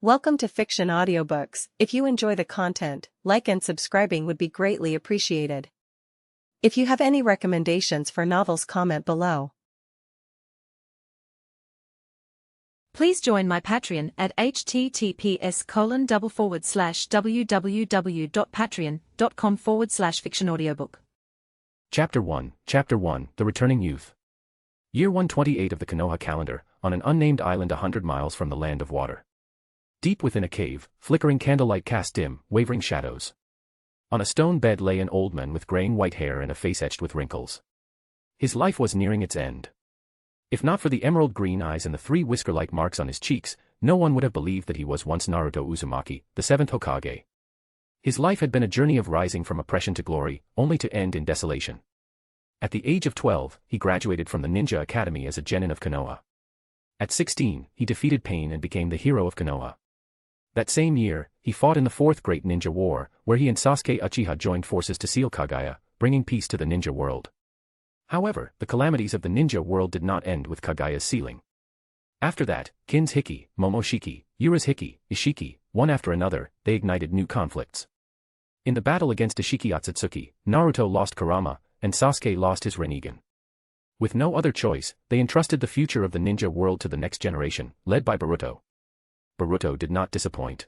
Welcome to Fiction Audiobooks. If you enjoy the content, like and subscribing would be greatly appreciated. If you have any recommendations for novels, comment below. Please join my Patreon at https://www.patreon.com/fictionaudiobook. Chapter 1, The Returning Youth. Year 128 of the Konoha calendar, on an unnamed island 100 miles from the Land of Water. Deep within a cave, flickering candlelight cast dim, wavering shadows. On a stone bed lay an old man with graying white hair and a face etched with wrinkles. His life was nearing its end. If not for the emerald green eyes and the 3 whisker-like marks on his cheeks, no one would have believed that he was once Naruto Uzumaki, the 7th Hokage. His life had been a journey of rising from oppression to glory, only to end in desolation. At the age of 12, he graduated from the Ninja Academy as a genin of Konoha. At 16, he defeated Pain and became the hero of Konoha. That same year, he fought in the 4th Great Ninja War, where he and Sasuke Uchiha joined forces to seal Kaguya, bringing peace to the ninja world. However, the calamities of the ninja world did not end with Kaguya's sealing. After that, Kin's Hiki, Momoshiki, Yura's Hiki, Ishiki, one after another, they ignited new conflicts. In the battle against Ishiki Otsutsuki, Naruto lost Kurama, and Sasuke lost his Rinnegan. With no other choice, they entrusted the future of the ninja world to the next generation, led by Boruto. Boruto did not disappoint.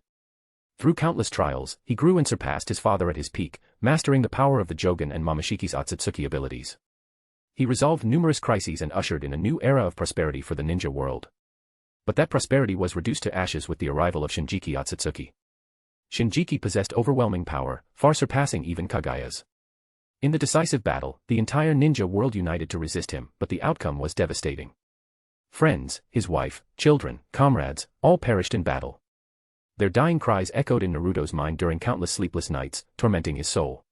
Through countless trials, he grew and surpassed his father at his peak, mastering the power of the Jogan and Momoshiki's Otsutsuki abilities. He resolved numerous crises and ushered in a new era of prosperity for the ninja world. But that prosperity was reduced to ashes with the arrival of Shinjiki Otsutsuki. Shinjiki possessed overwhelming power, far surpassing even Kaguya's. In the decisive battle, the entire ninja world united to resist him, but the outcome was devastating. Friends, his wife, children, comrades, all perished in battle. Their dying cries echoed in Naruto's mind during countless sleepless nights, tormenting his soul.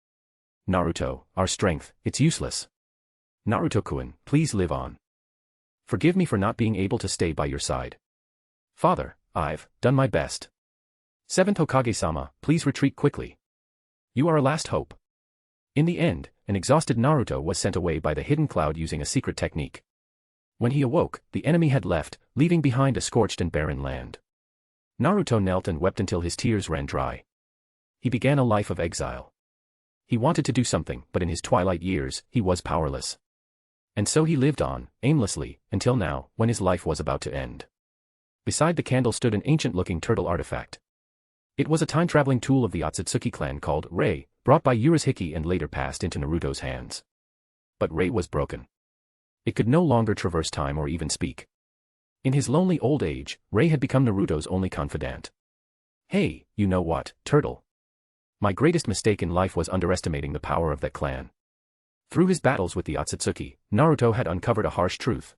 Naruto, our strength, it's useless. Naruto-kun, please live on. Forgive me for not being able to stay by your side. Father, I've done my best. 7th Hokage-sama, please retreat quickly. You are our last hope. In the end, an exhausted Naruto was sent away by the hidden cloud using a secret technique. When he awoke, the enemy had left, leaving behind a scorched and barren land. Naruto knelt and wept until his tears ran dry. He began a life of exile. He wanted to do something, but in his twilight years, he was powerless. And so he lived on, aimlessly, until now, when his life was about to end. Beside the candle stood an ancient-looking turtle artifact. It was a time-traveling tool of the Otsutsuki clan called Rei, brought by Yura's Hiki and later passed into Naruto's hands. But Rei was broken. It could no longer traverse time or even speak. In his lonely old age, Rei had become Naruto's only confidant. Hey, you know what, turtle? My greatest mistake in life was underestimating the power of that clan. Through his battles with the Otsutsuki, Naruto had uncovered a harsh truth.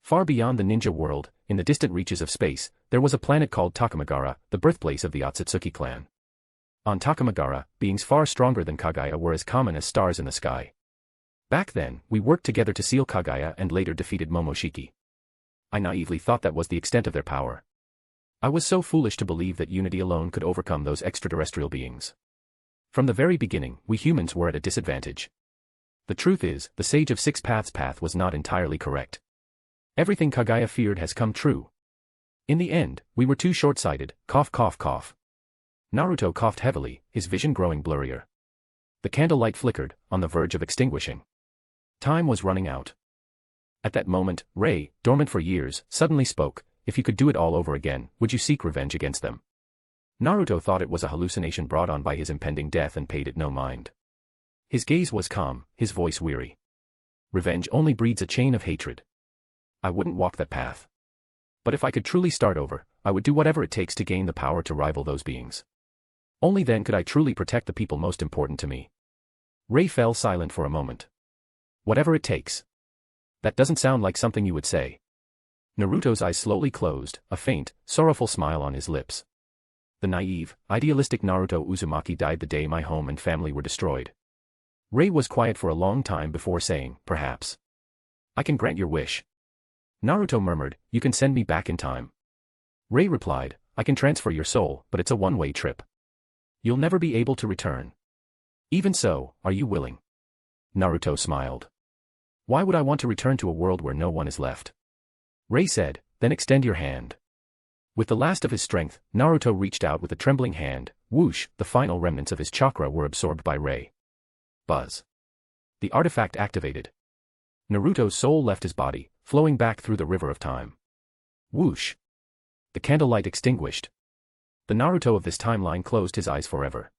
Far beyond the ninja world, in the distant reaches of space, there was a planet called Takamagara, the birthplace of the Otsutsuki clan. On Takamagara, beings far stronger than Kaguya were as common as stars in the sky. Back then, we worked together to seal Kaguya and later defeated Momoshiki. I naively thought that was the extent of their power. I was so foolish to believe that unity alone could overcome those extraterrestrial beings. From the very beginning, we humans were at a disadvantage. The truth is, the Sage of Six Paths path was not entirely correct. Everything Kaguya feared has come true. In the end, we were too short-sighted, cough cough cough. Naruto coughed heavily, his vision growing blurrier. The candlelight flickered, on the verge of extinguishing. Time was running out. At that moment, Rei, dormant for years, suddenly spoke. If you could do it all over again, would you seek revenge against them? Naruto thought it was a hallucination brought on by his impending death and paid it no mind. His gaze was calm, his voice weary. Revenge only breeds a chain of hatred. I wouldn't walk that path. But if I could truly start over, I would do whatever it takes to gain the power to rival those beings. Only then could I truly protect the people most important to me. Rei fell silent for a moment. Whatever it takes. That doesn't sound like something you would say. Naruto's eyes slowly closed, a faint, sorrowful smile on his lips. The naive, idealistic Naruto Uzumaki died the day my home and family were destroyed. Rei was quiet for a long time before saying, perhaps. I can grant your wish. Naruto murmured, you can send me back in time. Rei replied, I can transfer your soul, but it's a one-way trip. You'll never be able to return. Even so, are you willing? Naruto smiled. Why would I want to return to a world where no one is left? Rei said, then extend your hand. With the last of his strength, Naruto reached out with a trembling hand. Whoosh, the final remnants of his chakra were absorbed by Ray. Buzz. The artifact activated. Naruto's soul left his body, flowing back through the river of time. Whoosh. The candlelight extinguished. The Naruto of this timeline closed his eyes forever.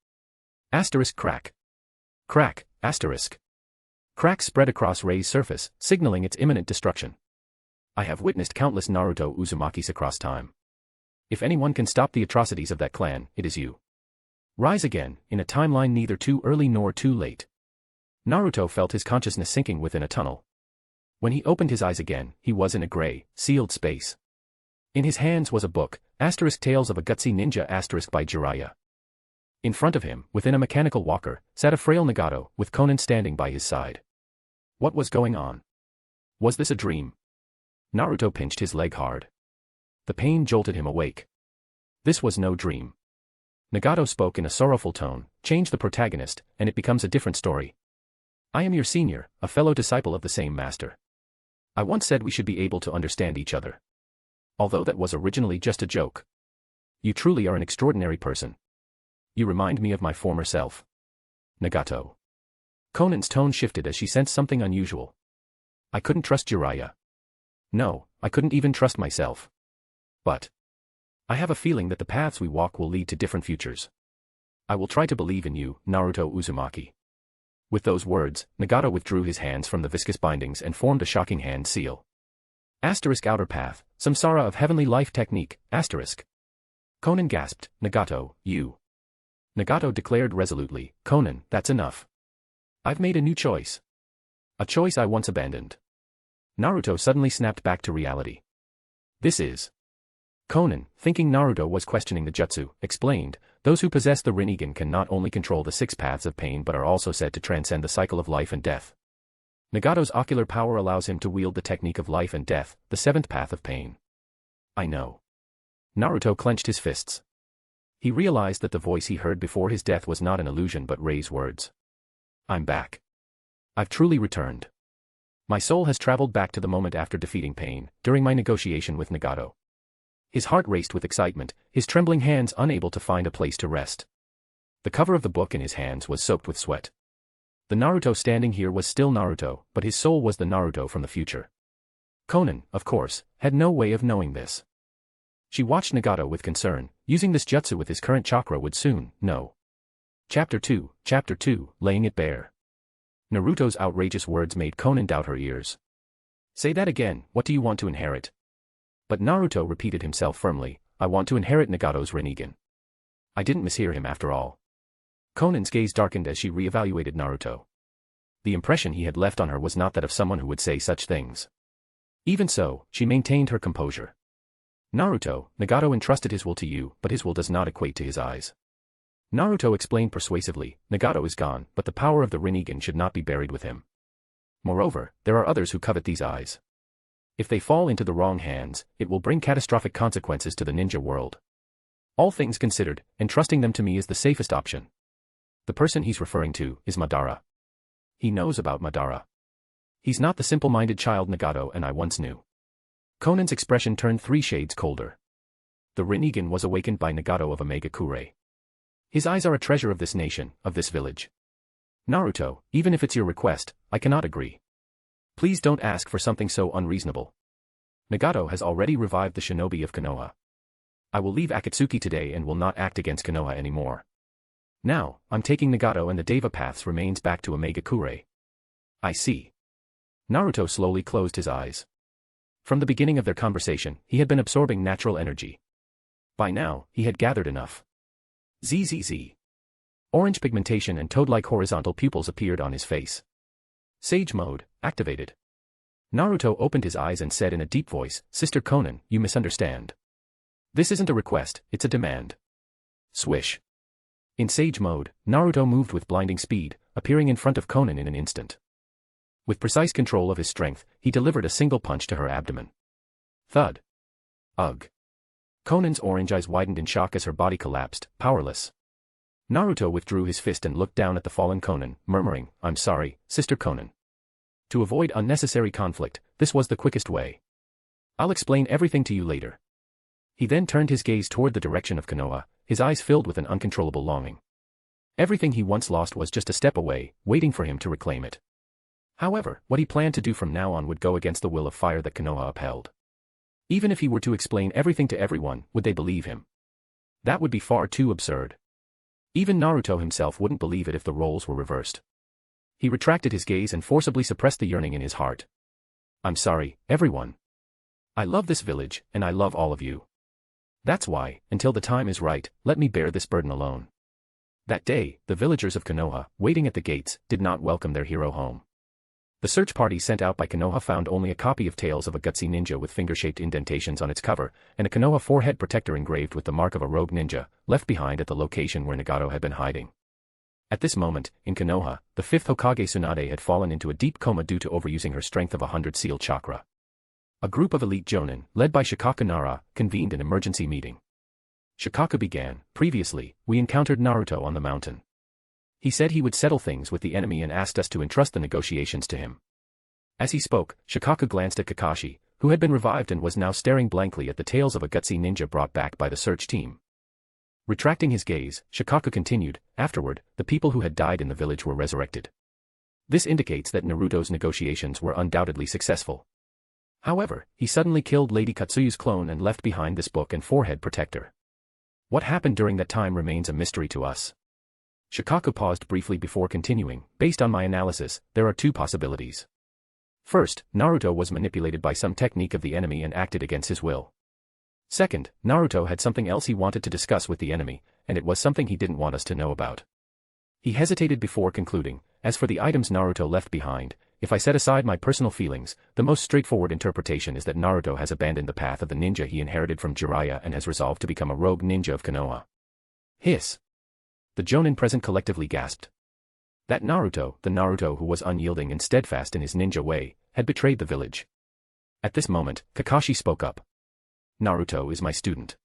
Asterisk crack. Crack, asterisk. Cracks spread across Ray's surface, signaling its imminent destruction. I have witnessed countless Naruto Uzumakis across time. If anyone can stop the atrocities of that clan, it is you. Rise again, in a timeline neither too early nor too late. Naruto felt his consciousness sinking within a tunnel. When he opened his eyes again, he was in a gray, sealed space. In his hands was a book, asterisk Tales of a Gutsy Ninja asterisk by Jiraiya. In front of him, within a mechanical walker, sat a frail Nagato, with Konan standing by his side. What was going on? Was this a dream? Naruto pinched his leg hard. The pain jolted him awake. This was no dream. Nagato spoke in a sorrowful tone, change the protagonist, and it becomes a different story. I am your senior, a fellow disciple of the same master. I once said we should be able to understand each other. Although that was originally just a joke. You truly are an extraordinary person. You remind me of my former self. Nagato. Konan's tone shifted as she sensed something unusual. I couldn't trust Jiraiya. No, I couldn't even trust myself. But I have a feeling that the paths we walk will lead to different futures. I will try to believe in you, Naruto Uzumaki. With those words, Nagato withdrew his hands from the viscous bindings and formed a shocking hand seal. Asterisk outer path, samsara of heavenly life technique, asterisk. Konan gasped, Nagato, you. Nagato declared resolutely, Konan, that's enough. I've made a new choice. A choice I once abandoned. Naruto suddenly snapped back to reality. This is. Konan, thinking Naruto was questioning the jutsu, explained, those who possess the Rinnegan can not only control the 6 paths of pain but are also said to transcend the cycle of life and death. Nagato's ocular power allows him to wield the technique of life and death, the 7th path of pain. I know. Naruto clenched his fists. He realized that the voice he heard before his death was not an illusion but Rei's words. I'm back. I've truly returned. My soul has traveled back to the moment after defeating pain, during my negotiation with Nagato. His heart raced with excitement, his trembling hands unable to find a place to rest. The cover of the book in his hands was soaked with sweat. The Naruto standing here was still Naruto, but his soul was the Naruto from the future. Konan, of course, had no way of knowing this. She watched Nagato with concern, using this jutsu with his current chakra would soon know. Chapter 2, laying it bare. Naruto's outrageous words made Konan doubt her ears. Say that again, what do you want to inherit? But Naruto repeated himself firmly, I want to inherit Nagato's Rinnegan. I didn't mishear him after all. Konan's gaze darkened as she re-evaluated Naruto. The impression he had left on her was not that of someone who would say such things. Even so, she maintained her composure. Naruto, Nagato entrusted his will to you, but his will does not equate to his eyes. Naruto explained persuasively, Nagato is gone, but the power of the Rinnegan should not be buried with him. Moreover, there are others who covet these eyes. If they fall into the wrong hands, it will bring catastrophic consequences to the ninja world. All things considered, entrusting them to me is the safest option. The person he's referring to is Madara. He knows about Madara. He's not the simple-minded child Nagato and I once knew. Konan's expression turned 3 shades colder. The Rinnegan was awakened by Nagato of Omega Kure. His eyes are a treasure of this nation, of this village. Naruto, even if it's your request, I cannot agree. Please don't ask for something so unreasonable. Nagato has already revived the shinobi of Konoha. I will leave Akatsuki today and will not act against Konoha anymore. Now, I'm taking Nagato and the Deva paths remains back to Omega Kure. I see. Naruto slowly closed his eyes. From the beginning of their conversation, he had been absorbing natural energy. By now, he had gathered enough. ZZZ. Orange pigmentation and toad-like horizontal pupils appeared on his face. Sage mode, activated. Naruto opened his eyes and said in a deep voice, Sister Konan, you misunderstand. This isn't a request, it's a demand. Swish. In Sage mode, Naruto moved with blinding speed, appearing in front of Konan in an instant. With precise control of his strength, he delivered a single punch to her abdomen. Thud. Ugh. Konan's orange eyes widened in shock as her body collapsed, powerless. Naruto withdrew his fist and looked down at the fallen Konan, murmuring, I'm sorry, Sister Konan. To avoid unnecessary conflict, this was the quickest way. I'll explain everything to you later. He then turned his gaze toward the direction of Konoha, his eyes filled with an uncontrollable longing. Everything he once lost was just a step away, waiting for him to reclaim it. However, what he planned to do from now on would go against the will of fire that Konoha upheld. Even if he were to explain everything to everyone, would they believe him? That would be far too absurd. Even Naruto himself wouldn't believe it if the roles were reversed. He retracted his gaze and forcibly suppressed the yearning in his heart. I'm sorry, everyone. I love this village, and I love all of you. That's why, until the time is right, let me bear this burden alone. That day, the villagers of Konoha, waiting at the gates, did not welcome their hero home. The search party sent out by Konoha found only a copy of Tales of a Gutsy Ninja with finger-shaped indentations on its cover, and a Konoha forehead protector engraved with the mark of a rogue ninja, left behind at the location where Nagato had been hiding. At this moment, in Konoha, the fifth Hokage Tsunade had fallen into a deep coma due to overusing her strength of 100 seal chakra. A group of elite jonin, led by Shikaku Nara, convened an emergency meeting. Shikaku began, previously, we encountered Naruto on the mountain. He said he would settle things with the enemy and asked us to entrust the negotiations to him. As he spoke, Shikaku glanced at Kakashi, who had been revived and was now staring blankly at the Tales of a Gutsy Ninja brought back by the search team. Retracting his gaze, Shikaku continued, afterward, the people who had died in the village were resurrected. This indicates that Naruto's negotiations were undoubtedly successful. However, he suddenly killed Lady Katsuyu's clone and left behind this book and forehead protector. What happened during that time remains a mystery to us. Shikaku paused briefly before continuing, based on my analysis, there are two possibilities. First, Naruto was manipulated by some technique of the enemy and acted against his will. Second, Naruto had something else he wanted to discuss with the enemy, and it was something he didn't want us to know about. He hesitated before concluding, as for the items Naruto left behind, if I set aside my personal feelings, the most straightforward interpretation is that Naruto has abandoned the path of the ninja he inherited from Jiraiya and has resolved to become a rogue ninja of Konoha. Hiss. The jonin present collectively gasped. That Naruto, the Naruto who was unyielding and steadfast in his ninja way, had betrayed the village. At this moment, Kakashi spoke up. Naruto is my student.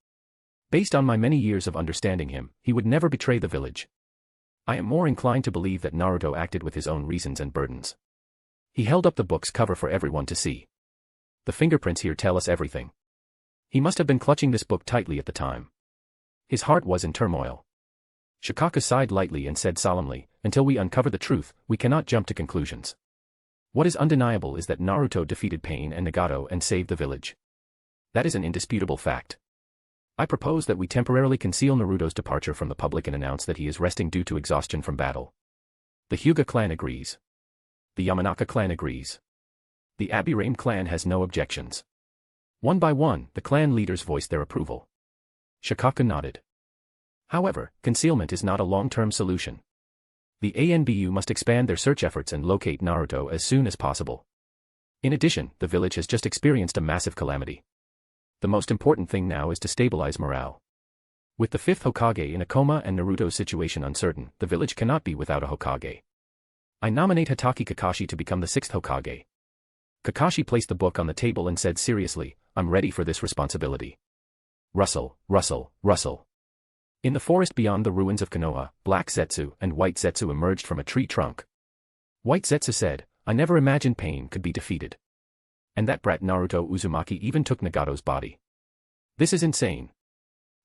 Based on my many years of understanding him, he would never betray the village. I am more inclined to believe that Naruto acted with his own reasons and burdens. He held up the book's cover for everyone to see. The fingerprints here tell us everything. He must have been clutching this book tightly at the time. His heart was in turmoil. Shikaku sighed lightly and said solemnly, until we uncover the truth, we cannot jump to conclusions. What is undeniable is that Naruto defeated Pain and Nagato and saved the village. That is an indisputable fact. I propose that we temporarily conceal Naruto's departure from the public and announce that he is resting due to exhaustion from battle. The Hyuga clan agrees. The Yamanaka clan agrees. The Abirame clan has no objections. One by one, the clan leaders voiced their approval. Shikaku nodded. However, concealment is not a long-term solution. The ANBU must expand their search efforts and locate Naruto as soon as possible. In addition, the village has just experienced a massive calamity. The most important thing now is to stabilize morale. With the fifth Hokage in a coma and Naruto's situation uncertain, the village cannot be without a Hokage. I nominate Hatake Kakashi to become the sixth Hokage. Kakashi placed the book on the table and said seriously, I'm ready for this responsibility. Rustle, rustle, rustle. In the forest beyond the ruins of Konoha, Black Zetsu and White Zetsu emerged from a tree trunk. White Zetsu said, I never imagined Pain could be defeated. And that brat Naruto Uzumaki even took Nagato's body. This is insane.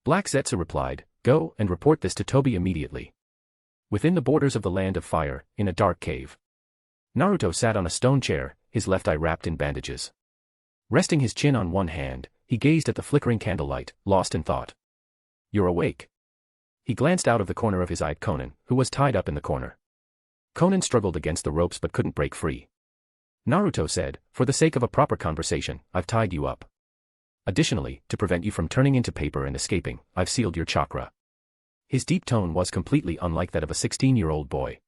Black Zetsu replied, go and report this to Tobi immediately. Within the borders of the Land of Fire, in a dark cave. Naruto sat on a stone chair, his left eye wrapped in bandages. Resting his chin on one hand, he gazed at the flickering candlelight, lost in thought. You're awake. He glanced out of the corner of his eye at Konan, who was tied up in the corner. Konan struggled against the ropes but couldn't break free. Naruto said, for the sake of a proper conversation, I've tied you up. Additionally, to prevent you from turning into paper and escaping, I've sealed your chakra. His deep tone was completely unlike that of a 16-year-old boy.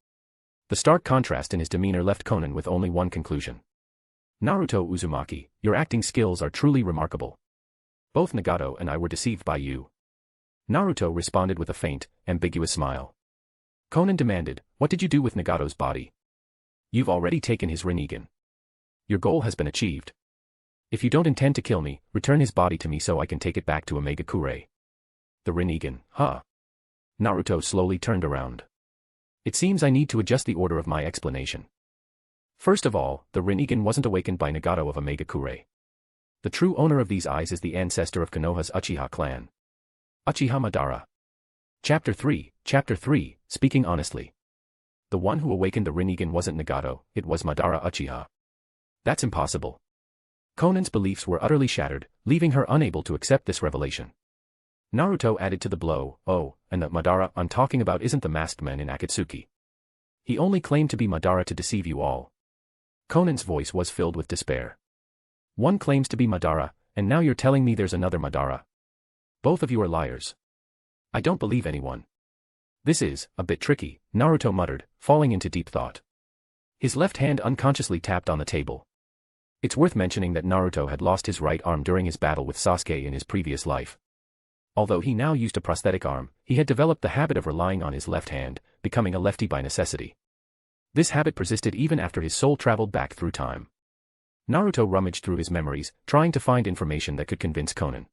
The stark contrast in his demeanor left Konan with only one conclusion. Naruto Uzumaki, your acting skills are truly remarkable. Both Nagato and I were deceived by you. Naruto responded with a faint, ambiguous smile. Konan demanded, what did you do with Nagato's body? You've already taken his Rinnegan. Your goal has been achieved. If you don't intend to kill me, return his body to me so I can take it back to Omega Kure. The Rinnegan, huh? Naruto slowly turned around. It seems I need to adjust the order of my explanation. First of all, the Rinnegan wasn't awakened by Nagato of Omega Kure. The true owner of these eyes is the ancestor of Konoha's Uchiha clan. Uchiha Madara. Chapter 3, Speaking Honestly. The one who awakened the Rinnegan wasn't Nagato, it was Madara Uchiha. That's impossible. Konan's beliefs were utterly shattered, leaving her unable to accept this revelation. Naruto added to the blow, oh, and the Madara I'm talking about isn't the masked man in Akatsuki. He only claimed to be Madara to deceive you all. Konan's voice was filled with despair. One claims to be Madara, and now you're telling me there's another Madara. Both of you are liars. I don't believe anyone. This is a bit tricky, Naruto muttered, falling into deep thought. His left hand unconsciously tapped on the table. It's worth mentioning that Naruto had lost his right arm during his battle with Sasuke in his previous life. Although he now used a prosthetic arm, he had developed the habit of relying on his left hand, becoming a lefty by necessity. This habit persisted even after his soul traveled back through time. Naruto rummaged through his memories, trying to find information that could convince Konan.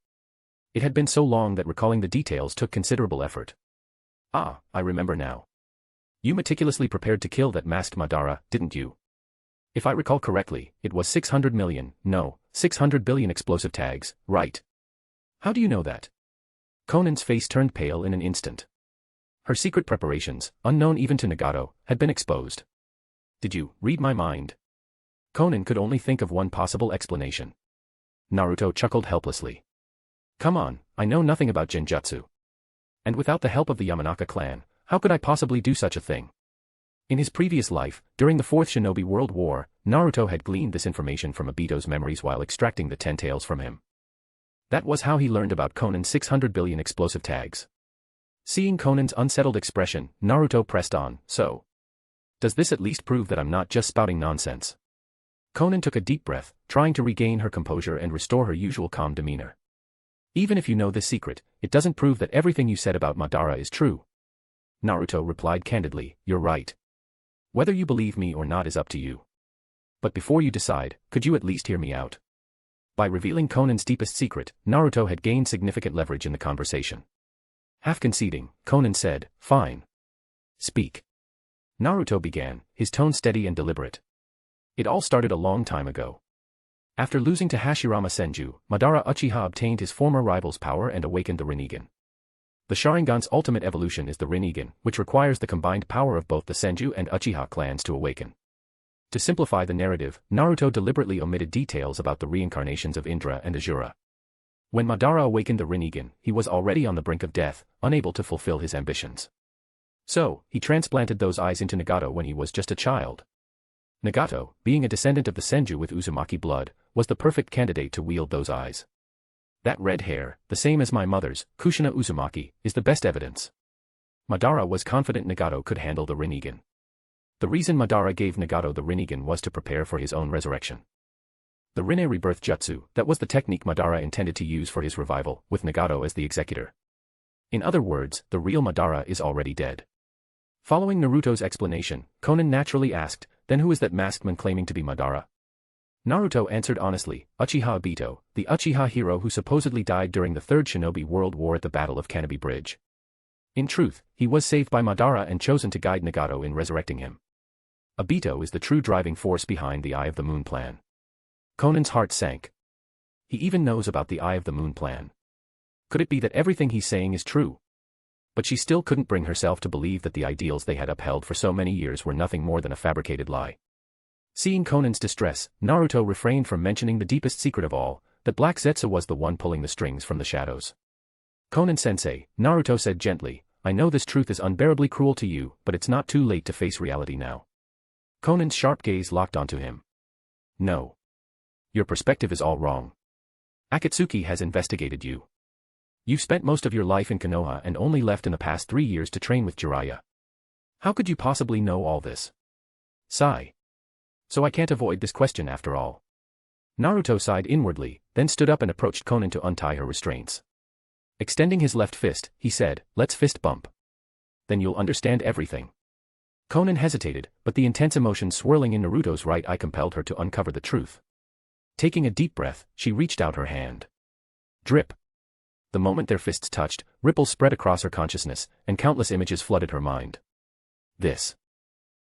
It had been so long that recalling the details took considerable effort. Ah, I remember now. You meticulously prepared to kill that masked Madara, didn't you? If I recall correctly, it was 600 million, no, 600 billion explosive tags, right? How do you know that? Konan's face turned pale in an instant. Her secret preparations, unknown even to Nagato, had been exposed. Did you read my mind? Konan could only think of one possible explanation. Naruto chuckled helplessly. Come on, I know nothing about genjutsu. And without the help of the Yamanaka clan, how could I possibly do such a thing? In his previous life, during the Fourth Shinobi World War, Naruto had gleaned this information from Obito's memories while extracting the 10 tails from him. That was how he learned about Konan's 600 billion explosive tags. Seeing Konan's unsettled expression, Naruto pressed on, so. Does this at least prove that I'm not just spouting nonsense? Konan took a deep breath, trying to regain her composure and restore her usual calm demeanor. Even if you know this secret, it doesn't prove that everything you said about Madara is true. Naruto replied candidly, you're right. Whether you believe me or not is up to you. But before you decide, could you at least hear me out? By revealing Konan's deepest secret, Naruto had gained significant leverage in the conversation. Half conceding, Konan said, fine. Speak. Naruto began, his tone steady and deliberate. It all started a long time ago. After losing to Hashirama Senju, Madara Uchiha obtained his former rival's power and awakened the Rinnegan. The Sharingan's ultimate evolution is the Rinnegan, which requires the combined power of both the Senju and Uchiha clans to awaken. To simplify the narrative, Naruto deliberately omitted details about the reincarnations of Indra and Azura. When Madara awakened the Rinnegan, he was already on the brink of death, unable to fulfill his ambitions. So, he transplanted those eyes into Nagato when he was just a child. Nagato, being a descendant of the Senju with Uzumaki blood, was the perfect candidate to wield those eyes. That red hair, the same as my mother's, Kushina Uzumaki, is the best evidence. Madara was confident Nagato could handle the Rinnegan. The reason Madara gave Nagato the Rinnegan was to prepare for his own resurrection. The Rinne rebirth jutsu, that was the technique Madara intended to use for his revival, with Nagato as the executor. In other words, the real Madara is already dead. Following Naruto's explanation, Konan naturally asked, then who is that masked man claiming to be Madara? Naruto answered honestly, Uchiha Obito, the Uchiha hero who supposedly died during the Third Shinobi World War at the Battle of Kanobi Bridge. In truth, he was saved by Madara and chosen to guide Nagato in resurrecting him. Obito is the true driving force behind the Eye of the Moon plan. Konan's heart sank. He even knows about the Eye of the Moon plan. Could it be that everything he's saying is true? But she still couldn't bring herself to believe that the ideals they had upheld for so many years were nothing more than a fabricated lie. Seeing Konan's distress, Naruto refrained from mentioning the deepest secret of all, that Black Zetsu was the one pulling the strings from the shadows. Konan-sensei, Naruto said gently, I know this truth is unbearably cruel to you, but it's not too late to face reality now. Konan's sharp gaze locked onto him. No. Your perspective is all wrong. Akatsuki has investigated you. You've spent most of your life in Konoha and only left in the past 3 years to train with Jiraiya. How could you possibly know all this? Sigh. So I can't avoid this question after all. Naruto sighed inwardly, then stood up and approached Konan to untie her restraints. Extending his left fist, he said, let's fist bump. Then you'll understand everything. Konan hesitated, but the intense emotion swirling in Naruto's right eye compelled her to uncover the truth. Taking a deep breath, she reached out her hand. Drip. The moment their fists touched, ripples spread across her consciousness, and countless images flooded her mind. This.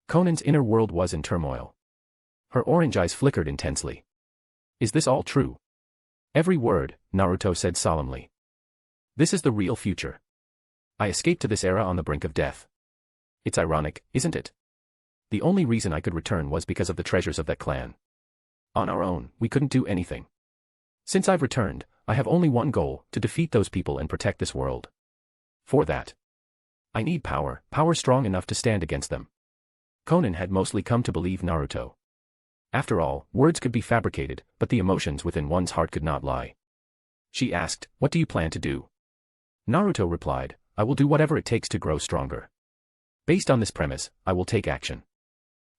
Konan's inner world was in turmoil. Her orange eyes flickered intensely. Is this all true? Every word, Naruto said solemnly. This is the real future. I escaped to this era on the brink of death. It's ironic, isn't it? The only reason I could return was because of the treasures of that clan. On our own, we couldn't do anything. Since I've returned, I have only one goal, to defeat those people and protect this world. For that, I need power strong enough to stand against them. Konan had mostly come to believe Naruto. After all, words could be fabricated, but the emotions within one's heart could not lie. She asked, "What do you plan to do?" Naruto replied, "I will do whatever it takes to grow stronger. Based on this premise, I will take action.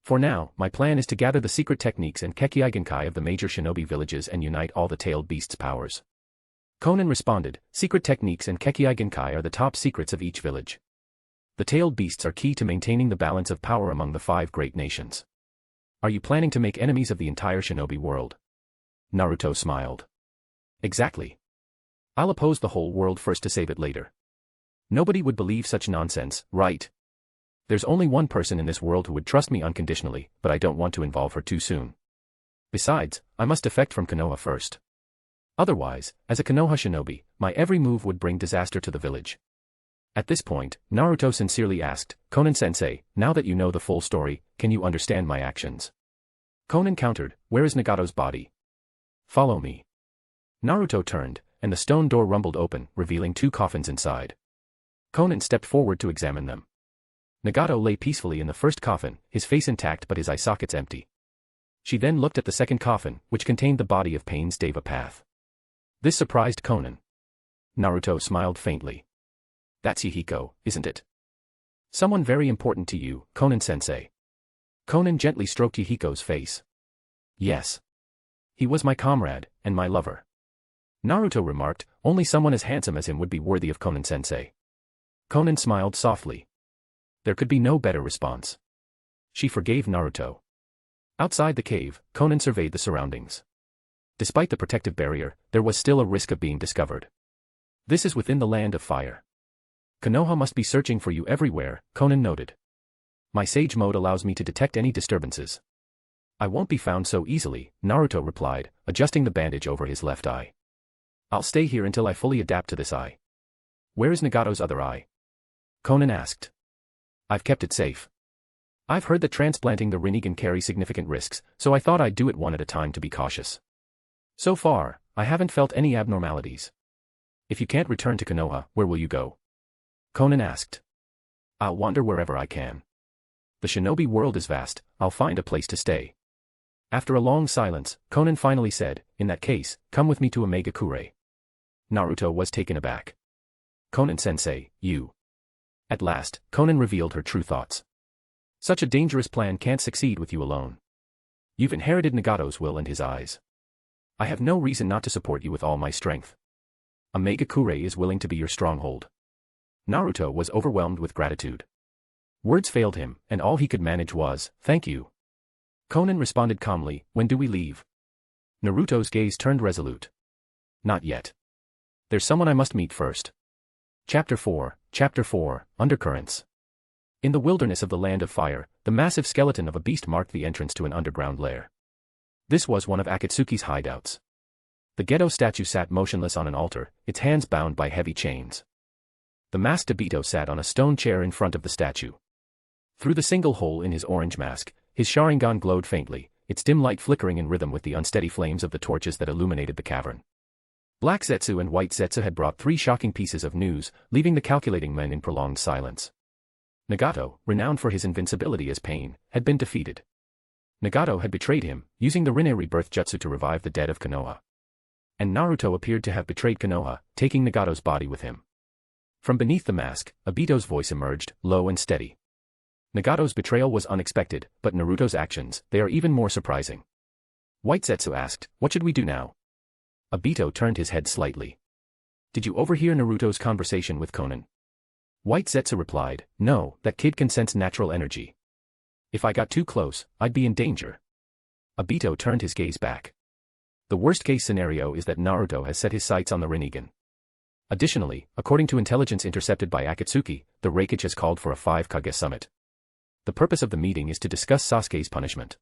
For now, my plan is to gather the secret techniques and Kekkei of the major shinobi villages and unite all the tailed beasts' powers." Konan responded, "Secret techniques and Kekkei are the top secrets of each village. The tailed beasts are key to maintaining the balance of power among the 5 great nations. Are you planning to make enemies of the entire shinobi world?" Naruto smiled. "Exactly. I'll oppose the whole world first to save it later. Nobody would believe such nonsense, right? There's only one person in this world who would trust me unconditionally, but I don't want to involve her too soon. Besides, I must defect from Konoha first. Otherwise, as a Konoha shinobi, my every move would bring disaster to the village." At this point, Naruto sincerely asked, "Konan-sensei, now that you know the full story, can you understand my actions?" Konan countered, "Where is Nagato's body?" "Follow me." Naruto turned, and the stone door rumbled open, revealing 2 coffins inside. Konan stepped forward to examine them. Nagato lay peacefully in the first coffin, his face intact but his eye sockets empty. She then looked at the second coffin, which contained the body of Pain's Deva Path. This surprised Konan. Naruto smiled faintly. "That's Hihiko, isn't it? Someone very important to you, Konan-sensei." Konan gently stroked Hihiko's face. "Yes. He was my comrade, and my lover." Naruto remarked, "Only someone as handsome as him would be worthy of Konan-sensei." Konan smiled softly. There could be no better response. She forgave Naruto. Outside the cave, Konan surveyed the surroundings. Despite the protective barrier, there was still a risk of being discovered. "This is within the land of fire. Konoha must be searching for you everywhere," Konan noted. "My Sage mode allows me to detect any disturbances." "I won't be found so easily," Naruto replied, adjusting the bandage over his left eye. "I'll stay here until I fully adapt to this eye." "Where is Nagato's other eye?" Konan asked. "I've kept it safe. I've heard that transplanting the Rinnegan carries significant risks, so I thought I'd do it one at a time to be cautious. So far, I haven't felt any abnormalities." "If you can't return to Konoha, where will you go?" Konan asked. "I'll wander wherever I can. The shinobi world is vast, I'll find a place to stay." After a long silence, Konan finally said, "In that case, come with me to Omegakure." Naruto was taken aback. "Konan-sensei, you..." At last, Konan revealed her true thoughts. "Such a dangerous plan can't succeed with you alone. You've inherited Nagato's will and his eyes. I have no reason not to support you with all my strength. Omegakure is willing to be your stronghold." Naruto was overwhelmed with gratitude. Words failed him, and all he could manage was, "Thank you." Konan responded calmly, "When do we leave?" Naruto's gaze turned resolute. "Not yet. There's someone I must meet first." Chapter 4, Undercurrents. In the wilderness of the Land of Fire, the massive skeleton of a beast marked the entrance to an underground lair. This was one of Akatsuki's hideouts. The Geto statue sat motionless on an altar, its hands bound by heavy chains. The masked Obito sat on a stone chair in front of the statue. Through the single hole in his orange mask, his Sharingan glowed faintly, its dim light flickering in rhythm with the unsteady flames of the torches that illuminated the cavern. Black Zetsu and White Zetsu had brought 3 shocking pieces of news, leaving the calculating men in prolonged silence. Nagato, renowned for his invincibility as Pain, had been defeated. Nagato had betrayed him, using the Rinne rebirth jutsu to revive the dead of Konoha. And Naruto appeared to have betrayed Konoha, taking Nagato's body with him. From beneath the mask, Obito's voice emerged, low and steady. Nagato's betrayal was unexpected, but Naruto's actions, they are even more surprising. White Zetsu asked, "What should we do now?" Obito turned his head slightly. "Did you overhear Naruto's conversation with Konan?" White Zetsu replied, "No, that kid can sense natural energy. If I got too close, I'd be in danger." Obito turned his gaze back. The worst-case scenario is that Naruto has set his sights on the Rinnegan. Additionally, according to intelligence intercepted by Akatsuki, the Raikage has called for a 5 Kage summit. The purpose of the meeting is to discuss Sasuke's punishment.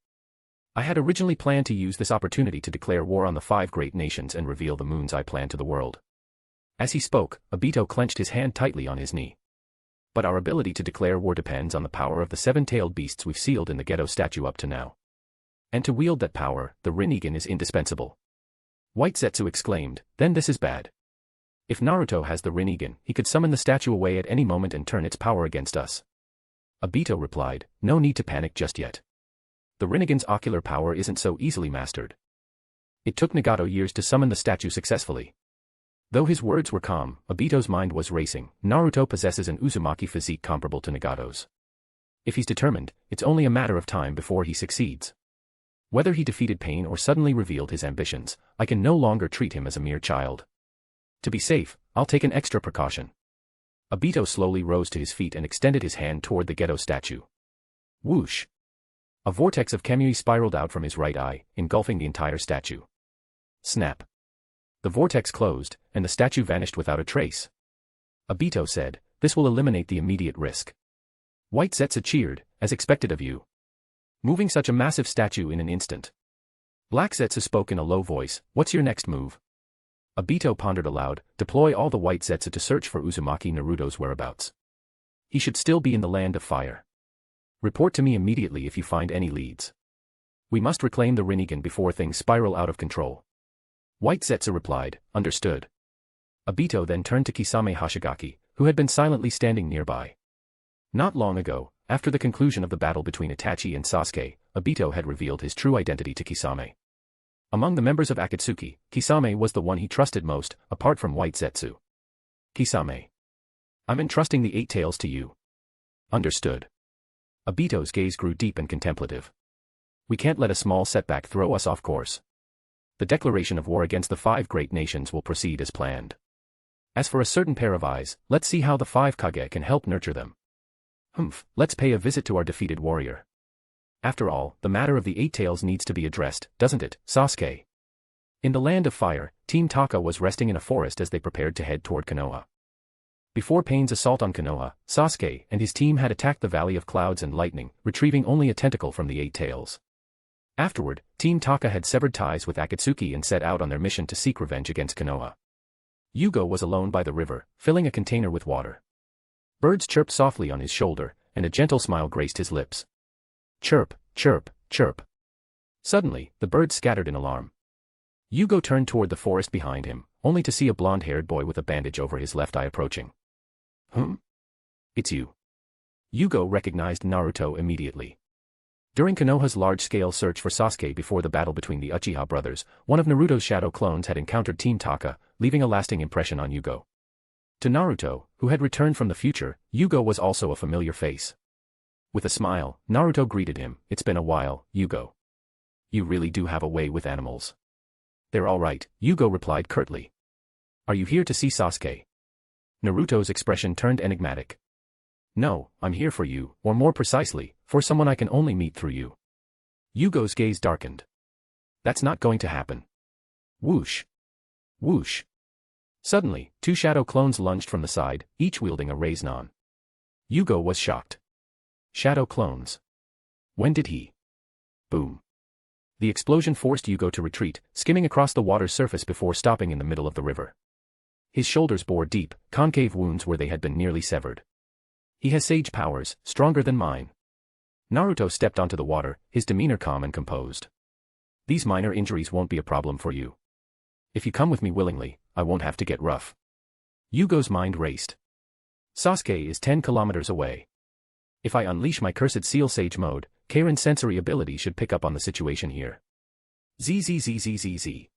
I had originally planned to use this opportunity to declare war on the 5 great nations and reveal the moons I plan to the world. As he spoke, Obito clenched his hand tightly on his knee. But our ability to declare war depends on the power of the 7-tailed beasts we've sealed in the Geto statue up to now. And to wield that power, the Rinnegan is indispensable. White Zetsu exclaimed, then this is bad. If Naruto has the Rinnegan, he could summon the statue away at any moment and turn its power against us. Obito replied, no need to panic just yet. The Rinnegan's ocular power isn't so easily mastered. It took Nagato years to summon the statue successfully. Though his words were calm, Obito's mind was racing. Naruto possesses an Uzumaki physique comparable to Nagato's. If he's determined, it's only a matter of time before he succeeds. Whether he defeated pain or suddenly revealed his ambitions, I can no longer treat him as a mere child. To be safe, I'll take an extra precaution. Obito slowly rose to his feet and extended his hand toward the Geto statue. Whoosh! A vortex of Kamui spiraled out from his right eye, engulfing the entire statue. Snap! The vortex closed, and the statue vanished without a trace. Obito said, this will eliminate the immediate risk. White Zetsu cheered, as expected of you. Moving such a massive statue in an instant. Black Zetsu spoke in a low voice, what's your next move? Obito pondered aloud, deploy all the White Zetsu to search for Uzumaki Naruto's whereabouts. He should still be in the Land of Fire. Report to me immediately if you find any leads. We must reclaim the Rinnegan before things spiral out of control. White Zetsu replied, understood. Obito then turned to Kisame Hoshigaki, who had been silently standing nearby. Not long ago, after the conclusion of the battle between Itachi and Sasuke, Obito had revealed his true identity to Kisame. Among the members of Akatsuki, Kisame was the one he trusted most, apart from White Zetsu. Kisame. I'm entrusting the 8 tails to you. Understood. Obito's gaze grew deep and contemplative. We can't let a small setback throw us off course. The declaration of war against the 5 great nations will proceed as planned. As for a certain pair of eyes, let's see how the 5 Kage can help nurture them. Let's pay a visit to our defeated warrior. After all, the matter of the 8 tails needs to be addressed, doesn't it, Sasuke? In the Land of Fire, Team Taka was resting in a forest as they prepared to head toward Konoha. Before Pain's assault on Konoha, Sasuke and his team had attacked the Valley of Clouds and Lightning, retrieving only a tentacle from the 8 tails. Afterward, Team Taka had severed ties with Akatsuki and set out on their mission to seek revenge against Konoha. Yugo was alone by the river, filling a container with water. Birds chirped softly on his shoulder, and a gentle smile graced his lips. Chirp, chirp, chirp. Suddenly, the birds scattered in alarm. Yugo turned toward the forest behind him, only to see a blonde-haired boy with a bandage over his left eye approaching. It's you. Yugo recognized Naruto immediately. During Konoha's large-scale search for Sasuke before the battle between the Uchiha brothers, one of Naruto's shadow clones had encountered Team Taka, leaving a lasting impression on Yugo. To Naruto, who had returned from the future, Yugo was also a familiar face. With a smile, Naruto greeted him, it's been a while, Yugo. You really do have a way with animals. They're all right, Yugo replied curtly. Are you here to see Sasuke? Naruto's expression turned enigmatic. No, I'm here for you, or more precisely, for someone I can only meet through you. Yugo's gaze darkened. That's not going to happen. Whoosh. Whoosh. Suddenly, 2 shadow clones lunged from the side, each wielding a Raiznon. Yugo was shocked. Shadow clones. When did he? Boom. The explosion forced Yugo to retreat, skimming across the water's surface before stopping in the middle of the river. His shoulders bore deep, concave wounds where they had been nearly severed. He has sage powers, stronger than mine. Naruto stepped onto the water, his demeanor calm and composed. These minor injuries won't be a problem for you. If you come with me willingly, I won't have to get rough. Yugo's mind raced. Sasuke is 10 kilometers away. If I unleash my cursed Seal Sage mode, Kairin's sensory ability should pick up on the situation here. ZZZZZZ.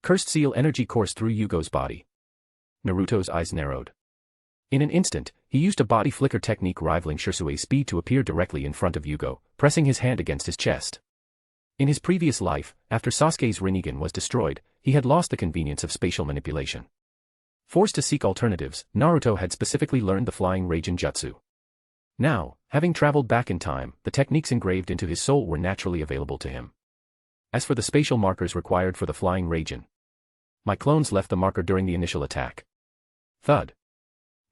Cursed Seal energy coursed through Yugo's body. Naruto's eyes narrowed. In an instant, he used a body flicker technique rivaling Shirsue's speed to appear directly in front of Yugo, pressing his hand against his chest. In his previous life, after Sasuke's Rinnegan was destroyed, he had lost the convenience of spatial manipulation. Forced to seek alternatives, Naruto had specifically learned the flying Raijin Jutsu. Now, having traveled back in time, the techniques engraved into his soul were naturally available to him. As for the spatial markers required for the flying Raijin, my clones left the marker during the initial attack. Thud.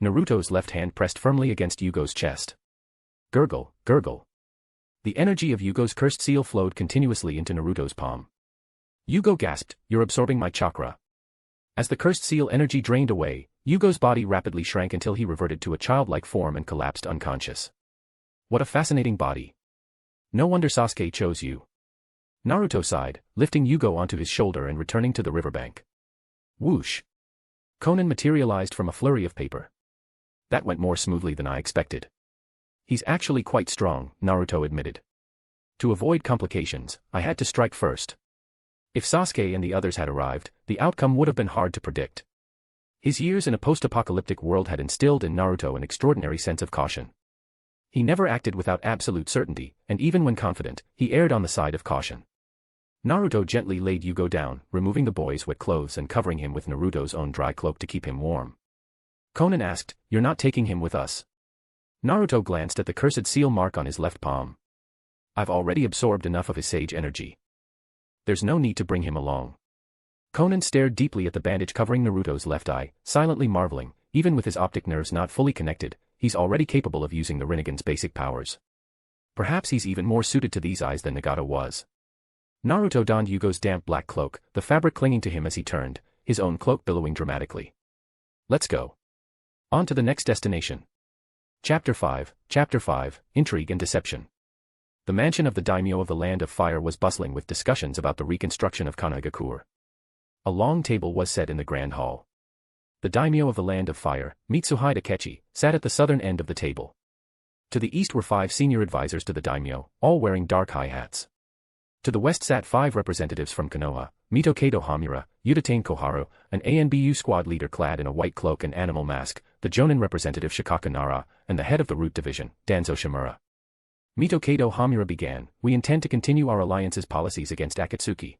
Naruto's left hand pressed firmly against Yugo's chest. Gurgle, gurgle. The The energy of Yugo's cursed seal flowed continuously into Naruto's palm. Yugo gasped, "You're absorbing my chakra." As the cursed seal energy drained away, Yugo's body rapidly shrank until he reverted to a childlike form and collapsed unconscious. What a fascinating body. No wonder Sasuke chose you. Naruto sighed, lifting Yugo onto his shoulder and returning to the riverbank. Whoosh. Konan materialized from a flurry of paper. That went more smoothly than I expected. He's actually quite strong, Naruto admitted. To avoid complications, I had to strike first. If Sasuke and the others had arrived, the outcome would have been hard to predict. His years in a post-apocalyptic world had instilled in Naruto an extraordinary sense of caution. He never acted without absolute certainty, and even when confident, he erred on the side of caution. Naruto gently laid Yugo down, removing the boy's wet clothes and covering him with Naruto's own dry cloak to keep him warm. Konan asked, "You're not taking him with us?" Naruto glanced at the cursed seal mark on his left palm. "I've already absorbed enough of his sage energy. There's no need to bring him along." Konan stared deeply at the bandage covering Naruto's left eye, silently marveling, even with his optic nerves not fully connected, he's already capable of using the Rinnegan's basic powers. Perhaps he's even more suited to these eyes than Nagato was. Naruto donned Yugo's damp black cloak, the fabric clinging to him as he turned, his own cloak billowing dramatically. "Let's go. On to the next destination." Chapter 5, Intrigue and Deception. The mansion of the daimyo of the Land of Fire was bustling with discussions about the reconstruction of Konoha. A long table was set in the grand hall. The daimyo of the Land of Fire, Mitsuhide Akechi, sat at the southern end of the table. To the east were 5 senior advisors to the daimyo, all wearing dark high hats. To the west sat 5 representatives from Konoha, Mitokado Hamura, Udatane Koharu, an ANBU squad leader clad in a white cloak and animal mask, the Jonin representative Shikaku Nara, and the head of the Root Division, Danzo Shimura. Mitokado Hamura began, "We intend to continue our alliance's policies against Akatsuki."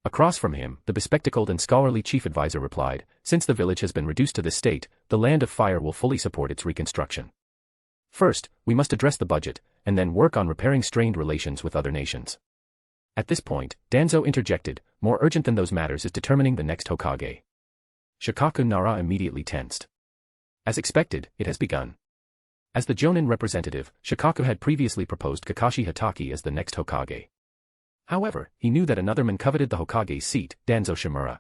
Across from him, the bespectacled and scholarly chief advisor replied, "Since the village has been reduced to this state, the Land of Fire will fully support its reconstruction. First, we must address the budget, and then work on repairing strained relations with other nations." At this point, Danzo interjected, "More urgent than those matters is determining the next Hokage." Shikaku Nara immediately tensed. As expected, it has begun. As the Jonin representative, Shikaku had previously proposed Kakashi Hatake as the next Hokage. However, he knew that another man coveted the Hokage's seat, Danzo Shimura.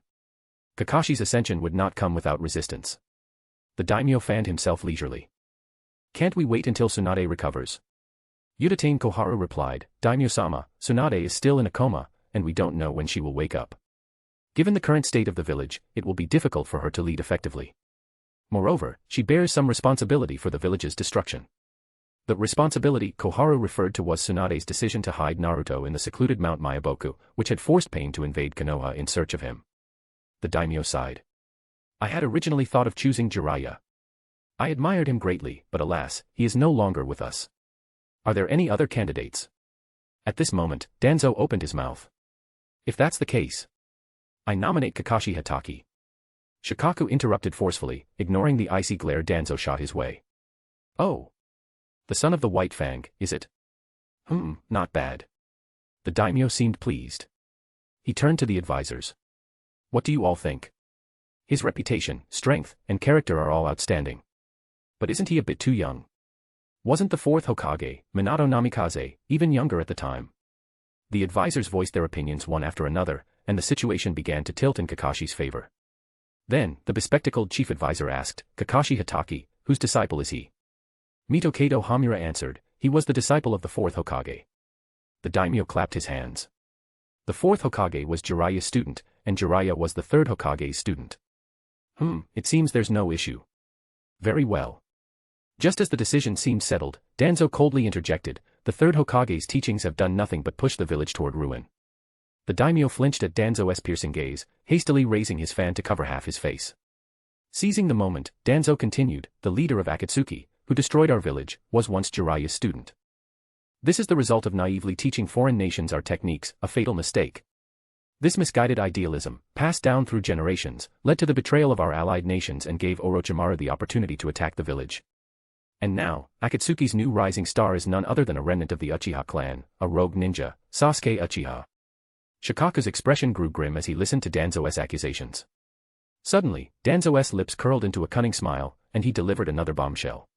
Kakashi's ascension would not come without resistance. The daimyo fanned himself leisurely. "Can't we wait until Tsunade recovers?" Udatane Koharu replied, "Daimyo-sama, Tsunade is still in a coma, and we don't know when she will wake up. Given the current state of the village, it will be difficult for her to lead effectively. Moreover, she bears some responsibility for the village's destruction." The responsibility Koharu referred to was Tsunade's decision to hide Naruto in the secluded Mount Mayaboku, which had forced Pain to invade Konoha in search of him. The daimyo sighed. "I had originally thought of choosing Jiraiya. I admired him greatly, but alas, he is no longer with us. Are there any other candidates?" At this moment, Danzo opened his mouth. "If that's the case, I nominate Kakashi Hatake." Shikaku interrupted forcefully, ignoring the icy glare Danzo shot his way. "Oh. The son of the White Fang, is it? Not bad." The daimyo seemed pleased. He turned to the advisors. "What do you all think? His reputation, strength, and character are all outstanding. But isn't he a bit too young? Wasn't the 4th Hokage, Minato Namikaze, even younger at the time?" The advisors voiced their opinions one after another, and the situation began to tilt in Kakashi's favor. Then, the bespectacled chief advisor asked, "Kakashi Hatake, whose disciple is he?" Mitokado Hamura answered, "He was the disciple of the 4th Hokage." The daimyo clapped his hands. The 4th Hokage was Jiraiya's student, and Jiraiya was the 3rd Hokage's student. It seems there's no issue. Very well. Just as the decision seemed settled, Danzo coldly interjected, "The 3rd Hokage's teachings have done nothing but push the village toward ruin." The daimyo flinched at Danzo's piercing gaze, hastily raising his fan to cover half his face. Seizing the moment, Danzo continued, "The leader of Akatsuki, who destroyed our village, was once Jiraiya's student. This is the result of naively teaching foreign nations our techniques, a fatal mistake. This misguided idealism, passed down through generations, led to the betrayal of our allied nations and gave Orochimaru the opportunity to attack the village. And now, Akatsuki's new rising star is none other than a remnant of the Uchiha clan, a rogue ninja, Sasuke Uchiha." Shikaku's expression grew grim as he listened to Danzo's accusations. Suddenly, Danzo's lips curled into a cunning smile, and he delivered another bombshell.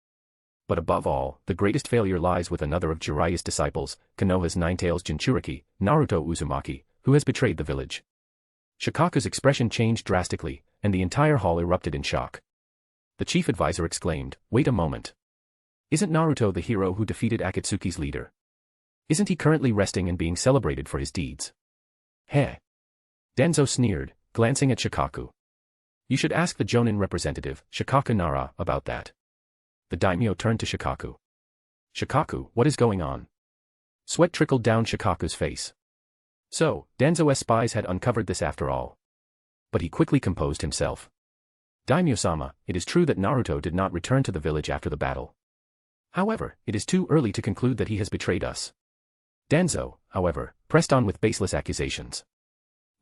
But above all, the greatest failure lies with another of Jiraiya's disciples, Konoha's Ninetales Jinchuriki, Naruto Uzumaki, who has betrayed the village. Shikaku's expression changed drastically, and the entire hall erupted in shock. The chief advisor exclaimed, "Wait a moment. Isn't Naruto the hero who defeated Akatsuki's leader? Isn't he currently resting and being celebrated for his deeds?" Heh. Denzo sneered, glancing at Shikaku. "You should ask the Jonin representative, Shikaku Nara, about that." The daimyo turned to Shikaku. "Shikaku, what is going on?" Sweat trickled down Shikaku's face. So, Denzo's spies had uncovered this after all. But he quickly composed himself. "Daimyo-sama, it is true that Naruto did not return to the village after the battle. However, it is too early to conclude that he has betrayed us." Denzo, however, pressed on with baseless accusations.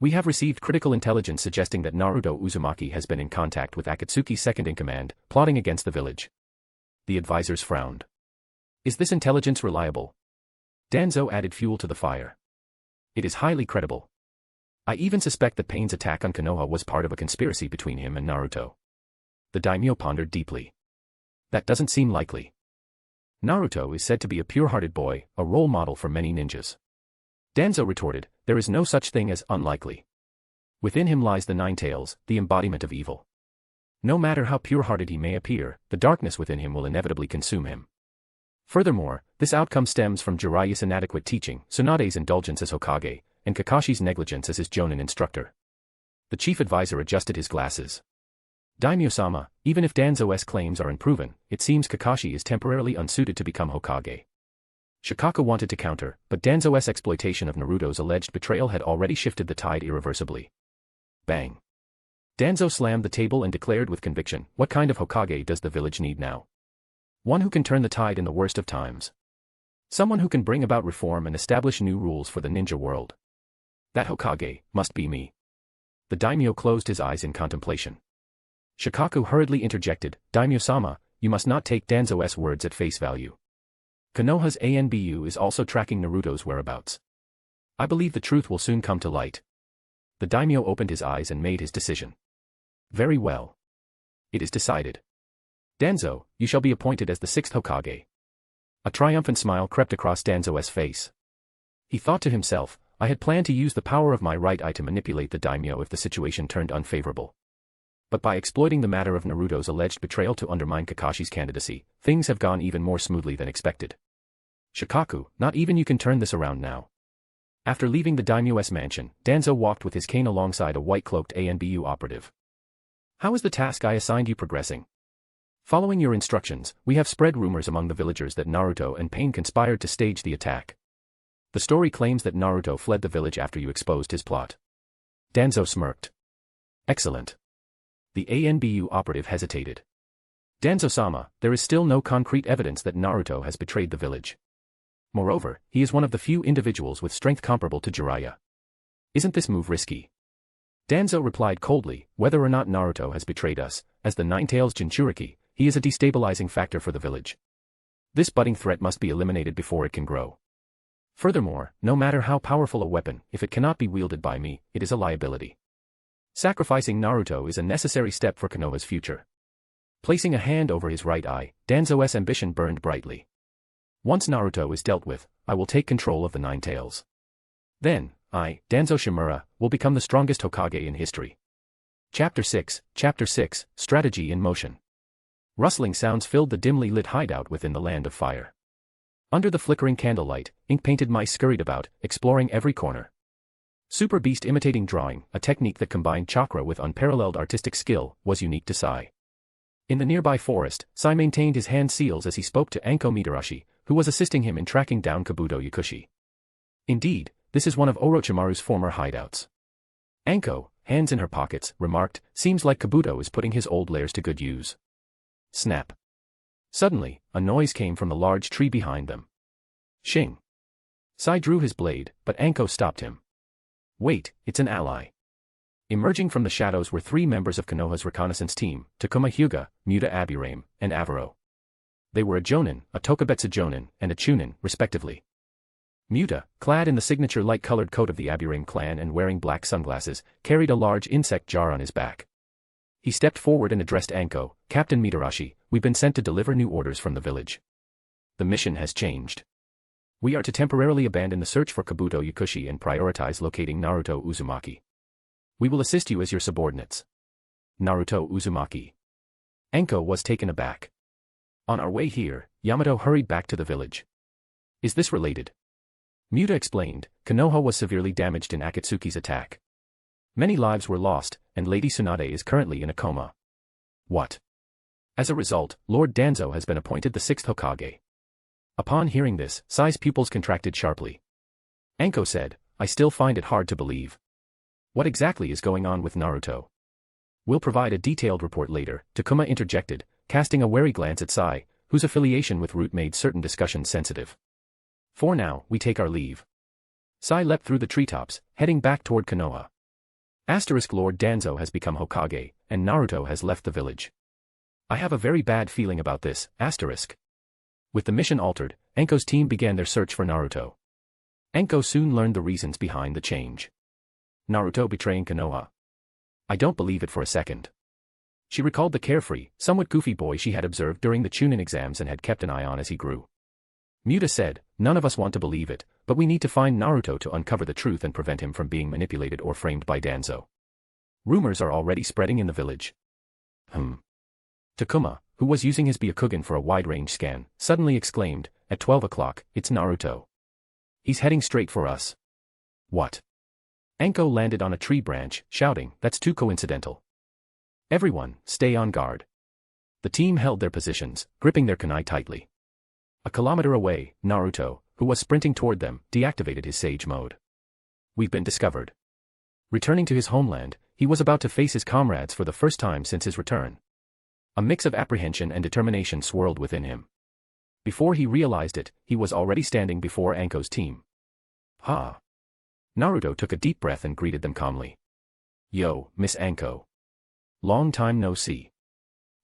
"We have received critical intelligence suggesting that Naruto Uzumaki has been in contact with Akatsuki's second-in-command, plotting against the village." The advisors frowned. "Is this intelligence reliable?" Denzo added fuel to the fire. "It is highly credible. I even suspect that Pain's attack on Konoha was part of a conspiracy between him and Naruto." The daimyo pondered deeply. "That doesn't seem likely. Naruto is said to be a pure-hearted boy, a role model for many ninjas." Denzo retorted, "There is no such thing as unlikely. Within him lies the Nine Tails, the embodiment of evil. No matter how pure-hearted he may appear, the darkness within him will inevitably consume him. Furthermore, this outcome stems from Jiraiya's inadequate teaching, Tsunade's indulgence as Hokage, and Kakashi's negligence as his Jonin instructor." The chief advisor adjusted his glasses. "Daimyo-sama, even if Danzo's claims are unproven, it seems Kakashi is temporarily unsuited to become Hokage." Shikaku wanted to counter, but Danzo's exploitation of Naruto's alleged betrayal had already shifted the tide irreversibly. Bang. Danzo slammed the table and declared with conviction, "What kind of Hokage does the village need now? One who can turn the tide in the worst of times. Someone who can bring about reform and establish new rules for the ninja world. That Hokage must be me." The daimyo closed his eyes in contemplation. Shikaku hurriedly interjected, "Daimyo-sama, you must not take Danzo's words at face value. Konoha's ANBU is also tracking Naruto's whereabouts. I believe the truth will soon come to light." The daimyo opened his eyes and made his decision. "Very well. It is decided. Danzo, you shall be appointed as the sixth Hokage." A triumphant smile crept across Danzo's face. He thought to himself, "I had planned to use the power of my right eye to manipulate the daimyo if the situation turned unfavorable. But by exploiting the matter of Naruto's alleged betrayal to undermine Kakashi's candidacy, things have gone even more smoothly than expected. Shikaku, not even you can turn this around now." After leaving the daimyo's mansion, Danzo walked with his cane alongside a white-cloaked ANBU operative. "How is the task I assigned you progressing? Following your instructions, we have spread rumors among the villagers that Naruto and Pain conspired to stage the attack. The story claims that Naruto fled the village after you exposed his plot." Danzo smirked. "Excellent." The ANBU operative hesitated. "Danzo-sama, there is still no concrete evidence that Naruto has betrayed the village. Moreover, he is one of the few individuals with strength comparable to Jiraiya. Isn't this move risky?" Danzo replied coldly, "Whether or not Naruto has betrayed us, as the Ninetales Jinchuriki, he is a destabilizing factor for the village. This budding threat must be eliminated before it can grow. Furthermore, no matter how powerful a weapon, if it cannot be wielded by me, it is a liability. Sacrificing Naruto is a necessary step for Konoha's future." Placing a hand over his right eye, Danzo's ambition burned brightly. "Once Naruto is dealt with, I will take control of the Nine Tails. Then, I, Danzo Shimura, will become the strongest Hokage in history." Chapter 6, Strategy in Motion. Rustling sounds filled the dimly lit hideout within the Land of Fire. Under the flickering candlelight, ink-painted mice scurried about, exploring every corner. Super Beast imitating drawing, a technique that combined chakra with unparalleled artistic skill, was unique to Sai. In the nearby forest, Sai maintained his hand seals as he spoke to Anko Mitarashi, who was assisting him in tracking down Kabuto Yakushi. Indeed, this is one of Orochimaru's former hideouts. Anko, hands in her pockets, remarked, "Seems like Kabuto is putting his old lairs to good use." Snap. Suddenly, a noise came from the large tree behind them. Shing. Sai drew his blade, but Anko stopped him. "Wait, it's an ally." Emerging from the shadows were three members of Konoha's reconnaissance team, Takuma Hyuga, Muta Aburame, and Avaro. They were a Jonin, a Tokubetsu Jonin, and a Chunin, respectively. Muta, clad in the signature light-colored coat of the Aburame clan and wearing black sunglasses, carried a large insect jar on his back. He stepped forward and addressed Anko, Captain Mitarashi, we've been sent to deliver new orders from the village. The mission has changed. We are to temporarily abandon the search for Kabuto Yakushi and prioritize locating Naruto Uzumaki. We will assist you as your subordinates. Naruto Uzumaki. Anko was taken aback. On our way here, Yamato hurried back to the village. Is this related? Muta explained, Konoha was severely damaged in Akatsuki's attack. Many lives were lost, and Lady Tsunade is currently in a coma. What? As a result, Lord Danzo has been appointed the 6th Hokage. Upon hearing this, Sai's pupils contracted sharply. Anko said, I still find it hard to believe. What exactly is going on with Naruto? We'll provide a detailed report later, Takuma interjected, casting a wary glance at Sai, whose affiliation with Root made certain discussions sensitive. For now, we take our leave. Sai leapt through the treetops, heading back toward Konoha. Lord Danzo has become Hokage, and Naruto has left the village. I have a very bad feeling about this, With the mission altered, Anko's team began their search for Naruto. Anko soon learned the reasons behind the change. Naruto betraying Konoha. I don't believe it for a second. She recalled the carefree, somewhat goofy boy she had observed during the Chunin exams and had kept an eye on as he grew. Muta said, none of us want to believe it, but we need to find Naruto to uncover the truth and prevent him from being manipulated or framed by Danzo. Rumors are already spreading in the village. Takuma, who was using his Byakugan for a wide-range scan, suddenly exclaimed, at 12 o'clock, it's Naruto. He's heading straight for us. What? Anko landed on a tree branch, shouting, that's too coincidental. Everyone, stay on guard. The team held their positions, gripping their kunai tightly. A kilometer away, Naruto, who was sprinting toward them, deactivated his Sage mode. We've been discovered. Returning to his homeland, he was about to face his comrades for the first time since his return. A mix of apprehension and determination swirled within him. Before he realized it, he was already standing before Anko's team. Ha! Naruto took a deep breath and greeted them calmly. Yo, Miss Anko. Long time no see.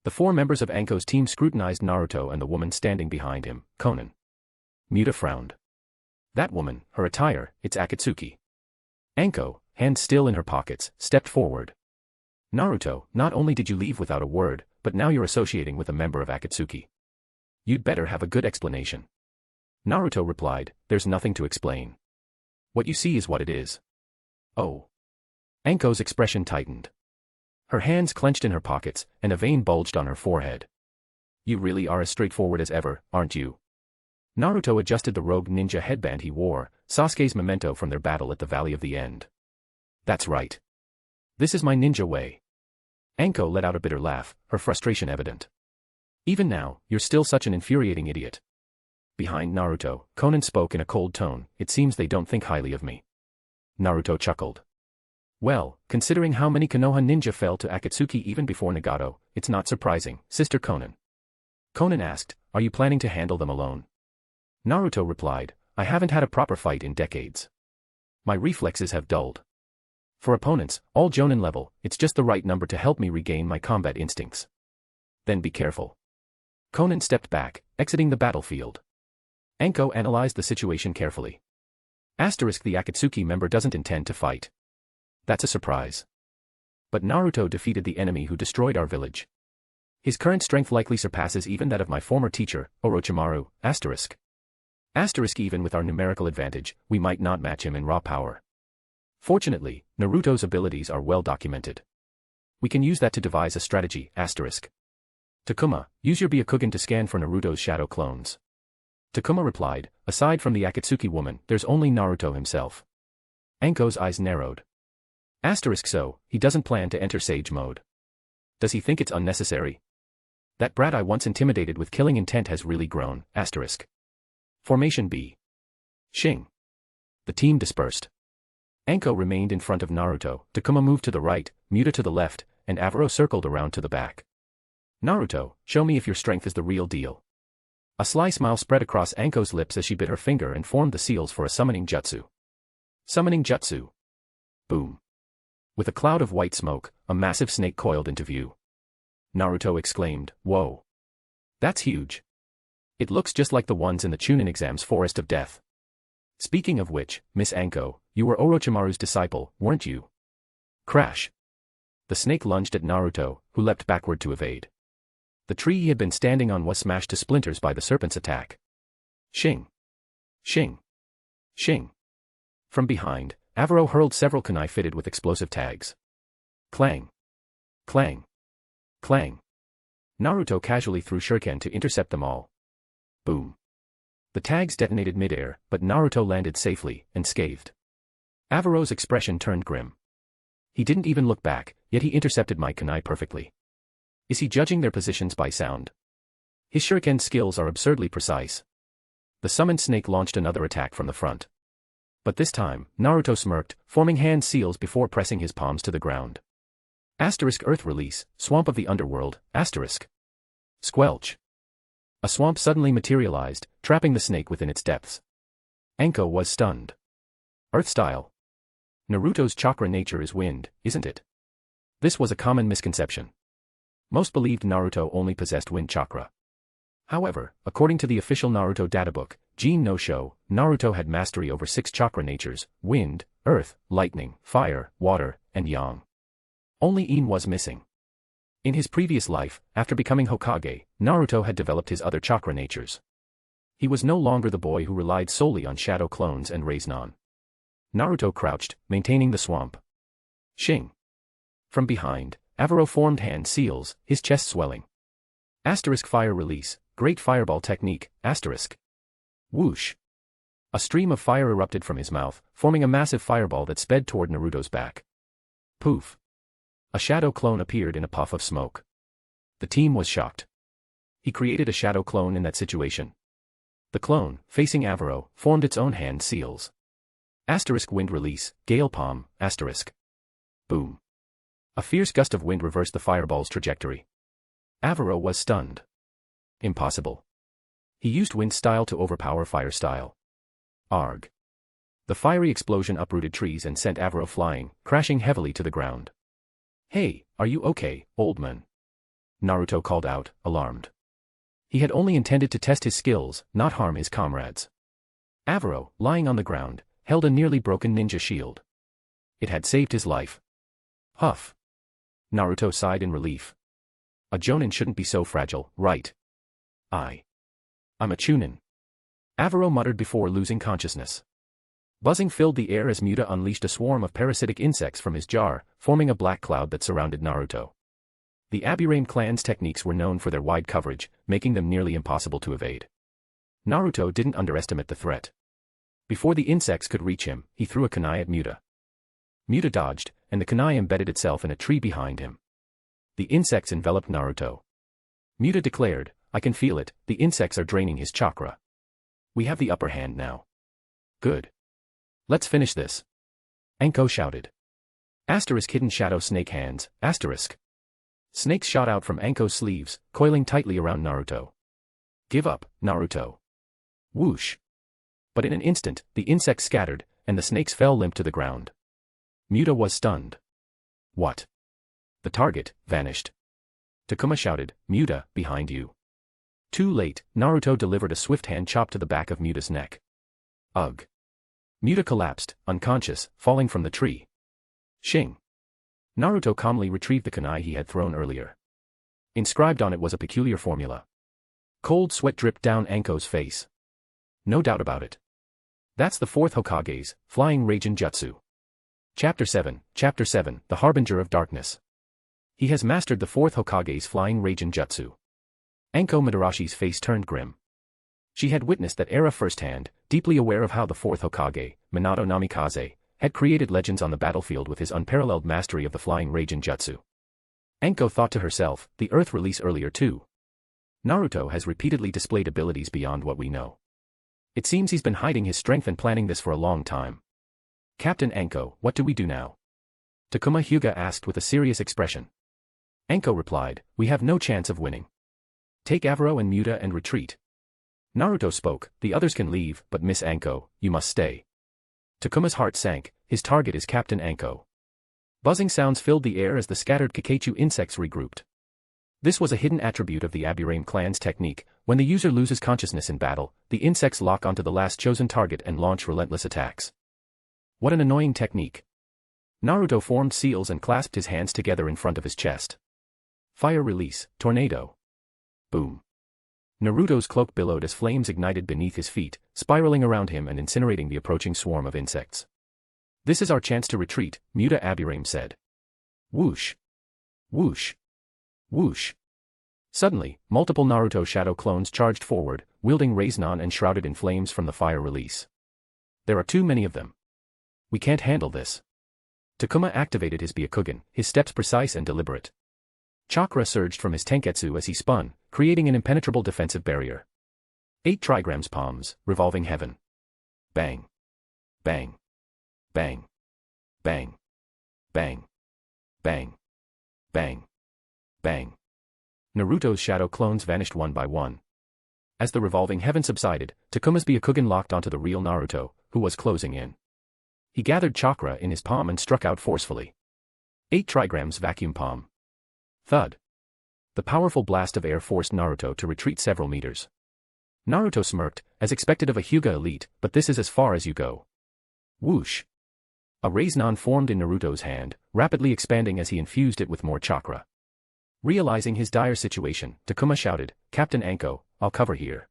The 4 members of Anko's team scrutinized Naruto and the woman standing behind him, Konan. Muta frowned. That woman, her attire, it's Akatsuki. Anko, hands still in her pockets, stepped forward. Naruto, not only did you leave without a word, but now you're associating with a member of Akatsuki. You'd better have a good explanation. Naruto replied, there's nothing to explain. What you see is what it is. Oh. Anko's expression tightened. Her hands clenched in her pockets, and a vein bulged on her forehead. You really are as straightforward as ever, aren't you? Naruto adjusted the rogue ninja headband he wore, Sasuke's memento from their battle at the Valley of the End. That's right. This is my ninja way. Anko let out a bitter laugh, her frustration evident. Even now, you're still such an infuriating idiot. Behind Naruto, Konan spoke in a cold tone, it seems they don't think highly of me. Naruto chuckled. Well, considering how many Konoha ninja fell to Akatsuki even before Nagato, it's not surprising, Sister Konan. Konan asked, are you planning to handle them alone? Naruto replied, I haven't had a proper fight in decades. My reflexes have dulled. For opponents, all Jonin level, it's just the right number to help me regain my combat instincts. Then be careful. Konan stepped back, exiting the battlefield. Anko analyzed the situation carefully. The Akatsuki member doesn't intend to fight. That's a surprise. But Naruto defeated the enemy who destroyed our village. His current strength likely surpasses even that of my former teacher, Orochimaru, even with our numerical advantage, we might not match him in raw power. Fortunately, Naruto's abilities are well documented. We can use that to devise a strategy, Takuma, use your Byakugan to scan for Naruto's shadow clones. Takuma replied, aside from the Akatsuki woman, there's only Naruto himself. Anko's eyes narrowed. So, he doesn't plan to enter Sage mode. Does he think it's unnecessary? That brat I once intimidated with killing intent has really grown, Formation B. Shing. The team dispersed. Anko remained in front of Naruto, Takuma moved to the right, Muta to the left, and Avaro circled around to the back. Naruto, show me if your strength is the real deal. A sly smile spread across Anko's lips as she bit her finger and formed the seals for a summoning jutsu. Summoning jutsu. Boom. With a cloud of white smoke, a massive snake coiled into view. Naruto exclaimed, whoa. That's huge. It looks just like the ones in the Chunin exam's Forest of Death. Speaking of which, Miss Anko, you were Orochimaru's disciple, weren't you? Crash. The snake lunged at Naruto, who leapt backward to evade. The tree he had been standing on was smashed to splinters by the serpent's attack. Shing! Shing! Shing! From behind, Avaro hurled several kunai fitted with explosive tags. Clang! Clang! Clang! Naruto casually threw shuriken to intercept them all. Boom! The tags detonated midair, but Naruto landed safely, unscathed. Avaro's expression turned grim. He didn't even look back, yet he intercepted my kunai perfectly. Is he judging their positions by sound? His shuriken skills are absurdly precise. The summoned snake launched another attack from the front. But this time, Naruto smirked, forming hand seals before pressing his palms to the ground. Asterisk Earth Release, Swamp of the Underworld, asterisk. Squelch. A swamp suddenly materialized, trapping the snake within its depths. Anko was stunned. Earth style. Naruto's chakra nature is wind, isn't it? This was a common misconception. Most believed Naruto only possessed wind chakra. However, according to the official Naruto databook, Jin no Sho, Naruto had mastery over 6 chakra natures: wind, earth, lightning, fire, water, and yang. Only In was missing. In his previous life, after becoming Hokage, Naruto had developed his other chakra natures. He was no longer the boy who relied solely on shadow clones and Raiznan. Naruto crouched, maintaining the swamp. Shing! From behind, Avaro formed hand seals, his chest swelling. Asterisk Fire Release, Great Fireball Technique, asterisk. Whoosh! A stream of fire erupted from his mouth, forming a massive fireball that sped toward Naruto's back. Poof! A shadow clone appeared in a puff of smoke. The team was shocked. He created a shadow clone in that situation. The clone, facing Avaro, formed its own hand seals. Asterisk Wind Release, Gale Palm, asterisk. Boom. A fierce gust of wind reversed the fireball's trajectory. Avaro was stunned. Impossible. He used wind style to overpower fire style. Arg. The fiery explosion uprooted trees and sent Avaro flying, crashing heavily to the ground. Hey, are you okay, old man? Naruto called out, alarmed. He had only intended to test his skills, not harm his comrades. Avaro, lying on the ground, held a nearly broken ninja shield. It had saved his life. Huff. Naruto sighed in relief. A Jonin shouldn't be so fragile, right? I'm a Chunin. Avaro muttered before losing consciousness. Buzzing filled the air as Muta unleashed a swarm of parasitic insects from his jar, forming a black cloud that surrounded Naruto. The Aburame clan's techniques were known for their wide coverage, making them nearly impossible to evade. Naruto didn't underestimate the threat. Before the insects could reach him, he threw a kunai at Muta. Muta dodged, and the kunai embedded itself in a tree behind him. The insects enveloped Naruto. Muta declared, I can feel it, the insects are draining his chakra. We have the upper hand now. Good. Let's finish this. Anko shouted. Asterisk Hidden Shadow Snake Hands, asterisk. Snakes shot out from Anko's sleeves, coiling tightly around Naruto. Give up, Naruto. Whoosh. But in an instant, the insects scattered, and the snakes fell limp to the ground. Muta was stunned. What? The target vanished. Takuma shouted, Muta, behind you. Too late, Naruto delivered a swift hand chop to the back of Muta's neck. Ugh. Muta collapsed, unconscious, falling from the tree. Shing. Naruto calmly retrieved the kunai he had thrown earlier. Inscribed on it was a peculiar formula. Cold sweat dripped down Anko's face. No doubt about it. That's the 4th Hokage's Flying Raijin Jutsu. Chapter 7, The Harbinger of Darkness. He has mastered the 4th Hokage's Flying Raijin Jutsu. Anko Madarashi's face turned grim. She had witnessed that era firsthand, deeply aware of how the 4th Hokage, Minato Namikaze, had created legends on the battlefield with his unparalleled mastery of the Flying Raijin Jutsu. Anko thought to herself, the Earth release earlier too. Naruto has repeatedly displayed abilities beyond what we know. It seems he's been hiding his strength and planning this for a long time. Captain Anko, what do we do now? Takuma Hyuga asked with a serious expression. Anko replied, we have no chance of winning. Take Avaro and Muta and retreat. Naruto spoke, the others can leave, but Miss Anko, you must stay. Takuma's heart sank, his target is Captain Anko. Buzzing sounds filled the air as the scattered Kakachu insects regrouped. This was a hidden attribute of the Aburame clan's technique. When the user loses consciousness in battle, the insects lock onto the last chosen target and launch relentless attacks. What an annoying technique. Naruto formed seals and clasped his hands together in front of his chest. Fire release, tornado. Boom. Naruto's cloak billowed as flames ignited beneath his feet, spiraling around him and incinerating the approaching swarm of insects. This is our chance to retreat, Muta Aburame said. Whoosh. Whoosh. Whoosh. Suddenly, multiple Naruto shadow clones charged forward, wielding Rasengan and shrouded in flames from the fire release. There are too many of them. We can't handle this. Takuma activated his Byakugan, his steps precise and deliberate. Chakra surged from his Tenketsu as he spun, creating an impenetrable defensive barrier. 8 trigrams palms, revolving heaven. Bang. Bang. Bang. Bang. Bang. Bang. Bang. Bang. Naruto's shadow clones vanished one by one. As the revolving heaven subsided, Takuma's Byakugan locked onto the real Naruto, who was closing in. He gathered chakra in his palm and struck out forcefully. 8 trigrams vacuum palm. Thud. The powerful blast of air forced Naruto to retreat several meters. Naruto smirked, as expected of a Hyuga elite, but this is as far as you go. Whoosh. A Rasengan formed in Naruto's hand, rapidly expanding as he infused it with more chakra. Realizing his dire situation, Takuma shouted, Captain Anko, I'll cover here.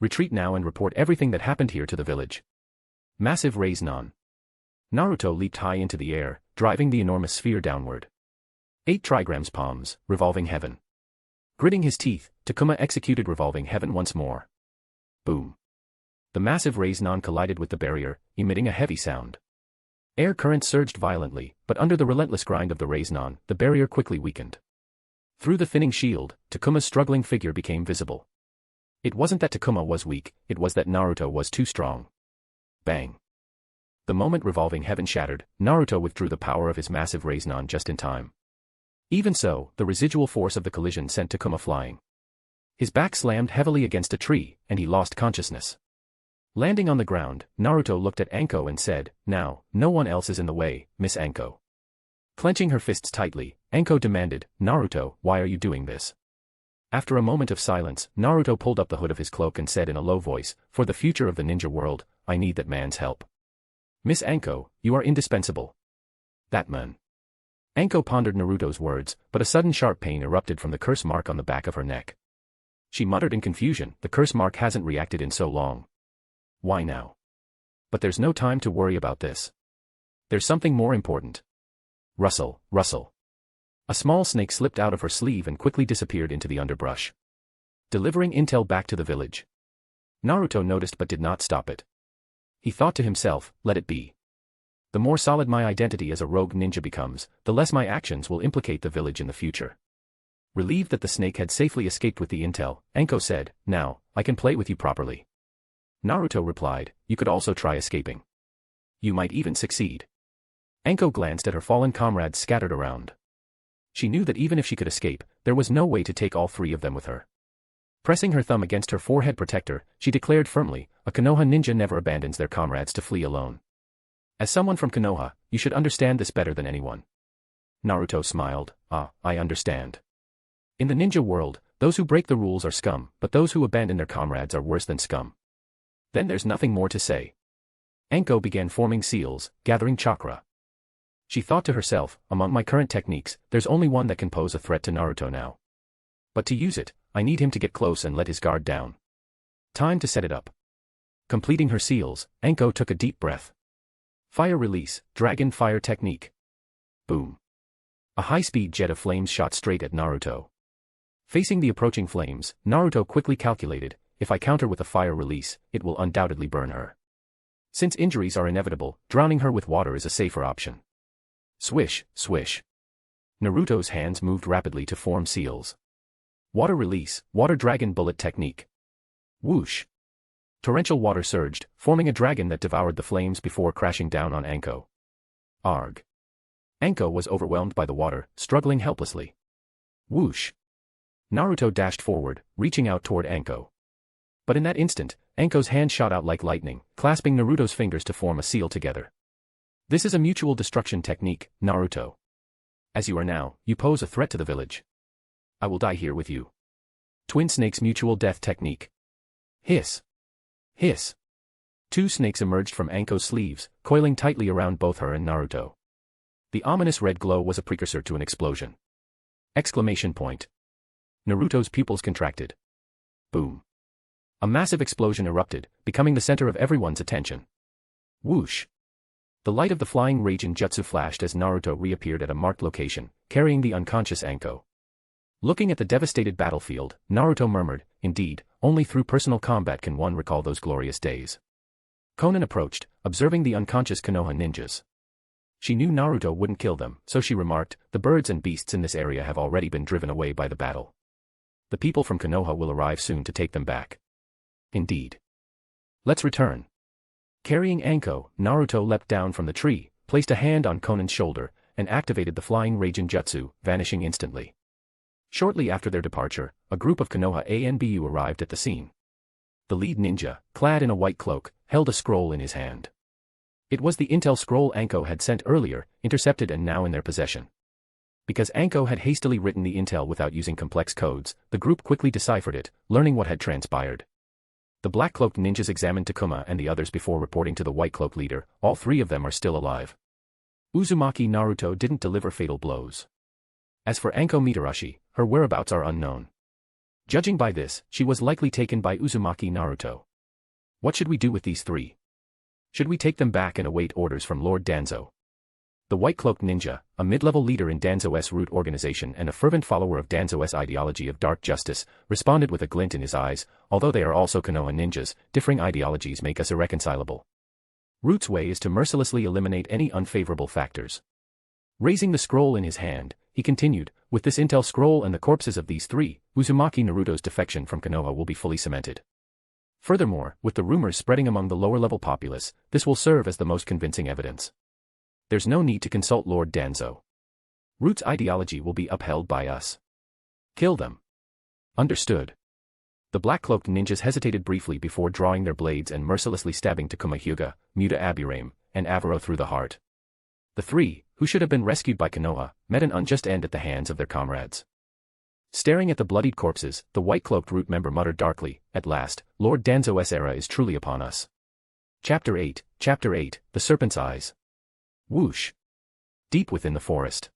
Retreat now and report everything that happened here to the village. Massive Rasengan. Naruto leaped high into the air, driving the enormous sphere downward. 8 trigrams palms, revolving heaven. Gritting his teeth, Takuma executed revolving heaven once more. Boom. The massive Rasengan collided with the barrier, emitting a heavy sound. Air currents surged violently, but under the relentless grind of the Rasengan, the barrier quickly weakened. Through the thinning shield, Takuma's struggling figure became visible. It wasn't that Takuma was weak, it was that Naruto was too strong. Bang. The moment revolving heaven shattered, Naruto withdrew the power of his massive Rasengan just in time. Even so, the residual force of the collision sent Takuma flying. His back slammed heavily against a tree, and he lost consciousness. Landing on the ground, Naruto looked at Anko and said, Now, no one else is in the way, Miss Anko. Clenching her fists tightly, Anko demanded, Naruto, why are you doing this? After a moment of silence, Naruto pulled up the hood of his cloak and said in a low voice, For the future of the ninja world, I need that man's help. Miss Anko, you are indispensable. That man. Anko pondered Naruto's words, but a sudden sharp pain erupted from the curse mark on the back of her neck. She muttered in confusion, the curse mark hasn't reacted in so long. Why now? But there's no time to worry about this. There's something more important. Rustle, rustle. A small snake slipped out of her sleeve and quickly disappeared into the underbrush. Delivering intel back to the village. Naruto noticed but did not stop it. He thought to himself, let it be. The more solid my identity as a rogue ninja becomes, the less my actions will implicate the village in the future. Relieved that the snake had safely escaped with the intel, Anko said, Now, I can play with you properly. Naruto replied, You could also try escaping. You might even succeed. Anko glanced at her fallen comrades scattered around. She knew that even if she could escape, there was no way to take all 3 of them with her. Pressing her thumb against her forehead protector, she declared firmly, A Konoha ninja never abandons their comrades to flee alone. As someone from Konoha, you should understand this better than anyone. Naruto smiled, I understand. In the ninja world, those who break the rules are scum, but those who abandon their comrades are worse than scum. Then there's nothing more to say. Anko began forming seals, gathering chakra. She thought to herself, among my current techniques, there's only one that can pose a threat to Naruto now. But to use it, I need him to get close and let his guard down. Time to set it up. Completing her seals, Anko took a deep breath. Fire release, dragon fire technique. Boom. A high-speed jet of flames shot straight at Naruto. Facing the approaching flames, Naruto quickly calculated, if I counter with a fire release, it will undoubtedly burn her. Since injuries are inevitable, drowning her with water is a safer option. Swish, swish. Naruto's hands moved rapidly to form seals. Water release, water dragon bullet technique. Whoosh. Torrential water surged, forming a dragon that devoured the flames before crashing down on Anko. Arg. Anko was overwhelmed by the water, struggling helplessly. Whoosh. Naruto dashed forward, reaching out toward Anko. But in that instant, Anko's hand shot out like lightning, clasping Naruto's fingers to form a seal together. This is a mutual destruction technique, Naruto. As you are now, you pose a threat to the village. I will die here with you. Twin snakes mutual death technique. Hiss. Hiss. 2 snakes emerged from Anko's sleeves, coiling tightly around both her and Naruto. The ominous red glow was a precursor to an explosion. Exclamation point. Naruto's pupils contracted. Boom. A massive explosion erupted, becoming the center of everyone's attention. Whoosh. The light of the flying Raijin jutsu flashed as Naruto reappeared at a marked location, carrying the unconscious Anko. Looking at the devastated battlefield, Naruto murmured, indeed, only through personal combat can one recall those glorious days. Konan approached, observing the unconscious Konoha ninjas. She knew Naruto wouldn't kill them, so she remarked, the birds and beasts in this area have already been driven away by the battle. The people from Konoha will arrive soon to take them back. Indeed. Let's return. Carrying Anko, Naruto leapt down from the tree, placed a hand on Konan's shoulder, and activated the flying Raijin jutsu, vanishing instantly. Shortly after their departure, a group of Konoha ANBU arrived at the scene. The lead ninja, clad in a white cloak, held a scroll in his hand. It was the intel scroll Anko had sent earlier, intercepted and now in their possession. Because Anko had hastily written the intel without using complex codes, the group quickly deciphered it, learning what had transpired. The black-cloaked ninjas examined Takuma and the others before reporting to the white-cloak leader. All three of them are still alive. Uzumaki Naruto didn't deliver fatal blows. As for Anko Mitarashi, her whereabouts are unknown. Judging by this, she was likely taken by Uzumaki Naruto. What should we do with these three? Should we take them back and await orders from Lord Danzo? The white-cloaked ninja, a mid-level leader in Danzo's root organization and a fervent follower of Danzo's ideology of dark justice, responded with a glint in his eyes, although they are also Konoha ninjas, differing ideologies make us irreconcilable. Root's way is to mercilessly eliminate any unfavorable factors. Raising the scroll in his hand, he continued, with this intel scroll and the corpses of these three, Uzumaki Naruto's defection from Konoha will be fully cemented. Furthermore, with the rumors spreading among the lower-level populace, this will serve as the most convincing evidence. There's no need to consult Lord Danzo. Root's ideology will be upheld by us. Kill them. Understood. The black-cloaked ninjas hesitated briefly before drawing their blades and mercilessly stabbing Takuma Hyuga, Muta Aburame, and Avaro through the heart. The three, who should have been rescued by Konoha, met an unjust end at the hands of their comrades. Staring at the bloodied corpses, the white-cloaked root member muttered darkly, at last, Lord Danzo's era is truly upon us. Chapter 8, The Serpent's Eyes. Whoosh. Deep within the forest.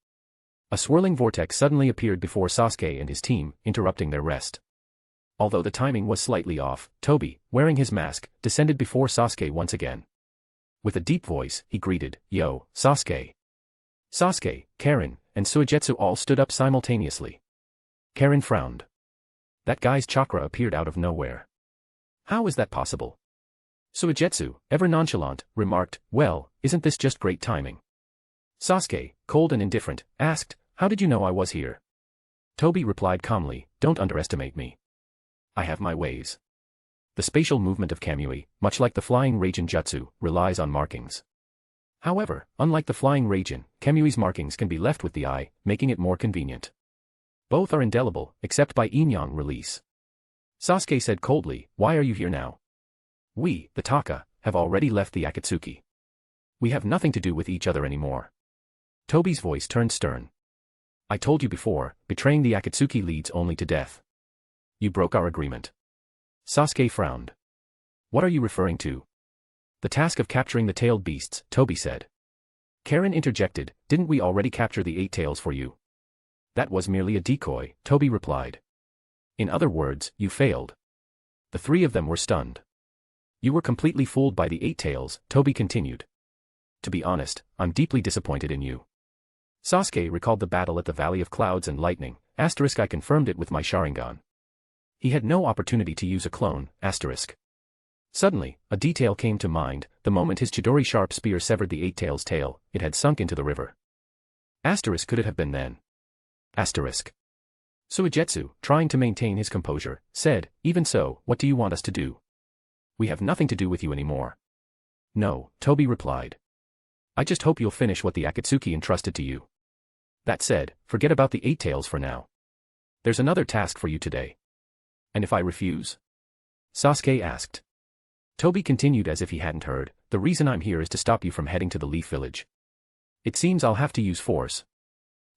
A swirling vortex suddenly appeared before Sasuke and his team, interrupting their rest. Although the timing was slightly off, Tobi, wearing his mask, descended before Sasuke once again. With a deep voice, he greeted, Yo, Sasuke. Sasuke, Karin, and Suigetsu all stood up simultaneously. Karin frowned. That guy's chakra appeared out of nowhere. How is that possible? Suigetsu, ever nonchalant, remarked, well, isn't this just great timing? Sasuke, cold and indifferent, asked, how did you know I was here? Tobi replied calmly, don't underestimate me. I have my ways. The spatial movement of Kamui, much like the flying Raijin jutsu, relies on markings. However, unlike the flying Raijin, Kamui's markings can be left with the eye, making it more convenient. Both are indelible, except by yin-yang release. Sasuke said coldly, why are you here now? We, the Taka, have already left the Akatsuki. We have nothing to do with each other anymore. Tobi's voice turned stern. I told you before, betraying the Akatsuki leads only to death. You broke our agreement. Sasuke frowned. What are you referring to? The task of capturing the tailed beasts, Tobi said. Karin interjected, didn't we already capture the 8 tails for you? That was merely a decoy, Tobi replied. In other words, you failed. The 3 of them were stunned. You were completely fooled by the 8 tails, Tobi continued. To be honest, I'm deeply disappointed in you. Sasuke recalled the battle at the Valley of Clouds and Lightning, *I confirmed it with my Sharingan. He had no opportunity to use a clone, *. Suddenly, a detail came to mind, the moment his Chidori sharp spear severed the 8 tails' tail, it had sunk into the river. Could it have been then? Suigetsu, trying to maintain his composure, said, even so, what do you want us to do? We have nothing to do with you anymore. No, Tobi replied. I just hope you'll finish what the Akatsuki entrusted to you. That said, forget about the 8 tails for now. There's another task for you today. And if I refuse? Sasuke asked. Tobi continued as if he hadn't heard, the reason I'm here is to stop you from heading to the Leaf Village. It seems I'll have to use force.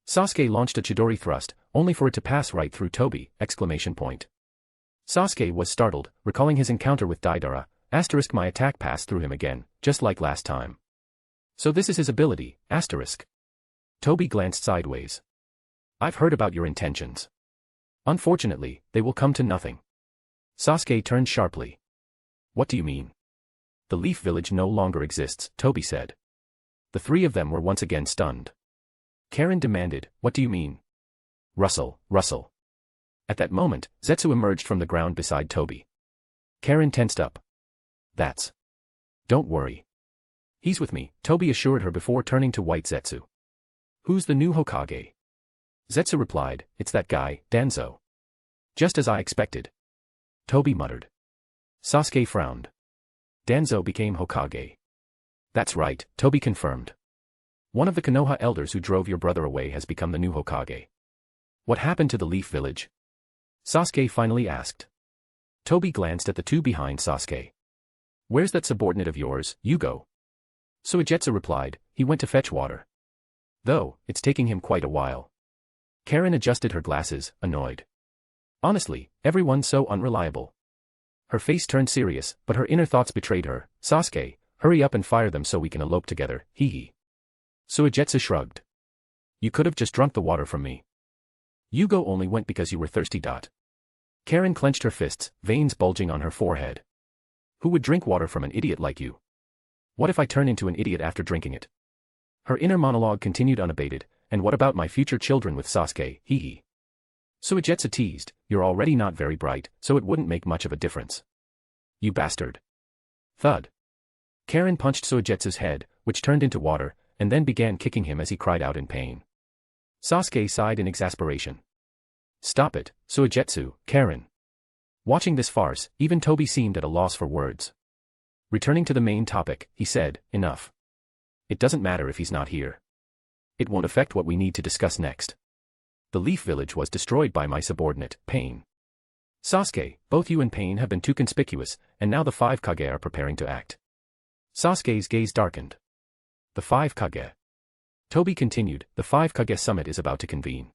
Sasuke launched a Chidori thrust, only for it to pass right through Tobi, ! Sasuke was startled, recalling his encounter with Deidara, *, my attack passed through him again, just like last time. So this is his ability, *. Toby glanced sideways. I've heard about your intentions. Unfortunately, they will come to nothing. Sasuke turned sharply. What do you mean? The Leaf Village no longer exists, Toby said. The three of them were once again stunned. Karen demanded, what do you mean? Rustle, rustle. At that moment, Zetsu emerged from the ground beside Toby. Karen tensed up. That's. Don't worry. He's with me, Toby assured her before turning to White Zetsu. Who's the new Hokage? Zetsu replied, it's that guy, Danzo. Just as I expected. Toby muttered. Sasuke frowned. Danzo became Hokage. That's right, Toby confirmed. One of the Konoha elders who drove your brother away has become the new Hokage. What happened to the Leaf Village? Sasuke finally asked. Toby glanced at the two behind Sasuke. Where's that subordinate of yours, Yugo? Suigetsu replied, he went to fetch water. Though, it's taking him quite a while. Karen adjusted her glasses, annoyed. Honestly, everyone's so unreliable. Her face turned serious, but her inner thoughts betrayed her. Sasuke, hurry up and fire them so we can elope together, hee. Suigetsu shrugged. You could have just drunk the water from me. Yugo only went because you were thirsty. Karen clenched her fists, veins bulging on her forehead. Who would drink water from an idiot like you? What if I turn into an idiot after drinking it? Her inner monologue continued unabated, and what about my future children with Sasuke, hee. Suigetsu teased, you're already not very bright, so it wouldn't make much of a difference. You bastard. Thud. Karen punched Suigetsu's head, which turned into water, and then began kicking him as he cried out in pain. Sasuke sighed in exasperation. Stop it, Suigetsu, Karen. Watching this farce, even Toby seemed at a loss for words. Returning to the main topic, he said, enough. It doesn't matter if he's not here. It won't affect what we need to discuss next. The Leaf Village was destroyed by my subordinate, Pain. Sasuke, both you and Pain have been too conspicuous, and now the 5 Kage are preparing to act. Sasuke's gaze darkened. The 5 Kage. Toby continued, the 5 Kage summit is about to convene.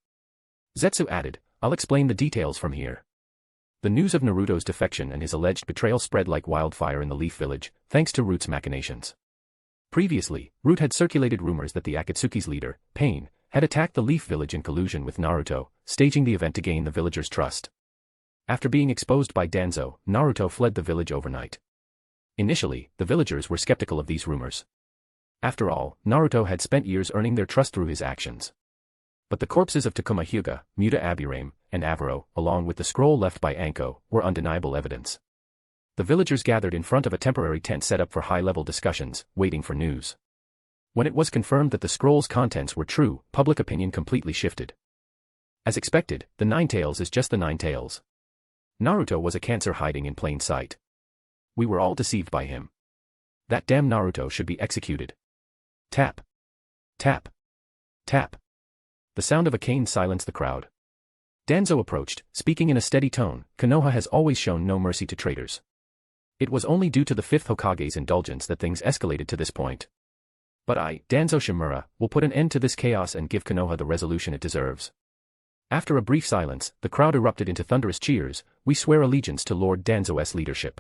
Zetsu added, I'll explain the details from here. The news of Naruto's defection and his alleged betrayal spread like wildfire in the Leaf Village, thanks to Root's machinations. Previously, Root had circulated rumors that the Akatsuki's leader, Pain, had attacked the Leaf Village in collusion with Naruto, staging the event to gain the villagers' trust. After being exposed by Danzo, Naruto fled the village overnight. Initially, the villagers were skeptical of these rumors. After all, Naruto had spent years earning their trust through his actions. But the corpses of Takuma Hyuga, Muta Aburame, and Avaro, along with the scroll left by Anko, were undeniable evidence. The villagers gathered in front of a temporary tent set up for high-level discussions, waiting for news. When it was confirmed that the scroll's contents were true, public opinion completely shifted. As expected, the Ninetales is just the Ninetales. Naruto was a cancer hiding in plain sight. We were all deceived by him. That damn Naruto should be executed. Tap. Tap. Tap. The sound of a cane silenced the crowd. Danzo approached, speaking in a steady tone, Konoha has always shown no mercy to traitors. It was only due to the 5th Hokage's indulgence that things escalated to this point. But I, Danzo Shimura, will put an end to this chaos and give Konoha the resolution it deserves. After a brief silence, the crowd erupted into thunderous cheers. We swear allegiance to Lord Danzo's leadership.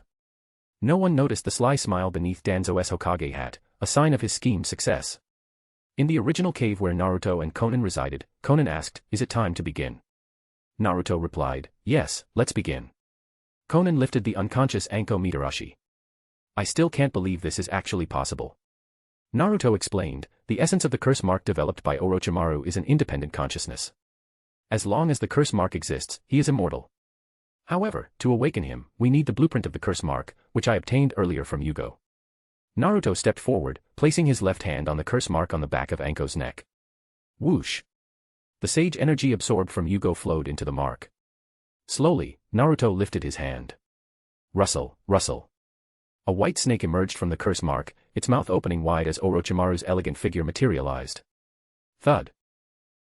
No one noticed the sly smile beneath Danzo's Hokage hat, a sign of his scheme's success. In the original cave where Naruto and Konan resided, Konan asked, is it time to begin? Naruto replied, yes, let's begin. Konan lifted the unconscious Anko Mitarashi. I still can't believe this is actually possible. Naruto explained, the essence of the curse mark developed by Orochimaru is an independent consciousness. As long as the curse mark exists, he is immortal. However, to awaken him, we need the blueprint of the curse mark, which I obtained earlier from Yugo. Naruto stepped forward, placing his left hand on the curse mark on the back of Anko's neck. Whoosh! The sage energy absorbed from Yugo flowed into the mark. Slowly, Naruto lifted his hand. Rustle, rustle. A white snake emerged from the curse mark, its mouth opening wide as Orochimaru's elegant figure materialized. Thud.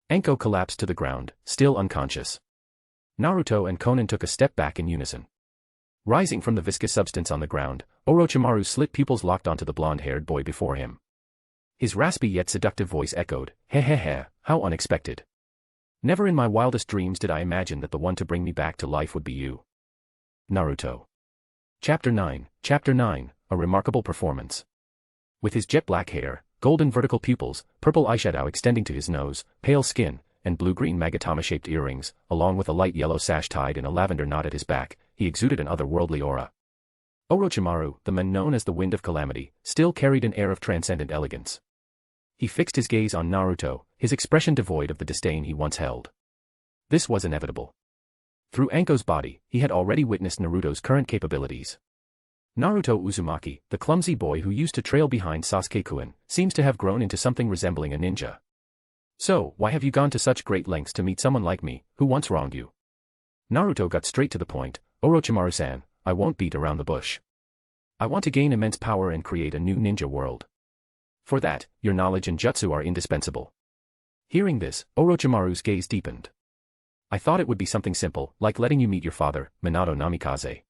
Anko collapsed to the ground, still unconscious. Naruto and Konan took a step back in unison. Rising from the viscous substance on the ground, Orochimaru's slit pupils locked onto the blonde-haired boy before him. His raspy yet seductive voice echoed, "He, how unexpected. Never in my wildest dreams did I imagine that the one to bring me back to life would be you." Naruto. Chapter 9, a remarkable performance. With his jet black hair, golden vertical pupils, purple eyeshadow extending to his nose, pale skin, and blue-green magatama-shaped earrings, along with a light yellow sash tied in a lavender knot at his back, he exuded an otherworldly aura. Orochimaru, the man known as the Wind of Calamity, still carried an air of transcendent elegance. He fixed his gaze on Naruto, his expression devoid of the disdain he once held. This was inevitable. Through Anko's body, he had already witnessed Naruto's current capabilities. Naruto Uzumaki, the clumsy boy who used to trail behind Sasuke-kun, seems to have grown into something resembling a ninja. So, why have you gone to such great lengths to meet someone like me, who once wronged you? Naruto got straight to the point. Orochimaru-san, I won't beat around the bush. I want to gain immense power and create a new ninja world. For that, your knowledge and jutsu are indispensable. Hearing this, Orochimaru's gaze deepened. I thought it would be something simple, like letting you meet your father, Minato Namikaze.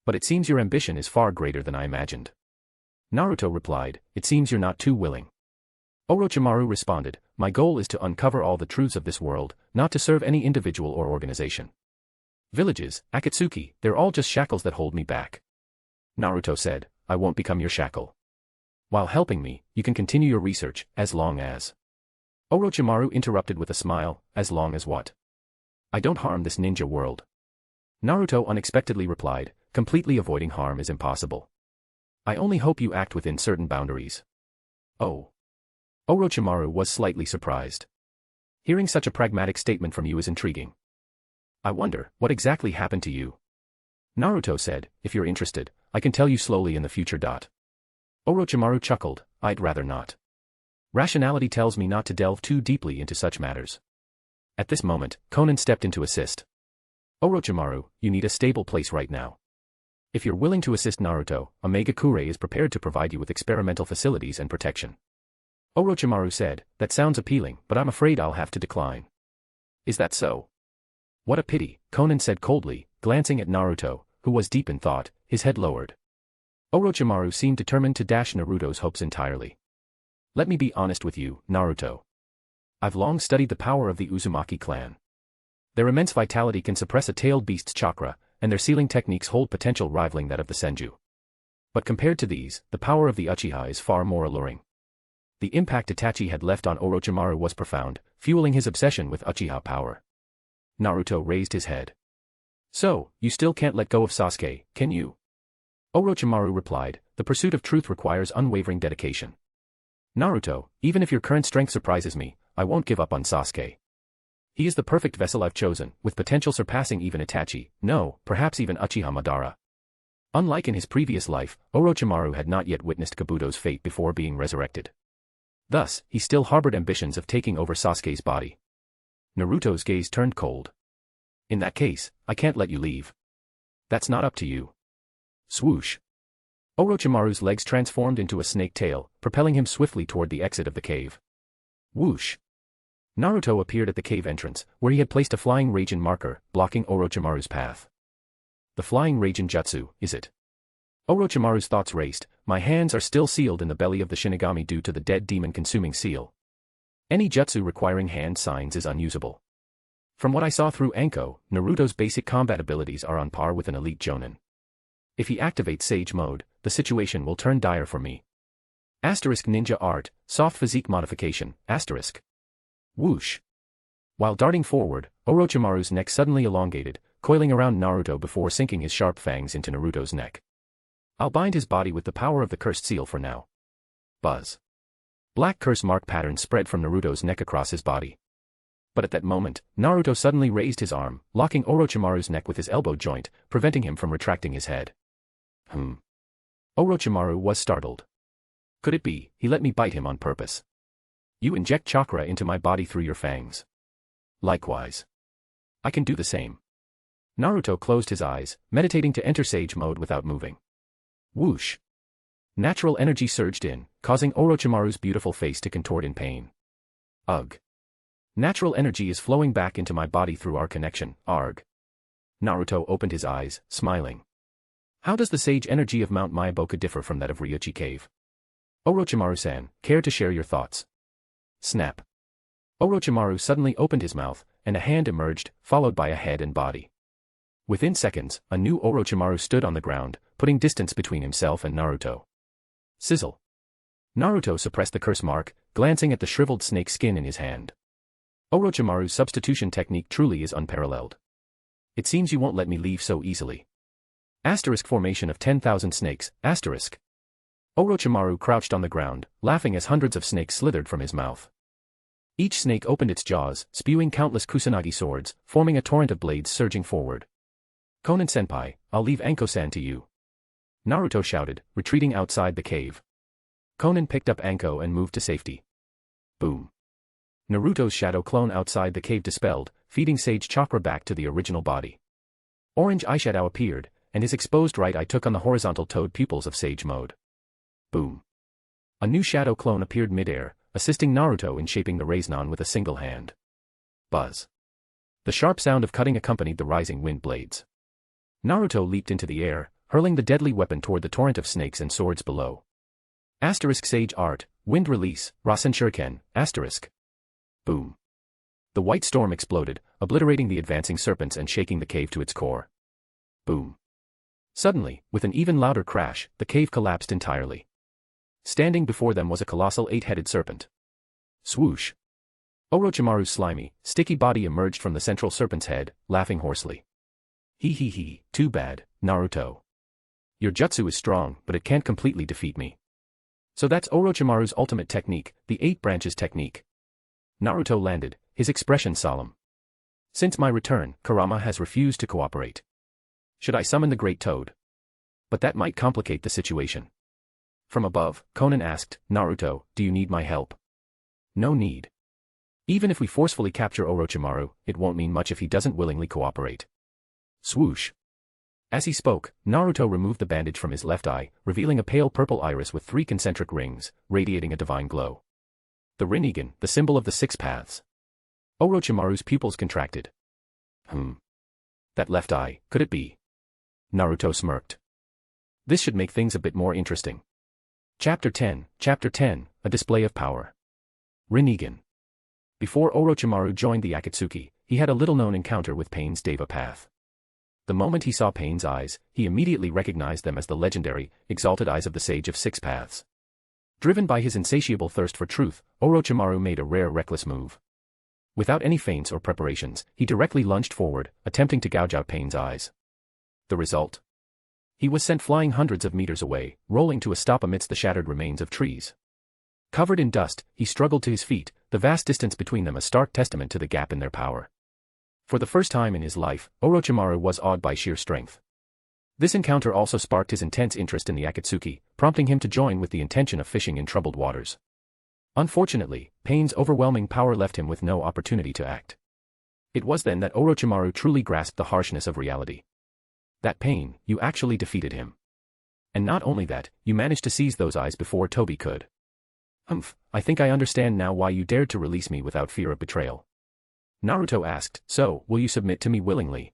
But it seems your ambition is far greater than I imagined. Naruto replied, it seems you're not too willing. Orochimaru responded, my goal is to uncover all the truths of this world, not to serve any individual or organization. Villages, Akatsuki, they're all just shackles that hold me back. Naruto said, I won't become your shackle. While helping me, you can continue your research, as long as... Orochimaru interrupted with a smile, as long as what? I don't harm this ninja world. Naruto unexpectedly replied, completely avoiding harm is impossible. I only hope you act within certain boundaries. Oh. Orochimaru was slightly surprised. Hearing such a pragmatic statement from you is intriguing. I wonder, what exactly happened to you? Naruto said, if you're interested, I can tell you slowly in the future. Orochimaru chuckled, I'd rather not. Rationality tells me not to delve too deeply into such matters. At this moment, Konan stepped in to assist. Orochimaru, you need a stable place right now. If you're willing to assist Naruto, Omega-Kure is prepared to provide you with experimental facilities and protection. Orochimaru said, that sounds appealing, but I'm afraid I'll have to decline. Is that so? What a pity, Konan said coldly, glancing at Naruto, who was deep in thought, his head lowered. Orochimaru seemed determined to dash Naruto's hopes entirely. Let me be honest with you, Naruto. I've long studied the power of the Uzumaki clan. Their immense vitality can suppress a tailed beast's chakra, and their sealing techniques hold potential rivaling that of the Senju. But compared to these, the power of the Uchiha is far more alluring. The impact Itachi had left on Orochimaru was profound, fueling his obsession with Uchiha power. Naruto raised his head. So, you still can't let go of Sasuke, can you? Orochimaru replied, the pursuit of truth requires unwavering dedication. Naruto, even if your current strength surprises me, I won't give up on Sasuke. He is the perfect vessel I've chosen, with potential surpassing even Itachi, no, perhaps even Uchiha Madara. Unlike in his previous life, Orochimaru had not yet witnessed Kabuto's fate before being resurrected. Thus, he still harbored ambitions of taking over Sasuke's body. Naruto's gaze turned cold. In that case, I can't let you leave. That's not up to you. Swoosh. Orochimaru's legs transformed into a snake tail, propelling him swiftly toward the exit of the cave. Whoosh. Naruto appeared at the cave entrance, where he had placed a flying Raijin marker, blocking Orochimaru's path. The flying Raijin jutsu, is it? Orochimaru's thoughts raced, my hands are still sealed in the belly of the Shinigami due to the dead demon consuming seal. Any jutsu requiring hand signs is unusable. From what I saw through Anko, Naruto's basic combat abilities are on par with an elite jonin. If he activates Sage Mode, the situation will turn dire for me. Asterisk ninja art, soft physique modification, asterisk. Whoosh. While darting forward, Orochimaru's neck suddenly elongated, coiling around Naruto before sinking his sharp fangs into Naruto's neck. I'll bind his body with the power of the cursed seal for now. Buzz. Black curse mark patterns spread from Naruto's neck across his body. But at that moment, Naruto suddenly raised his arm, locking Orochimaru's neck with his elbow joint, preventing him from retracting his head. Orochimaru was startled. Could it be, he let me bite him on purpose? You inject chakra into my body through your fangs. Likewise. I can do the same. Naruto closed his eyes, meditating to enter Sage Mode without moving. Whoosh. Natural energy surged in, causing Orochimaru's beautiful face to contort in pain. Ugh. Natural energy is flowing back into my body through our connection, arg. Naruto opened his eyes, smiling. How does the sage energy of Mount Myaboka differ from that of Ryuchi Cave? Orochimaru-san, care to share your thoughts? Snap. Orochimaru suddenly opened his mouth, and a hand emerged, followed by a head and body. Within seconds, a new Orochimaru stood on the ground, putting distance between himself and Naruto. Sizzle. Naruto suppressed the curse mark, glancing at the shriveled snake skin in his hand. Orochimaru's substitution technique truly is unparalleled. It seems you won't let me leave so easily. Asterisk formation of 10,000 snakes, asterisk. Orochimaru crouched on the ground, laughing as hundreds of snakes slithered from his mouth. Each snake opened its jaws, spewing countless kusanagi swords, forming a torrent of blades surging forward. Konan-senpai, I'll leave Anko-san to you. Naruto shouted, retreating outside the cave. Konan picked up Anko and moved to safety. Boom. Naruto's shadow clone outside the cave dispelled, feeding Sage Chakra back to the original body. Orange eyeshadow appeared, and his exposed right eye took on the horizontal toad pupils of Sage mode. Boom. A new shadow clone appeared midair, assisting Naruto in shaping the Rasengan with a single hand. Buzz. The sharp sound of cutting accompanied the rising wind blades. Naruto leaped into the air, hurling the deadly weapon toward the torrent of snakes and swords below. Asterisk Sage Art, Wind Release, Rasen Shuriken, asterisk. Boom. The white storm exploded, obliterating the advancing serpents and shaking the cave to its core. Boom. Suddenly, with an even louder crash, the cave collapsed entirely. Standing before them was a colossal 8-headed serpent. Swoosh. Orochimaru's slimy, sticky body emerged from the central serpent's head, laughing hoarsely. Hee, too bad, Naruto. Your jutsu is strong, but it can't completely defeat me. So that's Orochimaru's ultimate technique, the 8 branches technique. Naruto landed, his expression solemn. Since my return, Kurama has refused to cooperate. Should I summon the Great Toad? But that might complicate the situation. From above, Konan asked, Naruto, do you need my help? No need. Even if we forcefully capture Orochimaru, it won't mean much if he doesn't willingly cooperate. Swoosh. As he spoke, Naruto removed the bandage from his left eye, revealing a pale purple iris with 3 concentric rings, radiating a divine glow. The Rinnegan, the symbol of the 6 paths. Orochimaru's pupils contracted. That left eye, could it be? Naruto smirked. This should make things a bit more interesting. Chapter 10, A Display of Power. Rinnegan. Before Orochimaru joined the Akatsuki, he had a little-known encounter with Pain's Deva Path. The moment he saw Pain's eyes, he immediately recognized them as the legendary, exalted eyes of the Sage of 6 Paths. Driven by his insatiable thirst for truth, Orochimaru made a rare reckless move. Without any feints or preparations, he directly lunged forward, attempting to gouge out Pain's eyes. The result? He was sent flying hundreds of meters away, rolling to a stop amidst the shattered remains of trees. Covered in dust, he struggled to his feet, the vast distance between them a stark testament to the gap in their power. For the first time in his life, Orochimaru was awed by sheer strength. This encounter also sparked his intense interest in the Akatsuki, prompting him to join with the intention of fishing in troubled waters. Unfortunately, Pain's overwhelming power left him with no opportunity to act. It was then that Orochimaru truly grasped the harshness of reality. That Pain, you actually defeated him. And not only that, you managed to seize those eyes before Toby could. I think I understand now why you dared to release me without fear of betrayal. Naruto asked, so, will you submit to me willingly?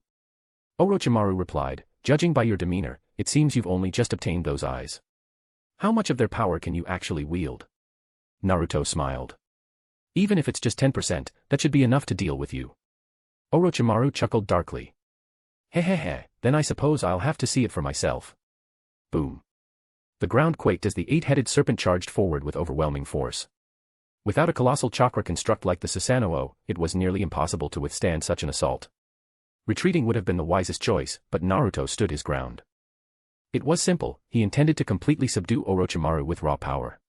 Orochimaru replied, judging by your demeanor, it seems you've only just obtained those eyes. How much of their power can you actually wield? Naruto smiled. Even if it's just 10%, that should be enough to deal with you. Orochimaru chuckled darkly. Hehehe, then I suppose I'll have to see it for myself. Boom. The ground quaked as the 8-headed serpent charged forward with overwhelming force. Without a colossal chakra construct like the Susanoo, it was nearly impossible to withstand such an assault. Retreating would have been the wisest choice, but Naruto stood his ground. It was simple, he intended to completely subdue Orochimaru with raw power.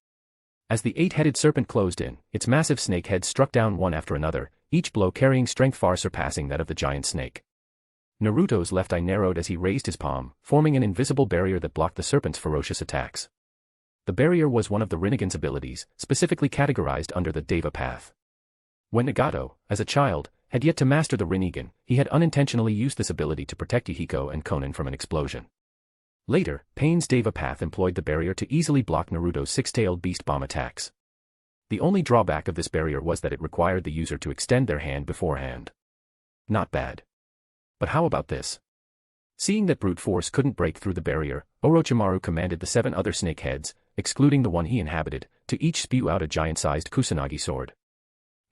As the 8-headed serpent closed in, its massive snake heads struck down one after another, each blow carrying strength far surpassing that of the giant snake. Naruto's left eye narrowed as he raised his palm, forming an invisible barrier that blocked the serpent's ferocious attacks. The barrier was one of the Rinnegan's abilities, specifically categorized under the Deva Path. When Nagato, as a child, had yet to master the Rinnegan, he had unintentionally used this ability to protect Yahiko and Konan from an explosion. Later, Pain's Deva Path employed the barrier to easily block Naruto's 6-tailed beast bomb attacks. The only drawback of this barrier was that it required the user to extend their hand beforehand. Not bad. But how about this? Seeing that brute force couldn't break through the barrier, Orochimaru commanded the 7 other snake heads, excluding the one he inhabited, to each spew out a giant-sized kusanagi sword.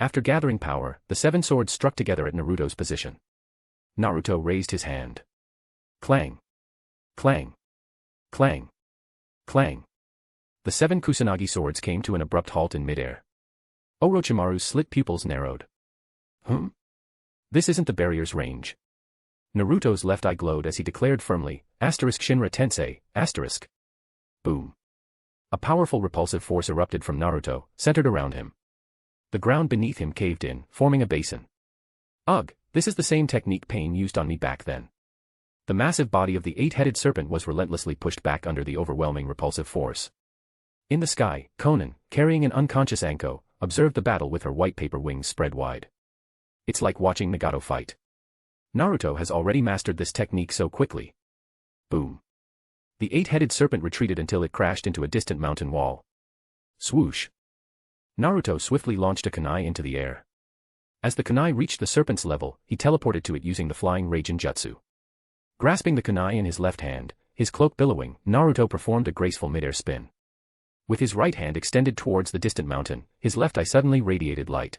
After gathering power, the 7 swords struck together at Naruto's position. Naruto raised his hand. Clang. Clang. Clang. Clang. The 7 Kusanagi swords came to an abrupt halt in midair. Orochimaru's slit pupils narrowed. This isn't the barrier's range. Naruto's left eye glowed as he declared firmly, Shinra Tensei, *. Boom. A powerful repulsive force erupted from Naruto, centered around him. The ground beneath him caved in, forming a basin. Ugh, this is the same technique Pain used on me back then. The massive body of the 8-headed serpent was relentlessly pushed back under the overwhelming repulsive force. In the sky, Konan, carrying an unconscious Anko, observed the battle with her white paper wings spread wide. It's like watching Nagato fight. Naruto has already mastered this technique so quickly. Boom. The 8-headed serpent retreated until it crashed into a distant mountain wall. Swoosh. Naruto swiftly launched a kunai into the air. As the kunai reached the serpent's level, he teleported to it using the flying Raijin Jutsu. Grasping the kunai in his left hand, his cloak billowing, Naruto performed a graceful midair spin. With his right hand extended towards the distant mountain, his left eye suddenly radiated light.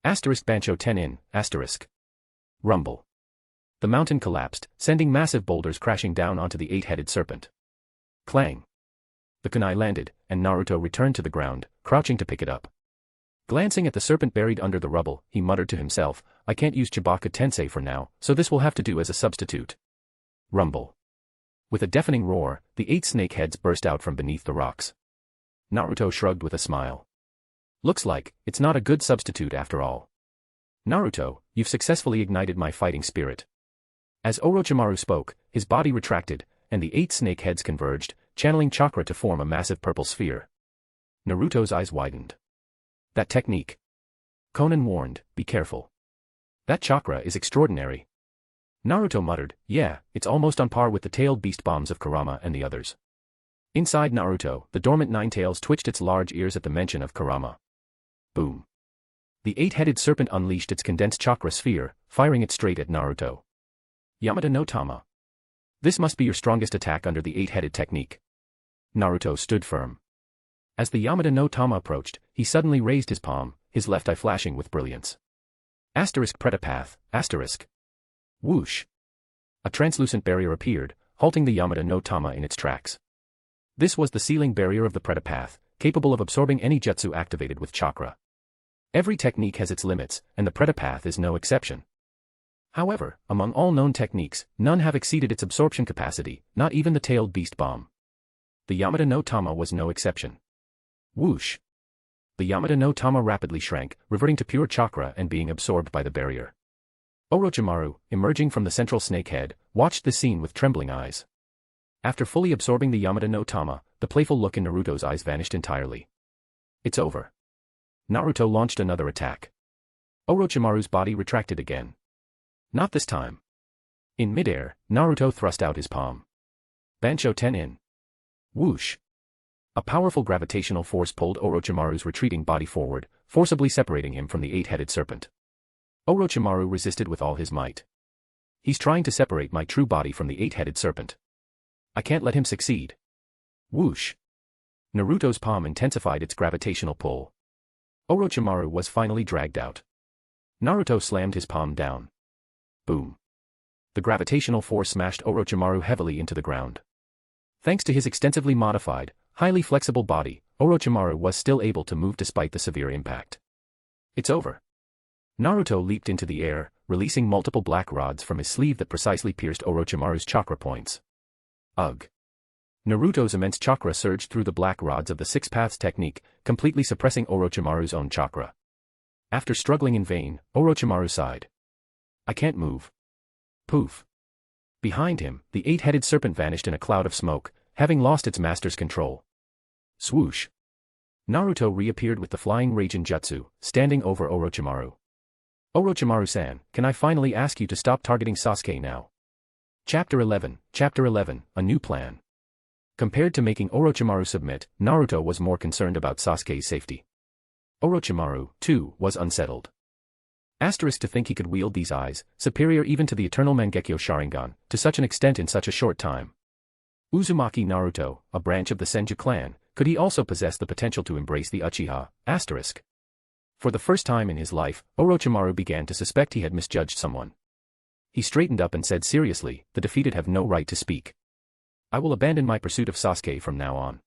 Bancho 10 in, Rumble. The mountain collapsed, sending massive boulders crashing down onto the 8-headed serpent. Clang. The kunai landed, and Naruto returned to the ground, crouching to pick it up. Glancing at the serpent buried under the rubble, he muttered to himself, I can't use Chibaka Tensei for now, so this will have to do as a substitute. Rumble. With a deafening roar, the 8 snake heads burst out from beneath the rocks. Naruto shrugged with a smile. Looks like, it's not a good substitute after all. Naruto, you've successfully ignited my fighting spirit. As Orochimaru spoke, his body retracted, and the 8 snake heads converged, channeling chakra to form a massive purple sphere. Naruto's eyes widened. That technique. Konan warned, be careful. That chakra is extraordinary. Naruto muttered, yeah, it's almost on par with the tailed beast bombs of Kurama and the others. Inside Naruto, the dormant Ninetales twitched its large ears at the mention of Kurama. Boom. The 8-headed serpent unleashed its condensed chakra sphere, firing it straight at Naruto. Yamada no Tama. This must be your strongest attack under the 8-headed technique. Naruto stood firm. As the Yamada no Tama approached, he suddenly raised his palm, his left eye flashing with brilliance. Pretapath, Whoosh. A translucent barrier appeared, halting the Yamada no Tama in its tracks. This was the sealing barrier of the Pretapath, capable of absorbing any jutsu activated with chakra. Every technique has its limits, and the Pretapath is no exception. However, among all known techniques, none have exceeded its absorption capacity, not even the tailed beast bomb. The Yamada no Tama was no exception. Whoosh. The Yamada no Tama rapidly shrank, reverting to pure chakra and being absorbed by the barrier. Orochimaru, emerging from the central snakehead, watched the scene with trembling eyes. After fully absorbing the Yamada no Tama, the playful look in Naruto's eyes vanished entirely. It's over. Naruto launched another attack. Orochimaru's body retracted again. Not this time. In midair, Naruto thrust out his palm. Bancho 10 in. Whoosh. A powerful gravitational force pulled Orochimaru's retreating body forward, forcibly separating him from the 8-headed serpent. Orochimaru resisted with all his might. He's trying to separate my true body from the 8-headed serpent. I can't let him succeed. Whoosh. Naruto's palm intensified its gravitational pull. Orochimaru was finally dragged out. Naruto slammed his palm down. Boom. The gravitational force smashed Orochimaru heavily into the ground. Thanks to his extensively modified, highly flexible body, Orochimaru was still able to move despite the severe impact. It's over. Naruto leaped into the air, releasing multiple black rods from his sleeve that precisely pierced Orochimaru's chakra points. Ugh. Naruto's immense chakra surged through the black rods of the 6 paths technique, completely suppressing Orochimaru's own chakra. After struggling in vain, Orochimaru sighed. I can't move. Poof. Behind him, the 8-headed serpent vanished in a cloud of smoke, having lost its master's control. Swoosh. Naruto reappeared with the flying Raijin Jutsu, standing over Orochimaru. Orochimaru-san, can I finally ask you to stop targeting Sasuke now? Chapter 11, A New Plan. Compared to making Orochimaru submit, Naruto was more concerned about Sasuke's safety. Orochimaru, too, was unsettled. To think he could wield these eyes, superior even to the eternal Mangekyo Sharingan, to such an extent in such a short time. Uzumaki Naruto, a branch of the Senju clan, could he also possess the potential to embrace the Uchiha, *. For the first time in his life, Orochimaru began to suspect he had misjudged someone. He straightened up and said seriously, the defeated have no right to speak. I will abandon my pursuit of Sasuke from now on.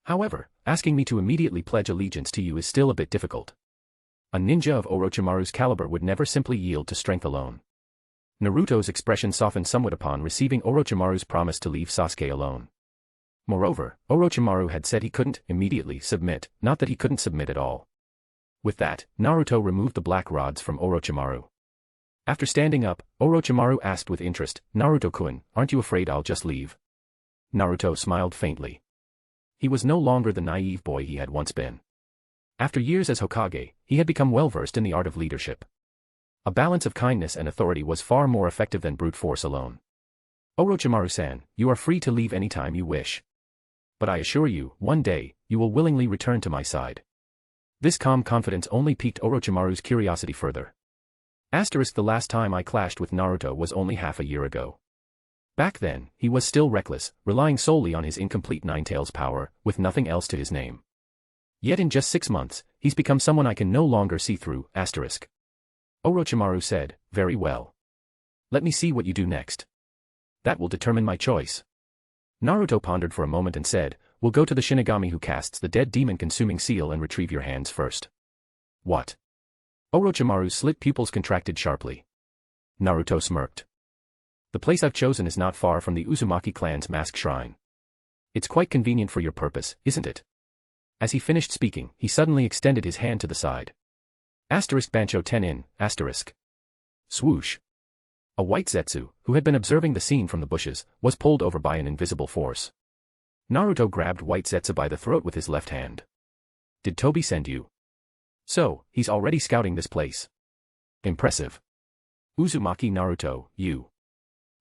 However, asking me to immediately pledge allegiance to you is still a bit difficult. A ninja of Orochimaru's caliber would never simply yield to strength alone. Naruto's expression softened somewhat upon receiving Orochimaru's promise to leave Sasuke alone. Moreover, Orochimaru had said he couldn't immediately submit, not that he couldn't submit at all. With that, Naruto removed the black rods from Orochimaru. After standing up, Orochimaru asked with interest, "Naruto-kun, aren't you afraid I'll just leave?" Naruto smiled faintly. He was no longer the naive boy he had once been. After years as Hokage, he had become well-versed in the art of leadership. A balance of kindness and authority was far more effective than brute force alone. Orochimaru-san, you are free to leave any time you wish. But I assure you, one day, you will willingly return to my side. This calm confidence only piqued Orochimaru's curiosity further. The last time I clashed with Naruto was only half a year ago. Back then, he was still reckless, relying solely on his incomplete Ninetales power, with nothing else to his name. Yet in just 6 months, he's become someone I can no longer see through, Orochimaru said, very well. Let me see what you do next. That will determine my choice. Naruto pondered for a moment and said, we'll go to the Shinigami who casts the dead demon-consuming seal and retrieve your hands first. What? Orochimaru's slit pupils contracted sharply. Naruto smirked. The place I've chosen is not far from the Uzumaki clan's mask shrine. It's quite convenient for your purpose, isn't it? As he finished speaking, he suddenly extended his hand to the side. Bancho tenin, Swoosh. A white Zetsu, who had been observing the scene from the bushes, was pulled over by an invisible force. Naruto grabbed white Zetsu by the throat with his left hand. Did Tobi send you? So, he's already scouting this place. Impressive. Uzumaki Naruto, you.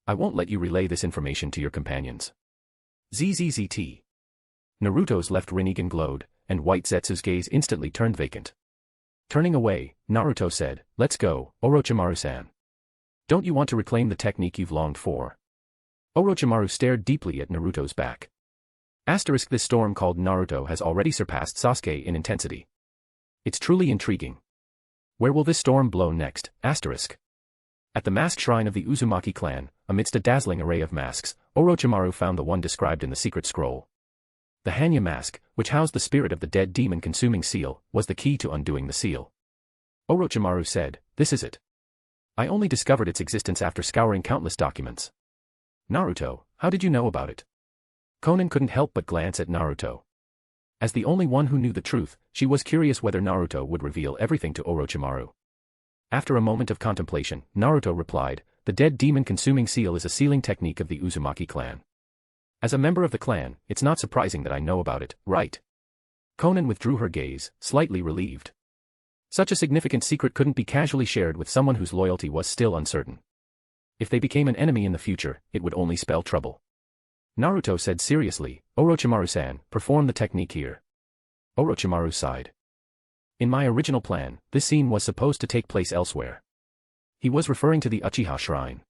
I won't let you relay this information to your companions. ZZZT. Naruto's left Rinnegan glowed, and white Zetsu's gaze instantly turned vacant. Turning away, Naruto said, let's go, Orochimaru-san. Don't you want to reclaim the technique you've longed for? Orochimaru stared deeply at Naruto's back. This storm called Naruto has already surpassed Sasuke in intensity. It's truly intriguing. Where will this storm blow next? At the masked shrine of the Uzumaki clan, amidst a dazzling array of masks, Orochimaru found the one described in the secret scroll. The Hanya mask, which housed the spirit of the dead demon-consuming seal, was the key to undoing the seal. Orochimaru said, this is it. I only discovered its existence after scouring countless documents. Naruto, how did you know about it? Konan couldn't help but glance at Naruto. As the only one who knew the truth, she was curious whether Naruto would reveal everything to Orochimaru. After a moment of contemplation, Naruto replied, the dead demon-consuming seal is a sealing technique of the Uzumaki clan. As a member of the clan, it's not surprising that I know about it, right? Konan withdrew her gaze, slightly relieved. Such a significant secret couldn't be casually shared with someone whose loyalty was still uncertain. If they became an enemy in the future, it would only spell trouble. Naruto said seriously, Orochimaru-san, perform the technique here. Orochimaru sighed. In my original plan, this scene was supposed to take place elsewhere. He was referring to the Uchiha shrine.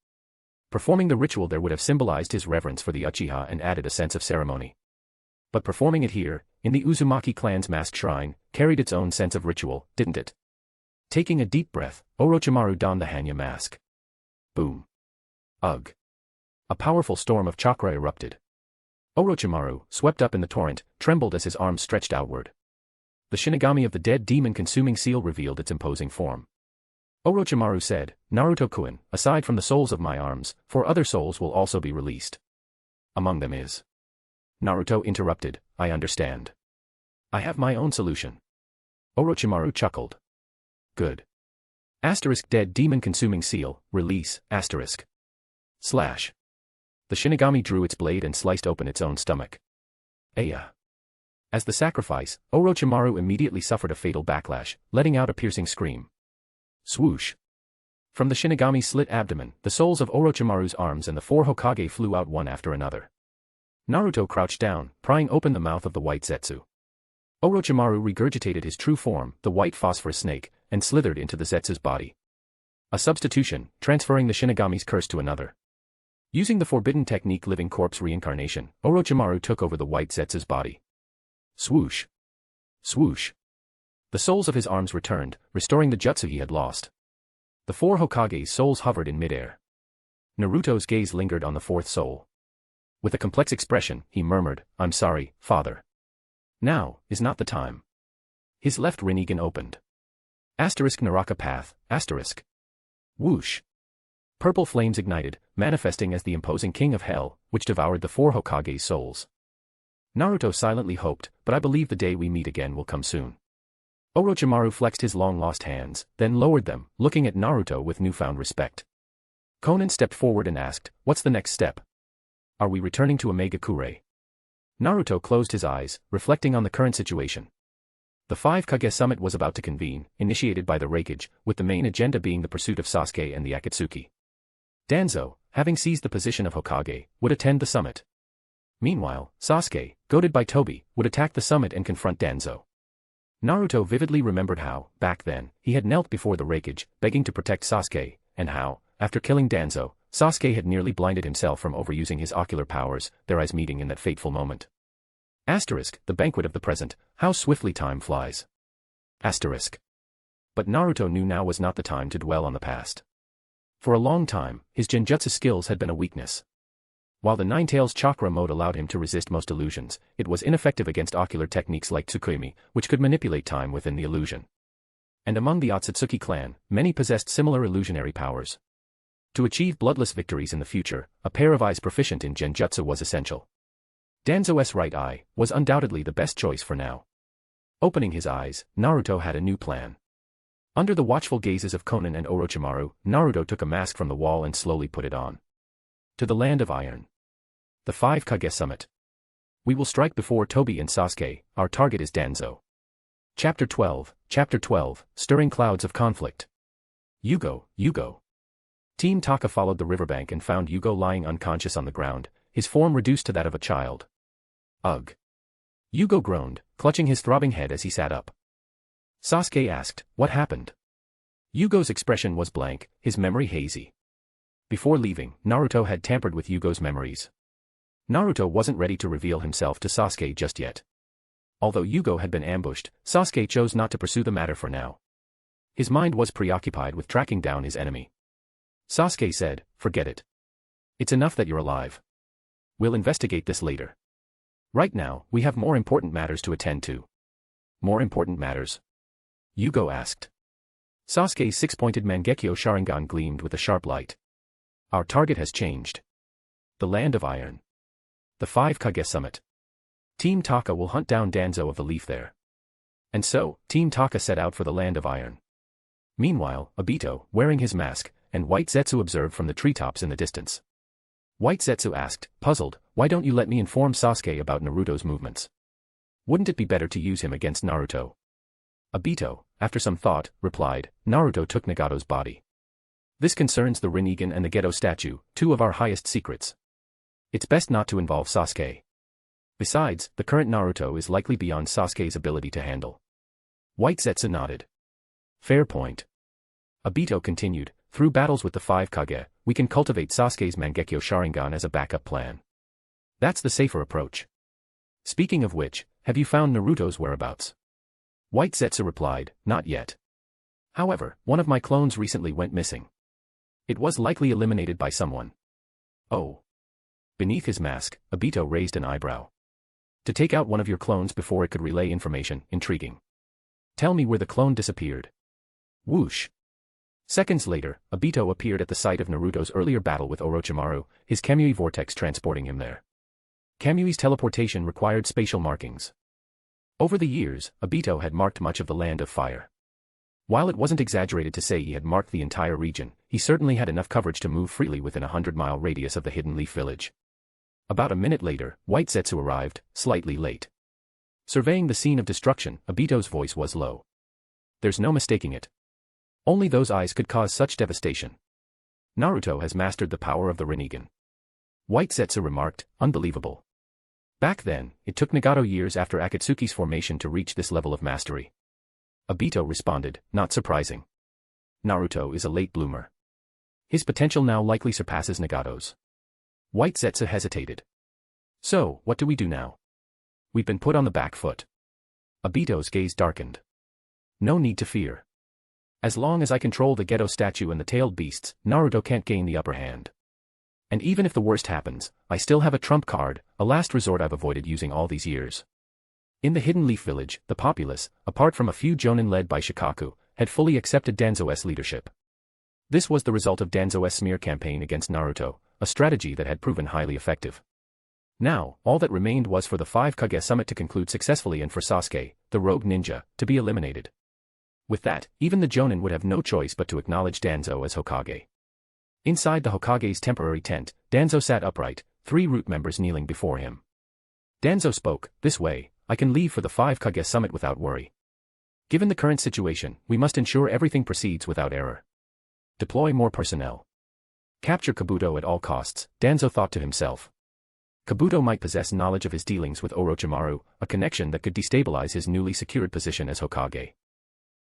Performing the ritual there would have symbolized his reverence for the Uchiha and added a sense of ceremony. But performing it here, in the Uzumaki clan's masked shrine, carried its own sense of ritual, didn't it? Taking a deep breath, Orochimaru donned the Hanya mask. Boom. Ugh. A powerful storm of chakra erupted. Orochimaru, swept up in the torrent, trembled as his arms stretched outward. The Shinigami of the dead demon-consuming seal revealed its imposing form. Orochimaru said, Naruto-kun, aside from the souls of my arms, 4 other souls will also be released. Among them is. Naruto interrupted, I understand. I have my own solution. Orochimaru chuckled. Good. Dead demon-consuming seal, release, Slash. The Shinigami drew its blade and sliced open its own stomach. Aya. As the sacrifice, Orochimaru immediately suffered a fatal backlash, letting out a piercing scream. Swoosh. From the Shinigami's slit abdomen, the souls of Orochimaru's arms and the 4 Hokage flew out one after another. Naruto crouched down, prying open the mouth of the white Zetsu. Orochimaru regurgitated his true form, the white phosphorus snake, and slithered into the Zetsu's body. A substitution, transferring the Shinigami's curse to another. Using the forbidden technique living corpse reincarnation, Orochimaru took over the white Zetsu's body. Swoosh. Swoosh. The souls of his arms returned, restoring the jutsu he had lost. The 4 Hokage's souls hovered in midair. Naruto's gaze lingered on the 4th soul. With a complex expression, he murmured, I'm sorry, father. Now is not the time. His left Rinnegan opened. Asterisk Naraka path, asterisk. Whoosh. Purple flames ignited, manifesting as the imposing king of hell, which devoured the 4 Hokage's souls. Naruto silently hoped, but I believe the day we meet again will come soon. Orochimaru flexed his long-lost hands, then lowered them, looking at Naruto with newfound respect. Konan stepped forward and asked, "What's the next step? Are we returning to Omega-Kure?" Naruto closed his eyes, reflecting on the current situation. The 5 Kage summit was about to convene, initiated by the Raikage, with the main agenda being the pursuit of Sasuke and the Akatsuki. Danzo, having seized the position of Hokage, would attend the summit. Meanwhile, Sasuke, goaded by Tobi, would attack the summit and confront Danzo. Naruto vividly remembered how, back then, he had knelt before the Raikage, begging to protect Sasuke, and how, after killing Danzo, Sasuke had nearly blinded himself from overusing his ocular powers, their eyes meeting in that fateful moment. Asterisk, the banquet of the present, how swiftly time flies. Asterisk. But Naruto knew now was not the time to dwell on the past. For a long time, his genjutsu skills had been a weakness. While the Nine-Tails chakra mode allowed him to resist most illusions, it was ineffective against ocular techniques like Tsukuyomi, which could manipulate time within the illusion. And among the Otsutsuki clan, many possessed similar illusionary powers. To achieve bloodless victories in the future, a pair of eyes proficient in genjutsu was essential. Danzo's right eye was undoubtedly the best choice for now. Opening his eyes, Naruto had a new plan. Under the watchful gazes of Konan and Orochimaru, Naruto took a mask from the wall and slowly put it on. To the land of iron. The 5 Kage summit. We will strike before Tobi and Sasuke, our target is Danzo. Chapter 12, Stirring Clouds of Conflict. Yugo. Team Taka followed the riverbank and found Yugo lying unconscious on the ground, his form reduced to that of a child. Ugh. Yugo groaned, clutching his throbbing head as he sat up. Sasuke asked, "What happened?" Yugo's expression was blank, his memory hazy. Before leaving, Naruto had tampered with Yugo's memories. Naruto wasn't ready to reveal himself to Sasuke just yet. Although Yugo had been ambushed, Sasuke chose not to pursue the matter for now. His mind was preoccupied with tracking down his enemy. Sasuke said, "Forget it. It's enough that you're alive. We'll investigate this later. Right now, we have more important matters to attend to." More important matters? Yugo asked. Sasuke's 6-pointed Mangekyo Sharingan gleamed with a sharp light. Our target has changed. The land of iron. The 5 Kage summit. Team Taka will hunt down Danzo of the Leaf there. And so, Team Taka set out for the land of iron. Meanwhile, Obito, wearing his mask, and White Zetsu observed from the treetops in the distance. White Zetsu asked, puzzled, "Why don't you let me inform Sasuke about Naruto's movements? Wouldn't it be better to use him against Naruto?" Obito, after some thought, replied, "Naruto took Nagato's body. This concerns the Rinnegan and the Geto statue, 2 of our highest secrets. It's best not to involve Sasuke. Besides, the current Naruto is likely beyond Sasuke's ability to handle." White Zetsu nodded. Fair point. Obito continued, "Through battles with the 5 Kage, we can cultivate Sasuke's Mangekyo Sharingan as a backup plan. That's the safer approach. Speaking of which, have you found Naruto's whereabouts?" White Zetsu replied, "Not yet. However, one of my clones recently went missing. It was likely eliminated by someone." "Oh." Beneath his mask, Obito raised an eyebrow. "To take out one of your clones before it could relay information, intriguing. Tell me where the clone disappeared." Whoosh. Seconds later, Obito appeared at the site of Naruto's earlier battle with Orochimaru, his Kamui vortex transporting him there. Kamui's teleportation required spatial markings. Over the years, Obito had marked much of the Land of Fire. While it wasn't exaggerated to say he had marked the entire region, he certainly had enough coverage to move freely within a 100-mile radius of the Hidden Leaf Village. About a minute later, White Zetsu arrived, slightly late. Surveying the scene of destruction, Obito's voice was low. There's no mistaking it. Only those eyes could cause such devastation. Naruto has mastered the power of the Rinnegan. White Zetsu remarked, unbelievable. Back then, it took Nagato years after Akatsuki's formation to reach this level of mastery. Obito responded, not surprising. Naruto is a late bloomer. His potential now likely surpasses Nagato's. White Zetsu hesitated. So, what do we do now? We've been put on the back foot. Obito's gaze darkened. No need to fear. As long as I control the Geto statue and the tailed beasts, Naruto can't gain the upper hand. And even if the worst happens, I still have a trump card, a last resort I've avoided using all these years. In the Hidden Leaf Village, the populace, apart from a few jonin led by Shikaku, had fully accepted Danzo's leadership. This was the result of Danzo's smear campaign against Naruto, a strategy that had proven highly effective. Now, all that remained was for the 5 Kage summit to conclude successfully and for Sasuke, the rogue ninja, to be eliminated. With that, even the jonin would have no choice but to acknowledge Danzo as Hokage. Inside the Hokage's temporary tent, Danzo sat upright, 3 root members kneeling before him. Danzo spoke, "This way, I can leave for the 5 Kage summit without worry. Given the current situation, we must ensure everything proceeds without error. Deploy more personnel. Capture Kabuto at all costs," Danzo thought to himself. Kabuto might possess knowledge of his dealings with Orochimaru, a connection that could destabilize his newly secured position as Hokage.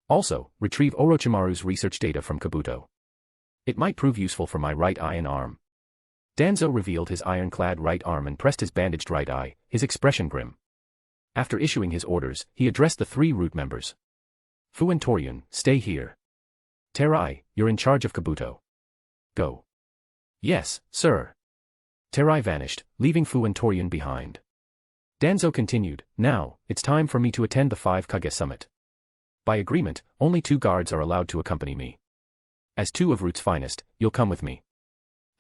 Also, retrieve Orochimaru's research data from Kabuto. It might prove useful for my right eye and arm. Danzo revealed his ironclad right arm and pressed his bandaged right eye, his expression grim. After issuing his orders, he addressed the 3 root members. Fu and Toryun, stay here. Terai, you're in charge of Kabuto. Go. Yes, sir. Terai vanished, leaving Fu and Toryun behind. Danzo continued, "Now, it's time for me to attend the 5 Kage summit. By agreement, only 2 guards are allowed to accompany me. As 2 of Root's finest, you'll come with me.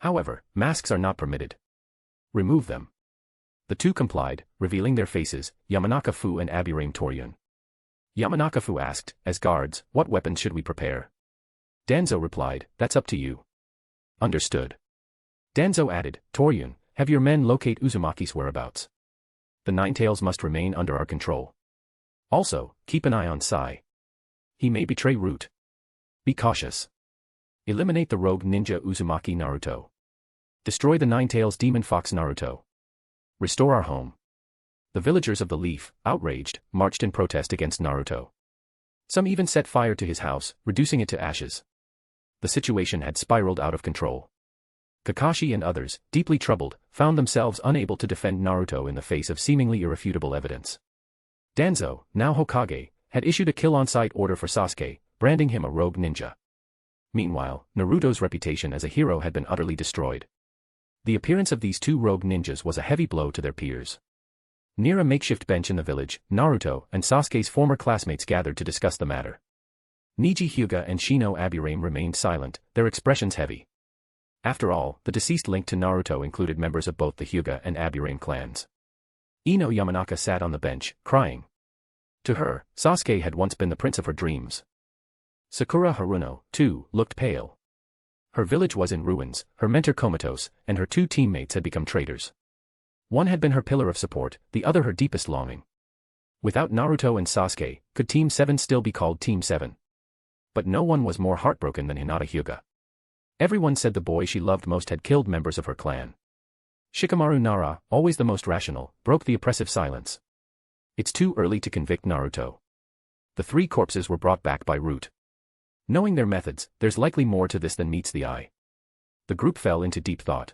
However, masks are not permitted. Remove them." The 2 complied, revealing their faces, Yamanaka Fu and Abirame Toryun. Yamanaka Fu asked, "As guards, what weapons should we prepare?" Danzo replied, "That's up to you." Understood. Danzo added, "Toryun, have your men locate Uzumaki's whereabouts. The Ninetales must remain under our control. Also, keep an eye on Sai. He may betray Root. Be cautious. Eliminate the rogue ninja Uzumaki Naruto. Destroy the Ninetales demon fox Naruto. Restore our home." The villagers of the Leaf, outraged, marched in protest against Naruto. Some even set fire to his house, reducing it to ashes. The situation had spiraled out of control. Kakashi and others, deeply troubled, found themselves unable to defend Naruto in the face of seemingly irrefutable evidence. Danzo, now Hokage, had issued a kill-on-sight order for Sasuke, branding him a rogue ninja. Meanwhile, Naruto's reputation as a hero had been utterly destroyed. The appearance of these 2 rogue ninjas was a heavy blow to their peers. Near a makeshift bench in the village, Naruto and Sasuke's former classmates gathered to discuss the matter. Niji Hyuga and Shino Abirame remained silent, their expressions heavy. After all, the deceased link to Naruto included members of both the Hyuga and Abirame clans. Ino Yamanaka sat on the bench, crying. To her, Sasuke had once been the prince of her dreams. Sakura Haruno, too, looked pale. Her village was in ruins, her mentor comatose, and her 2 teammates had become traitors. One had been her pillar of support, the other her deepest longing. Without Naruto and Sasuke, could Team 7 still be called Team 7? But no one was more heartbroken than Hinata Hyuga. Everyone said the boy she loved most had killed members of her clan. Shikamaru Nara, always the most rational, broke the oppressive silence. It's too early to convict Naruto. The 3 corpses were brought back by Root. Knowing their methods, there's likely more to this than meets the eye. The group fell into deep thought.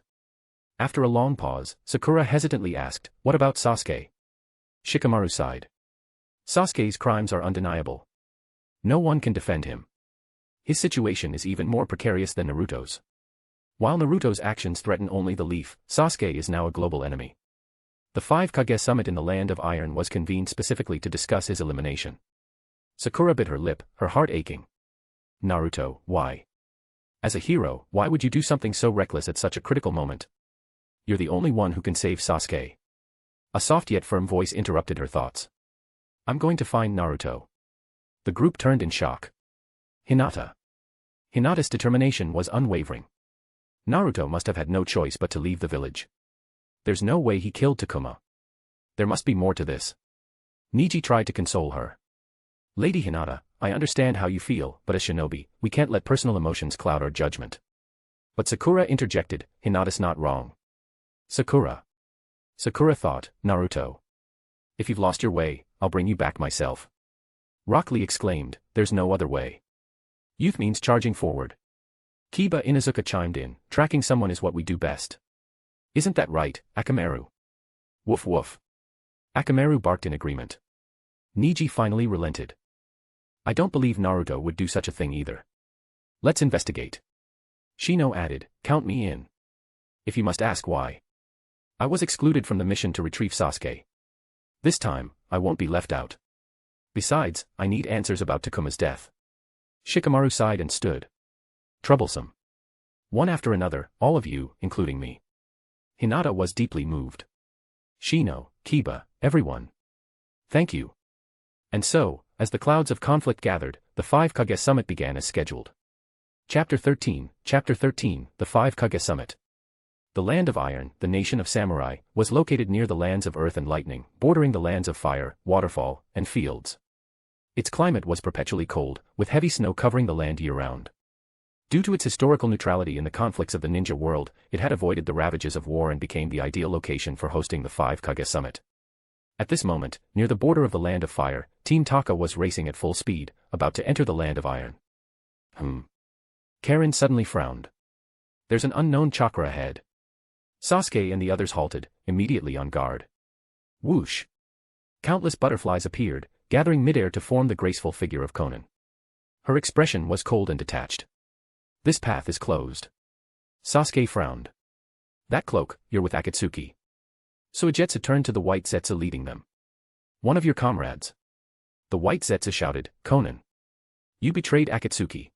After a long pause, Sakura hesitantly asked, "What about Sasuke?" Shikamaru sighed. "Sasuke's crimes are undeniable. No one can defend him. His situation is even more precarious than Naruto's. While Naruto's actions threaten only the Leaf, Sasuke is now a global enemy." The 5 Kage summit in the Land of Iron was convened specifically to discuss his elimination. Sakura bit her lip, her heart aching. "Naruto, why? As a hero, why would you do something so reckless at such a critical moment? You're the only one who can save Sasuke." A soft yet firm voice interrupted her thoughts. "I'm going to find Naruto." The group turned in shock. Hinata. Hinata's determination was unwavering. Naruto must have had no choice but to leave the village. There's no way he killed Takuma. There must be more to this. Niji tried to console her. "Lady Hinata, I understand how you feel, but as shinobi, we can't let personal emotions cloud our judgment." But Sakura interjected, "Hinata's not wrong." Sakura. Sakura thought, "Naruto. If you've lost your way, I'll bring you back myself." Rock Lee exclaimed, "There's no other way. Youth means charging forward." Kiba Inuzuka chimed in, "Tracking someone is what we do best. Isn't that right, Akamaru?" Woof woof. Akamaru barked in agreement. Niji finally relented. "I don't believe Naruto would do such a thing either. Let's investigate." Shino added, "Count me in. If you must ask why. I was excluded from the mission to retrieve Sasuke. This time, I won't be left out. Besides, I need answers about Takuma's death. Shikamaru sighed and stood. Troublesome. One after another, all of you, including me. Hinata was deeply moved. Shino, Kiba, everyone. Thank you. And so, as the clouds of conflict gathered, the 5 Kage Summit began as scheduled. Chapter 13, the 5 Kage Summit. The Land of Iron, the nation of samurai, was located near the lands of earth and lightning, bordering the lands of fire, waterfall, and fields. Its climate was perpetually cold, with heavy snow covering the land year-round. Due to its historical neutrality in the conflicts of the ninja world, it had avoided the ravages of war and became the ideal location for hosting the 5 Kage Summit. At this moment, near the border of the Land of Fire, Team Taka was racing at full speed, about to enter the Land of Iron. Karen suddenly frowned. There's an unknown chakra ahead. Sasuke and the others halted, immediately on guard. Whoosh! Countless butterflies appeared, gathering midair to form the graceful figure of Konan. Her expression was cold and detached. This path is closed. Sasuke frowned. That cloak, you're with Akatsuki. Suigetsu turned to the white Zetsu leading them. One of your comrades. The white Zetsu shouted, Konan. You betrayed Akatsuki.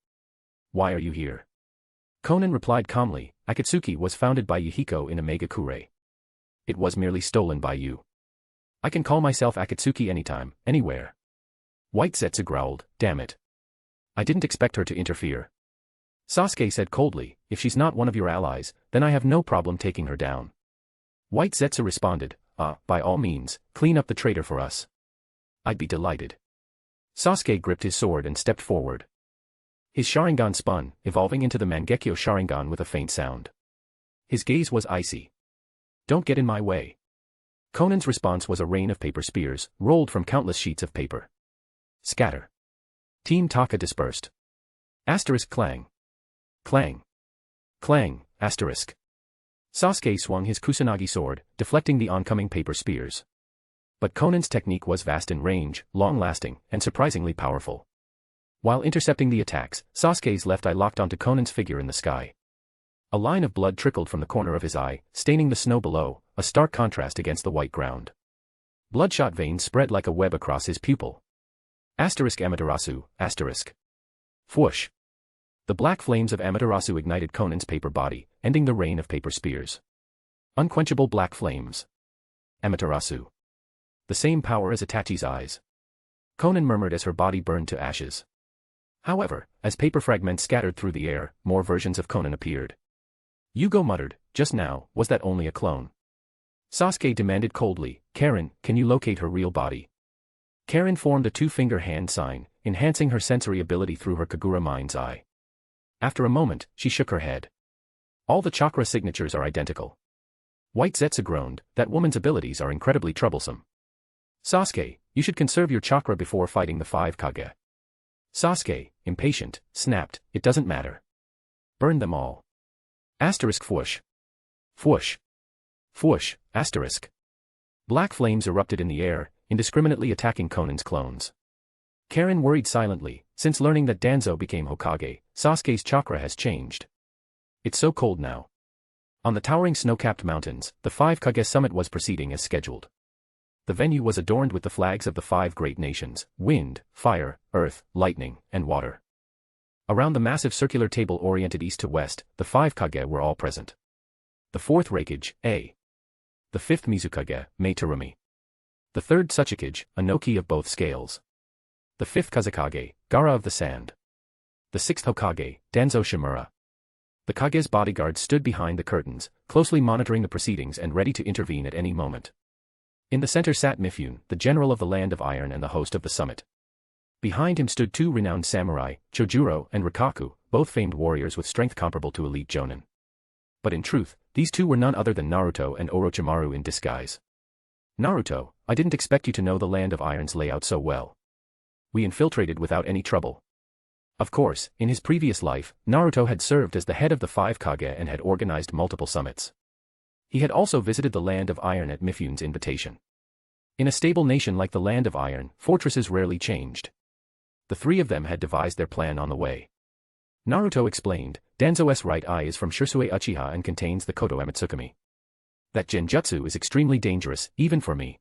Why are you here? Konan replied calmly, Akatsuki was founded by Yahiko in Omegakure. It was merely stolen by you. I can call myself Akatsuki anytime, anywhere. White Zetsu growled, damn it. I didn't expect her to interfere. Sasuke said coldly, if she's not one of your allies, then I have no problem taking her down. White Zetsu responded, by all means, clean up the traitor for us. I'd be delighted. Sasuke gripped his sword and stepped forward. His Sharingan spun, evolving into the Mangekyo Sharingan with a faint sound. His gaze was icy. Don't get in my way. Konan's response was a rain of paper spears, rolled from countless sheets of paper. Scatter. Team Taka dispersed. Asterisk clang. Clang. Clang, asterisk. Sasuke swung his Kusanagi sword, deflecting the oncoming paper spears. But Konan's technique was vast in range, long-lasting, and surprisingly powerful. While intercepting the attacks, Sasuke's left eye locked onto Konan's figure in the sky. A line of blood trickled from the corner of his eye, staining the snow below, a stark contrast against the white ground. Bloodshot veins spread like a web across his pupil. Asterisk Amaterasu, asterisk. Whoosh. The black flames of Amaterasu ignited Konan's paper body, ending the rain of paper spears. Unquenchable black flames. Amaterasu. The same power as Itachi's eyes. Konan murmured as her body burned to ashes. However, as paper fragments scattered through the air, more versions of Konan appeared. Yugo muttered, just now, was that only a clone? Sasuke demanded coldly, Karen, can you locate her real body? Karen formed a two-finger hand sign, enhancing her sensory ability through her Kagura mind's eye. After a moment, she shook her head. All the chakra signatures are identical. White Zetsu groaned, that woman's abilities are incredibly troublesome. Sasuke, you should conserve your chakra before fighting the 5 Kage. Sasuke, impatient, snapped, it doesn't matter. Burn them all. Asterisk whoosh. Whoosh. Whoosh, asterisk. Black flames erupted in the air, indiscriminately attacking Konan's clones. Karen worried silently, since learning that Danzo became Hokage, Sasuke's chakra has changed. It's so cold now. On the towering snow-capped mountains, the 5 Kage Summit was proceeding as scheduled. The venue was adorned with the flags of the 5 great nations, wind, fire, earth, lightning, and water. Around the massive circular table oriented east to west, the 5 Kage were all present. The 4th Reikage, A. The 5th Mizukage, Meitarumi. The 3rd Tsuchikage, Anoki of both scales. The 5th Kazekage, Gara of the Sand. The 6th Hokage, Danzo Shimura. The Kage's bodyguards stood behind the curtains, closely monitoring the proceedings and ready to intervene at any moment. In the center sat Mifune, the general of the Land of Iron and the host of the summit. Behind him stood 2 renowned samurai, Chojuro and Rikaku, both famed warriors with strength comparable to elite jonin. But in truth, these 2 were none other than Naruto and Orochimaru in disguise. Naruto, I didn't expect you to know the Land of Iron's layout so well. We infiltrated without any trouble. Of course, in his previous life, Naruto had served as the head of the 5 Kage and had organized multiple summits. He had also visited the Land of Iron at Mifune's invitation. In a stable nation like the Land of Iron, fortresses rarely changed. The 3 of them had devised their plan on the way. Naruto explained, Danzo's right eye is from Shisui Uchiha and contains the Koto Amatsukami. That genjutsu is extremely dangerous, even for me.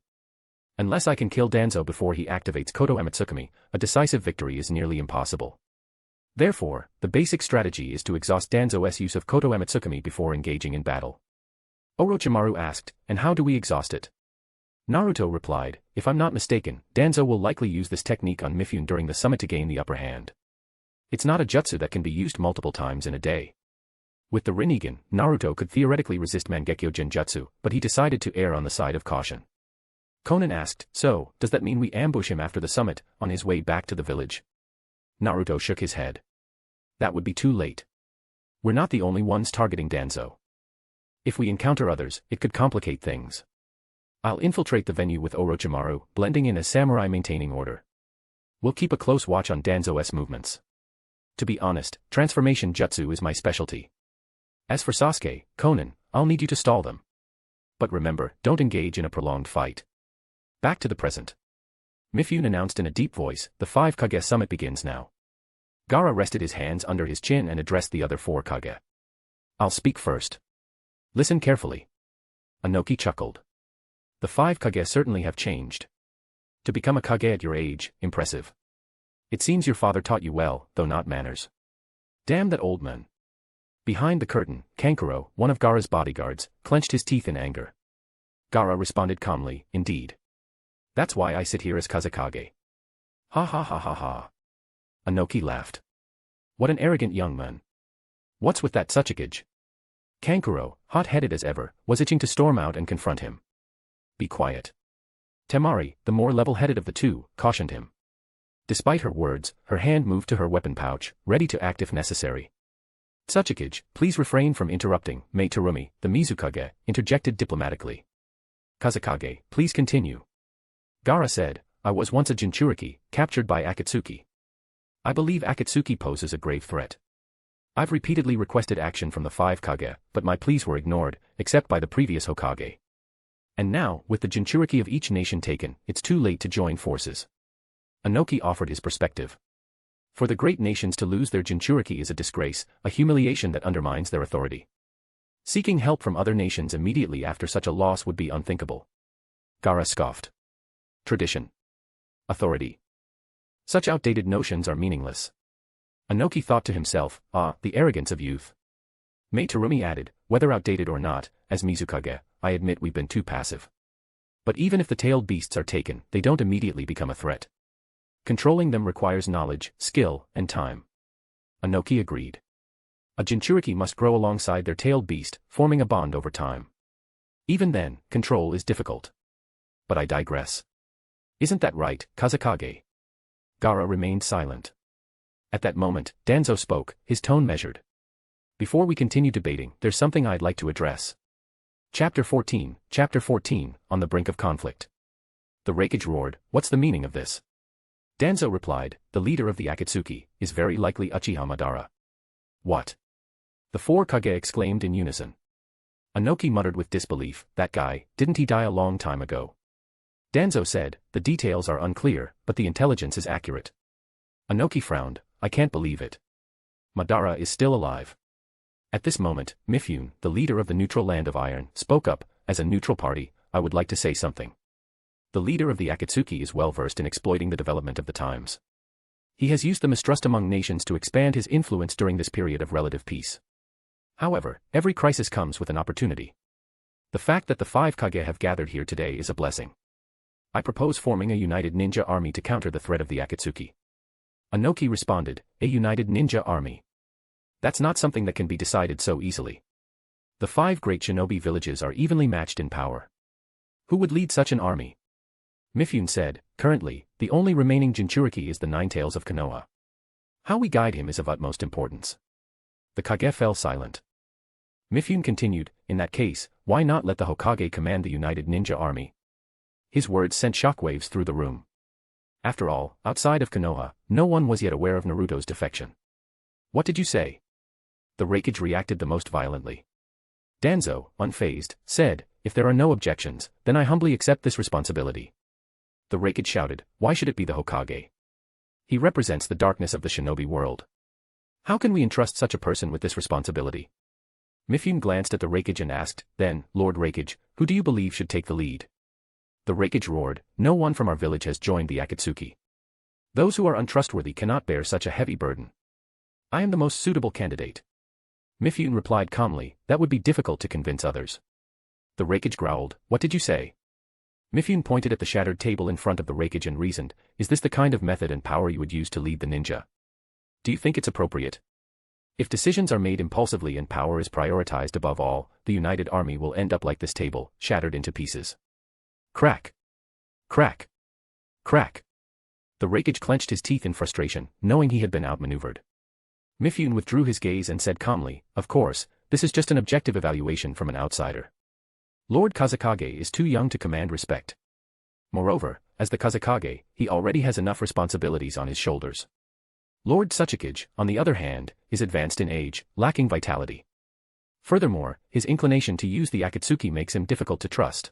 Unless I can kill Danzo before he activates Koto Amatsukami, a decisive victory is nearly impossible. Therefore, the basic strategy is to exhaust Danzo's use of Koto Amatsukami before engaging in battle. Orochimaru asked, and how do we exhaust it? Naruto replied, if I'm not mistaken, Danzo will likely use this technique on Mifune during the summit to gain the upper hand. It's not a jutsu that can be used multiple times in a day. With the Rinnegan, Naruto could theoretically resist Mangekyo Genjutsu, but he decided to err on the side of caution. Konan asked, so, does that mean we ambush him after the summit, on his way back to the village? Naruto shook his head. That would be too late. We're not the only ones targeting Danzo. If we encounter others, it could complicate things. I'll infiltrate the venue with Orochimaru, blending in as samurai maintaining order. We'll keep a close watch on Danzo's movements. To be honest, transformation jutsu is my specialty. As for Sasuke, Konan, I'll need you to stall them. But remember, don't engage in a prolonged fight. Back to the present. Mifune announced in a deep voice, the 5 Kage summit begins now. Gaara rested his hands under his chin and addressed the other 4 Kage. I'll speak first. Listen carefully. Anoki chuckled. The 5 Kage certainly have changed. To become a Kage at your age, impressive. It seems your father taught you well, though not manners. Damn that old man. Behind the curtain, Kankuro, one of Gaara's bodyguards, clenched his teeth in anger. Gaara responded calmly, indeed. That's why I sit here as Kazekage. Ha ha ha ha ha. Anoki laughed. What an arrogant young man. What's with that Tsuchikage? Kankuro, hot-headed as ever, was itching to storm out and confront him. Be quiet. Temari, the more level-headed of the two, cautioned him. Despite her words, her hand moved to her weapon pouch, ready to act if necessary. Tsuchikage, please refrain from interrupting, Mei Terumi, the Mizukage, interjected diplomatically. Kazekage, please continue. Gaara said, I was once a Jinchuriki, captured by Akatsuki. I believe Akatsuki poses a grave threat. I've repeatedly requested action from the 5 Kage, but my pleas were ignored, except by the previous Hokage. And now, with the Jinchuriki of each nation taken, it's too late to join forces. Anoki offered his perspective. For the great nations to lose their Jinchuriki is a disgrace, a humiliation that undermines their authority. Seeking help from other nations immediately after such a loss would be unthinkable. Gaara scoffed. Tradition. Authority. Such outdated notions are meaningless. Anoki thought to himself, the arrogance of youth. Mei Terumi added, whether outdated or not, as Mizukage, I admit we've been too passive. But even if the tailed beasts are taken, they don't immediately become a threat. Controlling them requires knowledge, skill, and time. Anoki agreed. A Jinchuriki must grow alongside their tailed beast, forming a bond over time. Even then, control is difficult. But I digress. Isn't that right, Kazekage? Gaara remained silent. At that moment, Danzo spoke, his tone measured. Before we continue debating, there's something I'd like to address. Chapter 14, On the Brink of Conflict. The Reikage roared, what's the meaning of this? Danzo replied, the leader of the Akatsuki, is very likely Uchiha Madara. What? The 4 Kage exclaimed in unison. Anoki muttered with disbelief, that guy, didn't he die a long time ago? Danzo said, the details are unclear, but the intelligence is accurate. Anoki frowned, I can't believe it. Madara is still alive. At this moment, Mifune, the leader of the neutral land of Iron, spoke up, as a neutral party, I would like to say something. The leader of the Akatsuki is well versed in exploiting the development of the times. He has used the mistrust among nations to expand his influence during this period of relative peace. However, every crisis comes with an opportunity. The fact that the 5 Kage have gathered here today is a blessing. I propose forming a united ninja army to counter the threat of the Akatsuki. Anoki responded, a united ninja army. That's not something that can be decided so easily. The 5 great shinobi villages are evenly matched in power. Who would lead such an army? Mifune said, currently, the only remaining Jinchuriki is the Ninetales of Konoha. How we guide him is of utmost importance. The Kage fell silent. Mifune continued, in that case, why not let the Hokage command the united ninja army? His words sent shockwaves through the room. After all, outside of Konoha, no one was yet aware of Naruto's defection. What did you say? The Reikage reacted the most violently. Danzo, unfazed, said, if there are no objections, then I humbly accept this responsibility. The Reikage shouted, why should it be the Hokage? He represents the darkness of the shinobi world. How can we entrust such a person with this responsibility? Mifune glanced at the Reikage and asked, then, Lord Reikage, who do you believe should take the lead? The Reikage roared, no one from our village has joined the Akatsuki. Those who are untrustworthy cannot bear such a heavy burden. I am the most suitable candidate. Mifune replied calmly, that would be difficult to convince others. The Reikage growled, what did you say? Mifune pointed at the shattered table in front of the Reikage and reasoned, is this the kind of method and power you would use to lead the ninja? Do you think it's appropriate? If decisions are made impulsively and power is prioritized above all, the united army will end up like this table, shattered into pieces. Crack. Crack. Crack. The Reikage clenched his teeth in frustration, knowing he had been outmaneuvered. Mifune withdrew his gaze and said calmly, of course, this is just an objective evaluation from an outsider. Lord Kazekage is too young to command respect. Moreover, as the Kazekage, he already has enough responsibilities on his shoulders. Lord Tsuchikage, on the other hand, is advanced in age, lacking vitality. Furthermore, his inclination to use the Akatsuki makes him difficult to trust.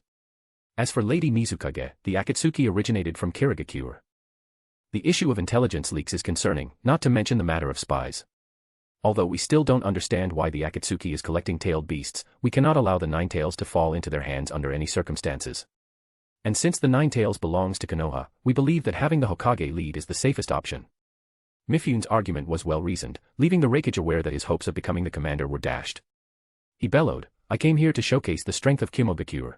As for Lady Mizukage, the Akatsuki originated from Kirigakure. The issue of intelligence leaks is concerning, not to mention the matter of spies. Although we still don't understand why the Akatsuki is collecting tailed beasts, we cannot allow the Nine Tails to fall into their hands under any circumstances. And since the Nine Tails belongs to Konoha, we believe that having the Hokage lead is the safest option. Mifune's argument was well reasoned, leaving the Reikage aware that his hopes of becoming the commander were dashed. He bellowed, I came here to showcase the strength of Kimogakure.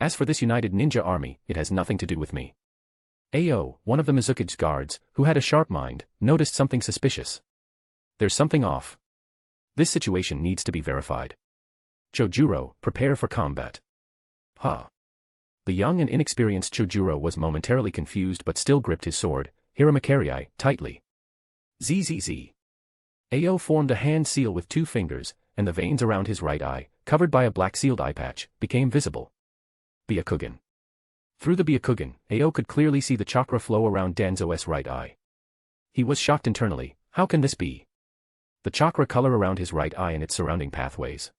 As for this united ninja army, it has nothing to do with me. Ao, one of the Mizukage's guards, who had a sharp mind, noticed something suspicious. There's something off. This situation needs to be verified. Chojuro, prepare for combat. The young and inexperienced Chojuro was momentarily confused but still gripped his sword, Hiramakarei, tightly. Zzz. Ao formed a hand seal with 2 fingers, and the veins around his right eye, covered by a black sealed eye patch, became visible. Byakugan. Through the Byakugan, Ao could clearly see the chakra flow around Danzo's right eye. He was shocked internally, how can this be? The chakra color around his right eye and its surrounding pathways.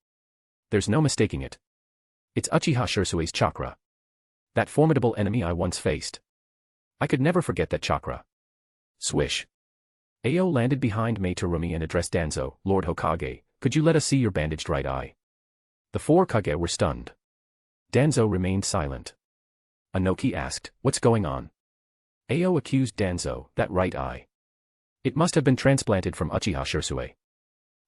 There's no mistaking it. It's Uchiha Shirsui's chakra. That formidable enemy I once faced. I could never forget that chakra. Swish. Ao landed behind Mei Terumi and addressed Danzo, Lord Hokage, could you let us see your bandaged right eye? The 4 Kage were stunned. Danzo remained silent. Anoki asked, what's going on? Ao accused Danzo, that right eye. It must have been transplanted from Uchiha Shirsue.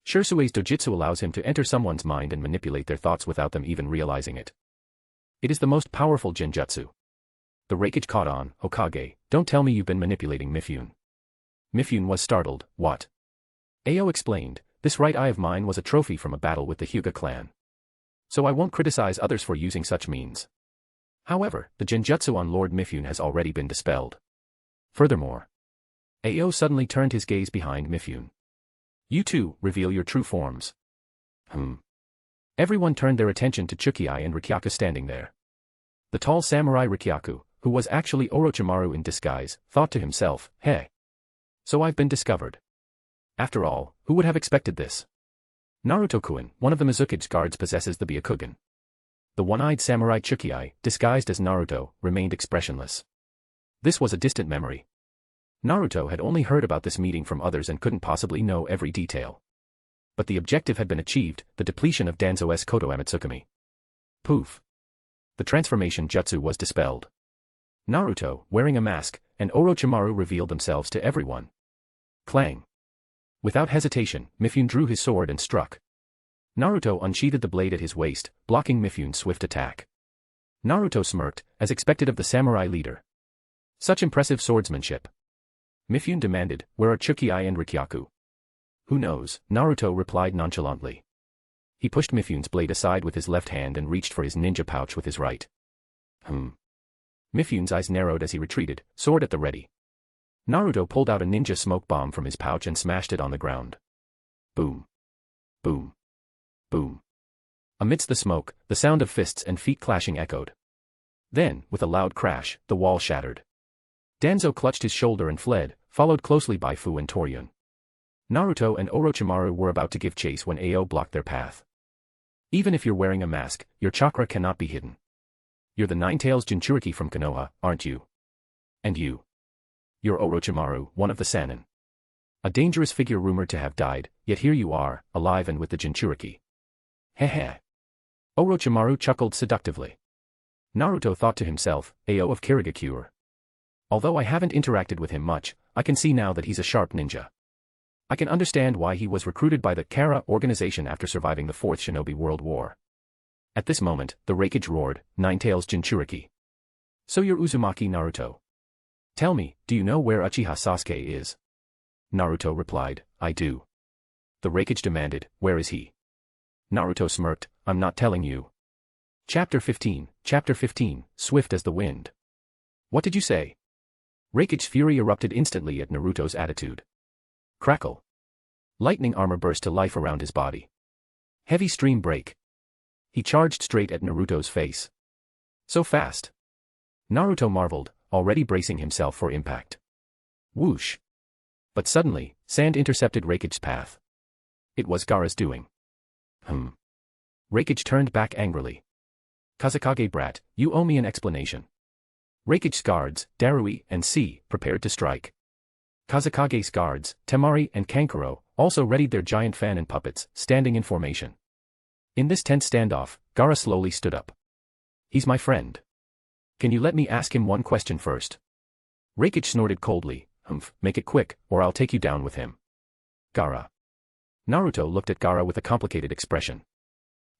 Shirsue's dojutsu allows him to enter someone's mind and manipulate their thoughts without them even realizing it. It is the most powerful genjutsu. The Reikage caught on, Hokage, don't tell me you've been manipulating Mifune. Mifune was startled, what? Ao explained, this right eye of mine was a trophy from a battle with the Hyuga clan. So I won't criticize others for using such means. However, the genjutsu on Lord Mifune has already been dispelled. Furthermore, Ao suddenly turned his gaze behind Mifune. You two, reveal your true forms. Everyone turned their attention to Tsuchiai and Rikyaku standing there. The tall samurai Rikyaku, who was actually Orochimaru in disguise, thought to himself, hey. So I've been discovered. After all, who would have expected this? Naruto-kun, one of the Mizukage's guards possesses the Byakugan. The one-eyed samurai Tsuchiai, disguised as Naruto, remained expressionless. This was a distant memory. Naruto had only heard about this meeting from others and couldn't possibly know every detail. But the objective had been achieved, the depletion of Danzo's Koto Amatsukami. Poof. The transformation jutsu was dispelled. Naruto, wearing a mask, and Orochimaru revealed themselves to everyone. Clang. Without hesitation, Mifune drew his sword and struck. Naruto unsheathed the blade at his waist, blocking Mifune's swift attack. Naruto smirked, as expected of the samurai leader. Such impressive swordsmanship. Mifune demanded, where are Tsuchiai and Rikyaku? Who knows, Naruto replied nonchalantly. He pushed Mifune's blade aside with his left hand and reached for his ninja pouch with his right. Mifune's eyes narrowed as he retreated, sword at the ready. Naruto pulled out a ninja smoke bomb from his pouch and smashed it on the ground. Boom. Boom. Boom. Amidst the smoke, the sound of fists and feet clashing echoed. Then, with a loud crash, the wall shattered. Danzo clutched his shoulder and fled, followed closely by Fu and Toryun. Naruto and Orochimaru were about to give chase when Ao blocked their path. Even if you're wearing a mask, your chakra cannot be hidden. You're the Nine-Tails Jinchuriki from Konoha, aren't you? And you? You're Orochimaru, one of the Sannin. A dangerous figure rumored to have died, yet here you are, alive and with the Jinchuriki. Heh. Orochimaru chuckled seductively. Naruto thought to himself, AO of Kirigakure. Although I haven't interacted with him much, I can see now that he's a sharp ninja. I can understand why he was recruited by the Kara organization after surviving the Fourth Shinobi World War. At this moment, the Raikage roared, Ninetales Jinchuriki. So you're Uzumaki Naruto. Tell me, do you know where Uchiha Sasuke is? Naruto replied, I do. The Raikage demanded, where is he? Naruto smirked, I'm not telling you. Chapter 15, Swift as the Wind. What did you say? Raikage's fury erupted instantly at Naruto's attitude. Crackle. Lightning armor burst to life around his body. Heavy stream break. He charged straight at Naruto's face. So fast. Naruto marveled, already bracing himself for impact. Whoosh. But suddenly, sand intercepted Raikage's path. It was Gaara's doing. Raikage turned back angrily. Kazekage brat, you owe me an explanation. Raikage's guards, Darui and C, prepared to strike. Kazekage's guards, Temari and Kankuro, also readied their giant fan and puppets, standing in formation. In this tense standoff, Gaara slowly stood up. He's my friend. Can you let me ask him one question first? Raikage snorted coldly, make it quick, or I'll take you down with him. Gaara. Naruto looked at Gaara with a complicated expression.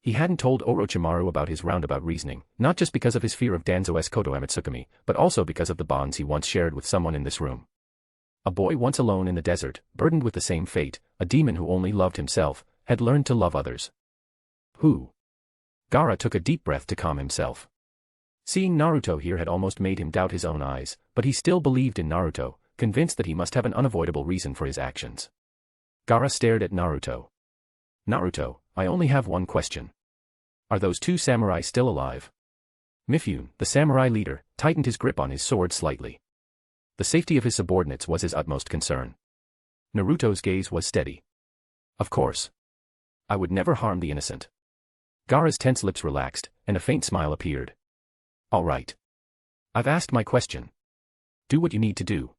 He hadn't told Orochimaru about his roundabout reasoning, not just because of his fear of Danzo's Koto Amatsukami, but also because of the bonds he once shared with someone in this room. A boy once alone in the desert, burdened with the same fate, a demon who only loved himself, had learned to love others. Who? Gaara took a deep breath to calm himself. Seeing Naruto here had almost made him doubt his own eyes, but he still believed in Naruto, convinced that he must have an unavoidable reason for his actions. Gaara stared at Naruto. Naruto, I only have one question. Are those two samurai still alive? Mifune, the samurai leader, tightened his grip on his sword slightly. The safety of his subordinates was his utmost concern. Naruto's gaze was steady. Of course. I would never harm the innocent. Gaara's tense lips relaxed, and a faint smile appeared. All right. I've asked my question. Do what you need to do.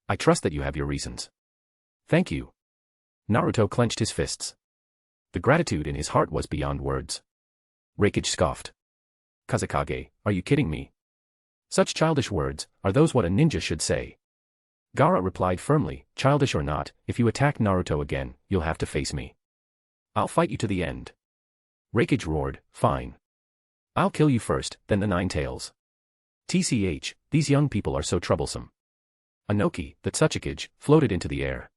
I trust that you have your reasons. Thank you. Naruto clenched his fists. The gratitude in his heart was beyond words. Raikage scoffed. Kazekage, are you kidding me? Such childish words, are those what a ninja should say? Gaara replied firmly, childish or not, if you attack Naruto again, you'll have to face me. I'll fight you to the end. Raikage roared, fine. I'll kill you first, then the Nine Tails. TCH, these young people are so troublesome. Inoki, the Tsuchikage, floated into the air.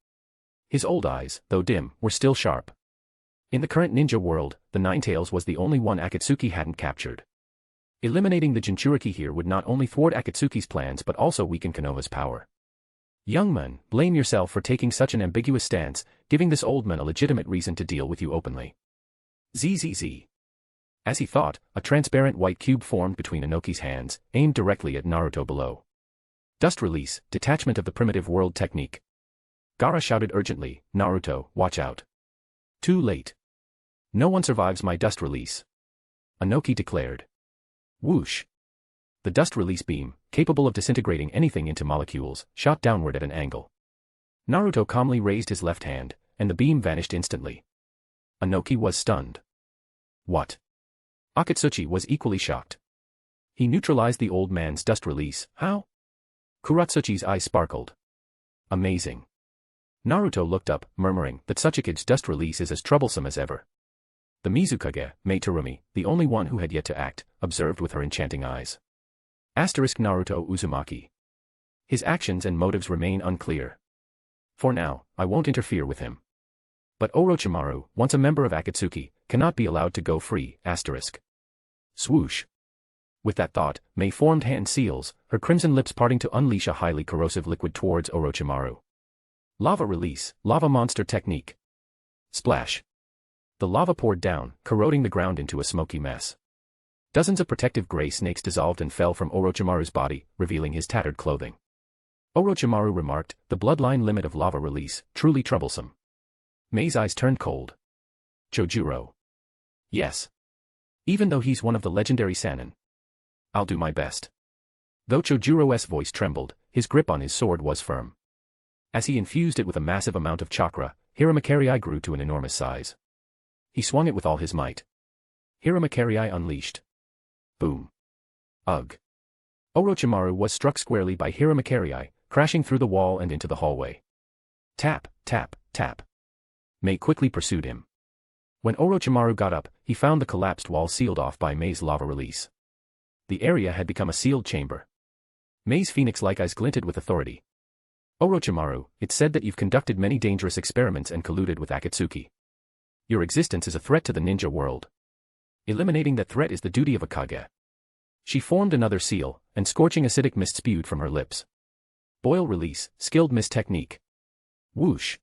His old eyes, though dim, were still sharp. In the current ninja world, the Nine Tails was the only one Akatsuki hadn't captured. Eliminating the Jinchuriki here would not only thwart Akatsuki's plans but also weaken Konoha's power. Young man, blame yourself for taking such an ambiguous stance, giving this old man a legitimate reason to deal with you openly. ZZZ. As he thought, a transparent white cube formed between Inoki's hands, aimed directly at Naruto below. Dust release, detachment of the primitive world technique. Gaara shouted urgently, Naruto, watch out. Too late. No one survives my dust release. Inoki declared. Whoosh. The dust release beam, capable of disintegrating anything into molecules, shot downward at an angle. Naruto calmly raised his left hand, and the beam vanished instantly. Inoki was stunned. What? Akatsuki was equally shocked. He neutralized the old man's dust release, how? Kuratsuchi's eyes sparkled. Amazing. Naruto looked up, murmuring that Tsuchikage's dust release is as troublesome as ever. The Mizukage, Mei Terumi, the only one who had yet to act, observed with her enchanting eyes. Naruto Uzumaki. His actions and motives remain unclear. For now, I won't interfere with him. But Orochimaru, once a member of Akatsuki, cannot be allowed to go free. Swoosh. With that thought, Mei formed hand seals, her crimson lips parting to unleash a highly corrosive liquid towards Orochimaru. Lava release, lava monster technique. Splash. The lava poured down, corroding the ground into a smoky mess. Dozens of protective gray snakes dissolved and fell from Orochimaru's body, revealing his tattered clothing. Orochimaru remarked, the bloodline limit of lava release, truly troublesome. Mei's eyes turned cold. Chojuro. Yes. Even though he's one of the legendary Sannin. I'll do my best. Though Chojuro's voice trembled, his grip on his sword was firm. As he infused it with a massive amount of chakra, Hiramakarei grew to an enormous size. He swung it with all his might. Hiramakarei unleashed. Boom. Ugh. Orochimaru was struck squarely by Hiramakari, crashing through the wall and into the hallway. Tap, tap, tap. Mei quickly pursued him. When Orochimaru got up, he found the collapsed wall sealed off by Mei's lava release. The area had become a sealed chamber. Mei's phoenix-like eyes glinted with authority. Orochimaru, it's said that you've conducted many dangerous experiments and colluded with Akatsuki. Your existence is a threat to the ninja world. Eliminating that threat is the duty of a Kage. She formed another seal, and scorching acidic mist spewed from her lips. Boil release, skilled mist technique. Whoosh.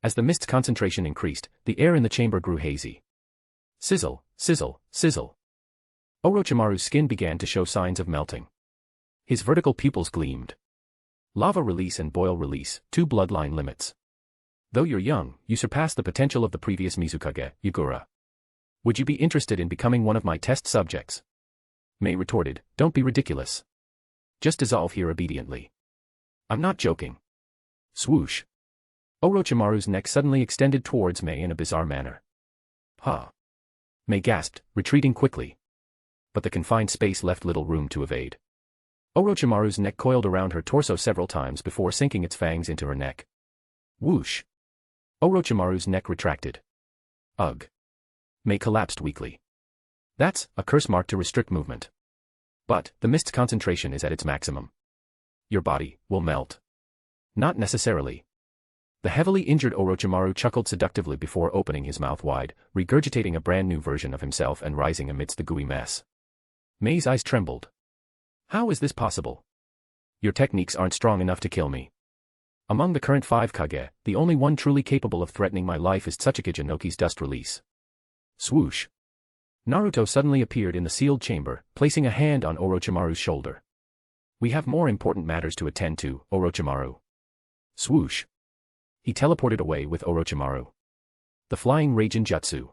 As the mist's concentration increased, the air in the chamber grew hazy. Sizzle, sizzle, sizzle. Orochimaru's skin began to show signs of melting. His vertical pupils gleamed. Lava release and boil release, two bloodline limits. Though you're young, you surpass the potential of the previous Mizukage, Yagura. Would you be interested in becoming one of my test subjects? Mei retorted, don't be ridiculous. Just dissolve here obediently. I'm not joking. Swoosh. Orochimaru's neck suddenly extended towards Mei in a bizarre manner. Huh. Mei gasped, retreating quickly. But the confined space left little room to evade. Orochimaru's neck coiled around her torso several times before sinking its fangs into her neck. Whoosh. Orochimaru's neck retracted. Ugh. Mei collapsed weakly. That's a curse mark to restrict movement. But the mist's concentration is at its maximum. Your body will melt. Not necessarily. The heavily injured Orochimaru chuckled seductively before opening his mouth wide, regurgitating a brand new version of himself and rising amidst the gooey mess. Mei's eyes trembled. How is this possible? Your techniques aren't strong enough to kill me. Among the current 5 Kage, the only one truly capable of threatening my life is Tsuchika Jinoki's dust release. Swoosh. Naruto suddenly appeared in the sealed chamber, placing a hand on Orochimaru's shoulder. We have more important matters to attend to, Orochimaru. Swoosh. He teleported away with Orochimaru. The flying Raijin Jutsu.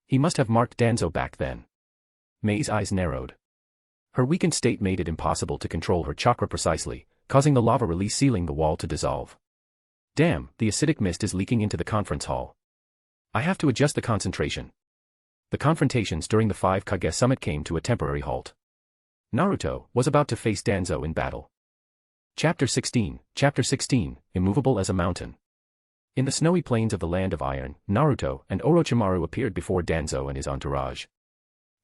He must have marked Danzo back then. Mei's eyes narrowed. Her weakened state made it impossible to control her chakra precisely, causing the lava release sealing the wall to dissolve. Damn, the acidic mist is leaking into the conference hall. I have to adjust the concentration. The confrontations during the 5 Kage summit came to a temporary halt. Naruto was about to face Danzo in battle. Chapter 16, Immovable as a Mountain. In the snowy plains of the Land of Iron, Naruto and Orochimaru appeared before Danzo and his entourage.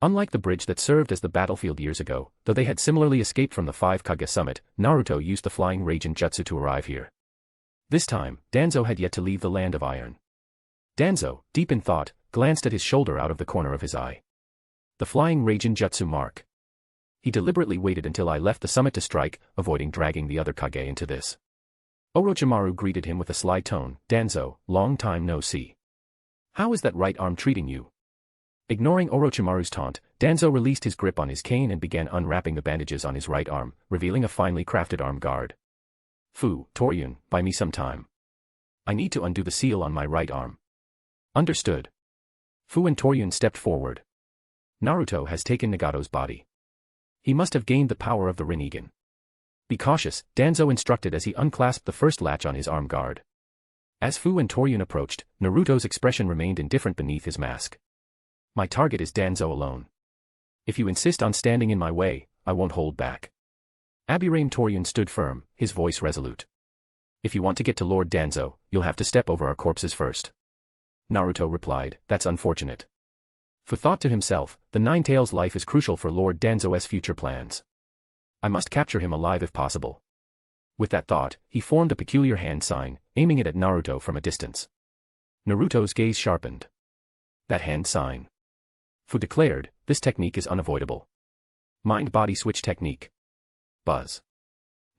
Unlike the bridge that served as the battlefield years ago, though they had similarly escaped from the 5 Kage summit, Naruto used the flying Raijin Jutsu to arrive here. This time, Danzo had yet to leave the Land of Iron. Danzo, deep in thought, glanced at his shoulder out of the corner of his eye. The flying Raijin Jutsu mark. He deliberately waited until I left the summit to strike, avoiding dragging the other Kage into this. Orochimaru greeted him with a sly tone, Danzo, long time no see. How is that right arm treating you? Ignoring Orochimaru's taunt, Danzo released his grip on his cane and began unwrapping the bandages on his right arm, revealing a finely crafted arm guard. Fu, Toryun, buy me some time. I need to undo the seal on my right arm. Understood. Fu and Toryun stepped forward. Naruto has taken Nagato's body. He must have gained the power of the Rinnegan. Be cautious, Danzo instructed as he unclasped the first latch on his arm guard. As Fu and Toryun approached, Naruto's expression remained indifferent beneath his mask. My target is Danzo alone. If you insist on standing in my way, I won't hold back. Abirame Toryun stood firm, his voice resolute. If you want to get to Lord Danzo, you'll have to step over our corpses first. Naruto replied, that's unfortunate. Fu thought to himself, the Nine-Tails' life is crucial for Lord Danzo's future plans. I must capture him alive if possible. With that thought, he formed a peculiar hand sign, aiming it at Naruto from a distance. Naruto's gaze sharpened. That hand sign. Fu declared, this technique is unavoidable. Mind-body switch technique. Buzz.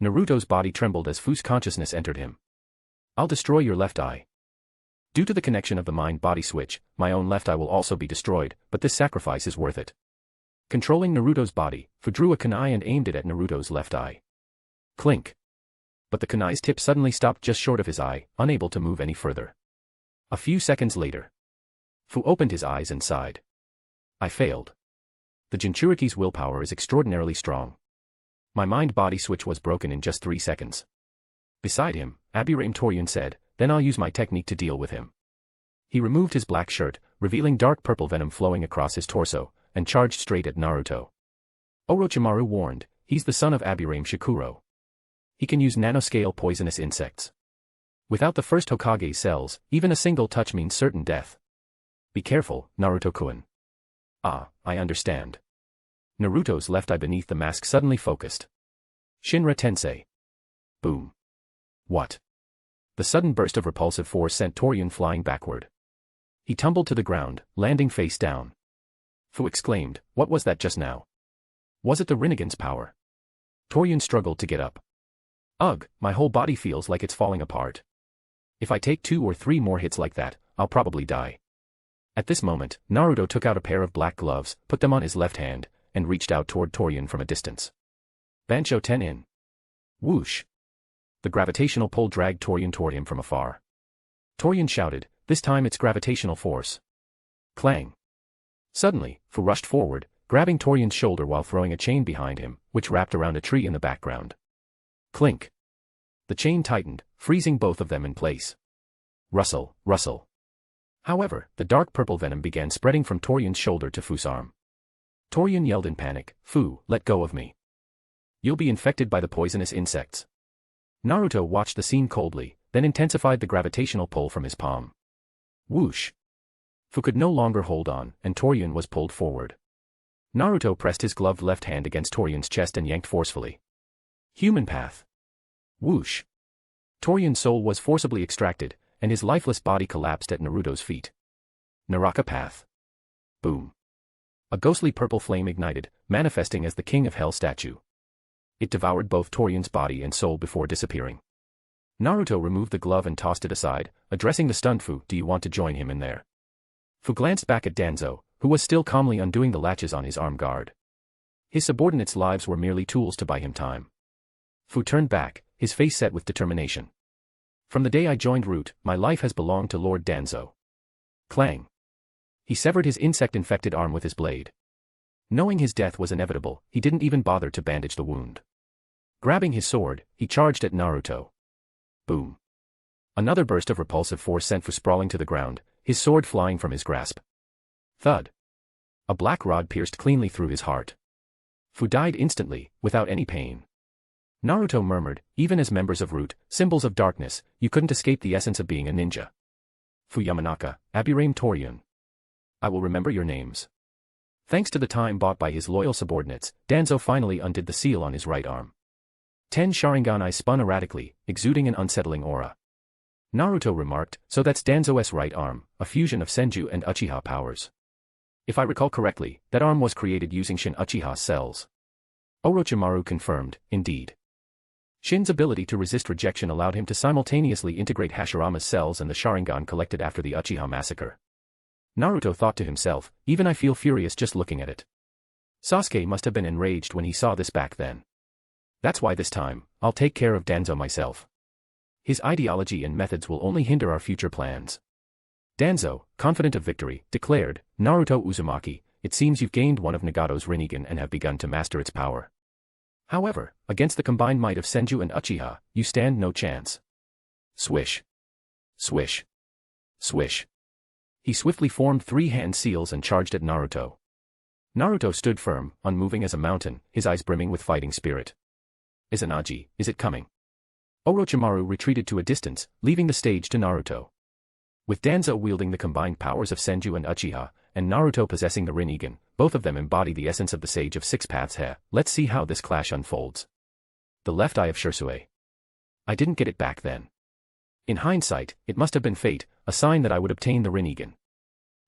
Naruto's body trembled as Fu's consciousness entered him. I'll destroy your left eye. Due to the connection of the mind-body switch, my own left eye will also be destroyed, but this sacrifice is worth it. Controlling Naruto's body, Fu drew a kunai and aimed it at Naruto's left eye. Clink. But the kunai's tip suddenly stopped just short of his eye, unable to move any further. A few seconds later, Fu opened his eyes and sighed. I failed. The Jinchuriki's willpower is extraordinarily strong. My mind-body switch was broken in just 3 seconds. Beside him, Abirame Toryun said, then I'll use my technique to deal with him. He removed his black shirt, revealing dark purple venom flowing across his torso, and charged straight at Naruto. Orochimaru warned, he's the son of Aburame Shikuro. He can use nanoscale poisonous insects. Without the first Hokage's cells, even a single touch means certain death. Be careful, Naruto-kun. Ah, I understand. Naruto's left eye beneath the mask suddenly focused. Rinne Tensei. Boom. What? The sudden burst of repulsive force sent Torian flying backward. He tumbled to the ground, landing face down. Fu exclaimed, what was that just now? Was it the Rinnegan's power? Torian struggled to get up. Ugh, my whole body feels like it's falling apart. If I take 2 or 3 more hits like that, I'll probably die. At this moment, Naruto took out a pair of black gloves, put them on his left hand, and reached out toward Torian from a distance. Bansho Ten in. Whoosh. The gravitational pull dragged Torian toward him from afar. Torian shouted, this time it's gravitational force. Clang. Suddenly, Fu rushed forward, grabbing Torian's shoulder while throwing a chain behind him, which wrapped around a tree in the background. Clink. The chain tightened, freezing both of them in place. Rustle, rustle. However, the dark purple venom began spreading from Torian's shoulder to Fu's arm. Torian yelled in panic, Fu, let go of me. You'll be infected by the poisonous insects. Naruto watched the scene coldly, then intensified the gravitational pull from his palm. Whoosh. Fu could no longer hold on, and Torian was pulled forward. Naruto pressed his gloved left hand against Torian's chest and yanked forcefully. Human path. Whoosh. Torian's soul was forcibly extracted, and his lifeless body collapsed at Naruto's feet. Naraka path. Boom. A ghostly purple flame ignited, manifesting as the King of Hell statue. It devoured both Torian's body and soul before disappearing. Naruto removed the glove and tossed it aside, addressing the stunned Fu, do you want to join him in there? Fu glanced back at Danzo, who was still calmly undoing the latches on his arm guard. His subordinates' lives were merely tools to buy him time. Fu turned back, his face set with determination. From the day I joined Root, my life has belonged to Lord Danzo. Clang. He severed his insect-infected arm with his blade. Knowing his death was inevitable, he didn't even bother to bandage the wound. Grabbing his sword, he charged at Naruto. Boom. Another burst of repulsive force sent Fu sprawling to the ground, his sword flying from his grasp. Thud. A black rod pierced cleanly through his heart. Fu died instantly, without any pain. Naruto murmured, even as members of Root, symbols of darkness, you couldn't escape the essence of being a ninja. Fu Yamanaka, Aburame Torian. I will remember your names. Thanks to the time bought by his loyal subordinates, Danzo finally undid the seal on his right arm. 10 Sharingan eyes spun erratically, exuding an unsettling aura. Naruto remarked, so that's Danzo's right arm, a fusion of Senju and Uchiha powers. If I recall correctly, that arm was created using Shin Uchiha's cells. Orochimaru confirmed, indeed. Shin's ability to resist rejection allowed him to simultaneously integrate Hashirama's cells and the Sharingan collected after the Uchiha massacre. Naruto thought to himself, even I feel furious just looking at it. Sasuke must have been enraged when he saw this back then. That's why this time, I'll take care of Danzo myself. His ideology and methods will only hinder our future plans. Danzo, confident of victory, declared, Naruto Uzumaki, it seems you've gained one of Nagato's Rinnegan and have begun to master its power. However, against the combined might of Senju and Uchiha, you stand no chance. Swish. Swish. Swish. He swiftly formed 3 hand seals and charged at Naruto. Naruto stood firm, unmoving as a mountain, his eyes brimming with fighting spirit. Izanagi, is it coming? Orochimaru retreated to a distance, leaving the stage to Naruto. With Danzo wielding the combined powers of Senju and Uchiha, and Naruto possessing the Rinnegan, both of them embody the essence of the Sage of Six Paths. Let's see how this clash unfolds. The left eye of Shisui. I didn't get it back then. In hindsight, it must have been fate, a sign that I would obtain the Rinnegan.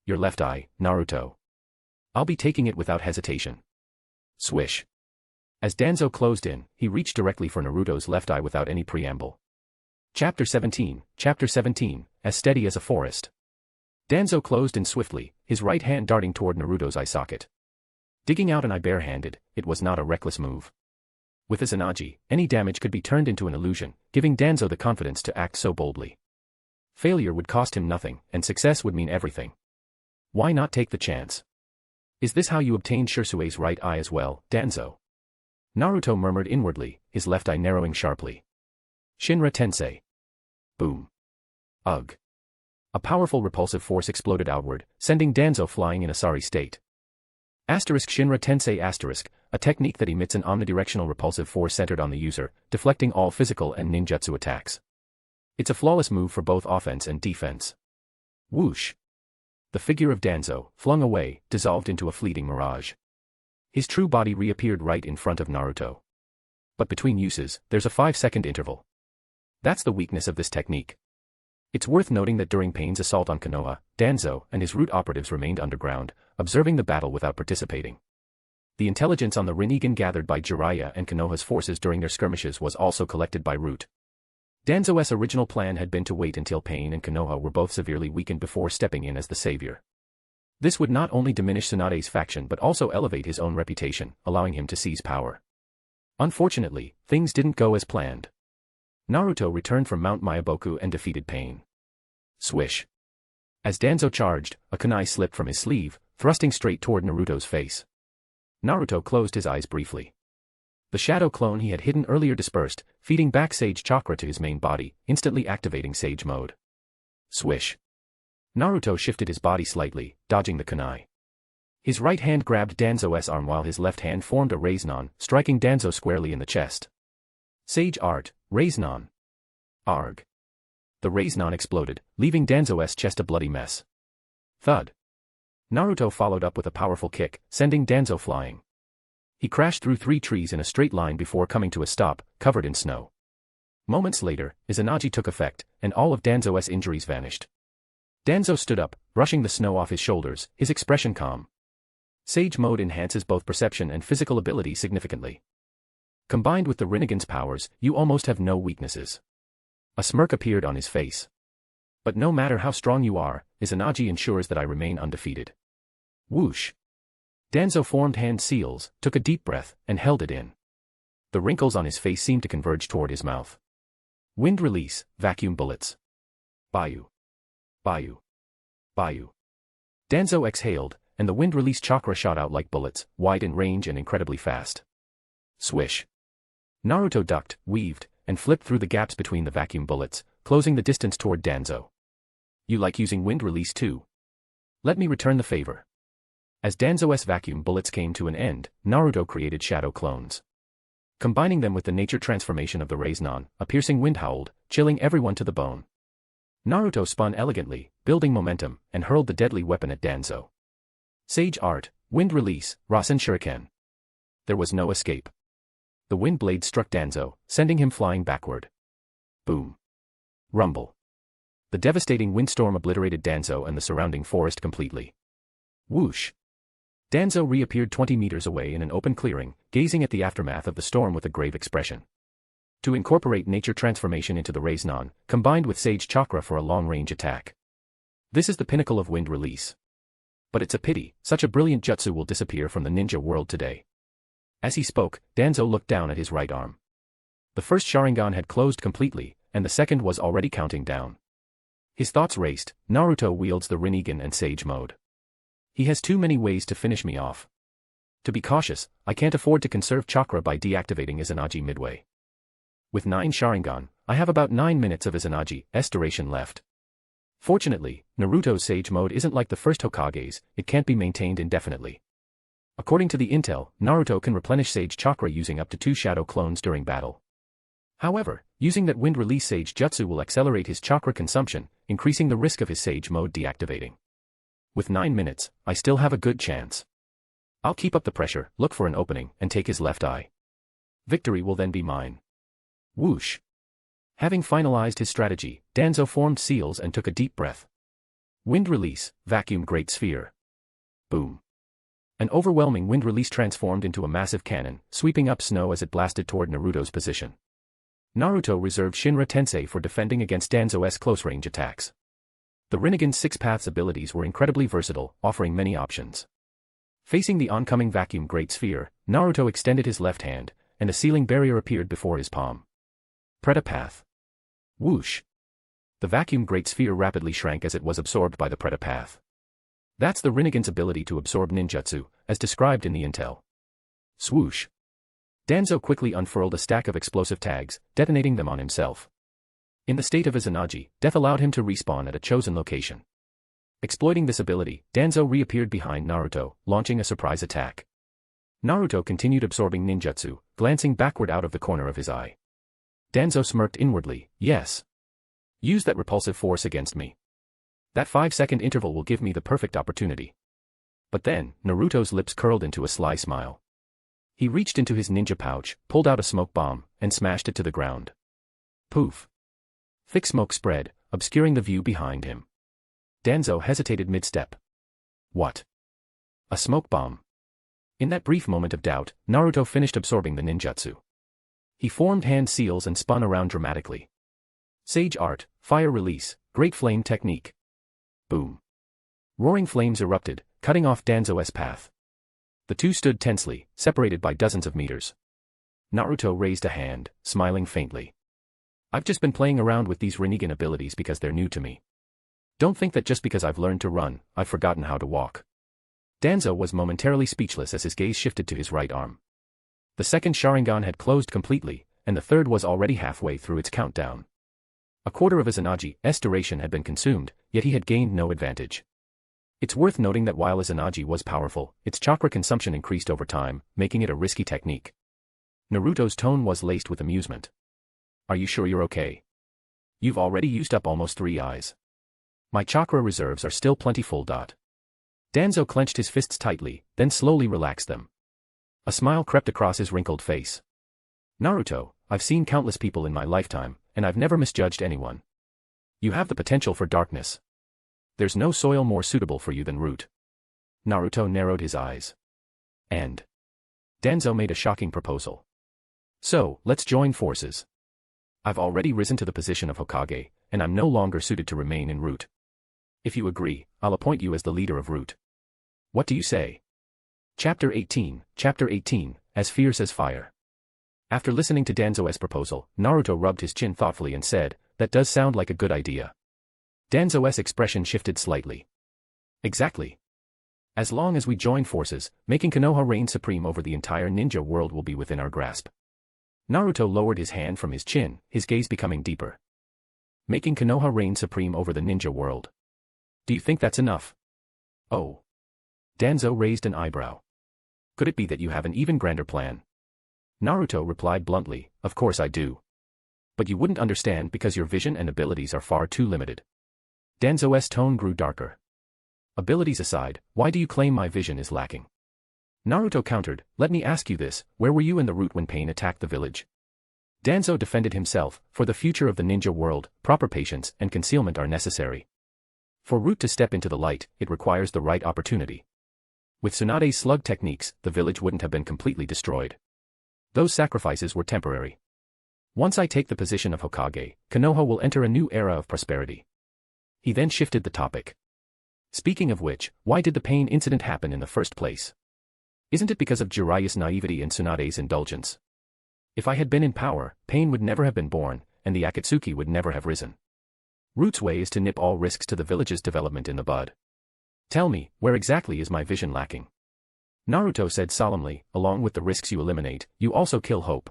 Your left eye, Naruto. I'll be taking it without hesitation. Swish. As Danzo closed in, he reached directly for Naruto's left eye without any preamble. Chapter 17, as steady as a forest. Danzo closed in swiftly, his right hand darting toward Naruto's eye socket. Digging out an eye barehanded, it was not a reckless move. With Izanagi, any damage could be turned into an illusion, giving Danzo the confidence to act so boldly. Failure would cost him nothing, and success would mean everything. Why not take the chance? Is this how you obtained Shisui's right eye as well, Danzo? Naruto murmured inwardly, his left eye narrowing sharply. Rinne Tensei. Boom. Ugh. A powerful repulsive force exploded outward, sending Danzo flying in a sorry state. Shinra Tensei a technique that emits an omnidirectional repulsive force centered on the user, deflecting all physical and ninjutsu attacks. It's a flawless move for both offense and defense. Whoosh! The figure of Danzo, flung away, dissolved into a fleeting mirage. His true body reappeared right in front of Naruto. But between uses, there's a 5-second interval. That's the weakness of this technique. It's worth noting that during Pain's assault on Konoha, Danzo and his root operatives remained underground, observing the battle without participating. The intelligence on the Rinnegan gathered by Jiraiya and Konoha's forces during their skirmishes was also collected by Root. Danzo's original plan had been to wait until Pain and Konoha were both severely weakened before stepping in as the savior. This would not only diminish Tsunade's faction but also elevate his own reputation, allowing him to seize power. Unfortunately, things didn't go as planned. Naruto returned from Mount Myaboku and defeated Pain. Swish. As Danzo charged, a kunai slipped from his sleeve, thrusting straight toward Naruto's face. Naruto closed his eyes briefly. The shadow clone he had hidden earlier dispersed, feeding back Sage Chakra to his main body, instantly activating Sage Mode. Swish. Naruto shifted his body slightly, dodging the kunai. His right hand grabbed Danzo's arm while his left hand formed a Raiznon, striking Danzo squarely in the chest. Sage Art, Raiznon. Arg. The Raiznon exploded, leaving Danzo's chest a bloody mess. Thud. Naruto followed up with a powerful kick, sending Danzo flying. He crashed through 3 trees in a straight line before coming to a stop, covered in snow. Moments later, Izanagi took effect, and all of Danzo's injuries vanished. Danzo stood up, brushing the snow off his shoulders, his expression calm. Sage Mode enhances both perception and physical ability significantly. Combined with the Rinnegan's powers, you almost have no weaknesses. A smirk appeared on his face. But no matter how strong you are, Izanagi ensures that I remain undefeated. Whoosh. Danzo formed hand seals, took a deep breath, and held it in. The wrinkles on his face seemed to converge toward his mouth. Wind release, vacuum bullets. Bayou. Bayou. Bayou. Danzo exhaled, and the wind release chakra shot out like bullets, wide in range and incredibly fast. Swish. Naruto ducked, weaved, and flipped through the gaps between the vacuum bullets, closing the distance toward Danzo. You like using wind release too? Let me return the favor. As Danzo's vacuum bullets came to an end, Naruto created shadow clones. Combining them with the nature transformation of the Raiznon, a piercing wind howled, chilling everyone to the bone. Naruto spun elegantly, building momentum, and hurled the deadly weapon at Danzo. Sage Art, Wind Release, Rasen Shuriken. There was no escape. The wind blade struck Danzo, sending him flying backward. Boom. Rumble. The devastating windstorm obliterated Danzo and the surrounding forest completely. Whoosh. Danzo reappeared 20 meters away in an open clearing, gazing at the aftermath of the storm with a grave expression. To incorporate nature transformation into the Raiznon, combined with Sage Chakra for a long-range attack. This is the pinnacle of wind release. But it's a pity, such a brilliant jutsu will disappear from the ninja world today. As he spoke, Danzo looked down at his right arm. The first Sharingan had closed completely, and the second was already counting down. His thoughts raced. Naruto wields the Rinnegan and Sage Mode. He has too many ways to finish me off. To be cautious, I can't afford to conserve chakra by deactivating Izanagi midway. With 9 Sharingan, I have about 9 minutes of Izanagi's duration left. Fortunately, Naruto's Sage Mode isn't like the first Hokage's, it can't be maintained indefinitely. According to the intel, Naruto can replenish Sage Chakra using up to 2 shadow clones during battle. However, using that wind release Sage Jutsu will accelerate his chakra consumption, increasing the risk of his Sage Mode deactivating. With 9 minutes, I still have a good chance. I'll keep up the pressure, look for an opening, and take his left eye. Victory will then be mine. Whoosh. Having finalized his strategy, Danzo formed seals and took a deep breath. Wind release, vacuum great sphere. Boom. An overwhelming wind release transformed into a massive cannon, sweeping up snow as it blasted toward Naruto's position. Naruto reserved Shinra Tensei for defending against Danzo's close-range attacks. The Rinnegan's 6 paths abilities were incredibly versatile, offering many options. Facing the oncoming vacuum great sphere, Naruto extended his left hand, and a sealing barrier appeared before his palm. Preta Path. Whoosh. The vacuum great sphere rapidly shrank as it was absorbed by the Preta Path. That's the Rinnegan's ability to absorb ninjutsu, as described in the intel. Swoosh. Danzo quickly unfurled a stack of explosive tags, detonating them on himself. In the state of Izanagi, death allowed him to respawn at a chosen location. Exploiting this ability, Danzo reappeared behind Naruto, launching a surprise attack. Naruto continued absorbing ninjutsu, glancing backward out of the corner of his eye. Danzo smirked inwardly, yes. Use that repulsive force against me. That 5-second interval will give me the perfect opportunity. But then, Naruto's lips curled into a sly smile. He reached into his ninja pouch, pulled out a smoke bomb, and smashed it to the ground. Poof. Thick smoke spread, obscuring the view behind him. Danzo hesitated mid-step. What? A smoke bomb? In that brief moment of doubt, Naruto finished absorbing the ninjutsu. He formed hand seals and spun around dramatically. Sage art, fire release, great flame technique. Boom. Roaring flames erupted, cutting off Danzo's path. The two stood tensely, separated by dozens of meters. Naruto raised a hand, smiling faintly. I've just been playing around with these Rinnegan abilities because they're new to me. Don't think that just because I've learned to run, I've forgotten how to walk. Danzo was momentarily speechless as his gaze shifted to his right arm. The second Sharingan had closed completely, and the third was already halfway through its countdown. A quarter of Izanagi's duration had been consumed, yet he had gained no advantage. It's worth noting that while Izanagi was powerful, its chakra consumption increased over time, making it a risky technique. Naruto's tone was laced with amusement. Are you sure you're okay? You've already used up almost 3 eyes. My chakra reserves are still plentiful. Danzo clenched his fists tightly, then slowly relaxed them. A smile crept across his wrinkled face. Naruto, I've seen countless people in my lifetime, and I've never misjudged anyone. You have the potential for darkness. There's no soil more suitable for you than root. Naruto narrowed his eyes. And Danzo made a shocking proposal. So, let's join forces. I've already risen to the position of Hokage, and I'm no longer suited to remain in root. If you agree, I'll appoint you as the leader of root. What do you say? Chapter 18, As Fierce as Fire. After listening to Danzo's proposal, Naruto rubbed his chin thoughtfully and said, that does sound like a good idea. Danzo's expression shifted slightly. Exactly. As long as we join forces, making Konoha reign supreme over the entire ninja world will be within our grasp. Naruto lowered his hand from his chin, his gaze becoming deeper. Making Konoha reign supreme over the ninja world. Do you think that's enough? Oh. Danzo raised an eyebrow. Could it be that you have an even grander plan? Naruto replied bluntly, of course I do. But you wouldn't understand because your vision and abilities are far too limited. Danzo's tone grew darker. Abilities aside, why do you claim my vision is lacking? Naruto countered, let me ask you this, where were you in the route when pain attacked the village? Danzo defended himself, for the future of the ninja world, proper patience and concealment are necessary. For root to step into the light, it requires the right opportunity. With Tsunade's slug techniques, the village wouldn't have been completely destroyed. Those sacrifices were temporary. Once I take the position of Hokage, Konoha will enter a new era of prosperity. He then shifted the topic. Speaking of which, why did the pain incident happen in the first place? Isn't it because of Jiraiya's naivety and Tsunade's indulgence? If I had been in power, pain would never have been born, and the Akatsuki would never have risen. Root's way is to nip all risks to the village's development in the bud. Tell me, where exactly is my vision lacking? Naruto said solemnly, along with the risks you eliminate, you also kill hope.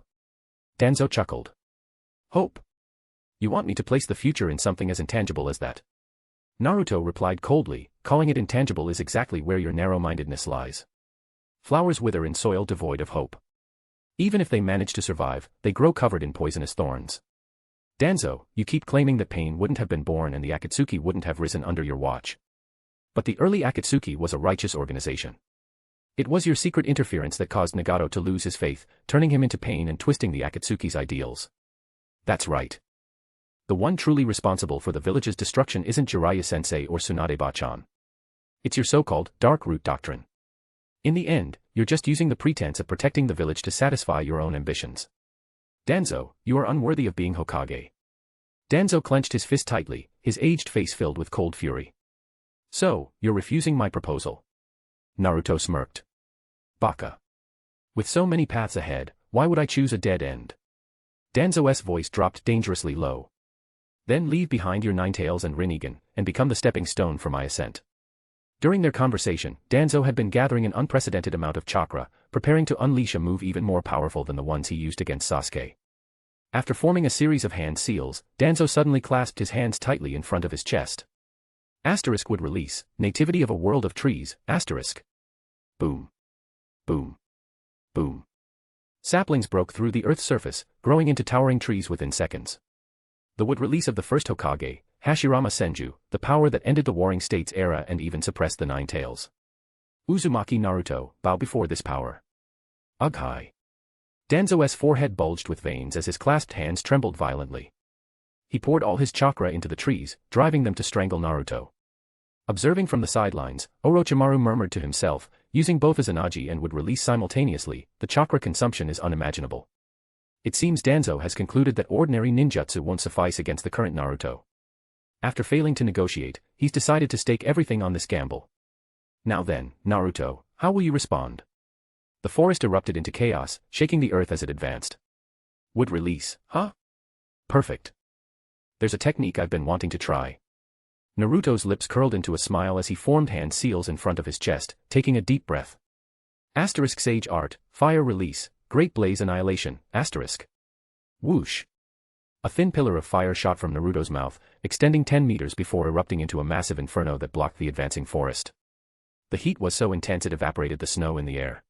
Danzo chuckled. Hope? You want me to place the future in something as intangible as that? Naruto replied coldly, calling it intangible is exactly where your narrow-mindedness lies. Flowers wither in soil devoid of hope. Even if they manage to survive, they grow covered in poisonous thorns. Danzo, you keep claiming that pain wouldn't have been born and the Akatsuki wouldn't have risen under your watch. But the early Akatsuki was a righteous organization. It was your secret interference that caused Nagato to lose his faith, turning him into pain and twisting the Akatsuki's ideals. That's right. The one truly responsible for the village's destruction isn't Jiraiya-sensei or Tsunade-bachan. It's your so-called dark root doctrine. In the end, you're just using the pretense of protecting the village to satisfy your own ambitions. Danzo, you are unworthy of being Hokage. Danzo clenched his fist tightly, his aged face filled with cold fury. So, you're refusing my proposal? Naruto smirked. Baka. With so many paths ahead, why would I choose a dead end? Danzo's voice dropped dangerously low. Then leave behind your Ninetales and Rinnegan, and become the stepping stone for my ascent. During their conversation, Danzo had been gathering an unprecedented amount of chakra, preparing to unleash a move even more powerful than the ones he used against Sasuke. After forming a series of hand seals, Danzo suddenly clasped his hands tightly in front of his chest. Asterisk would release, nativity of a world of trees, asterisk. Boom. Boom. Boom. Saplings broke through the earth's surface, growing into towering trees within seconds. The wood release of the first Hokage, Hashirama Senju, the power that ended the Warring States era and even suppressed the Nine Tails. Uzumaki Naruto, bow before this power. Ugh. Danzo's forehead bulged with veins as his clasped hands trembled violently. He poured all his chakra into the trees, driving them to strangle Naruto. Observing from the sidelines, Orochimaru murmured to himself, using both Izanagi and would release simultaneously, the chakra consumption is unimaginable. It seems Danzo has concluded that ordinary ninjutsu won't suffice against the current Naruto. After failing to negotiate, he's decided to stake everything on this gamble. Now then, Naruto, how will you respond? The forest erupted into chaos, shaking the earth as it advanced. Would release, huh? Perfect. There's a technique I've been wanting to try. Naruto's lips curled into a smile as he formed hand seals in front of his chest, taking a deep breath. Asterisk Sage Art, Fire Release, Great Blaze Annihilation, asterisk. Whoosh. A thin pillar of fire shot from Naruto's mouth, extending 10 meters before erupting into a massive inferno that blocked the advancing forest. The heat was so intense it evaporated the snow in the air.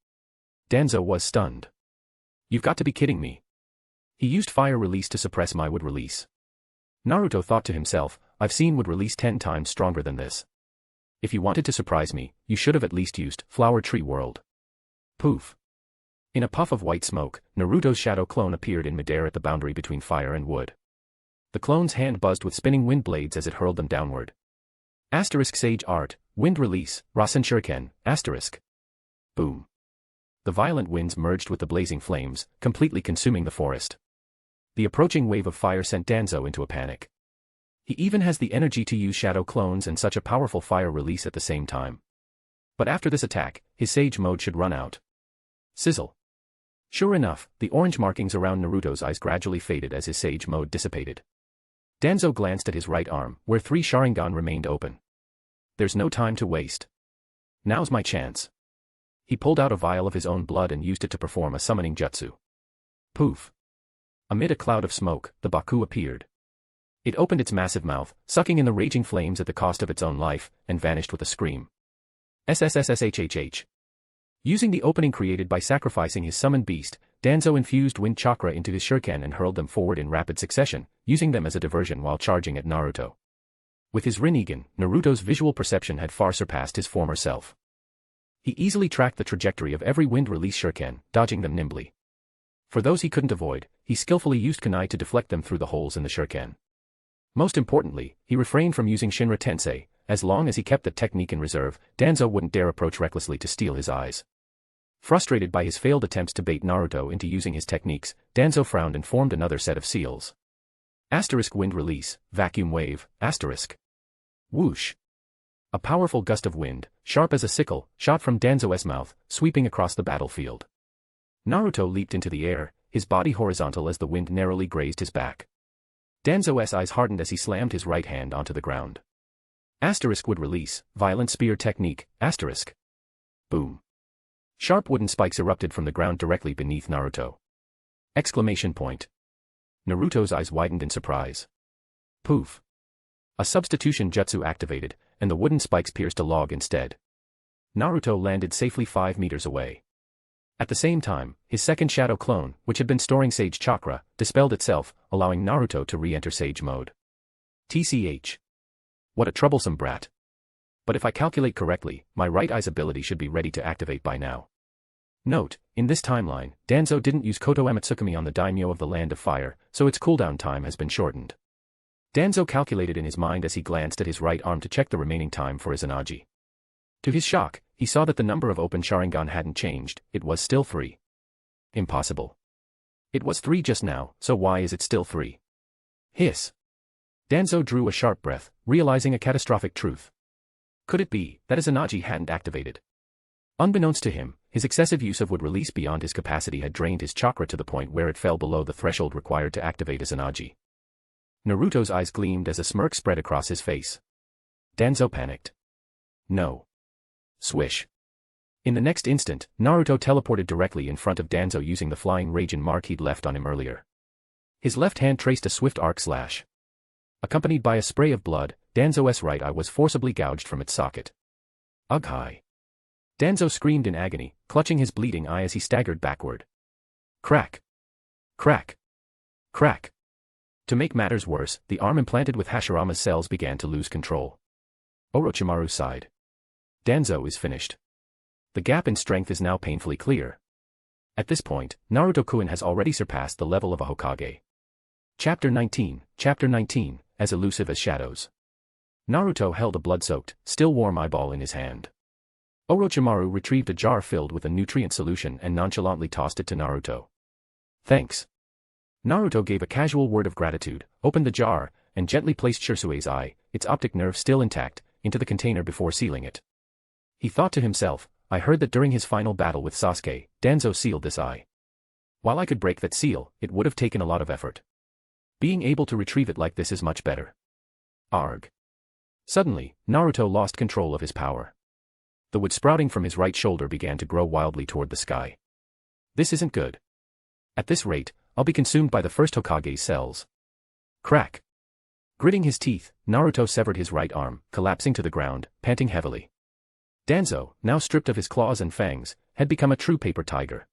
Danzo was stunned. You've got to be kidding me. He used fire release to suppress my wood release. Naruto thought to himself, I've seen wood release 10 times stronger than this. If you wanted to surprise me, you should have at least used Flower Tree World. Poof. In a puff of white smoke, Naruto's shadow clone appeared in midair at the boundary between fire and wood. The clone's hand buzzed with spinning wind blades as it hurled them downward. Asterisk Sage Art, Wind Release, Rasen Shuriken, asterisk. Boom. The violent winds merged with the blazing flames, completely consuming the forest. The approaching wave of fire sent Danzo into a panic. He even has the energy to use shadow clones and such a powerful fire release at the same time. But after this attack, his Sage mode should run out. Sizzle. Sure enough, the orange markings around Naruto's eyes gradually faded as his Sage mode dissipated. Danzo glanced at his right arm, where 3 Sharingan remained open. There's no time to waste. Now's my chance. He pulled out a vial of his own blood and used it to perform a summoning jutsu. Poof. Amid a cloud of smoke, the Baku appeared. It opened its massive mouth, sucking in the raging flames at the cost of its own life, and vanished with a scream. SSSSHHH. Using the opening created by sacrificing his summoned beast, Danzo infused wind chakra into his shuriken and hurled them forward in rapid succession, using them as a diversion while charging at Naruto. With his Rinnegan, Naruto's visual perception had far surpassed his former self. He easily tracked the trajectory of every wind release shuriken, dodging them nimbly. For those he couldn't avoid, he skillfully used kunai to deflect them through the holes in the shuriken. Most importantly, he refrained from using Rinne Tensei. As long as he kept that technique in reserve, Danzo wouldn't dare approach recklessly to steal his eyes. Frustrated by his failed attempts to bait Naruto into using his techniques, Danzo frowned and formed another set of seals. Asterisk Wind Release, Vacuum Wave, asterisk. Whoosh. A powerful gust of wind, sharp as a sickle, shot from Danzo's mouth, sweeping across the battlefield. Naruto leaped into the air, his body horizontal as the wind narrowly grazed his back. Danzo's eyes hardened as he slammed his right hand onto the ground. Asterisk Would Release, Violent Spear Technique, asterisk. Boom. Sharp wooden spikes erupted from the ground directly beneath Naruto. Exclamation point. Naruto's eyes widened in surprise. Poof. A substitution jutsu activated, and the wooden spikes pierced a log instead. Naruto landed safely 5 meters away. At the same time, his second shadow clone, which had been storing Sage Chakra, dispelled itself, allowing Naruto to re-enter Sage mode. TCH. What a troublesome brat. But if I calculate correctly, my right eye's ability should be ready to activate by now. Note, in this timeline, Danzo didn't use Koto Ematsukumi on the daimyo of the Land of Fire, so its cooldown time has been shortened. Danzo calculated in his mind as he glanced at his right arm to check the remaining time for Izanagi. To his shock, he saw that the number of open Sharingan hadn't changed, it was still 3. Impossible. It was 3 just now, so why is it still 3? Hiss. Danzo drew a sharp breath, realizing a catastrophic truth. Could it be that Izanagi hadn't activated? Unbeknownst to him, his excessive use of would release beyond his capacity had drained his chakra to the point where it fell below the threshold required to activate Izanagi. Naruto's eyes gleamed as a smirk spread across his face. Danzo panicked. No. Swish. In the next instant, Naruto teleported directly in front of Danzo using the flying Raijin mark he'd left on him earlier. His left hand traced a swift arc slash. Accompanied by a spray of blood, Danzo's right eye was forcibly gouged from its socket. Ugh hi. Danzo screamed in agony, clutching his bleeding eye as he staggered backward. Crack. Crack. Crack. To make matters worse, the arm implanted with Hashirama's cells began to lose control. Orochimaru sighed. Danzo is finished. The gap in strength is now painfully clear. At this point, Naruto-kun has already surpassed the level of a Hokage. Chapter 19, as elusive as shadows. Naruto held a blood-soaked, still warm eyeball in his hand. Orochimaru retrieved a jar filled with a nutrient solution and nonchalantly tossed it to Naruto. Thanks. Naruto gave a casual word of gratitude, opened the jar, and gently placed Shirsue's eye, its optic nerve still intact, into the container before sealing it. He thought to himself, I heard that during his final battle with Sasuke, Danzo sealed this eye. While I could break that seal, it would have taken a lot of effort. Being able to retrieve it like this is much better. Arg. Suddenly, Naruto lost control of his power. The wood sprouting from his right shoulder began to grow wildly toward the sky. This isn't good. At this rate, I'll be consumed by the first Hokage's cells. Crack. Gritting his teeth, Naruto severed his right arm, collapsing to the ground, panting heavily. Danzo, now stripped of his claws and fangs, had become a true paper tiger.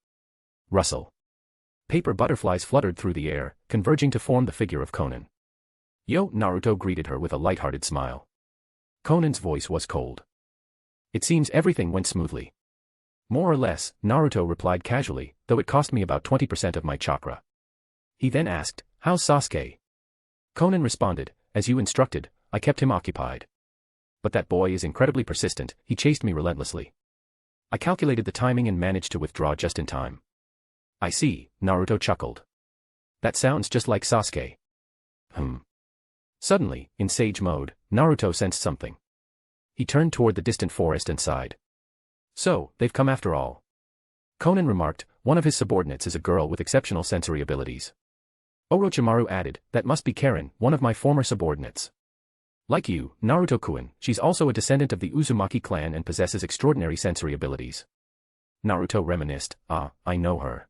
Rustle. Paper butterflies fluttered through the air, converging to form the figure of Conan. Yo, Naruto greeted her with a light-hearted smile. Conan's voice was cold. It seems everything went smoothly. More or less, Naruto replied casually, though it cost me about 20% of my chakra. He then asked, how's Sasuke? Conan responded, as you instructed, I kept him occupied. But that boy is incredibly persistent, he chased me relentlessly. I calculated the timing and managed to withdraw just in time. I see, Naruto chuckled. That sounds just like Sasuke. Suddenly, in sage mode, Naruto sensed something. He turned toward the distant forest and sighed. So, they've come after all. Conan remarked, one of his subordinates is a girl with exceptional sensory abilities. Orochimaru added, that must be Karen, one of my former subordinates. Like you, Naruto-kun, she's also a descendant of the Uzumaki clan and possesses extraordinary sensory abilities. Naruto reminisced, I know her.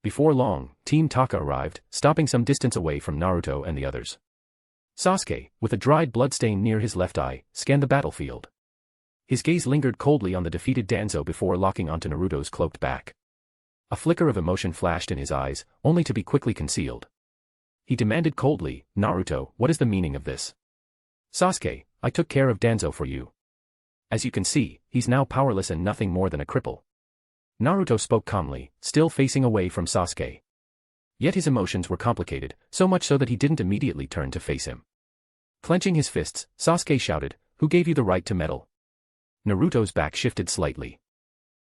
Before long, Team Taka arrived, stopping some distance away from Naruto and the others. Sasuke, with a dried blood stain near his left eye, scanned the battlefield. His gaze lingered coldly on the defeated Danzo before locking onto Naruto's cloaked back. A flicker of emotion flashed in his eyes, only to be quickly concealed. He demanded coldly, Naruto, what is the meaning of this? Sasuke, I took care of Danzo for you. As you can see, he's now powerless and nothing more than a cripple. Naruto spoke calmly, still facing away from Sasuke. Yet his emotions were complicated, so much so that he didn't immediately turn to face him. Clenching his fists, Sasuke shouted, who gave you the right to meddle? Naruto's back shifted slightly.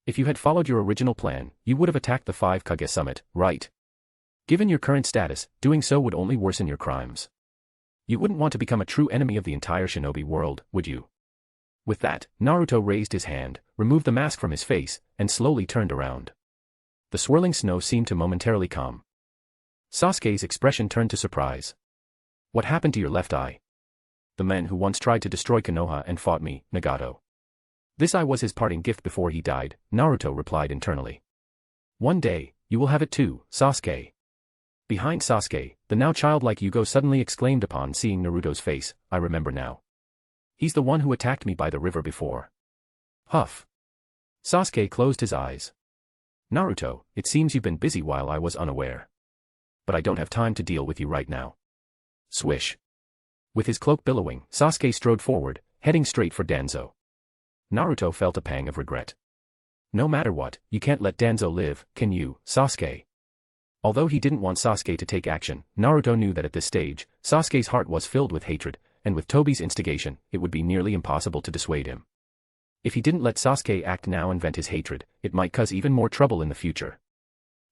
If you had followed your original plan, you would have attacked the 5 Kage summit, right? Given your current status, doing so would only worsen your crimes. You wouldn't want to become a true enemy of the entire shinobi world, would you? With that, Naruto raised his hand, removed the mask from his face, and slowly turned around. The swirling snow seemed to momentarily calm. Sasuke's expression turned to surprise. What happened to your left eye? The man who once tried to destroy Konoha and fought me, Nagato. This eye was his parting gift before he died, Naruto replied internally. One day, you will have it too, Sasuke. Behind Sasuke, the now childlike Yugo suddenly exclaimed upon seeing Naruto's face, I remember now. He's the one who attacked me by the river before. Huff. Sasuke closed his eyes. Naruto, it seems you've been busy while I was unaware. But I don't have time to deal with you right now. Swish. With his cloak billowing, Sasuke strode forward, heading straight for Danzo. Naruto felt a pang of regret. No matter what, you can't let Danzo live, can you, Sasuke? Although he didn't want Sasuke to take action, Naruto knew that at this stage, Sasuke's heart was filled with hatred, and with Tobi's instigation, it would be nearly impossible to dissuade him. If he didn't let Sasuke act now and vent his hatred, it might cause even more trouble in the future.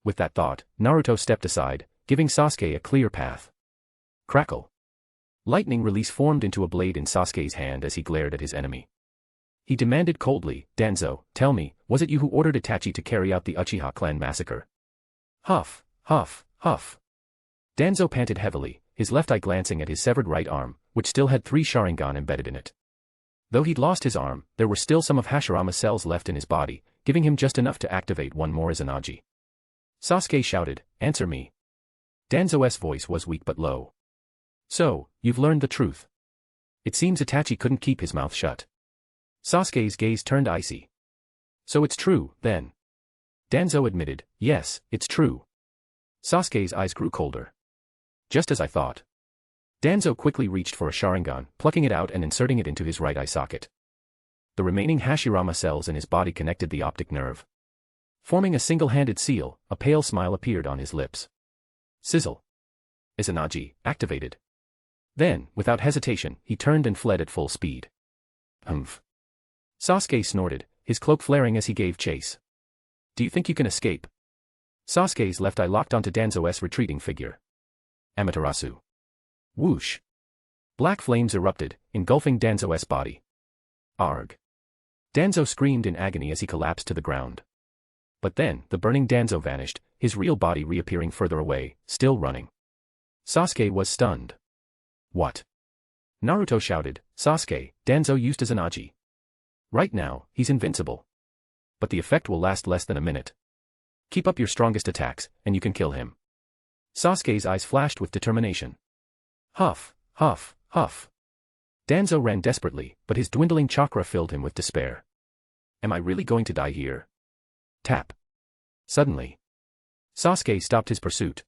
With that thought, Naruto stepped aside, giving Sasuke a clear path. Crackle. Lightning release formed into a blade in Sasuke's hand as he glared at his enemy. He demanded coldly, Danzo, tell me, was it you who ordered Itachi to carry out the Uchiha clan massacre? Huff, huff, huff. Danzo panted heavily, his left eye glancing at his severed right arm, which still had 3 Sharingan embedded in it. Though he'd lost his arm, there were still some of Hashirama's cells left in his body, giving him just enough to activate one more Izanagi. Sasuke shouted, answer me. Danzo's voice was weak but low. So, you've learned the truth. It seems Itachi couldn't keep his mouth shut. Sasuke's gaze turned icy. So it's true, then. Danzo admitted, yes, it's true. Sasuke's eyes grew colder. Just as I thought. Danzo quickly reached for a Sharingan, plucking it out and inserting it into his right eye socket. The remaining Hashirama cells in his body connected the optic nerve. Forming a single-handed seal, a pale smile appeared on his lips. Sizzle. Izanagi, activated. Then, without hesitation, he turned and fled at full speed. Humph. Sasuke snorted, his cloak flaring as he gave chase. Do you think you can escape? Sasuke's left eye locked onto Danzo's retreating figure. Amaterasu. Whoosh. Black flames erupted, engulfing Danzo's body. Arg. Danzo screamed in agony as he collapsed to the ground. But then, the burning Danzo vanished, his real body reappearing further away, still running. Sasuke was stunned. What? Naruto shouted, Sasuke, Danzo used Izanagi. Right now, he's invincible. But the effect will last less than a minute. Keep up your strongest attacks, and you can kill him. Sasuke's eyes flashed with determination. Huff, huff, huff. Danzo ran desperately, but his dwindling chakra filled him with despair. Am I really going to die here? Tap. Suddenly. Sasuke stopped his pursuit.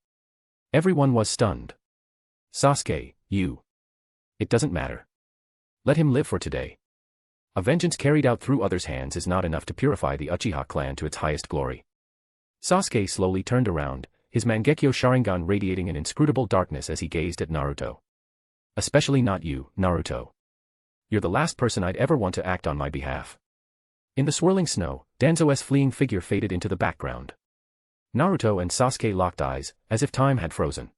Everyone was stunned. Sasuke, you. It doesn't matter. Let him live for today. A vengeance carried out through others' hands is not enough to purify the Uchiha clan to its highest glory. Sasuke slowly turned around, his Mangekyo Sharingan radiating an inscrutable darkness as he gazed at Naruto. Especially not you, Naruto. You're the last person I'd ever want to act on my behalf. In the swirling snow, Danzo's fleeing figure faded into the background. Naruto and Sasuke locked eyes, as if time had frozen.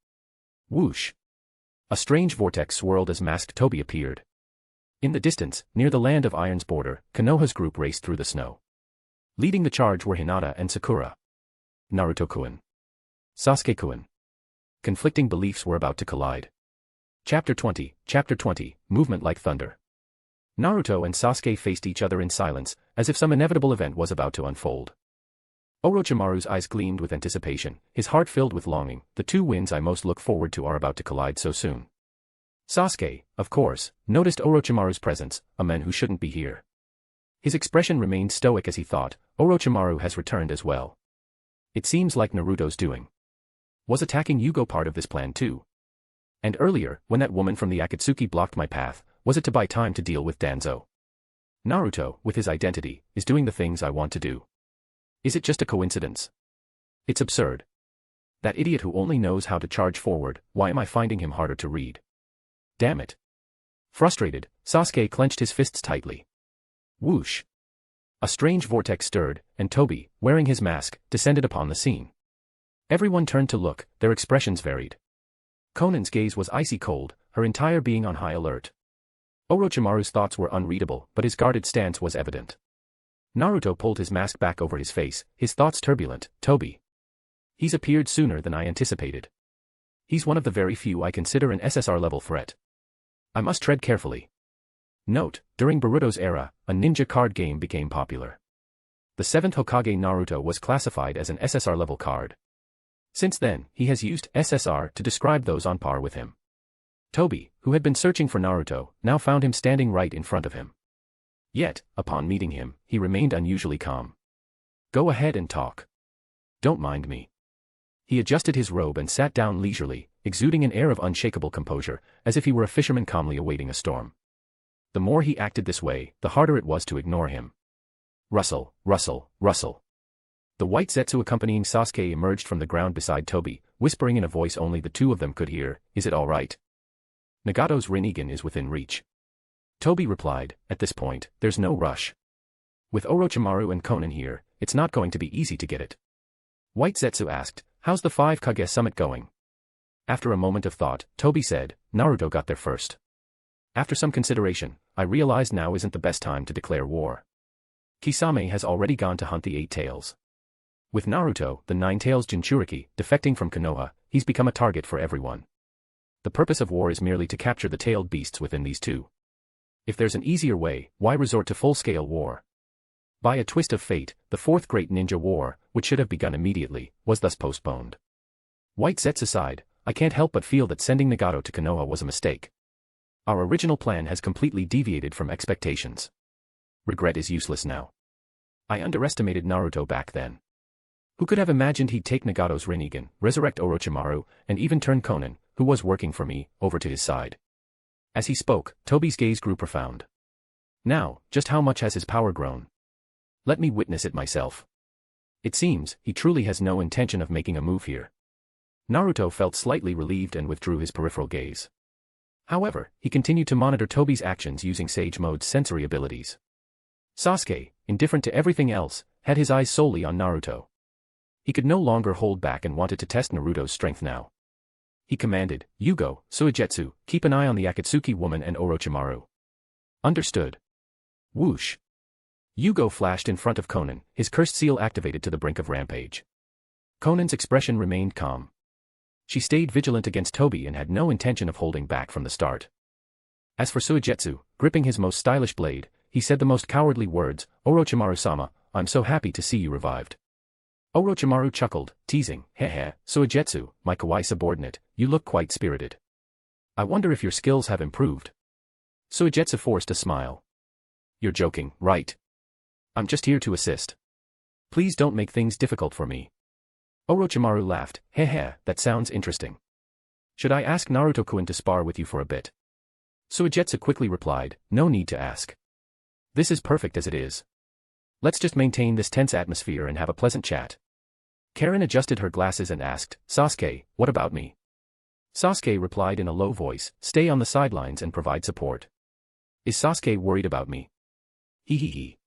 Whoosh. A strange vortex swirled as masked Tobi appeared. In the distance, near the land of Iron's border, Konoha's group raced through the snow. Leading the charge were Hinata and Sakura. Naruto-kun. Sasuke-kun. Conflicting beliefs were about to collide. Chapter 20, Movement like Thunder. Naruto and Sasuke faced each other in silence, as if some inevitable event was about to unfold. Orochimaru's eyes gleamed with anticipation, his heart filled with longing. The two wins I most look forward to are about to collide so soon. Sasuke, of course, noticed Orochimaru's presence, a man who shouldn't be here. His expression remained stoic as he thought, Orochimaru has returned as well. It seems like Naruto's doing. Was attacking Yugo part of this plan too? And earlier, when that woman from the Akatsuki blocked my path, was it to buy time to deal with Danzo? Naruto, with his identity, is doing the things I want to do. Is it just a coincidence? It's absurd. That idiot who only knows how to charge forward, why am I finding him harder to read? Damn it. Frustrated, Sasuke clenched his fists tightly. Whoosh. A strange vortex stirred, and Tobi, wearing his mask, descended upon the scene. Everyone turned to look, their expressions varied. Konan's gaze was icy cold, her entire being on high alert. Orochimaru's thoughts were unreadable, but his guarded stance was evident. Naruto pulled his mask back over his face, his thoughts turbulent. Tobi. He's appeared sooner than I anticipated. He's one of the very few I consider an SSR-level threat. I must tread carefully. Note, during Boruto's era, a ninja card game became popular. The 7th Hokage Naruto was classified as an SSR-level card. Since then, he has used SSR to describe those on par with him. Tobi, who had been searching for Naruto, now found him standing right in front of him. Yet, upon meeting him, he remained unusually calm. Go ahead and talk. Don't mind me. He adjusted his robe and sat down leisurely, exuding an air of unshakable composure, as if he were a fisherman calmly awaiting a storm. The more he acted this way, the harder it was to ignore him. Rustle, rustle, rustle. The white Zetsu accompanying Sasuke emerged from the ground beside Tobi, whispering in a voice only the two of them could hear, "Is it all right?" Nagato's Rinnegan is within reach. Tobi replied, "At this point, there's no rush. With Orochimaru and Konan here, it's not going to be easy to get it." White Zetsu asked, "How's the 5 Kage summit going?" After a moment of thought, Tobi said, "Naruto got there first. After some consideration, I realized now isn't the best time to declare war. Kisame has already gone to hunt the 8 tails. With Naruto, the 9 tails Jinchuriki, defecting from Konoha, he's become a target for everyone. The purpose of war is merely to capture the tailed beasts within these two. If there's an easier way, why resort to full-scale war?" By a twist of fate, the 4th Great Ninja War, which should have begun immediately, was thus postponed. White Zetsu sighed, "I can't help but feel that sending Nagato to Konoha was a mistake. Our original plan has completely deviated from expectations. Regret is useless now. I underestimated Naruto back then. Who could have imagined he'd take Nagato's Rinnegan, resurrect Orochimaru, and even turn Konan, who was working for me, over to his side? As he spoke, Tobi's gaze grew profound. Now, just how much has his power grown? Let me witness it myself. It seems, he truly has no intention of making a move here. Naruto felt slightly relieved and withdrew his peripheral gaze. However, he continued to monitor Tobi's actions using Sage Mode's sensory abilities. Sasuke, indifferent to everything else, had his eyes solely on Naruto. He could no longer hold back and wanted to test Naruto's strength now. He commanded, Yugo, Suigetsu, keep an eye on the Akatsuki woman and Orochimaru. Understood. Whoosh. Yugo flashed in front of Konan, his cursed seal activated to the brink of rampage. Konan's expression remained calm. She stayed vigilant against Tobi and had no intention of holding back from the start. As for Suigetsu, gripping his most stylish blade, he said the most cowardly words, Orochimaru-sama, I'm so happy to see you revived. Orochimaru chuckled, teasing, heh, Suigetsu, my kawaii subordinate, you look quite spirited. I wonder if your skills have improved. Suigetsu forced a smile. You're joking, right? I'm just here to assist. Please don't make things difficult for me. Orochimaru laughed, heh, that sounds interesting. Should I ask Naruto-kun to spar with you for a bit? Suigetsu quickly replied, no need to ask. This is perfect as it is. Let's just maintain this tense atmosphere and have a pleasant chat. Karen adjusted her glasses and asked, Sasuke, what about me? Sasuke replied in a low voice, stay on the sidelines and provide support. Is Sasuke worried about me? Hee.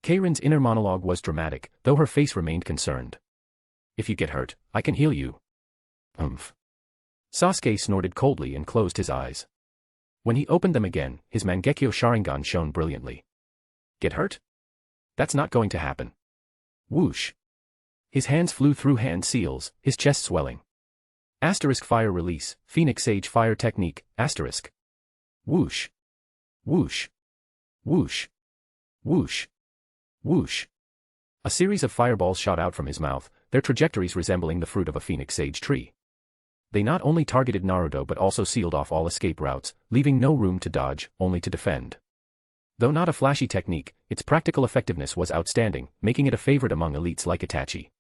Karen's inner monologue was dramatic, though her face remained concerned. If you get hurt, I can heal you. Sasuke snorted coldly and closed his eyes. When he opened them again, his Mangekyo Sharingan shone brilliantly. Get hurt? That's not going to happen. Whoosh. His hands flew through hand seals, his chest swelling. Asterisk fire release, Phoenix Sage fire technique, asterisk. Whoosh. Whoosh. Whoosh. Whoosh. Whoosh. A series of fireballs shot out from his mouth, their trajectories resembling the fruit of a Phoenix Sage tree. They not only targeted Naruto but also sealed off all escape routes, leaving no room to dodge, only to defend. Though not a flashy technique, its practical effectiveness was outstanding, making it a favorite among elites like Itachi.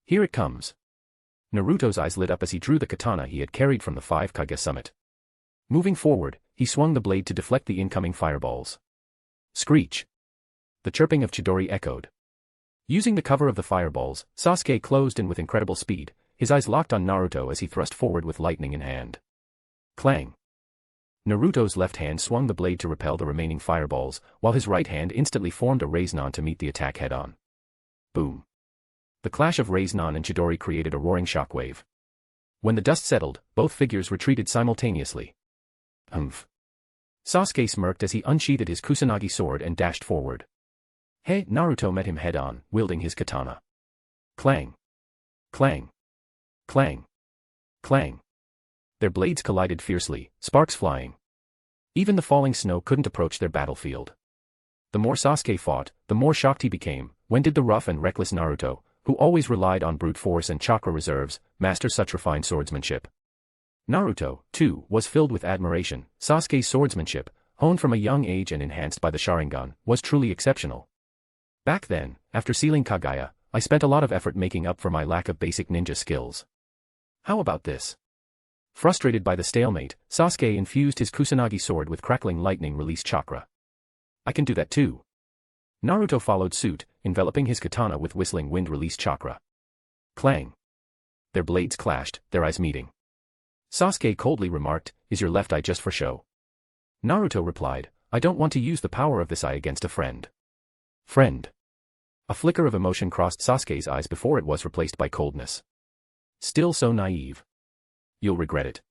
Here it comes. Naruto's eyes lit up as he drew the katana he had carried from the 5 Kage summit. Moving forward, he swung the blade to deflect the incoming fireballs. Screech. The chirping of Chidori echoed. Using the cover of the fireballs, Sasuke closed in with incredible speed, his eyes locked on Naruto as he thrust forward with lightning in hand. Clang. Naruto's left hand swung the blade to repel the remaining fireballs, while his right hand instantly formed a Rasengan to meet the attack head-on. Boom. The clash of Rasengan and Chidori created a roaring shockwave. When the dust settled, both figures retreated simultaneously. Sasuke smirked as he unsheathed his Kusanagi sword and dashed forward. Naruto met him head-on, wielding his katana. Clang. Clang. Clang. Clang. Their blades collided fiercely, sparks flying. Even the falling snow couldn't approach their battlefield. The more Sasuke fought, the more shocked he became. When did the rough and reckless Naruto, who always relied on brute force and chakra reserves, master such refined swordsmanship? Naruto, too, was filled with admiration. Sasuke's swordsmanship, honed from a young age and enhanced by the Sharingan, was truly exceptional. Back then, after sealing Kaguya, I spent a lot of effort making up for my lack of basic ninja skills. How about this? Frustrated by the stalemate, Sasuke infused his Kusanagi sword with crackling lightning-release chakra. I can do that too. Naruto followed suit, enveloping his katana with whistling wind-release chakra. Clang. Their blades clashed, their eyes meeting. Sasuke coldly remarked, is your left eye just for show? Naruto replied, I don't want to use the power of this eye against a friend. Friend. A flicker of emotion crossed Sasuke's eyes before it was replaced by coldness. Still so naive. You'll regret it.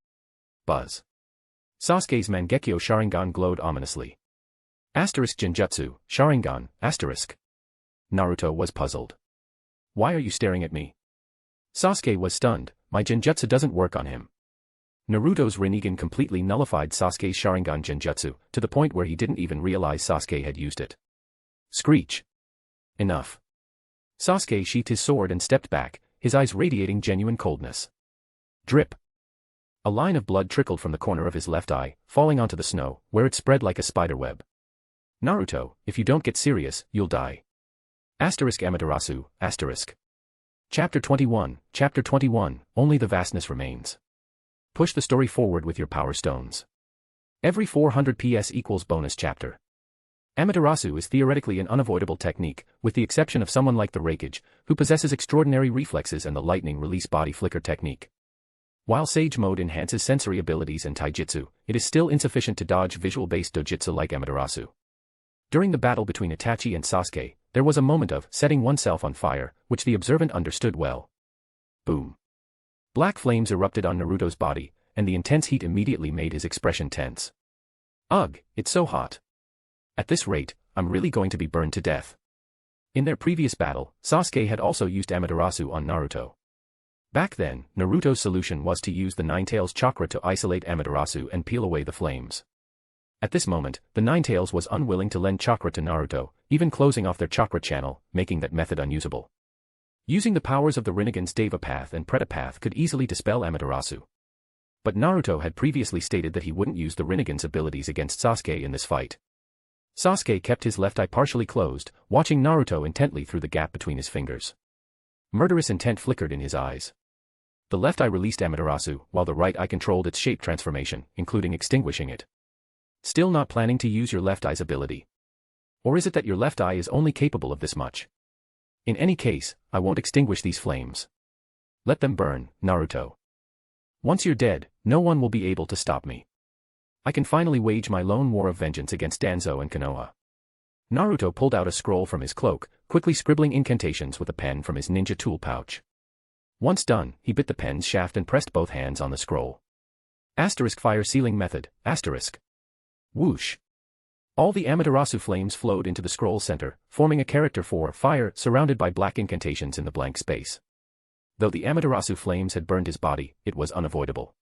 Buzz. Sasuke's Mangekyo Sharingan glowed ominously. Asterisk Genjutsu, Sharingan, asterisk. Naruto was puzzled. Why are you staring at me? Sasuke was stunned, my Genjutsu doesn't work on him. Naruto's Rinnegan completely nullified Sasuke's Sharingan Genjutsu, to the point where he didn't even realize Sasuke had used it. Screech. Enough. Sasuke sheathed his sword and stepped back, his eyes radiating genuine coldness. Drip. A line of blood trickled from the corner of his left eye, falling onto the snow, where it spread like a spider web. Naruto, if you don't get serious, you'll die. Amaterasu, *. Chapter 21, Only the Vastness Remains. Push the story forward with your power stones. Every 400 PS equals bonus chapter. Amaterasu is theoretically an unavoidable technique, with the exception of someone like the Reikage, who possesses extraordinary reflexes and the lightning release body flicker technique. While Sage Mode enhances sensory abilities and taijutsu, it is still insufficient to dodge visual-based dojutsu like Amaterasu. During the battle between Itachi and Sasuke, there was a moment of setting oneself on fire, which the observant understood well. Boom. Black flames erupted on Naruto's body, and the intense heat immediately made his expression tense. Ugh, it's so hot. At this rate, I'm really going to be burned to death. In their previous battle, Sasuke had also used Amaterasu on Naruto. Back then, Naruto's solution was to use the Ninetales chakra to isolate Amaterasu and peel away the flames. At this moment, the Ninetales was unwilling to lend chakra to Naruto, even closing off their chakra channel, making that method unusable. Using the powers of the Rinnegan's Deva Path and Preta Path could easily dispel Amaterasu. But Naruto had previously stated that he wouldn't use the Rinnegan's abilities against Sasuke in this fight. Sasuke kept his left eye partially closed, watching Naruto intently through the gap between his fingers. Murderous intent flickered in his eyes. The left eye released Amaterasu, while the right eye controlled its shape transformation, including extinguishing it. Still not planning to use your left eye's ability? Or is it that your left eye is only capable of this much? In any case, I won't extinguish these flames. Let them burn, Naruto. Once you're dead, no one will be able to stop me. I can finally wage my lone war of vengeance against Danzo and Konoha. Naruto pulled out a scroll from his cloak, quickly scribbling incantations with a pen from his ninja tool pouch. Once done, he bit the pen's shaft and pressed both hands on the scroll. Fire sealing method, *. Whoosh. All the Amaterasu flames flowed into the scroll center, forming a character for fire surrounded by black incantations in the blank space. Though the Amaterasu flames had burned his body, it was unavoidable.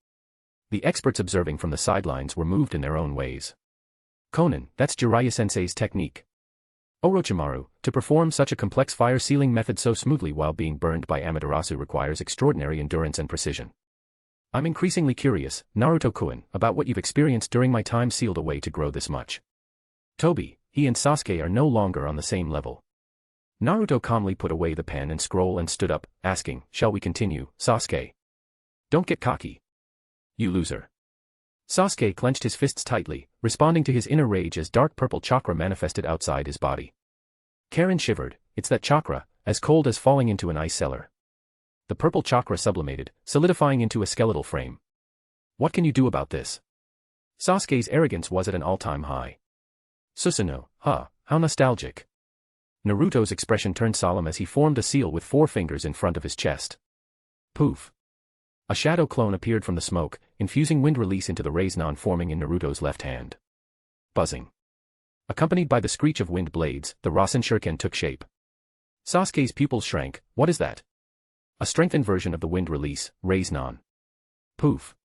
The experts observing from the sidelines were moved in their own ways. Conan, that's Jiraiya-sensei's technique. Orochimaru, to perform such a complex fire-sealing method so smoothly while being burned by Amaterasu requires extraordinary endurance and precision. I'm increasingly curious, Naruto-kun, about what you've experienced during my time sealed away to grow this much. Toby, he and Sasuke are no longer on the same level. Naruto calmly put away the pen and scroll and stood up, asking, shall we continue, Sasuke? Don't get cocky. You loser. Sasuke clenched his fists tightly, responding to his inner rage as dark purple chakra manifested outside his body. Karen shivered, it's that chakra, as cold as falling into an ice cellar. The purple chakra sublimated, solidifying into a skeletal frame. What can you do about this? Sasuke's arrogance was at an all-time high. Susanoo, how nostalgic. Naruto's expression turned solemn as he formed a seal with 4 fingers in front of his chest. Poof. A shadow clone appeared from the smoke, infusing wind release into the Reisnon forming in Naruto's left hand. Buzzing. Accompanied by the screech of wind blades, the Rasen Shuriken took shape. Sasuke's pupils shrank. What is that? A strengthened version of the wind release, Reisnon. Poof.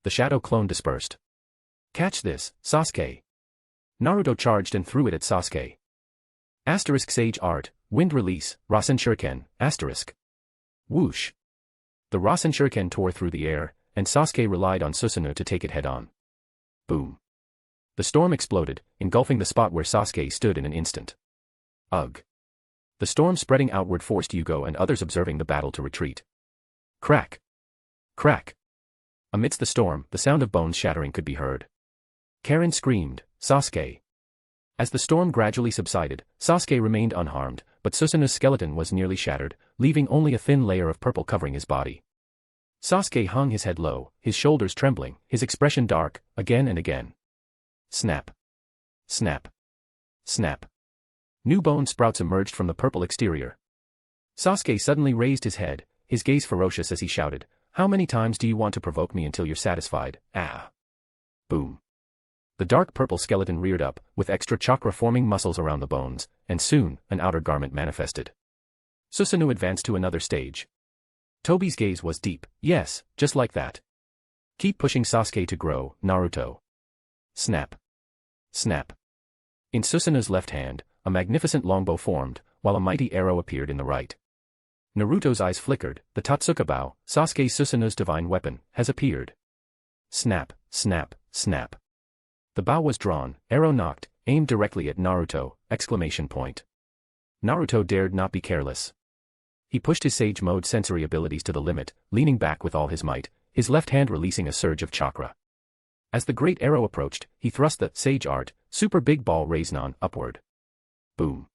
The shadow clone dispersed. Catch this, Sasuke. Naruto charged and threw it at Sasuke. Sage art, wind release, Rasen Shuriken, *. Whoosh. The Rasen Shuriken tore through the air, and Sasuke relied on Susanoo to take it head-on. Boom. The storm exploded, engulfing the spot where Sasuke stood in an instant. Ugh. The storm spreading outward forced Yugo and others observing the battle to retreat. Crack. Crack. Amidst the storm, the sound of bones shattering could be heard. Karen screamed, Sasuke. As the storm gradually subsided, Sasuke remained unharmed, but Susanoo's skeleton was nearly shattered, leaving only a thin layer of purple covering his body. Sasuke hung his head low, his shoulders trembling, his expression dark, again and again. Snap. Snap. Snap. New bone sprouts emerged from the purple exterior. Sasuke suddenly raised his head, his gaze ferocious as he shouted, how many times do you want to provoke me until you're satisfied? Ah. Boom. The dark purple skeleton reared up, with extra chakra forming muscles around the bones, and soon, an outer garment manifested. Susanoo advanced to another stage. Toby's gaze was deep. Yes, just like that. Keep pushing Sasuke to grow, Naruto. Snap. Snap. In Susanoo's left hand, a magnificent longbow formed, while a mighty arrow appeared in the right. Naruto's eyes flickered, the Totsuka bow, Sasuke Susanoo's divine weapon, has appeared. Snap, snap, snap. The bow was drawn, arrow nocked, aimed directly at Naruto, exclamation point. Naruto dared not be careless. He pushed his Sage Mode sensory abilities to the limit, leaning back with all his might, his left hand releasing a surge of chakra. As the great arrow approached, he thrust the Sage Art, Super Big Ball Raisnon upward. Boom.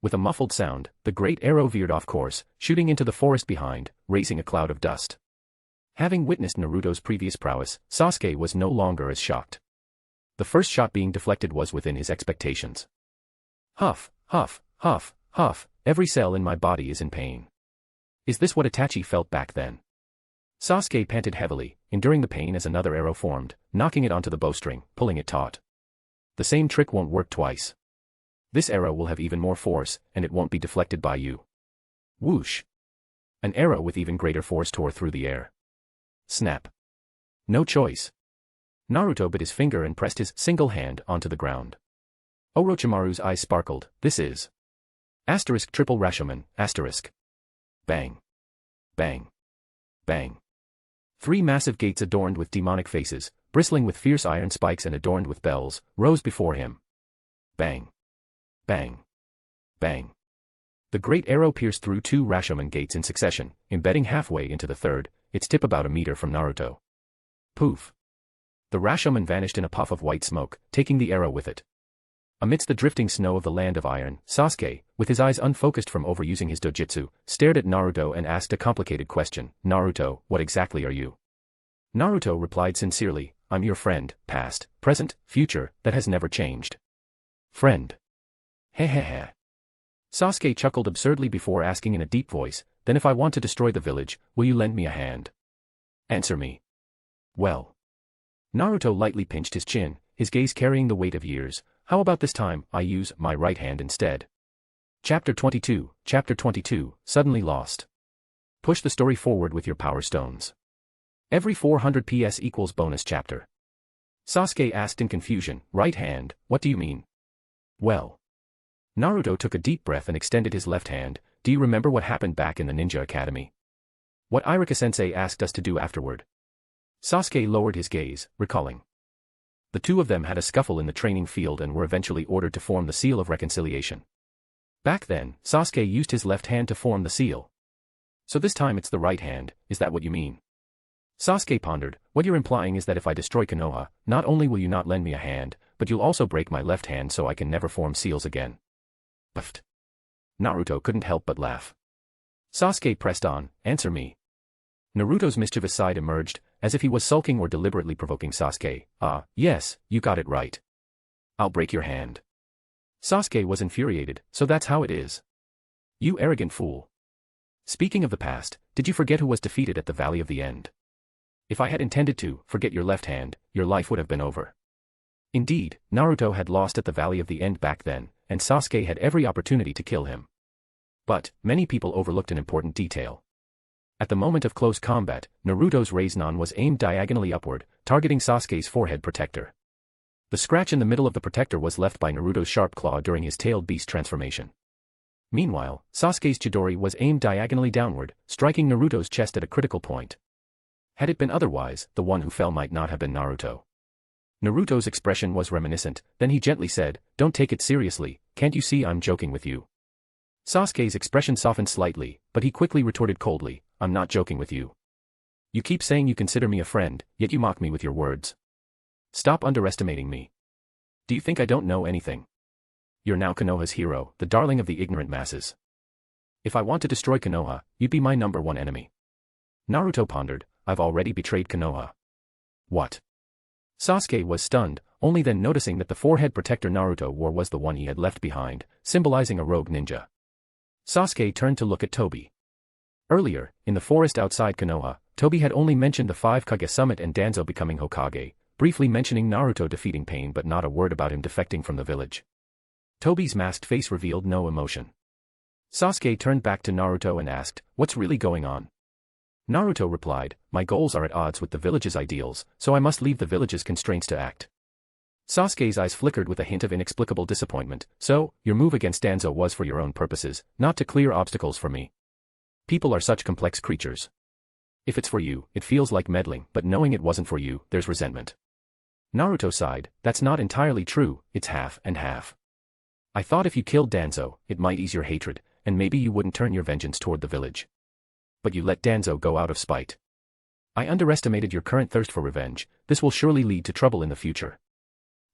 With a muffled sound, the great arrow veered off course, shooting into the forest behind, raising a cloud of dust. Having witnessed Naruto's previous prowess, Sasuke was no longer as shocked. The first shot being deflected was within his expectations. Huff, huff, huff, huff, every cell in my body is in pain. Is this what Itachi felt back then? Sasuke panted heavily, enduring the pain as another arrow formed, knocking it onto the bowstring, pulling it taut. The same trick won't work twice. This arrow will have even more force, and it won't be deflected by you. Whoosh. An arrow with even greater force tore through the air. Snap. No choice. Naruto bit his finger and pressed his single hand onto the ground. Orochimaru's eyes sparkled. This is * triple Rashomon, *. Bang. Bang. Bang. 3 massive gates adorned with demonic faces, bristling with fierce iron spikes and adorned with bells, rose before him. Bang. Bang. Bang. The great arrow pierced through 2 Rashomon gates in succession, embedding halfway into the third, its tip about a meter from Naruto. Poof. The Rashomon vanished in a puff of white smoke, taking the arrow with it. Amidst the drifting snow of the land of iron, Sasuke, with his eyes unfocused from overusing his dojutsu, stared at Naruto and asked a complicated question. Naruto, what exactly are you? Naruto replied sincerely, I'm your friend, past, present, future, that has never changed. Friend. Hehehe. Sasuke chuckled absurdly before asking in a deep voice, then if I want to destroy the village, will you lend me a hand? Answer me. Well. Naruto lightly pinched his chin, his gaze carrying the weight of years. How about this time, I use my right hand instead? Chapter 22, Suddenly Lost. Push the story forward with your power stones. Every 400 PS equals bonus chapter. Sasuke asked in confusion, right hand, what do you mean? Well. Naruto took a deep breath and extended his left hand. Do you remember what happened back in the Ninja Academy? What Iruka-sensei asked us to do afterward? Sasuke lowered his gaze, recalling. The two of them had a scuffle in the training field and were eventually ordered to form the Seal of Reconciliation. Back then, Sasuke used his left hand to form the seal. So this time it's the right hand, is that what you mean? Sasuke pondered, what you're implying is that if I destroy Konoha, not only will you not lend me a hand, but you'll also break my left hand so I can never form seals again. Puffed. Naruto couldn't help but laugh. Sasuke pressed on, answer me. Naruto's mischievous side emerged, as if he was sulking or deliberately provoking Sasuke. Yes, you got it right. I'll break your hand. Sasuke was infuriated, so that's how it is. You arrogant fool. Speaking of the past, did you forget who was defeated at the Valley of the End? If I had intended to forget your left hand, your life would have been over. Indeed, Naruto had lost at the Valley of the End back then, and Sasuke had every opportunity to kill him. But, many people overlooked an important detail. At the moment of close combat, Naruto's Raiznon was aimed diagonally upward, targeting Sasuke's forehead protector. The scratch in the middle of the protector was left by Naruto's sharp claw during his tailed beast transformation. Meanwhile, Sasuke's Chidori was aimed diagonally downward, striking Naruto's chest at a critical point. Had it been otherwise, the one who fell might not have been Naruto. Naruto's expression was reminiscent, then he gently said, don't take it seriously, can't you see I'm joking with you? Sasuke's expression softened slightly, but he quickly retorted coldly, I'm not joking with you. You keep saying you consider me a friend, yet you mock me with your words. Stop underestimating me. Do you think I don't know anything? You're now Konoha's hero, the darling of the ignorant masses. If I want to destroy Konoha, you'd be my #1 enemy. Naruto pondered, I've already betrayed Konoha. What? Sasuke was stunned, only then noticing that the forehead protector Naruto wore was the one he had left behind, symbolizing a rogue ninja. Sasuke turned to look at Tobi. Earlier, in the forest outside Konoha, Tobi had only mentioned the 5 Kage summit and Danzo becoming Hokage, briefly mentioning Naruto defeating Pain but not a word about him defecting from the village. Tobi's masked face revealed no emotion. Sasuke turned back to Naruto and asked, what's really going on? Naruto replied, my goals are at odds with the village's ideals, so I must leave the village's constraints to act. Sasuke's eyes flickered with a hint of inexplicable disappointment, so, your move against Danzo was for your own purposes, not to clear obstacles for me. People are such complex creatures. If it's for you, it feels like meddling, but knowing it wasn't for you, there's resentment. Naruto sighed, that's not entirely true, it's half and half. I thought if you killed Danzo, it might ease your hatred, and maybe you wouldn't turn your vengeance toward the village. But you let Danzo go out of spite. I underestimated your current thirst for revenge, this will surely lead to trouble in the future.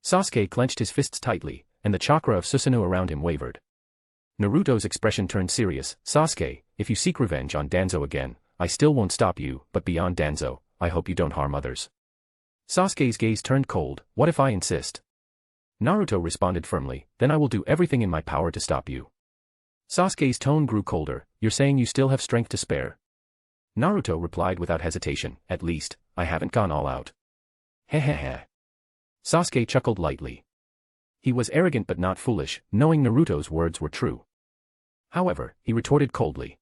Sasuke clenched his fists tightly, and the chakra of Susanoo around him wavered. Naruto's expression turned serious, Sasuke, if you seek revenge on Danzo again, I still won't stop you, but beyond Danzo, I hope you don't harm others. Sasuke's gaze turned cold, what if I insist? Naruto responded firmly, then I will do everything in my power to stop you. Sasuke's tone grew colder, you're saying you still have strength to spare? Naruto replied without hesitation, at least, I haven't gone all out. Hehehe. Sasuke chuckled lightly. He was arrogant but not foolish, knowing Naruto's words were true. However, he retorted coldly.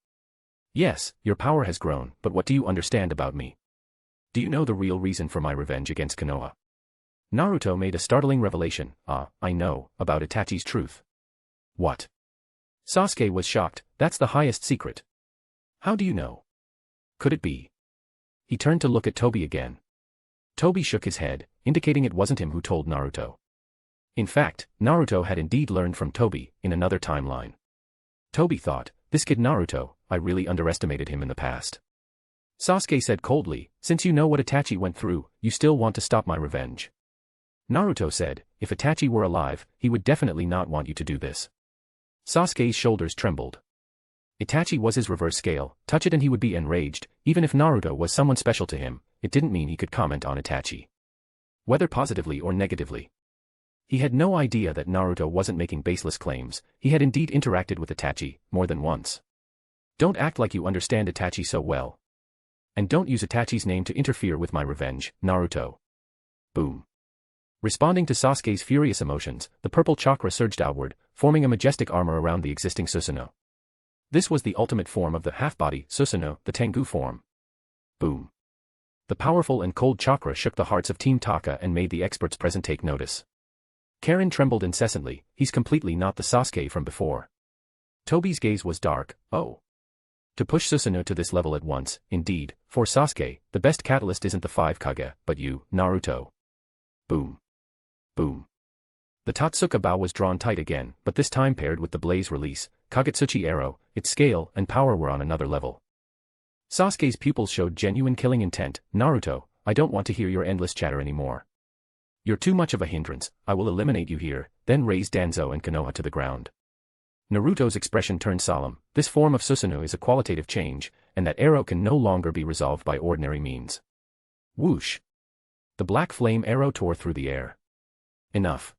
Yes, your power has grown, but what do you understand about me? Do you know the real reason for my revenge against Konoha? Naruto made a startling revelation, I know, about Itachi's truth. What? Sasuke was shocked, that's the highest secret. How do you know? Could it be? He turned to look at Tobi again. Tobi shook his head, indicating it wasn't him who told Naruto. In fact, Naruto had indeed learned from Tobi, in another timeline. Tobi thought, this kid Naruto, I really underestimated him in the past. Sasuke said coldly, since you know what Itachi went through, you still want to stop my revenge. Naruto said, if Itachi were alive, he would definitely not want you to do this. Sasuke's shoulders trembled. Itachi was his reverse scale, touch it and he would be enraged, even if Naruto was someone special to him, it didn't mean he could comment on Itachi. Whether positively or negatively. He had no idea that Naruto wasn't making baseless claims, he had indeed interacted with Itachi, more than once. Don't act like you understand Itachi so well. And don't use Itachi's name to interfere with my revenge, Naruto. Boom. Responding to Sasuke's furious emotions, the purple chakra surged outward, forming a majestic armor around the existing Susanoo. This was the ultimate form of the half-body, Susanoo, the Tengu form. Boom. The powerful and cold chakra shook the hearts of Team Taka and made the experts present take notice. Karen trembled incessantly, he's completely not the Sasuke from before. Tobi's gaze was dark, oh. To push Susanoo to this level at once, indeed, for Sasuke, the best catalyst isn't the 5 Kage, but you, Naruto. Boom. Boom. The Totsuka bow was drawn tight again, but this time paired with the blaze release, Kagetsuchi arrow, its scale and power were on another level. Sasuke's pupils showed genuine killing intent, Naruto, I don't want to hear your endless chatter anymore. You're too much of a hindrance, I will eliminate you here, then raise Danzo and Konoha to the ground. Naruto's expression turned solemn, this form of Susanoo is a qualitative change, and that arrow can no longer be resolved by ordinary means. Whoosh! The black flame arrow tore through the air. Enough.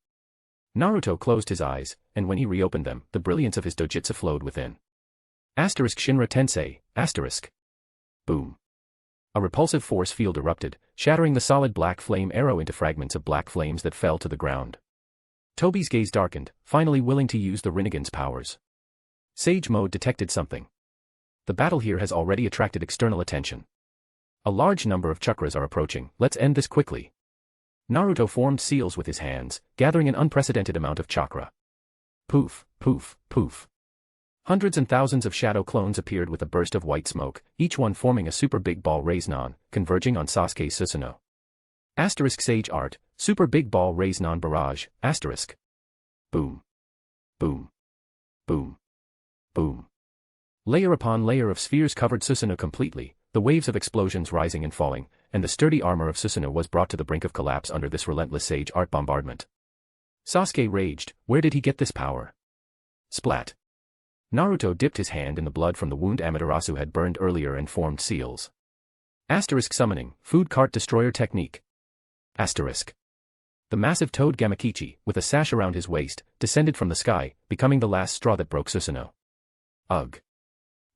Naruto closed his eyes, and when he reopened them, the brilliance of his dojutsu flowed within. Shinra Tensei, asterisk. Boom. A repulsive force field erupted, shattering the solid black flame arrow into fragments of black flames that fell to the ground. Tobi's gaze darkened, finally willing to use the Rinnegan's powers. Sage Mode detected something. The battle here has already attracted external attention. A large number of chakras are approaching, let's end this quickly. Naruto formed seals with his hands, gathering an unprecedented amount of chakra. Poof, poof, poof. Hundreds and thousands of shadow clones appeared with a burst of white smoke, each one forming a super big ball Raiznon, converging on Sasuke's Susanoo. Asterisk Sage Art, Super Big Ball Raiznon Barrage, asterisk. Boom. Boom. Boom. Boom. Layer upon layer of spheres covered Susanoo completely, the waves of explosions rising and falling, and the sturdy armor of Susanoo was brought to the brink of collapse under this relentless Sage Art bombardment. Sasuke raged, where did he get this power? Splat. Naruto dipped his hand in the blood from the wound Amaterasu had burned earlier and formed seals. Asterisk Summoning, Food Cart Destroyer Technique. Asterisk. The massive toad Gamakichi, with a sash around his waist, descended from the sky, becoming the last straw that broke Susanoo. Ugh.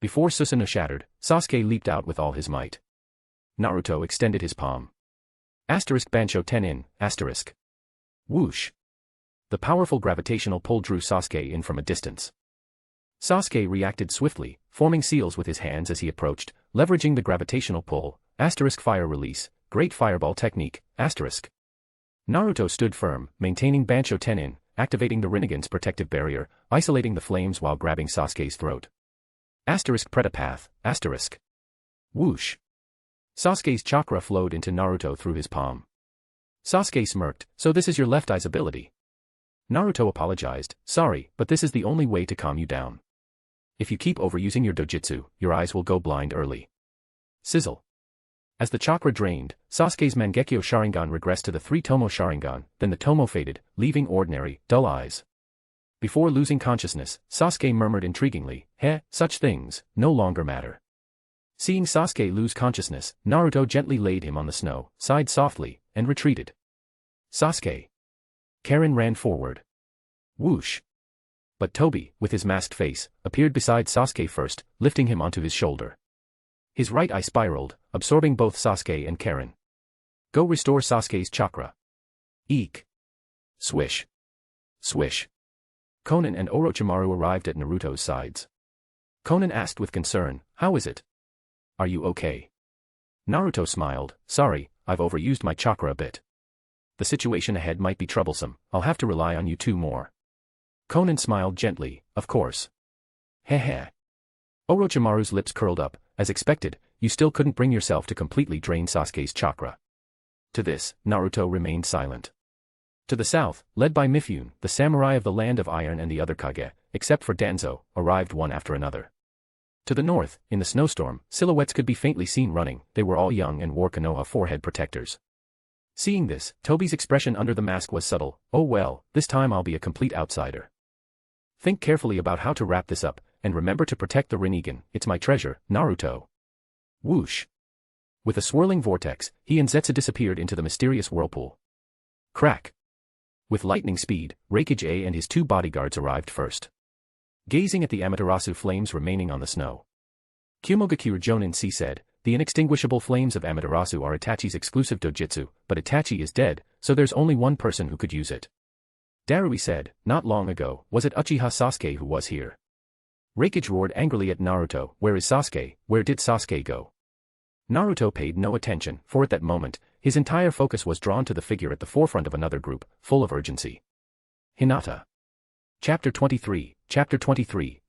Before Susanoo shattered, Sasuke leaped out with all his might. Naruto extended his palm. Asterisk Bansho Tenin, asterisk. Whoosh. The powerful gravitational pull drew Sasuke in from a distance. Sasuke reacted swiftly, forming seals with his hands as he approached, leveraging the gravitational pull, asterisk fire release, great fireball technique, asterisk. Naruto stood firm, maintaining Bansho Tenin, activating the Rinnegan's protective barrier, isolating the flames while grabbing Sasuke's throat. Asterisk Pretapath, asterisk. Whoosh. Sasuke's chakra flowed into Naruto through his palm. Sasuke smirked, so this is your left eye's ability. Naruto apologized, sorry, but this is the only way to calm you down. If you keep overusing your dojutsu, your eyes will go blind early. Sizzle. As the chakra drained, Sasuke's Mangekyo Sharingan regressed to the 3-Tomo Sharingan, then the Tomo faded, leaving ordinary, dull eyes. Before losing consciousness, Sasuke murmured intriguingly, such things no longer matter. Seeing Sasuke lose consciousness, Naruto gently laid him on the snow, sighed softly, and retreated. Sasuke. Karen ran forward. Whoosh. But Tobi, with his masked face, appeared beside Sasuke first, lifting him onto his shoulder. His right eye spiraled, absorbing both Sasuke and Karen. Go restore Sasuke's chakra. Eek. Swish. Swish. Konan and Orochimaru arrived at Naruto's sides. Konan asked with concern, how is it? Are you okay? Naruto smiled, sorry, I've overused my chakra a bit. The situation ahead might be troublesome, I'll have to rely on you two more. Konan smiled gently, of course. Heh. Orochimaru's lips curled up, as expected, you still couldn't bring yourself to completely drain Sasuke's chakra. To this, Naruto remained silent. To the south, led by Mifune, the samurai of the Land of Iron and the other Kage, except for Danzo, arrived one after another. To the north, in the snowstorm, silhouettes could be faintly seen running, they were all young and wore Konoha forehead protectors. Seeing this, Tobi's expression under the mask was subtle, oh well, this time I'll be a complete outsider. Think carefully about how to wrap this up, and remember to protect the Rinnegan, it's my treasure, Naruto. Whoosh. With a swirling vortex, he and Zetsu disappeared into the mysterious whirlpool. Crack. With lightning speed, Reikage and his two bodyguards arrived first. Gazing at the Amaterasu flames remaining on the snow, Kumogakure Jonin-C said, the inextinguishable flames of Amaterasu are Itachi's exclusive dojutsu, but Itachi is dead, so there's only one person who could use it. Darui said, not long ago, was it Uchiha Sasuke who was here? Reikage roared angrily at Naruto, where is Sasuke, where did Sasuke go? Naruto paid no attention, for at that moment, his entire focus was drawn to the figure at the forefront of another group, full of urgency. Hinata. Chapter 23,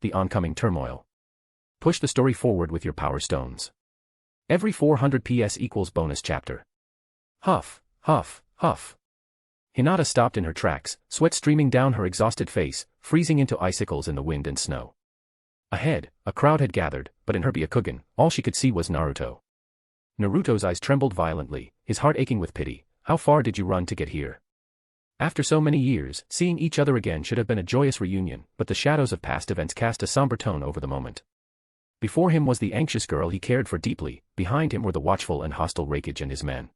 The Oncoming Turmoil. Push the story forward with your power stones. Every 400 PS equals bonus chapter. Huff, huff, huff. Hinata stopped in her tracks, sweat streaming down her exhausted face, freezing into icicles in the wind and snow. Ahead, a crowd had gathered, but in her Byakugan, all she could see was Naruto. Naruto's eyes trembled violently, his heart aching with pity. How far did you run to get here? After so many years, seeing each other again should have been a joyous reunion, but the shadows of past events cast a somber tone over the moment. Before him was the anxious girl he cared for deeply, behind him were the watchful and hostile Reikage and his men.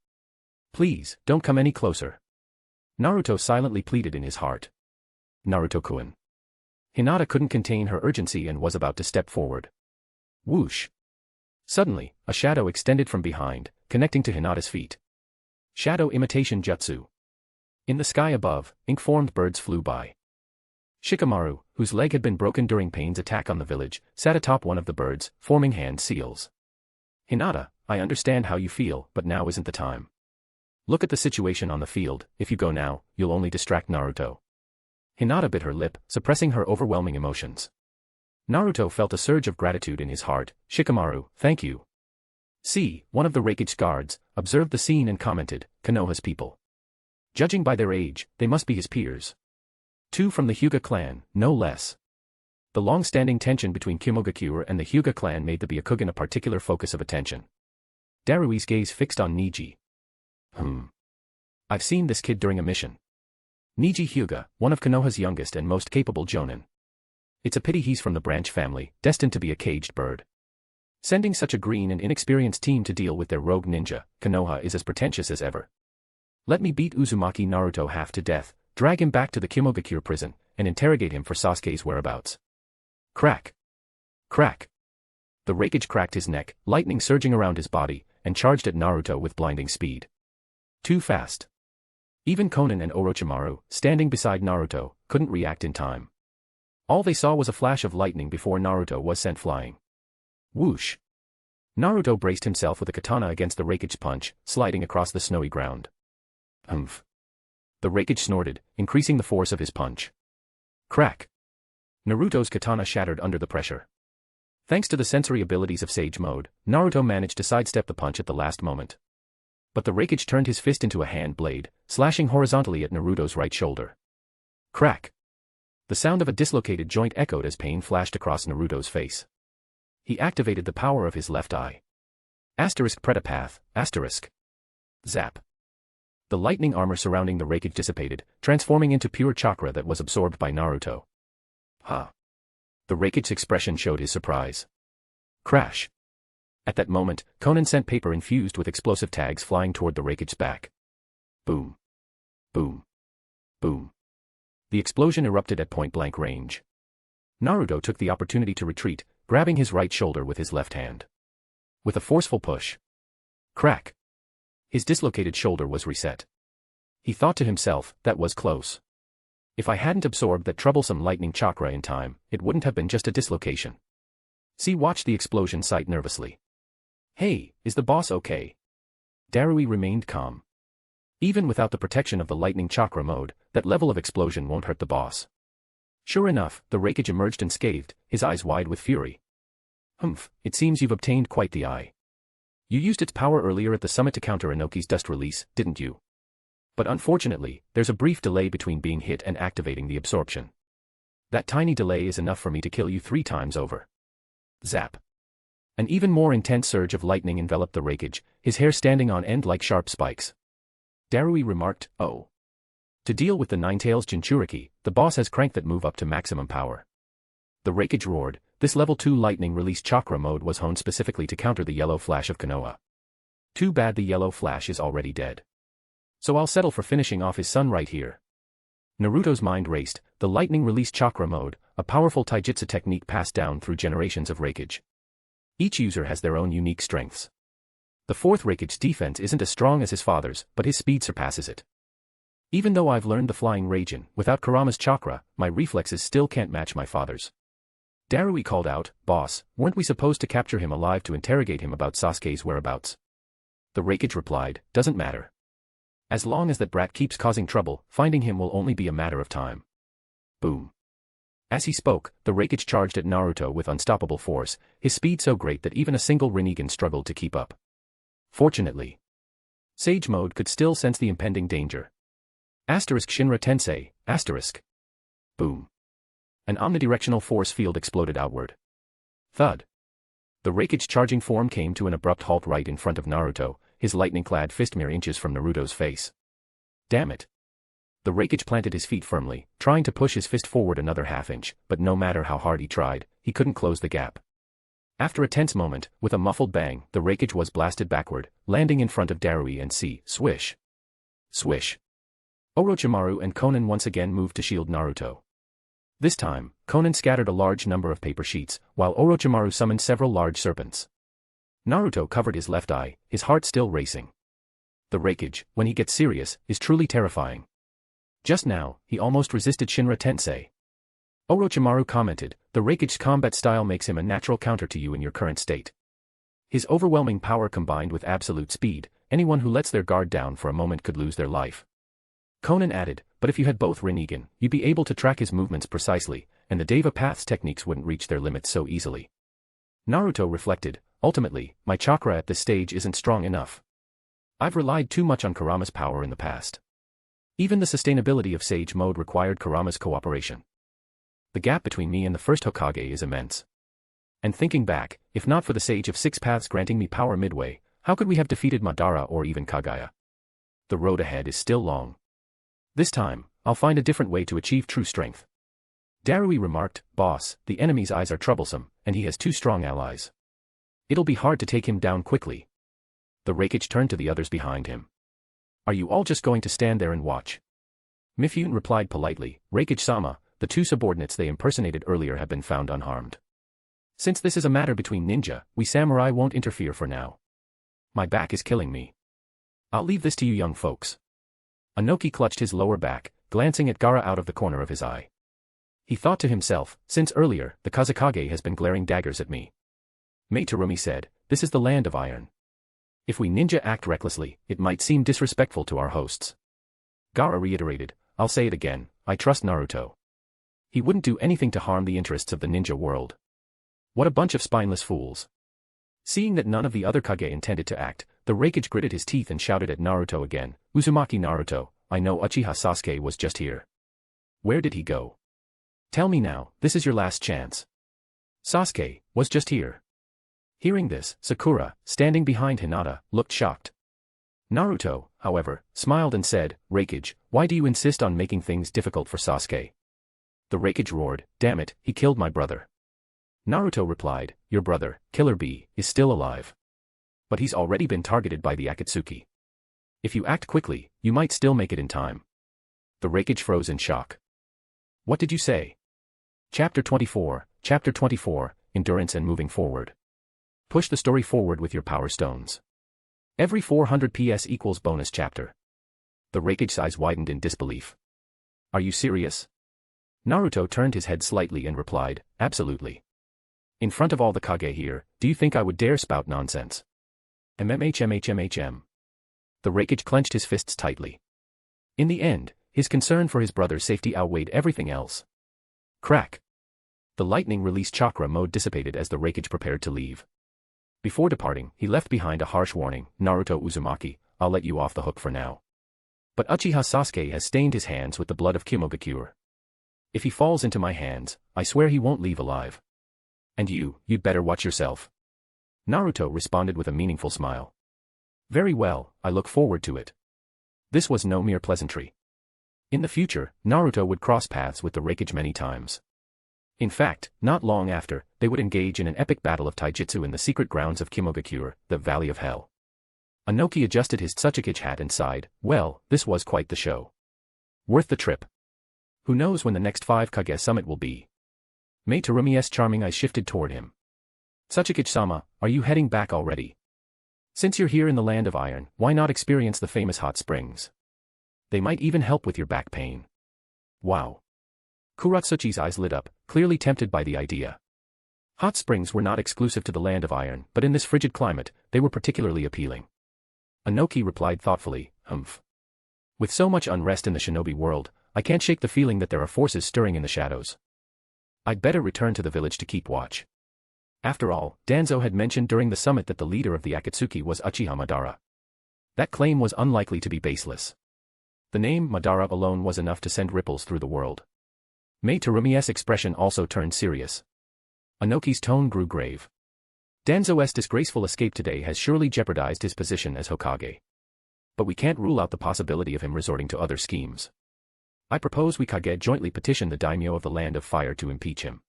Please, don't come any closer. Naruto silently pleaded in his heart. Naruto-kun. Hinata couldn't contain her urgency and was about to step forward. Whoosh. Suddenly, a shadow extended from behind, connecting to Hinata's feet. Shadow imitation jutsu. In the sky above, ink-formed birds flew by. Shikamaru, whose leg had been broken during Pain's attack on the village, sat atop one of the birds, forming hand seals. Hinata, I understand how you feel, but now isn't the time. Look at the situation on the field, if you go now, you'll only distract Naruto. Hinata bit her lip, suppressing her overwhelming emotions. Naruto felt a surge of gratitude in his heart. Shikamaru, thank you. See, one of the Reikage guards, observed the scene and commented, Konoha's people. Judging by their age, they must be his peers. Two from the Hyuga clan, no less. The long-standing tension between Kumogakure and the Hyuga clan made the Byakugan a particular focus of attention. Darui's gaze fixed on Niji. I've seen this kid during a mission. Niji Hyuga, one of Konoha's youngest and most capable jonin. It's a pity he's from the branch family, destined to be a caged bird. Sending such a green and inexperienced team to deal with their rogue ninja, Konoha is as pretentious as ever. Let me beat Uzumaki Naruto half to death, drag him back to the Kumogakure prison, and interrogate him for Sasuke's whereabouts. Crack. Crack. The Reikage cracked his neck, lightning surging around his body, and charged at Naruto with blinding speed. Too fast. Even Konan and Orochimaru, standing beside Naruto, couldn't react in time. All they saw was a flash of lightning before Naruto was sent flying. Whoosh. Naruto braced himself with a katana against the Reikage punch, sliding across the snowy ground. Humph. The Reikage snorted, increasing the force of his punch. Crack. Naruto's katana shattered under the pressure. Thanks to the sensory abilities of Sage Mode, Naruto managed to sidestep the punch at the last moment. But the Reikage turned his fist into a hand blade, slashing horizontally at Naruto's right shoulder. Crack! The sound of a dislocated joint echoed as pain flashed across Naruto's face. He activated the power of his left eye. Pretapath, Zap. The lightning armor surrounding the Reikage dissipated, transforming into pure chakra that was absorbed by Naruto. Huh. The Reikage's expression showed his surprise. Crash. At that moment, Konan sent paper infused with explosive tags flying toward the Reikage's back. Boom. Boom. Boom. The explosion erupted at point-blank range. Naruto took the opportunity to retreat, grabbing his right shoulder with his left hand. With a forceful push. Crack. His dislocated shoulder was reset. He thought to himself, that was close. If I hadn't absorbed that troublesome lightning chakra in time, it wouldn't have been just a dislocation. Watched the explosion sight nervously. Hey, is the boss okay? Darui remained calm. Even without the protection of the lightning chakra mode, that level of explosion won't hurt the boss. Sure enough, the Reikage emerged unscathed, his eyes wide with fury. Humph, it seems you've obtained quite the eye. You used its power earlier at the summit to counter Inoki's dust release, didn't you? But unfortunately, there's a brief delay between being hit and activating the absorption. That tiny delay is enough for me to kill you 3 times over. Zap. An even more intense surge of lightning enveloped the Reikage, his hair standing on end like sharp spikes. Darui remarked, oh. To deal with the Ninetales Jinchuriki, the boss has cranked that move up to maximum power. The Reikage roared, this level 2 lightning release chakra mode was honed specifically to counter the yellow flash of Konoha. Too bad the yellow flash is already dead. So I'll settle for finishing off his son right here. Naruto's mind raced, the lightning release chakra mode, a powerful taijutsu technique passed down through generations of Reikage. Each user has their own unique strengths. The 4th Reikage's defense isn't as strong as his father's, but his speed surpasses it. Even though I've learned the flying Raijin, without Kurama's chakra, my reflexes still can't match my father's. Darui called out, boss, weren't we supposed to capture him alive to interrogate him about Sasuke's whereabouts? The Reikage replied, doesn't matter. As long as that brat keeps causing trouble, finding him will only be a matter of time. Boom. As he spoke, the Reikage charged at Naruto with unstoppable force, his speed so great that even a single Rinnegan struggled to keep up. Fortunately, Sage Mode could still sense the impending danger. Shinra Tensei, Boom. An omnidirectional force field exploded outward. Thud. The Reikage's charging form came to an abrupt halt right in front of Naruto, his lightning-clad fist mere inches from Naruto's face. Damn it. The Reikage planted his feet firmly, trying to push his fist forward another half-inch, but no matter how hard he tried, he couldn't close the gap. After a tense moment, with a muffled bang, the Reikage was blasted backward, landing in front of Darui and swish. Swish. Orochimaru and Konan once again moved to shield Naruto. This time, Konan scattered a large number of paper sheets, while Orochimaru summoned several large serpents. Naruto covered his left eye, his heart still racing. The Reikage, when he gets serious, is truly terrifying. Just now, he almost resisted Shinra Tensei. Orochimaru commented, the Reikage's combat style makes him a natural counter to you in your current state. His overwhelming power combined with absolute speed, anyone who lets their guard down for a moment could lose their life. Konan added, but if you had both Rinnegan, you'd be able to track his movements precisely, and the Deva Path's techniques wouldn't reach their limits so easily. Naruto reflected, ultimately, my chakra at this stage isn't strong enough. I've relied too much on Kurama's power in the past. Even the sustainability of Sage Mode required Kurama's cooperation. The gap between me and the first Hokage is immense. And thinking back, if not for the Sage of Six Paths granting me power midway, how could we have defeated Madara or even Kagaya? The road ahead is still long. This time, I'll find a different way to achieve true strength. Darui remarked, boss, the enemy's eyes are troublesome, and he has 2 strong allies. It'll be hard to take him down quickly. The Reikage turned to the others behind him. Are you all just going to stand there and watch? Mifune replied politely, Reikage-sama, the 2 subordinates they impersonated earlier have been found unharmed. Since this is a matter between ninja, we samurai won't interfere for now. My back is killing me. I'll leave this to you young folks. Inoki clutched his lower back, glancing at Gaara out of the corner of his eye. He thought to himself, since earlier, the Kazekage has been glaring daggers at me. Mei Terumi said, this is the land of iron. If we ninja act recklessly, it might seem disrespectful to our hosts. Gaara reiterated, I'll say it again, I trust Naruto. He wouldn't do anything to harm the interests of the ninja world. What a bunch of spineless fools. Seeing that none of the other Kage intended to act, the Raikage gritted his teeth and shouted at Naruto again, Uzumaki Naruto, I know Uchiha Sasuke was just here. Where did he go? Tell me now, this is your last chance. Sasuke was just here. Hearing this, Sakura, standing behind Hinata, looked shocked. Naruto, however, smiled and said, Raikage, why do you insist on making things difficult for Sasuke? The Raikage roared, damn it, he killed my brother. Naruto replied, your brother, Killer Bee, is still alive. But he's already been targeted by the Akatsuki. If you act quickly, you might still make it in time. The Raikage froze in shock. What did you say? Chapter 24, Endurance and Moving Forward. Push the story forward with your power stones. Every 400 PS equals bonus chapter. The Raikage's eyes widened in disbelief. Are you serious? Naruto turned his head slightly and replied, absolutely. In front of all the Kage here, do you think I would dare spout nonsense? MMHMHMHM. The Raikage clenched his fists tightly. In the end, his concern for his brother's safety outweighed everything else. Crack. The lightning release chakra mode dissipated as the Raikage prepared to leave. Before departing, he left behind a harsh warning, Naruto Uzumaki, I'll let you off the hook for now. But Uchiha Sasuke has stained his hands with the blood of Kimogakure. If he falls into my hands, I swear he won't leave alive. And you'd better watch yourself. Naruto responded with a meaningful smile. Very well, I look forward to it. This was no mere pleasantry. In the future, Naruto would cross paths with the Raikage many times. In fact, not long after, they would engage in an epic battle of taijutsu in the secret grounds of Kimogakure, the Valley of Hell. Anoki adjusted his Tsuchikage hat and sighed, well, this was quite the show. Worth the trip. Who knows when the next 5 Kage summit will be? Mei Terumi's charming eyes shifted toward him. Tsuchikage-sama, are you heading back already? Since you're here in the Land of Iron, why not experience the famous hot springs? They might even help with your back pain. Wow. Kuratsuchi's eyes lit up, clearly tempted by the idea. Hot springs were not exclusive to the Land of Iron, but in this frigid climate, they were particularly appealing. Anoki replied thoughtfully, humph. With so much unrest in the shinobi world, I can't shake the feeling that there are forces stirring in the shadows. I'd better return to the village to keep watch. After all, Danzo had mentioned during the summit that the leader of the Akatsuki was Uchiha Madara. That claim was unlikely to be baseless. The name Madara alone was enough to send ripples through the world. Mei Terumi's expression also turned serious. Anoki's tone grew grave. Danzo's disgraceful escape today has surely jeopardized his position as Hokage. But we can't rule out the possibility of him resorting to other schemes. I propose we Kage jointly petition the daimyo of the Land of Fire to impeach him.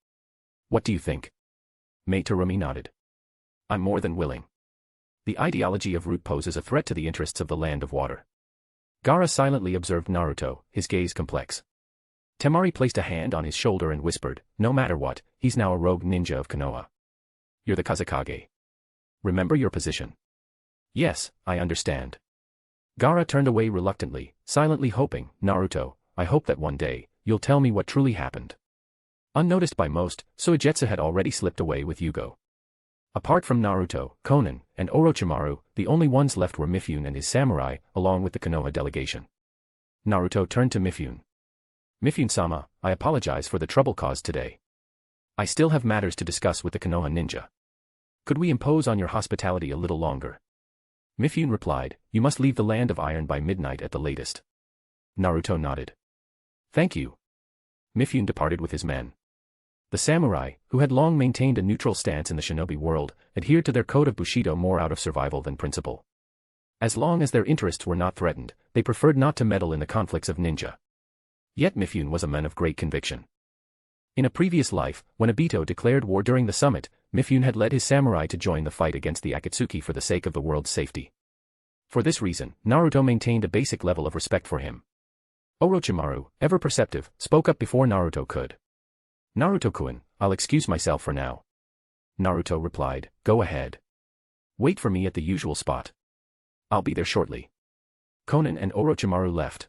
What do you think? Mei Terumi nodded. I'm more than willing. The ideology of Root poses a threat to the interests of the Land of Water. Gaara silently observed Naruto, his gaze complex. Temari placed a hand on his shoulder and whispered, no matter what, he's now a rogue ninja of Konoha. You're the Kazekage. Remember your position. Yes, I understand. Gaara turned away reluctantly, silently hoping, Naruto, I hope that one day, you'll tell me what truly happened. Unnoticed by most, Suigetsu had already slipped away with Yugo. Apart from Naruto, Konan, and Orochimaru, the only ones left were Mifune and his samurai, along with the Konoha delegation. Naruto turned to Mifune. Mifune-sama, I apologize for the trouble caused today. I still have matters to discuss with the Konoha ninja. Could we impose on your hospitality a little longer? Mifune replied, you must leave the Land of Iron by midnight at the latest. Naruto nodded. Thank you. Mifune departed with his men. The samurai, who had long maintained a neutral stance in the shinobi world, adhered to their code of Bushido more out of survival than principle. As long as their interests were not threatened, they preferred not to meddle in the conflicts of ninja. Yet Mifune was a man of great conviction. In a previous life, when Obito declared war during the summit, Mifune had led his samurai to join the fight against the Akatsuki for the sake of the world's safety. For this reason, Naruto maintained a basic level of respect for him. Orochimaru, ever perceptive, spoke up before Naruto could. Naruto-kun, I'll excuse myself for now. Naruto replied, go ahead. Wait for me at the usual spot. I'll be there shortly. Konan and Orochimaru left.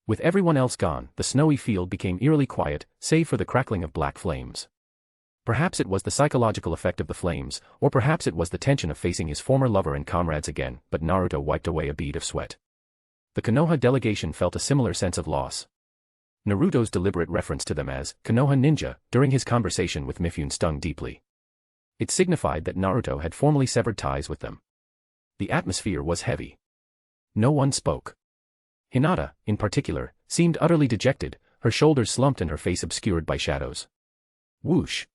With everyone else gone, the snowy field became eerily quiet, save for the crackling of black flames. Perhaps it was the psychological effect of the flames, or perhaps it was the tension of facing his former lover and comrades again, but Naruto wiped away a bead of sweat. The Konoha delegation felt a similar sense of loss. Naruto's deliberate reference to them as Konoha ninja during his conversation with Mifune stung deeply. It signified that Naruto had formally severed ties with them. The atmosphere was heavy. No one spoke. Hinata, in particular, seemed utterly dejected, her shoulders slumped and her face obscured by shadows. Whoosh!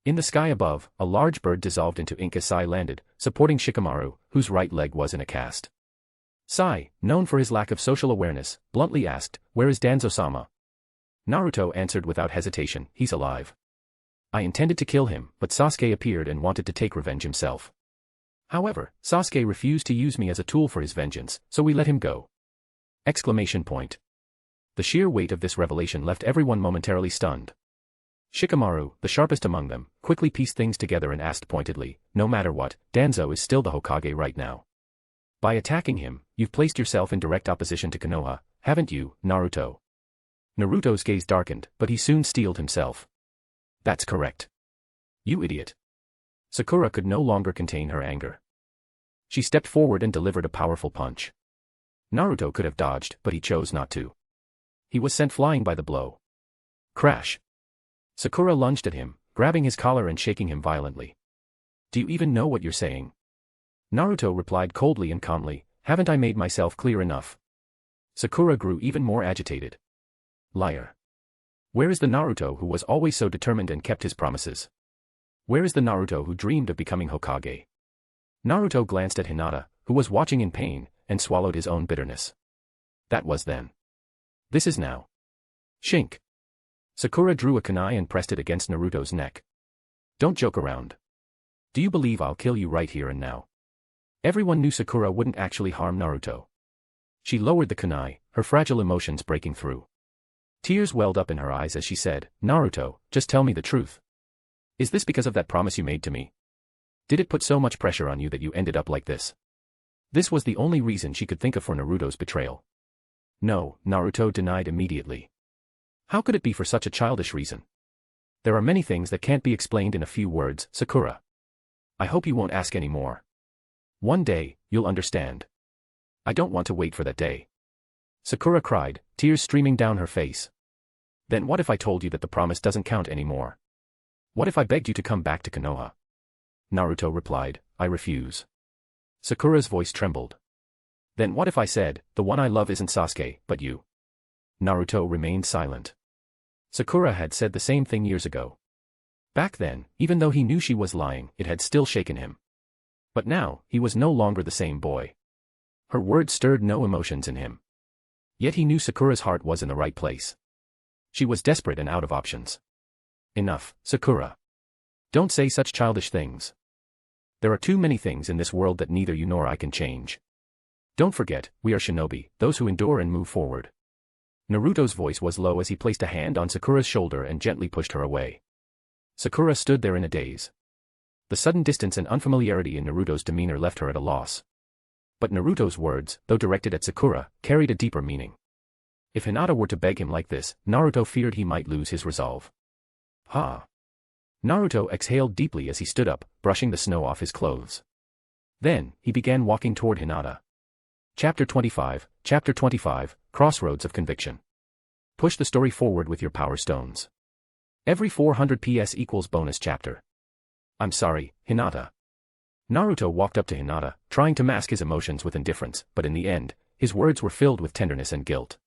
In the sky above, a large bird dissolved into ink as Sai landed, supporting Shikamaru, whose right leg was in a cast. Sai, known for his lack of social awareness, bluntly asked, "Where is Danzo-sama?" Naruto answered without hesitation, "He's alive. I intended to kill him, but Sasuke appeared and wanted to take revenge himself. However, Sasuke refused to use me as a tool for his vengeance, so we let him go." Exclamation point. The sheer weight of this revelation left everyone momentarily stunned. Shikamaru, the sharpest among them, quickly pieced things together and asked pointedly, "No matter what, Danzo is still the Hokage right now. By attacking him, you've placed yourself in direct opposition to Konoha, haven't you, Naruto?" Naruto's gaze darkened, but he soon steeled himself. "That's correct. You idiot." Sakura could no longer contain her anger. She stepped forward and delivered a powerful punch. Naruto could have dodged, but he chose not to. He was sent flying by the blow. Crash! Sakura lunged at him, grabbing his collar and shaking him violently. "Do you even know what you're saying?" Naruto replied coldly and calmly, "Haven't I made myself clear enough?" Sakura grew even more agitated. Liar. Where is the Naruto who was always so determined and kept his promises? Where is the Naruto who dreamed of becoming Hokage? Naruto glanced at Hinata, who was watching in pain, and swallowed his own bitterness. That was then. This is now. Shink. Sakura drew a kunai and pressed it against Naruto's neck. "Don't joke around. Do you believe I'll kill you right here and now?" Everyone knew Sakura wouldn't actually harm Naruto. She lowered the kunai, her fragile emotions breaking through. Tears welled up in her eyes as she said, "Naruto, just tell me the truth. Is this because of that promise you made to me? Did it put so much pressure on you that you ended up like this?" This was the only reason she could think of for Naruto's betrayal. No, Naruto denied immediately. How could it be for such a childish reason? There are many things that can't be explained in a few words, Sakura. I hope you won't ask any more. One day, you'll understand. I don't want to wait for that day. Sakura cried, tears streaming down her face. Then what if I told you that the promise doesn't count anymore? What if I begged you to come back to Konoha? Naruto replied, I refuse. Sakura's voice trembled. Then what if I said, the one I love isn't Sasuke, but you? Naruto remained silent. Sakura had said the same thing years ago. Back then, even though he knew she was lying, it had still shaken him. But now, he was no longer the same boy. Her words stirred no emotions in him. Yet he knew Sakura's heart was in the right place. She was desperate and out of options. Enough, Sakura. Don't say such childish things. There are too many things in this world that neither you nor I can change. Don't forget, we are shinobi, those who endure and move forward. Naruto's voice was low as he placed a hand on Sakura's shoulder and gently pushed her away. Sakura stood there in a daze. The sudden distance and unfamiliarity in Naruto's demeanor left her at a loss. But Naruto's words, though directed at Sakura, carried a deeper meaning. If Hinata were to beg him like this, Naruto feared he might lose his resolve. Ha! Naruto exhaled deeply as he stood up, brushing the snow off his clothes. Then, he began walking toward Hinata. Chapter 25, Crossroads of Conviction. Push the story forward with your power stones. Every 400 PS equals bonus chapter. I'm sorry, Hinata. Naruto walked up to Hinata, trying to mask his emotions with indifference, but in the end, his words were filled with tenderness and guilt.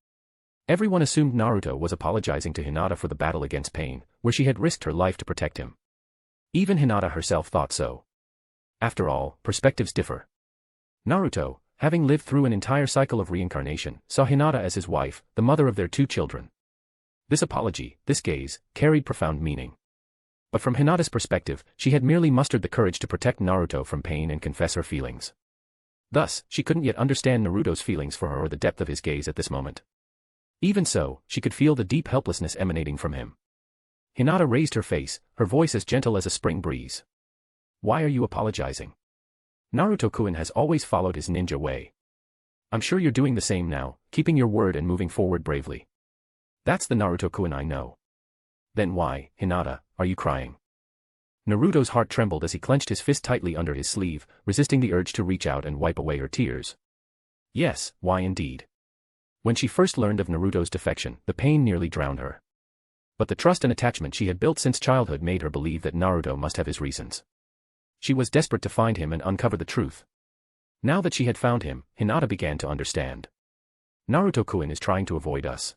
Everyone assumed Naruto was apologizing to Hinata for the battle against pain, where she had risked her life to protect him. Even Hinata herself thought so. After all, perspectives differ. Naruto, having lived through an entire cycle of reincarnation, saw Hinata as his wife, the mother of their 2 children. This apology, this gaze, carried profound meaning. But from Hinata's perspective, she had merely mustered the courage to protect Naruto from pain and confess her feelings. Thus, she couldn't yet understand Naruto's feelings for her or the depth of his gaze at this moment. Even so, she could feel the deep helplessness emanating from him. Hinata raised her face, her voice as gentle as a spring breeze. Why are you apologizing? Naruto-kun has always followed his ninja way. I'm sure you're doing the same now, keeping your word and moving forward bravely. That's the Naruto-kun I know. Then why, Hinata, are you crying? Naruto's heart trembled as he clenched his fist tightly under his sleeve, resisting the urge to reach out and wipe away her tears. Yes, why indeed? When she first learned of Naruto's defection, the pain nearly drowned her. But the trust and attachment she had built since childhood made her believe that Naruto must have his reasons. She was desperate to find him and uncover the truth. Now that she had found him, Hinata began to understand. Naruto-kun is trying to avoid us.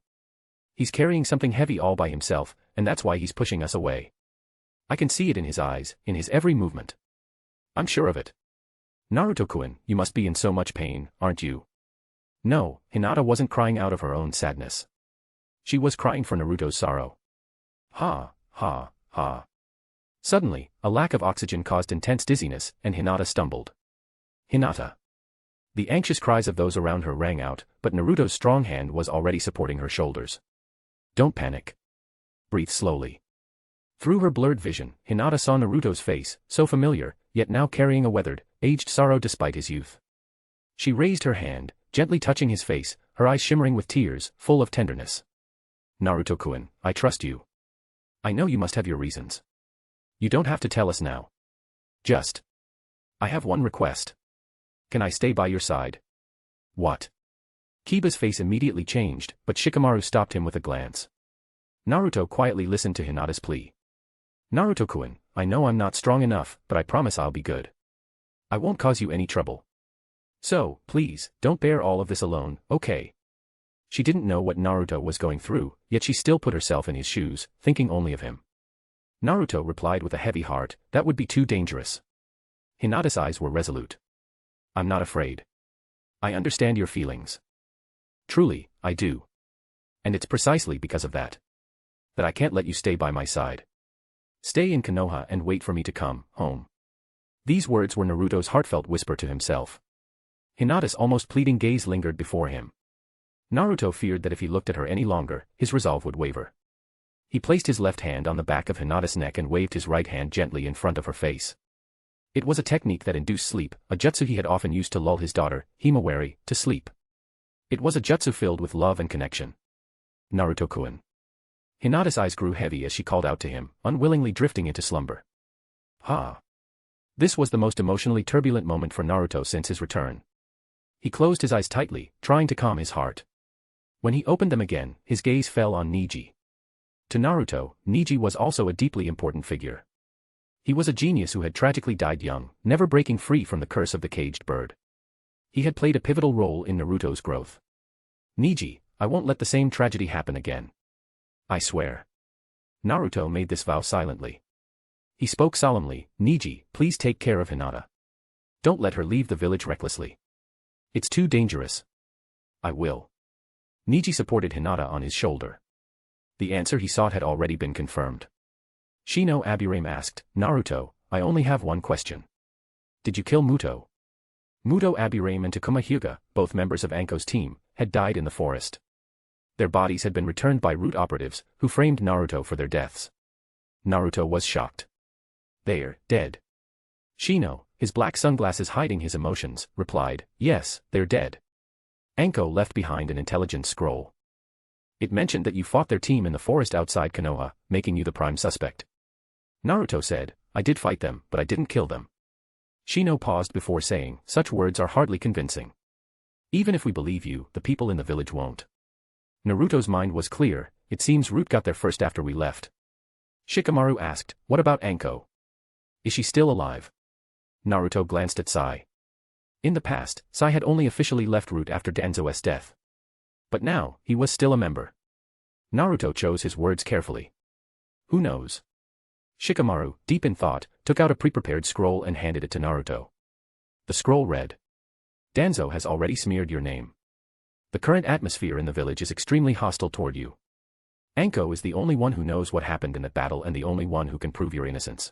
He's carrying something heavy all by himself, and that's why he's pushing us away. I can see it in his eyes, in his every movement. I'm sure of it. Naruto-kun, you must be in so much pain, aren't you? No, Hinata wasn't crying out of her own sadness. She was crying for Naruto's sorrow. Ha, ha, ha. Suddenly, a lack of oxygen caused intense dizziness, and Hinata stumbled. Hinata. The anxious cries of those around her rang out, but Naruto's strong hand was already supporting her shoulders. Don't panic. Breathe slowly. Through her blurred vision, Hinata saw Naruto's face, so familiar, yet now carrying a weathered, aged sorrow despite his youth. She raised her hand, gently touching his face, her eyes shimmering with tears, full of tenderness. Naruto-kun, I trust you. I know you must have your reasons. You don't have to tell us now. Just. I have one request. Can I stay by your side? What? Kiba's face immediately changed, but Shikamaru stopped him with a glance. Naruto quietly listened to Hinata's plea. Naruto-kun, I know I'm not strong enough, but I promise I'll be good. I won't cause you any trouble. So, please, don't bear all of this alone, okay? She didn't know what Naruto was going through, yet she still put herself in his shoes, thinking only of him. Naruto replied with a heavy heart, that would be too dangerous. Hinata's eyes were resolute. I'm not afraid. I understand your feelings. Truly, I do. And it's precisely because of that I can't let you stay by my side. Stay in Konoha and wait for me to come home. These words were Naruto's heartfelt whisper to himself. Hinata's almost pleading gaze lingered before him. Naruto feared that if he looked at her any longer, his resolve would waver. He placed his left hand on the back of Hinata's neck and waved his right hand gently in front of her face. It was a technique that induced sleep, a jutsu he had often used to lull his daughter, Himawari, to sleep. It was a jutsu filled with love and connection. Naruto-kun. Hinata's eyes grew heavy as she called out to him, unwillingly drifting into slumber. Ha! This was the most emotionally turbulent moment for Naruto since his return. He closed his eyes tightly, trying to calm his heart. When he opened them again, his gaze fell on Neji. To Naruto, Neji was also a deeply important figure. He was a genius who had tragically died young, never breaking free from the curse of the caged bird. He had played a pivotal role in Naruto's growth. Neji, I won't let the same tragedy happen again. I swear. Naruto made this vow silently. He spoke solemnly, Neji, please take care of Hinata. Don't let her leave the village recklessly. It's too dangerous. I will. Neji supported Hinata on his shoulder. The answer he sought had already been confirmed. Shino Aburame asked, Naruto, I only have one question. Did you kill Muto? Muto Aburame and Takuma Hyuga, both members of Anko's team, had died in the forest. Their bodies had been returned by root operatives, who framed Naruto for their deaths. Naruto was shocked. They're dead. Shino, his black sunglasses hiding his emotions, replied, yes, they're dead. Anko left behind an intelligence scroll. It mentioned that you fought their team in the forest outside Konoha, making you the prime suspect. Naruto said, I did fight them, but I didn't kill them. Shino paused before saying, such words are hardly convincing. Even if we believe you, the people in the village won't. Naruto's mind was clear, it seems Root got there first after we left. Shikamaru asked, what about Anko? Is she still alive? Naruto glanced at Sai. In the past, Sai had only officially left Root after Danzo's death. But now, he was still a member. Naruto chose his words carefully. Who knows? Shikamaru, deep in thought, took out a pre-prepared scroll and handed it to Naruto. The scroll read. Danzo has already smeared your name. The current atmosphere in the village is extremely hostile toward you. Anko is the only one who knows what happened in that battle and the only one who can prove your innocence.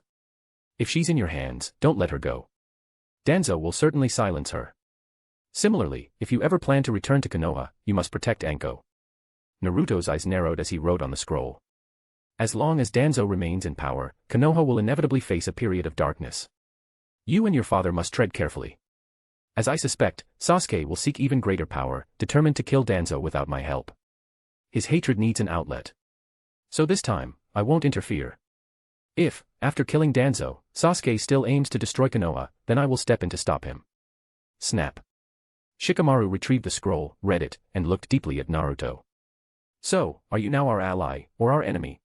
If she's in your hands, don't let her go. Danzo will certainly silence her. Similarly, if you ever plan to return to Konoha, you must protect Anko. Naruto's eyes narrowed as he wrote on the scroll. As long as Danzo remains in power, Konoha will inevitably face a period of darkness. You and your father must tread carefully. As I suspect, Sasuke will seek even greater power, determined to kill Danzo without my help. His hatred needs an outlet. So this time, I won't interfere. If, after killing Danzo, Sasuke still aims to destroy Konoha, then I will step in to stop him. Snap. Shikamaru retrieved the scroll, read it, and looked deeply at Naruto. So, are you now our ally, or our enemy?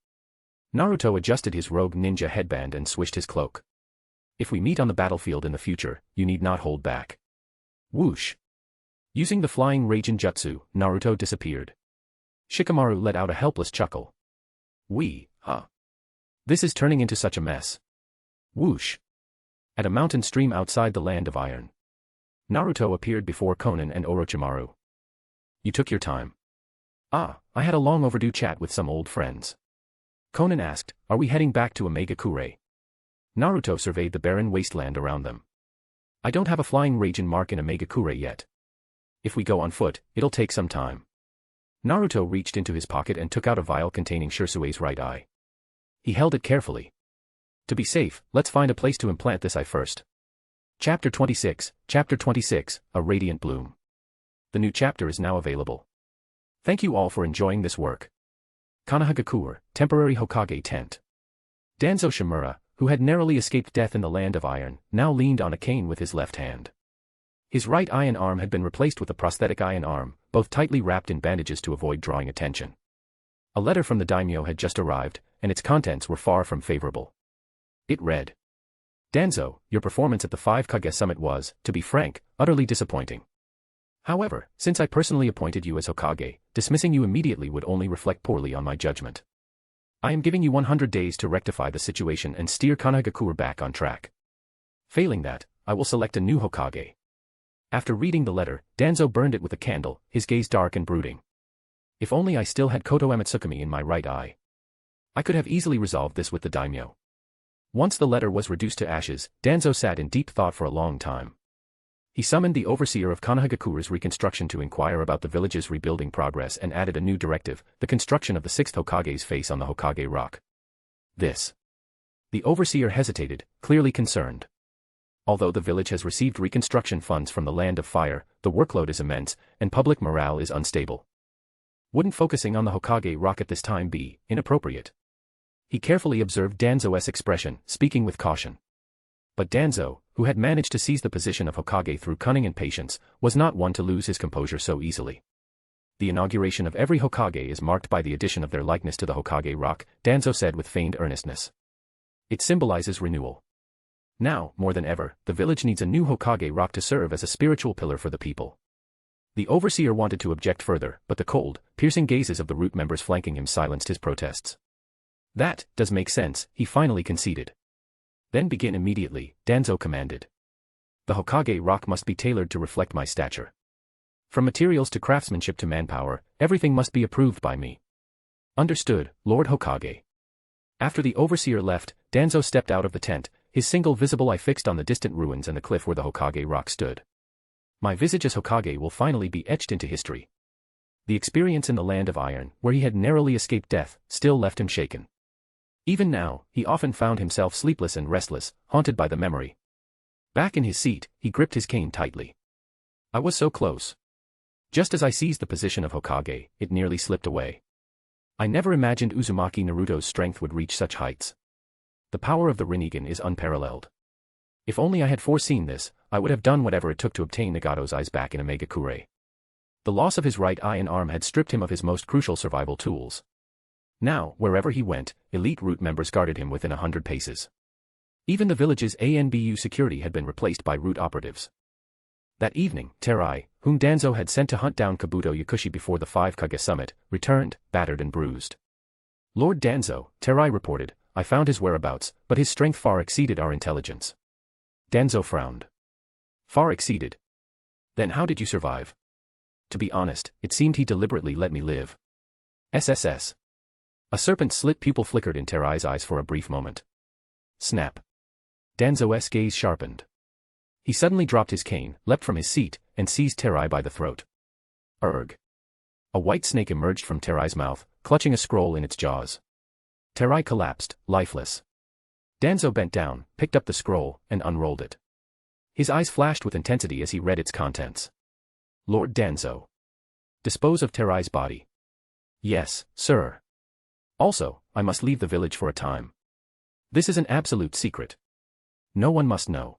Naruto adjusted his rogue ninja headband and swished his cloak. If we meet on the battlefield in the future, you need not hold back. Whoosh. Using the flying Raijin Jutsu, Naruto disappeared. Shikamaru let out a helpless chuckle. This is turning into such a mess. Whoosh. At a mountain stream outside the Land of Iron, Naruto appeared before Konan and Orochimaru. You took your time. I had a long overdue chat with some old friends. Konan asked, are we heading back to Omegakure? Naruto surveyed the barren wasteland around them. I don't have a flying Raijin mark in Omegakure yet. If we go on foot, it'll take some time. Naruto reached into his pocket and took out a vial containing Shirsue's right eye. He held it carefully. To be safe, let's find a place to implant this eye first. Chapter 26, A Radiant Bloom. The new chapter is now available. Thank you all for enjoying this work. Konohagakure, Temporary Hokage Tent. Danzo Shimura, who had narrowly escaped death in the Land of Iron, now leaned on a cane with his left hand. His right eye and arm had been replaced with a prosthetic eye and arm, both tightly wrapped in bandages to avoid drawing attention. A letter from the daimyo had just arrived, and its contents were far from favorable. It read, Danzo, your performance at the 5 Kage Summit was, to be frank, utterly disappointing. However, since I personally appointed you as Hokage, dismissing you immediately would only reflect poorly on my judgment. I am giving you 100 days to rectify the situation and steer Konohagakure back on track. Failing that, I will select a new Hokage. After reading the letter, Danzo burned it with a candle, his gaze dark and brooding. If only I still had Koto Amatsukami in my right eye. I could have easily resolved this with the daimyo. Once the letter was reduced to ashes, Danzo sat in deep thought for a long time. He summoned the overseer of Konohagakure's reconstruction to inquire about the village's rebuilding progress and added a new directive, the construction of the 6th Hokage's face on the Hokage Rock. This. The overseer hesitated, clearly concerned. Although the village has received reconstruction funds from the Land of Fire, the workload is immense, and public morale is unstable. Wouldn't focusing on the Hokage Rock at this time be inappropriate? He carefully observed Danzo's expression, speaking with caution. But Danzo, who had managed to seize the position of Hokage through cunning and patience, was not one to lose his composure so easily. The inauguration of every Hokage is marked by the addition of their likeness to the Hokage Rock, Danzo said with feigned earnestness. It symbolizes renewal. Now, more than ever, the village needs a new Hokage Rock to serve as a spiritual pillar for the people. The overseer wanted to object further, but the cold, piercing gazes of the root members flanking him silenced his protests. That does make sense, he finally conceded. Then begin immediately, Danzo commanded. The Hokage Rock must be tailored to reflect my stature. From materials to craftsmanship to manpower, everything must be approved by me. Understood, Lord Hokage. After the overseer left, Danzo stepped out of the tent, his single visible eye fixed on the distant ruins and the cliff where the Hokage Rock stood. My visage as Hokage will finally be etched into history. The experience in the Land of Iron, where he had narrowly escaped death, still left him shaken. Even now, he often found himself sleepless and restless, haunted by the memory. Back in his seat, he gripped his cane tightly. I was so close. Just as I seized the position of Hokage, it nearly slipped away. I never imagined Uzumaki Naruto's strength would reach such heights. The power of the Rinnegan is unparalleled. If only I had foreseen this, I would have done whatever it took to obtain Nagato's eyes back in Omegakure. The loss of his right eye and arm had stripped him of his most crucial survival tools. Now, wherever he went, elite root members guarded him within 100 paces. Even the village's ANBU security had been replaced by root operatives. That evening, Terai, whom Danzo had sent to hunt down Kabuto Yakushi before the 5 Kage Summit, returned, battered and bruised. Lord Danzo, Terai reported, I found his whereabouts, but his strength far exceeded our intelligence. Danzo frowned. Far exceeded. Then how did you survive? To be honest, it seemed he deliberately let me live. SSS. A serpent's slit pupil flickered in Terai's eyes for a brief moment. Snap. Danzo's gaze sharpened. He suddenly dropped his cane, leapt from his seat, and seized Terai by the throat. Urgh. A white snake emerged from Terai's mouth, clutching a scroll in its jaws. Terai collapsed, lifeless. Danzo bent down, picked up the scroll, and unrolled it. His eyes flashed with intensity as he read its contents. Lord Danzo. Dispose of Terai's body. Yes, sir. Also, I must leave the village for a time. This is an absolute secret. No one must know.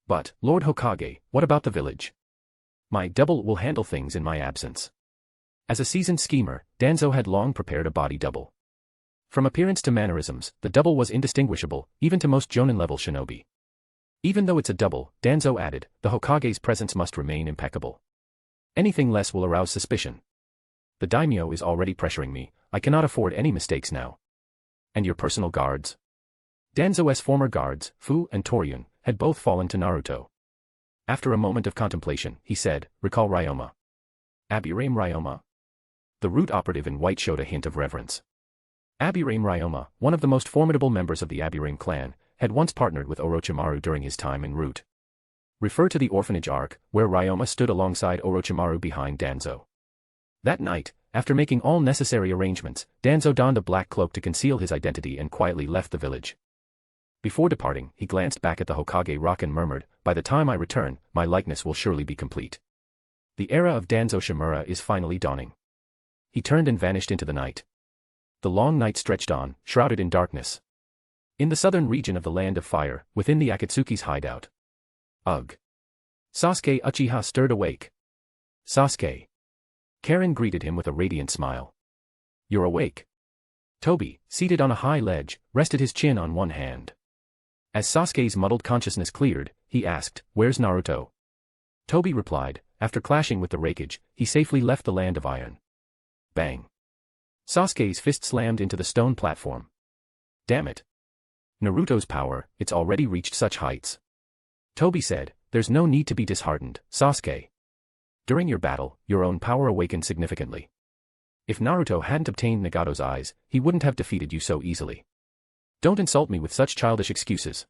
But, Lord Hokage, what about the village? My double will handle things in my absence. As a seasoned schemer, Danzo had long prepared a body double. From appearance to mannerisms, the double was indistinguishable, even to most Jonin-level shinobi. Even though it's a double, Danzo added, the Hokage's presence must remain impeccable. Anything less will arouse suspicion. The daimyo is already pressuring me, I cannot afford any mistakes now. And your personal guards? Danzo's former guards, Fu and Toryun, had both fallen to Naruto. After a moment of contemplation, he said, recall Ryoma. Abirame Ryoma? The root operative in white showed a hint of reverence. Abirame Ryoma, one of the most formidable members of the Abirame clan, had once partnered with Orochimaru during his time in Root. Refer to the orphanage arc, where Ryoma stood alongside Orochimaru behind Danzo. That night, after making all necessary arrangements, Danzo donned a black cloak to conceal his identity and quietly left the village. Before departing, he glanced back at the Hokage rock and murmured, by the time I return, my likeness will surely be complete. The era of Danzo Shimura is finally dawning. He turned and vanished into the night. The long night stretched on, shrouded in darkness. In the southern region of the Land of Fire, within the Akatsuki's hideout. Ugh. Sasuke Uchiha stirred awake. Sasuke. Karen greeted him with a radiant smile. You're awake. Tobi, seated on a high ledge, rested his chin on one hand. As Sasuke's muddled consciousness cleared, he asked, where's Naruto? Tobi replied, after clashing with the Raikage, he safely left the Land of Iron. Bang. Sasuke's fist slammed into the stone platform. Damn it. Naruto's power, it's already reached such heights. Tobi said, there's no need to be disheartened, Sasuke. During your battle, your own power awakened significantly. If Naruto hadn't obtained Nagato's eyes, he wouldn't have defeated you so easily. Don't insult me with such childish excuses.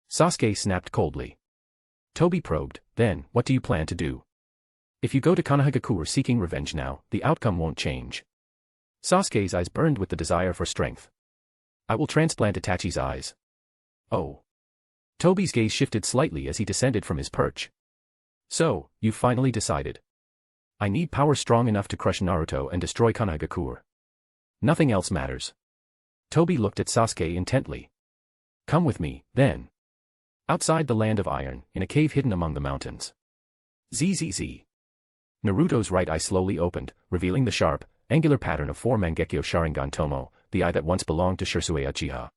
Sasuke snapped coldly. Tobi probed, then, what do you plan to do? If you go to Konohagakure seeking revenge now, the outcome won't change. Sasuke's eyes burned with the desire for strength. I will transplant Itachi's eyes. Oh. Tobi's gaze shifted slightly as he descended from his perch. So, you've finally decided. I need power strong enough to crush Naruto and destroy Konohagakure. Nothing else matters. Tobi looked at Sasuke intently. Come with me, then. Outside the Land of Iron, in a cave hidden among the mountains. ZZZ. Naruto's right eye slowly opened, revealing the sharp, angular pattern of 4 Mangekyo Sharingan Tomo, the eye that once belonged to Shisui Uchiha.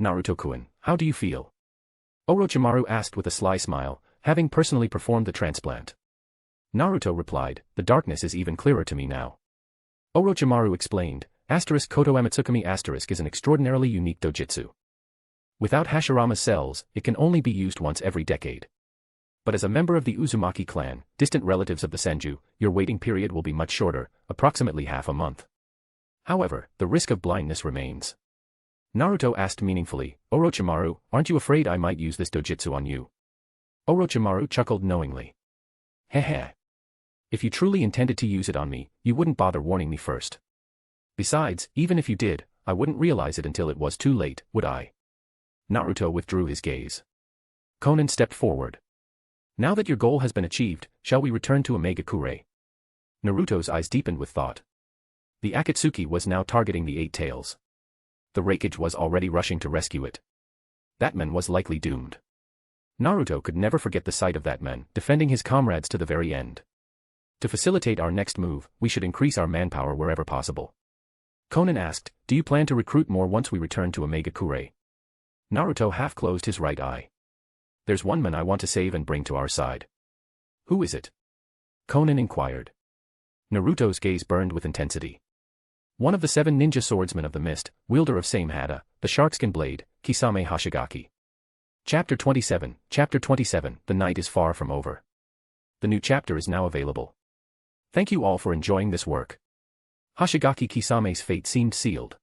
Naruto-kun, how do you feel? Orochimaru asked with a sly smile, having personally performed the transplant. Naruto replied, the darkness is even clearer to me now. Orochimaru explained, Koto Amatsukami is an extraordinarily unique dojutsu. Without Hashirama's cells, it can only be used once every decade. But as a member of the Uzumaki clan, distant relatives of the Senju, your waiting period will be much shorter, approximately half a month. However, the risk of blindness remains. Naruto asked meaningfully, Orochimaru, aren't you afraid I might use this dojutsu on you? Orochimaru chuckled knowingly. Heh. If you truly intended to use it on me, you wouldn't bother warning me first. Besides, even if you did, I wouldn't realize it until it was too late, would I? Naruto withdrew his gaze. Conan stepped forward. Now that your goal has been achieved, shall we return to Omegakure? Naruto's eyes deepened with thought. The Akatsuki was now targeting the Eight Tails. The Raikage was already rushing to rescue it. That man was likely doomed. Naruto could never forget the sight of that man, defending his comrades to the very end. To facilitate our next move, we should increase our manpower wherever possible. Conan asked, do you plan to recruit more once we return to Omegakure? Naruto half closed his right eye. There's one man I want to save and bring to our side. Who is it? Conan inquired. Naruto's gaze burned with intensity. One of the 7 ninja swordsmen of the mist, wielder of same hata, the sharkskin blade, Kisame Hashigaki. Chapter 27, the night is far from over. The new chapter is now available. Thank you all for enjoying this work. Hashigaki Kisame's fate seemed sealed.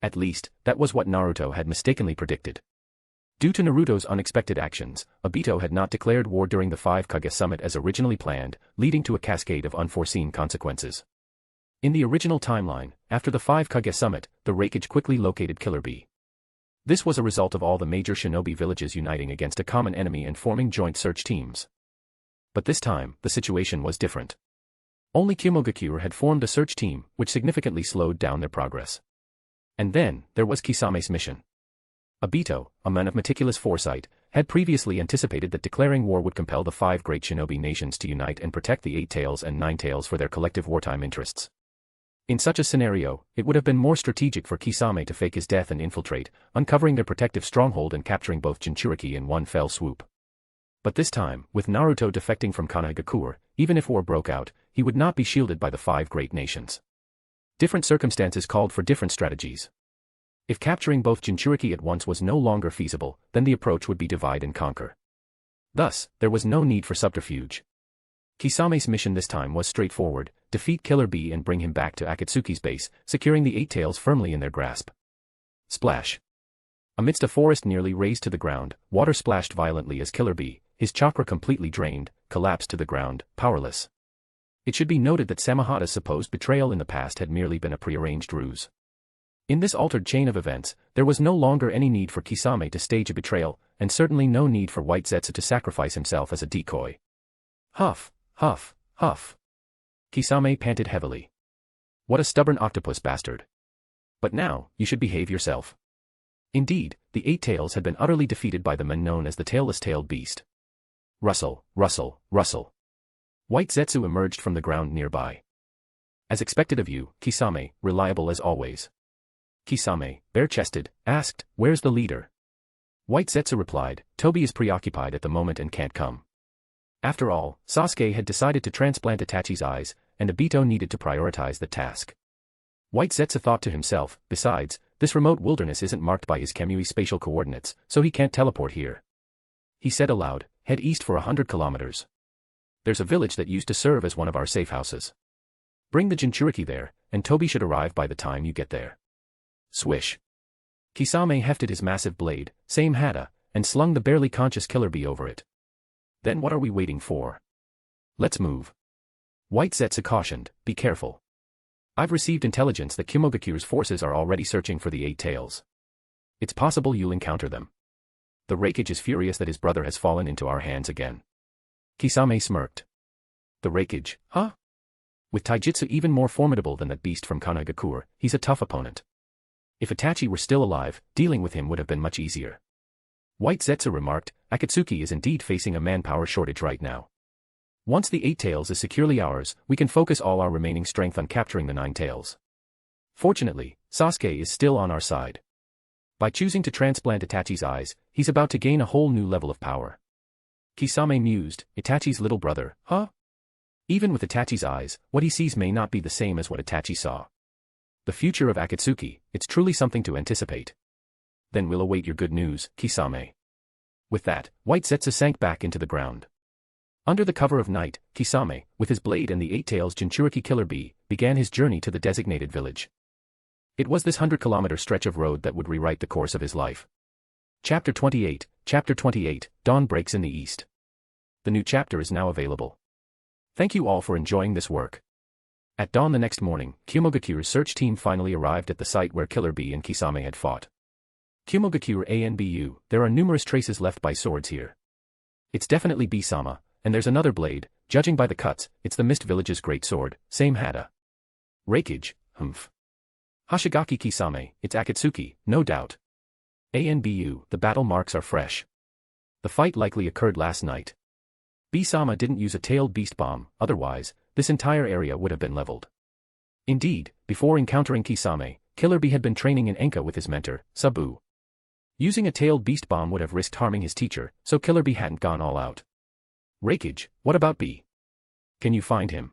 At least, that was what Naruto had mistakenly predicted. Due to Naruto's unexpected actions, Obito had not declared war during the 5 Kage summit as originally planned, leading to a cascade of unforeseen consequences. In the original timeline, after the 5 Kage summit, the Raikage quickly located Killer Bee. This was a result of all the major shinobi villages uniting against a common enemy and forming joint search teams. But this time, the situation was different. Only Kimogakure had formed a search team, which significantly slowed down their progress. And then, there was Kisame's mission. Obito, a man of meticulous foresight, had previously anticipated that declaring war would compel the 5 great shinobi nations to unite and protect the 8 Tails and 9 Tails for their collective wartime interests. In such a scenario, it would have been more strategic for Kisame to fake his death and infiltrate, uncovering their protective stronghold and capturing both Jinchuriki in one fell swoop. But this time, with Naruto defecting from Konoha, even if war broke out, he would not be shielded by the 5 great nations. Different circumstances called for different strategies. If capturing both Jinchuriki at once was no longer feasible, then the approach would be divide and conquer. Thus, there was no need for subterfuge. Kisame's mission this time was straightforward: defeat Killer Bee and bring him back to Akatsuki's base, securing the 8 tails firmly in their grasp. Splash. Amidst a forest nearly razed to the ground, water splashed violently as Killer Bee, his chakra completely drained, collapsed to the ground, powerless. It should be noted that Samahata's supposed betrayal in the past had merely been a prearranged ruse. In this altered chain of events, there was no longer any need for Kisame to stage a betrayal, and certainly no need for White Zetsu to sacrifice himself as a decoy. Huff, huff, huff. Kisame panted heavily. What a stubborn octopus bastard. But now, you should behave yourself. Indeed, the 8 tails had been utterly defeated by the men known as the tailless-tailed beast. Rustle, rustle, rustle. White Zetsu emerged from the ground nearby. As expected of you, Kisame, reliable as always. Kisame, bare-chested, asked, "Where's the leader?" White Zetsu replied, "Tobi is preoccupied at the moment and can't come." After all, Sasuke had decided to transplant Itachi's eyes, and Obito needed to prioritize the task. White Zetsu thought to himself, besides, this remote wilderness isn't marked by his Kamui spatial coordinates, so he can't teleport here. He said aloud, "Head east for 100 kilometers. There's a village that used to serve as one of our safe houses. Bring the Jinchuriki there, and Tobi should arrive by the time you get there." Swish. Kisame hefted his massive blade, same hata, and slung the barely conscious Killer Bee over it. Then what are we waiting for? Let's move. White Zetsu cautioned, "Be careful. I've received intelligence that Kimogakure's forces are already searching for the 8 tails. It's possible you'll encounter them. The Reikage is furious that his brother has fallen into our hands again." Kisame smirked. The Reikage, huh? With taijutsu even more formidable than that beast from Konoha, he's a tough opponent. If Itachi were still alive, dealing with him would have been much easier. White Zetsu remarked, "Akatsuki is indeed facing a manpower shortage right now. Once the 8 tails is securely ours, we can focus all our remaining strength on capturing the 9 tails. Fortunately, Sasuke is still on our side. By choosing to transplant Itachi's eyes, he's about to gain a whole new level of power." Kisame mused, "Itachi's little brother, huh? Even with Itachi's eyes, what he sees may not be the same as what Itachi saw. The future of Akatsuki, it's truly something to anticipate. Then we'll await your good news, Kisame." With that, White Zetsu sank back into the ground. Under the cover of night, Kisame, with his blade and the 8 tails Jinchuriki Killer Bee, began his journey to the designated village. It was this 100-kilometer stretch of road that would rewrite the course of his life. Chapter 28, Dawn Breaks in the East. The new chapter is now available. Thank you all for enjoying this work. At dawn the next morning, Kimogakure's search team finally arrived at the site where Killer Bee and Kisame had fought. Kimogakure ANBU, there are numerous traces left by swords here. It's definitely Bee-sama, and there's another blade, judging by the cuts, it's the Mist Village's great sword, same hata. Reikage, humph. Hashigaki Kisame, it's Akatsuki, no doubt. ANBU, the battle marks are fresh. The fight likely occurred last night. Bee-sama didn't use a tailed beast bomb, otherwise, this entire area would have been leveled. Indeed, before encountering Kisame, Killer Bee had been training in Enka with his mentor, Sabu. Using a tailed beast bomb would have risked harming his teacher, so Killer Bee hadn't gone all out. Reikage, what about Bee? Can you find him?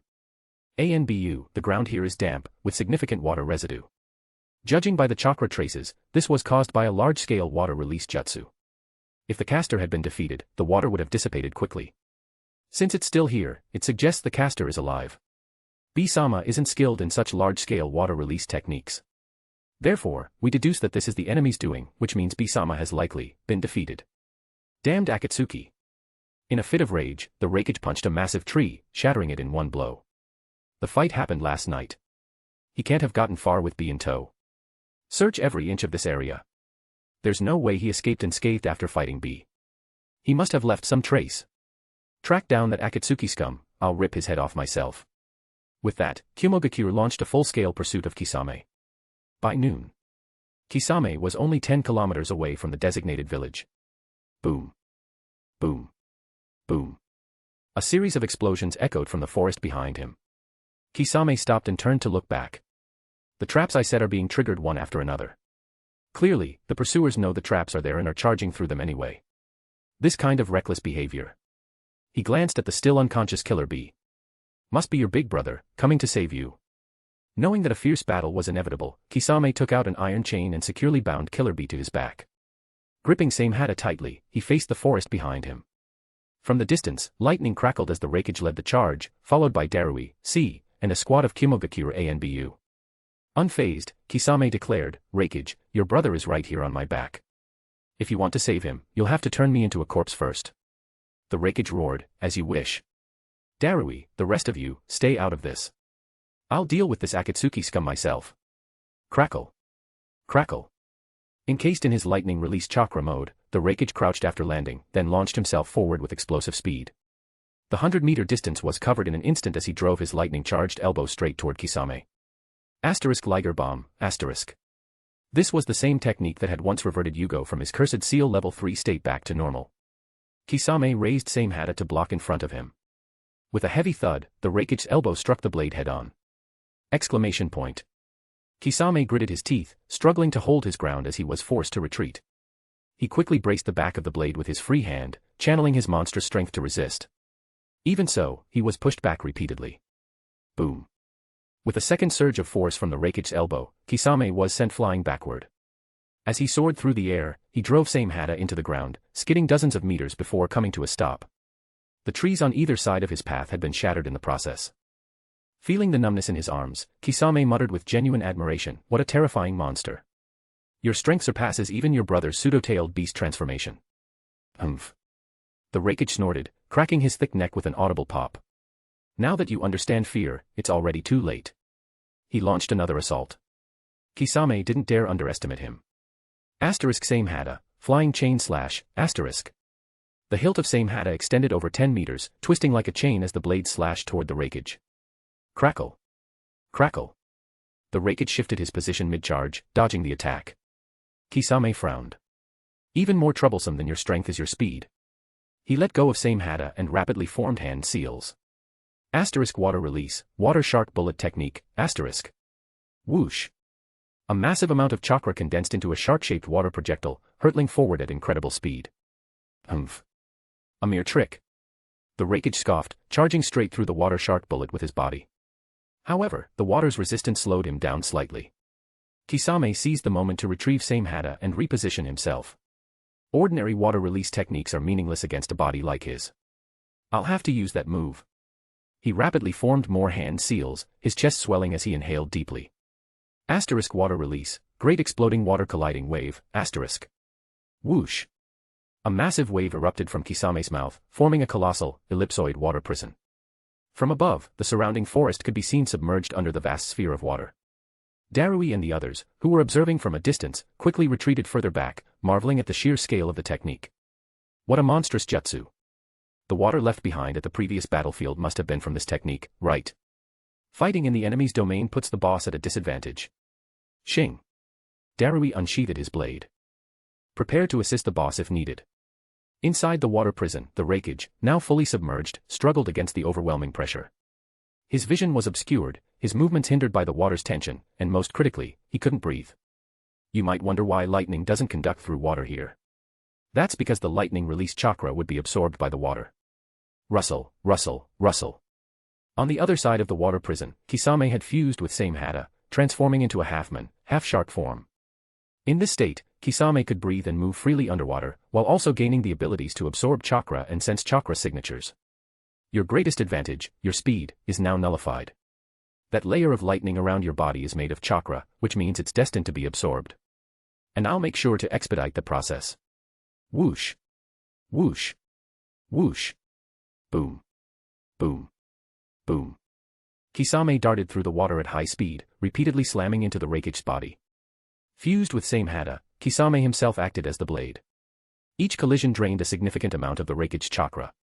ANBU, the ground here is damp, with significant water residue. Judging by the chakra traces, this was caused by a large-scale water release jutsu. If the caster had been defeated, the water would have dissipated quickly. Since it's still here, it suggests the caster is alive. Bee-sama isn't skilled in such large-scale water release techniques. Therefore, we deduce that this is the enemy's doing, which means Bee-sama has likely been defeated. Damned Akatsuki. In a fit of rage, the Reikage punched a massive tree, shattering it in one blow. The fight happened last night. He can't have gotten far with Bee in tow. Search every inch of this area. There's no way he escaped unscathed after fighting Bee. He must have left some trace. Track down that Akatsuki scum, I'll rip his head off myself. With that, Kimogakure launched a full-scale pursuit of Kisame. By noon, Kisame was only 10 kilometers away from the designated village. Boom. Boom. Boom. A series of explosions echoed from the forest behind him. Kisame stopped and turned to look back. The traps I set are being triggered one after another. Clearly, the pursuers know the traps are there and are charging through them anyway. This kind of reckless behavior. He glanced at the still unconscious Killer Bee. Must be your big brother, coming to save you. Knowing that a fierce battle was inevitable, Kisame took out an iron chain and securely bound Killer Bee to his back. Gripping Samehada tightly, he faced the forest behind him. From the distance, lightning crackled as the Reikage led the charge, followed by Darui, C, and a squad of Kimogakure ANBU. Unfazed, Kisame declared, Reikage, your brother is right here on my back. If you want to save him, you'll have to turn me into a corpse first. The Reikage roared, as you wish. Darui, the rest of you, stay out of this. I'll deal with this Akatsuki scum myself. Crackle. Crackle. Encased in his lightning-release chakra mode, the Reikage crouched after landing, then launched himself forward with explosive speed. The 100-meter distance was covered in an instant as he drove his lightning-charged elbow straight toward Kisame. Liger Bomb, asterisk. This was the same technique that had once reverted Yugo from his cursed Seal Level 3 state back to normal. Kisame raised Samehada to block in front of him. With a heavy thud, the Reikage's elbow struck the blade head-on. Exclamation point. Kisame gritted his teeth, struggling to hold his ground as he was forced to retreat. He quickly braced the back of the blade with his free hand, channeling his monstrous strength to resist. Even so, he was pushed back repeatedly. Boom. With a second surge of force from the Reikage's elbow, Kisame was sent flying backward. As he soared through the air, he drove Samehada into the ground, skidding dozens of meters before coming to a stop. The trees on either side of his path had been shattered in the process. Feeling the numbness in his arms, Kisame muttered with genuine admiration, what a terrifying monster. Your strength surpasses even your brother's pseudo-tailed beast transformation. Humph. The Reikage snorted, cracking his thick neck with an audible pop. Now that you understand fear, it's already too late. He launched another assault. Kisame didn't dare underestimate him. Samehada, flying chain slash, asterisk. The hilt of Samehada extended over 10 meters, twisting like a chain as the blade slashed toward the Reikage. Crackle. Crackle. The Reikage shifted his position mid-charge, dodging the attack. Kisame frowned. Even more troublesome than your strength is your speed. He let go of Samehada and rapidly formed hand seals. Water release, water shark bullet technique, asterisk. Whoosh. A massive amount of chakra condensed into a shark-shaped water projectile, hurtling forward at incredible speed. Humph. A mere trick. The Reikage scoffed, charging straight through the water shark bullet with his body. However, the water's resistance slowed him down slightly. Kisame seized the moment to retrieve Samehada and reposition himself. Ordinary water release techniques are meaningless against a body like his. I'll have to use that move. He rapidly formed more hand seals, his chest swelling as he inhaled deeply. Water release, great exploding water colliding wave, asterisk. Whoosh. A massive wave erupted from Kisame's mouth, forming a colossal, ellipsoid water prison. From above, the surrounding forest could be seen submerged under the vast sphere of water. Darui and the others, who were observing from a distance, quickly retreated further back, marveling at the sheer scale of the technique. What a monstrous jutsu. The water left behind at the previous battlefield must have been from this technique, right? Fighting in the enemy's domain puts the boss at a disadvantage. Shing. Darui unsheathed his blade. Prepare to assist the boss if needed. Inside the water prison, the Reikage, now fully submerged, struggled against the overwhelming pressure. His vision was obscured, his movements hindered by the water's tension, and most critically, he couldn't breathe. You might wonder why lightning doesn't conduct through water here. That's because the lightning release chakra would be absorbed by the water. Rustle, rustle, rustle. On the other side of the water prison, Kisame had fused with Samehada, transforming into a half-man, half-shark form. In this state, Kisame could breathe and move freely underwater, while also gaining the abilities to absorb chakra and sense chakra signatures. Your greatest advantage, your speed, is now nullified. That layer of lightning around your body is made of chakra, which means it's destined to be absorbed. And I'll make sure to expedite the process. Whoosh. Whoosh. Whoosh. Boom. Boom. Boom. Kisame darted through the water at high speed, repeatedly slamming into the Reikage's body. Fused with Samehada, Kisame himself acted as the blade. Each collision drained a significant amount of the Reikage's chakra.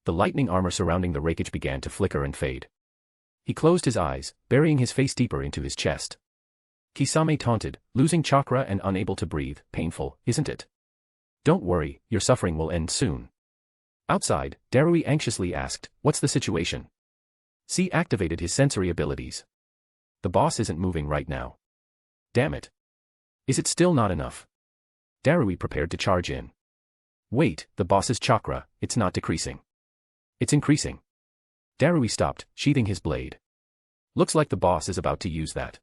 The lightning armor surrounding the Reikage began to flicker and fade. He closed his eyes, burying his face deeper into his chest. Kisame taunted, losing chakra and unable to breathe. Painful, isn't it? Don't worry, your suffering will end soon. Outside, Darui anxiously asked, what's the situation? C activated his sensory abilities. The boss isn't moving right now. Damn it. Is it still not enough? Darui prepared to charge in. Wait, the boss's chakra, it's not decreasing. It's increasing. Darui stopped, sheathing his blade. Looks like the boss is about to use that.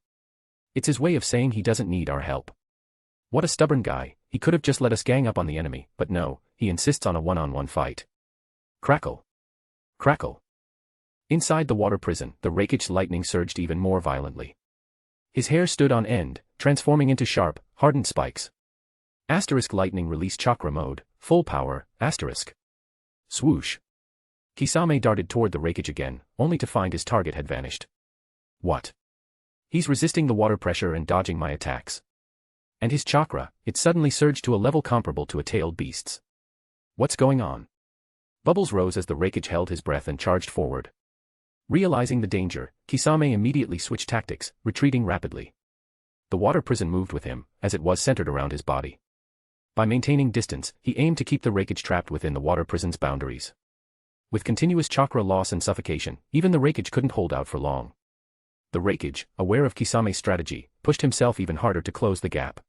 It's his way of saying he doesn't need our help. What a stubborn guy, he could have just let us gang up on the enemy, but no, he insists on a one-on-one fight. Crackle. Crackle. Inside the water prison, the Rakich's lightning surged even more violently. His hair stood on end, transforming into sharp, hardened spikes. Asterisk lightning release chakra mode, full power, asterisk. Swoosh. Kisame darted toward the Rakich again, only to find his target had vanished. What? He's resisting the water pressure and dodging my attacks. And his chakra, it suddenly surged to a level comparable to a tailed beast's. What's going on? Bubbles rose as the Rakich held his breath and charged forward. Realizing the danger, Kisame immediately switched tactics, retreating rapidly. The water prison moved with him, as it was centered around his body. By maintaining distance, he aimed to keep the Rakich trapped within the water prison's boundaries. With continuous chakra loss and suffocation, even the Rakich couldn't hold out for long. The Rakich, aware of Kisame's strategy, pushed himself even harder to close the gap.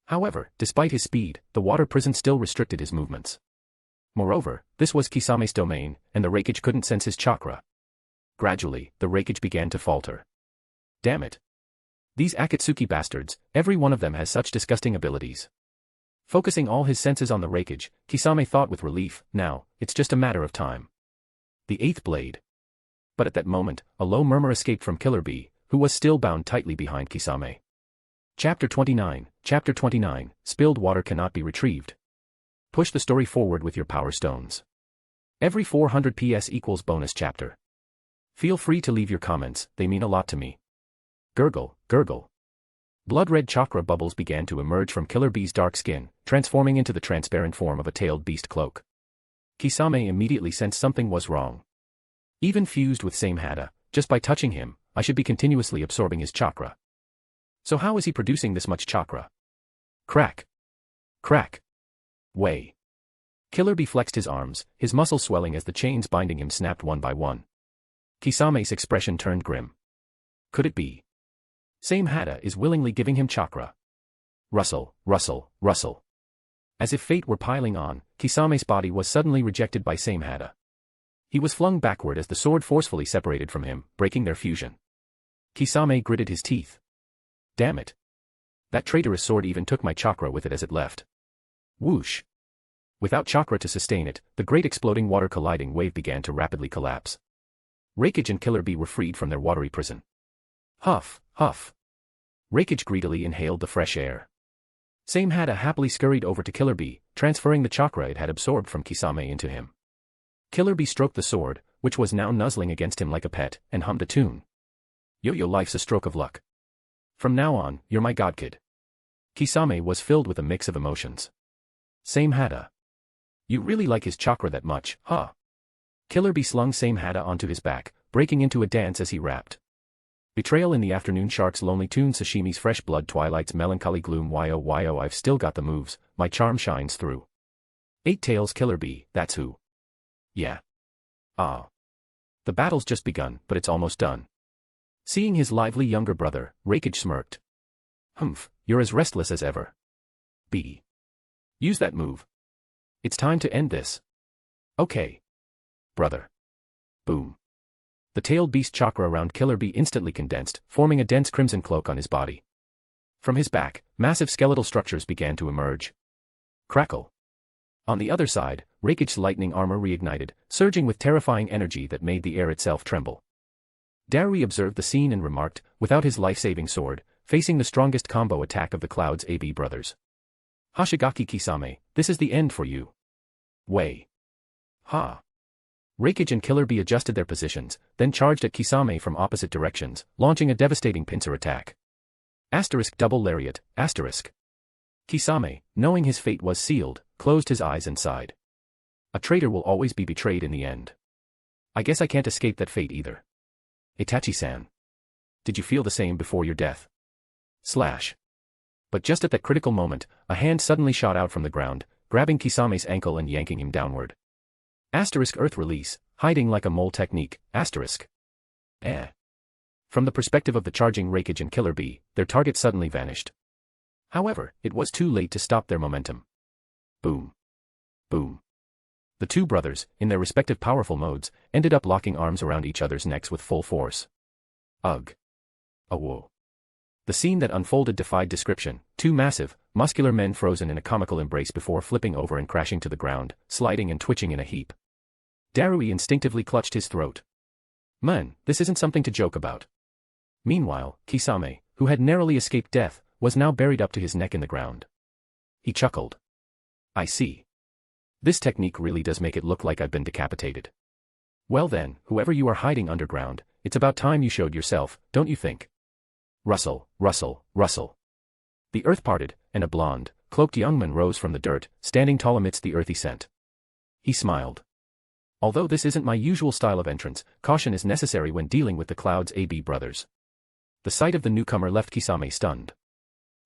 However, despite his speed, the water prison still restricted his movements. Moreover, this was Kisame's domain, and the Rakich couldn't sense his chakra. Gradually, the Rakich began to falter. Damn it. These Akatsuki bastards, every one of them has such disgusting abilities. Focusing all his senses on the Rakich, Kisame thought with relief, now, it's just a matter of time. The eighth blade. But at that moment, a low murmur escaped from Killer Bee, who was still bound tightly behind Kisame. Chapter 29, Spilled water cannot be retrieved. Push the story forward with your power stones. Every 400 PS equals bonus chapter. Feel free to leave your comments, they mean a lot to me. Gurgle, gurgle. Blood-red chakra bubbles began to emerge from Killer Bee's dark skin, transforming into the transparent form of a tailed beast cloak. Kisame immediately sensed something was wrong. Even fused with same Hada, just by touching him, I should be continuously absorbing his chakra. So how is he producing this much chakra? Crack. Crack. Way. Killer Bee flexed his arms, his muscles swelling as the chains binding him snapped one by one. Kisame's expression turned grim. Could it be? Same Hada is willingly giving him chakra. Rustle, rustle, rustle. As if fate were piling on, Kisame's body was suddenly rejected by Same Hada. He was flung backward as the sword forcefully separated from him, breaking their fusion. Kisame gritted his teeth. Damn it. That traitorous sword even took my chakra with it as it left. Whoosh. Without chakra to sustain it, the great exploding water colliding wave began to rapidly collapse. Rakich and Killer Bee were freed from their watery prison. Huff, huff. Rakich greedily inhaled the fresh air. Same Hada happily scurried over to Killer Bee, transferring the chakra it had absorbed from Kisame into him. Killer Bee stroked the sword, which was now nuzzling against him like a pet, and hummed a tune. Yo-yo, life's a stroke of luck. From now on, you're my god kid. Kisame was filled with a mix of emotions. Same Hada. You really like his chakra that much, huh? Killer Bee slung Same Hada onto his back, breaking into a dance as he rapped. Betrayal in the afternoon, Shark's lonely tune, Sashimi's fresh blood, Twilight's melancholy gloom, yo, I've still got the moves, my charm shines through. Eight Tails Killer Bee, that's who. Yeah. Ah. The battle's just begun, but it's almost done. Seeing his lively younger brother, Rakich smirked. Humph, you're as restless as ever. B. Use that move. It's time to end this. Okay. Brother. Boom. The tailed beast chakra around Killer Bee instantly condensed, forming a dense crimson cloak on his body. From his back, massive skeletal structures began to emerge. Crackle. On the other side, Rakich's lightning armor reignited, surging with terrifying energy that made the air itself tremble. Darui observed the scene and remarked, without his life-saving sword, facing the strongest combo attack of the Cloud's AB brothers. Hashigaki Kisame, this is the end for you. Way. Ha. Rakich and Killer Bee adjusted their positions, then charged at Kisame from opposite directions, launching a devastating pincer attack. Asterisk double lariat, asterisk. Kisame, knowing his fate was sealed, closed his eyes and sighed. A traitor will always be betrayed in the end. I guess I can't escape that fate either. Itachi-san. Did you feel the same before your death? Slash. But just at that critical moment, a hand suddenly shot out from the ground, grabbing Kisame's ankle and yanking him downward. Asterisk earth release, hiding like a mole technique, asterisk. From the perspective of the charging Reikage and Killer Bee, their target suddenly vanished. However, it was too late to stop their momentum. Boom. Boom. The two brothers, in their respective powerful modes, ended up locking arms around each other's necks with full force. Ugh. Oh whoa. The scene that unfolded defied description. Two massive, muscular men frozen in a comical embrace before flipping over and crashing to the ground, sliding and twitching in a heap. Darui instinctively clutched his throat. Man, this isn't something to joke about. Meanwhile, Kisame, who had narrowly escaped death, was now buried up to his neck in the ground. He chuckled. I see. This technique really does make it look like I've been decapitated. Well then, whoever you are hiding underground, it's about time you showed yourself, don't you think? Rustle, rustle, rustle. The earth parted, and a blonde, cloaked young man rose from the dirt, standing tall amidst the earthy scent. He smiled. Although this isn't my usual style of entrance, caution is necessary when dealing with the Cloud's AB brothers. The sight of the newcomer left Kisame stunned.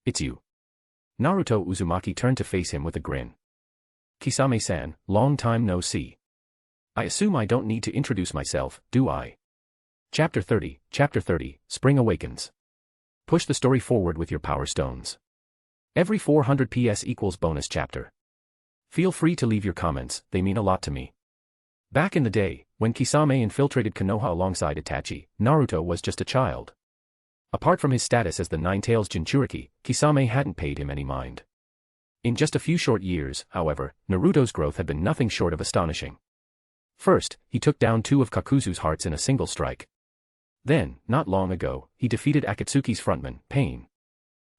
It's you. Naruto Uzumaki turned to face him with a grin. Kisame-san, long time no see. I assume I don't need to introduce myself, do I? Chapter 30, Spring Awakens. Push the story forward with your power stones. Every 400 PS equals bonus chapter. Feel free to leave your comments, they mean a lot to me. Back in the day, when Kisame infiltrated Konoha alongside Itachi, Naruto was just a child. Apart from his status as the Nine-Tails Jinchuriki, Kisame hadn't paid him any mind. In just a few short years, however, Naruto's growth had been nothing short of astonishing. First, he took down two of Kakuzu's hearts in a single strike. Then, not long ago, he defeated Akatsuki's frontman, Pain.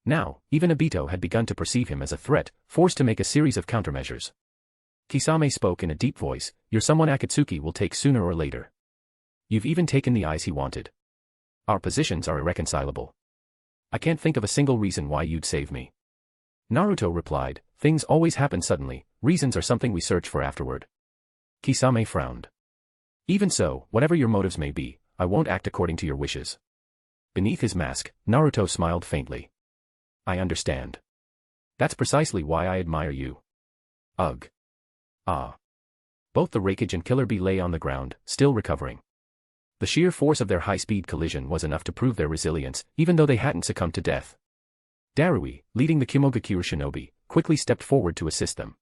Now, even Obito had begun to perceive him as a threat, forced to make a series of countermeasures. Kisame spoke in a deep voice, "You're someone Akatsuki will take sooner or later. You've even taken the eyes he wanted. Our positions are irreconcilable. I can't think of a single reason why you'd save me." Naruto replied, "Things always happen suddenly, reasons are something we search for afterward." Kisame frowned. "Even so, whatever your motives may be, I won't act according to your wishes." Beneath his mask, Naruto smiled faintly. "I understand. That's precisely why I admire you." Ugh. Ah. Both the Reikage and Killer Bee lay on the ground, still recovering. The sheer force of their high-speed collision was enough to prove their resilience, even though they hadn't succumbed to death. Darui, leading the Kimogakure shinobi, quickly stepped forward to assist them.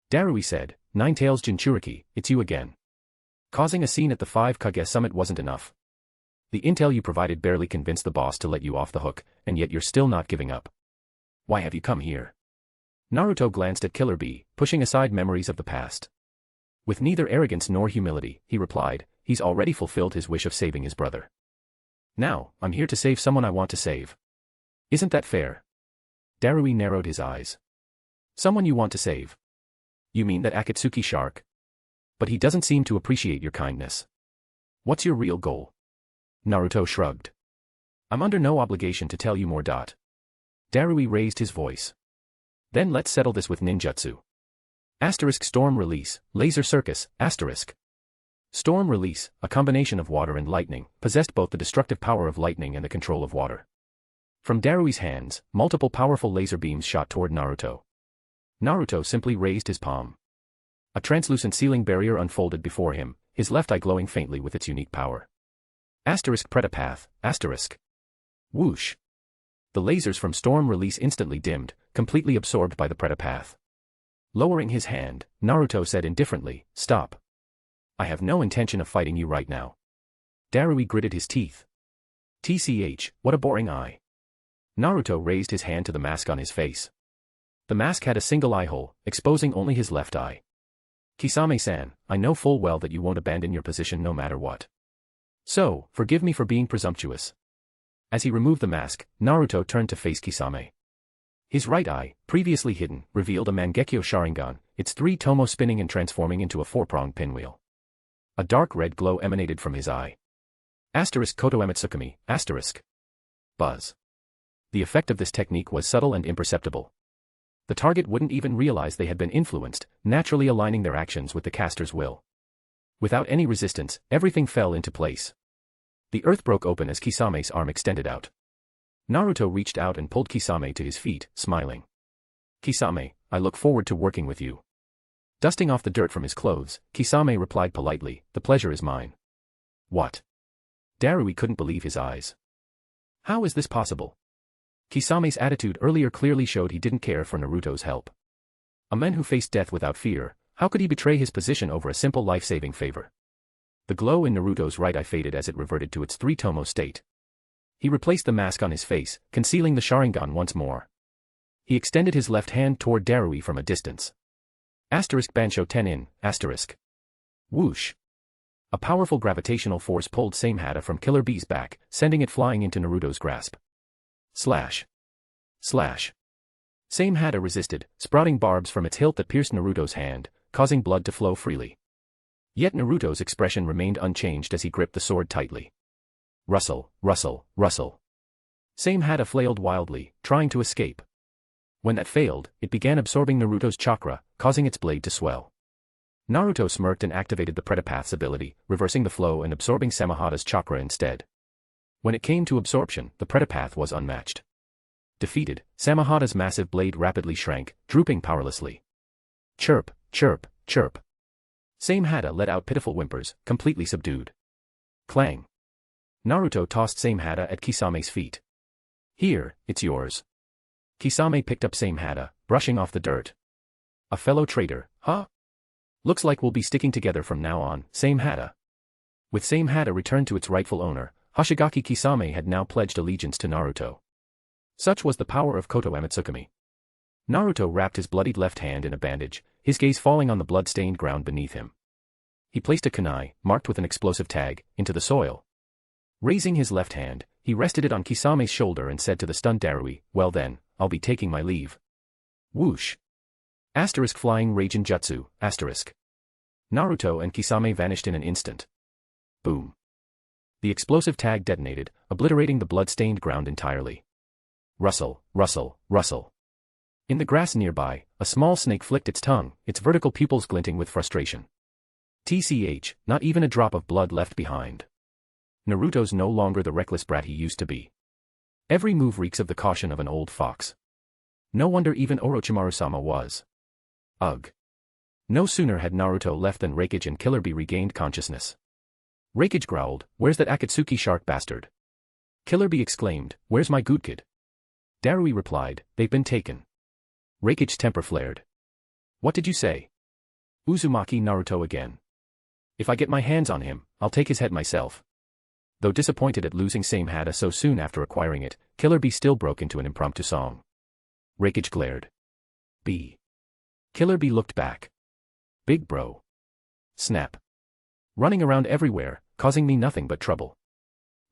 Darui said, "Nine-Tails Jinchuriki, it's you again." Causing a scene at the 5 Kage summit wasn't enough. The intel you provided barely convinced the boss to let you off the hook, and yet you're still not giving up. Why have you come here? Naruto glanced at Killer Bee, pushing aside memories of the past. With neither arrogance nor humility, he replied, "He's already fulfilled his wish of saving his brother. Now, I'm here to save someone I want to save. Isn't that fair?" Darui narrowed his eyes. "Someone you want to save? You mean that Akatsuki shark? But he doesn't seem to appreciate your kindness. What's your real goal?" Naruto shrugged. "I'm under no obligation to tell you more. Darui raised his voice. "Then let's settle this with ninjutsu. Storm release, laser circus, Storm release, a combination of water and lightning, possessed both the destructive power of lightning and the control of water. From Darui's hands, multiple powerful laser beams shot toward Naruto. Naruto simply raised his palm. A translucent ceiling barrier unfolded before him, his left eye glowing faintly with its unique power. Pretapath, Whoosh. The lasers from Storm Release instantly dimmed, completely absorbed by the Pretapath. Lowering his hand, Naruto said indifferently, "Stop. I have no intention of fighting you right now." Darui gritted his teeth. "TCH, what a boring eye." Naruto raised his hand to the mask on his face. The mask had a single eye hole, exposing only his left eye. "Kisame-san, I know full well that you won't abandon your position no matter what. So, forgive me for being presumptuous." As he removed the mask, Naruto turned to face Kisame. His right eye, previously hidden, revealed a Mangekyo Sharingan, its 3 tomo spinning and transforming into a 4-pronged pinwheel. A dark red glow emanated from his eye. Koto Emetsukami, Buzz. The effect of this technique was subtle and imperceptible. The target wouldn't even realize they had been influenced, naturally aligning their actions with the caster's will. Without any resistance, everything fell into place. The earth broke open as Kisame's arm extended out. Naruto reached out and pulled Kisame to his feet, smiling. "Kisame, I look forward to working with you." Dusting off the dirt from his clothes, Kisame replied politely, "The pleasure is mine." "What?" Darui couldn't believe his eyes. How is this possible? Kisame's attitude earlier clearly showed he didn't care for Naruto's help. A man who faced death without fear, how could he betray his position over a simple life-saving favor? The glow in Naruto's right eye faded as it reverted to its three-tomo state. He replaced the mask on his face, concealing the Sharingan once more. He extended his left hand toward Darui from a distance. Bansho Tenin, Whoosh. A powerful gravitational force pulled Samehada from Killer Bee's back, sending it flying into Naruto's grasp. Slash. Slash. Samehada resisted, sprouting barbs from its hilt that pierced Naruto's hand, causing blood to flow freely. Yet Naruto's expression remained unchanged as he gripped the sword tightly. Rustle, rustle, rustle. Samehada flailed wildly, trying to escape. When that failed, it began absorbing Naruto's chakra, causing its blade to swell. Naruto smirked and activated the Predapath's ability, reversing the flow and absorbing Samehada's chakra instead. When it came to absorption, the Predapath was unmatched. Defeated, Samehada's massive blade rapidly shrank, drooping powerlessly. Chirp, chirp, chirp. Samehada let out pitiful whimpers, completely subdued. Clang. Naruto tossed Samehada at Kisame's feet. Here, it's yours. Kisame picked up Samehada, brushing off the dirt. A fellow traitor, huh? Looks like we'll be sticking together from now on, Samehada. With Samehada returned to its rightful owner, Hoshigaki Kisame had now pledged allegiance to Naruto. Such was the power of Koto Amatsukami. Naruto wrapped his bloodied left hand in a bandage, his gaze falling on the blood-stained ground beneath him. He placed a kunai, marked with an explosive tag, into the soil. Raising his left hand, he rested it on Kisame's shoulder and said to the stunned Darui, well then, I'll be taking my leave. Whoosh. Flying Raijin Jutsu, Naruto and Kisame vanished in an instant. Boom. The explosive tag detonated, obliterating the blood-stained ground entirely. Rustle, rustle, rustle. In the grass nearby, a small snake flicked its tongue, its vertical pupils glinting with frustration. TCH, not even a drop of blood left behind. Naruto's no longer the reckless brat he used to be. Every move reeks of the caution of an old fox. No wonder even Orochimaru-sama was. Ugh. No sooner had Naruto left than Reikage and Killer Bee regained consciousness. Reikage growled, where's that Akatsuki shark bastard? Killer Bee exclaimed, where's my good kid? Darui replied, they've been taken. Reikage's temper flared. What did you say? Uzumaki Naruto again. If I get my hands on him, I'll take his head myself. Though disappointed at losing Samehada so soon after acquiring it, Killer Bee still broke into an impromptu song. Reikage glared. B. Killer Bee looked back. Big bro. Snap. Running around everywhere, causing me nothing but trouble.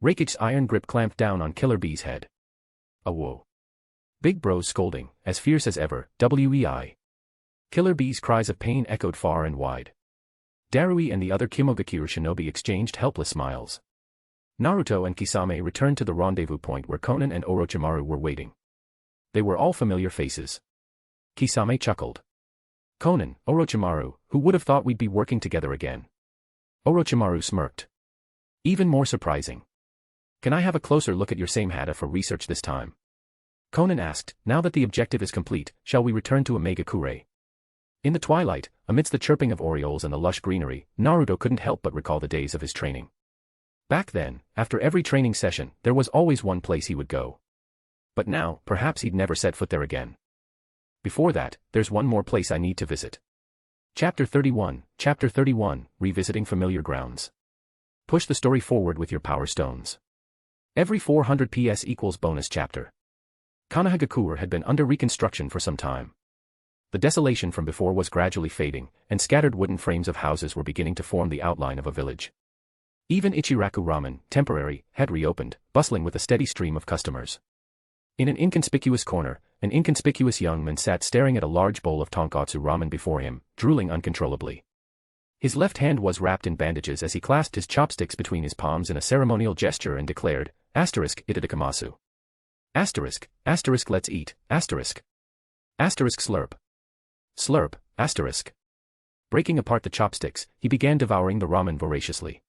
Reikage's iron grip clamped down on Killer Bee's head. Whoa. Big bro's scolding, as fierce as ever, WEI. Killer Bee's cries of pain echoed far and wide. Darui and the other Kimogakiru shinobi exchanged helpless smiles. Naruto and Kisame returned to the rendezvous point where Konan and Orochimaru were waiting. They were all familiar faces. Kisame chuckled. Konan, Orochimaru, who would have thought we'd be working together again? Orochimaru smirked. Even more surprising. Can I have a closer look at your Samehada for research this time? Konan asked, now that the objective is complete, shall we return to Omegakure? In the twilight, amidst the chirping of orioles and the lush greenery, Naruto couldn't help but recall the days of his training. Back then, after every training session, there was always one place he would go. But now, perhaps he'd never set foot there again. Before that, there's one more place I need to visit. Chapter 31, Revisiting Familiar Grounds. Push the story forward with your power stones. Every 400 PS equals bonus chapter. Konohagakure had been under reconstruction for some time. The desolation from before was gradually fading, and scattered wooden frames of houses were beginning to form the outline of a village. Even Ichiraku Ramen, temporary, had reopened, bustling with a steady stream of customers. In an inconspicuous corner, an inconspicuous young man sat staring at a large bowl of tonkatsu ramen before him, drooling uncontrollably. His left hand was wrapped in bandages as he clasped his chopsticks between his palms in a ceremonial gesture and declared, *itadakamasu. *, let's eat, *. Slurp. Slurp, *. Breaking apart the chopsticks, he began devouring the ramen voraciously.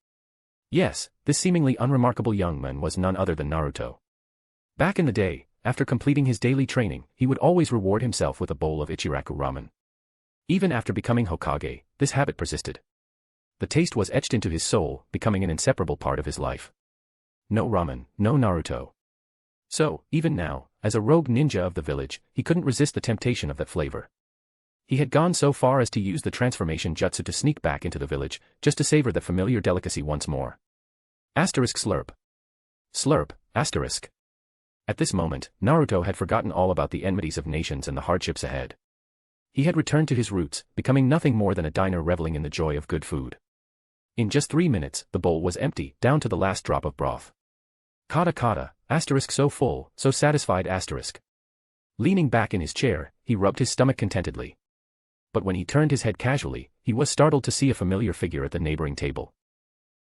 Yes, this seemingly unremarkable young man was none other than Naruto. Back in the day, after completing his daily training, he would always reward himself with a bowl of Ichiraku ramen. Even after becoming Hokage, this habit persisted. The taste was etched into his soul, becoming an inseparable part of his life. no ramen, no Naruto. So, even now, as a rogue ninja of the village, he couldn't resist the temptation of that flavor. He had gone so far as to use the transformation jutsu to sneak back into the village, just to savor the familiar delicacy once more. Asterisk slurp. Slurp, asterisk. At this moment, Naruto had forgotten all about the enmities of nations and the hardships ahead. He had returned to his roots, becoming nothing more than a diner reveling in the joy of good food. In just 3 minutes, the bowl was empty, down to the last drop of broth. Kata kata, asterisk so full, so satisfied asterisk. Leaning back in his chair, he rubbed his stomach contentedly. But when he turned his head casually, he was startled to see a familiar figure at the neighboring table.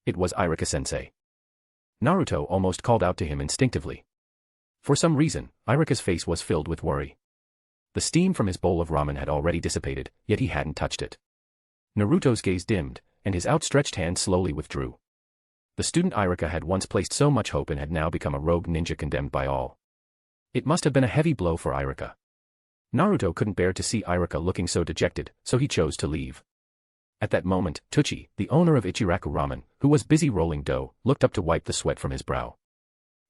It was Iruka-sensei. Naruto almost called out to him instinctively. For some reason, Iruka's face was filled with worry. The steam from his bowl of ramen had already dissipated, yet he hadn't touched it. Naruto's gaze dimmed, and his outstretched hand slowly withdrew. The student Iruka had once placed so much hope and had now become a rogue ninja condemned by all. It must have been a heavy blow for Iruka. Naruto couldn't bear to see Iruka looking so dejected, so he chose to leave. At that moment, Tuchi, the owner of Ichiraku Ramen, who was busy rolling dough, looked up to wipe the sweat from his brow.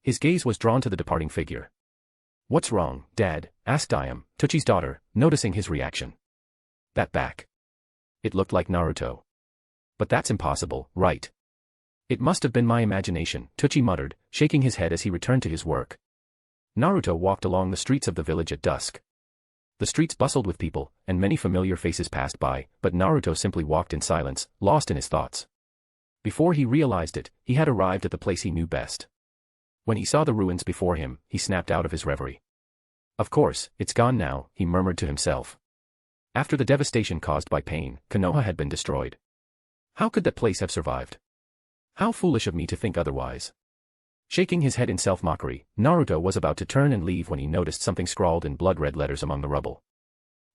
His gaze was drawn to the departing figure. "What's wrong, Dad?" asked Ayame, Tuchi's daughter, noticing his reaction. "That back. It looked like Naruto. But that's impossible, right?" "It must have been my imagination," Tuchi muttered, shaking his head as he returned to his work. Naruto walked along the streets of the village at dusk. The streets bustled with people, and many familiar faces passed by, but Naruto simply walked in silence, lost in his thoughts. Before he realized it, he had arrived at the place he knew best. When he saw the ruins before him, he snapped out of his reverie. "Of course, it's gone now," he murmured to himself. After the devastation caused by pain, Konoha had been destroyed. How could that place have survived? How foolish of me to think otherwise. Shaking his head in self-mockery, Naruto was about to turn and leave when he noticed something scrawled in blood-red letters among the rubble.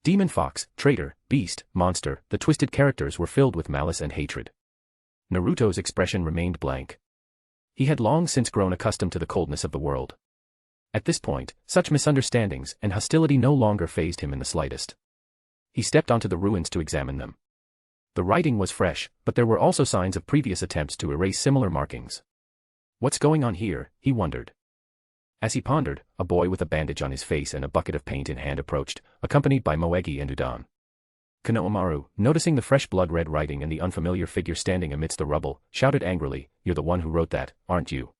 Demon fox, traitor, beast, monster, the twisted characters were filled with malice and hatred. Naruto's expression remained blank. He had long since grown accustomed to the coldness of the world. At this point, such misunderstandings and hostility no longer fazed him in the slightest. He stepped onto the ruins to examine them. The writing was fresh, but there were also signs of previous attempts to erase similar markings. What's going on here, he wondered. As he pondered, a boy with a bandage on his face and a bucket of paint in hand approached, accompanied by Moegi and Udon. Konohamaru, noticing the fresh blood-red writing and the unfamiliar figure standing amidst the rubble, shouted angrily, "You're the one who wrote that, aren't you?"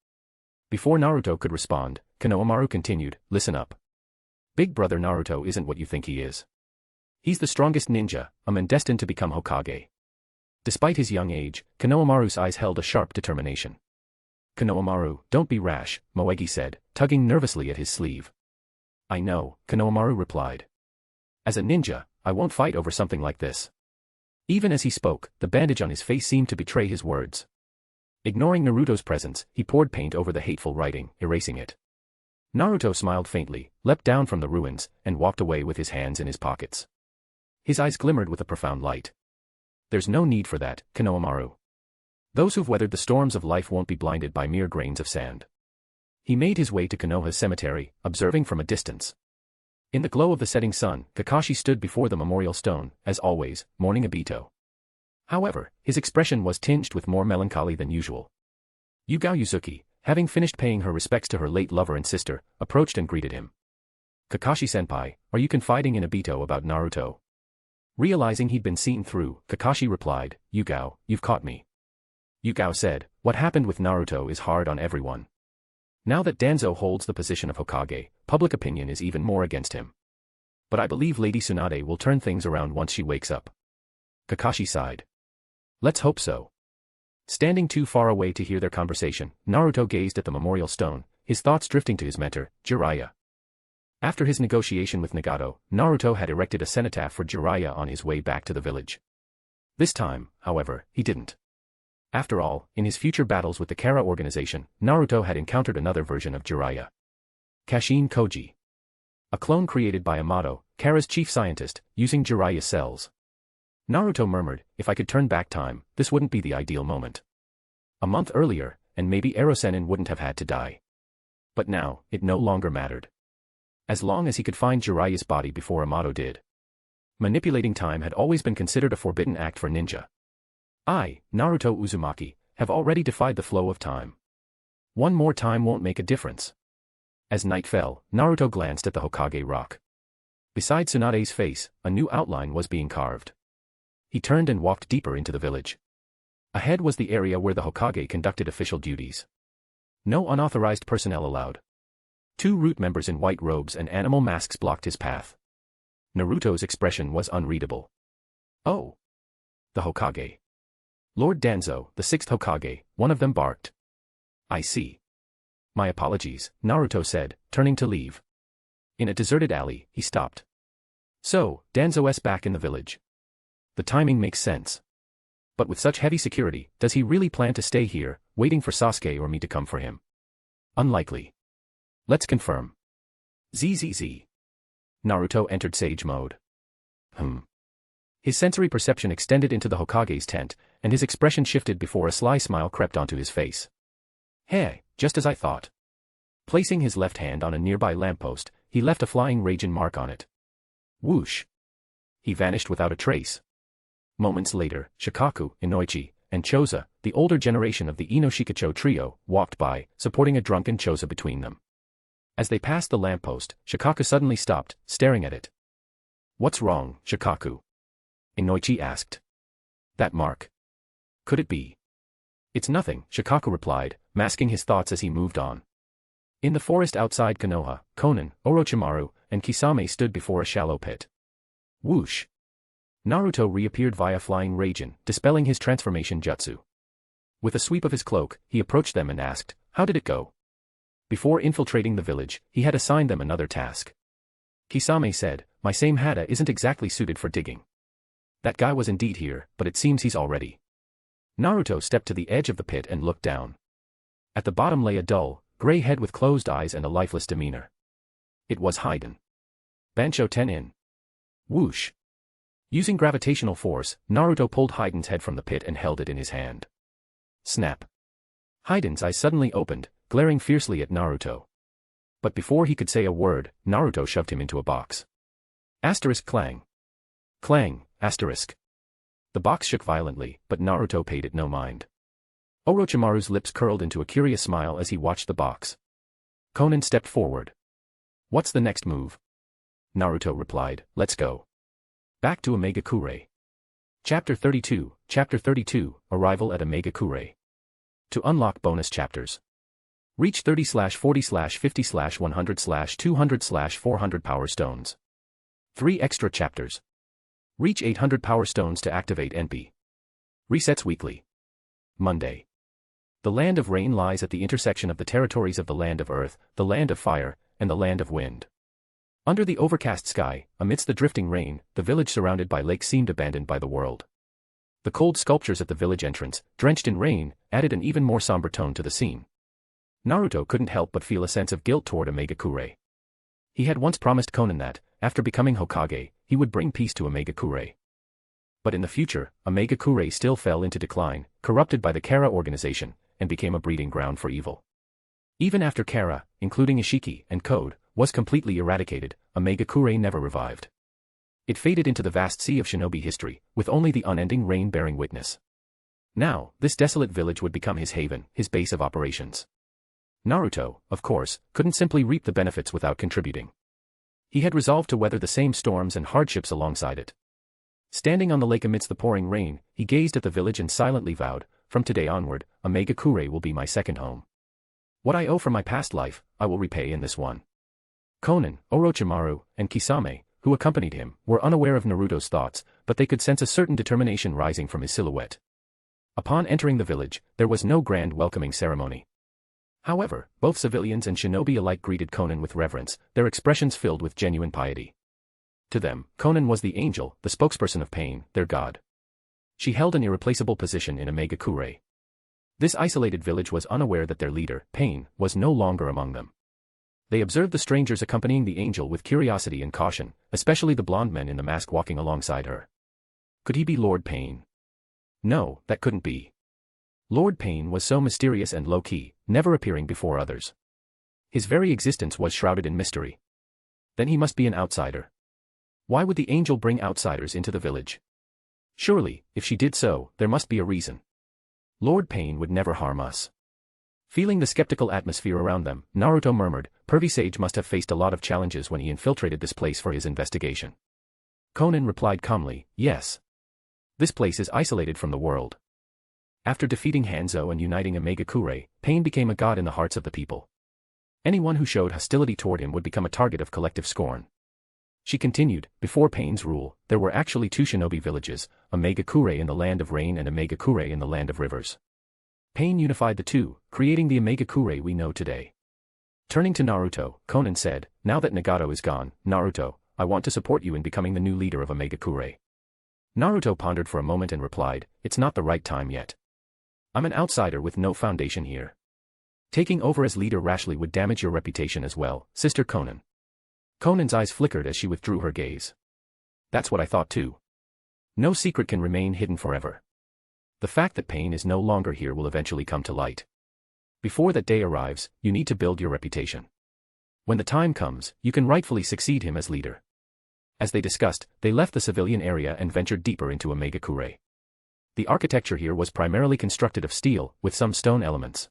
Before Naruto could respond, Konohamaru continued, "Listen up. Big brother Naruto isn't what you think he is. He's the strongest ninja, a man destined to become Hokage." Despite his young age, Konohamaru's eyes held a sharp determination. "Konohamaru, don't be rash," Moegi said, tugging nervously at his sleeve. "I know," Konohamaru replied. "As a ninja, I won't fight over something like this." Even as he spoke, the bandage on his face seemed to betray his words. Ignoring Naruto's presence, he poured paint over the hateful writing, erasing it. Naruto smiled faintly, leapt down from the ruins, and walked away with his hands in his pockets. His eyes glimmered with a profound light. "There's no need for that, Konohamaru. Those who've weathered the storms of life won't be blinded by mere grains of sand." He made his way to Konoha's cemetery, observing from a distance. In the glow of the setting sun, Kakashi stood before the memorial stone, as always, mourning Obito. However, his expression was tinged with more melancholy than usual. Yugao Yuzuki, having finished paying her respects to her late lover and sister, approached and greeted him. "Kakashi-senpai, are you confiding in Obito about Naruto?" Realizing he'd been seen through, Kakashi replied, "Yugao, you've caught me." Yugao said, "What happened with Naruto is hard on everyone. Now that Danzo holds the position of Hokage, public opinion is even more against him. But I believe Lady Tsunade will turn things around once she wakes up." Kakashi sighed. "Let's hope so." Standing too far away to hear their conversation, Naruto gazed at the memorial stone, his thoughts drifting to his mentor, Jiraiya. After his negotiation with Nagato, Naruto had erected a cenotaph for Jiraiya on his way back to the village. This time, however, he didn't. After all, in his future battles with the Kara organization, Naruto had encountered another version of Jiraiya. Kashin Koji. A clone created by Amato, Kara's chief scientist, using Jiraiya's cells. Naruto murmured, "If I could turn back time, this wouldn't be the ideal moment. A month earlier, and maybe Erosenin wouldn't have had to die. But now, it no longer mattered. As long as he could find Jiraiya's body before Amato did. Manipulating time had always been considered a forbidden act for ninja. I, Naruto Uzumaki, have already defied the flow of time. One more time won't make a difference. As night fell, Naruto glanced at the Hokage rock. Beside Tsunade's face, a new outline was being carved. He turned and walked deeper into the village. Ahead was the area where the Hokage conducted official duties. No unauthorized personnel allowed. 2 root members in white robes and animal masks blocked his path. Naruto's expression was unreadable. Oh! The Hokage. Lord Danzo, the 6th Hokage, one of them barked. I see. My apologies, Naruto said, turning to leave. In a deserted alley, he stopped. So, Danzo's back in the village. The timing makes sense. But with such heavy security, does he really plan to stay here, waiting for Sasuke or me to come for him? Unlikely. Let's confirm. ZZZ. Naruto entered sage mode. His sensory perception extended into the Hokage's tent, and his expression shifted before a sly smile crept onto his face. Hey, just as I thought. Placing his left hand on a nearby lamppost, he left a flying Raijin mark on it. Whoosh. He vanished without a trace. Moments later, Shikaku, Inoichi, and Choza, the older generation of the Inoshikacho trio, walked by, supporting a drunken Choza between them. As they passed the lamppost, Shikaku suddenly stopped, staring at it. What's wrong, Shikaku? Inoichi asked. That mark. Could it be? It's nothing, Shikaku replied, masking his thoughts as he moved on. In the forest outside Konoha, Konan, Orochimaru, and Kisame stood before a shallow pit. Whoosh. Naruto reappeared via flying Raijin, dispelling his transformation jutsu. With a sweep of his cloak, he approached them and asked, how did it go? Before infiltrating the village, he had assigned them another task. Kisame said, my same Hada isn't exactly suited for digging. That guy was indeed here, but it seems he's already. Naruto stepped to the edge of the pit and looked down. At the bottom lay a dull, gray head with closed eyes and a lifeless demeanor. It was Haiden. Bansho Tenin. Whoosh. Using gravitational force, Naruto pulled Haiden's head from the pit and held it in his hand. Snap. Haiden's eyes suddenly opened, glaring fiercely at Naruto. But before he could say a word, Naruto shoved him into a box. Asterisk clang. Clang, asterisk. The box shook violently, but Naruto paid it no mind. Orochimaru's lips curled into a curious smile as he watched the box. Konan stepped forward. What's the next move? Naruto replied, let's go. Back to Omegakure. Chapter 32, Arrival at Omegakure. To unlock bonus chapters. Reach 30/40/50/100/200/400 Power Stones. 3 extra chapters. Reach 800 Power Stones to activate NP. Resets weekly. Monday. The Land of Rain lies at the intersection of the territories of the Land of Earth, the Land of Fire, and the Land of Wind. Under the overcast sky, amidst the drifting rain, the village surrounded by lakes seemed abandoned by the world. The cold sculptures at the village entrance, drenched in rain, added an even more somber tone to the scene. Naruto couldn't help but feel a sense of guilt toward Omegakure. He had once promised Konan that, after becoming Hokage, he would bring peace to Omegakure. But in the future, Omegakure still fell into decline, corrupted by the Kara organization, and became a breeding ground for evil. Even after Kara, including Ishiki and Code, was completely eradicated, Omegakure never revived. It faded into the vast sea of shinobi history, with only the unending rain bearing witness. Now, this desolate village would become his haven, his base of operations. Naruto, of course, couldn't simply reap the benefits without contributing. He had resolved to weather the same storms and hardships alongside it. Standing on the lake amidst the pouring rain, he gazed at the village and silently vowed, from today onward, Omegakure will be my second home. What I owe from my past life, I will repay in this one. Konan, Orochimaru, and Kisame, who accompanied him, were unaware of Naruto's thoughts, but they could sense a certain determination rising from his silhouette. Upon entering the village, there was no grand welcoming ceremony. However, both civilians and shinobi alike greeted Konan with reverence, their expressions filled with genuine piety. To them, Konan was the angel, the spokesperson of pain, their god. She held an irreplaceable position in Omegakure. This isolated village was unaware that their leader, Pain, was no longer among them. They observed the strangers accompanying the angel with curiosity and caution, especially the blonde men in the mask walking alongside her. Could he be Lord Pain? No, that couldn't be. Lord Pain was so mysterious and low-key, never appearing before others. His very existence was shrouded in mystery. Then he must be an outsider. Why would the angel bring outsiders into the village? Surely, if she did so, there must be a reason. Lord Pain would never harm us. Feeling the skeptical atmosphere around them, Naruto murmured, "Pervy Sage must have faced a lot of challenges when he infiltrated this place for his investigation." Konan replied calmly, "Yes. This place is isolated from the world. After defeating Hanzo and uniting Omegakure, Pain became a god in the hearts of the people. Anyone who showed hostility toward him would become a target of collective scorn." She continued, "Before Pain's rule, there were actually two shinobi villages, Omegakure in the land of rain and Omegakure in the land of rivers. Pain unified the two, creating the Omegakure we know today." Turning to Naruto, Konan said, "Now that Nagato is gone, Naruto, I want to support you in becoming the new leader of Omegakure." Naruto pondered for a moment and replied, "It's not the right time yet. I'm an outsider with no foundation here. Taking over as leader rashly would damage your reputation as well, Sister Konan." Konan's eyes flickered as she withdrew her gaze. "That's what I thought too. No secret can remain hidden forever. The fact that Pain is no longer here will eventually come to light. Before that day arrives, you need to build your reputation. When the time comes, you can rightfully succeed him as leader." As they discussed, they left the civilian area and ventured deeper into Omegakure. The architecture here was primarily constructed of steel, with some stone elements.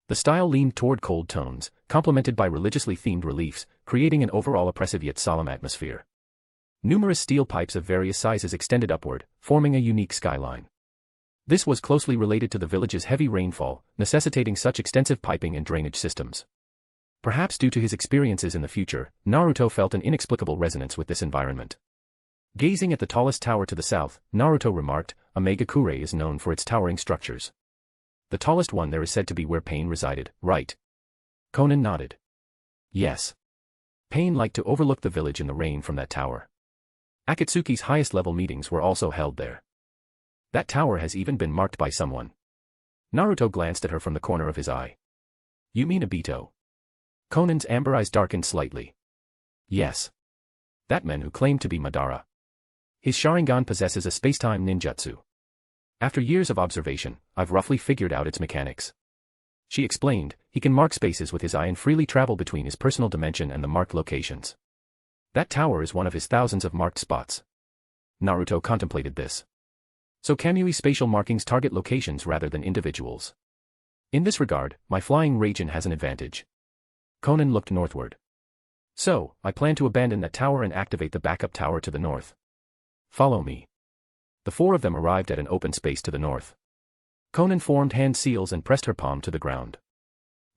The style leaned toward cold tones, complemented by religiously themed reliefs, creating an overall oppressive yet solemn atmosphere. Numerous steel pipes of various sizes extended upward, forming a unique skyline. This was closely related to the village's heavy rainfall, necessitating such extensive piping and drainage systems. Perhaps due to his experiences in the future, Naruto felt an inexplicable resonance with this environment. Gazing at the tallest tower to the south, Naruto remarked, "Omegakure is known for its towering structures. The tallest one there is said to be where Pain resided, right?" Konan nodded. "Yes. Pain liked to overlook the village in the rain from that tower. Akatsuki's highest-level meetings were also held there. That tower has even been marked by someone." Naruto glanced at her from the corner of his eye. "You mean Obito?" Konan's amber eyes darkened slightly. "Yes. That man who claimed to be Madara. His Sharingan possesses a spacetime ninjutsu. After years of observation, I've roughly figured out its mechanics." She explained, "He can mark spaces with his eye and freely travel between his personal dimension and the marked locations. That tower is one of his thousands of marked spots." Naruto contemplated this. "So Kamui's spatial markings target locations rather than individuals. In this regard, my flying Raijin has an advantage." Konan looked northward. "So, I plan to abandon that tower and activate the backup tower to the north. Follow me." The four of them arrived at an open space to the north. Konan formed hand seals and pressed her palm to the ground.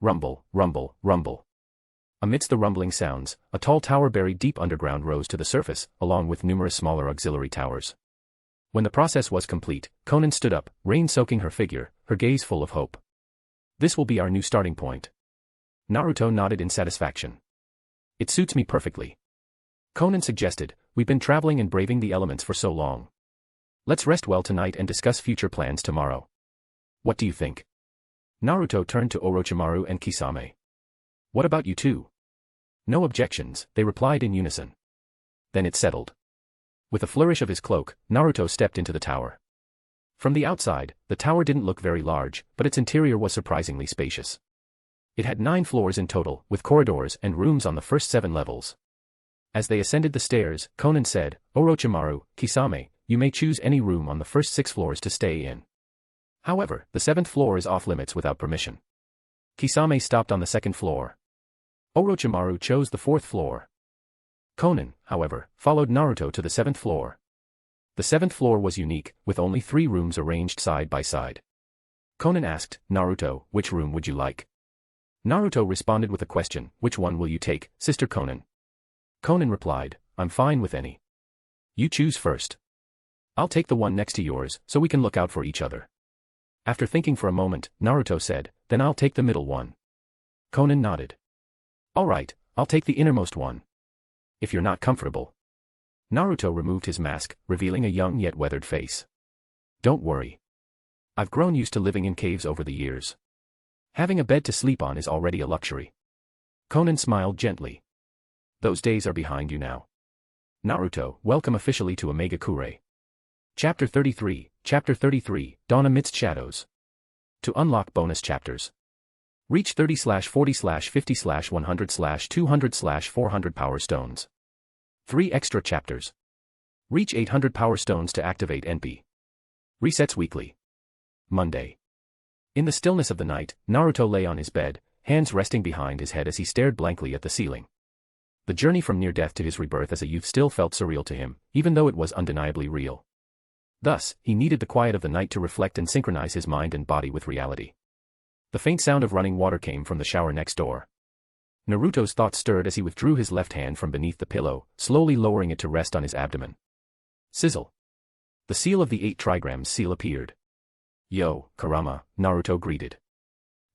Rumble, rumble, rumble. Amidst the rumbling sounds, a tall tower buried deep underground rose to the surface, along with numerous smaller auxiliary towers. When the process was complete, Konan stood up, rain soaking her figure, her gaze full of hope. "This will be our new starting point." Naruto nodded in satisfaction. "It suits me perfectly." Konan suggested, "We've been traveling and braving the elements for so long. Let's rest well tonight and discuss future plans tomorrow. What do you think?" Naruto turned to Orochimaru and Kisame. "What about you two?" "No objections," they replied in unison. Then it settled. With a flourish of his cloak, Naruto stepped into the tower. From the outside, the tower didn't look very large, but its interior was surprisingly spacious. It had 9 floors in total, with corridors and rooms on the first 7 levels. As they ascended the stairs, Konan said, "Orochimaru, Kisame, you may choose any room on the first 6 floors to stay in. However, the 7th floor is off-limits without permission." Kisame stopped on the 2nd floor. Orochimaru chose the 4th floor. Konan, however, followed Naruto to the 7th floor. The 7th floor was unique, with only 3 rooms arranged side by side. Konan asked, "Naruto, which room would you like?" Naruto responded with a question, "Which one will you take, Sister Konan?" Konan replied, "I'm fine with any. You choose first. I'll take the one next to yours, so we can look out for each other." After thinking for a moment, Naruto said, "Then I'll take the middle one." Konan nodded. "All right, I'll take the innermost one. If you're not comfortable." Naruto removed his mask, revealing a young yet weathered face. "Don't worry. I've grown used to living in caves over the years. Having a bed to sleep on is already a luxury." Konan smiled gently. "Those days are behind you now. Naruto, welcome officially to Omegakure." Chapter 33, Dawn Amidst Shadows. To unlock bonus chapters, reach 30/40/50/100/200/400 power stones. 3 extra chapters. Reach 800 power stones to activate NP. Resets weekly. Monday. In the stillness of the night, Naruto lay on his bed, hands resting behind his head as he stared blankly at the ceiling. The journey from near death to his rebirth as a youth still felt surreal to him, even though it was undeniably real. Thus, he needed the quiet of the night to reflect and synchronize his mind and body with reality. The faint sound of running water came from the shower next door. Naruto's thoughts stirred as he withdrew his left hand from beneath the pillow, slowly lowering it to rest on his abdomen. Sizzle. The seal of the 8 trigrams seal appeared. Yo, Kurama, Naruto greeted.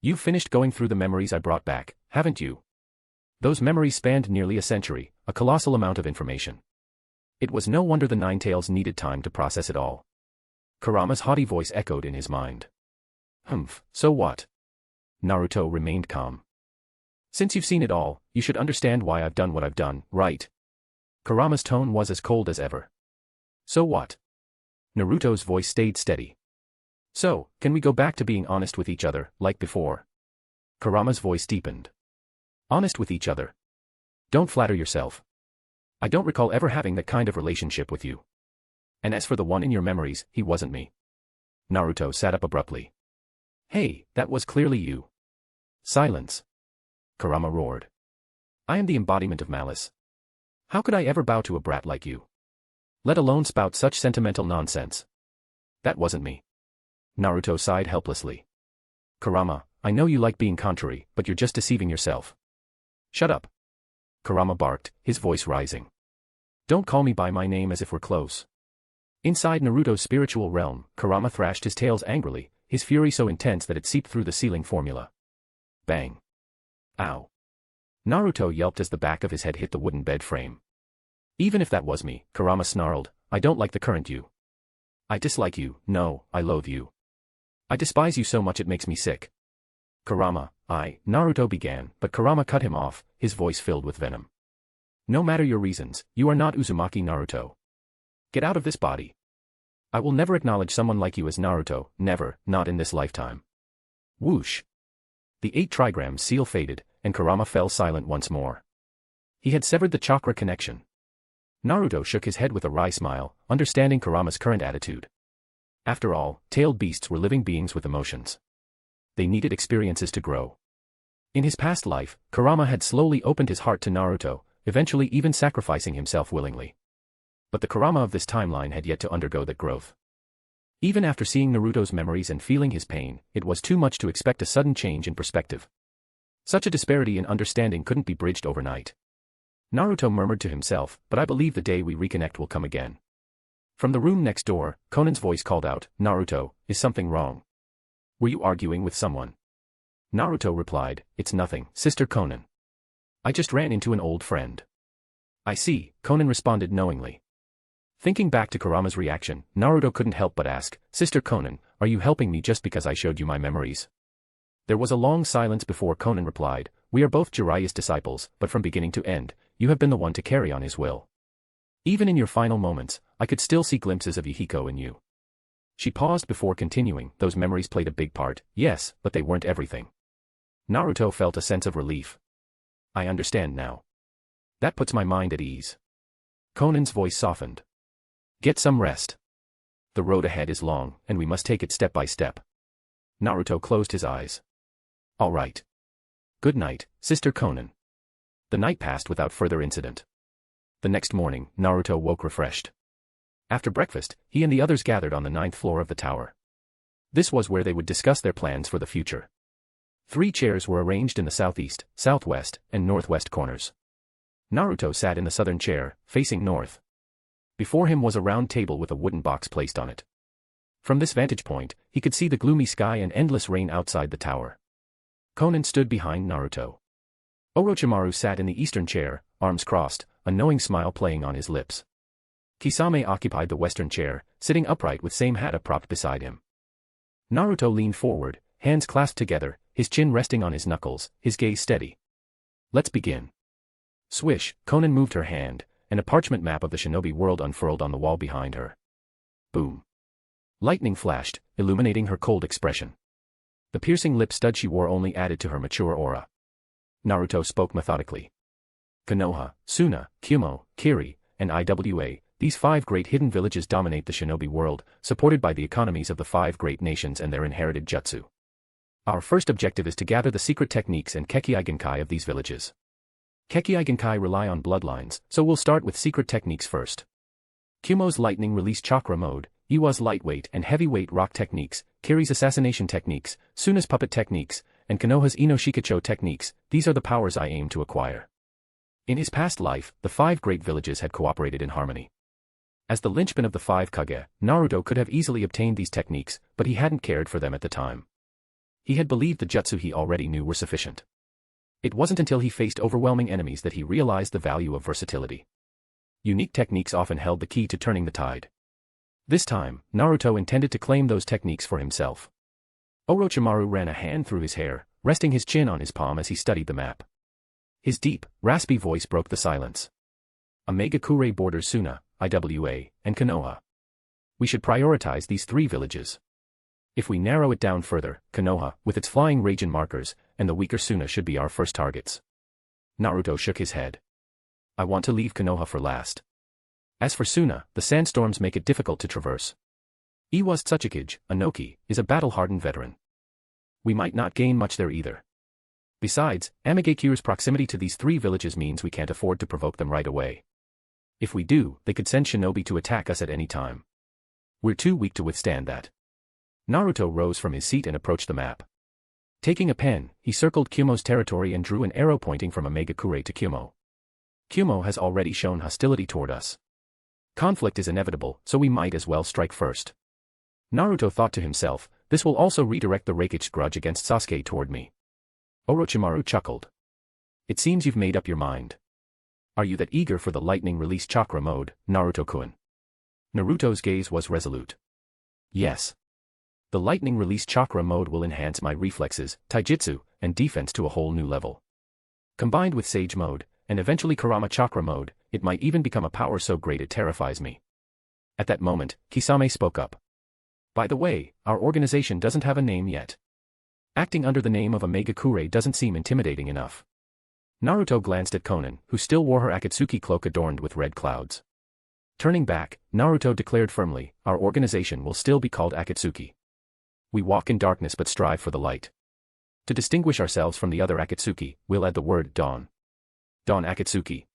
You've finished going through the memories I brought back, haven't you? Those memories spanned nearly a century, a colossal amount of information. It was no wonder the Nine Tails needed time to process it all. Kurama's haughty voice echoed in his mind. Humph, so what? Naruto remained calm. Since you've seen it all, you should understand why I've done what I've done, right? Kurama's tone was as cold as ever. So what? Naruto's voice stayed steady. So, can we go back to being honest with each other, like before? Kurama's voice deepened. Honest with each other. Don't flatter yourself. I don't recall ever having that kind of relationship with you. And as for the one in your memories, he wasn't me. Naruto sat up abruptly. Hey, that was clearly you. Silence. Kurama roared. I am the embodiment of malice. How could I ever bow to a brat like you? Let alone spout such sentimental nonsense. That wasn't me. Naruto sighed helplessly. Kurama, I know you like being contrary, but you're just deceiving yourself. Shut up. Kurama barked, his voice rising. Don't call me by my name as if we're close. Inside Naruto's spiritual realm, Kurama thrashed his tails angrily, his fury so intense that it seeped through the ceiling formula. Bang. Ow. Naruto yelped as the back of his head hit the wooden bed frame. Even if that was me, Kurama snarled, I don't like the current you. I dislike you, no, I loathe you. I despise you so much it makes me sick. Kurama, Naruto began, but Kurama cut him off, his voice filled with venom. No matter your reasons, you are not Uzumaki Naruto. Get out of this body. I will never acknowledge someone like you as Naruto, never, not in this lifetime. Whoosh. The 8 trigrams seal faded, and Kurama fell silent once more. He had severed the chakra connection. Naruto shook his head with a wry smile, understanding Kurama's current attitude. After all, tailed beasts were living beings with emotions. They needed experiences to grow. In his past life, Kurama had slowly opened his heart to Naruto, eventually even sacrificing himself willingly. But the Kurama of this timeline had yet to undergo that growth. Even after seeing Naruto's memories and feeling his pain, it was too much to expect a sudden change in perspective. Such a disparity in understanding couldn't be bridged overnight. Naruto murmured to himself, but I believe the day we reconnect will come again. From the room next door, Konan's voice called out, Naruto, is something wrong? Were you arguing with someone? Naruto replied, it's nothing, Sister Konan. I just ran into an old friend. I see, Konan responded knowingly. Thinking back to Kurama's reaction, Naruto couldn't help but ask, Sister Konan, are you helping me just because I showed you my memories? There was a long silence before Konan replied, we are both Jiraiya's disciples, but from beginning to end, you have been the one to carry on his will. Even in your final moments, I could still see glimpses of Yahiko in you. She paused before continuing, those memories played a big part, yes, but they weren't everything. Naruto felt a sense of relief. I understand now. That puts my mind at ease. Konan's voice softened. Get some rest. The road ahead is long, and we must take it step by step. Naruto closed his eyes. All right. Good night, Sister Konan. The night passed without further incident. The next morning, Naruto woke refreshed. After breakfast, he and the others gathered on the 9th floor of the tower. This was where they would discuss their plans for the future. 3 chairs were arranged in the southeast, southwest, and northwest corners. Naruto sat in the southern chair, facing north. Before him was a round table with a wooden box placed on it. From this vantage point, he could see the gloomy sky and endless rain outside the tower. Konan stood behind Naruto. Orochimaru sat in the eastern chair, arms crossed, a knowing smile playing on his lips. Kisame occupied the western chair, sitting upright with same hata propped beside him. Naruto leaned forward, hands clasped together, his chin resting on his knuckles, his gaze steady. Let's begin. Swish, Konan moved her hand, and a parchment map of the shinobi world unfurled on the wall behind her. Boom. Lightning flashed, illuminating her cold expression. The piercing lip stud she wore only added to her mature aura. Naruto spoke methodically. Konoha, Suna, Kumo, Kiri, and Iwa, these 5 great hidden villages dominate the shinobi world, supported by the economies of the 5 great nations and their inherited jutsu. Our first objective is to gather the secret techniques and Kekkei Genkai of these villages. Kekkei Genkai rely on bloodlines, so we'll start with secret techniques first. Kumo's lightning release chakra mode, Iwa's lightweight and heavyweight rock techniques, Kiri's assassination techniques, Suna's puppet techniques, and Konoha's Inoshikacho techniques, these are the powers I aim to acquire. In his past life, the 5 great villages had cooperated in harmony. As the linchpin of the 5 Kage, Naruto could have easily obtained these techniques, but he hadn't cared for them at the time. He had believed the jutsu he already knew were sufficient. It wasn't until he faced overwhelming enemies that he realized the value of versatility. Unique techniques often held the key to turning the tide. This time, Naruto intended to claim those techniques for himself. Orochimaru ran a hand through his hair, resting his chin on his palm as he studied the map. His deep, raspy voice broke the silence. Omegakure borders Suna, Iwa, and Konoha. We should prioritize these 3 villages. If we narrow it down further, Konoha, with its flying region markers, and the weaker Suna should be our first targets. Naruto shook his head. I want to leave Konoha for last. As for Suna, the sandstorms make it difficult to traverse. Iwa's Tsukage, Anoki, is a battle-hardened veteran. We might not gain much there either. Besides, Amagekyu's proximity to these 3 villages means we can't afford to provoke them right away. If we do, they could send shinobi to attack us at any time. We're too weak to withstand that. Naruto rose from his seat and approached the map. Taking a pen, he circled Kumo's territory and drew an arrow pointing from Omegakure to Kumo. Kumo has already shown hostility toward us. Conflict is inevitable, so we might as well strike first. Naruto thought to himself, this will also redirect the Raikage grudge against Sasuke toward me. Orochimaru chuckled. It seems you've made up your mind. Are you that eager for the lightning release chakra mode, Naruto-kun? Naruto's gaze was resolute. Yes. The lightning release chakra mode will enhance my reflexes, taijutsu, and defense to a whole new level. Combined with Sage mode, and eventually Kurama chakra mode, it might even become a power so great it terrifies me. At that moment, Kisame spoke up. By the way, our organization doesn't have a name yet. Acting under the name of Omegakure doesn't seem intimidating enough. Naruto glanced at Konan, who still wore her Akatsuki cloak adorned with red clouds. Turning back, Naruto declared firmly, our organization will still be called Akatsuki. We walk in darkness but strive for the light. To distinguish ourselves from the other Akatsuki, we'll add the word dawn. Dawn Akatsuki.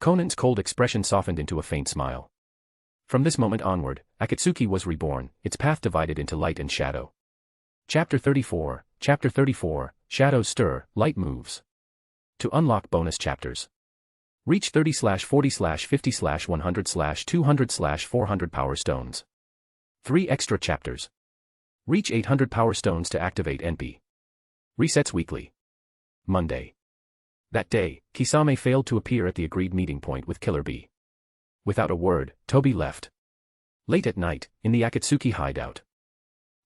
Konan's cold expression softened into a faint smile. From this moment onward, Akatsuki was reborn, its path divided into light and shadow. Chapter 34, Shadows Stir, Light Moves. To unlock bonus chapters. Reach 30/40/50/100/200/400 Power Stones. 3 extra chapters. Reach 800 Power Stones to activate NP. Resets weekly. Monday. That day, Kisame failed to appear at the agreed meeting point with Killer Bee. Without a word, Toby left. Late at night, in the Akatsuki hideout.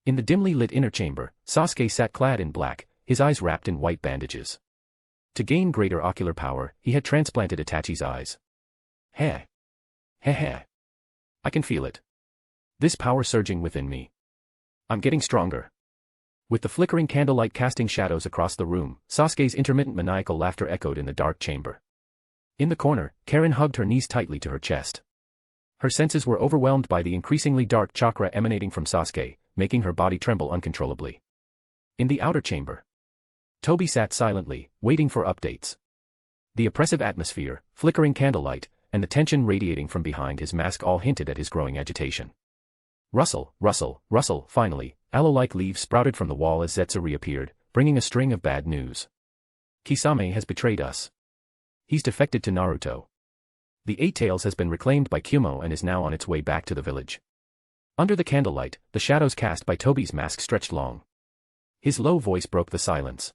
In the dimly lit inner chamber, Sasuke sat clad in black, his eyes wrapped in white bandages. To gain greater ocular power, he had transplanted Itachi's eyes. Heh. Heh. I can feel it. This power surging within me. I'm getting stronger. With the flickering candlelight casting shadows across the room, Sasuke's intermittent maniacal laughter echoed in the dark chamber. In the corner, Karen hugged her knees tightly to her chest. Her senses were overwhelmed by the increasingly dark chakra emanating from Sasuke, making her body tremble uncontrollably. In the outer chamber, Toby sat silently, waiting for updates. The oppressive atmosphere, flickering candlelight, and the tension radiating from behind his mask all hinted at his growing agitation. Rustle, rustle, rustle, finally, aloe-like leaves sprouted from the wall as Zetsu reappeared, bringing a string of bad news. Kisame has betrayed us. He's defected to Naruto. The Eight Tails has been reclaimed by Kumo and is now on its way back to the village. Under the candlelight, the shadows cast by Toby's mask stretched long. His low voice broke the silence.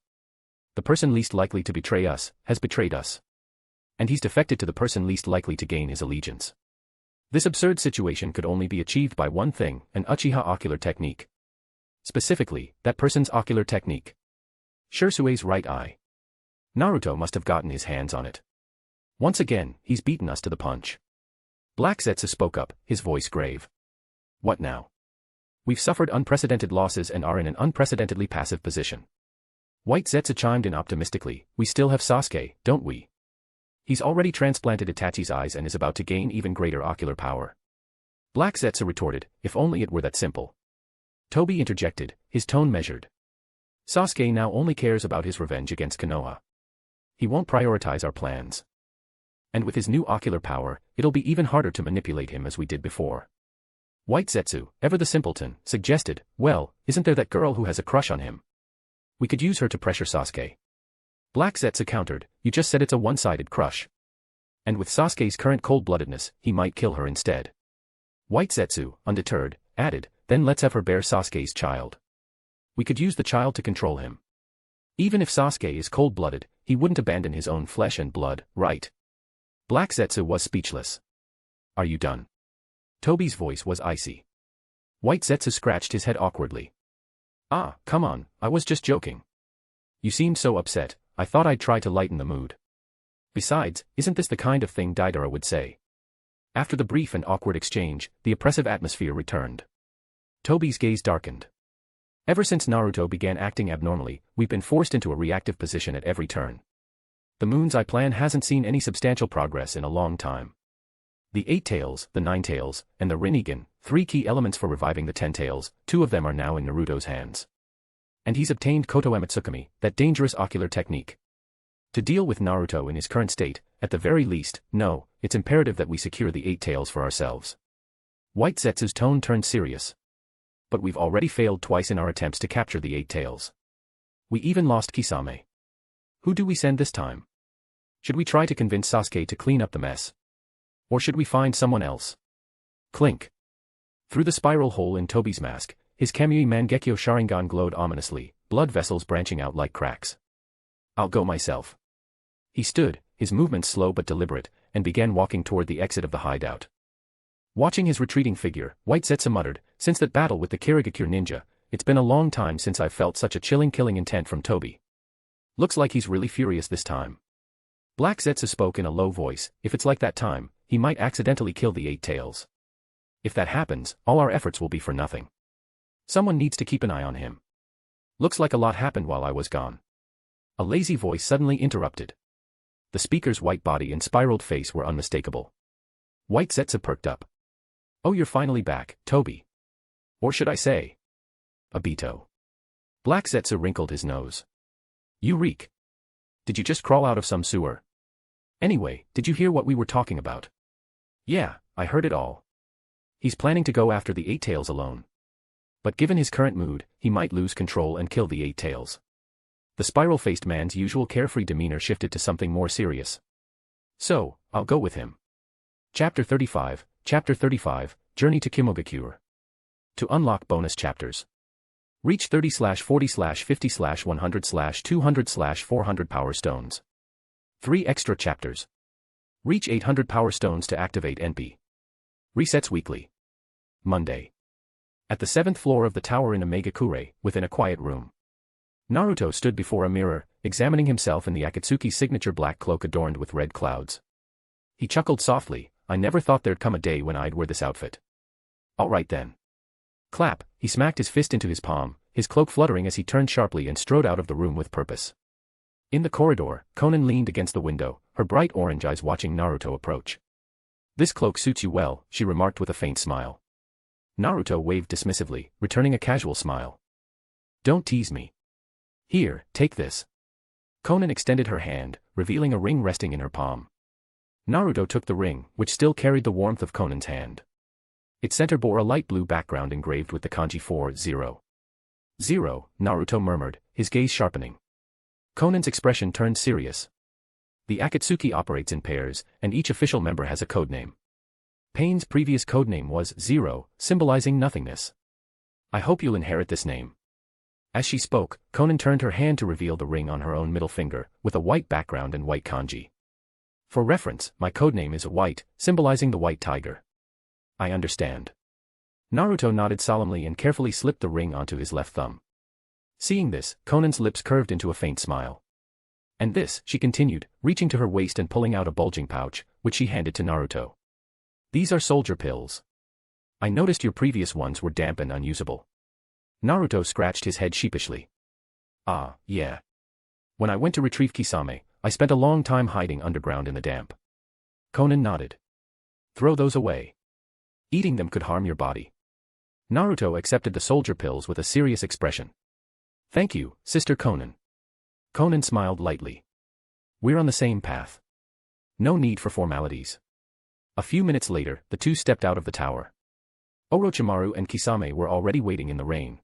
The person least likely to betray us, has betrayed us. And he's defected to the person least likely to gain his allegiance. This absurd situation could only be achieved by one thing, an Uchiha ocular technique. Specifically, that person's ocular technique. Shirsue's right eye. Naruto must have gotten his hands on it. Once again, he's beaten us to the punch. Black Zetsu spoke up, his voice grave. What now? We've suffered unprecedented losses and are in an unprecedentedly passive position. White Zetsu chimed in optimistically, we still have Sasuke, don't we? He's already transplanted Itachi's eyes and is about to gain even greater ocular power. Black Zetsu retorted, if only it were that simple. Toby interjected, his tone measured. Sasuke now only cares about his revenge against Konoha. He won't prioritize our plans. And with his new ocular power, it'll be even harder to manipulate him as we did before. White Zetsu, ever the simpleton, suggested, well, isn't there that girl who has a crush on him? We could use her to pressure Sasuke. Black Zetsu countered, you just said it's a one-sided crush. And with Sasuke's current cold-bloodedness, he might kill her instead. White Zetsu, undeterred, added, then let's have her bear Sasuke's child. We could use the child to control him. Even if Sasuke is cold-blooded, he wouldn't abandon his own flesh and blood, right? Black Zetsu was speechless. Are you done? Tobi's voice was icy. White Zetsu scratched his head awkwardly. Ah, come on, I was just joking. You seemed so upset, I thought I'd try to lighten the mood. Besides, isn't this the kind of thing Deidara would say? After the brief and awkward exchange, the oppressive atmosphere returned. Tobi's gaze darkened. Ever since Naruto began acting abnormally, we've been forced into a reactive position at every turn. The Moon's Eye plan hasn't seen any substantial progress in a long time. The 8 tails, the 9 tails, and the Rinnegan, 3 key elements for reviving the 10 tails, 2 of them are now in Naruto's hands. And he's obtained Koto Ematsukami, that dangerous ocular technique. To deal with Naruto in his current state, at the very least, no, it's imperative that we secure the 8 tails for ourselves. White Zetsu's tone turned serious. But we've already failed twice in our attempts to capture the 8 tails. We even lost Kisame. Who do we send this time? Should we try to convince Sasuke to clean up the mess? Or should we find someone else? Clink. Through the spiral hole in Tobi's mask, his Kamui Mangekyo Sharingan glowed ominously, blood vessels branching out like cracks. I'll go myself. He stood, his movements slow but deliberate, and began walking toward the exit of the hideout. Watching his retreating figure, White Zetsu muttered, since that battle with the Kirigakure ninja, it's been a long time since I've felt such a chilling killing intent from Tobi. Looks like he's really furious this time. Black Zetsu spoke in a low voice, if it's like that time, he might accidentally kill the 8 tails. If that happens, all our efforts will be for nothing. Someone needs to keep an eye on him. Looks like a lot happened while I was gone. A lazy voice suddenly interrupted. The speaker's white body and spiraled face were unmistakable. White Zetsu perked up. Oh, you're finally back, Tobi. Or should I say, Obito. Black Zetsu wrinkled his nose. You reek. Did you just crawl out of some sewer? Anyway, did you hear what we were talking about? Yeah, I heard it all. He's planning to go after the 8 tails alone. But given his current mood, he might lose control and kill the 8 tails. The spiral-faced man's usual carefree demeanor shifted to something more serious. So, I'll go with him. Chapter 35, Journey to Kimogakure. To unlock bonus chapters. Reach 30/40/50/100/200/400 Power Stones. 3 extra chapters. Reach 800 Power Stones to activate NP. Resets weekly. Monday. At the 7th floor of the tower in Omegakure, within a quiet room. Naruto stood before a mirror, examining himself in the Akatsuki's signature black cloak adorned with red clouds. He chuckled softly, I never thought there'd come a day when I'd wear this outfit. Alright then. Clap, he smacked his fist into his palm, his cloak fluttering as he turned sharply and strode out of the room with purpose. In the corridor, Konan leaned against the window, her bright orange eyes watching Naruto approach. This cloak suits you well, she remarked with a faint smile. Naruto waved dismissively, returning a casual smile. Don't tease me. Here, take this. Konan extended her hand, revealing a ring resting in her palm. Naruto took the ring, which still carried the warmth of Konan's hand. Its center bore a light blue background engraved with the kanji 4-0. 0, Naruto murmured, his gaze sharpening. Konan's expression turned serious. The Akatsuki operates in pairs, and each official member has a codename. Pain's previous codename was 0, symbolizing nothingness. I hope you'll inherit this name. As she spoke, Konan turned her hand to reveal the ring on her own middle finger, with a white background and white kanji. For reference, my codename is white, symbolizing the white tiger. I understand. Naruto nodded solemnly and carefully slipped the ring onto his left thumb. Seeing this, Konan's lips curved into a faint smile. And this, she continued, reaching to her waist and pulling out a bulging pouch, which she handed to Naruto. These are soldier pills. I noticed your previous ones were damp and unusable. Naruto scratched his head sheepishly. Ah, yeah. When I went to retrieve Kisame, I spent a long time hiding underground in the damp. Konan nodded. Throw those away. Eating them could harm your body. Naruto accepted the soldier pills with a serious expression. Thank you, Sister Conan. Conan smiled lightly. We're on the same path. No need for formalities. A few minutes later, the two stepped out of the tower. Orochimaru and Kisame were already waiting in the rain.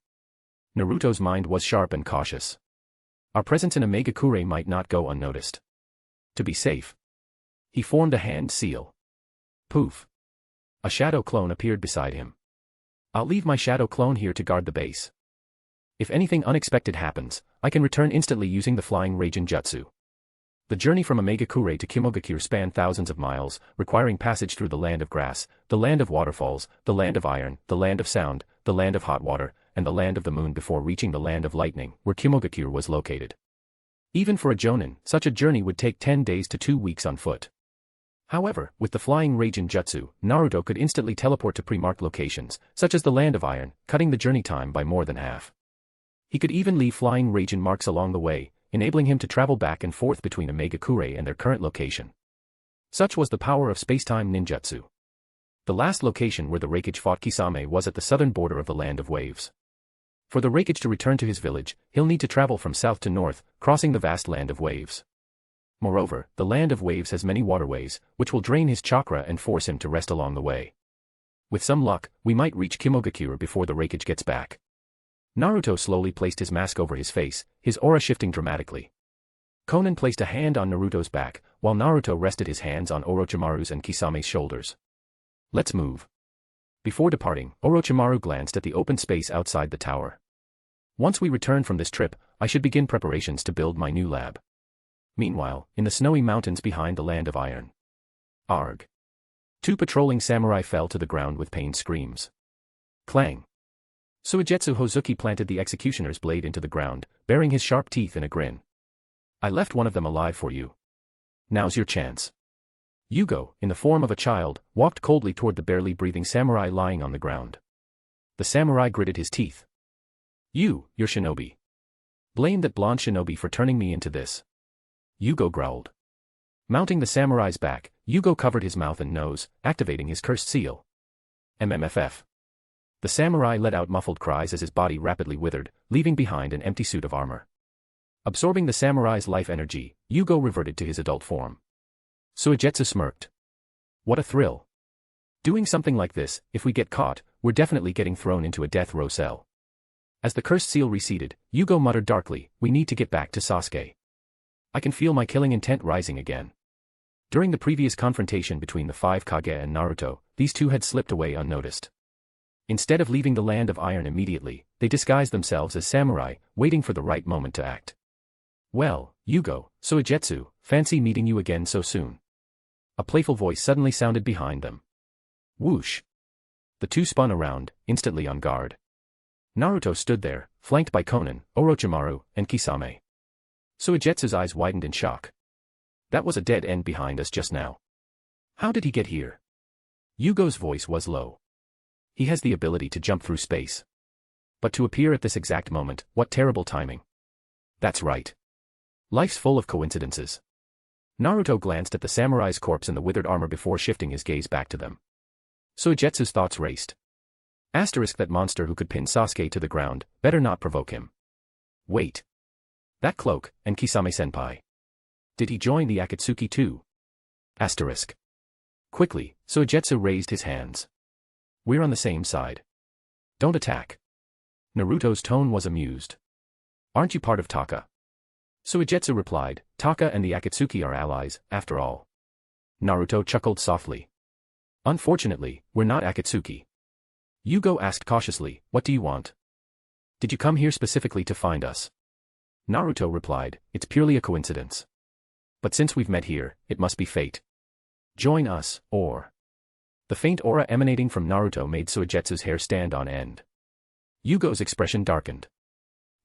Naruto's mind was sharp and cautious. Our presence in Omegakure might not go unnoticed. To be safe, he formed a hand seal. Poof. A shadow clone appeared beside him. I'll leave my shadow clone here to guard the base. If anything unexpected happens, I can return instantly using the flying Raijin Jutsu. The journey from Omegakure to Kimogakure spanned thousands of miles, requiring passage through the land of grass, the land of waterfalls, the land of iron, the land of sound, the land of hot water, and the land of the moon before reaching the land of lightning, where Kimogakure was located. Even for a jonin, such a journey would take 10 days to 2 weeks on foot. However, with the flying Raijin Jutsu, Naruto could instantly teleport to pre-marked locations, such as the land of iron, cutting the journey time by more than half. He could even leave flying Raijin marks along the way, enabling him to travel back and forth between Omegakure and their current location. Such was the power of space-time ninjutsu. The last location where the Reikage fought Kisame was at the southern border of the Land of Waves. For the Reikage to return to his village, he'll need to travel from south to north, crossing the vast Land of Waves. Moreover, the Land of Waves has many waterways, which will drain his chakra and force him to rest along the way. With some luck, we might reach Kimogakure before the Reikage gets back. Naruto slowly placed his mask over his face, his aura shifting dramatically. Conan placed a hand on Naruto's back, while Naruto rested his hands on Orochimaru's and Kisame's shoulders. Let's move. Before departing, Orochimaru glanced at the open space outside the tower. Once we return from this trip, I should begin preparations to build my new lab. Meanwhile, in the snowy mountains behind the Land of Iron. Arg. 2 patrolling samurai fell to the ground with pained screams. Clang. Suigetsu Hozuki planted the executioner's blade into the ground, baring his sharp teeth in a grin. I left one of them alive for you. Now's your chance. Yugo, in the form of a child, walked coldly toward the barely breathing samurai lying on the ground. The samurai gritted his teeth. You're shinobi. Blame that blonde shinobi for turning me into this. Yugo growled. Mounting the samurai's back, Yugo covered his mouth and nose, activating his cursed seal. MMFF. The samurai let out muffled cries as his body rapidly withered, leaving behind an empty suit of armor. Absorbing the samurai's life energy, Yugo reverted to his adult form. Suigetsu smirked. What a thrill. Doing something like this, if we get caught, we're definitely getting thrown into a death row cell. As the cursed seal receded, Yugo muttered darkly, we need to get back to Sasuke. I can feel my killing intent rising again. During the previous confrontation between the 5 Kage and Naruto, these two had slipped away unnoticed. Instead of leaving the Land of Iron immediately, they disguised themselves as samurai, waiting for the right moment to act. Well, Yugo, Suigetsu, fancy meeting you again so soon. A playful voice suddenly sounded behind them. Whoosh. The two spun around, instantly on guard. Naruto stood there, flanked by Conan, Orochimaru, and Kisame. Suigetsu's eyes widened in shock. That was a dead end behind us just now. How did he get here? Yugo's voice was low. He has the ability to jump through space. But to appear at this exact moment, what terrible timing. That's right. Life's full of coincidences. Naruto glanced at the samurai's corpse in the withered armor before shifting his gaze back to them. Suigetsu's thoughts raced. Asterisk that monster who could pin Sasuke to the ground, better not provoke him. Wait. That cloak, and Kisame-senpai. Did he join the Akatsuki too? Asterisk. Quickly, Suigetsu raised his hands. We're on the same side. Don't attack. Naruto's tone was amused. Aren't you part of Taka? Suigetsu replied, Taka and the Akatsuki are allies, after all. Naruto chuckled softly. Unfortunately, we're not Akatsuki. Yugo asked cautiously, what do you want? Did you come here specifically to find us? Naruto replied, it's purely a coincidence. But since we've met here, it must be fate. Join us, or... The faint aura emanating from Naruto made Suigetsu's hair stand on end. Yugo's expression darkened.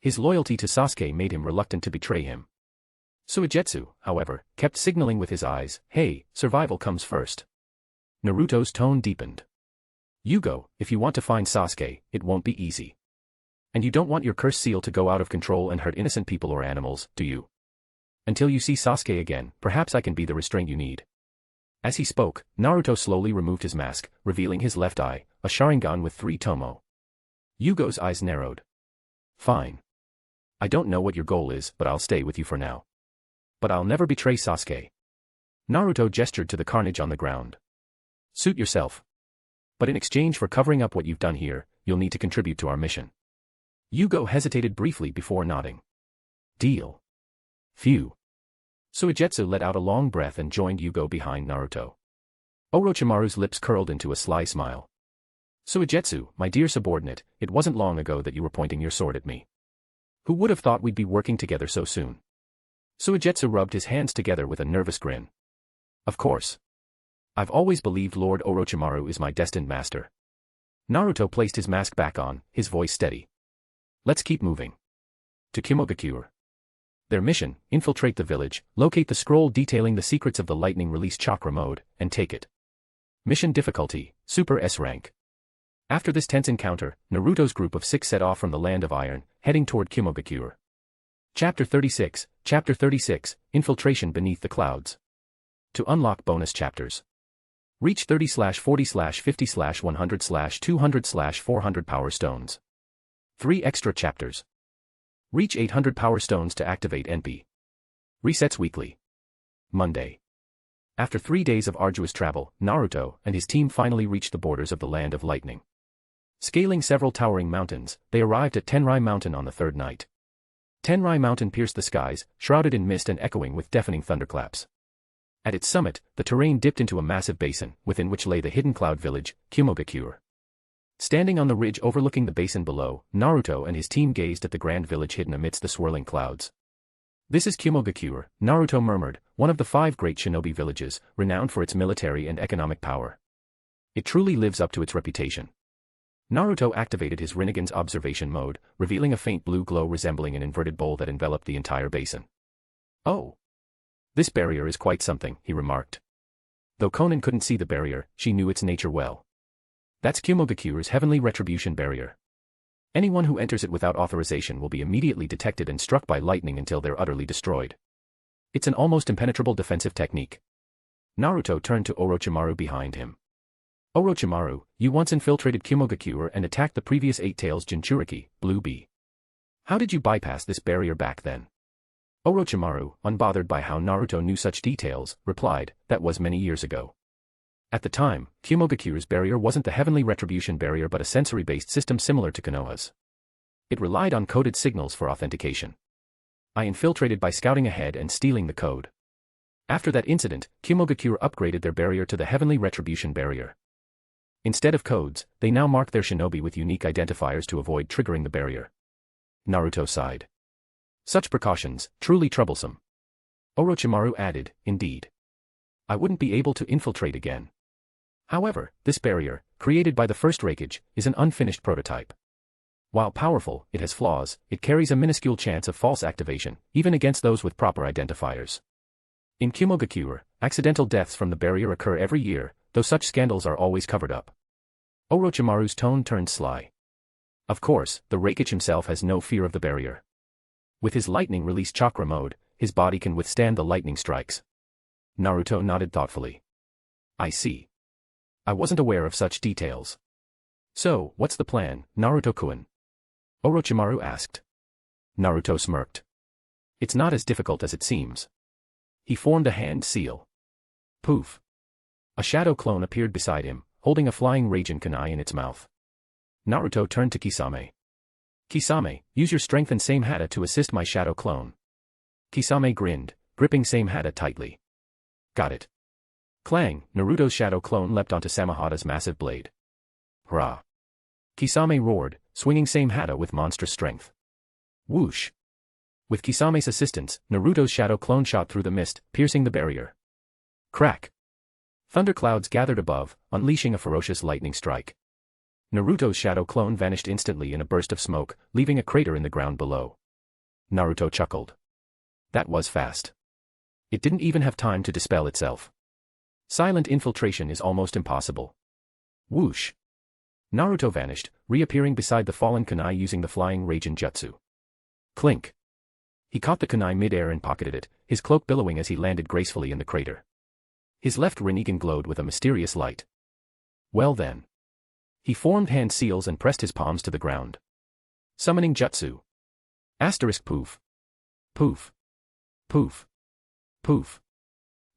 His loyalty to Sasuke made him reluctant to betray him. Suigetsu, however, kept signaling with his eyes, hey, survival comes first. Naruto's tone deepened. Yugo, if you want to find Sasuke, it won't be easy. And you don't want your cursed seal to go out of control and hurt innocent people or animals, do you? Until you see Sasuke again, perhaps I can be the restraint you need. As he spoke, Naruto slowly removed his mask, revealing his left eye, a Sharingan with 3 tomo. Yugo's eyes narrowed. Fine. I don't know what your goal is, but I'll stay with you for now. But I'll never betray Sasuke. Naruto gestured to the carnage on the ground. Suit yourself. But in exchange for covering up what you've done here, you'll need to contribute to our mission. Yugo hesitated briefly before nodding. Deal. Phew. Suigetsu let out a long breath and joined Yugo behind Naruto. Orochimaru's lips curled into a sly smile. Suigetsu, my dear subordinate, it wasn't long ago that you were pointing your sword at me. Who would have thought we'd be working together so soon? Suigetsu rubbed his hands together with a nervous grin. Of course. I've always believed Lord Orochimaru is my destined master. Naruto placed his mask back on, his voice steady. Let's keep moving. To Kimogakure. Their mission, infiltrate the village, locate the scroll detailing the secrets of the lightning release chakra mode, and take it. Mission difficulty, Super S rank. After this tense encounter, Naruto's group of 6 set off from the Land of Iron, heading toward Kimogakure. Chapter 36, Infiltration Beneath the Clouds. To unlock bonus chapters. Reach 30/40/50/100/200/400 Power Stones. 3 extra chapters. Reach 800 Power Stones to activate NP. Resets weekly. Monday. After 3 days of arduous travel, Naruto and his team finally reached the borders of the Land of Lightning. Scaling several towering mountains, they arrived at Tenrai Mountain on the 3rd night. Tenrai Mountain pierced the skies, shrouded in mist and echoing with deafening thunderclaps. At its summit, the terrain dipped into a massive basin, within which lay the hidden cloud village, Kimogakure. Standing on the ridge overlooking the basin below, Naruto and his team gazed at the grand village hidden amidst the swirling clouds. This is Kimogakure, Naruto murmured, one of the 5 great shinobi villages, renowned for its military and economic power. It truly lives up to its reputation. Naruto activated his Rinnegan's observation mode, revealing a faint blue glow resembling an inverted bowl that enveloped the entire basin. Oh. This barrier is quite something, he remarked. Though Konan couldn't see the barrier, she knew its nature well. That's Kimogakure's heavenly retribution barrier. Anyone who enters it without authorization will be immediately detected and struck by lightning until they're utterly destroyed. It's an almost impenetrable defensive technique. Naruto turned to Orochimaru behind him. Orochimaru, you once infiltrated Kimogakure and attacked the previous 8 Tails Jinchuriki, Blue Bee. How did you bypass this barrier back then? Orochimaru, unbothered by how Naruto knew such details, replied, that was many years ago. At the time, Kimogakure's barrier wasn't the heavenly retribution barrier but a sensory-based system similar to Konoha's. It relied on coded signals for authentication. I infiltrated by scouting ahead and stealing the code. After that incident, Kimogakure upgraded their barrier to the heavenly retribution barrier. Instead of codes, they now mark their shinobi with unique identifiers to avoid triggering the barrier. Naruto sighed. Such precautions, truly troublesome. Orochimaru added, indeed. I wouldn't be able to infiltrate again. However, this barrier, created by the first Raikage, is an unfinished prototype. While powerful, it has flaws, it carries a minuscule chance of false activation, even against those with proper identifiers. In Kimogakure, accidental deaths from the barrier occur every year, though such scandals are always covered up. Orochimaru's tone turned sly. Of course, the Raikage himself has no fear of the barrier. With his lightning release chakra mode, his body can withstand the lightning strikes. Naruto nodded thoughtfully. I see. I wasn't aware of such details. So, what's the plan, Naruto-kun? Orochimaru asked. Naruto smirked. It's not as difficult as it seems. He formed a hand seal. Poof. A shadow clone appeared beside him, holding a flying Raijin kunai in its mouth. Naruto turned to Kisame. Kisame, use your strength and Same Hata to assist my shadow clone. Kisame grinned, gripping Same Hata tightly. Got it. Clang, Naruto's shadow clone leapt onto Samehada's massive blade. Hurrah. Kisame roared, swinging Same Hata with monstrous strength. Whoosh. With Kisame's assistance, Naruto's shadow clone shot through the mist, piercing the barrier. Crack. Thunderclouds gathered above, unleashing a ferocious lightning strike. Naruto's shadow clone vanished instantly in a burst of smoke, leaving a crater in the ground below. Naruto chuckled. That was fast. It didn't even have time to dispel itself. Silent infiltration is almost impossible. Whoosh. Naruto vanished, reappearing beside the fallen kunai using the flying Raijin jutsu. Clink. He caught the kunai mid-air and pocketed it, his cloak billowing as he landed gracefully in the crater. His left Rinnegan glowed with a mysterious light. Well then. He formed hand seals and pressed his palms to the ground. Summoning jutsu. Asterisk poof. Poof. Poof. Poof.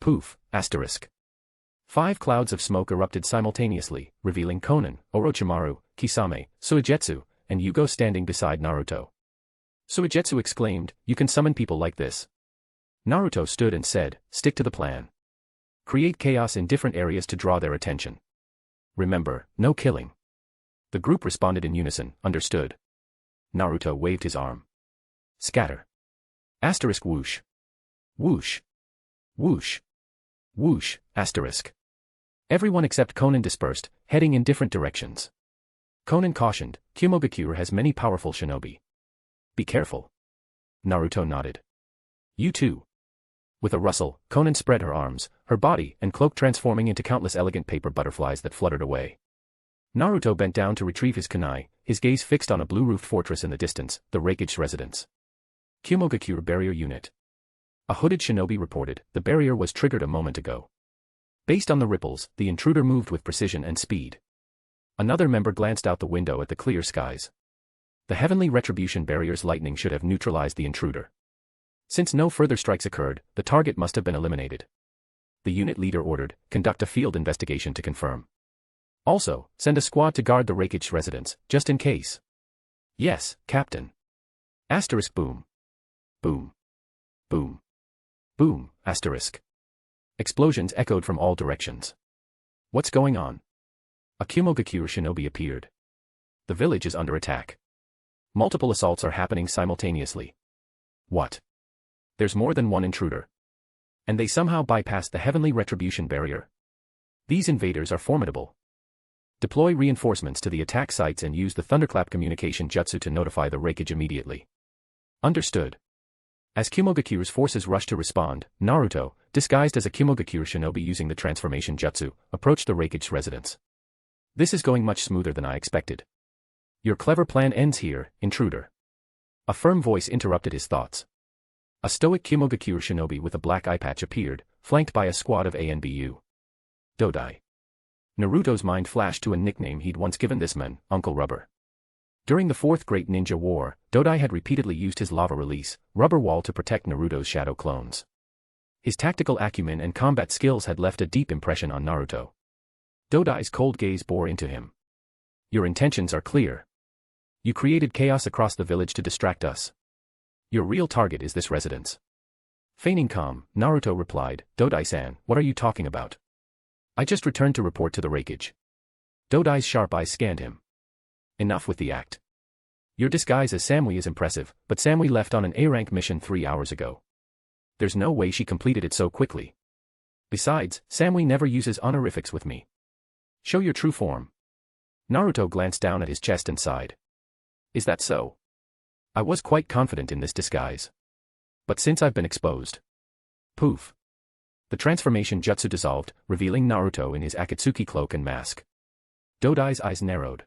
Poof, asterisk. 5 clouds of smoke erupted simultaneously, revealing Konan, Orochimaru, Kisame, Suigetsu, and Yugo standing beside Naruto. Suigetsu exclaimed, "You can summon people like this." Naruto stood and said, "Stick to the plan. Create chaos in different areas to draw their attention. Remember, no killing." The group responded in unison, "Understood." Naruto waved his arm. Scatter. Asterisk whoosh. Whoosh. Whoosh. Whoosh, asterisk. Everyone except Konan dispersed, heading in different directions. Konan cautioned, "Kumogakure has many powerful shinobi. Be careful." Naruto nodded. "You too." With a rustle, Konan spread her arms, her body and cloak transforming into countless elegant paper butterflies that fluttered away. Naruto bent down to retrieve his kunai, his gaze fixed on a blue-roofed fortress in the distance, the Reikage residence. Kumogakure Barrier Unit. A hooded shinobi reported, "The barrier was triggered a moment ago." Based on the ripples, the intruder moved with precision and speed. Another member glanced out the window at the clear skies. The heavenly retribution barrier's lightning should have neutralized the intruder. Since no further strikes occurred, the target must have been eliminated. The unit leader ordered, "Conduct a field investigation to confirm. Also, send a squad to guard the Reikage residence, just in case." "Yes, Captain." Asterisk boom. Boom. Boom. Boom, asterisk. Explosions echoed from all directions. "What's going on?" A Kumogakure shinobi appeared. "The village is under attack. Multiple assaults are happening simultaneously." "What? There's more than one intruder. And they somehow bypassed the heavenly retribution barrier. These invaders are formidable. Deploy reinforcements to the attack sites and use the thunderclap communication jutsu to notify the Reikage immediately." "Understood." As Kumogakure's forces rushed to respond, Naruto, disguised as a Kumogakure shinobi using the transformation jutsu, approached the Reikage residence. "This is going much smoother than I expected." "Your clever plan ends here, intruder." A firm voice interrupted his thoughts. A stoic Kumogakure shinobi with a black eye patch appeared, flanked by a squad of ANBU. Dodai. Naruto's mind flashed to a nickname he'd once given this man, Uncle Rubber. During the Fourth Great Ninja War, Dodai had repeatedly used his lava release, rubber wall to protect Naruto's shadow clones. His tactical acumen and combat skills had left a deep impression on Naruto. Dodai's cold gaze bore into him. "Your intentions are clear. You created chaos across the village to distract us. Your real target is this residence." Feigning calm, Naruto replied, "Dodai-san, what are you talking about? I just returned to report to the Reikage." Dodai's sharp eyes scanned him. "Enough with the act. Your disguise as Samui is impressive, but Samui left on an A-rank mission 3 hours ago. There's no way she completed it so quickly. Besides, Samui never uses honorifics with me. Show your true form." Naruto glanced down at his chest and sighed. "Is that so? I was quite confident in this disguise. But since I've been exposed..." Poof. The transformation jutsu dissolved, revealing Naruto in his Akatsuki cloak and mask. Dodai's eyes narrowed.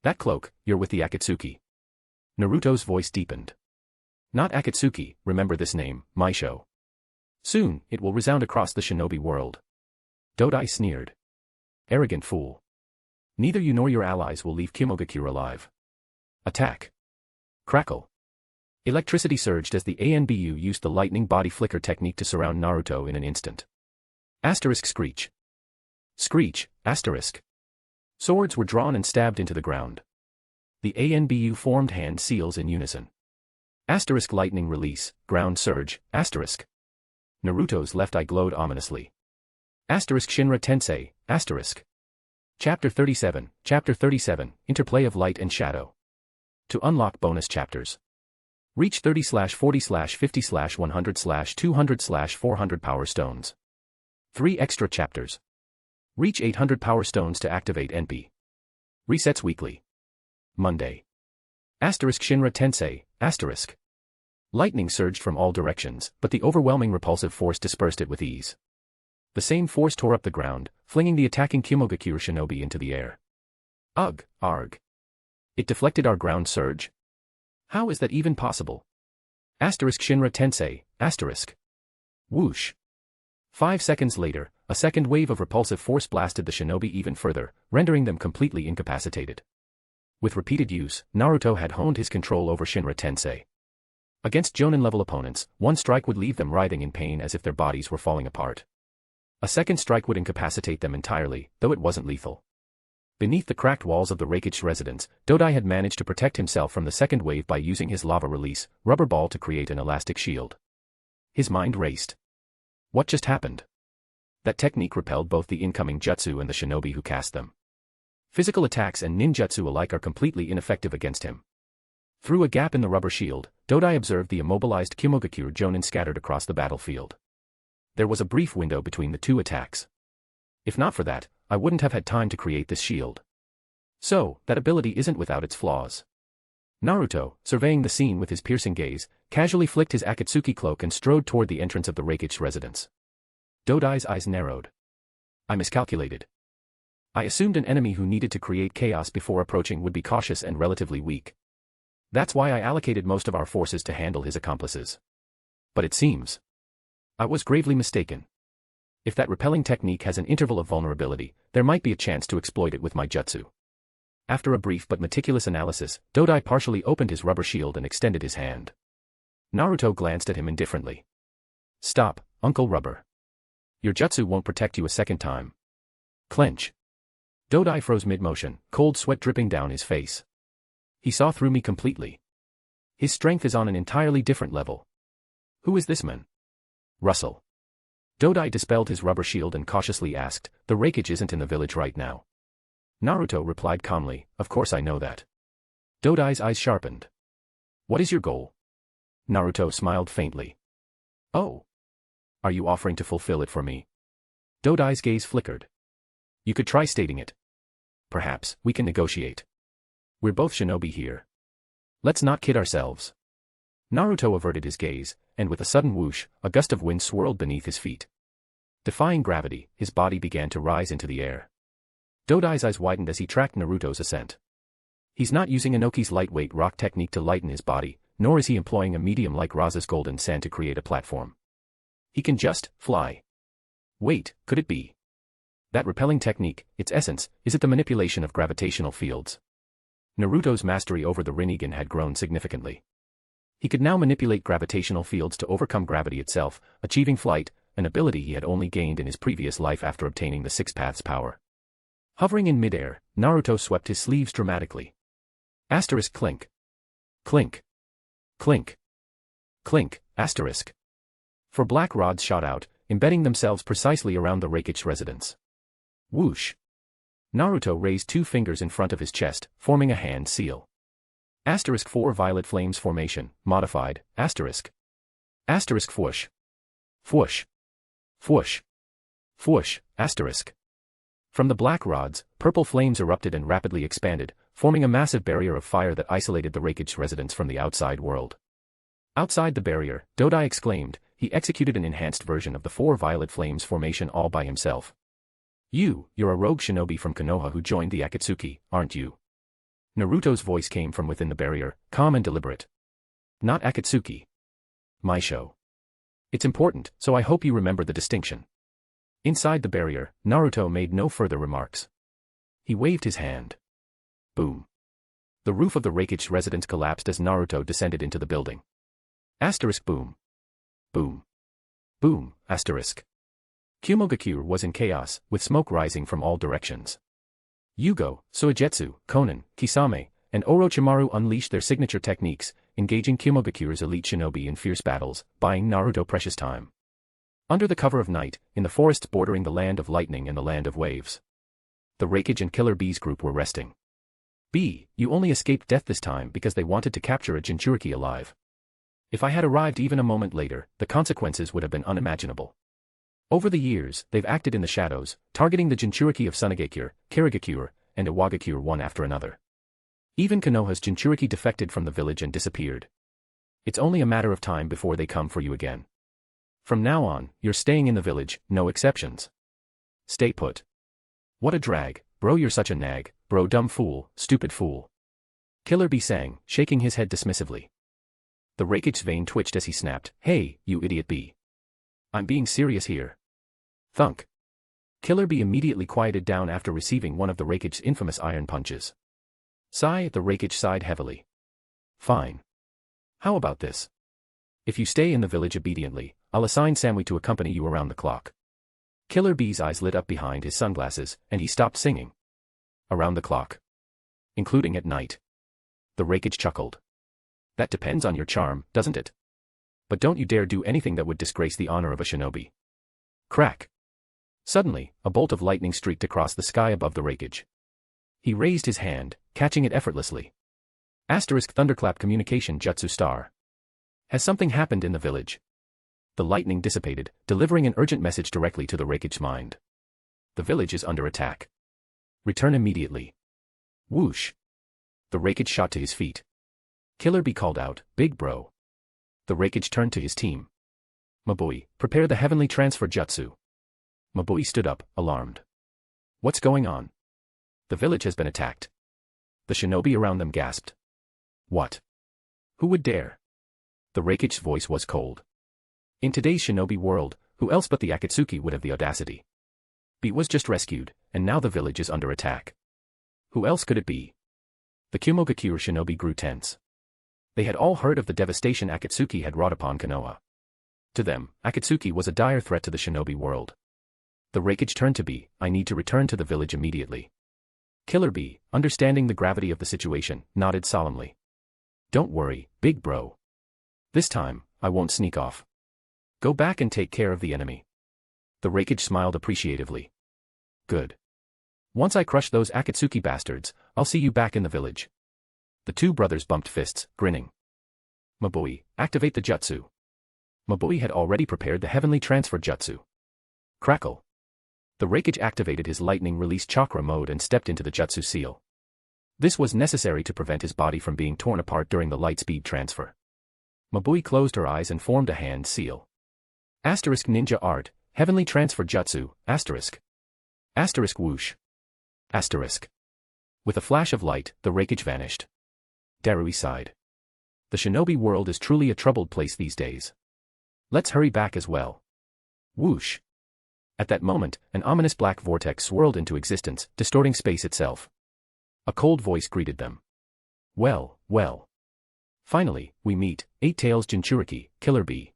"That cloak, you're with the Akatsuki." Naruto's voice deepened. "Not Akatsuki, remember this name, Maisho. Soon, it will resound across the shinobi world." Dodai sneered. "Arrogant fool. Neither you nor your allies will leave Kumogakure alive. Attack." Crackle. Electricity surged as the ANBU used the lightning body flicker technique to surround Naruto in an instant. Asterisk screech. Screech, asterisk. Swords were drawn and stabbed into the ground. The ANBU formed hand seals in unison. Asterisk lightning release, ground surge, asterisk. Naruto's left eye glowed ominously. Asterisk Shinra Tensei, asterisk. Chapter 37, Interplay of Light and Shadow. To unlock bonus chapters, reach 30/40/50/100/200/400 power stones. 3 extra chapters. Reach 800 power stones to activate NP. Resets weekly. Monday. Asterisk Shinra Tensei, asterisk. Lightning surged from all directions, but the overwhelming repulsive force dispersed it with ease. The same force tore up the ground, flinging the attacking Kumogakure shinobi into the air. Ugh, arg. It deflected our ground surge? How is that even possible? Asterisk Shinra Tensei, asterisk. Whoosh. 5 seconds later, a second wave of repulsive force blasted the shinobi even further, rendering them completely incapacitated. With repeated use, Naruto had honed his control over Shinra Tensei. Against Jonin-level opponents, one strike would leave them writhing in pain as if their bodies were falling apart. A second strike would incapacitate them entirely, though it wasn't lethal. Beneath the cracked walls of the Reikage residence, Dodai had managed to protect himself from the second wave by using his lava release rubber ball to create an elastic shield. His mind raced. What just happened? That technique repelled both the incoming jutsu and the shinobi who cast them. Physical attacks and ninjutsu alike are completely ineffective against him. Through a gap in the rubber shield, Dodai observed the immobilized Kimogakure Jonin scattered across the battlefield. There was a brief window between the two attacks. If not for that, I wouldn't have had time to create this shield. So, that ability isn't without its flaws. Naruto, surveying the scene with his piercing gaze, casually flicked his Akatsuki cloak and strode toward the entrance of the Reikage residence. Dodai's eyes narrowed. I miscalculated. I assumed an enemy who needed to create chaos before approaching would be cautious and relatively weak. That's why I allocated most of our forces to handle his accomplices. But it seems I was gravely mistaken. If that repelling technique has an interval of vulnerability, there might be a chance to exploit it with my jutsu. After a brief but meticulous analysis, Dodai partially opened his rubber shield and extended his hand. Naruto glanced at him indifferently. Stop, Uncle Rubber. Your jutsu won't protect you a second time. Clench. Dodai froze mid-motion, cold sweat dripping down his face. He saw through me completely. His strength is on an entirely different level. Who is this man? Russell. Dodai dispelled his rubber shield and cautiously asked, the Reikage isn't in the village right now. Naruto replied calmly, of course I know that. Dodai's eyes sharpened. What is your goal? Naruto smiled faintly. Oh. Are you offering to fulfill it for me? Dodai's gaze flickered. You could try stating it. Perhaps, we can negotiate. We're both shinobi here. Let's not kid ourselves. Naruto averted his gaze, and with a sudden whoosh, a gust of wind swirled beneath his feet. Defying gravity, his body began to rise into the air. Dodai's eyes widened as he tracked Naruto's ascent. He's not using Inoki's lightweight rock technique to lighten his body, nor is he employing a medium like Raza's golden sand to create a platform. He can just fly. Wait, could it be? That repelling technique, its essence, is it the manipulation of gravitational fields? Naruto's mastery over the Rinnegan had grown significantly. He could now manipulate gravitational fields to overcome gravity itself, achieving flight, an ability he had only gained in his previous life after obtaining the Six Paths power. Hovering in midair, Naruto swept his sleeves dramatically. Asterisk clink. Clink. Clink. Clink, asterisk. For black rods shot out, embedding themselves precisely around the Reikage residence. Whoosh. Naruto raised two fingers in front of his chest, forming a hand seal. Asterisk 4 violet flames formation, modified, asterisk. Asterisk fwoosh. Fwoosh. Fwoosh. Fwoosh, asterisk. From the black rods, purple flames erupted and rapidly expanded, forming a massive barrier of fire that isolated the Reikage residents from the outside world. Outside the barrier, Dodai exclaimed, he executed an enhanced version of the 4 violet flames formation all by himself. You're a rogue shinobi from Konoha who joined the Akatsuki, aren't you? Naruto's voice came from within the barrier, calm and deliberate. Not Akatsuki. My show. It's important, so I hope you remember the distinction. Inside the barrier, Naruto made no further remarks. He waved his hand. Boom. The roof of the Reikage residence collapsed as Naruto descended into the building. Asterisk boom. Boom. Boom, asterisk. Kimogakure was in chaos, with smoke rising from all directions. Yugo, Suigetsu, Konan, Kisame, and Orochimaru unleashed their signature techniques, engaging Kimogakure's elite shinobi in fierce battles, buying Naruto precious time. Under the cover of night, in the forests bordering the land of lightning and the land of waves, the Reikage and Killer Bees group were resting. You only escaped death this time because they wanted to capture a Jinchuriki alive. If I had arrived even a moment later, the consequences would have been unimaginable. Over the years, they've acted in the shadows, targeting the Jinchuriki of Sunagakure, Karigakure, and Iwagakure one after another. Even Konoha's Jinchuriki defected from the village and disappeared. It's only a matter of time before they come for you again. From now on, you're staying in the village, no exceptions. Stay put. What a drag, bro, you're such a nag, bro, dumb fool, stupid fool. Killer Bee sang, shaking his head dismissively. The Reikage's vein twitched as he snapped, hey, you idiot bee. I'm being serious here. Thunk. Killer Bee immediately quieted down after receiving one of the Reikage's infamous iron punches. Sigh, the Reikage sighed heavily. Fine. How about this? If you stay in the village obediently, I'll assign Samui to accompany you around the clock. Killer Bee's eyes lit up behind his sunglasses, and he stopped singing. Around the clock. Including at night. The Reikage chuckled. That depends on your charm, doesn't it? But don't you dare do anything that would disgrace the honor of a shinobi. Crack. Suddenly, a bolt of lightning streaked across the sky above the Reikage. He raised his hand, catching it effortlessly. Asterisk thunderclap communication jutsu star. Has something happened in the village? The lightning dissipated, delivering an urgent message directly to the Reikage's mind. The village is under attack. Return immediately. Whoosh. The Reikage shot to his feet. Killer Bee called out, "Big bro." The Reikage turned to his team. Mabui, prepare the heavenly transfer jutsu. Mabui stood up, alarmed. What's going on? The village has been attacked. The shinobi around them gasped. What? Who would dare? The Reikage's voice was cold. In today's shinobi world, who else but the Akatsuki would have the audacity? Bee was just rescued, and now the village is under attack. Who else could it be? The Kumogakure shinobi grew tense. They had all heard of the devastation Akatsuki had wrought upon Konoha. To them, Akatsuki was a dire threat to the shinobi world. The Reikage turned to Bee, I need to return to the village immediately. Killer Bee, understanding the gravity of the situation, nodded solemnly. Don't worry, big bro. This time, I won't sneak off. Go back and take care of the enemy. The Reikage smiled appreciatively. Good. Once I crush those Akatsuki bastards, I'll see you back in the village. The two brothers bumped fists, grinning. Mabui, activate the jutsu. Mabui had already prepared the heavenly transfer jutsu. Crackle. The Reikage activated his lightning-release chakra mode and stepped into the jutsu seal. This was necessary to prevent his body from being torn apart during the light-speed transfer. Mabui closed her eyes and formed a hand seal. Asterisk ninja art, heavenly transfer jutsu, asterisk. Asterisk whoosh. Asterisk. With a flash of light, the Reikage vanished. Darui sighed. The shinobi world is truly a troubled place these days. Let's hurry back as well. Whoosh. At that moment, an ominous black vortex swirled into existence, distorting space itself. A cold voice greeted them. Well, well. Finally, we meet, Eight Tails Jinchuriki, Killer Bee.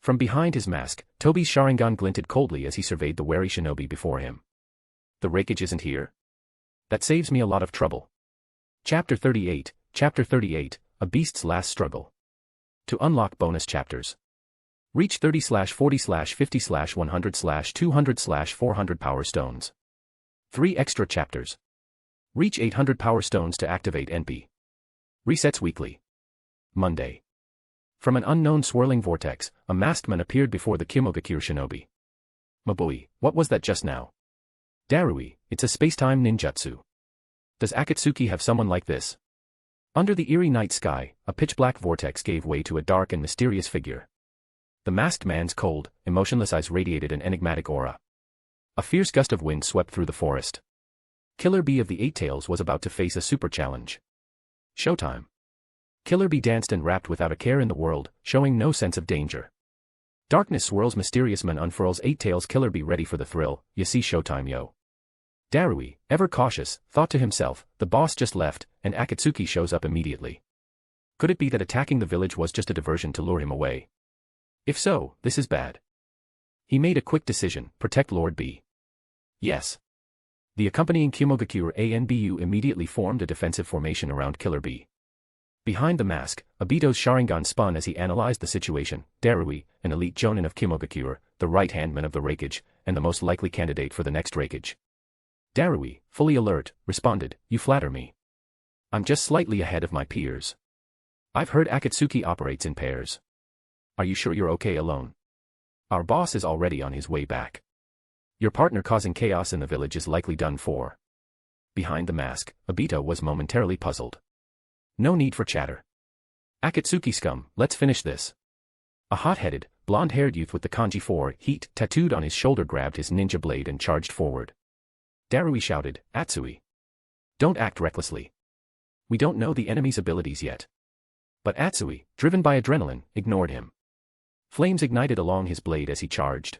From behind his mask, Tobi's Sharingan glinted coldly as he surveyed the wary shinobi before him. The Reikage isn't here? That saves me a lot of trouble. Chapter 38, A Beast's Last Struggle. To unlock bonus chapters. Reach 30/40/50/100/200/400 Power Stones. 3 extra chapters. Reach 800 Power Stones to activate NP. Resets weekly. Monday. From an unknown swirling vortex, a masked man appeared before the Kumogakure shinobi. Mabui, what was that just now? Darui, it's a space-time ninjutsu. Does Akatsuki have someone like this? Under the eerie night sky, a pitch-black vortex gave way to a dark and mysterious figure. The masked man's cold, emotionless eyes radiated an enigmatic aura. A fierce gust of wind swept through the forest. Killer Bee of the Eight Tails was about to face a super challenge. Showtime. Killer Bee danced and rapped without a care in the world, showing no sense of danger. Darkness swirls, mysterious man unfurls, Eight Tails. Killer Bee ready for the thrill, you see showtime yo. Darui, ever cautious, thought to himself, the boss just left, and Akatsuki shows up immediately. Could it be that attacking the village was just a diversion to lure him away? If so, this is bad. He made a quick decision, protect Lord B. Yes. The accompanying Kumogakure ANBU immediately formed a defensive formation around Killer Bee. Behind the mask, Obito's Sharingan spun as he analyzed the situation. Darui, an elite jonin of Kumogakure, the right-hand man of the Reikage, and the most likely candidate for the next Reikage. Darui, fully alert, responded, you flatter me. I'm just slightly ahead of my peers. I've heard Akatsuki operates in pairs. Are you sure you're okay alone? Our boss is already on his way back. Your partner causing chaos in the village is likely done for. Behind the mask, Obito was momentarily puzzled. No need for chatter. Akatsuki scum, let's finish this. A hot-headed, blonde-haired youth with the kanji 4 heat tattooed on his shoulder grabbed his ninja blade and charged forward. Darui shouted, Atsui. Don't act recklessly. We don't know the enemy's abilities yet. But Atsui, driven by adrenaline, ignored him. Flames ignited along his blade as he charged.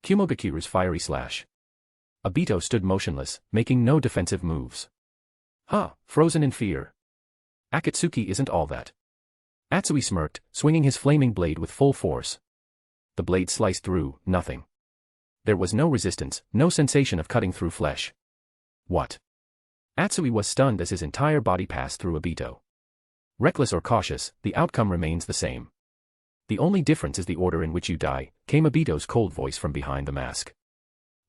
Kumogakure's fiery slash. Obito stood motionless, making no defensive moves. Frozen in fear. Akatsuki isn't all that. Atsui smirked, swinging his flaming blade with full force. The blade sliced through, nothing. There was no resistance, no sensation of cutting through flesh. What? Atsui was stunned as his entire body passed through Obito. Reckless or cautious, the outcome remains the same. The only difference is the order in which you die, came Obito's cold voice from behind the mask.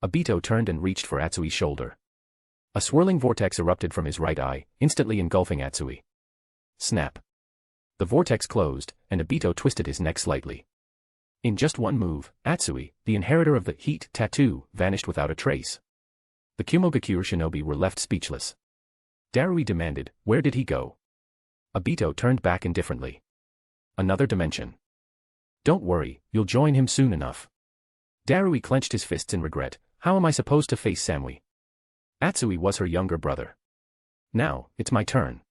Obito turned and reached for Atsui's shoulder. A swirling vortex erupted from his right eye, instantly engulfing Atsui. Snap. The vortex closed, and Obito twisted his neck slightly. In just one move, Atsui, the inheritor of the heat tattoo, vanished without a trace. The Kumogakure shinobi were left speechless. Darui demanded, where did he go? Obito turned back indifferently. Another dimension. Don't worry, you'll join him soon enough. Darui clenched his fists in regret. How am I supposed to face Samui? Atsui was her younger brother. Now, it's my turn.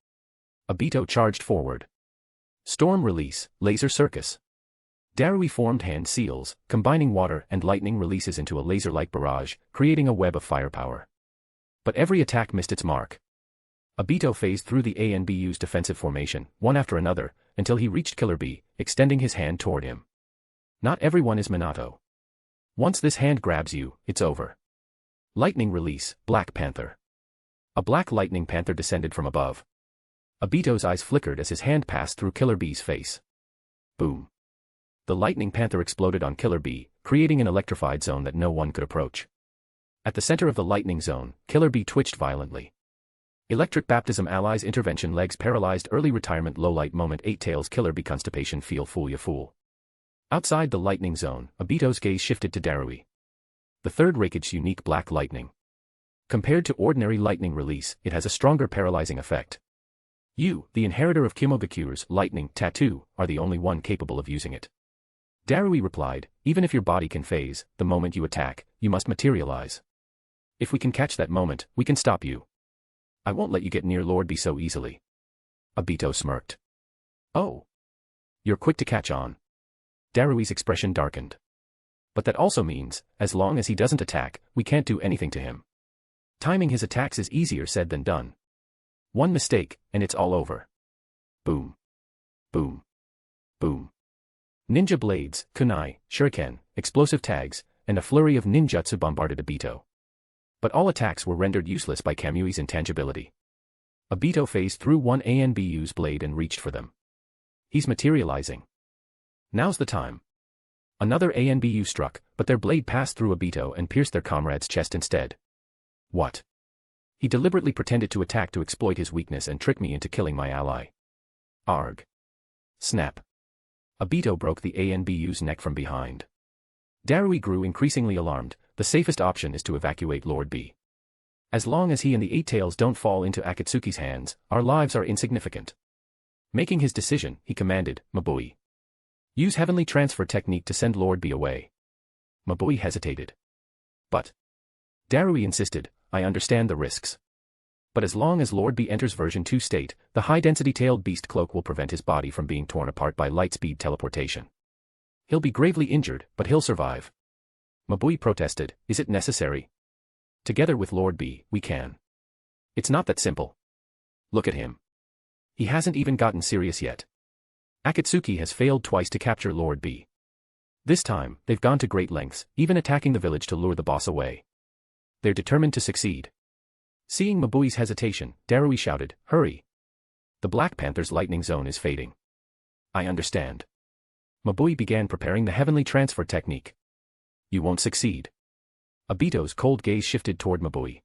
Obito charged forward. Storm release, laser circus. Darui formed hand seals, combining water and lightning releases into a laser-like barrage, creating a web of firepower. But every attack missed its mark. Obito phased through the ANBU's defensive formation, one after another, until he reached Killer Bee, extending his hand toward him. Not everyone is Minato. Once this hand grabs you, it's over. Lightning release, Black Panther. A black lightning panther descended from above. Obito's eyes flickered as his hand passed through Killer Bee's face. Boom. The lightning panther exploded on Killer Bee, creating an electrified zone that no one could approach. At the center of the lightning zone, Killer Bee twitched violently. Electric baptism allies intervention legs paralyzed early retirement low light moment 8 tails Killer Bee constipation feel fool ya fool. Outside the lightning zone, Obito's gaze shifted to Darui. The third Raikage unique black lightning. Compared to ordinary lightning release, it has a stronger paralyzing effect. You, the inheritor of Kumogakure's lightning tattoo, are the only one capable of using it. Darui replied, even if your body can phase, the moment you attack, you must materialize. If we can catch that moment, we can stop you. I won't let you get near Lord B so easily. Obito smirked. Oh. You're quick to catch on. Darui's expression darkened. But that also means, as long as he doesn't attack, we can't do anything to him. Timing his attacks is easier said than done. One mistake, and it's all over. Boom. Boom. Boom. Ninja blades, kunai, shuriken, explosive tags, and a flurry of ninjutsu bombarded Obito. But all attacks were rendered useless by Kamui's intangibility. Obito phased through one ANBU's blade and reached for them. He's materializing. Now's the time. Another ANBU struck, but their blade passed through Obito and pierced their comrade's chest instead. What? He deliberately pretended to attack to exploit his weakness and trick me into killing my ally. Arg. Snap. Obito broke the ANBU's neck from behind. Darui grew increasingly alarmed. The safest option is to evacuate Lord B. As long as he and the 8 tails don't fall into Akatsuki's hands, our lives are insignificant. Making his decision, he commanded, Mabui. Use heavenly transfer technique to send Lord B away. Mabui hesitated. But Darui insisted, I understand the risks. But as long as Lord B enters version 2 state, the high-density tailed beast cloak will prevent his body from being torn apart by light-speed teleportation. He'll be gravely injured, but he'll survive. Mabui protested, is it necessary? Together with Lord B, we can. It's not that simple. Look at him. He hasn't even gotten serious yet. Akatsuki has failed twice to capture Lord B. This time, they've gone to great lengths, even attacking the village to lure the boss away. They're determined to succeed. Seeing Mabui's hesitation, Darui shouted, hurry. The Black Panther's lightning zone is fading. I understand. Mabui began preparing the heavenly transfer technique. You won't succeed. Obito's cold gaze shifted toward Mabui.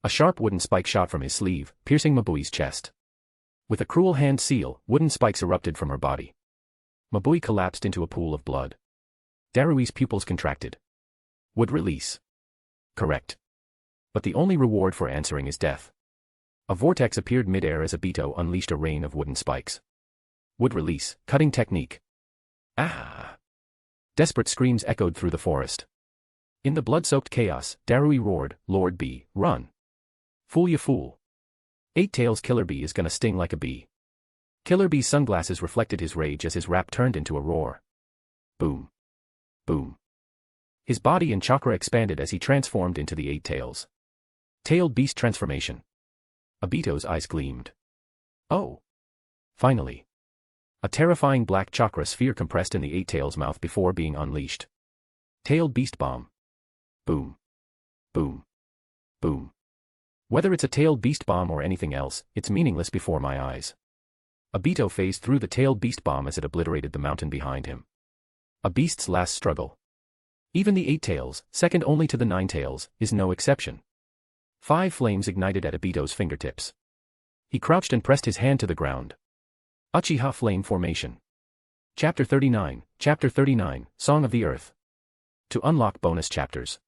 A sharp wooden spike shot from his sleeve, piercing Mabui's chest. With a cruel hand seal, wooden spikes erupted from her body. Mabui collapsed into a pool of blood. Darui's pupils contracted. Would release. Correct. But the only reward for answering is death. A vortex appeared mid-air as Obito unleashed a rain of wooden spikes. Would release, cutting technique. Ah! Desperate screams echoed through the forest. In the blood-soaked chaos, Darui roared, Lord B, run. Fool ya fool. 8 tails Killer Bee is gonna sting like a bee. Killer Bee's sunglasses reflected his rage as his rap turned into a roar. Boom. Boom. His body and chakra expanded as he transformed into the 8 tails. Tailed beast transformation. Obito's eyes gleamed. Oh. Finally. A terrifying black chakra sphere compressed in the Eight Tails' mouth before being unleashed. Tailed Beast Bomb. Boom. Boom. Boom. Whether it's a tailed beast bomb or anything else, it's meaningless before my eyes. Obito phased through the tailed beast bomb as it obliterated the mountain behind him. A beast's last struggle. Even the Eight Tails, second only to the Nine Tails, is no exception. 5 flames ignited at Obito's fingertips. He crouched and pressed his hand to the ground. Uchiha Flame Formation. Chapter 39, Chapter 39, Song of the Earth. To unlock bonus chapters.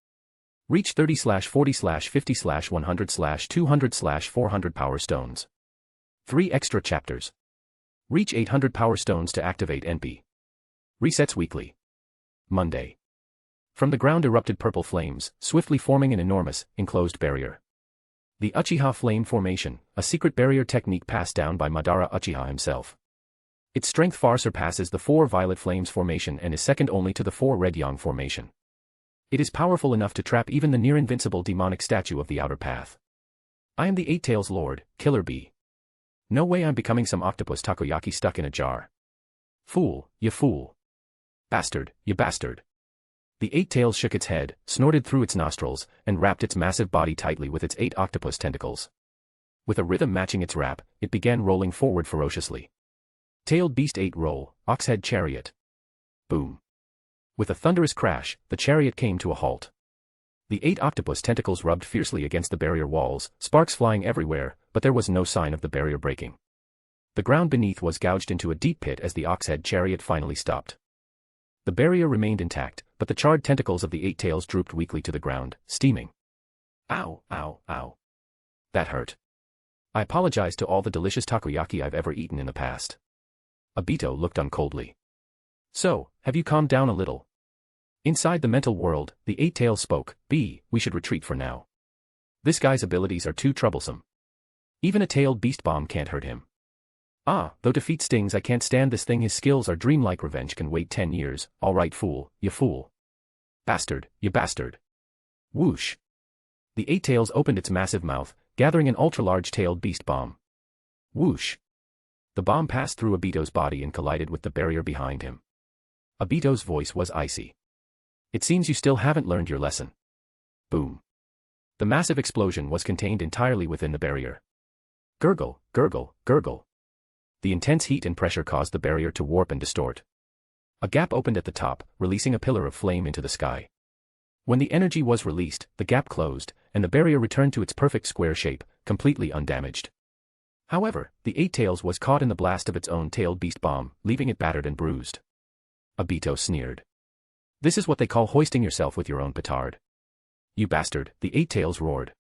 Reach 30/40/50/100/200/400 Power Stones. 3 extra chapters. Reach 800 Power Stones to activate NP. Resets weekly. Monday. From the ground erupted purple flames, swiftly forming an enormous, enclosed barrier. The Uchiha Flame Formation, a secret barrier technique passed down by Madara Uchiha himself. Its strength far surpasses the 4 Violet Flames Formation and is second only to the 4 Red Yang Formation. It is powerful enough to trap even the near-invincible demonic statue of the Outer Path. I am the Eight Tails Lord, Killer Bee. No way I'm becoming some octopus takoyaki stuck in a jar. Fool, you fool. Bastard, you bastard. The Eight Tails shook its head, snorted through its nostrils, and wrapped its massive body tightly with its 8 octopus tentacles. With a rhythm matching its rap, it began rolling forward ferociously. Tailed Beast 8 Roll, Oxhead Chariot. Boom. With a thunderous crash, the chariot came to a halt. The 8 octopus tentacles rubbed fiercely against the barrier walls, sparks flying everywhere, but there was no sign of the barrier breaking. The ground beneath was gouged into a deep pit as the Oxhead chariot finally stopped. The barrier remained intact, but the charred tentacles of the Eight Tails drooped weakly to the ground, steaming. Ow, ow, ow. That hurt. I apologize to all the delicious takoyaki I've ever eaten in the past. Obito looked on coldly. So, have you calmed down a little? Inside the mental world, the Eight Tails spoke. B, we should retreat for now. This guy's abilities are too troublesome. Even a tailed beast bomb can't hurt him. Ah, though defeat stings, I can't stand this thing. His skills are dreamlike. Revenge can wait 10 years. Alright, fool, you fool. Bastard, you bastard. Whoosh. The Eight Tails opened its massive mouth, gathering an ultra-large tailed beast bomb. Whoosh. The bomb passed through Obito's body and collided with the barrier behind him. Obito's voice was icy. It seems you still haven't learned your lesson. Boom. The massive explosion was contained entirely within the barrier. Gurgle, gurgle, gurgle. The intense heat and pressure caused the barrier to warp and distort. A gap opened at the top, releasing a pillar of flame into the sky. When the energy was released, the gap closed, and the barrier returned to its perfect square shape, completely undamaged. However, the Eight Tails was caught in the blast of its own tailed beast bomb, leaving it battered and bruised. Obito sneered. This is what they call hoisting yourself with your own petard. You bastard, the Eight Tails roared.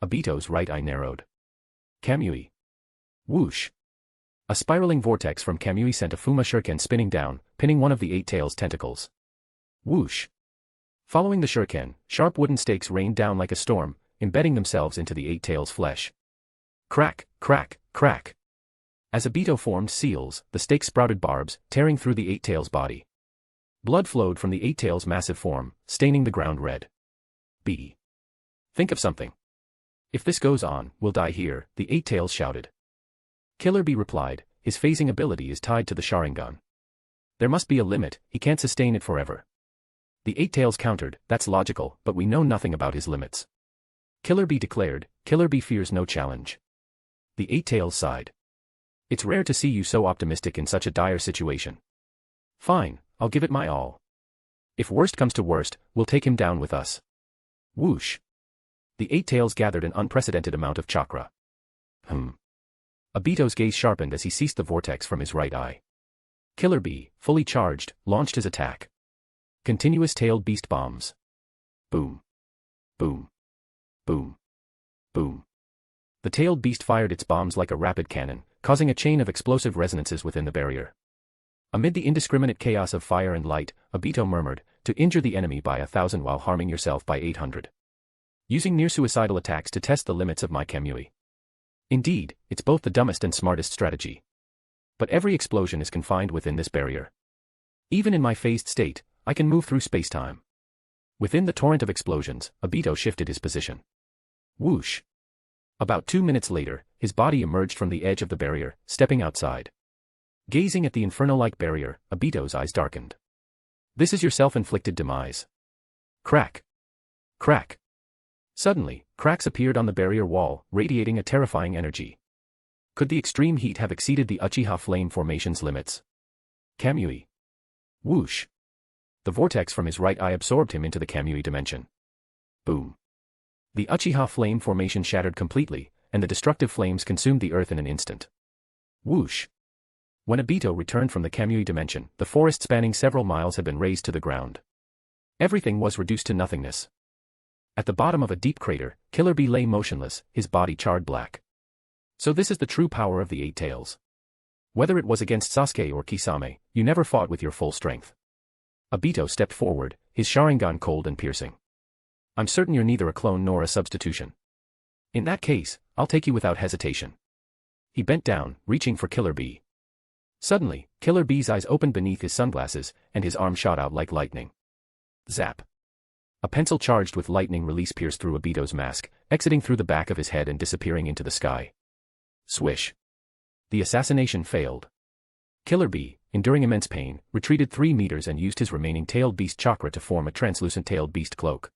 Obito's right eye narrowed. Kamui. Whoosh. A spiraling vortex from Kamui sent a Fuma shuriken spinning down, pinning one of the Eight Tails' tentacles. Whoosh. Following the shuriken, sharp wooden stakes rained down like a storm, embedding themselves into the Eight Tails' flesh. Crack, crack, crack. As Obito formed seals, the stakes sprouted barbs, tearing through the Eight Tails' body. Blood flowed from the Eight Tails' massive form, staining the ground red. B. Think of something. If this goes on, we'll die here, the Eight Tails shouted. Killer Bee replied, his phasing ability is tied to the Sharingan. There must be a limit, he can't sustain it forever. The Eight Tails countered, that's logical, but we know nothing about his limits. Killer Bee declared, Killer Bee fears no challenge. The Eight Tails sighed. It's rare to see you so optimistic in such a dire situation. Fine, I'll give it my all. If worst comes to worst, we'll take him down with us. Whoosh. The Eight Tails gathered an unprecedented amount of chakra. Obito's gaze sharpened as he ceased the vortex from his right eye. Killer Bee, fully charged, launched his attack. Continuous tailed beast bombs. Boom. Boom. Boom. Boom. The tailed beast fired its bombs like a rapid cannon, causing a chain of explosive resonances within the barrier. Amid the indiscriminate chaos of fire and light, Obito murmured, to injure the enemy by 1,000 while harming yourself by 800. Using near-suicidal attacks to test the limits of my Kamui. Indeed, it's both the dumbest and smartest strategy. But every explosion is confined within this barrier. Even in my phased state, I can move through space-time. Within the torrent of explosions, Obito shifted his position. Whoosh. About 2 minutes later, his body emerged from the edge of the barrier, stepping outside. Gazing at the inferno-like barrier, Obito's eyes darkened. This is your self-inflicted demise. Crack. Crack. Suddenly, cracks appeared on the barrier wall, radiating a terrifying energy. Could the extreme heat have exceeded the Uchiha flame formation's limits? Kamui. Whoosh. The vortex from his right eye absorbed him into the Kamui dimension. Boom. The Uchiha flame formation shattered completely, and the destructive flames consumed the earth in an instant. Whoosh. When Obito returned from the Kamui dimension, the forest spanning several miles had been razed to the ground. Everything was reduced to nothingness. At the bottom of a deep crater, Killer Bee lay motionless, his body charred black. So this is the true power of the Eight Tails. Whether it was against Sasuke or Kisame, you never fought with your full strength. Obito stepped forward, his Sharingan cold and piercing. I'm certain you're neither a clone nor a substitution. In that case, I'll take you without hesitation. He bent down, reaching for Killer Bee. Suddenly, Killer Bee's eyes opened beneath his sunglasses, and his arm shot out like lightning. Zap. A pencil charged with lightning release pierced through Obito's mask, exiting through the back of his head and disappearing into the sky. Swish. The assassination failed. Killer Bee, enduring immense pain, retreated 3 meters and used his remaining tailed beast chakra to form a translucent tailed beast cloak.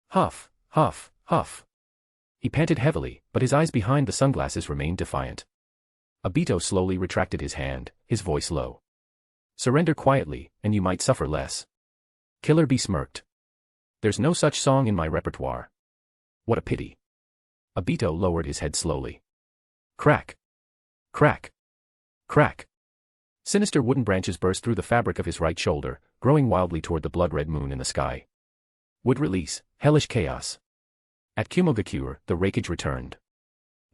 Huff, huff, huff. He panted heavily, but his eyes behind the sunglasses remained defiant. Obito slowly retracted his hand, his voice low. Surrender quietly, and you might suffer less. Killer Bee smirked. There's no such song in my repertoire. What a pity. Obito lowered his head slowly. Crack. Crack. Crack. Sinister wooden branches burst through the fabric of his right shoulder, growing wildly toward the blood-red moon in the sky. Would release, hellish chaos. At Kumogakure, the Reikage returned.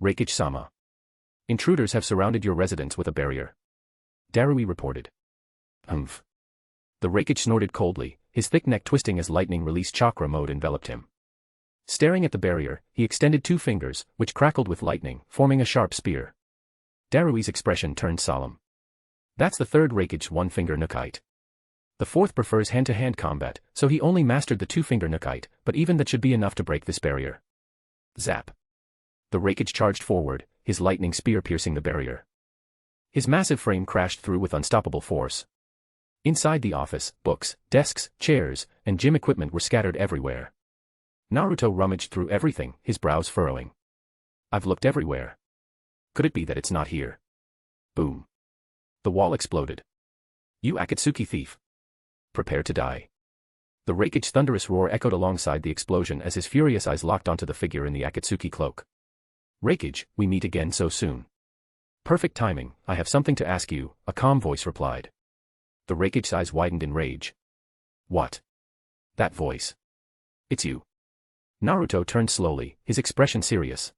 Reikage-sama. Intruders have surrounded your residence with a barrier. Darui reported. Humph. The Reikage snorted coldly, his thick neck twisting as lightning release chakra mode enveloped him. Staring at the barrier, he extended 2 fingers, which crackled with lightning, forming a sharp spear. Darui's expression turned solemn. That's the 3rd Reikage's 1-finger Nukite. The 4th prefers hand-to-hand combat, so he only mastered the 2-finger Nukite, but even that should be enough to break this barrier. Zap. The Reikage charged forward, his lightning spear piercing the barrier. His massive frame crashed through with unstoppable force. Inside the office, books, desks, chairs, and gym equipment were scattered everywhere. Naruto rummaged through everything, his brows furrowing. I've looked everywhere. Could it be that it's not here? Boom. The wall exploded. You Akatsuki thief. Prepare to die. The Reikage's thunderous roar echoed alongside the explosion as his furious eyes locked onto the figure in the Akatsuki cloak. Reikage, we meet again so soon. Perfect timing, I have something to ask you, a calm voice replied. The Reikage's eyes widened in rage. What? That voice. It's you. Naruto turned slowly, his expression serious.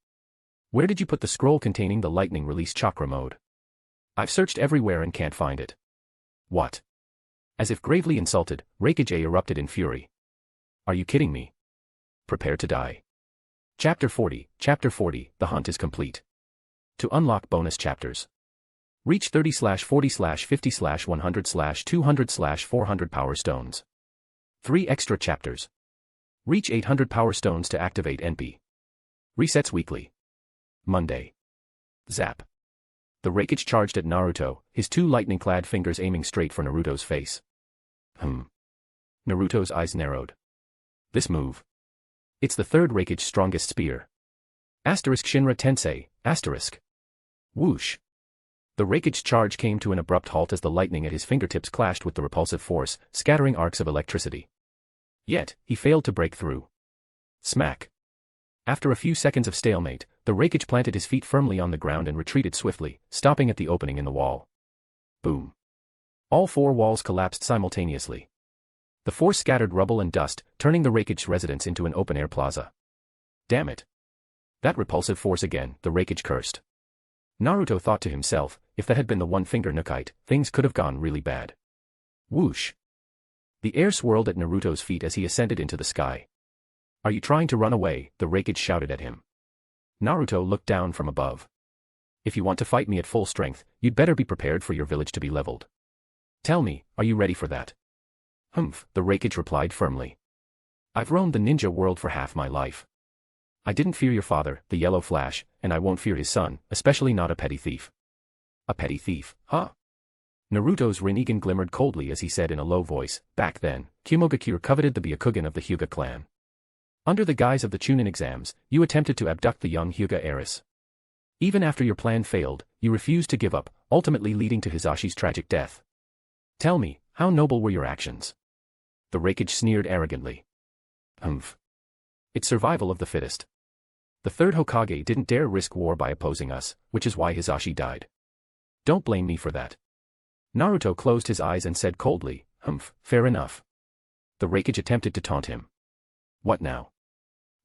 Where did you put the scroll containing the lightning release chakra mode? I've searched everywhere and can't find it. What? As if gravely insulted, Reikage erupted in fury. Are you kidding me? Prepare to die. Chapter 40, The Hunt is complete. To unlock bonus chapters. Reach 30/40/50/100/200/400 power stones. 3 extra chapters. Reach 800 power stones to activate NP. Resets weekly. Monday. Zap. The Reikage charged at Naruto, his 2 lightning-clad fingers aiming straight for Naruto's face. Naruto's eyes narrowed. This move. It's the 3rd Reikage's strongest spear. Shinra Tensei, *. Whoosh. The Reikage's charge came to an abrupt halt as the lightning at his fingertips clashed with the repulsive force, scattering arcs of electricity. Yet, he failed to break through. Smack. After a few seconds of stalemate, the Reikage planted his feet firmly on the ground and retreated swiftly, stopping at the opening in the wall. Boom. All 4 walls collapsed simultaneously. The force scattered rubble and dust, turning the Reikage's residence into an open-air plaza. Damn it. That repulsive force again, the Reikage cursed. Naruto thought to himself, if that had been the 1-finger Nukite, things could have gone really bad. Whoosh. The air swirled at Naruto's feet as he ascended into the sky. Are you trying to run away? The Reikage shouted at him. Naruto looked down from above. If you want to fight me at full strength, you'd better be prepared for your village to be leveled. Tell me, are you ready for that? The Reikage replied firmly. I've roamed the ninja world for half my life. I didn't fear your father, the Yellow Flash, and I won't fear his son, especially not a petty thief. A petty thief, huh? Naruto's Rinnegan glimmered coldly as he said in a low voice, back then, Kumogakure coveted the Byakugan of the Hyuga clan. Under the guise of the Chunin exams, you attempted to abduct the young Hyuga heiress. Even after your plan failed, you refused to give up, ultimately leading to Hisashi's tragic death. Tell me, how noble were your actions? The Raikage sneered arrogantly. Humph. It's survival of the fittest. The third Hokage didn't dare risk war by opposing us, which is why Hisashi died. Don't blame me for that. Naruto closed his eyes and said coldly, humph, fair enough. The Raikage attempted to taunt him. What now?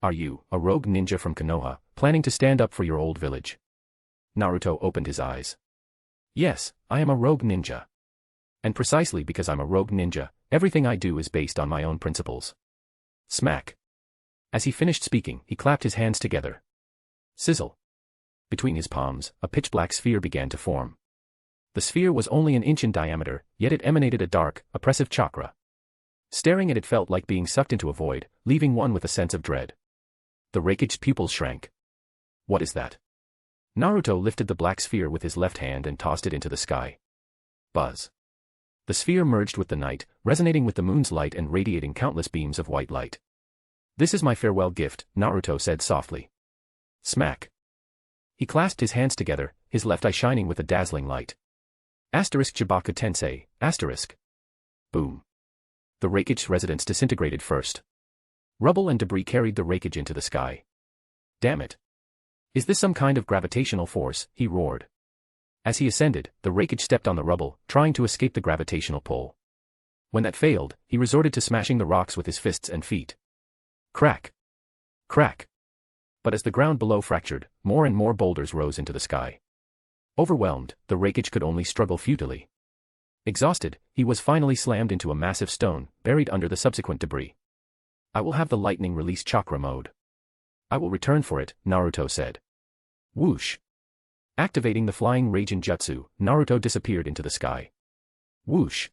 Are you, a rogue ninja from Konoha, planning to stand up for your old village? Naruto opened his eyes. Yes, I am a rogue ninja. And precisely because I'm a rogue ninja, everything I do is based on my own principles. Smack. As he finished speaking, he clapped his hands together. Sizzle. Between his palms, a pitch-black sphere began to form. The sphere was only an inch in diameter, yet it emanated a dark, oppressive chakra. Staring at it felt like being sucked into a void, leaving one with a sense of dread. The Raikage's pupils shrank. What is that? Naruto lifted the black sphere with his left hand and tossed it into the sky. Buzz. The sphere merged with the night, resonating with the moon's light and radiating countless beams of white light. This is my farewell gift, Naruto said softly. Smack. He clasped his hands together, his left eye shining with a dazzling light. Chibaku Tensei, Boom. The Raikage's residence disintegrated first. Rubble and debris carried the Raikage into the sky. Damn it. Is this some kind of gravitational force? He roared. As he ascended, the Raikage stepped on the rubble, trying to escape the gravitational pull. When that failed, he resorted to smashing the rocks with his fists and feet. Crack. Crack. But as the ground below fractured, more and more boulders rose into the sky. Overwhelmed, the Raikage could only struggle futilely. Exhausted, he was finally slammed into a massive stone, buried under the subsequent debris. I will have the lightning release chakra mode. I will return for it, Naruto said. Whoosh. Activating the flying Raijin Jutsu, Naruto disappeared into the sky. Whoosh.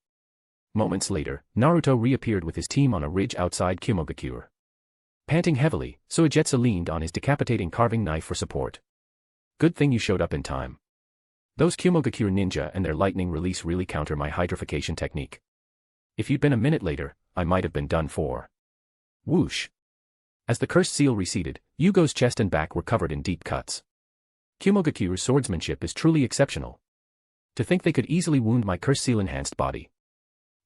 Moments later, Naruto reappeared with his team on a ridge outside Kumogakure. Panting heavily, Suigetsu leaned on his decapitating carving knife for support. Good thing you showed up in time. Those Kumogakure ninja and their lightning release really counter my hydrification technique. If you'd been a minute later, I might have been done for. Whoosh. As the cursed seal receded, Yugo's chest and back were covered in deep cuts. Kumogakure's swordsmanship is truly exceptional. To think they could easily wound my cursed seal-enhanced body.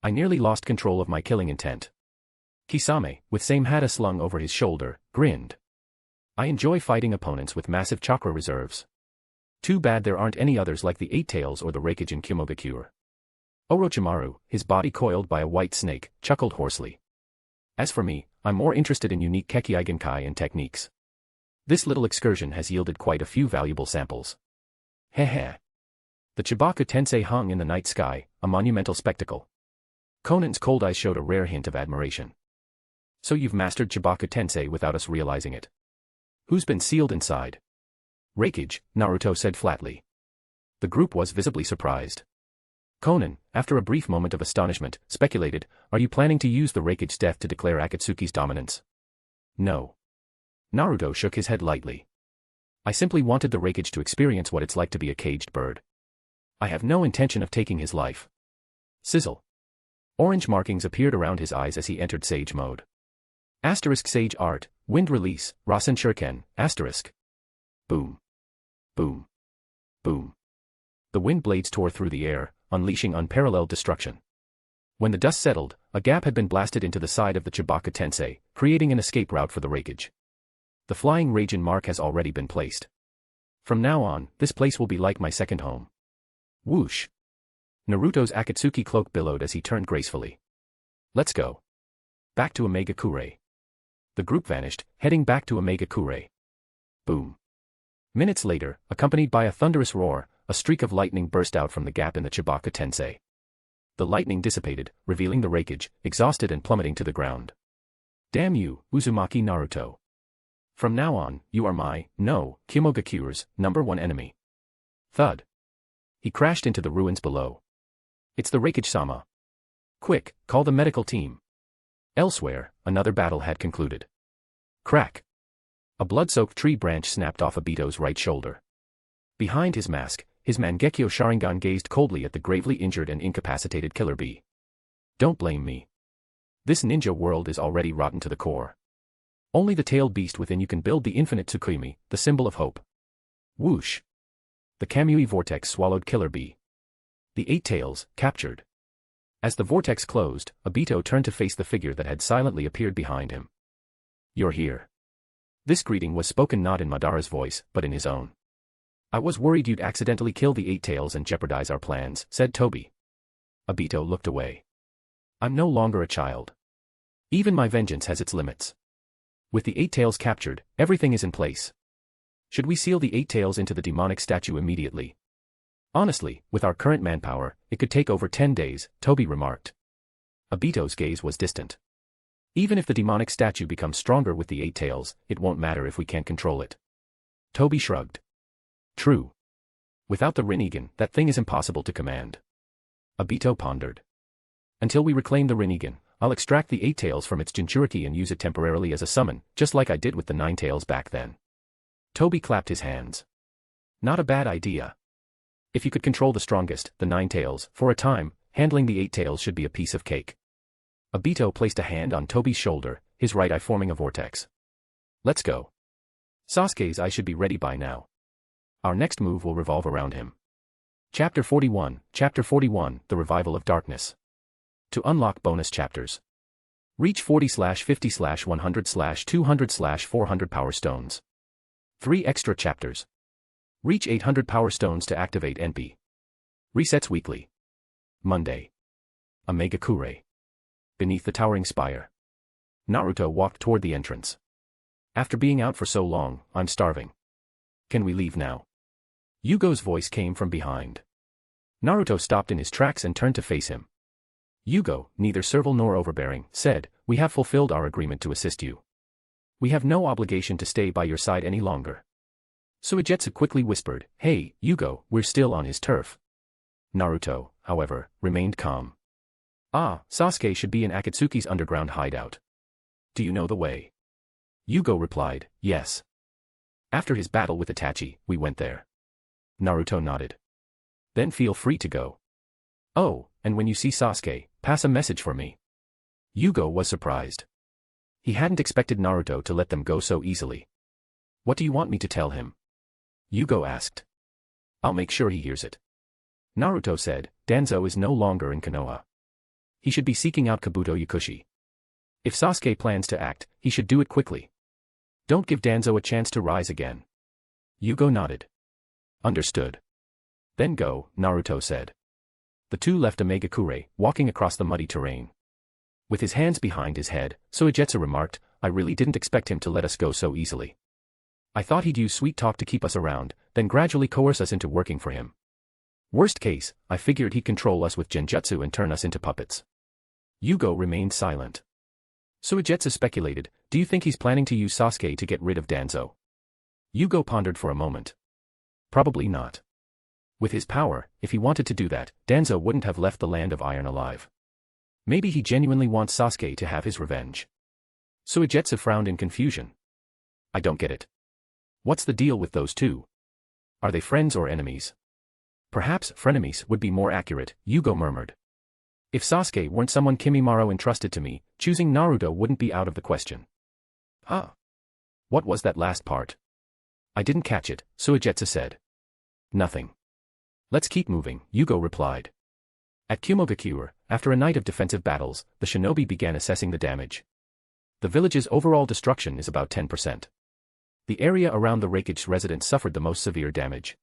I nearly lost control of my killing intent. Kisame, with same hata slung over his shoulder, grinned. I enjoy fighting opponents with massive chakra reserves. Too bad there aren't any others like the Eight Tails or the Raikage in Kumogakure. Orochimaru, his body coiled by a white snake, chuckled hoarsely. As for me, I'm more interested in unique Kekkei Genkai and techniques. This little excursion has yielded quite a few valuable samples. Heh. The Chibaku Tensei hung in the night sky, a monumental spectacle. Conan's cold eyes showed a rare hint of admiration. So you've mastered Chibaku Tensei without us realizing it. Who's been sealed inside? Raikage, Naruto said flatly. The group was visibly surprised. Conan, after a brief moment of astonishment, speculated, are you planning to use the Raikage's death to declare Akatsuki's dominance? No. Naruto shook his head lightly. I simply wanted the Raikage to experience what it's like to be a caged bird. I have no intention of taking his life. Sizzle. Orange markings appeared around his eyes as he entered Sage mode. Sage Art, Wind Release, Rasen Shuriken, Boom. Boom. Boom. The wind blades tore through the air, unleashing unparalleled destruction. When the dust settled, a gap had been blasted into the side of the Chibaku Tensei, creating an escape route for the Raikage. The flying Raijin mark has already been placed. From now on, this place will be like my second home. Whoosh. Naruto's Akatsuki cloak billowed as he turned gracefully. Let's go. Back to Omegakure. The group vanished, heading back to Omegakure. Boom. Minutes later, accompanied by a thunderous roar, a streak of lightning burst out from the gap in the Chibaku Tensei. The lightning dissipated, revealing the Raikage, exhausted and plummeting to the ground. Damn you, Uzumaki Naruto. From now on, you are Kumogakure's, #1 enemy. Thud. He crashed into the ruins below. It's the Raikage-sama. Quick, call the medical team. Elsewhere, another battle had concluded. Crack. A blood-soaked tree branch snapped off Obito's right shoulder. Behind his mask, his Mangekyo Sharingan gazed coldly at the gravely injured and incapacitated Killer Bee. Don't blame me. This ninja world is already rotten to the core. Only the tailed beast within you can build the infinite Tsukimi, the symbol of hope. Whoosh. The Kamui vortex swallowed Killer Bee. The eight tails, captured. As the vortex closed, Obito turned to face the figure that had silently appeared behind him. You're here. This greeting was spoken not in Madara's voice, but in his own. I was worried you'd accidentally kill the eight tails and jeopardize our plans, said Toby. Obito looked away. I'm no longer a child. Even my vengeance has its limits. With the eight tails captured, everything is in place. Should we seal the eight tails into the demonic statue immediately? Honestly, with our current manpower, it could take over 10 days, Toby remarked. Obito's gaze was distant. Even if the demonic statue becomes stronger with the eight tails, it won't matter if we can't control it. Toby shrugged. True. Without the Rinnegan, that thing is impossible to command. Obito pondered. Until we reclaim the Rinnegan, I'll extract the eight tails from its Jinchuriki and use it temporarily as a summon, just like I did with the nine tails back then. Toby clapped his hands. Not a bad idea. If you could control the strongest, the nine tails, for a time, handling the eight tails should be a piece of cake. Obito placed a hand on Toby's shoulder, his right eye forming a vortex. Let's go. Sasuke's eye should be ready by now. Our next move will revolve around him. Chapter 41, The Revival of Darkness. To unlock bonus chapters. Reach 40/50/100/200/400 Power Stones. 3 extra chapters. Reach 800 Power Stones to activate NP. Resets weekly. Monday. Omegakure. Beneath the towering spire. Naruto walked toward the entrance. After being out for so long, I'm starving. Can we leave now? Yugo's voice came from behind. Naruto stopped in his tracks and turned to face him. Yugo, neither servile nor overbearing, said, we have fulfilled our agreement to assist you. We have no obligation to stay by your side any longer. Suigetsu quickly whispered, hey, Yugo, we're still on his turf. Naruto, however, remained calm. Ah, Sasuke should be in Akatsuki's underground hideout. Do you know the way? Yugo replied, yes. After his battle with Itachi, we went there. Naruto nodded. Then feel free to go. Oh, and when you see Sasuke, pass a message for me. Yugo was surprised. He hadn't expected Naruto to let them go so easily. What do you want me to tell him? Yugo asked. I'll make sure he hears it. Naruto said, Danzo is no longer in Konoha. He should be seeking out Kabuto Yakushi. If Sasuke plans to act, he should do it quickly. Don't give Danzo a chance to rise again. Yugo nodded. Understood. Then go, Naruto said. The two left Omegakure, walking across the muddy terrain. With his hands behind his head, Suigetsu remarked, I really didn't expect him to let us go so easily. I thought he'd use sweet talk to keep us around, then gradually coerce us into working for him. Worst case, I figured he'd control us with genjutsu and turn us into puppets. Yugo remained silent. Suigetsu speculated, do you think he's planning to use Sasuke to get rid of Danzo? Yugo pondered for a moment. Probably not. With his power, if he wanted to do that, Danzo wouldn't have left the Land of Iron alive. Maybe he genuinely wants Sasuke to have his revenge. Suigetsu frowned in confusion. I don't get it. What's the deal with those two? Are they friends or enemies? Perhaps frenemies would be more accurate, Yugo murmured. If Sasuke weren't someone Kimimaro entrusted to me, choosing Naruto wouldn't be out of the question. Huh? What was that last part? I didn't catch it, Suigetsu said. Nothing. Let's keep moving, Yugo replied. At Kumogakure, after a night of defensive battles, the shinobi began assessing the damage. The village's overall destruction is about 10%. The area around the Reikage residents suffered the most severe damage.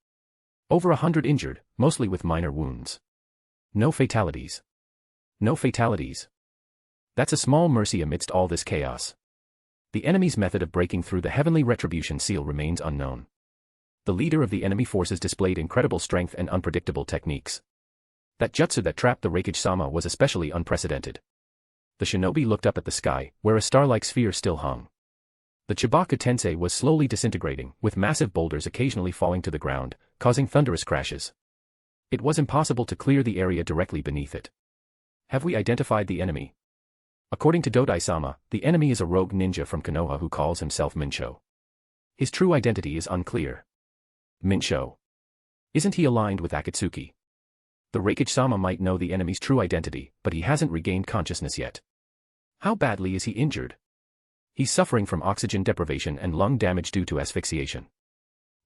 Over 100 injured, mostly with minor wounds. No fatalities. No fatalities. That's a small mercy amidst all this chaos. The enemy's method of breaking through the heavenly retribution seal remains unknown. The leader of the enemy forces displayed incredible strength and unpredictable techniques. That jutsu that trapped the Reikage-sama was especially unprecedented. The shinobi looked up at the sky, where a star-like sphere still hung. The Chibaku Tensei was slowly disintegrating, with massive boulders occasionally falling to the ground, causing thunderous crashes. It was impossible to clear the area directly beneath it. Have we identified the enemy? According to Dodai-sama, the enemy is a rogue ninja from Konoha who calls himself Minsho. His true identity is unclear. Minsho. Isn't he aligned with Akatsuki? The Reikage-sama might know the enemy's true identity, but he hasn't regained consciousness yet. How badly is he injured? He's suffering from oxygen deprivation and lung damage due to asphyxiation.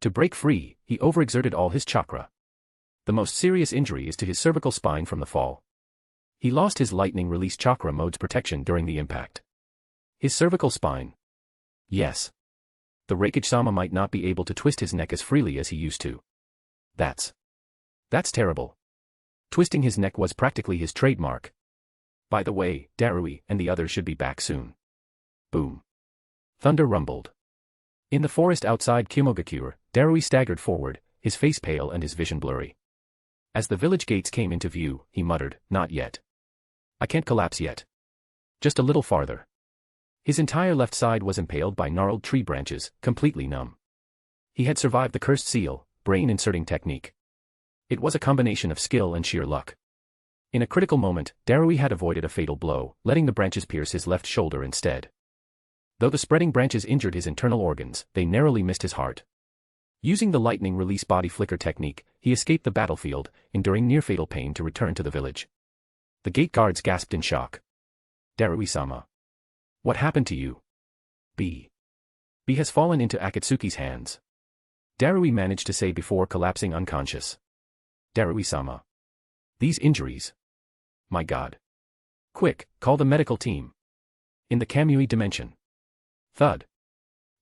To break free, he overexerted all his chakra. The most serious injury is to his cervical spine from the fall. He lost his lightning release chakra mode's protection during the impact. His cervical spine. Yes. The Reikage-sama might not be able to twist his neck as freely as he used to. That's terrible. Twisting his neck was practically his trademark. By the way, Darui and the others should be back soon. Boom. Thunder rumbled. In the forest outside Kumogakure, Darui staggered forward, his face pale and his vision blurry. As the village gates came into view, he muttered, "Not yet. I can't collapse yet. Just a little farther." His entire left side was impaled by gnarled tree branches, completely numb. He had survived the cursed seal, brain-inserting technique. It was a combination of skill and sheer luck. In a critical moment, Darui had avoided a fatal blow, letting the branches pierce his left shoulder instead. Though the spreading branches injured his internal organs, they narrowly missed his heart. Using the lightning release body flicker technique, he escaped the battlefield, enduring near-fatal pain to return to the village. The gate guards gasped in shock. "Darui-sama. What happened to you?" B has fallen into Akatsuki's hands. Darui managed to say before collapsing unconscious. "Darui-sama. These injuries. My God. Quick, call the medical team." In the Kamui dimension. Thud.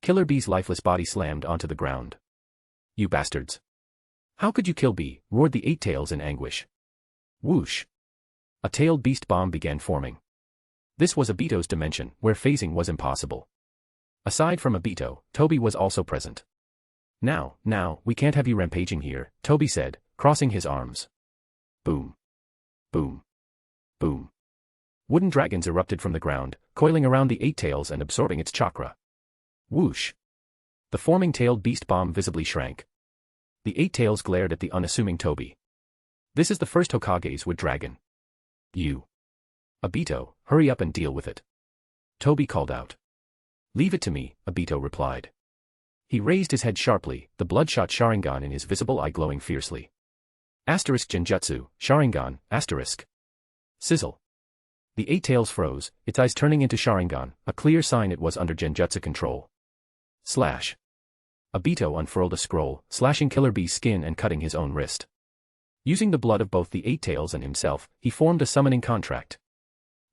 Killer B's lifeless body slammed onto the ground. "You bastards. How could you kill B?" roared the Eight Tails in anguish. Whoosh. A tailed beast bomb began forming. This was Obito's dimension, where phasing was impossible. Aside from Obito, Toby was also present. Now, we can't have you rampaging here," Toby said, crossing his arms. Boom. Boom. Boom. Wooden dragons erupted from the ground, coiling around the Eight Tails and absorbing its chakra. Whoosh. The forming tailed beast bomb visibly shrank. The Eight Tails glared at the unassuming Toby. "This is the first Hokage's wood dragon. You. Obito, hurry up and deal with it." Toby called out. "Leave it to me," Obito replied. He raised his head sharply, the bloodshot Sharingan in his visible eye glowing fiercely. Asterisk Genjutsu, Sharingan, asterisk. Sizzle. The Eight Tails froze, its eyes turning into Sharingan, a clear sign it was under Genjutsu control. Slash. Obito unfurled a scroll, slashing Killer B's skin and cutting his own wrist. Using the blood of both the Eight Tails and himself, he formed a summoning contract.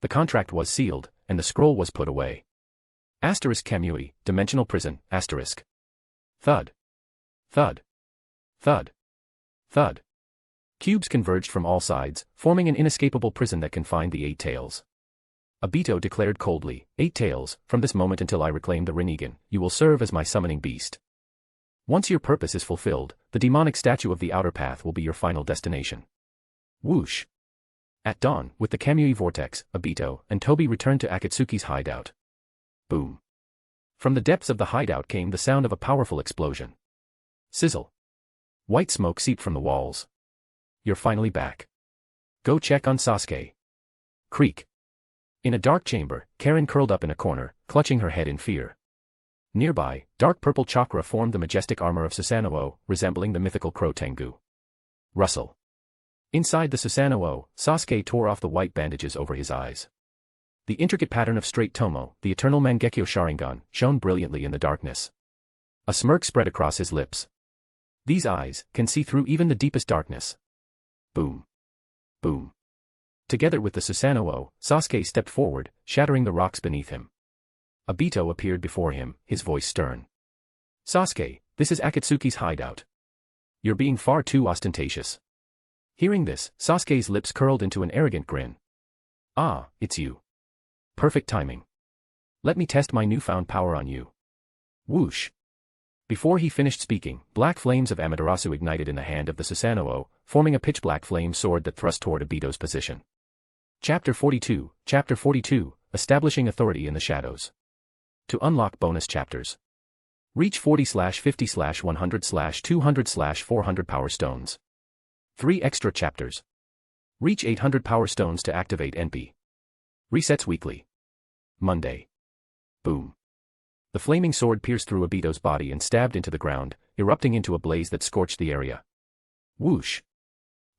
The contract was sealed, and the scroll was put away. Asterisk Kamui, dimensional prison, asterisk. Thud. Thud. Thud. Thud. Cubes converged from all sides, forming an inescapable prison that confined the Eight Tails. Obito declared coldly, "Eight Tails, from this moment until I reclaim the Rinnegan, you will serve as my summoning beast. Once your purpose is fulfilled, the demonic statue of the outer path will be your final destination." Whoosh. At dawn, with the Kamui vortex, Obito and Toby returned to Akatsuki's hideout. Boom. From the depths of the hideout came the sound of a powerful explosion. Sizzle. White smoke seeped from the walls. "You're finally back. Go check on Sasuke." Creak. In a dark chamber, Karen curled up in a corner, clutching her head in fear. Nearby, dark purple chakra formed the majestic armor of Susanoo, resembling the mythical crow Tengu. Rustle. Inside the Susanoo, Sasuke tore off the white bandages over his eyes. The intricate pattern of straight Tomo, the eternal Mangekyo Sharingan, shone brilliantly in the darkness. A smirk spread across his lips. These eyes can see through even the deepest darkness. Boom. Boom. Together with the Susanoo, Sasuke stepped forward, shattering the rocks beneath him. Obito appeared before him, his voice stern. "Sasuke, this is Akatsuki's hideout. You're being far too ostentatious." Hearing this, Sasuke's lips curled into an arrogant grin. "Ah, it's you. Perfect timing. Let me test my newfound power on you." Whoosh. Before he finished speaking, black flames of Amaterasu ignited in the hand of the Susanoo, forming a pitch-black flame sword that thrust toward Obito's position. Chapter 42, Establishing Authority in the Shadows. To unlock bonus chapters, reach 40/50/100/200/400 power stones. 3 extra chapters. Reach 800 power stones to activate NP. Resets weekly. Monday. Boom. The flaming sword pierced through Obito's body and stabbed into the ground, erupting into a blaze that scorched the area. Whoosh!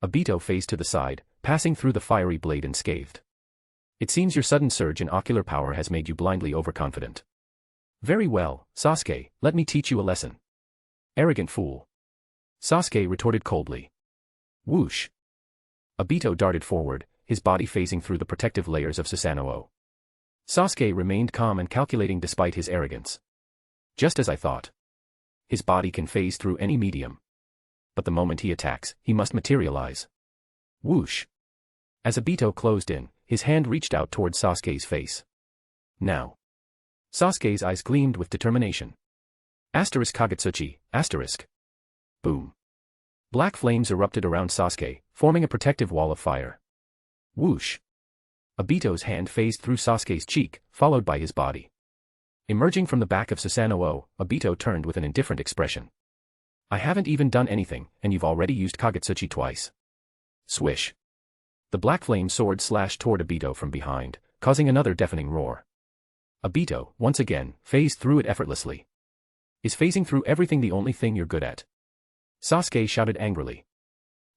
Obito phased to the side, passing through the fiery blade unscathed. It seems your sudden surge in ocular power has made you blindly overconfident. Very well, Sasuke, let me teach you a lesson. Arrogant fool. Sasuke retorted coldly. Whoosh! Obito darted forward, his body phasing through the protective layers of Susanoo. Sasuke remained calm and calculating despite his arrogance. Just as I thought. His body can phase through any medium. But the moment he attacks, he must materialize. Whoosh! As Obito closed in, his hand reached out towards Sasuke's face. Now. Sasuke's eyes gleamed with determination. Kagetsuchi, *. Boom. Black flames erupted around Sasuke, forming a protective wall of fire. Whoosh! Obito's hand phased through Sasuke's cheek, followed by his body. Emerging from the back of Susanoo, Obito turned with an indifferent expression. I haven't even done anything, and you've already used Kagetsuchi twice. Swish. The black flame sword slashed toward Obito from behind, causing another deafening roar. Obito, once again, phased through it effortlessly. Is phasing through everything the only thing you're good at? Sasuke shouted angrily.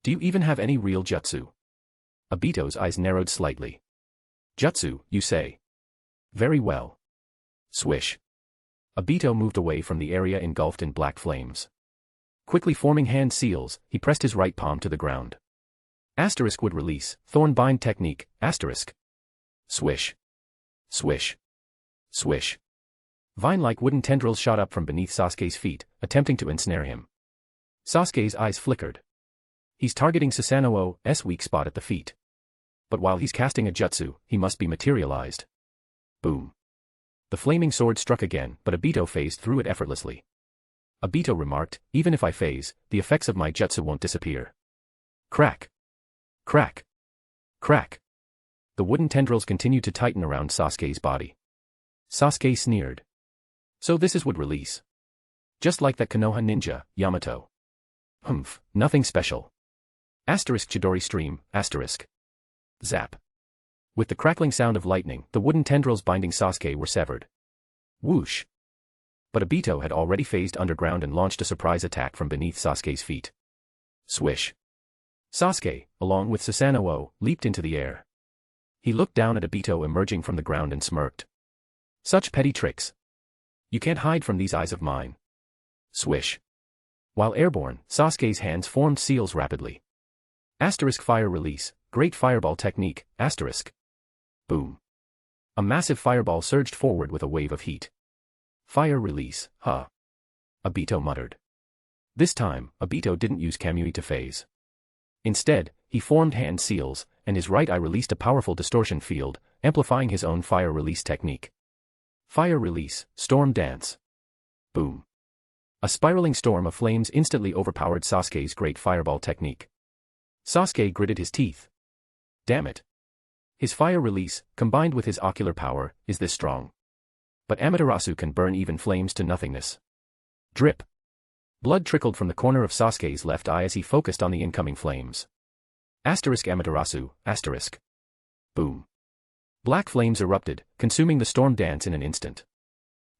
Do you even have any real jutsu? Obito's eyes narrowed slightly. Jutsu, you say? Very well. Swish. Obito moved away from the area engulfed in black flames. Quickly forming hand seals, he pressed his right palm to the ground. Would release, thorn bind technique, *. Swish. Swish. Swish. Vine-like wooden tendrils shot up from beneath Sasuke's feet, attempting to ensnare him. Sasuke's eyes flickered. He's targeting Susanoo's weak spot at the feet. But while he's casting a jutsu, he must be materialized. Boom. The flaming sword struck again, but Obito phased through it effortlessly. Obito remarked, even if I phase, the effects of my jutsu won't disappear. Crack. Crack. Crack. The wooden tendrils continued to tighten around Sasuke's body. Sasuke sneered. So this is would release. Just like that Konoha ninja, Yamato. Humph, nothing special. Chidori stream, *. Zap. With the crackling sound of lightning, the wooden tendrils binding Sasuke were severed. Whoosh. But Obito had already phased underground and launched a surprise attack from beneath Sasuke's feet. Swish. Sasuke, along with Susanoo, leaped into the air. He looked down at Obito emerging from the ground and smirked. Such petty tricks. You can't hide from these eyes of mine. Swish. While airborne, Sasuke's hands formed seals rapidly. Fire release, great fireball technique, *. Boom. A massive fireball surged forward with a wave of heat. Fire release, huh? Obito muttered. This time, Obito didn't use Kamui to phase. Instead, he formed hand seals, and his right eye released a powerful distortion field, amplifying his own fire release technique. Fire release, storm dance. Boom. A spiraling storm of flames instantly overpowered Sasuke's great fireball technique. Sasuke gritted his teeth. Damn it. His fire release, combined with his ocular power, is this strong. But Amaterasu can burn even flames to nothingness. Drip. Blood trickled from the corner of Sasuke's left eye as he focused on the incoming flames. Amaterasu, *. Boom. Black flames erupted, consuming the storm dance in an instant.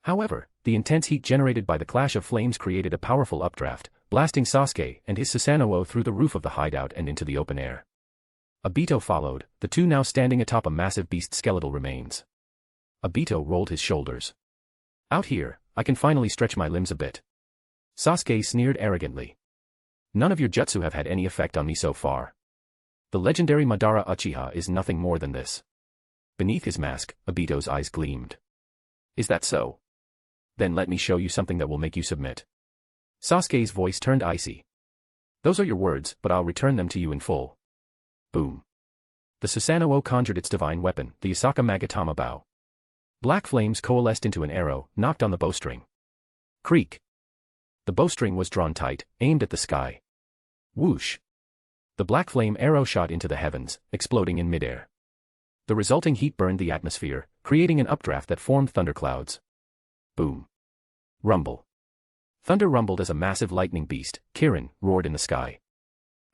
However, the intense heat generated by the clash of flames created a powerful updraft, blasting Sasuke and his Susanoo through the roof of the hideout and into the open air. Obito followed, the two now standing atop a massive beast's skeletal remains. Obito rolled his shoulders. Out here, I can finally stretch my limbs a bit. Sasuke sneered arrogantly. None of your jutsu have had any effect on me so far. The legendary Madara Uchiha is nothing more than this. Beneath his mask, Obito's eyes gleamed. Is that so? Then let me show you something that will make you submit. Sasuke's voice turned icy. Those are your words, but I'll return them to you in full. Boom. The Susanoo conjured its divine weapon, the Yasaka Magatama bow. Black flames coalesced into an arrow, knocked on the bowstring. Creak. The bowstring was drawn tight, aimed at the sky. Whoosh. The black flame arrow shot into the heavens, exploding in midair. The resulting heat burned the atmosphere, creating an updraft that formed thunderclouds. Boom. Rumble. Thunder rumbled as a massive lightning beast, Kirin, roared in the sky.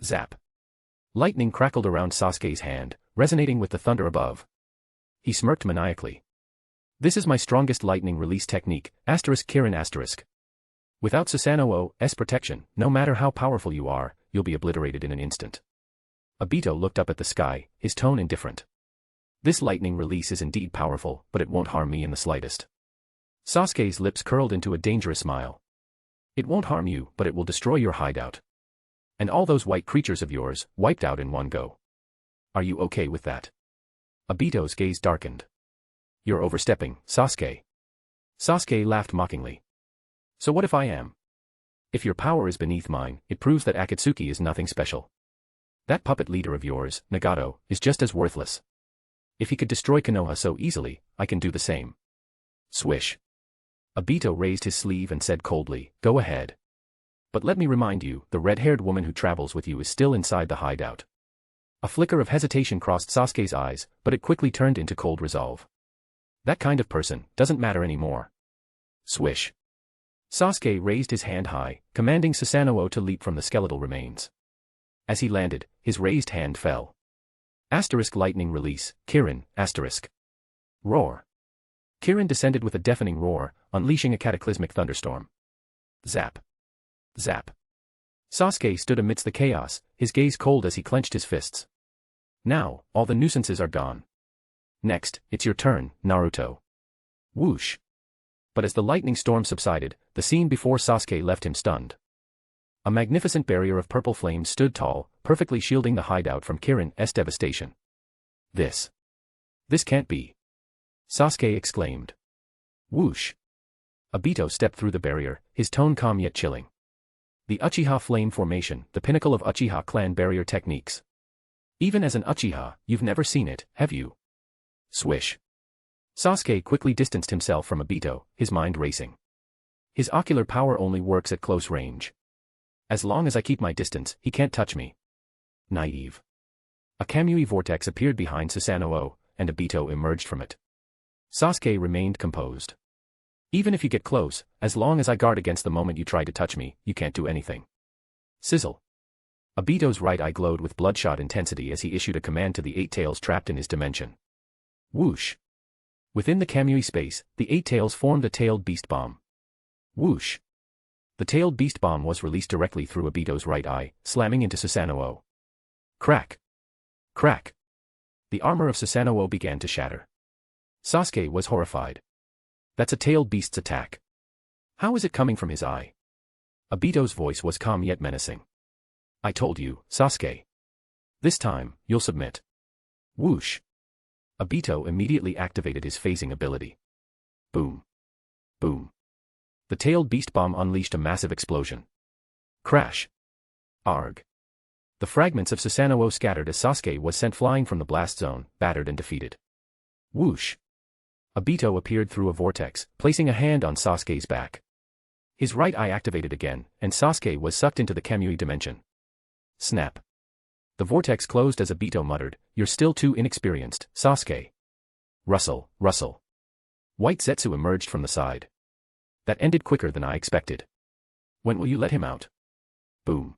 Zap. Lightning crackled around Sasuke's hand, resonating with the thunder above. He smirked maniacally. This is my strongest lightning release technique, Kirin *. Without Susanoo's protection, no matter how powerful you are, you'll be obliterated in an instant. Obito looked up at the sky, his tone indifferent. This lightning release is indeed powerful, but it won't harm me in the slightest. Sasuke's lips curled into a dangerous smile. It won't harm you, but it will destroy your hideout. And all those white creatures of yours, wiped out in one go. Are you okay with that? Obito's gaze darkened. You're overstepping, Sasuke. Sasuke laughed mockingly. So what if I am? If your power is beneath mine, it proves that Akatsuki is nothing special. That puppet leader of yours, Nagato, is just as worthless. If he could destroy Konoha so easily, I can do the same. Swish. Obito raised his sleeve and said coldly, go ahead. But let me remind you, the red-haired woman who travels with you is still inside the hideout. A flicker of hesitation crossed Sasuke's eyes, but it quickly turned into cold resolve. That kind of person doesn't matter anymore. Swish. Sasuke raised his hand high, commanding Susanoo to leap from the skeletal remains. As he landed, his raised hand fell. Asterisk lightning release, Kirin, asterisk. Roar. Kirin descended with a deafening roar, unleashing a cataclysmic thunderstorm. Zap. Zap. Sasuke stood amidst the chaos, his gaze cold as he clenched his fists. Now, all the nuisances are gone. Next, it's your turn, Naruto. Whoosh. But as the lightning storm subsided, the scene before Sasuke left him stunned. A magnificent barrier of purple flames stood tall, perfectly shielding the hideout from Kirin's devastation. This can't be. Sasuke exclaimed. Whoosh. Obito stepped through the barrier, his tone calm yet chilling. The Uchiha Flame Formation, the pinnacle of Uchiha clan barrier techniques. Even as an Uchiha, you've never seen it, have you? Swish. Sasuke quickly distanced himself from Obito, his mind racing. His ocular power only works at close range. As long as I keep my distance, he can't touch me. Naive. A Kamui vortex appeared behind Susanoo, and Obito emerged from it. Sasuke remained composed. Even if you get close, as long as I guard against the moment you try to touch me, you can't do anything. Sizzle. Obito's right eye glowed with bloodshot intensity as he issued a command to the eight tails trapped in his dimension. Whoosh. Within the Kamui space, the eight tails formed a tailed beast bomb. Whoosh. The tailed beast bomb was released directly through Obito's right eye, slamming into Susanoo. Crack. Crack. The armor of Susanoo began to shatter. Sasuke was horrified. That's a tailed beast's attack. How is it coming from his eye? Obito's voice was calm yet menacing. I told you, Sasuke. This time, you'll submit. Whoosh. Obito immediately activated his phasing ability. Boom. Boom. The tailed beast bomb unleashed a massive explosion. Crash. Arg. The fragments of Susanoo scattered as Sasuke was sent flying from the blast zone, battered and defeated. Whoosh. Obito appeared through a vortex, placing a hand on Sasuke's back. His right eye activated again, and Sasuke was sucked into the Kamui dimension. Snap. The vortex closed as Obito muttered, "You're still too inexperienced, Sasuke." Rustle, rustle. White Zetsu emerged from the side. That ended quicker than I expected. When will you let him out? Boom.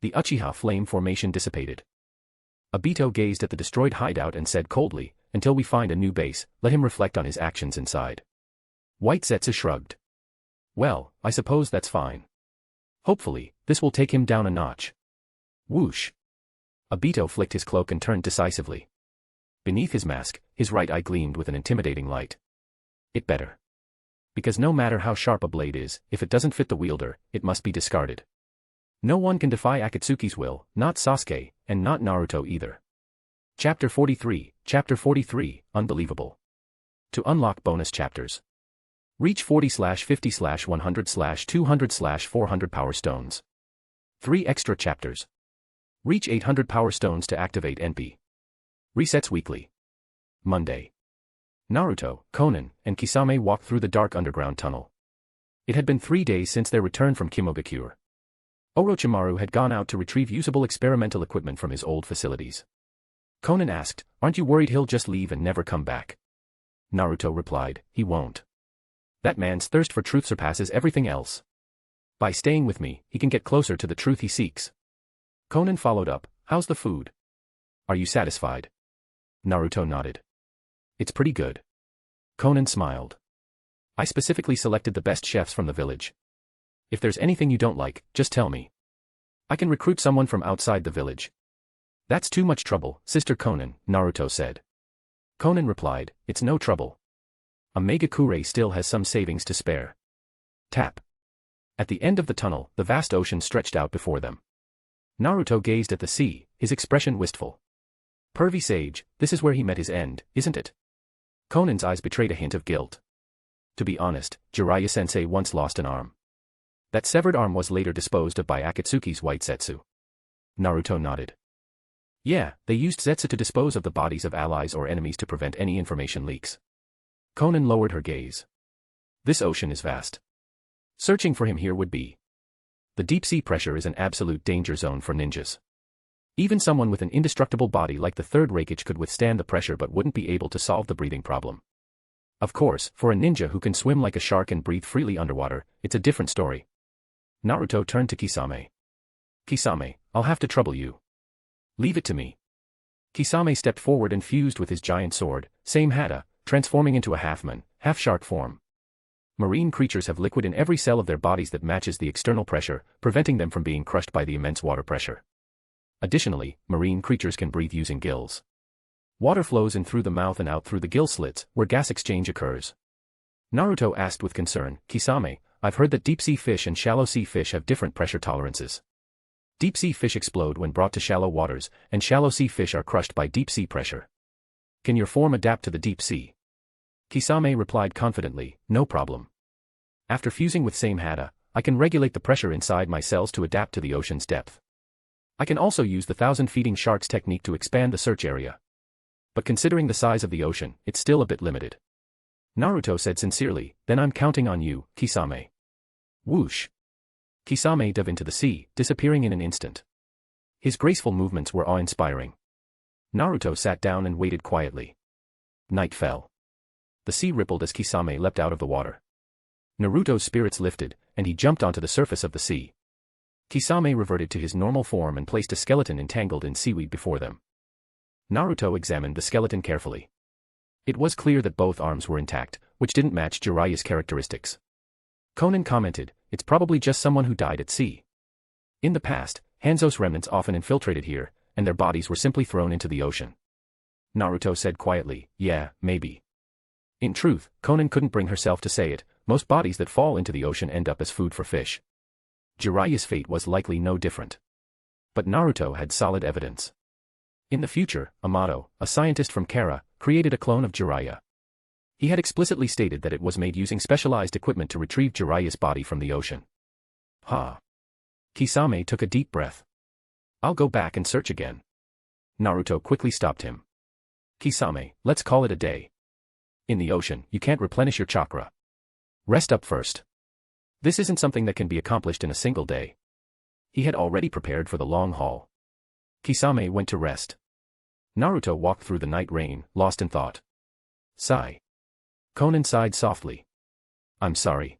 The Uchiha Flame Formation dissipated. Obito gazed at the destroyed hideout and said coldly, until we find a new base, let him reflect on his actions inside. White Zetsu shrugged. Well, I suppose that's fine. Hopefully, this will take him down a notch. Whoosh. Obito flicked his cloak and turned decisively. Beneath his mask, his right eye gleamed with an intimidating light. It better. Because no matter how sharp a blade is, if it doesn't fit the wielder, it must be discarded. No one can defy Akatsuki's will, not Sasuke, and not Naruto either. Chapter 43, Unbelievable. To unlock bonus chapters. Reach 40/50/100/200/400 Power Stones. 3 extra chapters. Reach 800 Power Stones to activate NP. Resets weekly. Monday. Naruto, Konan, and Kisame walked through the dark underground tunnel. It had been 3 days since their return from Kimogakure. Orochimaru had gone out to retrieve usable experimental equipment from his old facilities. Konan asked, "Aren't you worried he'll just leave and never come back?" Naruto replied, "He won't. That man's thirst for truth surpasses everything else. By staying with me, he can get closer to the truth he seeks." Konan followed up, "How's the food? Are you satisfied?" Naruto nodded. "It's pretty good." Konan smiled. "I specifically selected the best chefs from the village. If there's anything you don't like, just tell me." I can recruit someone from outside the village. That's too much trouble, Sister Konan, Naruto said. Konan replied, it's no trouble. A Megakure still has some savings to spare. Tap. At the end of the tunnel, the vast ocean stretched out before them. Naruto gazed at the sea, his expression wistful. Pervy sage, this is where he met his end, isn't it? Konan's eyes betrayed a hint of guilt. To be honest, Jiraiya-sensei once lost an arm. That severed arm was later disposed of by Akatsuki's white Zetsu. Naruto nodded. Yeah, they used Zetsu to dispose of the bodies of allies or enemies to prevent any information leaks. Konan lowered her gaze. This ocean is vast. Searching for him here would be. The deep sea pressure is an absolute danger zone for ninjas. Even someone with an indestructible body like the third Raikage could withstand the pressure but wouldn't be able to solve the breathing problem. Of course, for a ninja who can swim like a shark and breathe freely underwater, it's a different story. Naruto turned to Kisame. Kisame, I'll have to trouble you. Leave it to me. Kisame stepped forward and fused with his giant sword, same Hata, transforming into a half-man, half-shark form. Marine creatures have liquid in every cell of their bodies that matches the external pressure, preventing them from being crushed by the immense water pressure. Additionally, marine creatures can breathe using gills. Water flows in through the mouth and out through the gill slits, where gas exchange occurs. Naruto asked with concern, Kisame, I've heard that deep-sea fish and shallow-sea fish have different pressure tolerances. Deep-sea fish explode when brought to shallow waters, and shallow-sea fish are crushed by deep-sea pressure. Can your form adapt to the deep sea? Kisame replied confidently, no problem. After fusing with same Hata, I can regulate the pressure inside my cells to adapt to the ocean's depth. I can also use the 1,000 feeding sharks technique to expand the search area. But considering the size of the ocean, it's still a bit limited. Naruto said sincerely, then I'm counting on you, Kisame. Whoosh. Kisame dove into the sea, disappearing in an instant. His graceful movements were awe-inspiring. Naruto sat down and waited quietly. Night fell. The sea rippled as Kisame leapt out of the water. Naruto's spirits lifted, and he jumped onto the surface of the sea. Kisame reverted to his normal form and placed a skeleton entangled in seaweed before them. Naruto examined the skeleton carefully. It was clear that both arms were intact, which didn't match Jiraiya's characteristics. Konan commented, it's probably just someone who died at sea. In the past, Hanzo's remnants often infiltrated here, and their bodies were simply thrown into the ocean. Naruto said quietly, yeah, maybe. In truth, Konan couldn't bring herself to say it, most bodies that fall into the ocean end up as food for fish. Jiraiya's fate was likely no different. But Naruto had solid evidence. In the future, Amato, a scientist from Kara, created a clone of Jiraiya. He had explicitly stated that it was made using specialized equipment to retrieve Jiraiya's body from the ocean. Kisame took a deep breath. I'll go back and search again. Naruto quickly stopped him. Kisame, let's call it a day. In the ocean, you can't replenish your chakra. Rest up first. This isn't something that can be accomplished in a single day. He had already prepared for the long haul. Kisame went to rest. Naruto walked through the night rain, lost in thought. Sigh. Konan sighed softly. I'm sorry.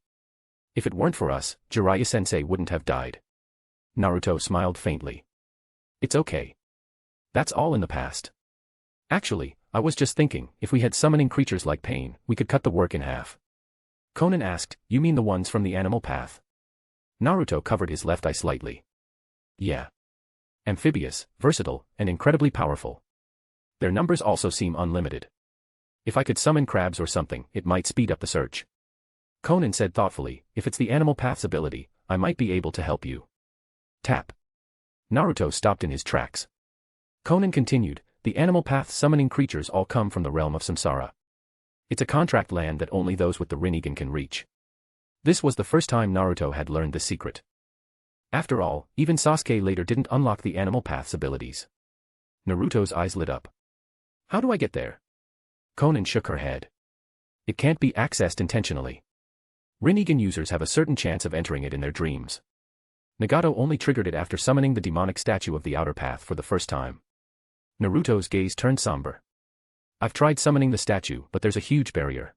If it weren't for us, Jiraiya-sensei wouldn't have died. Naruto smiled faintly. It's okay. That's all in the past. Actually, I was just thinking, if we had summoning creatures like Pain, we could cut the work in half. Konan asked, you mean the ones from the animal path? Naruto covered his left eye slightly. Yeah. Amphibious, versatile, and incredibly powerful. Their numbers also seem unlimited. If I could summon crabs or something, it might speed up the search. Konan said thoughtfully, if it's the animal path's ability, I might be able to help you. Tap. Naruto stopped in his tracks. Konan continued, the animal path's summoning creatures all come from the realm of Samsara. It's a contract land that only those with the Rinnegan can reach. This was the first time Naruto had learned this secret. After all, even Sasuke later didn't unlock the animal path's abilities. Naruto's eyes lit up. How do I get there? Konan shook her head. It can't be accessed intentionally. Rinnegan users have a certain chance of entering it in their dreams. Nagato only triggered it after summoning the demonic statue of the outer path for the first time. Naruto's gaze turned somber. I've tried summoning the statue, but there's a huge barrier.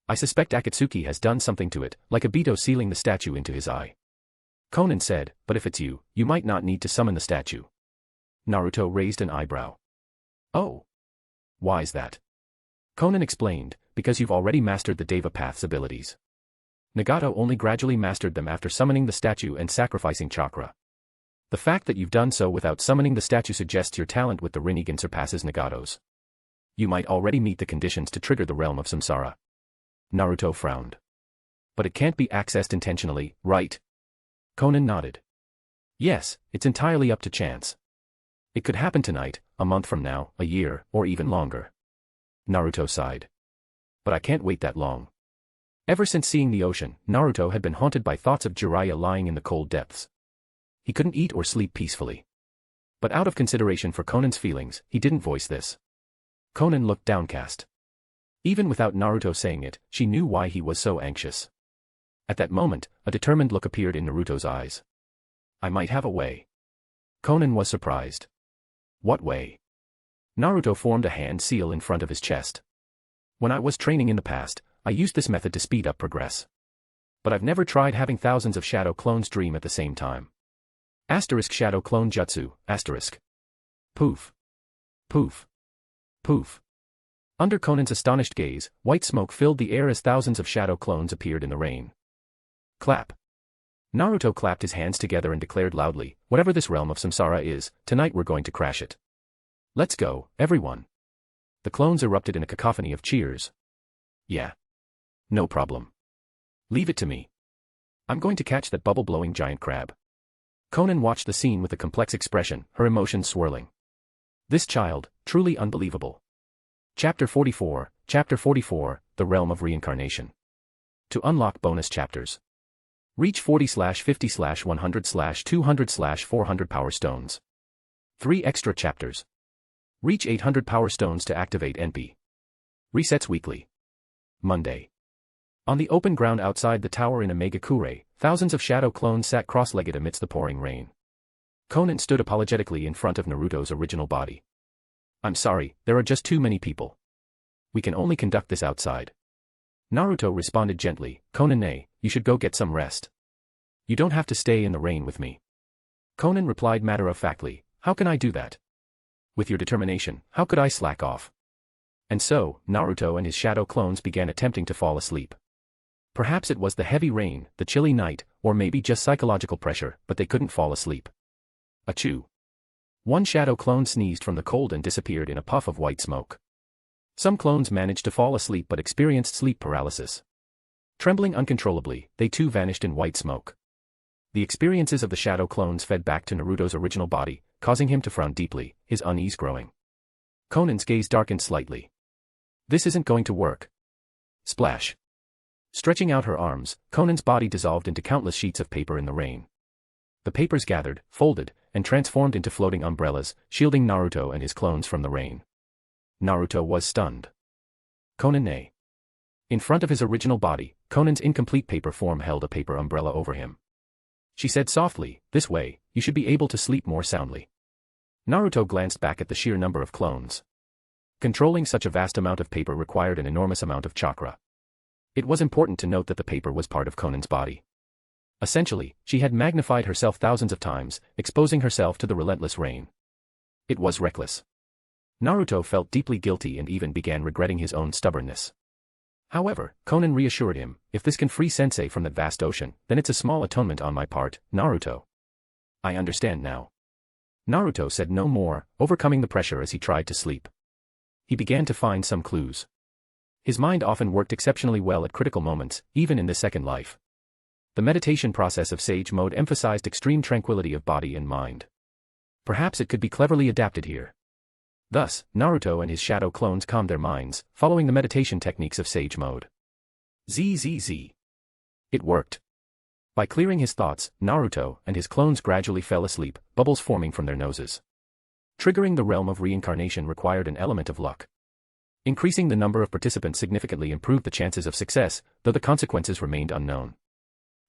I suspect Akatsuki has done something to it, like Obito sealing the statue into his eye. Konan said, but if it's you, you might not need to summon the statue. Naruto raised an eyebrow. Oh. Why's that? Konan explained, because you've already mastered the Deva Path's abilities. Nagato only gradually mastered them after summoning the statue and sacrificing chakra. The fact that you've done so without summoning the statue suggests your talent with the Rinnegan surpasses Nagato's. You might already meet the conditions to trigger the realm of samsara. Naruto frowned. But it can't be accessed intentionally, right? Konan nodded. Yes, it's entirely up to chance. It could happen tonight, a month from now, a year, or even longer. Naruto sighed. But I can't wait that long. Ever since seeing the ocean, Naruto had been haunted by thoughts of Jiraiya lying in the cold depths. He couldn't eat or sleep peacefully. But out of consideration for Konan's feelings, he didn't voice this. Konan looked downcast. Even without Naruto saying it, she knew why he was so anxious. At that moment, a determined look appeared in Naruto's eyes. I might have a way. Konan was surprised. What way? Naruto formed a hand seal in front of his chest. When I was training in the past, I used this method to speed up progress. But I've never tried having thousands of shadow clones dream at the same time. Asterisk shadow clone jutsu, asterisk. Poof. Poof. Poof. Under Konan's astonished gaze, white smoke filled the air as thousands of shadow clones appeared in the rain. Clap. Naruto clapped his hands together and declared loudly, whatever this realm of samsara is, tonight we're going to crash it. Let's go, everyone. The clones erupted in a cacophony of cheers. Yeah. No problem. Leave it to me. I'm going to catch that bubble-blowing giant crab. Konan watched the scene with a complex expression, her emotions swirling. This child, truly unbelievable. Chapter 44, The Realm of Reincarnation. To unlock bonus chapters. Reach 40/50/100/200/400 power stones. 3 extra chapters. Reach 800 power stones to activate NP. Resets weekly. Monday. On the open ground outside the tower in Omegakure, thousands of shadow clones sat cross-legged amidst the pouring rain. Konan stood apologetically in front of Naruto's original body. I'm sorry, there are just too many people. We can only conduct this outside. Naruto responded gently, Konan-ne, you should go get some rest. You don't have to stay in the rain with me. Konan replied matter-of-factly, how can I do that? With your determination, how could I slack off? And so, Naruto and his shadow clones began attempting to fall asleep. Perhaps it was the heavy rain, the chilly night, or maybe just psychological pressure, but they couldn't fall asleep. Achoo. One shadow clone sneezed from the cold and disappeared in a puff of white smoke. Some clones managed to fall asleep but experienced sleep paralysis. Trembling uncontrollably, they too vanished in white smoke. The experiences of the shadow clones fed back to Naruto's original body, causing him to frown deeply, his unease growing. Konan's gaze darkened slightly. This isn't going to work. Splash. Stretching out her arms, Konan's body dissolved into countless sheets of paper in the rain. The papers gathered, folded, and transformed into floating umbrellas, shielding Naruto and his clones from the rain. Naruto was stunned. Konan-ne. In front of his original body, Konan's incomplete paper form held a paper umbrella over him. She said softly, this way, you should be able to sleep more soundly. Naruto glanced back at the sheer number of clones. Controlling such a vast amount of paper required an enormous amount of chakra. It was important to note that the paper was part of Konan's body. Essentially, she had magnified herself thousands of times, exposing herself to the relentless rain. It was reckless. Naruto felt deeply guilty and even began regretting his own stubbornness. However, Konan reassured him, if this can free Sensei from that vast ocean, then it's a small atonement on my part, Naruto. I understand now. Naruto said no more, overcoming the pressure as he tried to sleep. He began to find some clues. His mind often worked exceptionally well at critical moments, even in the second life. The meditation process of Sage Mode emphasized extreme tranquility of body and mind. Perhaps it could be cleverly adapted here. Thus, Naruto and his shadow clones calmed their minds, following the meditation techniques of Sage Mode. ZZZ. It worked. By clearing his thoughts, Naruto and his clones gradually fell asleep, bubbles forming from their noses. Triggering the realm of reincarnation required an element of luck. Increasing the number of participants significantly improved the chances of success, though the consequences remained unknown.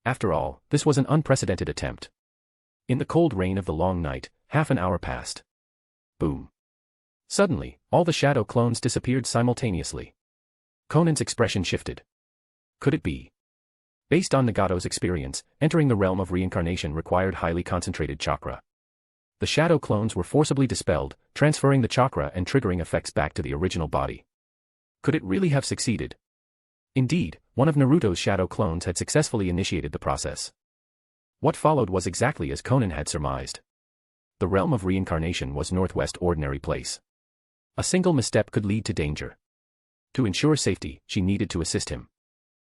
After all, this was an unprecedented attempt. In the cold rain of the long night, half an hour passed. Boom. Suddenly, all the shadow clones disappeared simultaneously. Konan's expression shifted. Could it be? Based on Nagato's experience, entering the realm of reincarnation required highly concentrated chakra. The shadow clones were forcibly dispelled, transferring the chakra and triggering effects back to the original body. Could it really have succeeded? Indeed, one of Naruto's shadow clones had successfully initiated the process. What followed was exactly as Konan had surmised. The realm of reincarnation was northwest ordinary place. A single misstep could lead to danger. To ensure safety, she needed to assist him.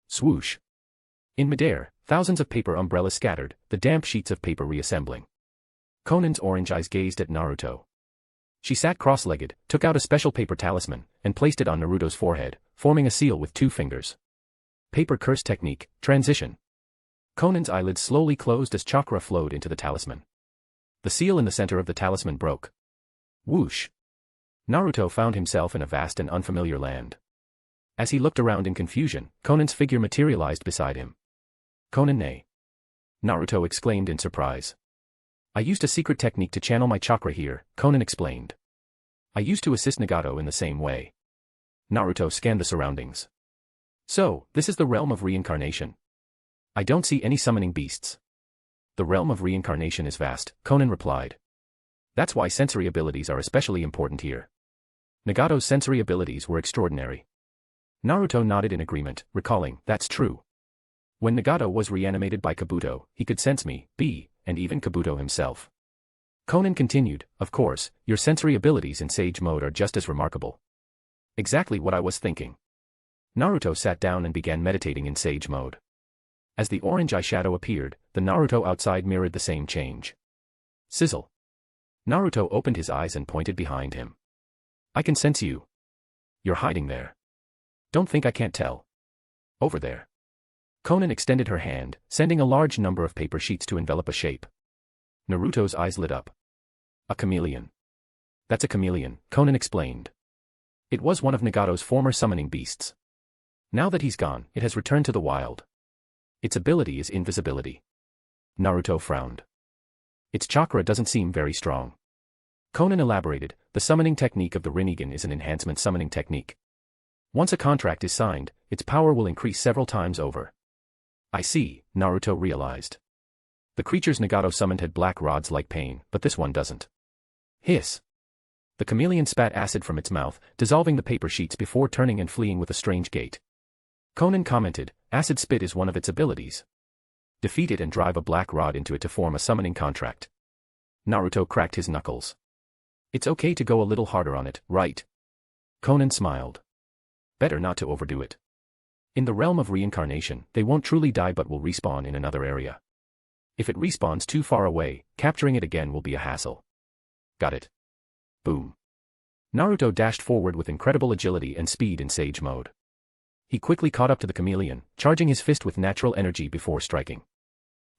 Swoosh. In midair, thousands of paper umbrellas scattered, the damp sheets of paper reassembling. Conan's orange eyes gazed at Naruto. She sat cross-legged, took out a special paper talisman, and placed it on Naruto's forehead, forming a seal with 2 fingers. Paper curse technique, transition. Conan's eyelids slowly closed as chakra flowed into the talisman. The seal in the center of the talisman broke. Whoosh. Naruto found himself in a vast and unfamiliar land. As he looked around in confusion, Conan's figure materialized beside him. Conan nay. Naruto exclaimed in surprise. I used a secret technique to channel my chakra here, Conan explained. I used to assist Nagato in the same way. Naruto scanned the surroundings. So, this is the realm of reincarnation. I don't see any summoning beasts. The realm of reincarnation is vast, Conan replied. That's why sensory abilities are especially important here. Nagato's sensory abilities were extraordinary. Naruto nodded in agreement, recalling, that's true. When Nagato was reanimated by Kabuto, he could sense me, and even Kabuto himself. Conan continued, of course, your sensory abilities in Sage Mode are just as remarkable. Exactly what I was thinking. Naruto sat down and began meditating in Sage Mode. As the orange eyeshadow appeared, the Naruto outside mirrored the same change. Sizzle. Naruto opened his eyes and pointed behind him. I can sense you. You're hiding there. Don't think I can't tell. Over there. Conan extended her hand, sending a large number of paper sheets to envelop a shape. Naruto's eyes lit up. A chameleon. That's a chameleon, Conan explained. It was one of Nagato's former summoning beasts. Now that he's gone, it has returned to the wild. Its ability is invisibility. Naruto frowned. Its chakra doesn't seem very strong. Conan elaborated, the summoning technique of the Rinnegan is an enhancement summoning technique. Once a contract is signed, its power will increase several times over. I see, Naruto realized. The creatures Nagato summoned had black rods like pain, but this one doesn't. Hiss. The chameleon spat acid from its mouth, dissolving the paper sheets before turning and fleeing with a strange gait. Conan commented, acid spit is one of its abilities. Defeat it and drive a black rod into it to form a summoning contract. Naruto cracked his knuckles. It's okay to go a little harder on it, right? Conan smiled. Better not to overdo it. In the realm of reincarnation, they won't truly die but will respawn in another area. If it respawns too far away, capturing it again will be a hassle. Got it. Boom. Naruto dashed forward with incredible agility and speed in Sage Mode. He quickly caught up to the chameleon, charging his fist with natural energy before striking.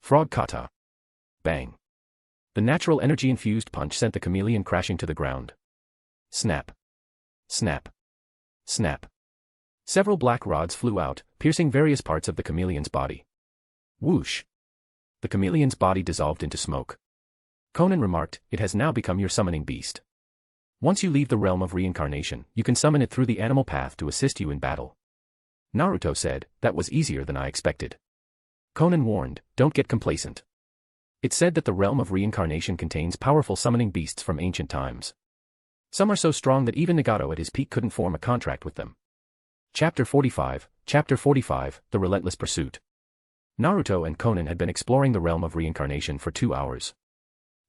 Frog kata. Bang. The natural energy-infused punch sent the chameleon crashing to the ground. Snap. Snap. Snap. Several black rods flew out, piercing various parts of the chameleon's body. Whoosh. The chameleon's body dissolved into smoke. Conan remarked, it has now become your summoning beast. Once you leave the realm of reincarnation, you can summon it through the animal path to assist you in battle. Naruto said, that was easier than I expected. Conan warned, don't get complacent. It said that the realm of reincarnation contains powerful summoning beasts from ancient times. Some are so strong that even Nagato at his peak couldn't form a contract with them. Chapter 45, The Relentless Pursuit. Naruto and Conan had been exploring the realm of reincarnation for 2 hours.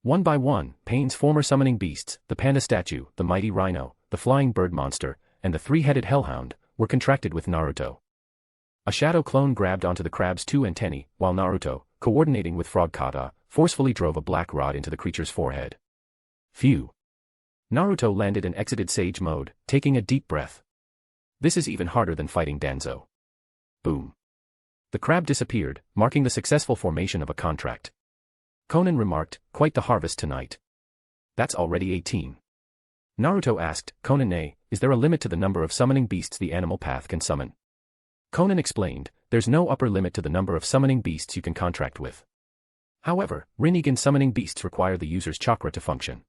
One by one, Pain's former summoning beasts, the panda statue, the mighty rhino, the flying bird monster, and the 3-headed hellhound, were contracted with Naruto. A shadow clone grabbed onto the crab's 2 antennae, while Naruto, coordinating with Frog Kata, forcefully drove a black rod into the creature's forehead. Phew. Naruto landed and exited Sage Mode, taking a deep breath. This is even harder than fighting Danzo. Boom. The crab disappeared, marking the successful formation of a contract. Conan remarked, quite the harvest tonight. That's already 18. Naruto asked, Conan, is there a limit to the number of summoning beasts the animal path can summon? Conan explained, there's no upper limit to the number of summoning beasts you can contract with. However, Rinnegan summoning beasts require the user's chakra to function.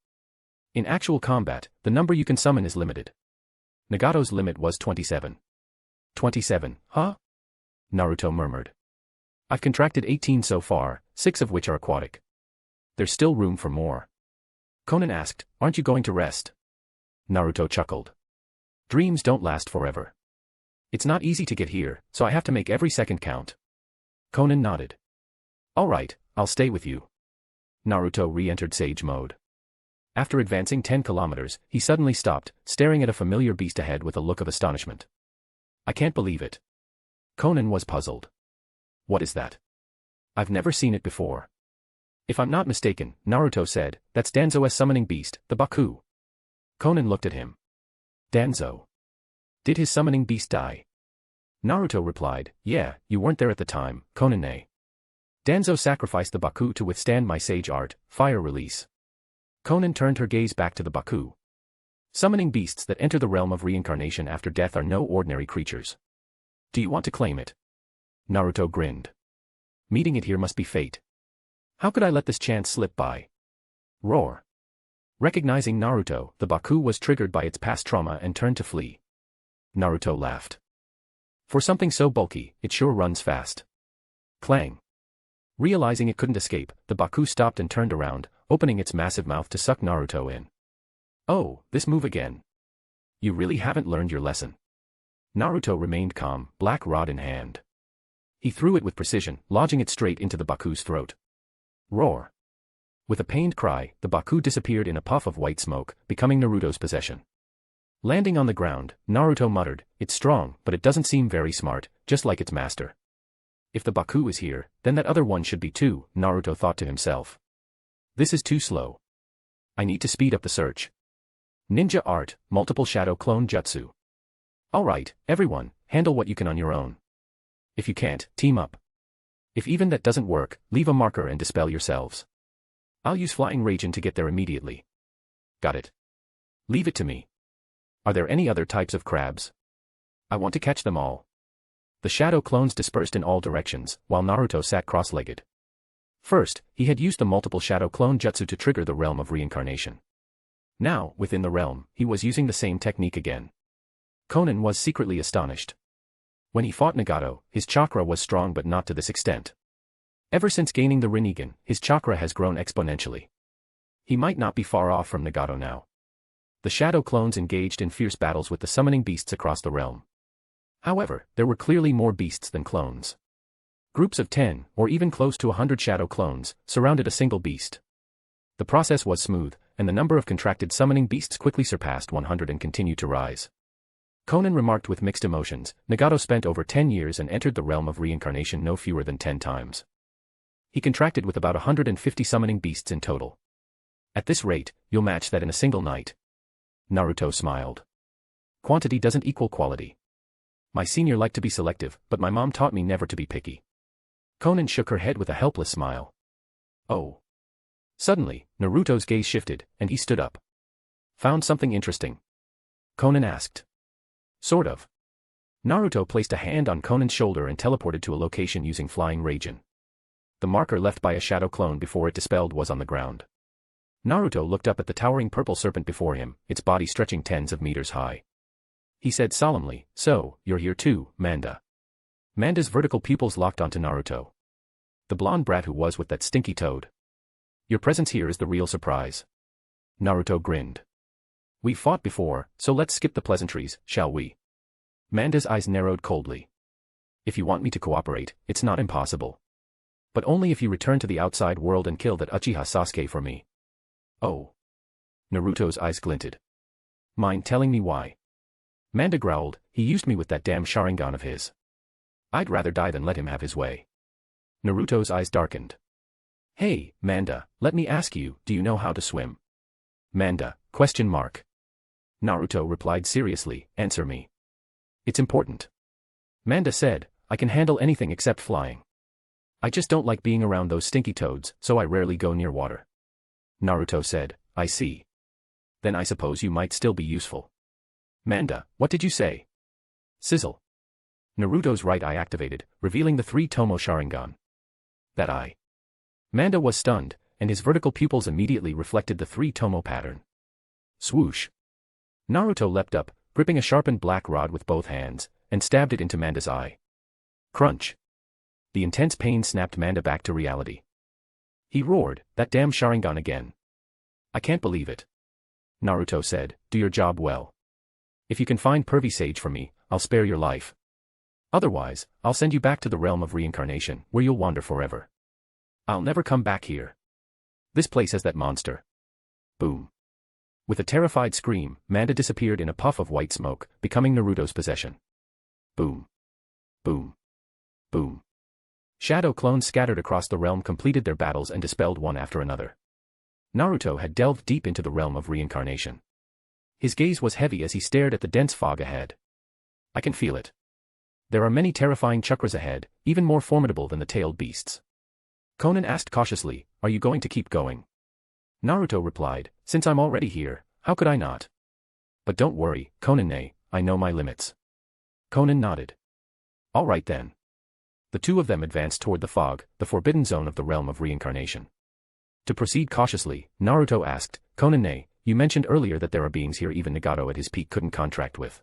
In actual combat, the number you can summon is limited. Nagato's limit was 27. 27, huh? Naruto murmured. I've contracted 18 so far, 6 of which are aquatic. There's still room for more. Conan asked, aren't you going to rest? Naruto chuckled. Dreams don't last forever. It's not easy to get here, so I have to make every second count. Conan nodded. All right, I'll stay with you. Naruto re-entered Sage Mode. After advancing 10 kilometers, he suddenly stopped, staring at a familiar beast ahead with a look of astonishment. I can't believe it. Conan was puzzled. What is that? I've never seen it before. If I'm not mistaken, Naruto said, that's Danzo's summoning beast, the Baku. Conan looked at him. Danzo. Did his summoning beast die? Naruto replied, yeah, you weren't there at the time, Conan. Danzo sacrificed the Baku to withstand my sage art, fire release. Conan turned her gaze back to the Baku. Summoning beasts that enter the realm of reincarnation after death are no ordinary creatures. Do you want to claim it? Naruto grinned. Meeting it here must be fate. How could I let this chance slip by? Roar. Recognizing Naruto, the Baku was triggered by its past trauma and turned to flee. Naruto laughed. For something so bulky, it sure runs fast. Clang. Realizing it couldn't escape, the Baku stopped and turned around, opening its massive mouth to suck Naruto in. Oh, this move again. You really haven't learned your lesson. Naruto remained calm, black rod in hand. He threw it with precision, lodging it straight into the Baku's throat. Roar. With a pained cry, the Baku disappeared in a puff of white smoke, becoming Naruto's possession. Landing on the ground, Naruto muttered, it's strong, but it doesn't seem very smart, just like its master. If the Baku is here, then that other one should be too, Naruto thought to himself. This is too slow. I need to speed up the search. Ninja art, multiple shadow clone jutsu. Alright, everyone, handle what you can on your own. If you can't, team up. If even that doesn't work, leave a marker and dispel yourselves. I'll use Flying Raijin to get there immediately. Got it. Leave it to me. Are there any other types of crabs? I want to catch them all. The shadow clones dispersed in all directions, while Naruto sat cross-legged. First, he had used the multiple shadow clone jutsu to trigger the realm of reincarnation. Now, within the realm, he was using the same technique again. Conan was secretly astonished. When he fought Nagato, his chakra was strong but not to this extent. Ever since gaining the Rinnegan, his chakra has grown exponentially. He might not be far off from Nagato now. The shadow clones engaged in fierce battles with the summoning beasts across the realm. However, there were clearly more beasts than clones. Groups of 10, or even close to 100 shadow clones, surrounded a single beast. The process was smooth, and the number of contracted summoning beasts quickly surpassed 100 and continued to rise. Conan remarked with mixed emotions, Nagato spent over 10 years and entered the realm of reincarnation no fewer than 10 times. He contracted with about 150 summoning beasts in total. At this rate, you'll match that in a single night. Naruto smiled. Quantity doesn't equal quality. My senior liked to be selective, but my mom taught me never to be picky. Conan shook her head with a helpless smile. Oh. Suddenly, Naruto's gaze shifted, and he stood up. Found something interesting? Conan asked. Sort of. Naruto placed a hand on Conan's shoulder and teleported to a location using Flying Raijin. The marker left by a shadow clone before it dispelled was on the ground. Naruto looked up at the towering purple serpent before him, its body stretching tens of meters high. He said solemnly, so, you're here too, Manda. Manda's vertical pupils locked onto Naruto. The blonde brat who was with that stinky toad. Your presence here is the real surprise. Naruto grinned. We've fought before, so let's skip the pleasantries, shall we? Manda's eyes narrowed coldly. If you want me to cooperate, it's not impossible. But only if you return to the outside world and kill that Uchiha Sasuke for me. Oh. Naruto's eyes glinted. Mind telling me why? Manda growled, he used me with that damn Sharingan of his. I'd rather die than let him have his way. Naruto's eyes darkened. Hey, Manda, let me ask you, do you know how to swim? Manda, question mark. Naruto replied seriously, answer me. It's important. Manda said, I can handle anything except flying. I just don't like being around those stinky toads, so I rarely go near water. Naruto said, I see. Then I suppose you might still be useful. Manda, what did you say? Sizzle. Naruto's right eye activated, revealing the 3 Tomo Sharingan. That eye. Manda was stunned, and his vertical pupils immediately reflected the 3 Tomo pattern. Swoosh. Naruto leapt up, gripping a sharpened black rod with both hands, and stabbed it into Manda's eye. Crunch. The intense pain snapped Manda back to reality. He roared, that damn Sharingan again. I can't believe it. Naruto said, do your job well. If you can find Pervy Sage for me, I'll spare your life. Otherwise, I'll send you back to the realm of reincarnation, where you'll wander forever. I'll never come back here. This place has that monster. Boom. With a terrified scream, Manda disappeared in a puff of white smoke, becoming Naruto's possession. Boom. Boom. Boom. Shadow clones scattered across the realm completed their battles and dispelled one after another. Naruto had delved deep into the realm of reincarnation. His gaze was heavy as he stared at the dense fog ahead. I can feel it. There are many terrifying chakras ahead, even more formidable than the tailed beasts. Konan asked cautiously, are you going to keep going? Naruto replied, since I'm already here, how could I not? But don't worry, Konan-ne, I know my limits. Konan nodded. All right then. The two of them advanced toward the fog, the forbidden zone of the realm of reincarnation. To proceed cautiously, Naruto asked, Konan-ne, you mentioned earlier that there are beings here even Nagato at his peak couldn't contract with.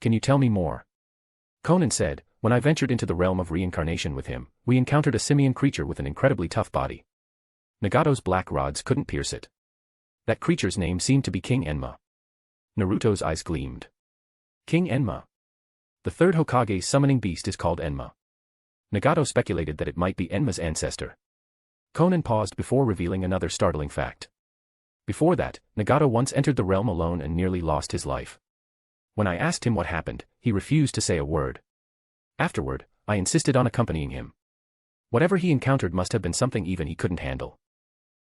Can you tell me more? Konan said, when I ventured into the realm of reincarnation with him, we encountered a simian creature with an incredibly tough body. Nagato's black rods couldn't pierce it. That creature's name seemed to be King Enma. Naruto's eyes gleamed. King Enma. The third Hokage's summoning beast is called Enma. Nagato speculated that it might be Enma's ancestor. Konan paused before revealing another startling fact. Before that, Nagato once entered the realm alone and nearly lost his life. When I asked him what happened, he refused to say a word. Afterward, I insisted on accompanying him. Whatever he encountered must have been something even he couldn't handle.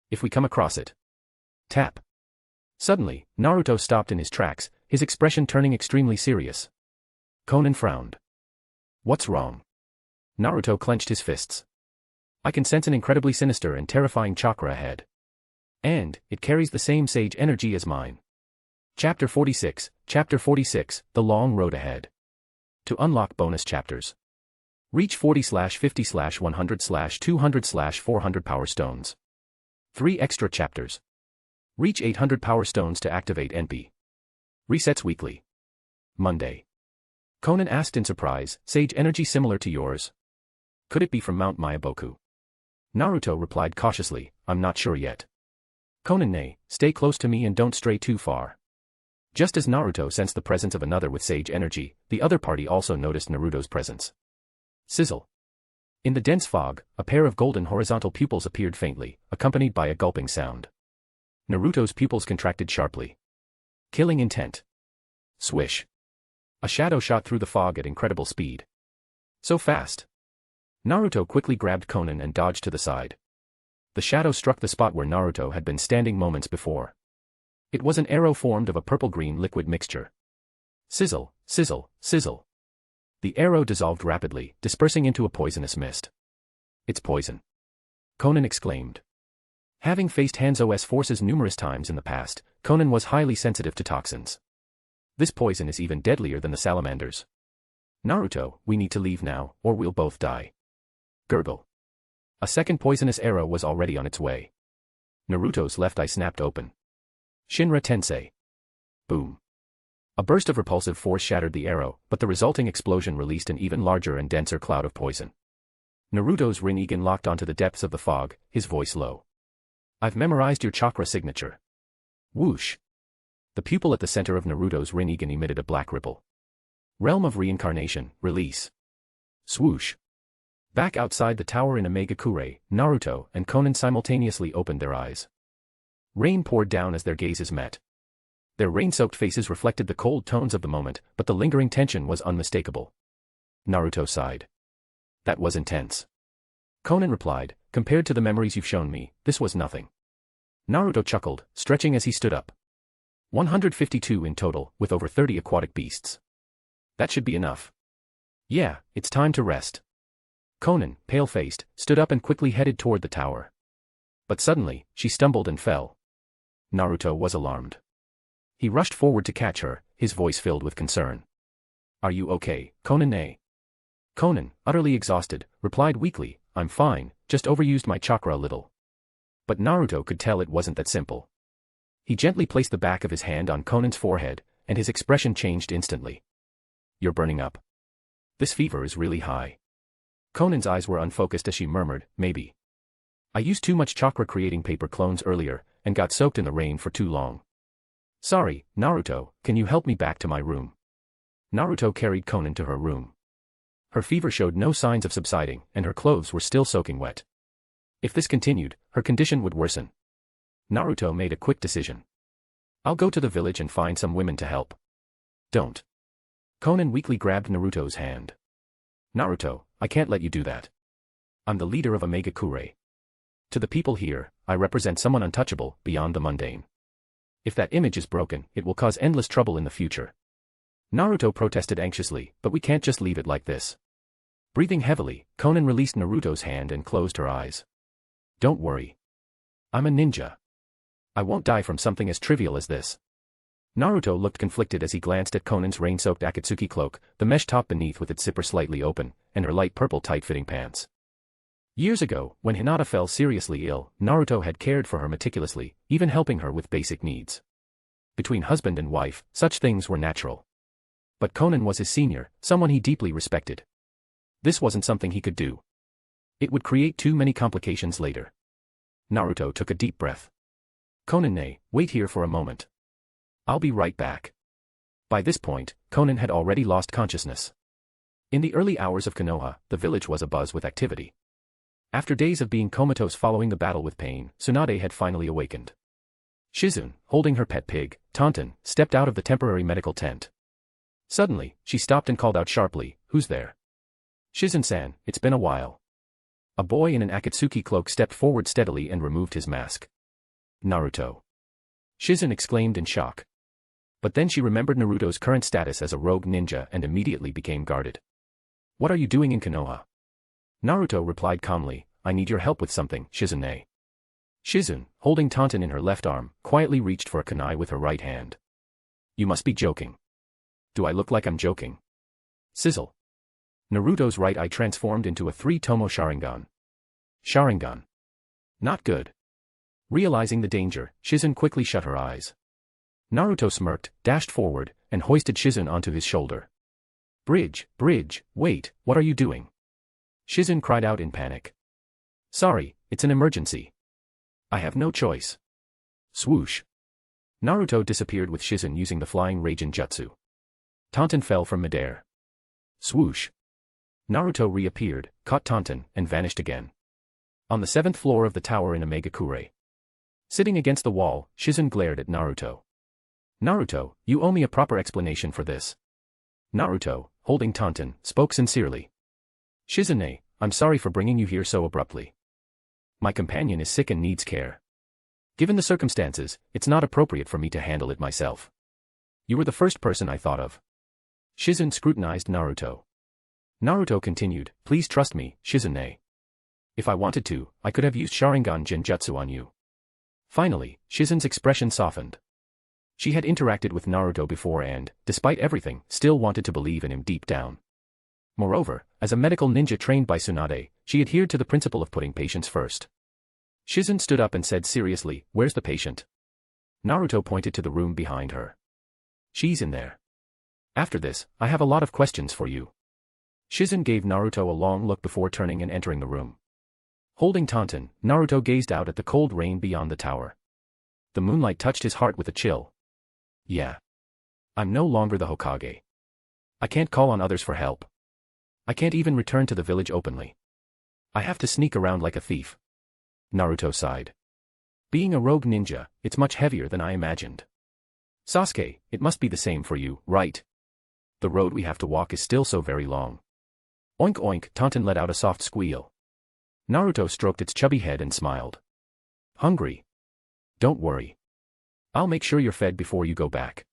If we come across it. Tap. Suddenly, Naruto stopped in his tracks, his expression turning extremely serious. Konan frowned. What's wrong? Naruto clenched his fists. I can sense an incredibly sinister and terrifying chakra ahead. And, it carries the same sage energy as mine. Chapter 46, The Long Road Ahead. To unlock bonus chapters. Reach 40/50/100/200/400 Power Stones. 3 extra chapters. Reach 800 Power Stones to activate NP. Resets weekly. Monday. Konan asked in surprise, sage energy similar to yours? Could it be from Mount Myaboku? Naruto replied cautiously, I'm not sure yet. Konan-ne, stay close to me and don't stray too far. Just as Naruto sensed the presence of another with sage energy, the other party also noticed Naruto's presence. Sizzle. In the dense fog, a pair of golden horizontal pupils appeared faintly, accompanied by a gulping sound. Naruto's pupils contracted sharply. Killing intent. Swish. A shadow shot through the fog at incredible speed. So fast. Naruto quickly grabbed Konan and dodged to the side. The shadow struck the spot where Naruto had been standing moments before. It was an arrow formed of a purple-green liquid mixture. Sizzle, sizzle, sizzle. The arrow dissolved rapidly, dispersing into a poisonous mist. It's poison. Konan exclaimed. Having faced Hanzo's forces numerous times in the past, Konan was highly sensitive to toxins. This poison is even deadlier than the salamanders. Naruto, we need to leave now, or we'll both die. Gurgle. A second poisonous arrow was already on its way. Naruto's left eye snapped open. Rinne Tensei. Boom. A burst of repulsive force shattered the arrow, but the resulting explosion released an even larger and denser cloud of poison. Naruto's Rinnegan locked onto the depths of the fog, his voice low. I've memorized your chakra signature. Whoosh. The pupil at the center of Naruto's Rinnegan emitted a black ripple. Realm of Reincarnation, release. Swoosh. Back outside the tower in Omegakure, Naruto and Konan simultaneously opened their eyes. Rain poured down as their gazes met. Their rain-soaked faces reflected the cold tones of the moment, but the lingering tension was unmistakable. Naruto sighed. That was intense. Konan replied, compared to the memories you've shown me, this was nothing. Naruto chuckled, stretching as he stood up. 152 in total, with over 30 aquatic beasts. That should be enough. Yeah, it's time to rest. Konan, pale-faced, stood up and quickly headed toward the tower. But suddenly, she stumbled and fell. Naruto was alarmed. He rushed forward to catch her, his voice filled with concern. Are you okay, Konan-ne? Konan, utterly exhausted, replied weakly, I'm fine, just overused my chakra a little. But Naruto could tell it wasn't that simple. He gently placed the back of his hand on Konan's forehead, and his expression changed instantly. You're burning up. This fever is really high. Konan's eyes were unfocused as she murmured, maybe. I used too much chakra creating paper clones earlier, and got soaked in the rain for too long. Sorry, Naruto, can you help me back to my room? Naruto carried Konan to her room. Her fever showed no signs of subsiding, and her clothes were still soaking wet. If this continued, her condition would worsen. Naruto made a quick decision. I'll go to the village and find some women to help. Don't. Konan weakly grabbed Naruto's hand. Naruto, I can't let you do that. I'm the leader of Omegakure. To the people here, I represent someone untouchable, beyond the mundane. If that image is broken, it will cause endless trouble in the future. Naruto protested anxiously, but we can't just leave it like this. Breathing heavily, Konan released Naruto's hand and closed her eyes. Don't worry. I'm a ninja. I won't die from something as trivial as this. Naruto looked conflicted as he glanced at Konan's rain-soaked Akatsuki cloak, the mesh top beneath with its zipper slightly open, and her light purple tight-fitting pants. Years ago, when Hinata fell seriously ill, Naruto had cared for her meticulously, even helping her with basic needs. Between husband and wife, such things were natural. But Konan was his senior, someone he deeply respected. This wasn't something he could do. It would create too many complications later. Naruto took a deep breath. Konan, wait here for a moment. I'll be right back. By this point, Konan had already lost consciousness. In the early hours of Konoha, the village was abuzz with activity. After days of being comatose following the battle with pain, Tsunade had finally awakened. Shizune, holding her pet pig, Taunton, stepped out of the temporary medical tent. Suddenly, she stopped and called out sharply, "Who's there?" "Shizune-san, it's been a while." A boy in an Akatsuki cloak stepped forward steadily and removed his mask. Naruto. Shizune exclaimed in shock. But then she remembered Naruto's current status as a rogue ninja and immediately became guarded. "What are you doing in Konoha?" Naruto replied calmly, "I need your help with something, Shizune." Shizune, holding Taunton in her left arm, quietly reached for a kunai with her right hand. "You must be joking." "Do I look like I'm joking?" Sizzle. Naruto's right eye transformed into a 3-tomo Sharingan. Sharingan. Not good. Realizing the danger, Shizune quickly shut her eyes. Naruto smirked, dashed forward, and hoisted Shizune onto his shoulder. Bridge, wait, what are you doing?" Shizune cried out in panic. "Sorry, it's an emergency. I have no choice." Swoosh. Naruto disappeared with Shizune using the flying Raijin jutsu. Taunton fell from midair. Swoosh. Naruto reappeared, caught Taunton, and vanished again. On the 7th floor of the tower in Omegakure. Sitting against the wall, Shizune glared at Naruto. "Naruto, you owe me a proper explanation for this." Naruto, holding Taunton, spoke sincerely. "Shizune, I'm sorry for bringing you here so abruptly. My companion is sick and needs care. Given the circumstances, it's not appropriate for me to handle it myself. You were the first person I thought of." Shizune scrutinized Naruto. Naruto continued, "Please trust me, Shizune. If I wanted to, I could have used Sharingan Genjutsu on you." Finally, Shizune's expression softened. She had interacted with Naruto before and, despite everything, still wanted to believe in him deep down. Moreover, as a medical ninja trained by Tsunade, she adhered to the principle of putting patients first. Shizune stood up and said seriously, "Where's the patient?" Naruto pointed to the room behind her. "She's in there. After this, I have a lot of questions for you." Shizune gave Naruto a long look before turning and entering the room. Holding Taunton, Naruto gazed out at the cold rain beyond the tower. The moonlight touched his heart with a chill. Yeah. I'm no longer the Hokage. I can't call on others for help. I can't even return to the village openly. I have to sneak around like a thief. Naruto sighed. Being a rogue ninja, it's much heavier than I imagined. Sasuke, it must be the same for you, right? The road we have to walk is still so very long. Oink oink, Taunton let out a soft squeal. Naruto stroked its chubby head and smiled. Hungry? Don't worry. I'll make sure you're fed before you go back.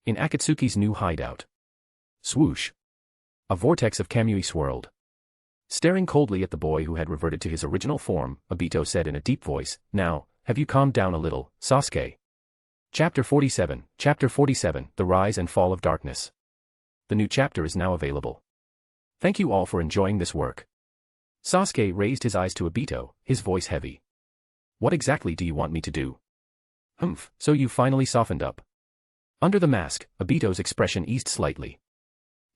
In Akatsuki's new hideout. Swoosh. A vortex of Kamui swirled. Staring coldly at the boy who had reverted to his original form, Obito said in a deep voice, "Now, have you calmed down a little, Sasuke?" Chapter 47, The Rise and Fall of Darkness. The new chapter is now available. Thank you all for enjoying this work. Sasuke raised his eyes to Obito, his voice heavy. What exactly do you want me to do? Humph, so you finally softened up. Under the mask, Obito's expression eased slightly.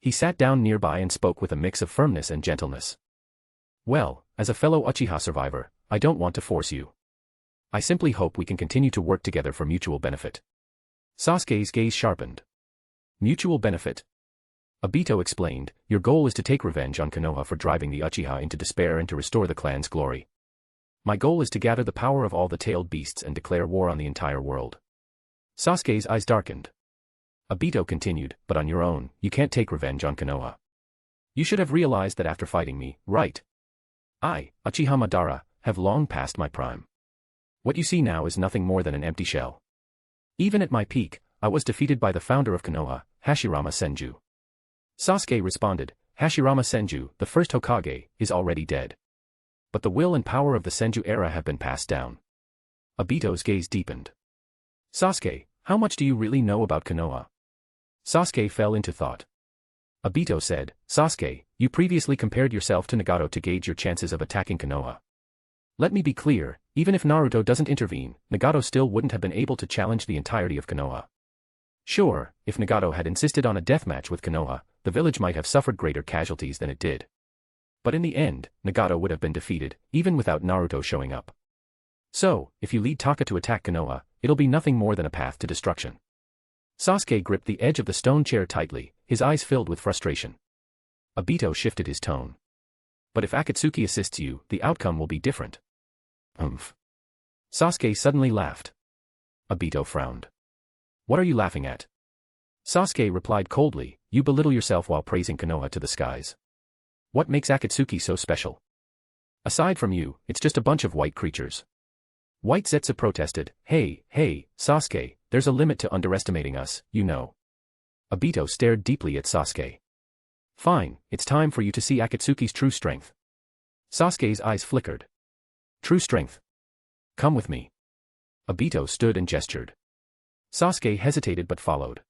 He sat down nearby and spoke with a mix of firmness and gentleness. Well, as a fellow Uchiha survivor, I don't want to force you. I simply hope we can continue to work together for mutual benefit. Sasuke's gaze sharpened. Mutual benefit? Obito explained, your goal is to take revenge on Konoha for driving the Uchiha into despair and to restore the clan's glory. My goal is to gather the power of all the tailed beasts and declare war on the entire world. Sasuke's eyes darkened. Obito continued, but on your own, you can't take revenge on Konoha. You should have realized that after fighting me, right? I, Uchiha Madara, have long passed my prime. What you see now is nothing more than an empty shell. Even at my peak, I was defeated by the founder of Konoha, Hashirama Senju. Sasuke responded, Hashirama Senju, the first Hokage, is already dead. But the will and power of the Senju era have been passed down. Obito's gaze deepened. Sasuke, how much do you really know about Konoha? Sasuke fell into thought. Obito said, Sasuke, you previously compared yourself to Nagato to gauge your chances of attacking Konoha. Let me be clear, even if Naruto doesn't intervene, Nagato still wouldn't have been able to challenge the entirety of Konoha. Sure, if Nagato had insisted on a deathmatch with Konoha, the village might have suffered greater casualties than it did. But in the end, Nagato would have been defeated, even without Naruto showing up. So, if you lead Taka to attack Konoha, it'll be nothing more than a path to destruction. Sasuke gripped the edge of the stone chair tightly, his eyes filled with frustration. Obito shifted his tone. But if Akatsuki assists you, the outcome will be different. Sasuke suddenly laughed. Obito frowned. What are you laughing at? Sasuke replied coldly, you belittle yourself while praising Konoha to the skies. What makes Akatsuki so special? Aside from you, it's just a bunch of white creatures. White Zetsu protested, hey, Sasuke, there's a limit to underestimating us, you know. Obito stared deeply at Sasuke. Fine, it's time for you to see Akatsuki's true strength. Sasuke's eyes flickered. True strength. Come with me. Obito stood and gestured. Sasuke hesitated but followed.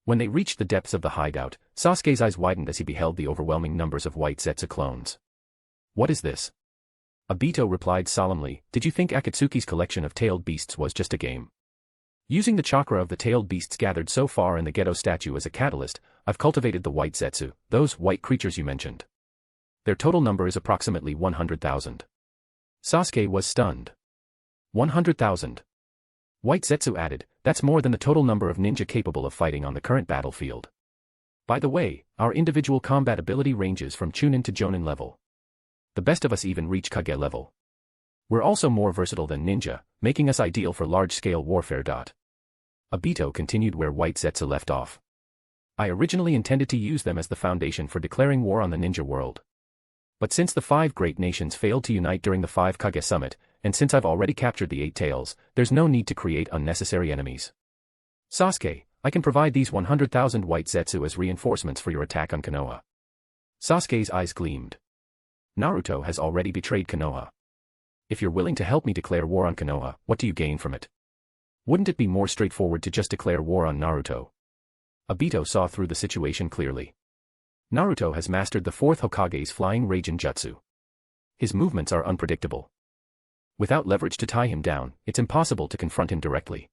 When they reached the depths of the hideout, Sasuke's eyes widened as he beheld the overwhelming numbers of white Zetsu clones. What is this? Obito replied solemnly, did you think Akatsuki's collection of tailed beasts was just a game? Using the chakra of the tailed beasts gathered so far in the Geto statue as a catalyst, I've cultivated the white Zetsu, those white creatures you mentioned. Their total number is approximately 100,000. Sasuke was stunned. 100,000. White Zetsu added, that's more than the total number of ninja capable of fighting on the current battlefield. By the way, our individual combat ability ranges from Chunin to Jonin level. The best of us even reach Kage level. We're also more versatile than ninja, making us ideal for large-scale warfare. Obito continued where White Zetsu left off. I originally intended to use them as the foundation for declaring war on the ninja world. But since the 5 great nations failed to unite during the 5 Kage summit, and since I've already captured the 8 tails, there's no need to create unnecessary enemies. Sasuke, I can provide these 100,000 white Zetsu as reinforcements for your attack on Konoha. Sasuke's eyes gleamed. Naruto has already betrayed Konoha. If you're willing to help me declare war on Konoha, what do you gain from it? Wouldn't it be more straightforward to just declare war on Naruto? Obito saw through the situation clearly. Naruto has mastered the 4th Hokage's flying Raijin Jutsu. His movements are unpredictable. Without leverage to tie him down, it's impossible to confront him directly.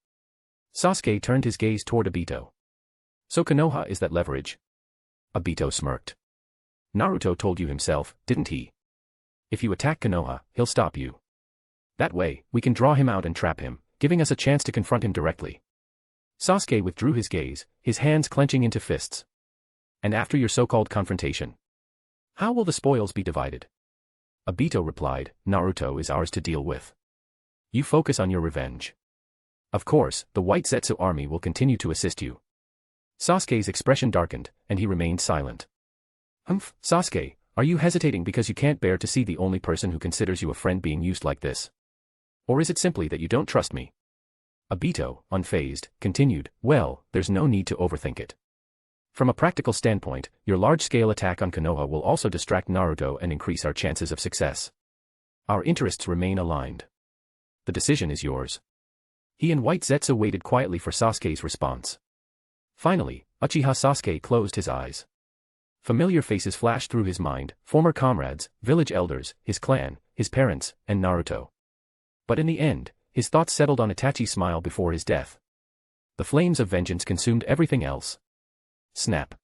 Sasuke turned his gaze toward Obito. So Konoha is that leverage? Obito smirked. Naruto told you himself, didn't he? If you attack Konoha, he'll stop you. That way, we can draw him out and trap him, giving us a chance to confront him directly. Sasuke withdrew his gaze, his hands clenching into fists. And after your so-called confrontation? How will the spoils be divided? Obito replied, Naruto is ours to deal with. You focus on your revenge. Of course, the White Zetsu army will continue to assist you. Sasuke's expression darkened, and he remained silent. Sasuke, are you hesitating because you can't bear to see the only person who considers you a friend being used like this? Or is it simply that you don't trust me? Obito, unfazed, continued, well, there's no need to overthink it. From a practical standpoint, your large-scale attack on Konoha will also distract Naruto and increase our chances of success. Our interests remain aligned. The decision is yours. He and White Zetsu waited quietly for Sasuke's response. Finally, Uchiha Sasuke closed his eyes. Familiar faces flashed through his mind, former comrades, village elders, his clan, his parents, and Naruto. But in the end, his thoughts settled on Itachi's smile before his death. The flames of vengeance consumed everything else. Snap.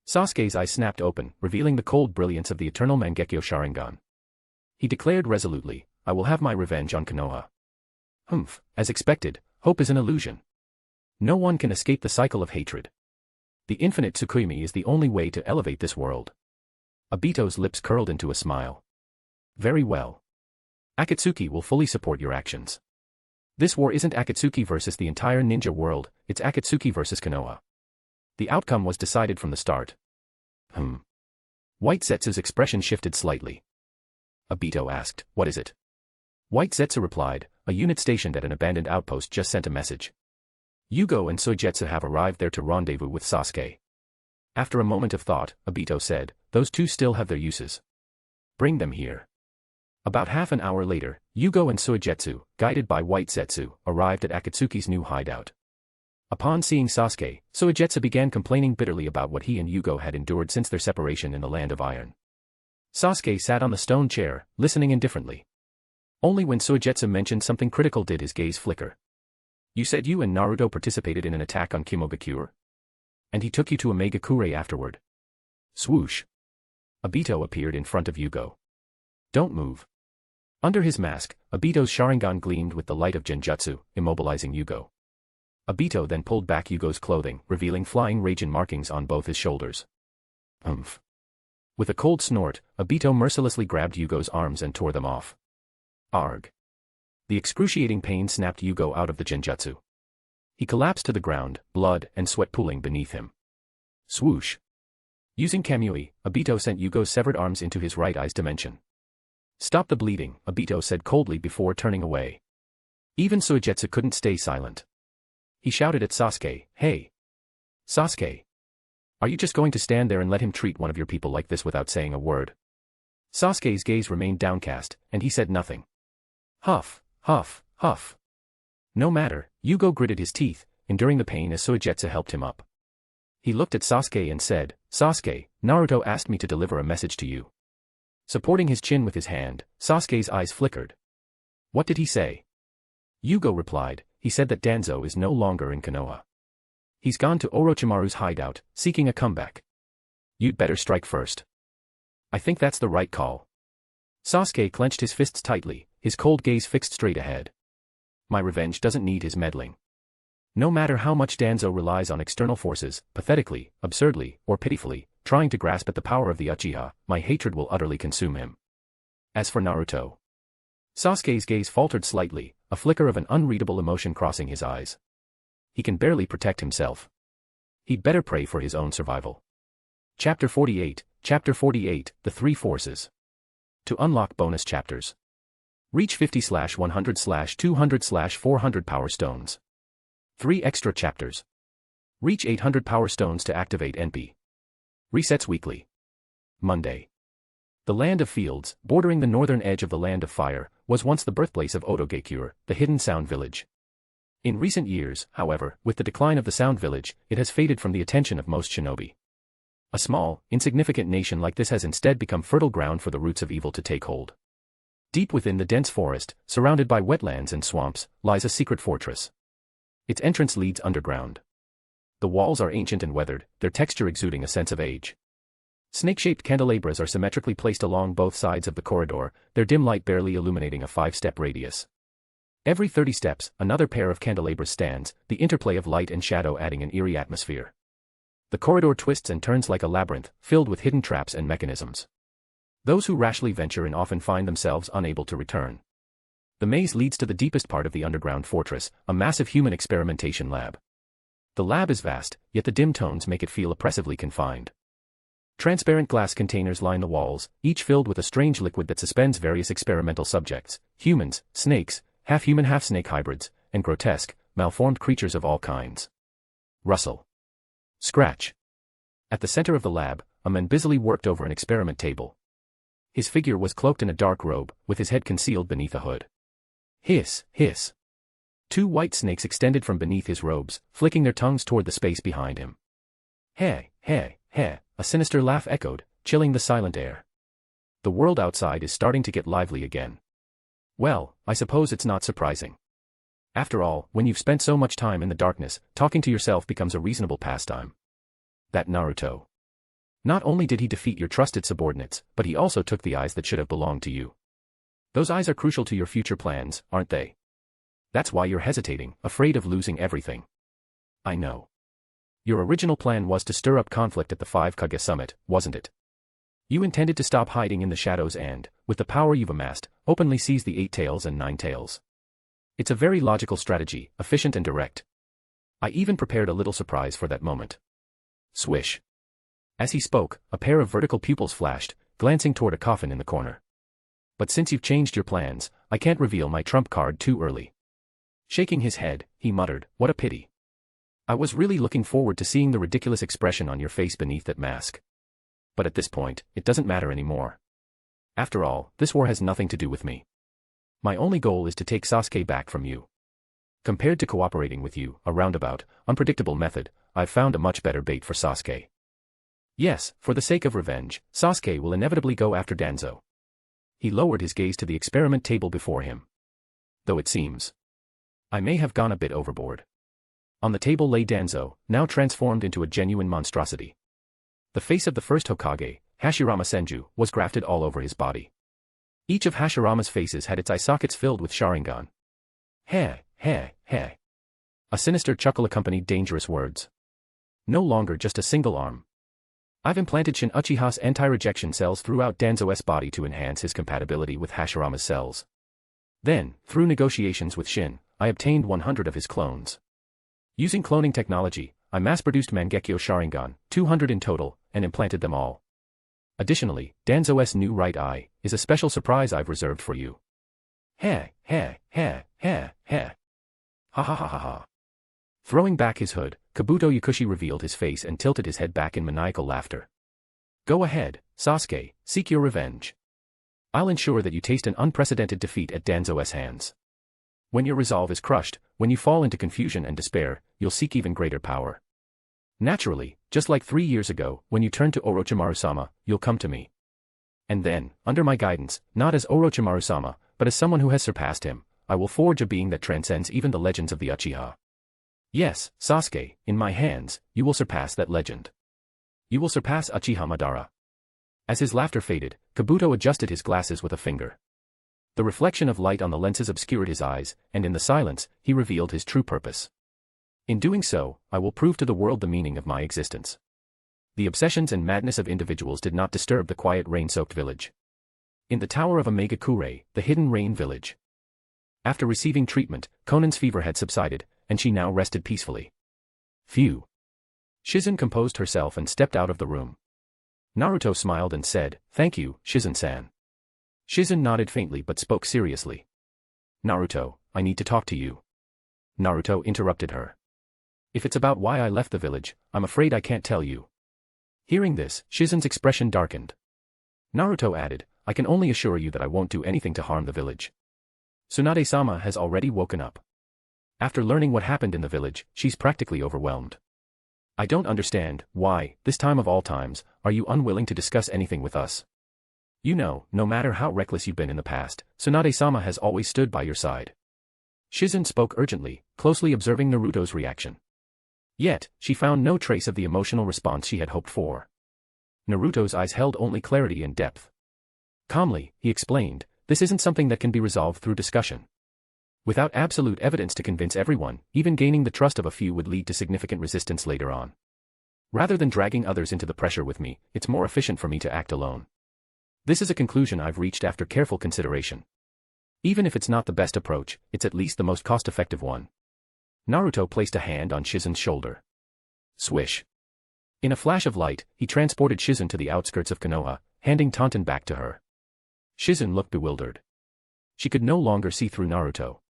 Sasuke's eyes snapped open, revealing the cold brilliance of the eternal Mangekyo Sharingan. He declared resolutely, I will have my revenge on Konoha. As expected, hope is an illusion. No one can escape the cycle of hatred. The infinite Tsukuyomi is the only way to elevate this world. Obito's lips curled into a smile. Very well. Akatsuki will fully support your actions. This war isn't Akatsuki versus the entire ninja world, it's Akatsuki versus Konoha. The outcome was decided from the start. White Zetsu's expression shifted slightly. Obito asked, "What is it?" White Zetsu replied, "A unit stationed at an abandoned outpost just sent a message. Yugo and Soijetsu have arrived there to rendezvous with Sasuke." After a moment of thought, Obito said, "Those two still have their uses. Bring them here." About half an hour later, Yugo and Soijetsu, guided by White Zetsu, arrived at Akatsuki's new hideout. Upon seeing Sasuke, Soijetsu began complaining bitterly about what he and Yugo had endured since their separation in the Land of Iron. Sasuke sat on the stone chair, listening indifferently. Only when Soijetsu mentioned something critical did his gaze flicker. "You said you and Naruto participated in an attack on Kimogakure? And he took you to a Megakure afterward?" Swoosh. Obito appeared in front of Yugo. "Don't move." Under his mask, Obito's Sharingan gleamed with the light of Genjutsu, immobilizing Yugo. Obito then pulled back Yugo's clothing, revealing flying Raijin markings on both his shoulders. Umph. With a cold snort, Obito mercilessly grabbed Yugo's arms and tore them off. Arg. The excruciating pain snapped Yugo out of the Genjutsu. He collapsed to the ground, blood and sweat pooling beneath him. Swoosh. Using Kamui, Obito sent Yugo's severed arms into his right eye's dimension. "Stop the bleeding," Obito said coldly before turning away. Even Soijetsu couldn't stay silent. He shouted at Sasuke, "Hey! Sasuke! Are you just going to stand there and let him treat one of your people like this without saying a word?" Sasuke's gaze remained downcast, and he said nothing. Huff, huff, huff. No matter, Yugo gritted his teeth, enduring the pain as Soijetsu helped him up. He looked at Sasuke and said, "Sasuke, Naruto asked me to deliver a message to you." Supporting his chin with his hand, Sasuke's eyes flickered. "What did he say?" Yugo replied, "He said that Danzo is no longer in Konoha. He's gone to Orochimaru's hideout, seeking a comeback. You'd better strike first." "I think that's the right call." Sasuke clenched his fists tightly, his cold gaze fixed straight ahead. "My revenge doesn't need his meddling. No matter how much Danzo relies on external forces, pathetically, absurdly, or pitifully, trying to grasp at the power of the Uchiha, my hatred will utterly consume him. As for Naruto..." Sasuke's gaze faltered slightly, a flicker of an unreadable emotion crossing his eyes. "He can barely protect himself. He'd better pray for his own survival." Chapter 48, The Three Forces. To unlock bonus chapters. Reach 50/100/200/400 Power Stones. 3 extra chapters. Reach 800 Power Stones to activate NP. Resets weekly. Monday. The Land of Fields, bordering the northern edge of the Land of Fire, was once the birthplace of Otogakure, the hidden Sound Village. In recent years, however, with the decline of the Sound Village, it has faded from the attention of most shinobi. A small, insignificant nation like this has instead become fertile ground for the roots of evil to take hold. Deep within the dense forest, surrounded by wetlands and swamps, lies a secret fortress. Its entrance leads underground. The walls are ancient and weathered, their texture exuding a sense of age. Snake-shaped candelabras are symmetrically placed along both sides of the corridor, their dim light barely illuminating a 5-step radius. Every 30 steps, another pair of candelabras stands, the interplay of light and shadow adding an eerie atmosphere. The corridor twists and turns like a labyrinth, filled with hidden traps and mechanisms. Those who rashly venture in often find themselves unable to return. The maze leads to the deepest part of the underground fortress, a massive human experimentation lab. The lab is vast, yet the dim tones make it feel oppressively confined. Transparent glass containers line the walls, each filled with a strange liquid that suspends various experimental subjects, humans, snakes, half-human half-snake hybrids, and grotesque, malformed creatures of all kinds. Rustle. Scratch. At the center of the lab, a man busily worked over an experiment table. His figure was cloaked in a dark robe, with his head concealed beneath a hood. Hiss, hiss. 2 white snakes extended from beneath his robes, flicking their tongues toward the space behind him. Hey, hey, hey, a sinister laugh echoed, chilling the silent air. The world outside is starting to get lively again. Well, I suppose it's not surprising. After all, when you've spent so much time in the darkness, talking to yourself becomes a reasonable pastime. That Naruto. Not only did he defeat your trusted subordinates, but he also took the eyes that should have belonged to you. Those eyes are crucial to your future plans, aren't they? That's why you're hesitating, afraid of losing everything. I know. Your original plan was to stir up conflict at the 5 Kage Summit, wasn't it? You intended to stop hiding in the shadows and, with the power you've amassed, openly seize the 8 tails and 9 tails. It's a very logical strategy, efficient and direct. I even prepared a little surprise for that moment. Swish. As he spoke, a pair of vertical pupils flashed, glancing toward a coffin in the corner. But since you've changed your plans, I can't reveal my trump card too early. Shaking his head, he muttered, what a pity. I was really looking forward to seeing the ridiculous expression on your face beneath that mask. But at this point, it doesn't matter anymore. After all, this war has nothing to do with me. My only goal is to take Sasuke back from you. Compared to cooperating with you, a roundabout, unpredictable method, I've found a much better bait for Sasuke. Yes, for the sake of revenge, Sasuke will inevitably go after Danzo. He lowered his gaze to the experiment table before him. Though it seems I may have gone a bit overboard. On the table lay Danzo, now transformed into a genuine monstrosity. The face of the first Hokage, Hashirama Senju, was grafted all over his body. Each of Hashirama's faces had its eye sockets filled with Sharingan. Heh, heh, heh. A sinister chuckle accompanied dangerous words. No longer just a single arm. I've implanted Shin Uchiha's anti-rejection cells throughout Danzo's body to enhance his compatibility with Hashirama's cells. Then, through negotiations with Shin, I obtained 100 of his clones. Using cloning technology, I mass-produced Mangekyo Sharingan, 200 in total, and implanted them all. Additionally, Danzo's new right eye is a special surprise I've reserved for you. Heh, heh, heh, heh, heh. Ha ha ha ha ha. Throwing back his hood, Kabuto Yakushi revealed his face and tilted his head back in maniacal laughter. Go ahead, Sasuke, seek your revenge. I'll ensure that you taste an unprecedented defeat at Danzo's hands. When your resolve is crushed, when you fall into confusion and despair, you'll seek even greater power. Naturally, just like 3 years ago, when you turned to Orochimaru-sama, you'll come to me. And then, under my guidance, not as Orochimaru-sama, but as someone who has surpassed him, I will forge a being that transcends even the legends of the Uchiha. Yes, Sasuke, in my hands, you will surpass that legend. You will surpass Uchiha Madara. As his laughter faded, Kabuto adjusted his glasses with a finger. The reflection of light on the lenses obscured his eyes, and in the silence, he revealed his true purpose. In doing so, I will prove to the world the meaning of my existence. The obsessions and madness of individuals did not disturb the quiet rain-soaked village. In the tower of Omega-Kure, the hidden rain village. After receiving treatment, Konan's fever had subsided, and she now rested peacefully. Phew. Shizen composed herself and stepped out of the room. Naruto smiled and said, "Thank you, Shizen-san." Shizen nodded faintly but spoke seriously. "Naruto, I need to talk to you." Naruto interrupted her. "If it's about why I left the village, I'm afraid I can't tell you." Hearing this, Shizen's expression darkened. Naruto added, "I can only assure you that I won't do anything to harm the village. Tsunade-sama has already woken up. After learning what happened in the village, she's practically overwhelmed. I don't understand, why, this time of all times, are you unwilling to discuss anything with us? You know, no matter how reckless you've been in the past, Tsunade-sama has always stood by your side." Shizen spoke urgently, closely observing Naruto's reaction. Yet, she found no trace of the emotional response she had hoped for. Naruto's eyes held only clarity and depth. Calmly, he explained, "This isn't something that can be resolved through discussion. Without absolute evidence to convince everyone, even gaining the trust of a few would lead to significant resistance later on. Rather than dragging others into the pressure with me, it's more efficient for me to act alone. This is a conclusion I've reached after careful consideration. Even if it's not the best approach, it's at least the most cost-effective one." Naruto placed a hand on Shizen's shoulder. Swish. In a flash of light, he transported Shizen to the outskirts of Konoha, handing Taunton back to her. Shizen looked bewildered. She could no longer see through Naruto.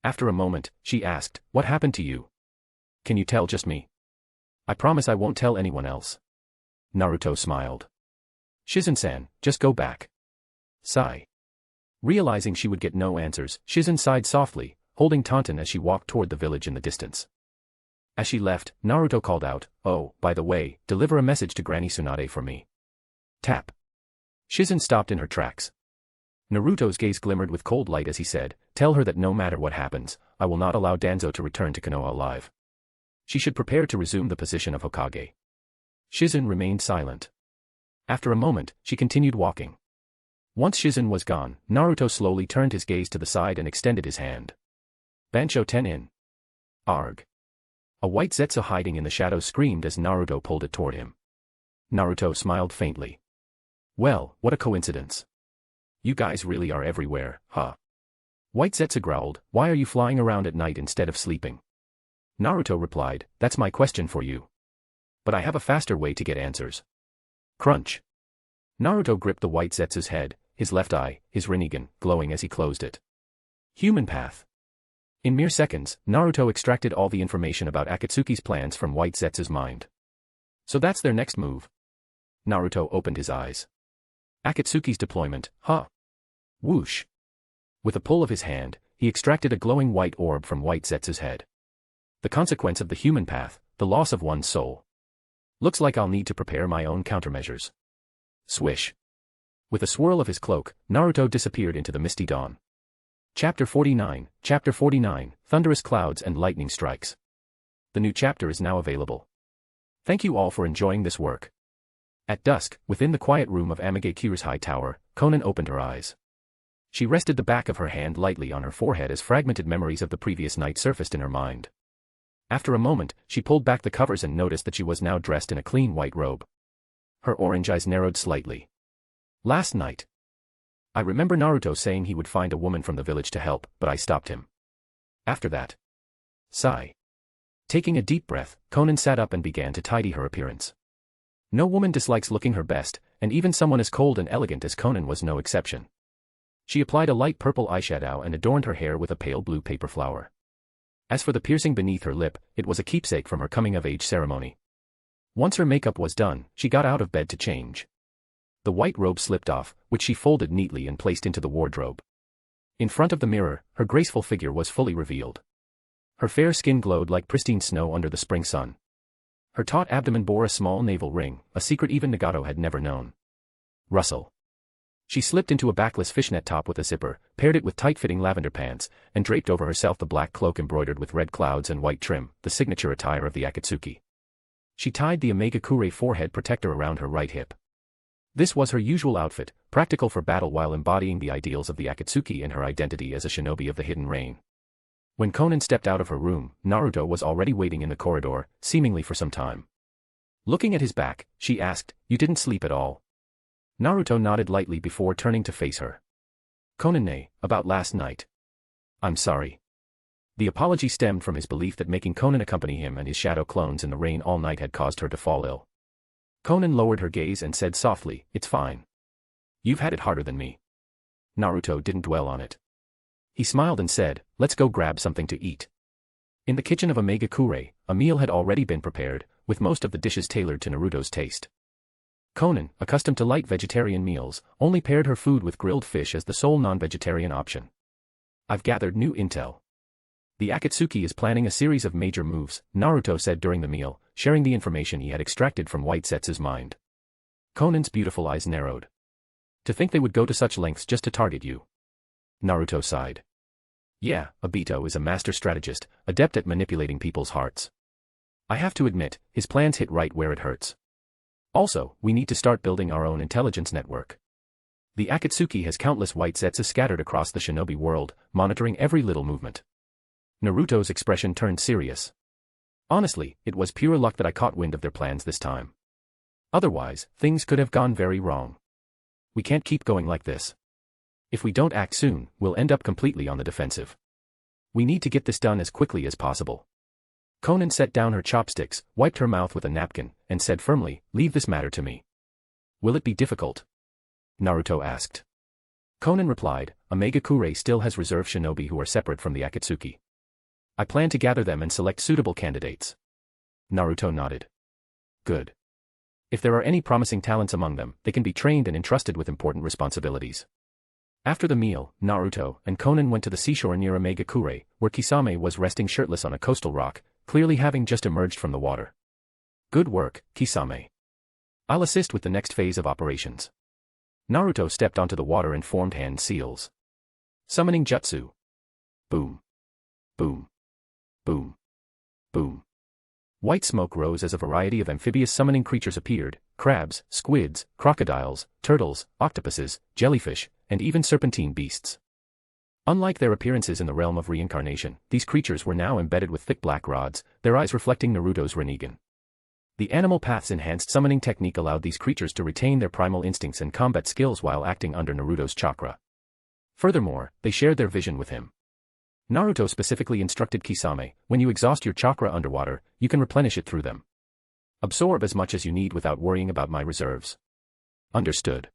After a moment, she asked, "What happened to you? Can you tell just me?" "I promise I won't tell anyone else." Naruto smiled. "Shizen-san, just go back." Sigh. Realizing she would get no answers, Shizen sighed softly, holding Taunton as she walked toward the village in the distance. As she left, Naruto called out, "Oh, by the way, deliver a message to Granny Tsunade for me." Tap. Shizen stopped in her tracks. Naruto's gaze glimmered with cold light as he said, "Tell her that no matter what happens, I will not allow Danzo to return to Konoha alive. She should prepare to resume the position of Hokage." Shizen remained silent. After a moment, she continued walking. Once Shizen was gone, Naruto slowly turned his gaze to the side and extended his hand. "Bansho Tenin." Arg. A white Zetsu hiding in the shadows screamed as Naruto pulled it toward him. Naruto smiled faintly. "Well, what a coincidence. You guys really are everywhere, huh?" White Zetsu growled, "Why are you flying around at night instead of sleeping?" Naruto replied, "That's my question for you. But I have a faster way to get answers." Crunch. Naruto gripped the White Zetsu's head, his left eye, his Rinnegan, glowing as he closed it. Human path. In mere seconds, Naruto extracted all the information about Akatsuki's plans from White Zetsu's mind. So that's their next move. Naruto opened his eyes. Akatsuki's deployment, huh? Whoosh. With a pull of his hand, he extracted a glowing white orb from White Zetsu's head. The consequence of the human path, the loss of one's soul. Looks like I'll need to prepare my own countermeasures. Swish. With a swirl of his cloak, Naruto disappeared into the misty dawn. Chapter 49, Thunderous Clouds and Lightning Strikes. The new chapter is now available. Thank you all for enjoying this work. At dusk, within the quiet room of Amegakura's high tower, Konan opened her eyes. She rested the back of her hand lightly on her forehead as fragmented memories of the previous night surfaced in her mind. After a moment, she pulled back the covers and noticed that she was now dressed in a clean white robe. Her orange eyes narrowed slightly. Last night. I remember Naruto saying he would find a woman from the village to help, but I stopped him. After that. Sigh. Taking a deep breath, Konan sat up and began to tidy her appearance. No woman dislikes looking her best, and even someone as cold and elegant as Konan was no exception. She applied a light purple eyeshadow and adorned her hair with a pale blue paper flower. As for the piercing beneath her lip, it was a keepsake from her coming-of-age ceremony. Once her makeup was done, she got out of bed to change. The white robe slipped off, which she folded neatly and placed into the wardrobe. In front of the mirror, her graceful figure was fully revealed. Her fair skin glowed like pristine snow under the spring sun. Her taut abdomen bore a small navel ring, a secret even Nagato had never known. Rustle. She slipped into a backless fishnet top with a zipper, paired it with tight-fitting lavender pants, and draped over herself the black cloak embroidered with red clouds and white trim, the signature attire of the Akatsuki. She tied the Omegakure forehead protector around her right hip. This was her usual outfit, practical for battle while embodying the ideals of the Akatsuki and her identity as a shinobi of the Hidden Rain. When Konan stepped out of her room, Naruto was already waiting in the corridor, seemingly for some time. Looking at his back, she asked, "You didn't sleep at all?" Naruto nodded lightly before turning to face her. "Konan, about last night. I'm sorry." The apology stemmed from his belief that making Konan accompany him and his shadow clones in the rain all night had caused her to fall ill. Konan lowered her gaze and said softly, "It's fine. You've had it harder than me." Naruto didn't dwell on it. He smiled and said, "Let's go grab something to eat." In the kitchen of Omegakure, a meal had already been prepared, with most of the dishes tailored to Naruto's taste. Konan, accustomed to light vegetarian meals, only paired her food with grilled fish as the sole non-vegetarian option. "I've gathered new intel. The Akatsuki is planning a series of major moves," Naruto said during the meal, sharing the information he had extracted from White Zetsu's mind. Konan's beautiful eyes narrowed. "To think they would go to such lengths just to target you." Naruto sighed. "Yeah, Obito is a master strategist, adept at manipulating people's hearts. I have to admit, his plans hit right where it hurts. Also, we need to start building our own intelligence network. The Akatsuki has countless White Zetsu scattered across the shinobi world, monitoring every little movement." Naruto's expression turned serious. "Honestly, it was pure luck that I caught wind of their plans this time. Otherwise, things could have gone very wrong. We can't keep going like this. If we don't act soon, we'll end up completely on the defensive. We need to get this done as quickly as possible." Konan set down her chopsticks, wiped her mouth with a napkin, and said firmly, "Leave this matter to me." "Will it be difficult?" Naruto asked. Konan replied, "Omegakure still has reserve shinobi who are separate from the Akatsuki. I plan to gather them and select suitable candidates." Naruto nodded. "Good. If there are any promising talents among them, they can be trained and entrusted with important responsibilities." After the meal, Naruto and Konan went to the seashore near Omegakure, where Kisame was resting shirtless on a coastal rock, clearly having just emerged from the water. "Good work, Kisame. I'll assist with the next phase of operations." Naruto stepped onto the water and formed hand seals. Summoning Jutsu. Boom. Boom. Boom. Boom. White smoke rose as a variety of amphibious summoning creatures appeared: crabs, squids, crocodiles, turtles, octopuses, jellyfish, and even serpentine beasts. Unlike their appearances in the realm of reincarnation, these creatures were now embedded with thick black rods, their eyes reflecting Naruto's Rinnegan. The Animal Path's enhanced summoning technique allowed these creatures to retain their primal instincts and combat skills while acting under Naruto's chakra. Furthermore, they shared their vision with him. Naruto specifically instructed Kisame, when you exhaust your chakra underwater, you can replenish it through them. Absorb as much as you need without worrying about my reserves. Understood.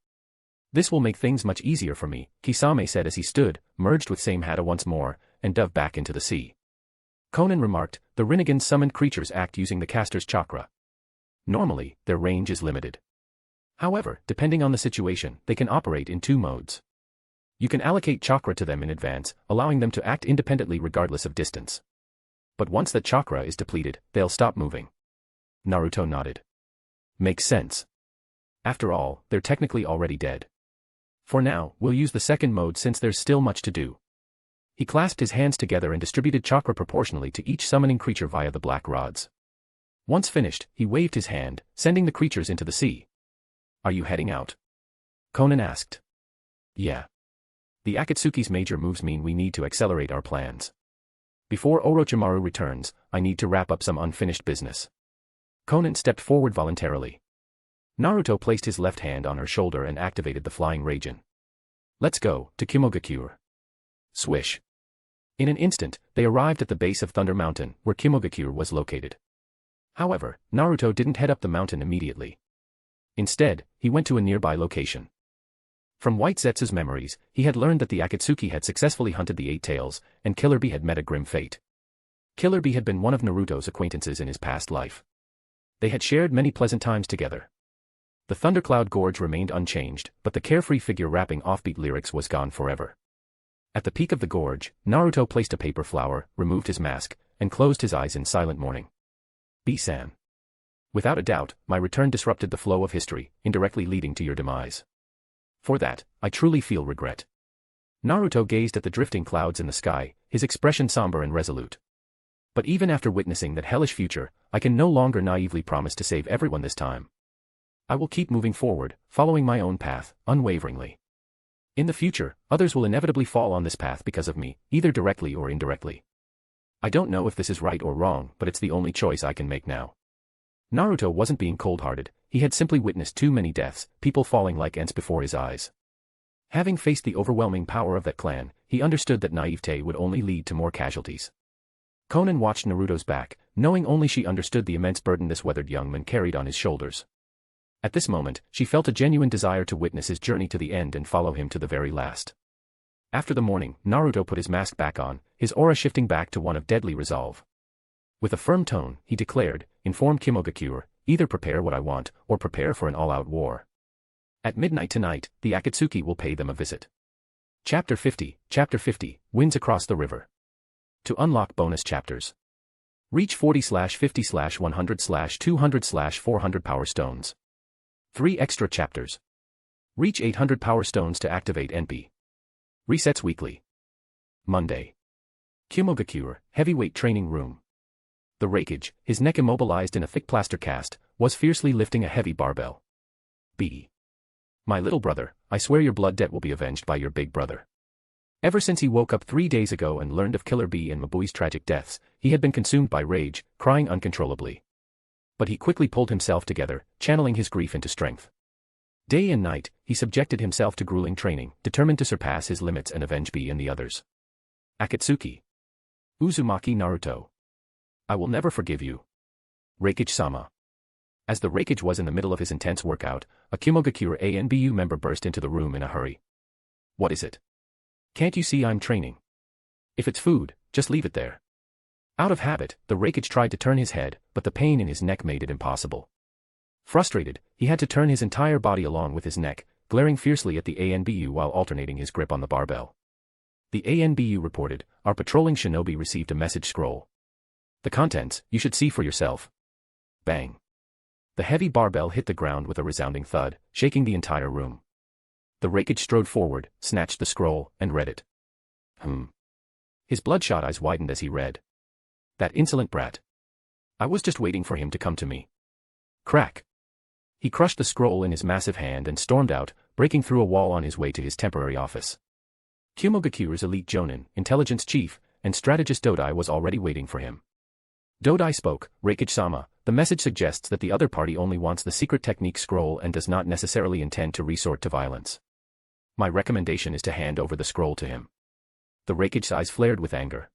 This will make things much easier for me, Kisame said as he stood, merged with Same Hata once more, and dove back into the sea. Conan remarked, the Rinnegan summoned creatures act using the caster's chakra. Normally, their range is limited. However, depending on the situation, they can operate in two modes. You can allocate chakra to them in advance, allowing them to act independently regardless of distance. But once that chakra is depleted, they'll stop moving. Naruto nodded. Makes sense. After all, they're technically already dead. For now, we'll use the second mode since there's still much to do. He clasped his hands together and distributed chakra proportionally to each summoning creature via the black rods. Once finished, he waved his hand, sending the creatures into the sea. Are you heading out? Conan asked. Yeah. The Akatsuki's major moves mean we need to accelerate our plans. Before Orochimaru returns, I need to wrap up some unfinished business. Conan stepped forward voluntarily. Naruto placed his left hand on her shoulder and activated the flying Raijin. Let's go, to Kimogakure. Swish. In an instant, they arrived at the base of Thunder Mountain, where Kimogakure was located. However, Naruto didn't head up the mountain immediately. Instead, he went to a nearby location. From White Zetsu's memories, he had learned that the Akatsuki had successfully hunted the Eight Tails, and Killer Bee had met a grim fate. Killer Bee had been one of Naruto's acquaintances in his past life. They had shared many pleasant times together. The Thundercloud Gorge remained unchanged, but the carefree figure rapping offbeat lyrics was gone forever. At the peak of the gorge, Naruto placed a paper flower, removed his mask, and closed his eyes in silent mourning. B-san. Without a doubt, my return disrupted the flow of history, indirectly leading to your demise. For that, I truly feel regret. Naruto gazed at the drifting clouds in the sky, his expression somber and resolute. But even after witnessing that hellish future, I can no longer naively promise to save everyone this time. I will keep moving forward, following my own path, unwaveringly. In the future, others will inevitably fall on this path because of me, either directly or indirectly. I don't know if this is right or wrong, but it's the only choice I can make now. Naruto wasn't being cold-hearted, he had simply witnessed too many deaths, people falling like ants before his eyes. Having faced the overwhelming power of that clan, he understood that naivete would only lead to more casualties. Conan watched Naruto's back, knowing only she understood the immense burden this weathered young man carried on his shoulders. At this moment, she felt a genuine desire to witness his journey to the end and follow him to the very last. After the morning, Naruto put his mask back on, his aura shifting back to one of deadly resolve. With a firm tone, he declared, inform Kimogakure, either prepare what I want, or prepare for an all-out war. At midnight tonight, the Akatsuki will pay them a visit. Chapter 50, Winds Across the River. To unlock bonus chapters. Reach 40/50/100/200/400 Power Stones. 3 extra chapters. Reach 800 Power Stones to activate NP. Resets weekly. Monday. Kimogakure, Heavyweight Training Room. The Reikage, his neck immobilized in a thick plaster cast, was fiercely lifting a heavy barbell. B. My little brother, I swear your blood debt will be avenged by your big brother. Ever since he woke up 3 days ago and learned of Killer Bee and Mabui's tragic deaths, he had been consumed by rage, crying uncontrollably. But he quickly pulled himself together, channeling his grief into strength. Day and night, he subjected himself to grueling training, determined to surpass his limits and avenge Bee and the others. Akatsuki. Uzumaki Naruto. I will never forgive you. Reikage-sama. As the Reikage was in the middle of his intense workout, a Kimogakure ANBU member burst into the room in a hurry. What is it? Can't you see I'm training? If it's food, just leave it there. Out of habit, the Reikage tried to turn his head, but the pain in his neck made it impossible. Frustrated, he had to turn his entire body along with his neck, glaring fiercely at the ANBU while alternating his grip on the barbell. The ANBU reported, our patrolling shinobi received a message scroll. The contents, you should see for yourself. Bang. The heavy barbell hit the ground with a resounding thud, shaking the entire room. The Reikage strode forward, snatched the scroll, and read it. His bloodshot eyes widened as he read. That insolent brat. I was just waiting for him to come to me. Crack. He crushed the scroll in his massive hand and stormed out, breaking through a wall on his way to his temporary office. Kimogakure's elite Jonin, intelligence chief, and strategist Dodai was already waiting for him. Dodai spoke, Reikage-sama, the message suggests that the other party only wants the secret technique scroll and does not necessarily intend to resort to violence. My recommendation is to hand over the scroll to him. The Raikage's eyes flared with anger.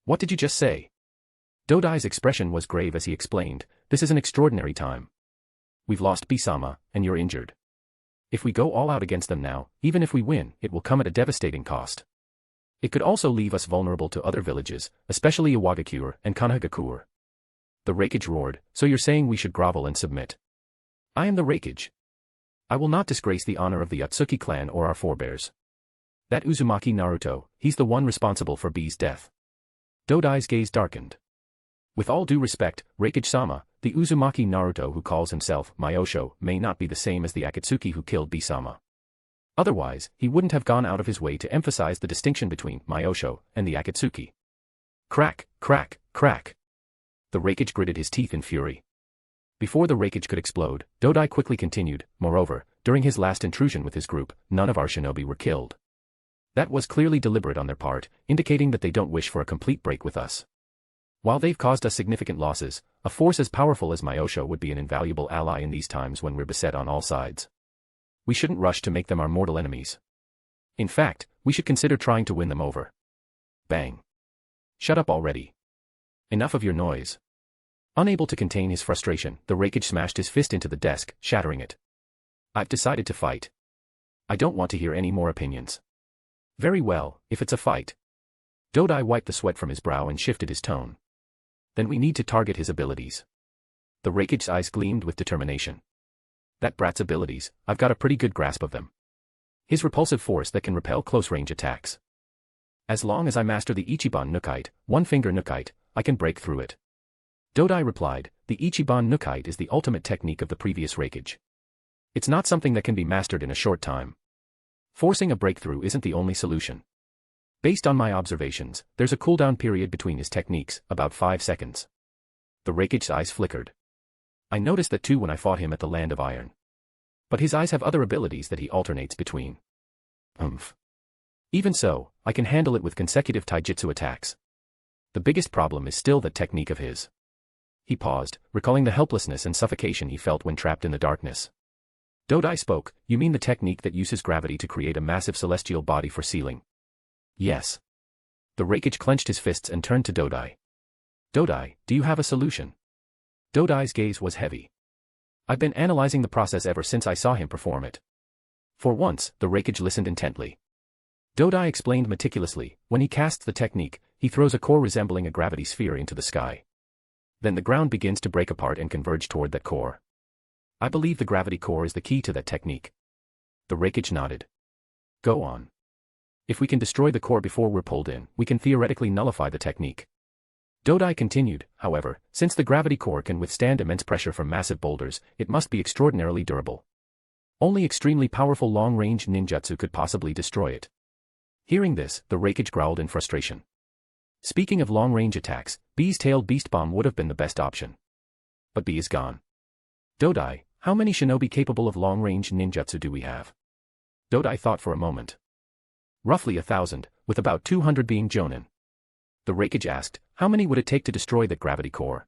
What did you just say? Dodai's expression was grave as he explained, this is an extraordinary time. We've lost Bisama, and you're injured. If we go all out against them now, even if we win, it will come at a devastating cost. It could also leave us vulnerable to other villages, especially Iwagakure and Konohagakure. The Raikage roared, so you're saying we should grovel and submit? I am the Raikage. I will not disgrace the honor of the Otsutsuki clan or our forebears. That Uzumaki Naruto, he's the one responsible for B's death. Dodai's gaze darkened. With all due respect, Raikage-sama, the Uzumaki Naruto who calls himself Myosho may not be the same as the Akatsuki who killed B-sama. Otherwise, he wouldn't have gone out of his way to emphasize the distinction between Myosho and the Akatsuki. Crack, crack, crack. The Raikage gritted his teeth in fury. Before the Raikage could explode, Dodai quickly continued, moreover, during his last intrusion with his group, none of our shinobi were killed. That was clearly deliberate on their part, indicating that they don't wish for a complete break with us. While they've caused us significant losses, a force as powerful as Myosho would be an invaluable ally in these times when we're beset on all sides. We shouldn't rush to make them our mortal enemies. In fact, we should consider trying to win them over. Bang. Shut up already. Enough of your noise. Unable to contain his frustration, the Raikage smashed his fist into the desk, shattering it. I've decided to fight. I don't want to hear any more opinions. Very well, if it's a fight. Dodai wiped the sweat from his brow and shifted his tone. Then we need to target his abilities. The Raikage's eyes gleamed with determination. That brat's abilities, I've got a pretty good grasp of them. His repulsive force that can repel close-range attacks. As long as I master the Ichiban Nukite, one-finger Nukite, I can break through it. Dodai replied, the Ichiban Nukite is the ultimate technique of the previous Raikage. It's not something that can be mastered in a short time. Forcing a breakthrough isn't the only solution. Based on my observations, there's a cooldown period between his techniques, about 5 seconds. The Raikage's eyes flickered. I noticed that too when I fought him at the Land of Iron. But his eyes have other abilities that he alternates between. Even so, I can handle it with consecutive taijutsu attacks. The biggest problem is still that technique of his. He paused, recalling the helplessness and suffocation he felt when trapped in the darkness. Dodai spoke, you mean the technique that uses gravity to create a massive celestial body for sealing? Yes. The Raikage clenched his fists and turned to Dodai. Dodai, do you have a solution? Dodai's gaze was heavy. I've been analyzing the process ever since I saw him perform it. For once, the Raikage listened intently. Dodai explained meticulously, when he casts the technique, he throws a core resembling a gravity sphere into the sky. Then the ground begins to break apart and converge toward that core. I believe the gravity core is the key to that technique. The Raikage nodded. Go on. If we can destroy the core before we're pulled in, we can theoretically nullify the technique. Dodai continued, however, since the gravity core can withstand immense pressure from massive boulders, it must be extraordinarily durable. Only extremely powerful long-range ninjutsu could possibly destroy it. Hearing this, the Raikage growled in frustration. Speaking of long-range attacks, B's tailed beast bomb would have been the best option. But B is gone. Dodai, how many shinobi capable of long-range ninjutsu do we have? Dodai thought for a moment. Roughly 1,000, with about 200 being jonin. The Raikage asked, how many would it take to destroy that gravity core?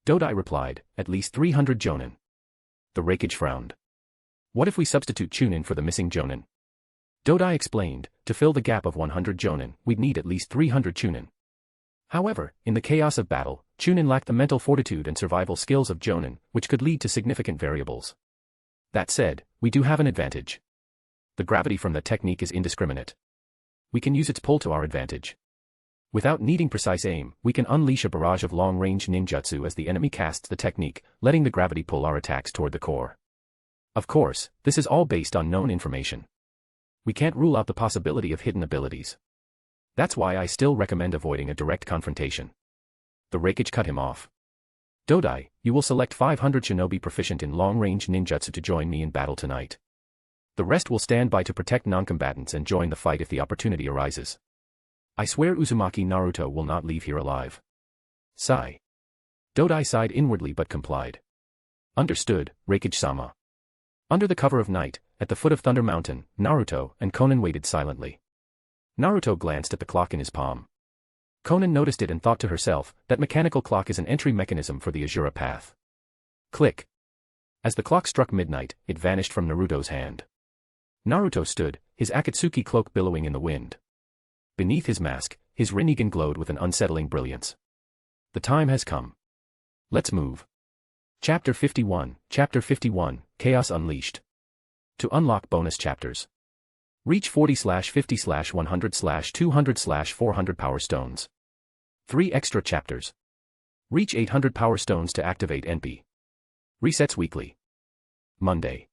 Dodai replied, at least 300 jonin. The Raikage frowned. What if we substitute chunin for the missing jonin? Dodai explained, to fill the gap of 100 jonin, we'd need at least 300 chunin. However, in the chaos of battle, chunin lacked the mental fortitude and survival skills of jonin, which could lead to significant variables. That said, we do have an advantage. The gravity from that technique is indiscriminate. We can use its pull to our advantage. Without needing precise aim, we can unleash a barrage of long-range ninjutsu as the enemy casts the technique, letting the gravity pull our attacks toward the core. Of course, this is all based on known information. We can't rule out the possibility of hidden abilities. That's why I still recommend avoiding a direct confrontation. The Raikage cut him off. Dodai, you will select 500 shinobi proficient in long-range ninjutsu to join me in battle tonight. The rest will stand by to protect non-combatants and join the fight if the opportunity arises. I swear Uzumaki Naruto will not leave here alive. Sigh. Dodai sighed inwardly but complied. Understood, Raikage-sama. Under the cover of night, at the foot of Thunder Mountain, Naruto and Konan waited silently. Naruto glanced at the clock in his palm. Konan noticed it and thought to herself, that mechanical clock is an entry mechanism for the Azura path. Click. As the clock struck midnight, it vanished from Naruto's hand. Naruto stood, his Akatsuki cloak billowing in the wind. Beneath his mask, his Rinnegan glowed with an unsettling brilliance. The time has come. Let's move. Chapter 51, Chaos Unleashed. To unlock bonus chapters. Reach 40/50/100/200/400 Power Stones. 3 extra chapters. Reach 800 Power Stones to activate NP. Resets weekly. Monday.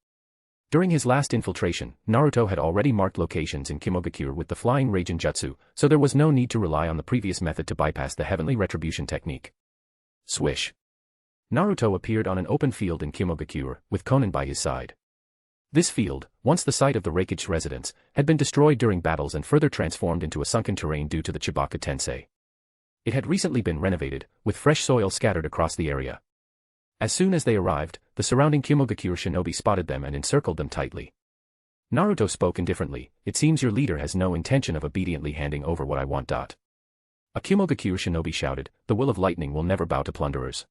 During his last infiltration, Naruto had already marked locations in Kimogakure with the Flying Raijin Jutsu, so there was no need to rely on the previous method to bypass the Heavenly Retribution technique. Swish. Naruto appeared on an open field in Kimogakure, with Konan by his side. This field, once the site of the Reikage residence, had been destroyed during battles and further transformed into a sunken terrain due to the Chibaka Tensei. It had recently been renovated, with fresh soil scattered across the area. As soon as they arrived, the surrounding Kimogakure shinobi spotted them and encircled them tightly. Naruto spoke indifferently, "It seems your leader has no intention of obediently handing over what I want." A Kimogakure shinobi shouted, "The will of lightning will never bow to plunderers."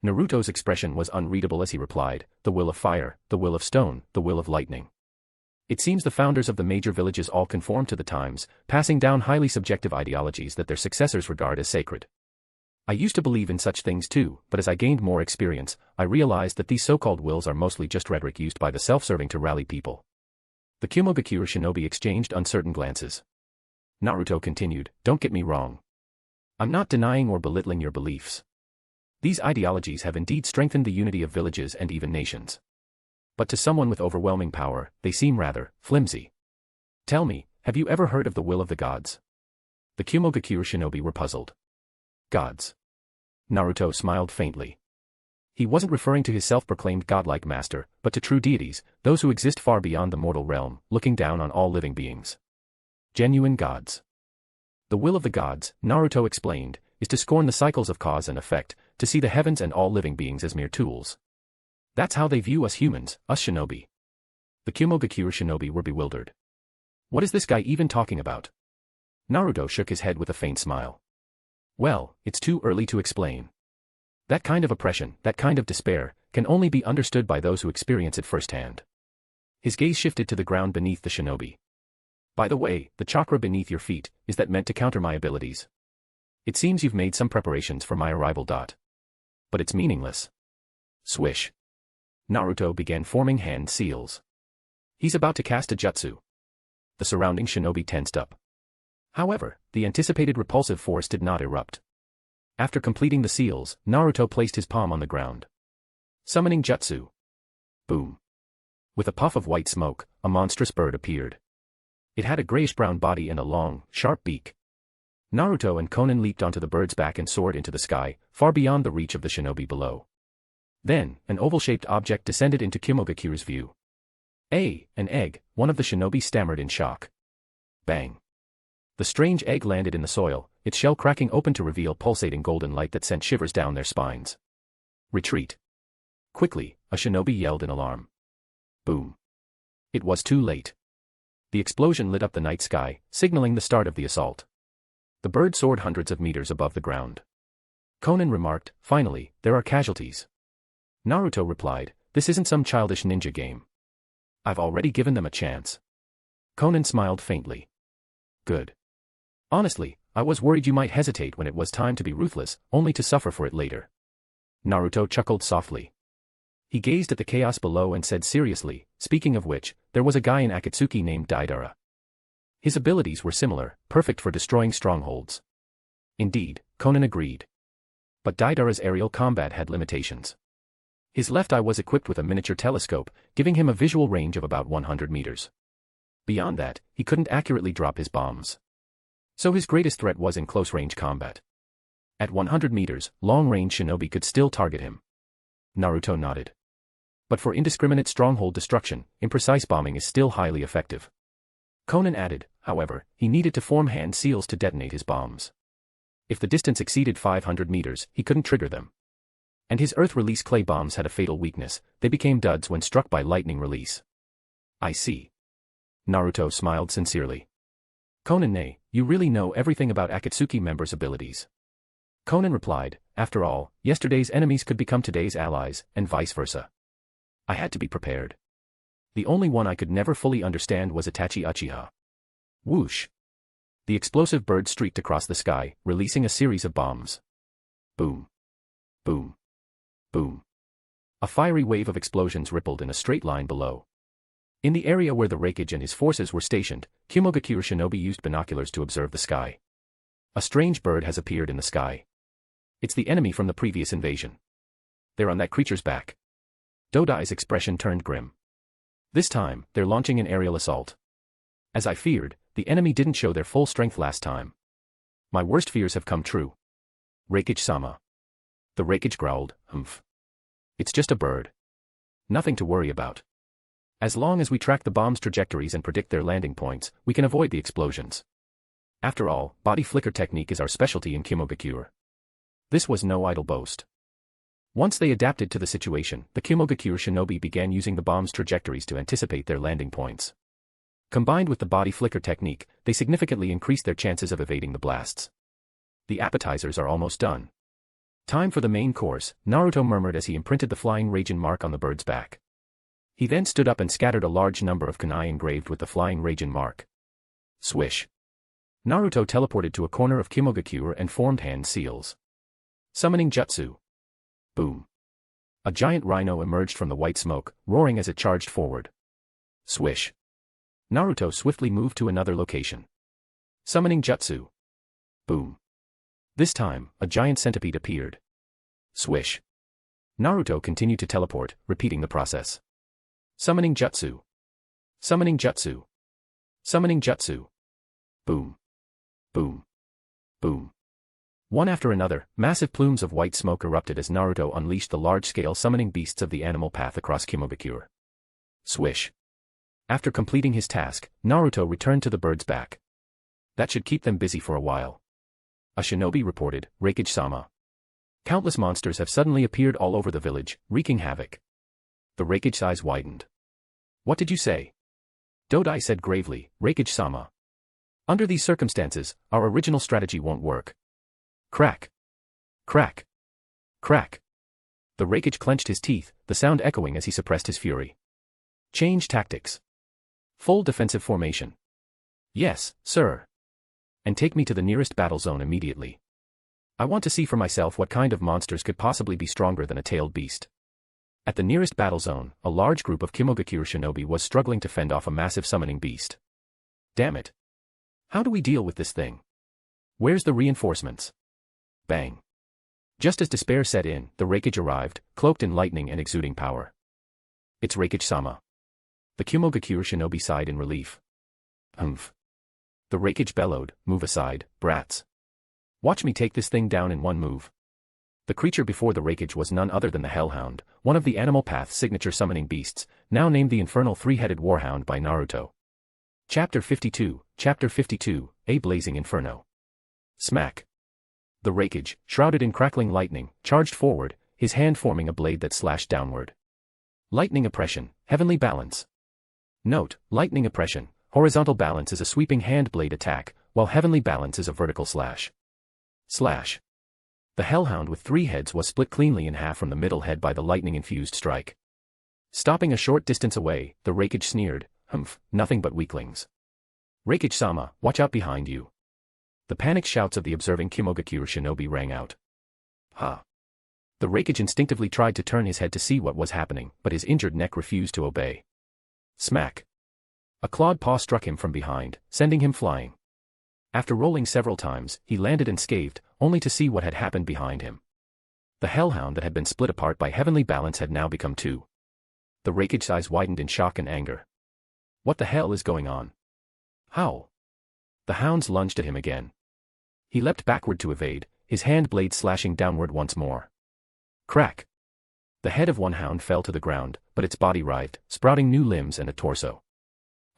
Naruto's expression was unreadable as he replied, "The will of fire, the will of stone, the will of lightning." It seems the founders of the major villages all conform to the times, passing down highly subjective ideologies that their successors regard as sacred. I used to believe in such things too, but as I gained more experience, I realized that these so-called wills are mostly just rhetoric used by the self-serving to rally people. The Kimogakure shinobi exchanged uncertain glances. Naruto continued, "Don't get me wrong. I'm not denying or belittling your beliefs. These ideologies have indeed strengthened the unity of villages and even nations. But to someone with overwhelming power, they seem rather flimsy. Tell me, have you ever heard of the will of the gods?" The Kimogakure shinobi were puzzled. Gods. Naruto smiled faintly. He wasn't referring to his self-proclaimed godlike master, but to true deities, those who exist far beyond the mortal realm, looking down on all living beings. Genuine gods. The will of the gods, Naruto explained, is to scorn the cycles of cause and effect, to see the heavens and all living beings as mere tools. That's how they view us humans, us shinobi. The Kimogakure shinobi were bewildered. What is this guy even talking about? Naruto shook his head with a faint smile. Well, it's too early to explain. That kind of oppression, that kind of despair, can only be understood by those who experience it firsthand. His gaze shifted to the ground beneath the shinobi. By the way, the chakra beneath your feet, is that meant to counter my abilities? It seems you've made some preparations for my arrival. But it's meaningless. Swish. Naruto began forming hand seals. He's about to cast a jutsu. The surrounding shinobi tensed up. However, the anticipated repulsive force did not erupt. After completing the seals, Naruto placed his palm on the ground. Summoning jutsu. Boom. With a puff of white smoke, a monstrous bird appeared. It had a grayish-brown body and a long, sharp beak. Naruto and Konan leaped onto the bird's back and soared into the sky, far beyond the reach of the shinobi below. Then, an oval-shaped object descended into Kimogakure's view. An egg, one of the shinobi stammered in shock. Bang. The strange egg landed in the soil, its shell cracking open to reveal pulsating golden light that sent shivers down their spines. Retreat. Quickly, a shinobi yelled in alarm. Boom. It was too late. The explosion lit up the night sky, signaling the start of the assault. The bird soared hundreds of meters above the ground. Konan remarked, "Finally, there are casualties." Naruto replied, "This isn't some childish ninja game. I've already given them a chance." Konan smiled faintly. Good. Honestly, I was worried you might hesitate when it was time to be ruthless, only to suffer for it later. Naruto chuckled softly. He gazed at the chaos below and said seriously, "Speaking of which, there was a guy in Akatsuki named Deidara. His abilities were similar, perfect for destroying strongholds." Indeed, Konan agreed. But Deidara's aerial combat had limitations. His left eye was equipped with a miniature telescope, giving him a visual range of about 100 meters. Beyond that, he couldn't accurately drop his bombs. So his greatest threat was in close-range combat. At 100 meters, long-range shinobi could still target him. Naruto nodded. But for indiscriminate stronghold destruction, imprecise bombing is still highly effective. Konan added, however, he needed to form hand seals to detonate his bombs. If the distance exceeded 500 meters, he couldn't trigger them. And his earth-release clay bombs had a fatal weakness, they became duds when struck by lightning release. I see. Naruto smiled sincerely. Konan, you really know everything about Akatsuki members' abilities. Konan replied, after all, yesterday's enemies could become today's allies, and vice versa. I had to be prepared. The only one I could never fully understand was Itachi Uchiha. Whoosh! The explosive bird streaked across the sky, releasing a series of bombs. Boom. Boom. Boom. A fiery wave of explosions rippled in a straight line below. In the area where the Reikage and his forces were stationed, Kumogakure shinobi used binoculars to observe the sky. A strange bird has appeared in the sky. It's the enemy from the previous invasion. They're on that creature's back. Dodai's expression turned grim. This time, they're launching an aerial assault. As I feared, the enemy didn't show their full strength last time. My worst fears have come true. Reikage-sama. The Reikage growled, humph. It's just a bird. Nothing to worry about. As long as we track the bomb's trajectories and predict their landing points, we can avoid the explosions. After all, body flicker technique is our specialty in Kumogakure. This was no idle boast. Once they adapted to the situation, the Kumogakure shinobi began using the bomb's trajectories to anticipate their landing points. Combined with the body flicker technique, they significantly increased their chances of evading the blasts. The appetizers are almost done. Time for the main course, Naruto murmured as he imprinted the flying Raijin mark on the bird's back. He then stood up and scattered a large number of kunai engraved with the flying Raijin mark. Swish. Naruto teleported to a corner of Kumogakure and formed hand seals. Summoning jutsu. Boom. A giant rhino emerged from the white smoke, roaring as it charged forward. Swish. Naruto swiftly moved to another location. Summoning jutsu. Boom. This time, a giant centipede appeared. Swish. Naruto continued to teleport, repeating the process. Summoning jutsu. Summoning jutsu. Summoning jutsu. Boom. Boom. Boom. One after another, massive plumes of white smoke erupted as Naruto unleashed the large-scale summoning beasts of the animal path across Kumogakure. Swish. After completing his task, Naruto returned to the bird's back. That should keep them busy for a while. A shinobi reported, Reikage-sama. Countless monsters have suddenly appeared all over the village, wreaking havoc. The Reikage's eyes widened. What did you say? Dodai said gravely, Reikage-sama. Under these circumstances, our original strategy won't work. Crack. Crack. Crack. The Reikage clenched his teeth, the sound echoing as he suppressed his fury. Change tactics. Full defensive formation. Yes, sir. And take me to the nearest battle zone immediately. I want to see for myself what kind of monsters could possibly be stronger than a tailed beast. At the nearest battle zone, a large group of Kumogakure shinobi was struggling to fend off a massive summoning beast. Damn it. How do we deal with this thing? Where's the reinforcements? Bang. Just as despair set in, the Reikage arrived, cloaked in lightning and exuding power. It's Reikage-sama. The Kumogakure shinobi sighed in relief. Humph. The Reikage bellowed, move aside, brats. Watch me take this thing down in one move. The creature before the Reikage was none other than the Hellhound, one of the Animal Path's signature summoning beasts, now named the Infernal Three-Headed Warhound by Naruto. Chapter 52, A Blazing Inferno. Smack. The Reikage, shrouded in crackling lightning, charged forward, his hand forming a blade that slashed downward. Lightning oppression, heavenly balance. Note, lightning oppression. Horizontal balance is a sweeping hand blade attack, while heavenly balance is a vertical slash. Slash. The Hellhound with 3 heads was split cleanly in half from the middle head by the lightning-infused strike. Stopping a short distance away, the Reikage sneered, humph, nothing but weaklings. Reikage-sama, watch out behind you. The panicked shouts of the observing Kumogakure shinobi rang out. Ha. The Reikage instinctively tried to turn his head to see what was happening, but his injured neck refused to obey. Smack. A clawed paw struck him from behind, sending him flying. After rolling several times, he landed unscathed, only to see what had happened behind him. The Hellhound that had been split apart by heavenly balance had now become 2. The Reikage's eyes widened in shock and anger. What the hell is going on? How? The hounds lunged at him again. He leapt backward to evade, his hand blade slashing downward once more. Crack. The head of one hound fell to the ground, but its body writhed, sprouting new limbs and a torso.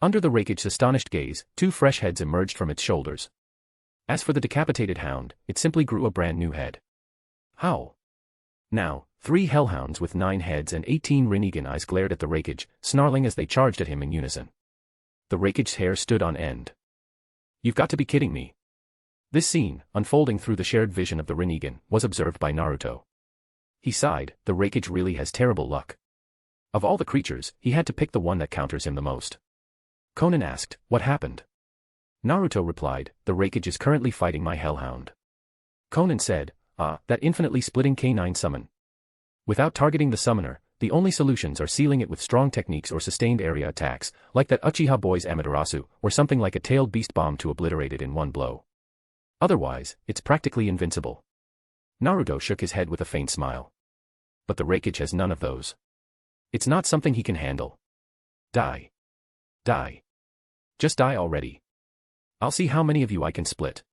Under the Reikage's astonished gaze, 2 fresh heads emerged from its shoulders. As for the decapitated hound, it simply grew a brand new head. How? Now, 3 hellhounds with 9 heads and 18 Rinnegan eyes glared at the Reikage, snarling as they charged at him in unison. The Reikage's hair stood on end. You've got to be kidding me. This scene, unfolding through the shared vision of the Rinnegan, was observed by Naruto. He sighed, the Reikage really has terrible luck. Of all the creatures, he had to pick the one that counters him the most. Conan asked, "What happened?" Naruto replied, "The Reikage is currently fighting my Hellhound." Conan said, that infinitely splitting K9 summon. Without targeting the summoner, the only solutions are sealing it with strong techniques or sustained area attacks, like that Uchiha boy's Amaterasu, or something like a tailed beast bomb to obliterate it in one blow. Otherwise, it's practically invincible. Naruto shook his head with a faint smile. But the Reikage has none of those. It's not something he can handle. Die. Die. Just die already. I'll see how many of you I can split.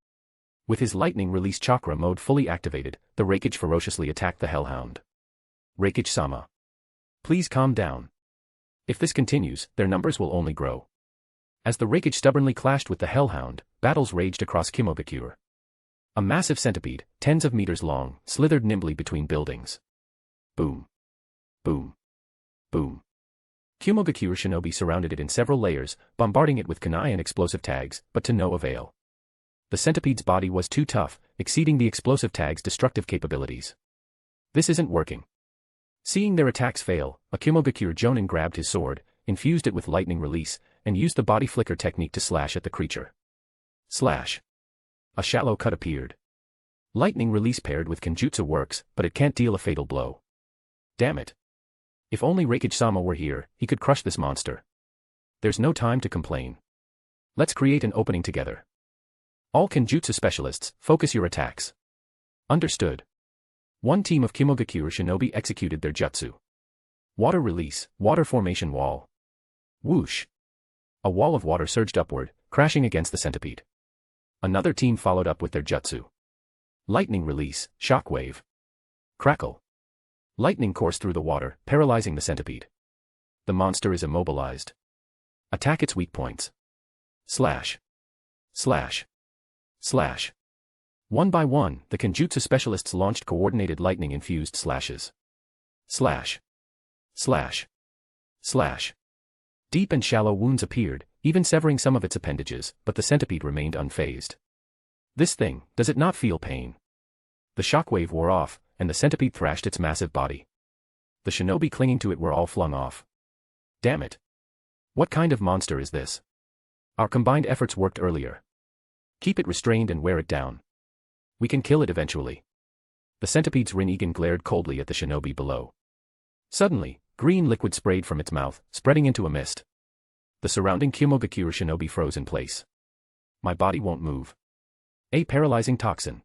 With his lightning release chakra mode fully activated, the Reikage ferociously attacked the Hellhound. Reikage-sama. Please calm down. If this continues, their numbers will only grow. As the Reikage stubbornly clashed with the Hellhound, battles raged across Kimogakure. A massive centipede, tens of meters long, slithered nimbly between buildings. Boom. Boom. Boom. Kimogakure shinobi surrounded it in several layers, bombarding it with kunai and explosive tags, but to no avail. The centipede's body was too tough, exceeding the explosive tag's destructive capabilities. This isn't working. Seeing their attacks fail, a Kimogakure jonin grabbed his sword, infused it with lightning release, and used the body flicker technique to slash at the creature. Slash. A shallow cut appeared. Lightning release paired with Kenjutsu works, but it can't deal a fatal blow. Damn it. If only Reikage-sama were here, he could crush this monster. There's no time to complain. Let's create an opening together. All Kenjutsu specialists, focus your attacks. Understood. One team of Kimogakure shinobi executed their jutsu. Water release, water formation wall. Whoosh. A wall of water surged upward, crashing against the centipede. Another team followed up with their jutsu. Lightning release, shockwave. Crackle. Lightning coursed through the water, paralyzing the centipede. The monster is immobilized. Attack its weak points. Slash. Slash. Slash. One by one, the Kenjutsu specialists launched coordinated lightning-infused slashes. Slash. Slash. Slash. Deep and shallow wounds appeared, even severing some of its appendages, but the centipede remained unfazed. This thing, does it not feel pain? The shockwave wore off, and the centipede thrashed its massive body. The shinobi clinging to it were all flung off. Damn it. What kind of monster is this? Our combined efforts worked earlier. Keep it restrained and wear it down. We can kill it eventually. The centipede's Rinnegan glared coldly at the shinobi below. Suddenly, green liquid sprayed from its mouth, spreading into a mist. The surrounding Kimogakure shinobi froze in place. My body won't move. A paralyzing toxin.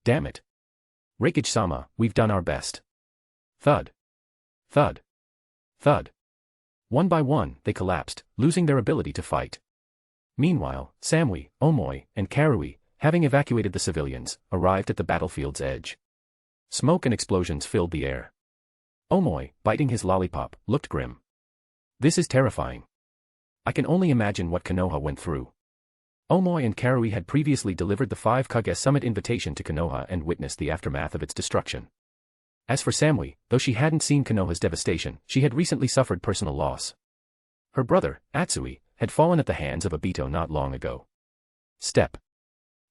Damn it. Reikage-sama, we've done our best. Thud. Thud. Thud. One by one, they collapsed, losing their ability to fight. Meanwhile, Samui, Omoi, and Karui, having evacuated the civilians, arrived at the battlefield's edge. Smoke and explosions filled the air. Omoi, biting his lollipop, looked grim. This is terrifying. I can only imagine what Konoha went through. Omoi and Karui had previously delivered the 5 Kage Summit invitation to Konoha and witnessed the aftermath of its destruction. As for Samui, though she hadn't seen Konoha's devastation, she had recently suffered personal loss. Her brother, Atsui, had fallen at the hands of Obito not long ago. Step.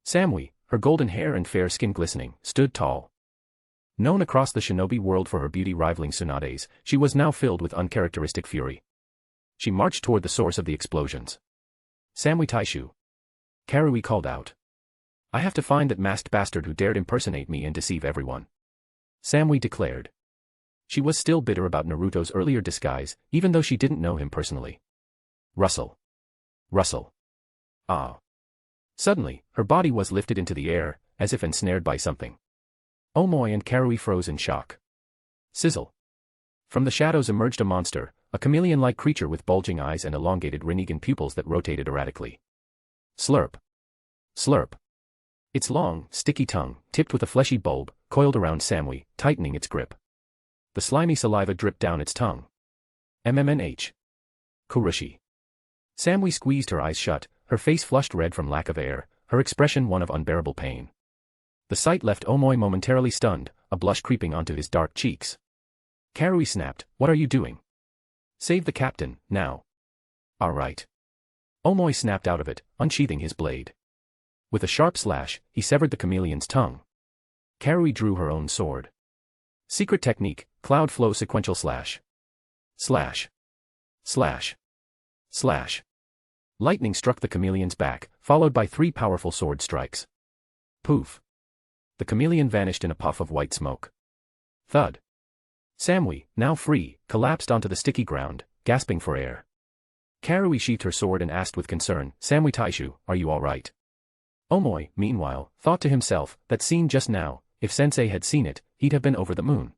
Samui, her golden hair and fair skin glistening, stood tall. Known across the shinobi world for her beauty rivaling Tsunade's, she was now filled with uncharacteristic fury. She marched toward the source of the explosions. Samui Taishu. Karui called out. I have to find that masked bastard who dared impersonate me and deceive everyone. Samui declared. She was still bitter about Naruto's earlier disguise, even though she didn't know him personally. Rustle. Rustle. Ah. Suddenly, her body was lifted into the air, as if ensnared by something. Omoi and Karui froze in shock. Sizzle. From the shadows emerged a monster, a chameleon-like creature with bulging eyes and elongated Rinnegan pupils that rotated erratically. Slurp. Slurp. Its long, sticky tongue, tipped with a fleshy bulb, coiled around Samui, tightening its grip. The slimy saliva dripped down its tongue. MMNH. Kurushi. Samui squeezed her eyes shut, her face flushed red from lack of air, her expression one of unbearable pain. The sight left Omoi momentarily stunned, a blush creeping onto his dark cheeks. Karui snapped, What are you doing? Save the captain, now. All right. Omoi snapped out of it, unsheathing his blade. With a sharp slash, he severed the chameleon's tongue. Karui drew her own sword. Secret technique, Cloud Flow Sequential Slash. Slash. Slash. Slash. Lightning struck the chameleon's back, followed by 3 powerful sword strikes. Poof. The chameleon vanished in a puff of white smoke. Thud. Samui, now free, collapsed onto the sticky ground, gasping for air. Karui sheathed her sword and asked with concern, Samui Taishu, are you all right? Omoi, meanwhile, thought to himself, that scene just now, if Sensei had seen it, he'd have been over the moon.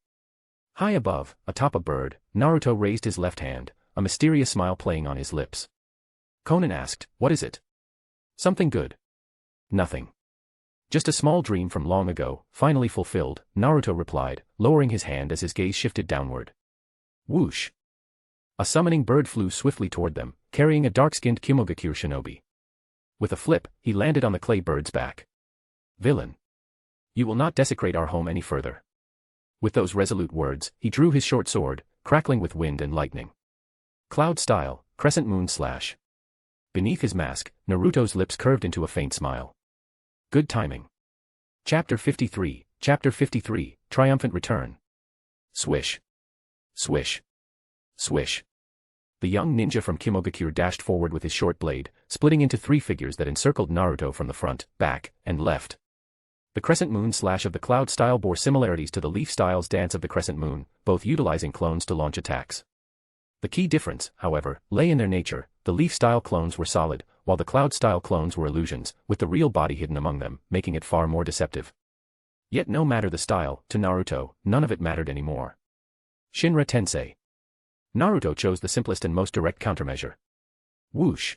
High above, atop a bird, Naruto raised his left hand, a mysterious smile playing on his lips. Conan asked, what is it? Something good. Nothing. Just a small dream from long ago, finally fulfilled, Naruto replied, lowering his hand as his gaze shifted downward. Whoosh. A summoning bird flew swiftly toward them, carrying a dark-skinned Kimogakure shinobi. With a flip, he landed on the clay bird's back. Villain. You will not desecrate our home any further. With those resolute words, he drew his short sword, crackling with wind and lightning. Cloud style, crescent moon slash. Beneath his mask, Naruto's lips curved into a faint smile. Good timing. Chapter 53, Triumphant Return. Swish. Swish. Swish. The young ninja from Kimogakure dashed forward with his short blade, splitting into 3 figures that encircled Naruto from the front, back, and left. The crescent moon slash of the cloud style bore similarities to the leaf style's dance of the crescent moon, both utilizing clones to launch attacks. The key difference, however, lay in their nature. The leaf style clones were solid, while the cloud style clones were illusions, with the real body hidden among them, making it far more deceptive. Yet no matter the style, to Naruto, none of it mattered anymore. Shinra Tensei. Naruto chose the simplest and most direct countermeasure. Whoosh.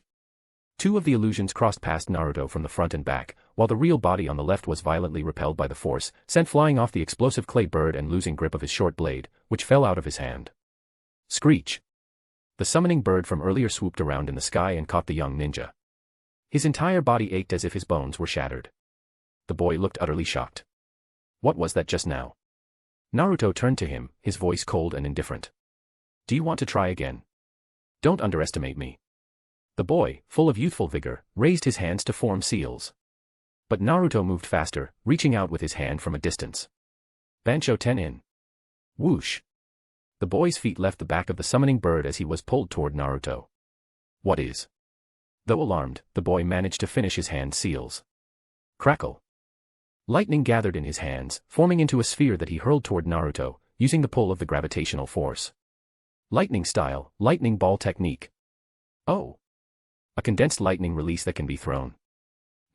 2 of the illusions crossed past Naruto from the front and back, while the real body on the left was violently repelled by the force, sent flying off the explosive clay bird and losing grip of his short blade, which fell out of his hand. Screech. The summoning bird from earlier swooped around in the sky and caught the young ninja. His entire body ached as if his bones were shattered. The boy looked utterly shocked. What was that just now? Naruto turned to him, his voice cold and indifferent. Do you want to try again? Don't underestimate me. The boy, full of youthful vigor, raised his hands to form seals. But Naruto moved faster, reaching out with his hand from a distance. Bancho Tenin. Whoosh. The boy's feet left the back of the summoning bird as he was pulled toward Naruto. What is? Though alarmed, the boy managed to finish his hand seals. Crackle. Lightning gathered in his hands, forming into a sphere that he hurled toward Naruto, using the pull of the gravitational force. Lightning style, lightning ball technique. Oh. A condensed lightning release that can be thrown.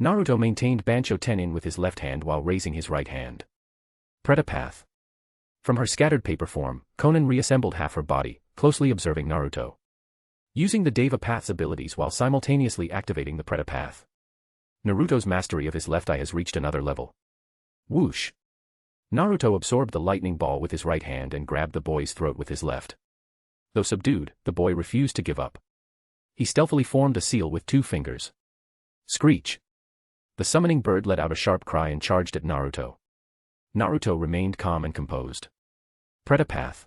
Naruto maintained Bancho Tenin with his left hand while raising his right hand. Pretapath. From her scattered paper form, Konan reassembled half her body, closely observing Naruto. Using the Deva Path's abilities while simultaneously activating the Pretapath. Naruto's mastery of his left eye has reached another level. Whoosh. Naruto absorbed the lightning ball with his right hand and grabbed the boy's throat with his left. Though subdued, the boy refused to give up. He stealthily formed a seal with 2 fingers. Screech. The summoning bird let out a sharp cry and charged at Naruto. Naruto remained calm and composed. Pretapath.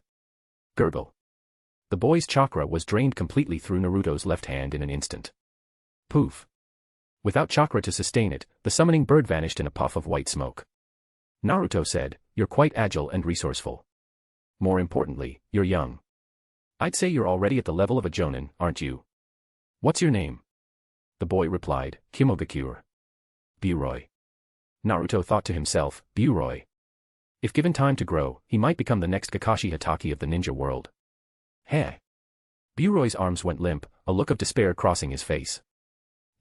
Gurgle. The boy's chakra was drained completely through Naruto's left hand in an instant. Poof. Without chakra to sustain it, the summoning bird vanished in a puff of white smoke. Naruto said, "You're quite agile and resourceful. More importantly, you're young. I'd say you're already at the level of a jonin, aren't you? What's your name?" The boy replied, "Kimogakure." Buroi. Naruto thought to himself, Buroi. If given time to grow, he might become the next Kakashi Hatake of the ninja world. Heh. Buroi's arms went limp, a look of despair crossing his face.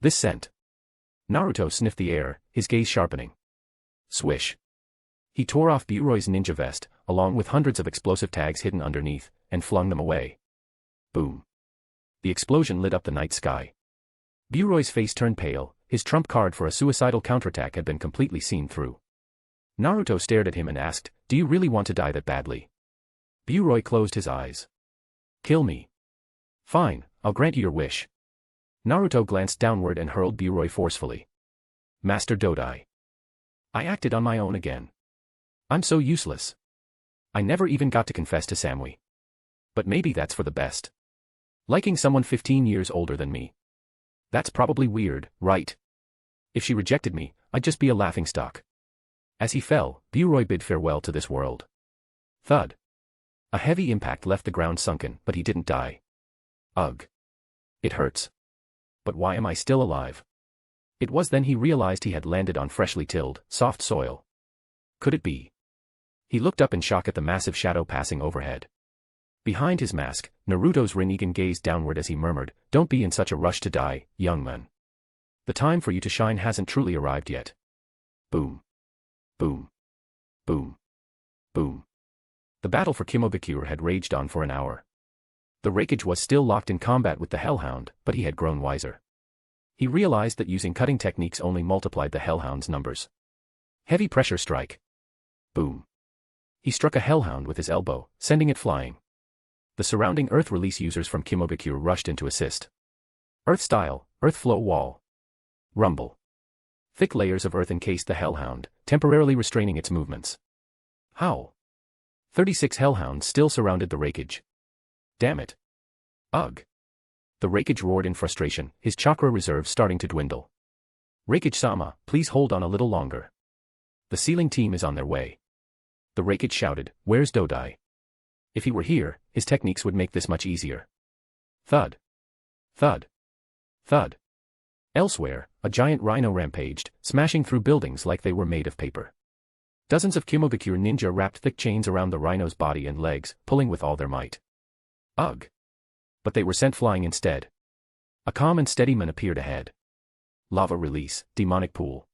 This scent. Naruto sniffed the air, his gaze sharpening. Swish. He tore off Buroi's ninja vest, along with hundreds of explosive tags hidden underneath, and flung them away. Boom. The explosion lit up the night sky. Buroi's face turned pale, his trump card for a suicidal counterattack had been completely seen through. Naruto stared at him and asked, "Do you really want to die that badly?" Buroi closed his eyes. "Kill me." "Fine, I'll grant you your wish." Naruto glanced downward and hurled Buroi forcefully. "Master Dodai. I acted on my own again. I'm so useless. I never even got to confess to Samui. But maybe that's for the best. Liking someone 15 years older than me. That's probably weird, right? If she rejected me, I'd just be a laughingstock." As he fell, Buroi bid farewell to this world. Thud. A heavy impact left the ground sunken, but he didn't die. Ugh. It hurts. But why am I still alive? It was then he realized he had landed on freshly tilled, soft soil. Could it be? He looked up in shock at the massive shadow passing overhead. Behind his mask, Naruto's Rinnegan gazed downward as he murmured, "Don't be in such a rush to die, young man. The time for you to shine hasn't truly arrived yet." Boom. Boom. Boom. Boom. The battle for Kimobukuro had raged on for an hour. The Raikage was still locked in combat with the Hellhound, but he had grown wiser. He realized that using cutting techniques only multiplied the Hellhound's numbers. Heavy pressure strike. Boom. He struck a Hellhound with his elbow, sending it flying. The surrounding Earth Release users from Kimobukuro rushed in to assist. Earth Style, Earth Flow Wall. Rumble. Thick layers of earth encased the Hellhound, temporarily restraining its movements. Howl. 36 Hellhounds still surrounded the Raikage. Damn it. Ugh. The Raikage roared in frustration, his chakra reserves starting to dwindle. Raikage-sama, please hold on a little longer. The sealing team is on their way. The Raikage shouted, "Where's Dodai? If he were here, his techniques would make this much easier." Thud. Thud. Thud. Elsewhere, a giant rhino rampaged, smashing through buildings like they were made of paper. Dozens of Kimobukuro ninja wrapped thick chains around the rhino's body and legs, pulling with all their might. Ugh. But they were sent flying instead. A calm and steady man appeared ahead. Lava release, demonic pool.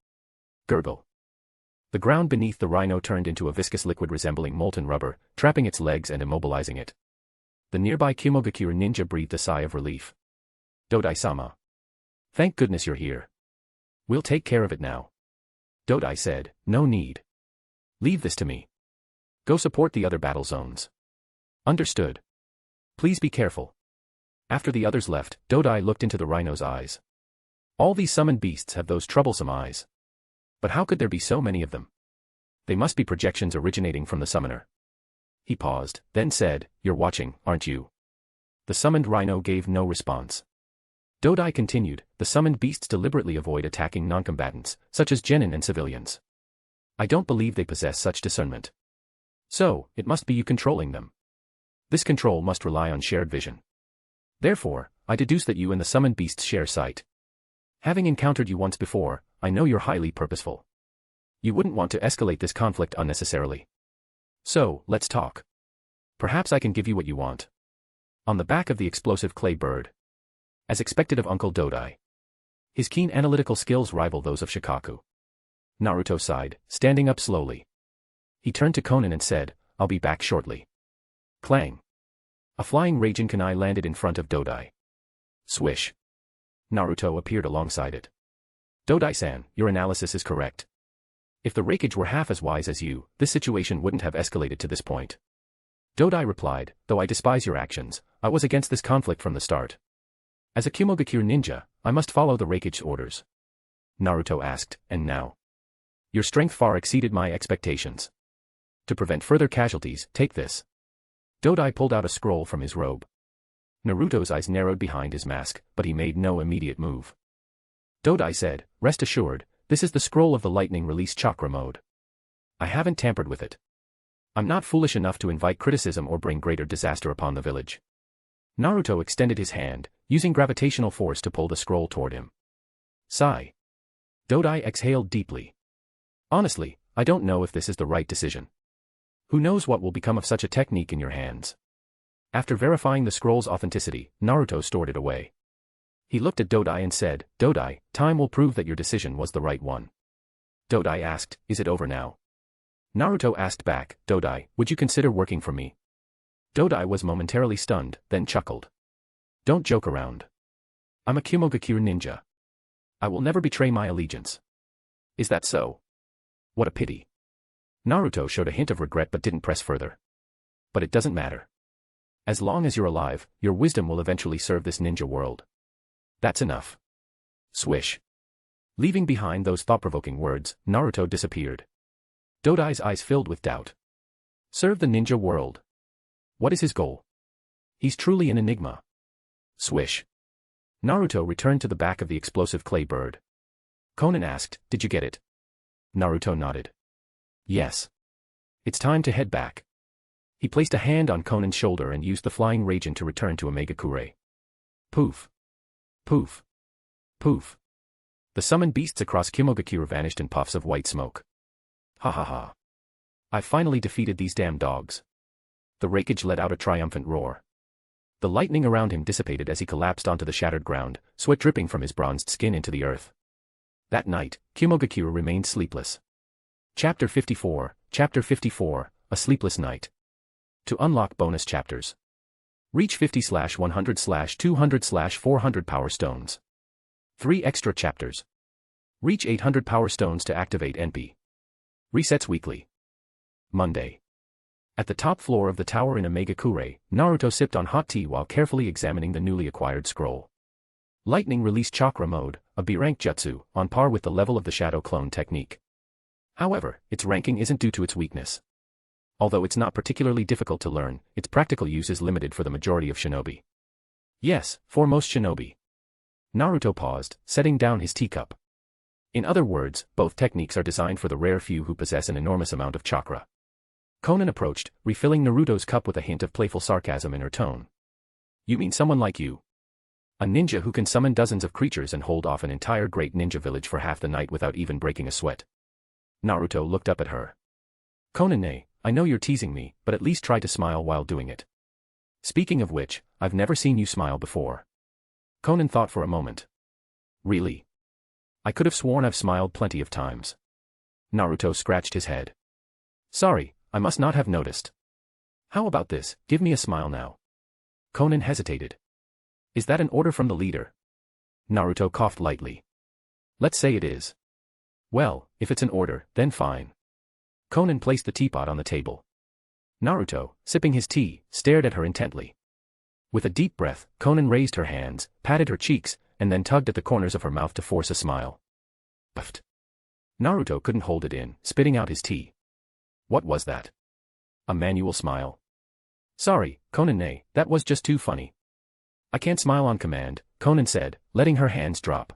Gurgle. The ground beneath the rhino turned into a viscous liquid resembling molten rubber, trapping its legs and immobilizing it. The nearby Kimobukuro ninja breathed a sigh of relief. Dodai-sama. Thank goodness you're here. We'll take care of it now. Dodai said, "No need. Leave this to me. Go support the other battle zones." Understood. Please be careful. After the others left, Dodai looked into the rhino's eyes. All these summoned beasts have those troublesome eyes. But how could there be so many of them? They must be projections originating from the summoner. He paused, then said, "You're watching, aren't you?" The summoned rhino gave no response. Dodai continued, "The summoned beasts deliberately avoid attacking noncombatants, such as genin and civilians. I don't believe they possess such discernment. So, it must be you controlling them. This control must rely on shared vision. Therefore, I deduce that you and the summoned beasts share sight. Having encountered you once before, I know you're highly purposeful. You wouldn't want to escalate this conflict unnecessarily. So, let's talk. Perhaps I can give you what you want." On the back of the explosive clay bird. As expected of Uncle Dodai. His keen analytical skills rival those of Shikaku. Naruto sighed, standing up slowly. He turned to Konan and said, "I'll be back shortly." Clang. A flying Raijin kunai landed in front of Dodai. Swish. Naruto appeared alongside it. "Dodai-san, your analysis is correct. If the Raikage were half as wise as you, this situation wouldn't have escalated to this point." Dodai replied, "Though I despise your actions, I was against this conflict from the start. As a Kimobukuro ninja, I must follow the Raikage's orders." Naruto asked, "And now?" "Your strength far exceeded my expectations. To prevent further casualties, take this." Dodai pulled out a scroll from his robe. Naruto's eyes narrowed behind his mask, but he made no immediate move. Dodai said, "Rest assured, this is the scroll of the lightning release chakra mode. I haven't tampered with it. I'm not foolish enough to invite criticism or bring greater disaster upon the village." Naruto extended his hand, using gravitational force to pull the scroll toward him. Sigh. Dodai exhaled deeply. "Honestly, I don't know if this is the right decision. Who knows what will become of such a technique in your hands?" After verifying the scroll's authenticity, Naruto stored it away. He looked at Dodai and said, "Dodai, time will prove that your decision was the right one." Dodai asked, "Is it over now?" Naruto asked back, "Dodai, would you consider working for me?" Dodai was momentarily stunned, then chuckled. "Don't joke around. I'm a Kimogakure ninja. I will never betray my allegiance." "Is that so? What a pity." Naruto showed a hint of regret but didn't press further. "But it doesn't matter. As long as you're alive, your wisdom will eventually serve this ninja world. That's enough." Swish. Leaving behind those thought-provoking words, Naruto disappeared. Dodai's eyes filled with doubt. Serve the ninja world. What is his goal? He's truly an enigma. Swish. Naruto returned to the back of the explosive clay bird. Konan asked, "Did you get it?" Naruto nodded. "Yes. It's time to head back." He placed a hand on Conan's shoulder and used the flying Raijin to return to Omega Kure. Poof. Poof. Poof. The summoned beasts across Kimogakure vanished in puffs of white smoke. Ha ha ha. I finally defeated these damn dogs. The Raikage let out a triumphant roar. The lightning around him dissipated as he collapsed onto the shattered ground, sweat dripping from his bronzed skin into the earth. That night, Kimogakure remained sleepless. Chapter 54, A Sleepless Night. To unlock bonus chapters, reach 50/100/200/400 Power Stones. 3 extra chapters. Reach 800 Power Stones to activate NP. Resets weekly. Monday. At the top floor of the tower in Omega Kure, Naruto sipped on hot tea while carefully examining the newly acquired scroll. Lightning Release Chakra Mode, a B-rank jutsu, on par with the level of the Shadow Clone technique. However, its ranking isn't due to its weakness. Although it's not particularly difficult to learn, its practical use is limited for the majority of shinobi. Yes, for most shinobi. Naruto paused, setting down his teacup. In other words, both techniques are designed for the rare few who possess an enormous amount of chakra. Conan approached, refilling Naruto's cup with a hint of playful sarcasm in her tone. You mean someone like you? A ninja who can summon dozens of creatures and hold off an entire great ninja village for half the night without even breaking a sweat. Naruto looked up at her. Conan-ne, I know you're teasing me, but at least try to smile while doing it. Speaking of which, I've never seen you smile before. Conan thought for a moment. Really? I could have sworn I've smiled plenty of times. Naruto scratched his head. Sorry, I must not have noticed. How about this, give me a smile now. Conan hesitated. Is that an order from the leader? Naruto coughed lightly. Let's say it is. Well, if it's an order, then fine. Conan placed the teapot on the table. Naruto, sipping his tea, stared at her intently. With a deep breath, Conan raised her hands, patted her cheeks, and then tugged at the corners of her mouth to force a smile. Puffed. Naruto couldn't hold it in, spitting out his tea. What was that? A manual smile. Sorry, Conan-ne, that was just too funny. I can't smile on command, Conan said, letting her hands drop.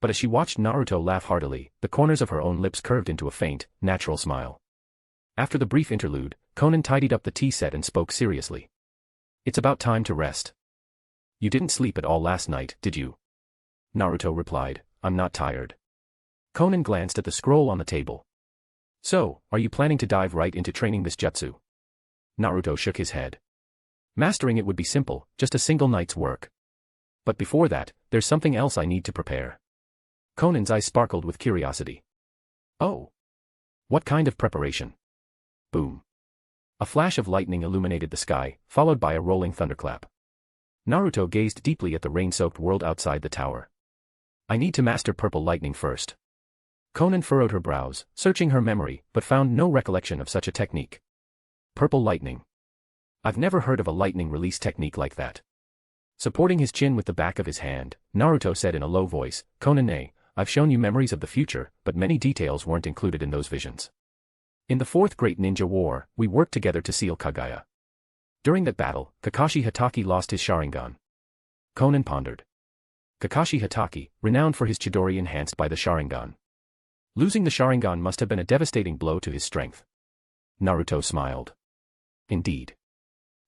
But as she watched Naruto laugh heartily, the corners of her own lips curved into a faint, natural smile. After the brief interlude, Conan tidied up the tea set and spoke seriously. It's about time to rest. You didn't sleep at all last night, did you? Naruto replied, I'm not tired. Conan glanced at the scroll on the table. So, are you planning to dive right into training this jutsu? Naruto shook his head. Mastering it would be simple, just a single night's work. But before that, there's something else I need to prepare. Conan's eyes sparkled with curiosity. Oh. What kind of preparation? Boom. A flash of lightning illuminated the sky, followed by a rolling thunderclap. Naruto gazed deeply at the rain-soaked world outside the tower. I need to master purple lightning first. Conan furrowed her brows, searching her memory, but found no recollection of such a technique. Purple lightning. I've never heard of a lightning release technique like that. Supporting his chin with the back of his hand, Naruto said in a low voice, Conan-ne, I've shown you memories of the future, but many details weren't included in those visions. In the Fourth Great Ninja War, we worked together to seal Kagaya. During that battle, Kakashi Hatake lost his Sharingan. Conan pondered. Kakashi Hatake, renowned for his Chidori enhanced by the Sharingan. Losing the Sharingan must have been a devastating blow to his strength. Naruto smiled. Indeed.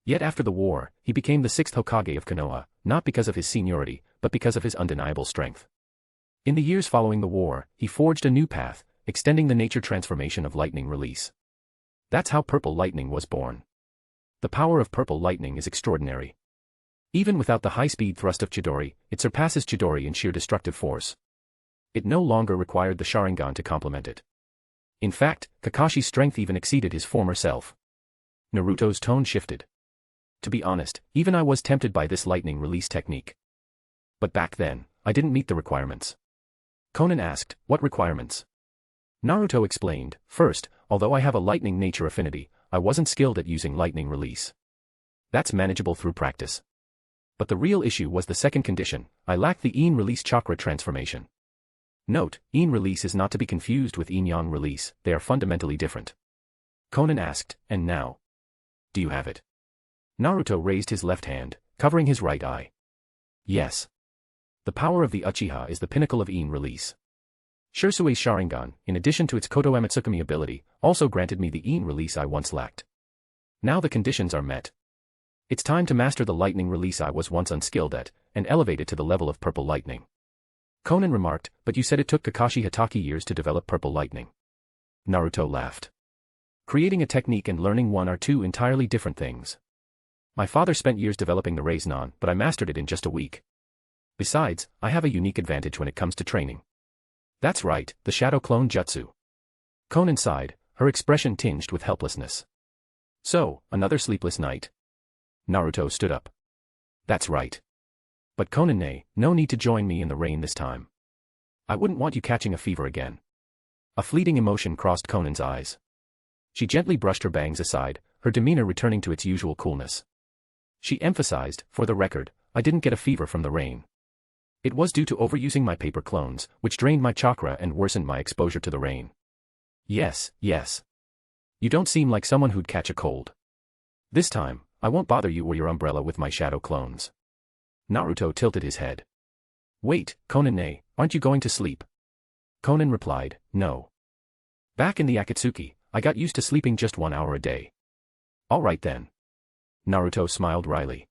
Yet after the war, he became the 6th Hokage of Konoha, not because of his seniority, but because of his undeniable strength. In the years following the war, he forged a new path, extending the nature transformation of lightning release. That's how purple lightning was born. The power of purple lightning is extraordinary. Even without the high-speed thrust of Chidori, it surpasses Chidori in sheer destructive force. It no longer required the Sharingan to complement it. In fact, Kakashi's strength even exceeded his former self. Naruto's tone shifted. To be honest, even I was tempted by this lightning release technique. But back then, I didn't meet the requirements. Conan asked, what requirements? Naruto explained, first, although I have a lightning nature affinity, I wasn't skilled at using lightning release. That's manageable through practice. But the real issue was the second condition, I lacked the Yin release chakra transformation. Note, Yin release is not to be confused with Yin Yang release, they are fundamentally different. Conan asked, and now? Do you have it? Naruto raised his left hand, covering his right eye. Yes. The power of the Uchiha is the pinnacle of Yin release. Shursui's Sharingan, in addition to its Koto Amatsukami ability, also granted me the Yin release I once lacked. Now the conditions are met. It's time to master the lightning release I was once unskilled at, and elevate it to the level of purple lightning. Conan remarked, but you said it took Kakashi Hatake years to develop purple lightning. Naruto laughed. Creating a technique and learning one are two entirely different things. My father spent years developing the Rasengan, but I mastered it in just a week. Besides, I have a unique advantage when it comes to training. That's right, the Shadow Clone Jutsu. Conan sighed, her expression tinged with helplessness. So, another sleepless night? Naruto stood up. That's right. But Conan, no need to join me in the rain this time. I wouldn't want you catching a fever again. A fleeting emotion crossed Conan's eyes. She gently brushed her bangs aside, her demeanor returning to its usual coolness. She emphasized, for the record, I didn't get a fever from the rain. It was due to overusing my paper clones, which drained my chakra and worsened my exposure to the rain. Yes. You don't seem like someone who'd catch a cold. This time, I won't bother you or your umbrella with my shadow clones. Naruto tilted his head. Wait, Conan, aren't you going to sleep? Conan replied, no. Back in the Akatsuki, I got used to sleeping just 1 hour a day. All right then. Naruto smiled wryly.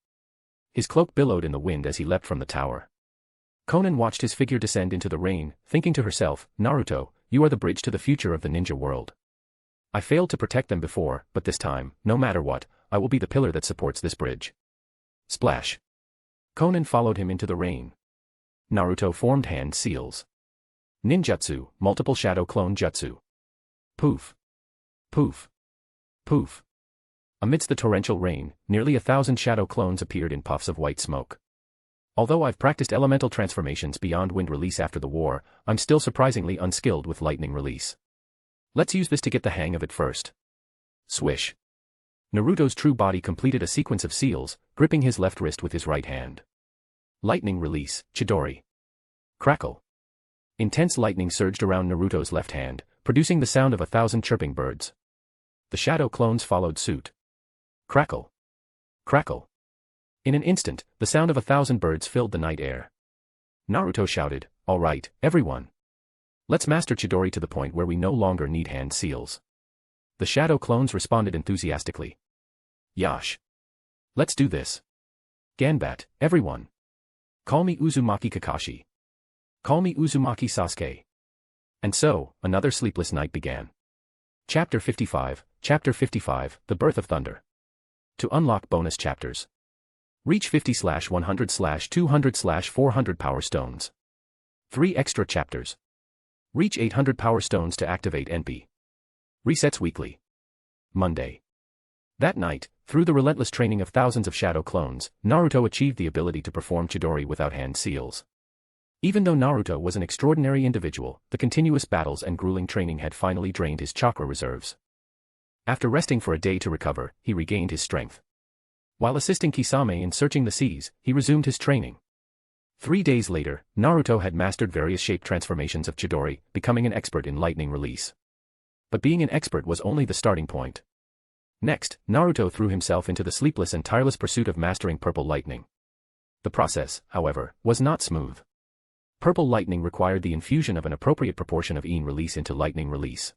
His cloak billowed in the wind as he leapt from the tower. Conan watched his figure descend into the rain, thinking to herself, Naruto, you are the bridge to the future of the ninja world. I failed to protect them before, but this time, no matter what, I will be the pillar that supports this bridge. Splash. Conan followed him into the rain. Naruto formed hand seals. Ninjutsu, multiple shadow clone jutsu. Poof. Poof. Poof. Amidst the torrential rain, nearly 1,000 shadow clones appeared in puffs of white smoke. Although I've practiced elemental transformations beyond wind release after the war, I'm still surprisingly unskilled with lightning release. Let's use this to get the hang of it first. Swish. Naruto's true body completed a sequence of seals, gripping his left wrist with his right hand. Lightning release, Chidori. Crackle. Intense lightning surged around Naruto's left hand, producing the sound of 1,000 chirping birds. The shadow clones followed suit. Crackle. Crackle. In an instant, the sound of 1,000 birds filled the night air. Naruto shouted, all right, everyone. Let's master Chidori to the point where we no longer need hand seals. The shadow clones responded enthusiastically. Yash. Let's do this. Ganbat, everyone. Call me Uzumaki Kakashi. Call me Uzumaki Sasuke. And so, another sleepless night began. Chapter 55, The Birth of Thunder. To unlock bonus chapters. Reach 50/100/200/400 Power Stones. 3 extra chapters. Reach 800 Power Stones to activate NP. Resets weekly. Monday. That night, through the relentless training of thousands of shadow clones, Naruto achieved the ability to perform Chidori without hand seals. Even though Naruto was an extraordinary individual, the continuous battles and grueling training had finally drained his chakra reserves. After resting for a day to recover, he regained his strength. While assisting Kisame in searching the seas, he resumed his training. 3 days later, Naruto had mastered various shape transformations of Chidori, becoming an expert in lightning release. But being an expert was only the starting point. Next, Naruto threw himself into the sleepless and tireless pursuit of mastering purple lightning. The process, however, was not smooth. Purple lightning required the infusion of an appropriate proportion of Ine release into lightning release.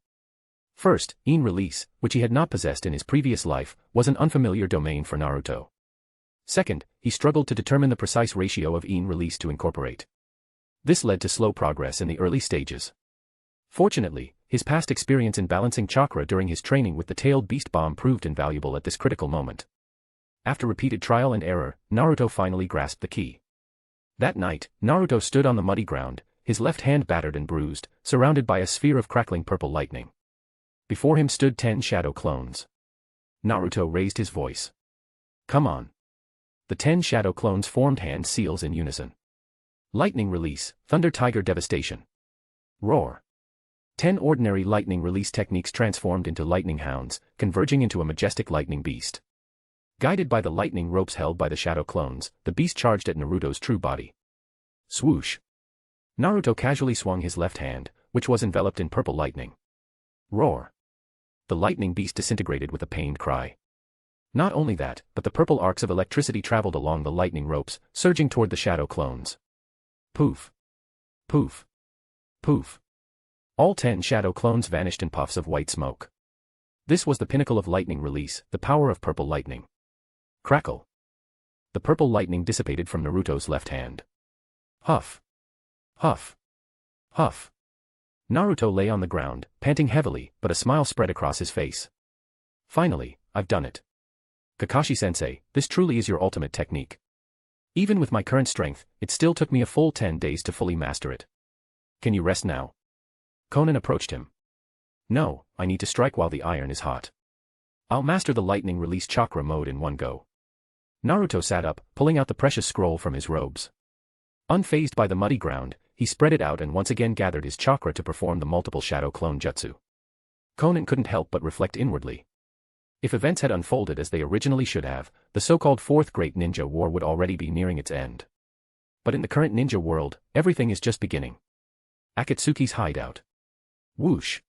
First, Ine release, which he had not possessed in his previous life, was an unfamiliar domain for Naruto. Second, he struggled to determine the precise ratio of Ine release to incorporate. This led to slow progress in the early stages. Fortunately, his past experience in balancing chakra during his training with the tailed beast bomb proved invaluable at this critical moment. After repeated trial and error, Naruto finally grasped the key. That night, Naruto stood on the muddy ground, his left hand battered and bruised, surrounded by a sphere of crackling purple lightning. Before him stood 10 shadow clones. Naruto raised his voice. Come on. The 10 shadow clones formed hand seals in unison. Lightning release, Thunder Tiger Devastation. Roar. 10 ordinary lightning release techniques transformed into lightning hounds, converging into a majestic lightning beast. Guided by the lightning ropes held by the shadow clones, the beast charged at Naruto's true body. Swoosh. Naruto casually swung his left hand, which was enveloped in purple lightning. Roar. The lightning beast disintegrated with a pained cry. Not only that, but the purple arcs of electricity traveled along the lightning ropes, surging toward the shadow clones. Poof. Poof. Poof. All 10 shadow clones vanished in puffs of white smoke. This was the pinnacle of lightning release, the power of purple lightning. Crackle. The purple lightning dissipated from Naruto's left hand. Huff. Huff. Huff. Naruto lay on the ground, panting heavily, but a smile spread across his face. Finally, I've done it. Kakashi-sensei, this truly is your ultimate technique. Even with my current strength, it still took me a full 10 days to fully master it. Can you rest now? Konan approached him. No, I need to strike while the iron is hot. I'll master the lightning release chakra mode in one go. Naruto sat up, pulling out the precious scroll from his robes. Unfazed by the muddy ground, he spread it out and once again gathered his chakra to perform the multiple shadow clone jutsu. Konan couldn't help but reflect inwardly. If events had unfolded as they originally should have, the so-called Fourth Great Ninja War would already be nearing its end. But in the current ninja world, everything is just beginning. Akatsuki's hideout. Whoosh.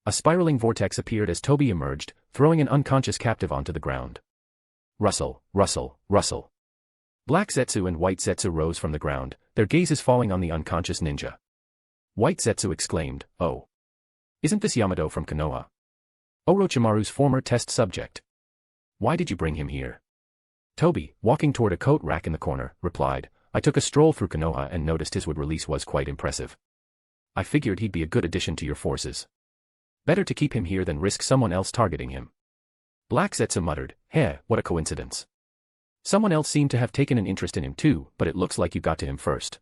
A spiraling vortex appeared as Toby emerged, throwing an unconscious captive onto the ground. Rustle, rustle, rustle. Black Zetsu and White Zetsu rose from the ground, their gazes falling on the unconscious ninja. White Zetsu exclaimed, "Oh! Isn't this Yamato from Konoha? Orochimaru's former test subject. Why did you bring him here?" Toby, walking toward a coat rack in the corner, replied, "I took a stroll through Konoha and noticed his wood release was quite impressive. I figured he'd be a good addition to your forces. Better to keep him here than risk someone else targeting him." Black Zetsu muttered, "Heh, what a coincidence. Someone else seemed to have taken an interest in him too, but it looks like you got to him first."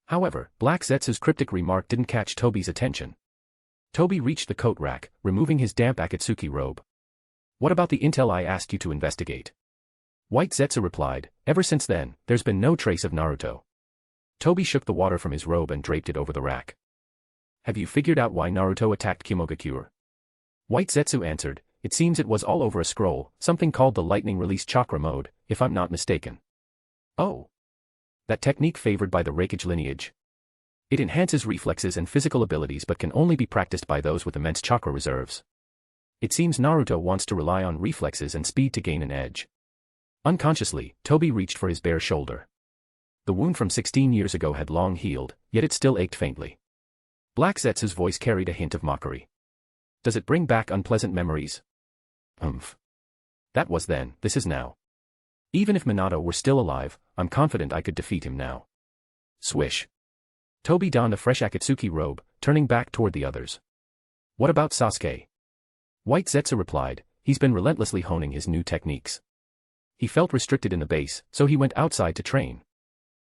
However, Black Zetsu's cryptic remark didn't catch Toby's attention. Toby reached the coat rack, removing his damp Akatsuki robe. "What about the intel I asked you to investigate?" White Zetsu replied, "Ever since then, there's been no trace of Naruto." Toby shook the water from his robe and draped it over the rack. "Have you figured out why Naruto attacked Kimogakure?" White Zetsu answered, "It seems it was all over a scroll, something called the lightning release chakra mode, if I'm not mistaken." "Oh. That technique favored by the Reikage lineage. It enhances reflexes and physical abilities but can only be practiced by those with immense chakra reserves. It seems Naruto wants to rely on reflexes and speed to gain an edge." Unconsciously, Toby reached for his bare shoulder. The wound from 16 years ago had long healed, yet it still ached faintly. Black Zetsu's voice carried a hint of mockery. "Does it bring back unpleasant memories?" "Umph. That was then, this is now. Even if Minato were still alive, I'm confident I could defeat him now." Swish. Toby donned a fresh Akatsuki robe, turning back toward the others. "What about Sasuke?" White Zetsu replied, "He's been relentlessly honing his new techniques. He felt restricted in the base, so he went outside to train."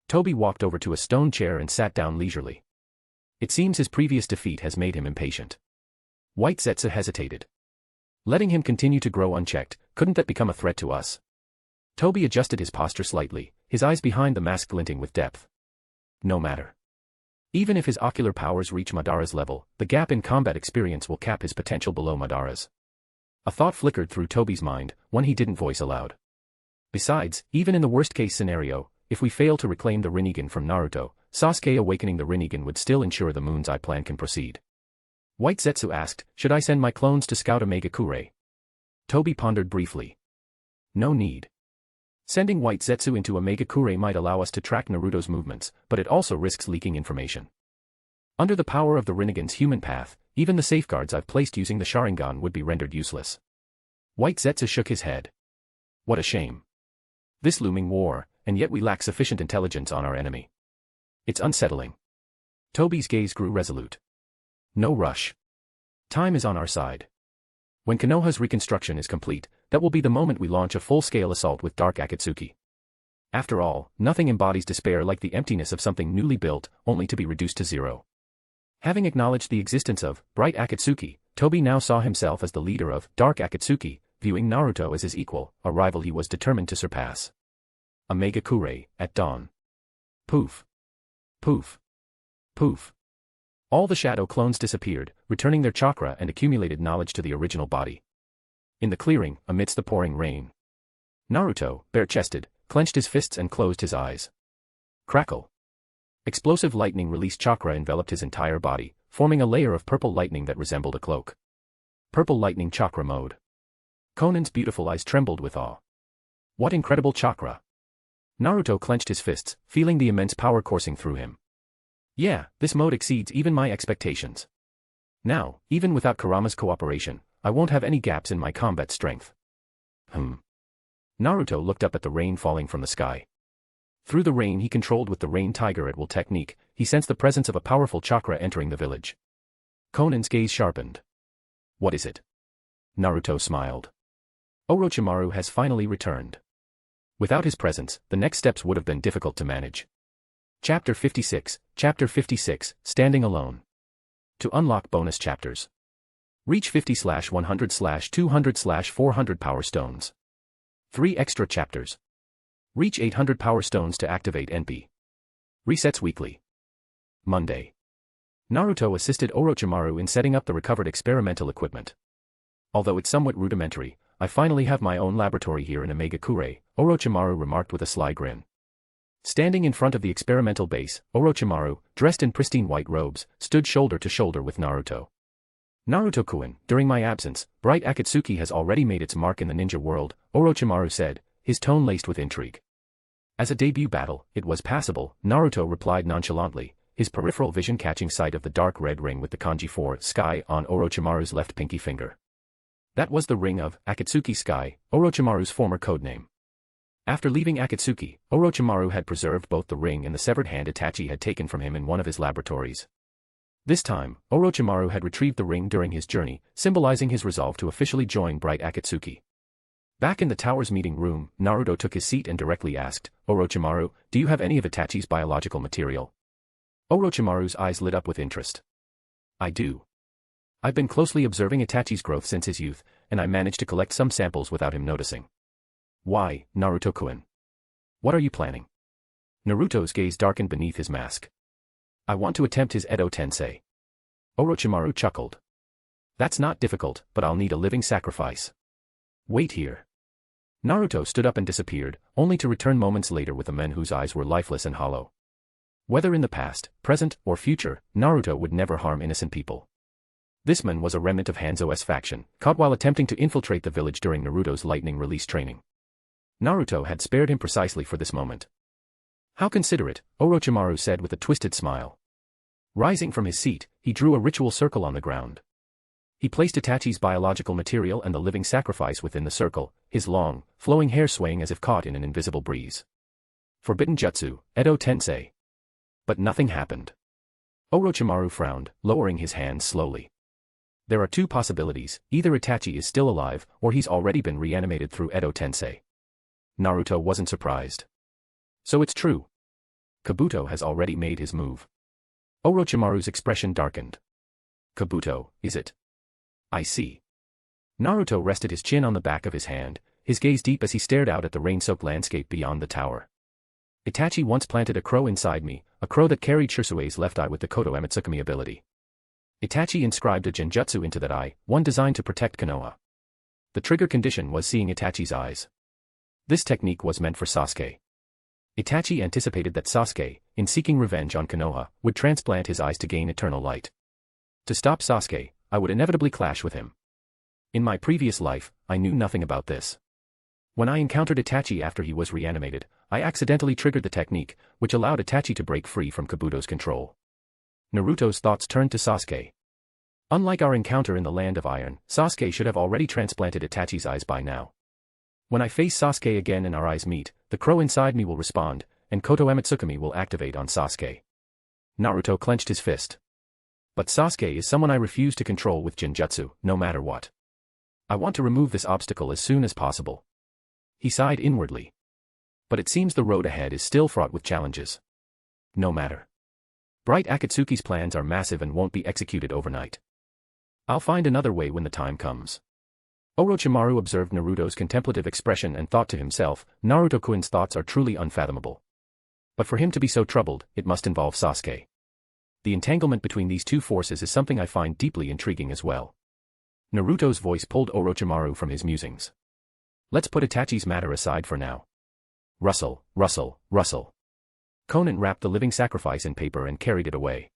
Toby walked over to a stone chair and sat down leisurely. It seems his previous defeat has made him impatient. White Zetsu hesitated. Letting him continue to grow unchecked, couldn't that become a threat to us? Toby adjusted his posture slightly, his eyes behind the mask glinting with depth. No matter. Even if his ocular powers reach Madara's level, the gap in combat experience will cap his potential below Madara's. A thought flickered through Toby's mind, one he didn't voice aloud. Besides, even in the worst-case scenario, if we fail to reclaim the Rinnegan from Naruto, Sasuke awakening the Rinnegan would still ensure the Moon's Eye plan can proceed. White Zetsu asked, "Should I send my clones to scout Omega-kure?" Toby pondered briefly. No need. Sending White Zetsu into Omega-kure might allow us to track Naruto's movements, but it also risks leaking information. Under the power of the Rinnegan's human path, even the safeguards I've placed using the Sharingan would be rendered useless. White Zetsu shook his head. What a shame. This looming war, and yet we lack sufficient intelligence on our enemy. It's unsettling. Toby's gaze grew resolute. No rush. Time is on our side. When Konoha's reconstruction is complete, that will be the moment we launch a full-scale assault with Dark Akatsuki. After all, nothing embodies despair like the emptiness of something newly built, only to be reduced to zero. Having acknowledged the existence of Bright Akatsuki, Toby now saw himself as the leader of Dark Akatsuki, viewing Naruto as his equal, a rival he was determined to surpass. Omega-kure, at dawn. Poof. Poof. Poof. All the shadow clones disappeared, returning their chakra and accumulated knowledge to the original body. In the clearing, amidst the pouring rain, Naruto, bare-chested, clenched his fists and closed his eyes. Crackle. Explosive lightning released chakra enveloped his entire body, forming a layer of purple lightning that resembled a cloak. Purple lightning chakra mode. Conan's beautiful eyes trembled with awe. What incredible chakra! Naruto clenched his fists, feeling the immense power coursing through him. Yeah, this mode exceeds even my expectations. Now, even without Kurama's cooperation, I won't have any gaps in my combat strength. Naruto looked up at the rain falling from the sky. Through the rain he controlled with the Rain Tiger at will technique, he sensed the presence of a powerful chakra entering the village. Conan's gaze sharpened. What is it? Naruto smiled. Orochimaru has finally returned. Without his presence, the next steps would have been difficult to manage. Chapter 56, Standing Alone. To unlock bonus chapters. Reach 50/100/200/400 Power Stones. 3 extra chapters. Reach 800 Power Stones to activate NP. Resets weekly. Monday. Naruto assisted Orochimaru in setting up the recovered experimental equipment. Although it's somewhat rudimentary, I finally have my own laboratory here in Omegakure, Orochimaru remarked with a sly grin. Standing in front of the experimental base, Orochimaru, dressed in pristine white robes, stood shoulder to shoulder with Naruto. Naruto-kun, during my absence, bright Akatsuki has already made its mark in the ninja world, Orochimaru said, his tone laced with intrigue. As a debut battle, it was passable, Naruto replied nonchalantly, his peripheral vision catching sight of the dark red ring with the kanji 4 sky on Orochimaru's left pinky finger. That was the ring of Akatsuki Sky, Orochimaru's former codename. After leaving Akatsuki, Orochimaru had preserved both the ring and the severed hand Itachi had taken from him in one of his laboratories. This time, Orochimaru had retrieved the ring during his journey, symbolizing his resolve to officially join Bright Akatsuki. Back in the tower's meeting room, Naruto took his seat and directly asked, Orochimaru, do you have any of Itachi's biological material? Orochimaru's eyes lit up with interest. I do. I've been closely observing Itachi's growth since his youth, and I managed to collect some samples without him noticing. Why, Naruto-kun? What are you planning? Naruto's gaze darkened beneath his mask. I want to attempt his Edo Tensei. Orochimaru chuckled. That's not difficult, but I'll need a living sacrifice. Wait here. Naruto stood up and disappeared, only to return moments later with a man whose eyes were lifeless and hollow. Whether in the past, present, or future, Naruto would never harm innocent people. This man was a remnant of Hanzo's faction, caught while attempting to infiltrate the village during Naruto's lightning release training. Naruto had spared him precisely for this moment. How considerate, Orochimaru said with a twisted smile. Rising from his seat, he drew a ritual circle on the ground. He placed Itachi's biological material and the living sacrifice within the circle, his long, flowing hair swaying as if caught in an invisible breeze. Forbidden Jutsu, Edo Tensei. But nothing happened. Orochimaru frowned, lowering his hands slowly. There are 2 possibilities, either Itachi is still alive, or he's already been reanimated through Edo Tensei. Naruto wasn't surprised. So it's true. Kabuto has already made his move. Orochimaru's expression darkened. Kabuto, is it? I see. Naruto rested his chin on the back of his hand, his gaze deep as he stared out at the rain-soaked landscape beyond the tower. Itachi once planted a crow inside me, a crow that carried Shirsue's left eye with the Koto Amatsukami ability. Itachi inscribed a genjutsu into that eye, one designed to protect Konoha. The trigger condition was seeing Itachi's eyes. This technique was meant for Sasuke. Itachi anticipated that Sasuke, in seeking revenge on Konoha, would transplant his eyes to gain eternal light. To stop Sasuke, I would inevitably clash with him. In my previous life, I knew nothing about this. When I encountered Itachi after he was reanimated, I accidentally triggered the technique, which allowed Itachi to break free from Kabuto's control. Naruto's thoughts turned to Sasuke. Unlike our encounter in the Land of Iron, Sasuke should have already transplanted Itachi's eyes by now. When I face Sasuke again and our eyes meet, the crow inside me will respond, and Koto Amatsukami will activate on Sasuke. Naruto clenched his fist. But Sasuke is someone I refuse to control with Genjutsu, no matter what. I want to remove this obstacle as soon as possible. He sighed inwardly. But it seems the road ahead is still fraught with challenges. No matter. Bright Akatsuki's plans are massive and won't be executed overnight. I'll find another way when the time comes. Orochimaru observed Naruto's contemplative expression and thought to himself, Naruto-kun's thoughts are truly unfathomable. But for him to be so troubled, it must involve Sasuke. The entanglement between these 2 forces is something I find deeply intriguing as well. Naruto's voice pulled Orochimaru from his musings. Let's put Itachi's matter aside for now. Rustle, rustle, rustle. Conan wrapped the living sacrifice in paper and carried it away.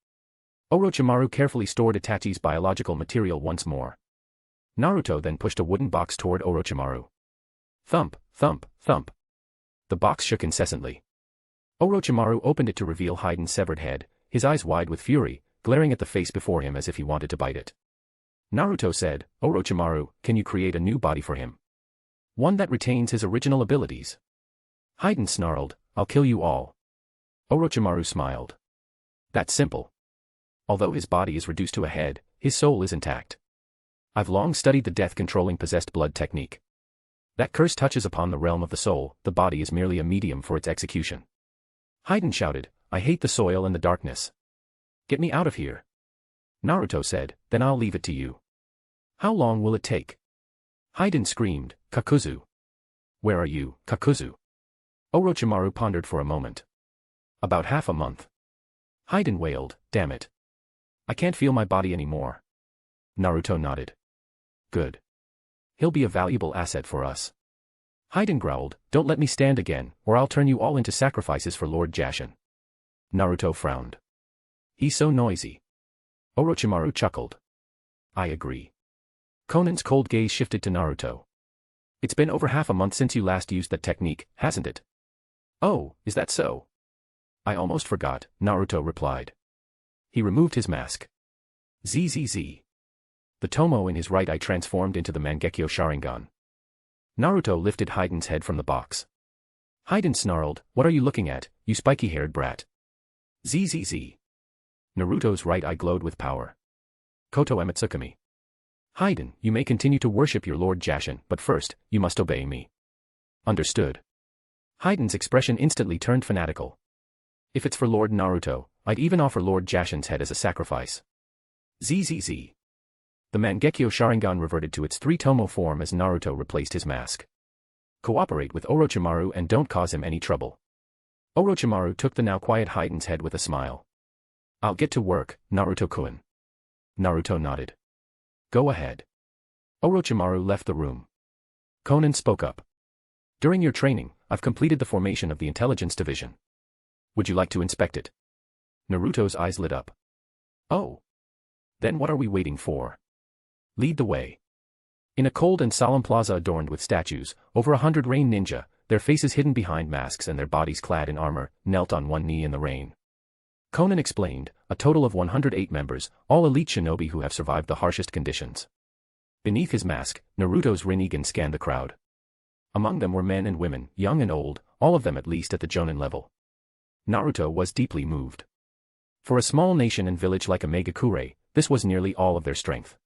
Orochimaru carefully stored Itachi's biological material once more. Naruto then pushed a wooden box toward Orochimaru. Thump, thump, thump. The box shook incessantly. Orochimaru opened it to reveal Haiden's severed head, his eyes wide with fury, glaring at the face before him as if he wanted to bite it. Naruto said, Orochimaru, can you create a new body for him? One that retains his original abilities. Haiden snarled, I'll kill you all. Orochimaru smiled. That's simple. Although his body is reduced to a head, his soul is intact. I've long studied the death-controlling possessed blood technique. That curse touches upon the realm of the soul, the body is merely a medium for its execution. Haiden shouted, I hate the soil and the darkness. Get me out of here. Naruto said, then I'll leave it to you. How long will it take? Haiden screamed, Kakuzu. Where are you, Kakuzu? Orochimaru pondered for a moment. About half a month. Haiden wailed, damn it. I can't feel my body anymore. Naruto nodded. Good. He'll be a valuable asset for us. Haiden growled, don't let me stand again, or I'll turn you all into sacrifices for Lord Jashin. Naruto frowned. He's so noisy. Orochimaru chuckled. I agree. Konan's cold gaze shifted to Naruto. It's been over half a month since you last used that technique, hasn't it? Oh, is that so? I almost forgot, Naruto replied. He removed his mask. ZZZ. The tomo in his right eye transformed into the Mangekyo Sharingan. Naruto lifted Haiden's head from the box. Haiden snarled, what are you looking at, you spiky-haired brat? ZZZ. Naruto's right eye glowed with power. Koto Ematsukami. Haiden, you may continue to worship your Lord Jashin, but first, you must obey me. Understood. Haiden's expression instantly turned fanatical. If it's for Lord Naruto, I'd even offer Lord Jashin's head as a sacrifice. ZZZ. The Mangekyo Sharingan reverted to its three-tomo form as Naruto replaced his mask. Cooperate with Orochimaru and don't cause him any trouble. Orochimaru took the now quiet Haiden's head with a smile. I'll get to work, Naruto-kun. Naruto nodded. Go ahead. Orochimaru left the room. Konan spoke up. During your training, I've completed the formation of the Intelligence Division. Would you like to inspect it? Naruto's eyes lit up. Oh. Then what are we waiting for? Lead the way. In a cold and solemn plaza adorned with statues, over 100 rain ninja, their faces hidden behind masks and their bodies clad in armor, knelt on one knee in the rain. Konan explained, a total of 108 members, all elite shinobi who have survived the harshest conditions. Beneath his mask, Naruto's Rinnegan scanned the crowd. Among them were men and women, young and old, all of them at least at the Jonin level. Naruto was deeply moved. For a small nation and village like Megakure, this was nearly all of their strength.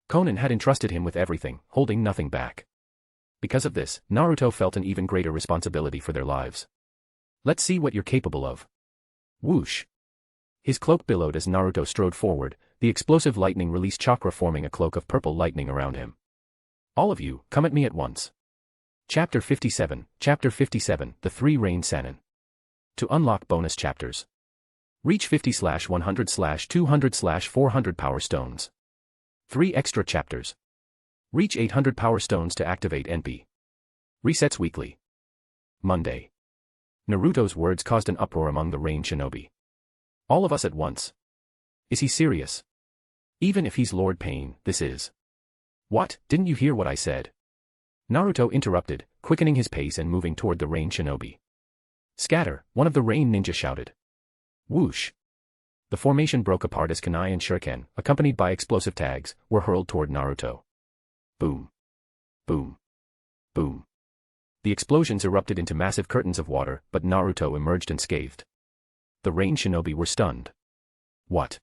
Konan had entrusted him with everything, holding nothing back. Because of this, Naruto felt an even greater responsibility for their lives. Let's see what you're capable of. Whoosh. His cloak billowed as Naruto strode forward, the explosive lightning released chakra forming a cloak of purple lightning around him. All of you, come at me at once. Chapter 57, The Three Rain Sannin. To unlock bonus chapters. Reach 50/100/200/400 Power Stones. 3 extra chapters. Reach 800 Power Stones to activate NP. Resets weekly. Monday. Naruto's words caused an uproar among the Rain Shinobi. All of us at once. Is he serious? Even if he's Lord Pain, this is. What, didn't you hear what I said? Naruto interrupted, quickening his pace and moving toward the Rain Shinobi. Scatter, one of the Rain Ninja shouted. Whoosh. The formation broke apart as kunai and shuriken, accompanied by explosive tags, were hurled toward Naruto. Boom. Boom. Boom. The explosions erupted into massive curtains of water, but Naruto emerged unscathed. The Rain Shinobi were stunned. What?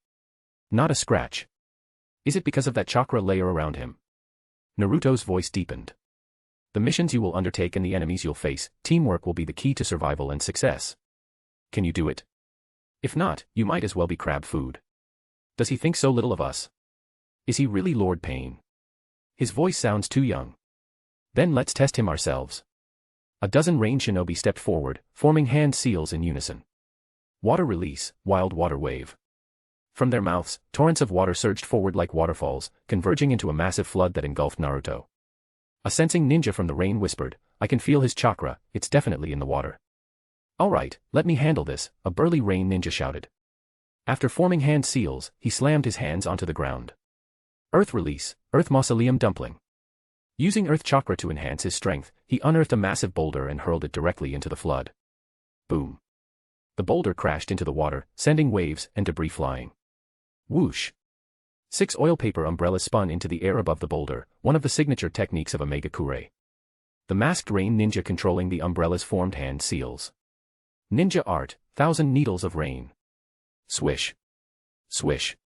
Not a scratch. Is it because of that chakra layer around him? Naruto's voice deepened. The missions you will undertake and the enemies you'll face, teamwork will be the key to survival and success. Can you do it? If not, you might as well be crab food. Does he think so little of us? Is he really Lord Pain? His voice sounds too young. Then let's test him ourselves. A dozen Rain Shinobi stepped forward, forming hand seals in unison. Water release, wild water wave. From their mouths, torrents of water surged forward like waterfalls, converging into a massive flood that engulfed Naruto. A sensing ninja from the rain whispered, I can feel his chakra, it's definitely in the water. Alright, let me handle this, a burly Rain Ninja shouted. After forming hand seals, he slammed his hands onto the ground. Earth release, Earth Mausoleum Dumpling. Using Earth Chakra to enhance his strength, he unearthed a massive boulder and hurled it directly into the flood. Boom. The boulder crashed into the water, sending waves and debris flying. Whoosh. 6 oil paper umbrellas spun into the air above the boulder, one of the signature techniques of Omega Kure. The masked rain ninja controlling the umbrellas formed hand seals. Ninja art, 1,000 needles of rain. Swish. Swish.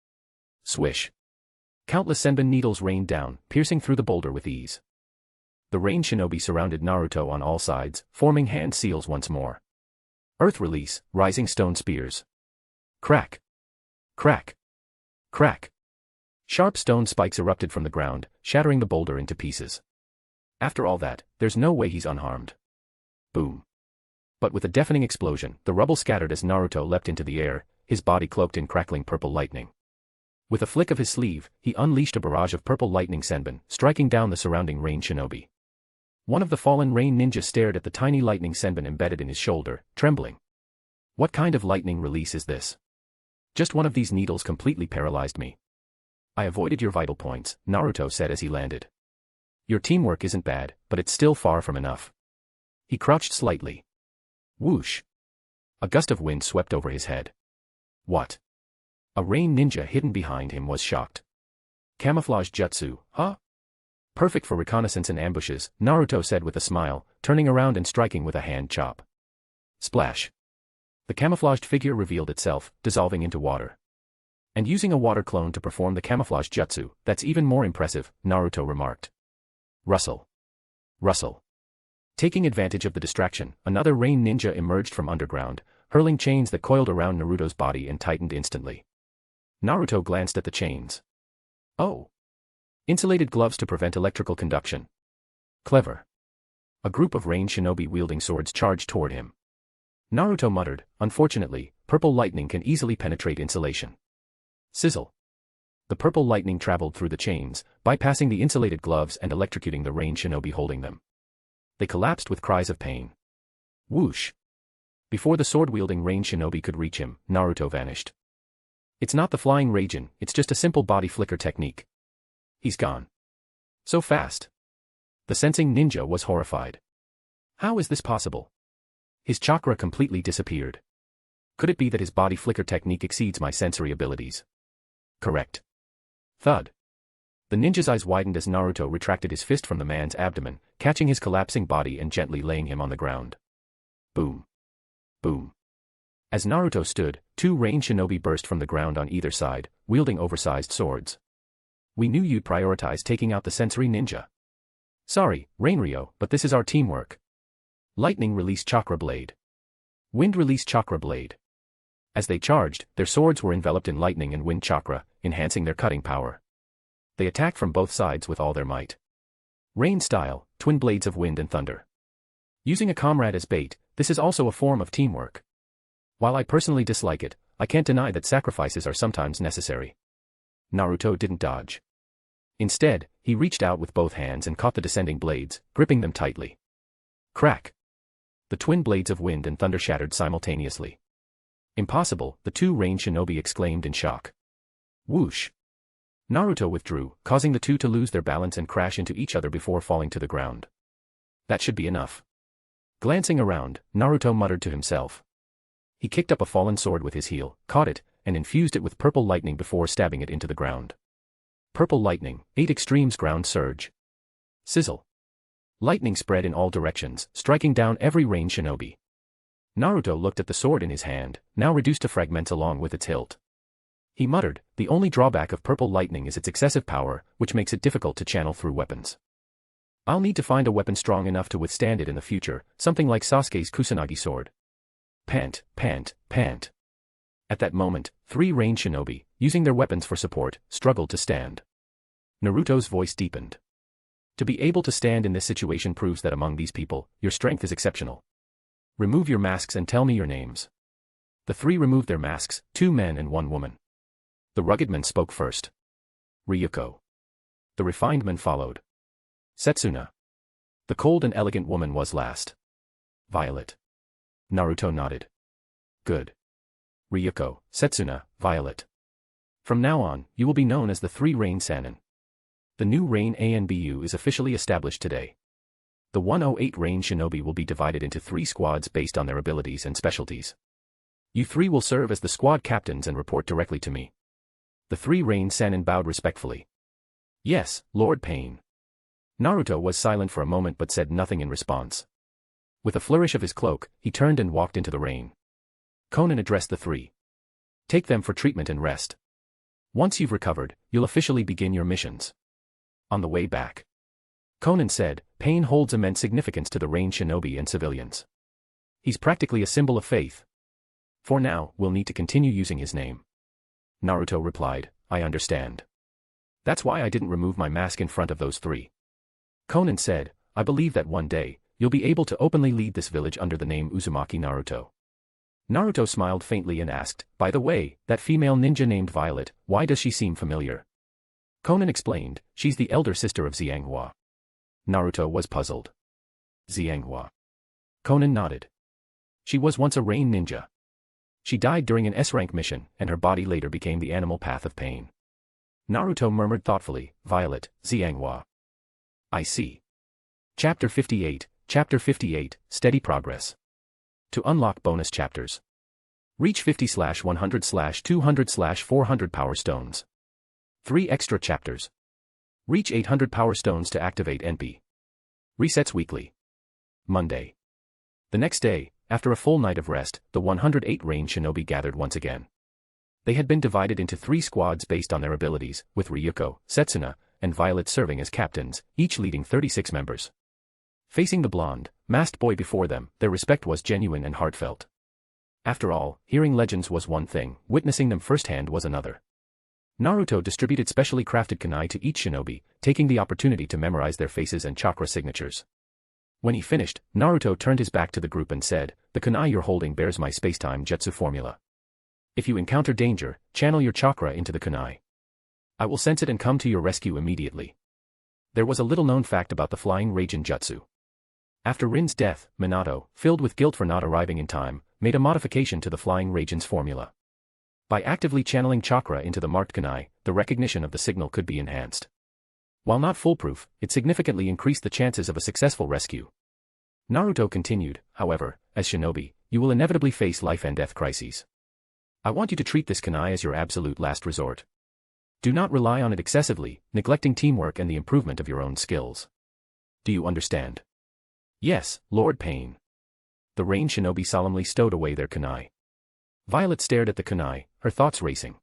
Swish. Countless senbon needles rained down, piercing through the boulder with ease. The rain shinobi surrounded Naruto on all sides, forming hand seals once more. Earth release, rising stone spears. Crack. Crack. Crack. Sharp stone spikes erupted from the ground, shattering the boulder into pieces. After all that, there's no way he's unharmed. Boom. But with a deafening explosion, the rubble scattered as Naruto leapt into the air, his body cloaked in crackling purple lightning. With a flick of his sleeve, he unleashed a barrage of purple lightning senbon, striking down the surrounding rain shinobi. One of the fallen rain ninjas stared at the tiny lightning senbon embedded in his shoulder, trembling. What kind of lightning release is this? Just one of these needles completely paralyzed me. I avoided your vital points, Naruto said as he landed. Your teamwork isn't bad, but it's still far from enough. He crouched slightly. Whoosh. A gust of wind swept over his head. What? A rain ninja hidden behind him was shocked. Camouflage jutsu, huh? Perfect for reconnaissance and ambushes, Naruto said with a smile, turning around and striking with a hand chop. Splash. The camouflaged figure revealed itself, dissolving into water. And using a water clone to perform the camouflage jutsu, that's even more impressive, Naruto remarked. Rustle. Rustle. Taking advantage of the distraction, another rain ninja emerged from underground, hurling chains that coiled around Naruto's body and tightened instantly. Naruto glanced at the chains. Oh. Insulated gloves to prevent electrical conduction. Clever. A group of rain shinobi wielding swords charged toward him. Naruto muttered, unfortunately, purple lightning can easily penetrate insulation. Sizzle. The purple lightning traveled through the chains, bypassing the insulated gloves and electrocuting the rain shinobi holding them. They collapsed with cries of pain. Whoosh. Before the sword-wielding rain shinobi could reach him, Naruto vanished. It's not the flying Raijin, it's just a simple body flicker technique. He's gone. So fast. The sensing ninja was horrified. How is this possible? His chakra completely disappeared. Could it be that his body flicker technique exceeds my sensory abilities? Correct. Thud. The ninja's eyes widened as Naruto retracted his fist from the man's abdomen, catching his collapsing body and gently laying him on the ground. Boom. Boom. As Naruto stood, 2 rain shinobi burst from the ground on either side, wielding oversized swords. We knew you'd prioritize taking out the sensory ninja. Sorry, Rainryo, but this is our teamwork. Lightning released chakra blade. Wind released chakra blade. As they charged, their swords were enveloped in lightning and wind chakra, enhancing their cutting power. They attacked from both sides with all their might. Rain style, twin blades of wind and thunder. Using a comrade as bait, this is also a form of teamwork. While I personally dislike it, I can't deny that sacrifices are sometimes necessary. Naruto didn't dodge. Instead, he reached out with both hands and caught the descending blades, gripping them tightly. Crack. The twin blades of wind and thunder shattered simultaneously. Impossible, the 2 rain shinobi exclaimed in shock. Whoosh. Naruto withdrew, causing the 2 to lose their balance and crash into each other before falling to the ground. That should be enough. Glancing around, Naruto muttered to himself. He kicked up a fallen sword with his heel, caught it, and infused it with purple lightning before stabbing it into the ground. Purple lightning, 8 extremes ground surge. Sizzle. Lightning spread in all directions, striking down every rain shinobi. Naruto looked at the sword in his hand, now reduced to fragments along with its hilt. He muttered, the only drawback of purple lightning is its excessive power, which makes it difficult to channel through weapons. I'll need to find a weapon strong enough to withstand it in the future, something like Sasuke's Kusanagi sword. Pant, pant, pant. At that moment, 3 rain shinobi, using their weapons for support, struggled to stand. Naruto's voice deepened. To be able to stand in this situation proves that among these people, your strength is exceptional. Remove your masks and tell me your names. The 3 removed their masks, 2 men and 1 woman. The rugged man spoke first. Ryuko. The refined man followed. Setsuna. The cold and elegant woman was last. Violet. Naruto nodded. Good. Ryuko, Setsuna, Violet. From now on, you will be known as the 3 Rain Sannin. The new Rain ANBU is officially established today. The 108 Rain Shinobi will be divided into 3 squads based on their abilities and specialties. You 3 will serve as the squad captains and report directly to me. The three Rain Sannin bowed respectfully. Yes, Lord Pain. Naruto was silent for a moment but said nothing in response. With a flourish of his cloak, he turned and walked into the rain. Konan addressed the three. Take them for treatment and rest. Once you've recovered, you'll officially begin your missions. On the way back, Konan said, Pain holds immense significance to the Rain Shinobi and civilians. He's practically a symbol of faith. For now, we'll need to continue using his name. Naruto replied, I understand. That's why I didn't remove my mask in front of those three. Konan said, I believe that one day, you'll be able to openly lead this village under the name Uzumaki Naruto. Naruto smiled faintly and asked, by the way, that female ninja named Violet, why does she seem familiar? Konan explained, she's the elder sister of Xianghua. Naruto was puzzled. Xianghua. Konan nodded. She was once a Rain ninja. She died during an S-rank mission, and her body later became the animal path of pain. Naruto murmured thoughtfully, Violet, Xianghua. I see. Chapter 58, Steady Progress. To unlock bonus chapters. Reach 50/100/200/400 Power Stones. 3 extra chapters. Reach 800 Power Stones to activate NP. Resets weekly. Monday. The next day, after a full night of rest, the 108 Rain Shinobi gathered once again. They had been divided into 3 squads based on their abilities, with Ryuko, Setsuna, and Violet serving as captains, each leading 36 members. Facing the blonde, masked boy before them, their respect was genuine and heartfelt. After all, hearing legends was one thing, witnessing them firsthand was another. Naruto distributed specially crafted kunai to each shinobi, taking the opportunity to memorize their faces and chakra signatures. When he finished, Naruto turned his back to the group and said, the kunai you're holding bears my spacetime jutsu formula. If you encounter danger, channel your chakra into the kunai. I will sense it and come to your rescue immediately. There was a little-known fact about the Flying Raijin jutsu. After Rin's death, Minato, filled with guilt for not arriving in time, made a modification to the Flying Raijin's formula. By actively channeling chakra into the marked kunai, the recognition of the signal could be enhanced. While not foolproof, it significantly increased the chances of a successful rescue. Naruto continued, however, as shinobi, you will inevitably face life and death crises. I want you to treat this kunai as your absolute last resort. Do not rely on it excessively, neglecting teamwork and the improvement of your own skills. Do you understand? Yes, Lord Pain. The Rain Shinobi solemnly stowed away their kunai. Violet stared at the kunai, her thoughts racing.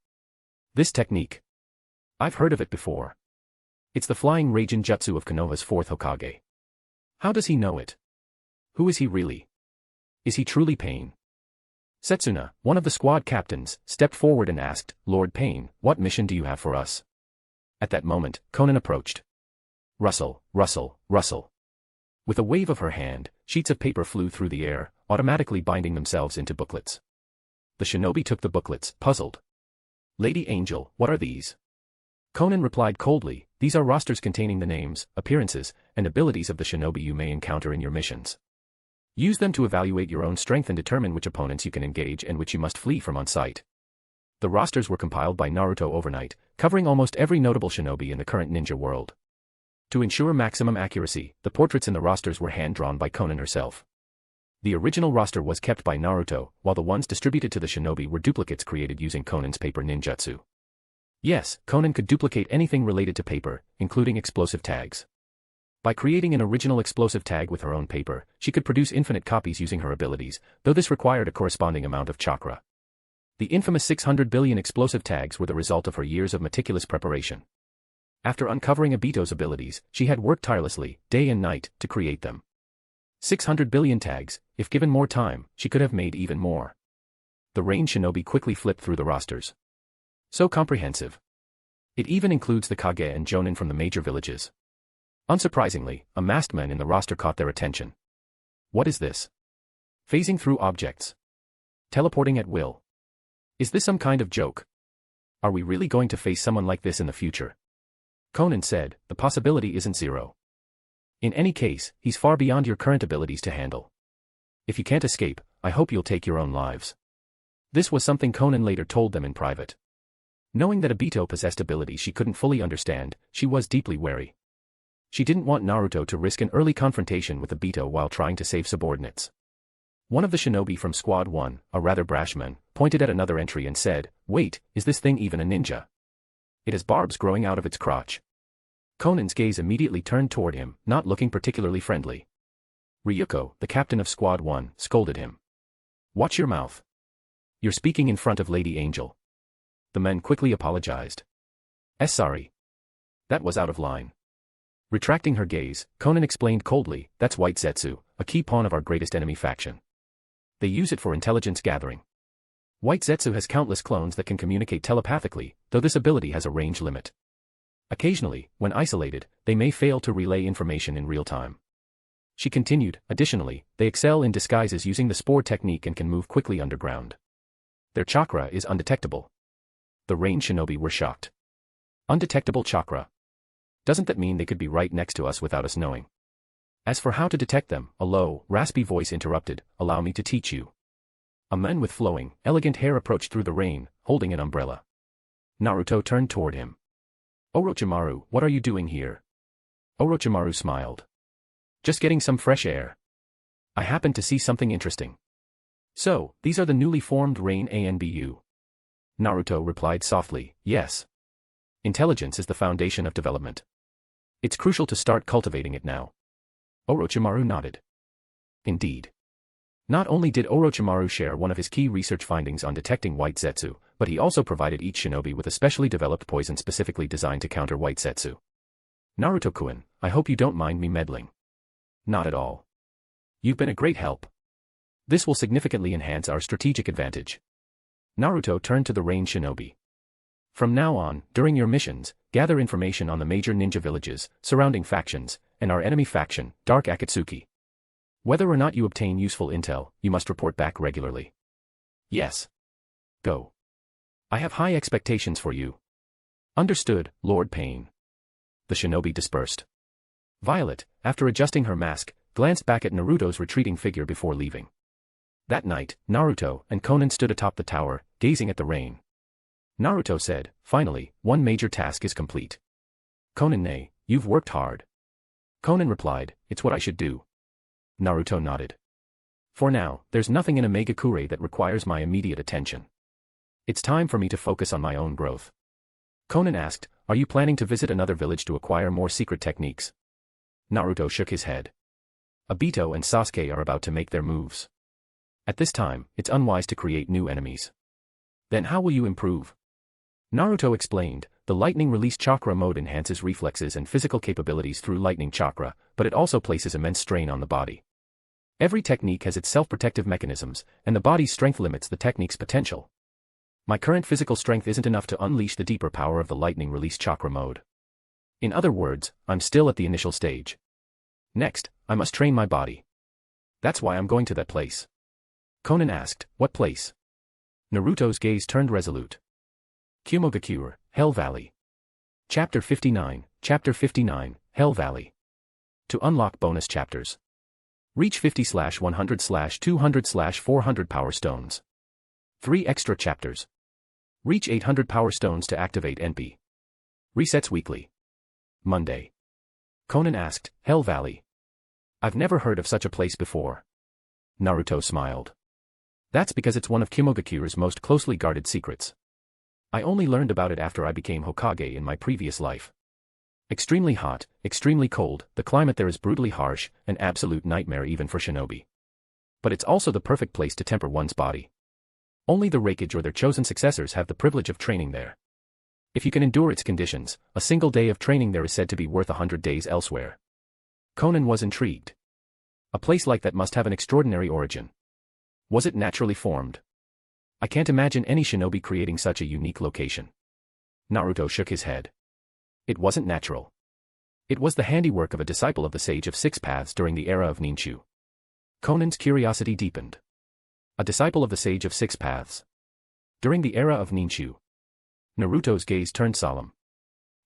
This technique. I've heard of it before. It's the Flying Raijin jutsu of Konoha's 4th Hokage. How does he know it? Who is he really? Is he truly Pain? Setsuna, one of the squad captains, stepped forward and asked, Lord Pain, what mission do you have for us? At that moment, Konan approached. Rustle, rustle, rustle. With a wave of her hand, sheets of paper flew through the air, automatically binding themselves into booklets. The shinobi took the booklets, puzzled. Lady Angel, what are these? Konan replied coldly, these are rosters containing the names, appearances, and abilities of the shinobi you may encounter in your missions. Use them to evaluate your own strength and determine which opponents you can engage and which you must flee from on sight. The rosters were compiled by Naruto overnight, covering almost every notable shinobi in the current ninja world. To ensure maximum accuracy, the portraits in the rosters were hand-drawn by Konan herself. The original roster was kept by Naruto, while the ones distributed to the shinobi were duplicates created using Konan's paper ninjutsu. Yes, Konan could duplicate anything related to paper, including explosive tags. By creating an original explosive tag with her own paper, she could produce infinite copies using her abilities, though this required a corresponding amount of chakra. The infamous 600 billion explosive tags were the result of her years of meticulous preparation. After uncovering Obito's abilities, she had worked tirelessly, day and night, to create them. 600 billion tags, if given more time, she could have made even more. The Rain Shinobi quickly flipped through the rosters. So comprehensive. It even includes the Kage and Jonin from the major villages. Unsurprisingly, a masked man in the roster caught their attention. What is this? Phasing through objects. Teleporting at will. Is this some kind of joke? Are we really going to face someone like this in the future? Konan said, the possibility isn't zero. In any case, he's far beyond your current abilities to handle. If you can't escape, I hope you'll take your own lives. This was something Konan later told them in private. Knowing that Obito possessed abilities she couldn't fully understand, she was deeply wary. She didn't want Naruto to risk an early confrontation with Obito while trying to save subordinates. One of the shinobi from Squad 1, a rather brash man, pointed at another entry and said, wait, is this thing even a ninja? It has barbs growing out of its crotch. Conan's gaze immediately turned toward him, not looking particularly friendly. Ryuko, the captain of Squad 1, scolded him. Watch your mouth. You're speaking in front of Lady Angel. The men quickly apologized. Sorry. That was out of line. Retracting her gaze, Conan explained coldly, that's White Zetsu, a key pawn of our greatest enemy faction. They use it for intelligence gathering. White Zetsu has countless clones that can communicate telepathically, though this ability has a range limit. Occasionally, when isolated, they may fail to relay information in real time. She continued, additionally, they excel in disguises using the spore technique and can move quickly underground. Their chakra is undetectable. The Rain Shinobi were shocked. Undetectable chakra. Doesn't that mean they could be right next to us without us knowing? As for how to detect them, a low, raspy voice interrupted, allow me to teach you. A man with flowing, elegant hair approached through the rain, holding an umbrella. Naruto turned toward him. Orochimaru, what are you doing here? Orochimaru smiled. Just getting some fresh air. I happened to see something interesting. So, these are the newly formed Rain ANBU. Naruto replied softly, yes. Intelligence is the foundation of development. It's crucial to start cultivating it now. Orochimaru nodded. Indeed. Not only did Orochimaru share one of his key research findings on detecting White Zetsu, but he also provided each shinobi with a specially developed poison specifically designed to counter White Zetsu. Naruto-kun, I hope you don't mind me meddling. Not at all. You've been a great help. This will significantly enhance our strategic advantage. Naruto turned to the Rain Shinobi. From now on, during your missions, gather information on the major ninja villages, surrounding factions, and our enemy faction, Dark Akatsuki. Whether or not you obtain useful intel, you must report back regularly. Yes. Go. I have high expectations for you. Understood, Lord Pain. The shinobi dispersed. Violet, after adjusting her mask, glanced back at Naruto's retreating figure before leaving. That night, Naruto and Conan stood atop the tower, gazing at the rain. Naruto said, finally, one major task is complete. Conan, nay, you've worked hard. Conan replied, it's what I should do. Naruto nodded. For now, there's nothing in Omegakure that requires my immediate attention. It's time for me to focus on my own growth. Conan asked, are you planning to visit another village to acquire more secret techniques? Naruto shook his head. Obito and Sasuke are about to make their moves. At this time, it's unwise to create new enemies. Then how will you improve? Naruto explained, the lightning release chakra mode enhances reflexes and physical capabilities through lightning chakra, but it also places immense strain on the body. Every technique has its self-protective mechanisms, and the body's strength limits the technique's potential. My current physical strength isn't enough to unleash the deeper power of the lightning release chakra mode. In other words, I'm still at the initial stage. Next, I must train my body. That's why I'm going to that place. Conan asked, what place? Naruto's gaze turned resolute. Kumogakure, Hell Valley. Chapter 59, Hell Valley. To unlock bonus chapters. Reach 50/100/200/400 Power Stones. 3 extra chapters. Reach 800 Power Stones to activate NP. Resets weekly. Monday. Conan asked, Hell Valley. I've never heard of such a place before. Naruto smiled. That's because it's one of Kimogakure's most closely guarded secrets. I only learned about it after I became Hokage in my previous life. Extremely hot, extremely cold, the climate there is brutally harsh, an absolute nightmare even for shinobi. But it's also the perfect place to temper one's body. Only the Raikage or their chosen successors have the privilege of training there. If you can endure its conditions, a single day of training there is said to be worth 100 days elsewhere. Conan was intrigued. A place like that must have an extraordinary origin. Was it naturally formed? I can't imagine any shinobi creating such a unique location. Naruto shook his head. It wasn't natural. It was the handiwork of a disciple of the Sage of Six Paths during the era of Ninshu. Conan's curiosity deepened. A disciple of the Sage of Six Paths. During the era of Ninshu. Naruto's gaze turned solemn.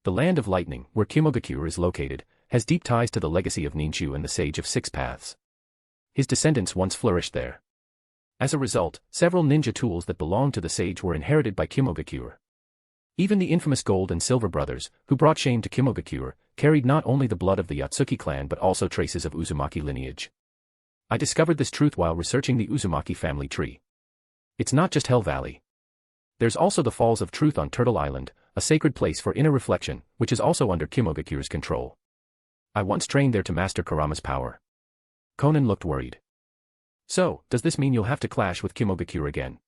The Land of Lightning, where Kimogakure is located, has deep ties to the legacy of Ninshu and the Sage of Six Paths. His descendants once flourished there. As a result, several ninja tools that belonged to the sage were inherited by Kimogakure. Even the infamous Gold and Silver brothers, who brought shame to Kimogakure, carried not only the blood of the Otsutsuki clan but also traces of Uzumaki lineage. I discovered this truth while researching the Uzumaki family tree. It's not just Hell Valley. There's also the Falls of Truth on Turtle Island, a sacred place for inner reflection, which is also under Kimogakure's control. I once trained there to master Kurama's power. Konan looked worried. So, does this mean you'll have to clash with Kimogakure again?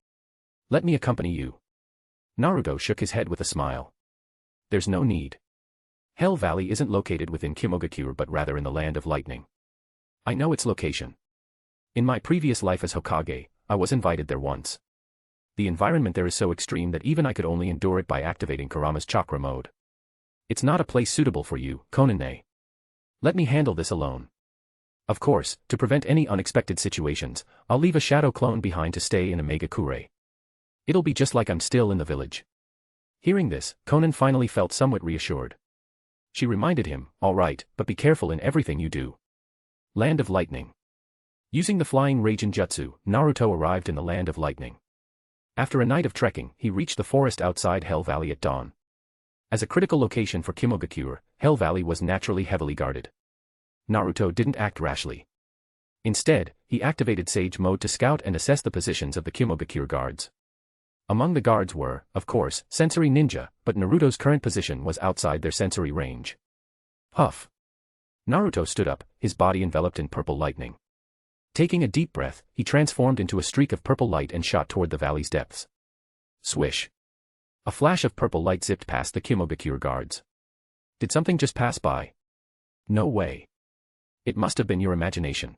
Let me accompany you. Naruto shook his head with a smile. There's no need. Hell Valley isn't located within Kimogakure but rather in the Land of Lightning. I know its location. In my previous life as Hokage, I was invited there once. The environment there is so extreme that even I could only endure it by activating Kurama's chakra mode. It's not a place suitable for you, Konan. Let me handle this alone. Of course, to prevent any unexpected situations, I'll leave a shadow clone behind to stay in Omegakure. It'll be just like I'm still in the village. Hearing this, Konan finally felt somewhat reassured. She reminded him, all right, but be careful in everything you do. Land of Lightning. Using the flying Raijin Jutsu, Naruto arrived in the Land of Lightning. After a night of trekking, he reached the forest outside Hell Valley at dawn. As a critical location for Kimogakure, Hell Valley was naturally heavily guarded. Naruto didn't act rashly. Instead, he activated Sage Mode to scout and assess the positions of the Kimogakure guards. Among the guards were, of course, sensory ninja, but Naruto's current position was outside their sensory range. Huff. Naruto stood up, his body enveloped in purple lightning. Taking a deep breath, he transformed into a streak of purple light and shot toward the valley's depths. Swish. A flash of purple light zipped past the Kimogakure guards. Did something just pass by? No way. It must have been your imagination.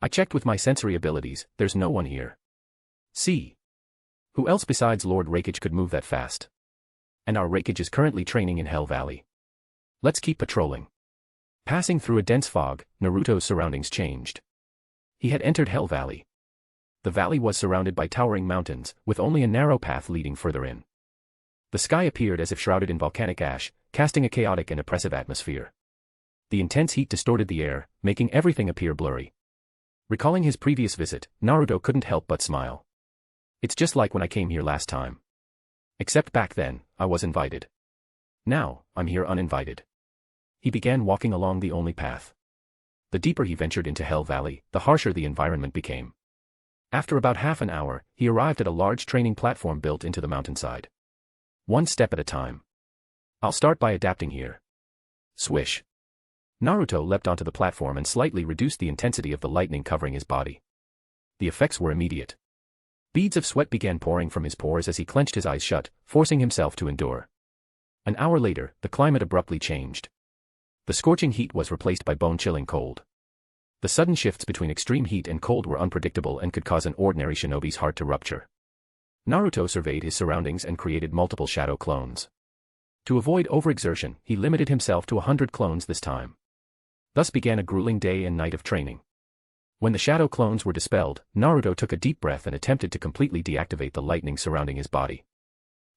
I checked with my sensory abilities, there's no one here. See. Who else besides Lord Reikage could move that fast? And our Reikage is currently training in Hell Valley. Let's keep patrolling. Passing through a dense fog, Naruto's surroundings changed. He had entered Hell Valley. The valley was surrounded by towering mountains, with only a narrow path leading further in. The sky appeared as if shrouded in volcanic ash, casting a chaotic and oppressive atmosphere. The intense heat distorted the air, making everything appear blurry. Recalling his previous visit, Naruto couldn't help but smile. It's just like when I came here last time. Except back then, I was invited. Now, I'm here uninvited. He began walking along the only path. The deeper he ventured into Hell Valley, the harsher the environment became. After about half an hour, he arrived at a large training platform built into the mountainside. One step at a time. I'll start by adapting here. Swish. Naruto leapt onto the platform and slightly reduced the intensity of the lightning covering his body. The effects were immediate. Beads of sweat began pouring from his pores as he clenched his eyes shut, forcing himself to endure. An hour later, the climate abruptly changed. The scorching heat was replaced by bone-chilling cold. The sudden shifts between extreme heat and cold were unpredictable and could cause an ordinary shinobi's heart to rupture. Naruto surveyed his surroundings and created multiple shadow clones. To avoid overexertion, he limited himself to 100 clones this time. Thus began a grueling day and night of training. When the shadow clones were dispelled, Naruto took a deep breath and attempted to completely deactivate the lightning surrounding his body.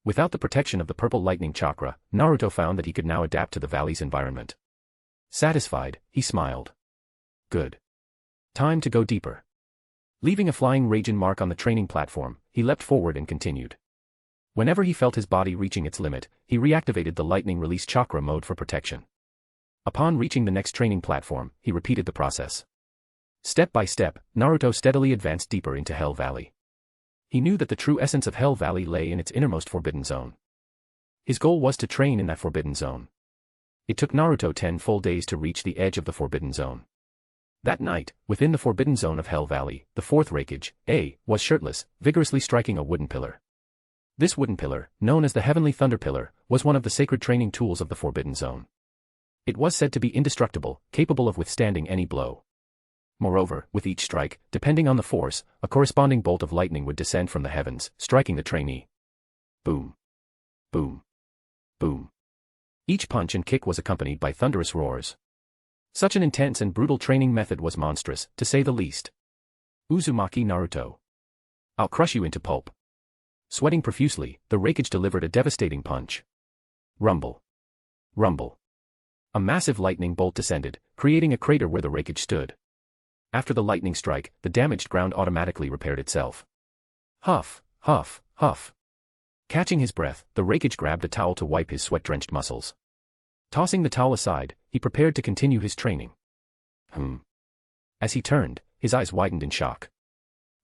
Without the protection of the purple lightning chakra, Naruto found that he could now adapt to the valley's environment. Satisfied, he smiled. Good. Time to go deeper. Leaving a flying Raijin mark on the training platform, he leapt forward and continued. Whenever he felt his body reaching its limit, he reactivated the lightning release chakra mode for protection. Upon reaching the next training platform, he repeated the process. Step by step, Naruto steadily advanced deeper into Hell Valley. He knew that the true essence of Hell Valley lay in its innermost forbidden zone. His goal was to train in that forbidden zone. It took Naruto 10 full days to reach the edge of the forbidden zone. That night, within the forbidden zone of Hell Valley, the fourth Reikage, was shirtless, vigorously striking a wooden pillar. This wooden pillar, known as the Heavenly Thunder Pillar, was one of the sacred training tools of the forbidden zone. It was said to be indestructible, capable of withstanding any blow. Moreover, with each strike, depending on the force, a corresponding bolt of lightning would descend from the heavens, striking the trainee. Boom. Boom. Boom. Each punch and kick was accompanied by thunderous roars. Such an intense and brutal training method was monstrous, to say the least. Uzumaki Naruto. I'll crush you into pulp. Sweating profusely, the Reikage delivered a devastating punch. Rumble. Rumble. A massive lightning bolt descended, creating a crater where the Reikage stood. After the lightning strike, the damaged ground automatically repaired itself. Huff, huff, huff. Catching his breath, the Reikage grabbed a towel to wipe his sweat-drenched muscles. Tossing the towel aside, he prepared to continue his training. As he turned, his eyes widened in shock.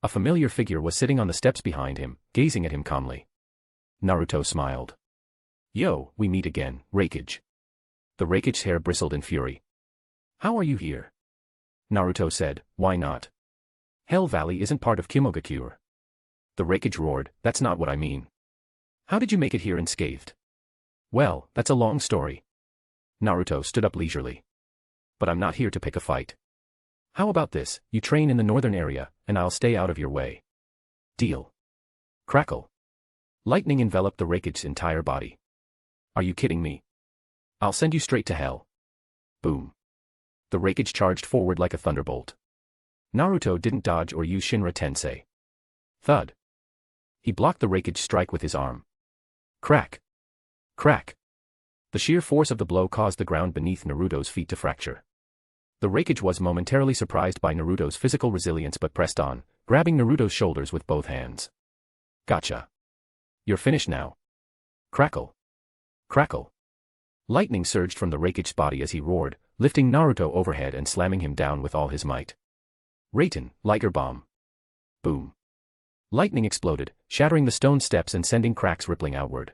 A familiar figure was sitting on the steps behind him, gazing at him calmly. Naruto smiled. Yo, we meet again, Rakage. The Rakage's hair bristled in fury. How are you here? Naruto said, why not? Hell Valley isn't part of Kimogakure. The Rakage roared, that's not what I mean. How did you make it here unscathed? Well, that's a long story. Naruto stood up leisurely. But I'm not here to pick a fight. How about this, you train in the northern area, and I'll stay out of your way. Deal. Crackle. Lightning enveloped the Rakage's entire body. Are you kidding me? I'll send you straight to hell. Boom. The Rakage charged forward like a thunderbolt. Naruto didn't dodge or use Rinne Tensei. Thud. He blocked the Rakage's strike with his arm. Crack. Crack. The sheer force of the blow caused the ground beneath Naruto's feet to fracture. The Rakage was momentarily surprised by Naruto's physical resilience but pressed on, grabbing Naruto's shoulders with both hands. Gotcha. You're finished now. Crackle. Crackle. Lightning surged from the Rakage's body as he roared, lifting Naruto overhead and slamming him down with all his might. Raiten, Liger Bomb. Boom. Lightning exploded, shattering the stone steps and sending cracks rippling outward.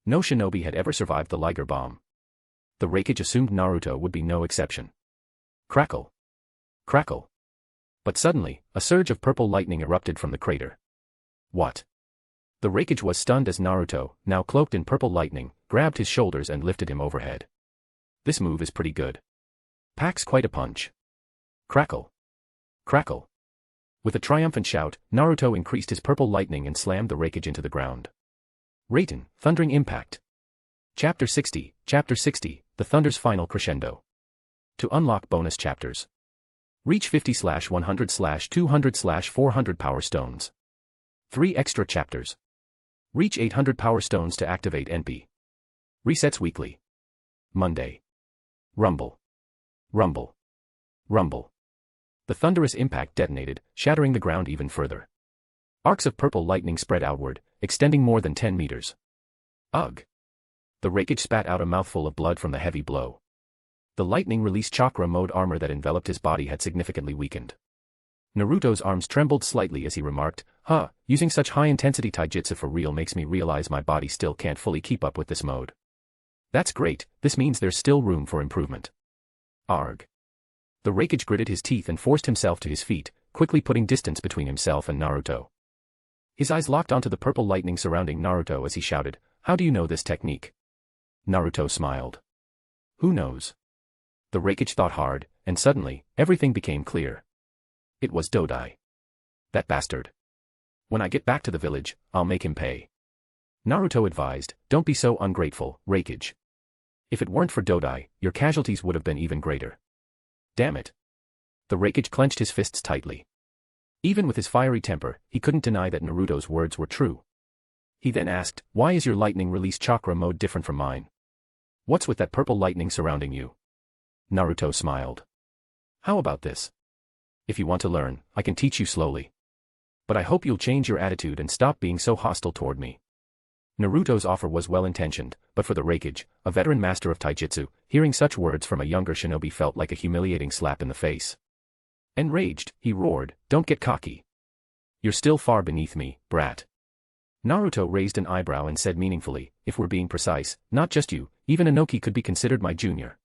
No shinobi had ever survived the Liger Bomb. The Rakage assumed Naruto would be no exception. Crackle. Crackle. But suddenly, a surge of purple lightning erupted from the crater. What? The Rakage was stunned as Naruto, now cloaked in purple lightning, grabbed his shoulders and lifted him overhead. This move is pretty good. Packs quite a punch. Crackle. Crackle. With a triumphant shout, Naruto increased his purple lightning and slammed the Rakage into the ground. Raiten, Thundering Impact. Chapter 60, The Thunder's Final Crescendo. To unlock bonus chapters. Reach 50/100/200/400 Power Stones. 3 extra chapters. Reach 800 Power Stones to activate NP. Resets weekly. Monday. Rumble. Rumble. Rumble. The thunderous impact detonated, shattering the ground even further. Arcs of purple lightning spread outward, extending more than 10 meters. Ugh. The Rakage spat out a mouthful of blood from the heavy blow. The lightning released chakra mode armor that enveloped his body had significantly weakened. Naruto's arms trembled slightly as he remarked, using such high-intensity taijutsu for real makes me realize my body still can't fully keep up with this mode. That's great, this means there's still room for improvement. Arg. The Rakage gritted his teeth and forced himself to his feet, quickly putting distance between himself and Naruto. His eyes locked onto the purple lightning surrounding Naruto as he shouted, how do you know this technique? Naruto smiled. Who knows? The Rakage thought hard, and suddenly, everything became clear. It was Dodai. That bastard. When I get back to the village, I'll make him pay. Naruto advised, don't be so ungrateful, Rakage. If it weren't for Dodai, your casualties would have been even greater. Damn it. The Rakage clenched his fists tightly. Even with his fiery temper, he couldn't deny that Naruto's words were true. He then asked, why is your lightning release chakra mode different from mine? What's with that purple lightning surrounding you? Naruto smiled. How about this? If you want to learn, I can teach you slowly. But I hope you'll change your attitude and stop being so hostile toward me. Naruto's offer was well-intentioned, but for the Rakage, a veteran master of taijutsu, hearing such words from a younger shinobi felt like a humiliating slap in the face. Enraged, he roared, don't get cocky. You're still far beneath me, brat. Naruto raised an eyebrow and said meaningfully, if we're being precise, not just you, even Inoki could be considered my junior.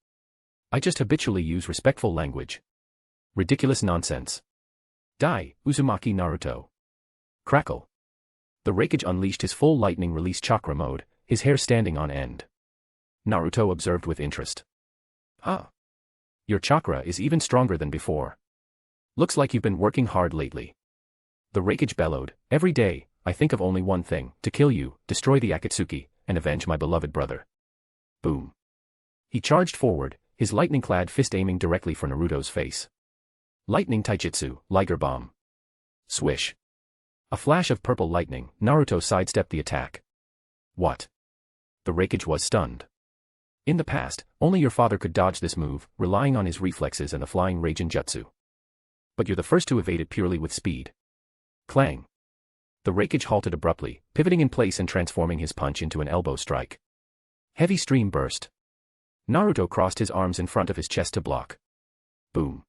I just habitually use respectful language. Ridiculous nonsense. Die, Uzumaki Naruto. Crackle. The Rakage unleashed his full lightning release chakra mode, his hair standing on end. Naruto observed with interest. Your chakra is even stronger than before. Looks like you've been working hard lately. The Rakage bellowed, every day, I think of only one thing, to kill you, destroy the Akatsuki, and avenge my beloved brother. Boom. He charged forward, his lightning-clad fist aiming directly for Naruto's face. Lightning Taijutsu, Liger Bomb. Swish. A flash of purple lightning, Naruto sidestepped the attack. What? The Rakage was stunned. In the past, only your father could dodge this move, relying on his reflexes and the flying Raijin Jutsu. But you're the first to evade it purely with speed. Clang. The Rakage halted abruptly, pivoting in place and transforming his punch into an elbow strike. Heavy stream burst. Naruto crossed his arms in front of his chest to block. Boom.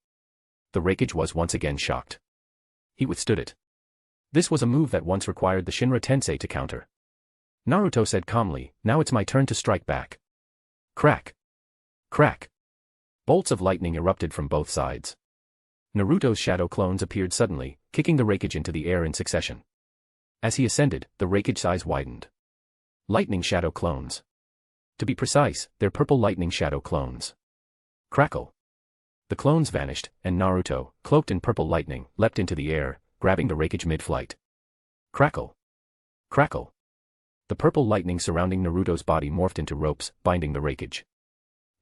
The Rakage was once again shocked. He withstood it. This was a move that once required the Rinne Tensei to counter. Naruto said calmly, now it's my turn to strike back. Crack. Crack. Bolts of lightning erupted from both sides. Naruto's shadow clones appeared suddenly, kicking the Raikage into the air in succession. As he ascended, the Raikage's eyes widened. Lightning shadow clones. To be precise, they're purple lightning shadow clones. Crackle. The clones vanished, and Naruto, cloaked in purple lightning, leapt into the air, grabbing the Raikage mid-flight. Crackle. Crackle. The purple lightning surrounding Naruto's body morphed into ropes, binding the Raikage.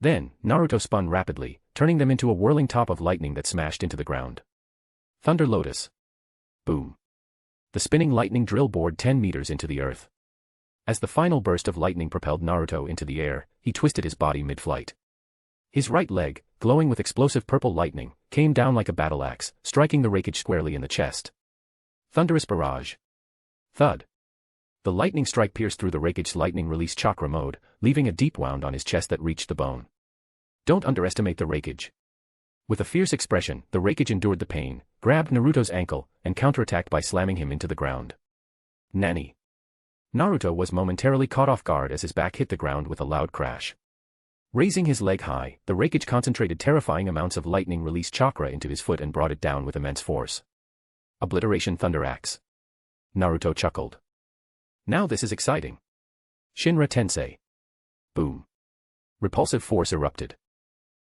Then, Naruto spun rapidly, turning them into a whirling top of lightning that smashed into the ground. Thunder Lotus. Boom. The spinning lightning drill bored 10 meters into the earth. As the final burst of lightning propelled Naruto into the air, he twisted his body mid-flight. His right leg, glowing with explosive purple lightning, came down like a battle axe, striking the Raikage squarely in the chest. Thunderous barrage. Thud. The lightning strike pierced through the Raikage's lightning release chakra mode, leaving a deep wound on his chest that reached the bone. Don't underestimate the Raikage. With a fierce expression, the Raikage endured the pain, grabbed Naruto's ankle, and counterattacked by slamming him into the ground. Nani. Naruto was momentarily caught off guard as his back hit the ground with a loud crash. Raising his leg high, the Raikage concentrated terrifying amounts of lightning release chakra into his foot and brought it down with immense force. Obliteration Thunder Axe. Naruto chuckled. Now this is exciting. Rinne Tensei. Boom. Repulsive force erupted.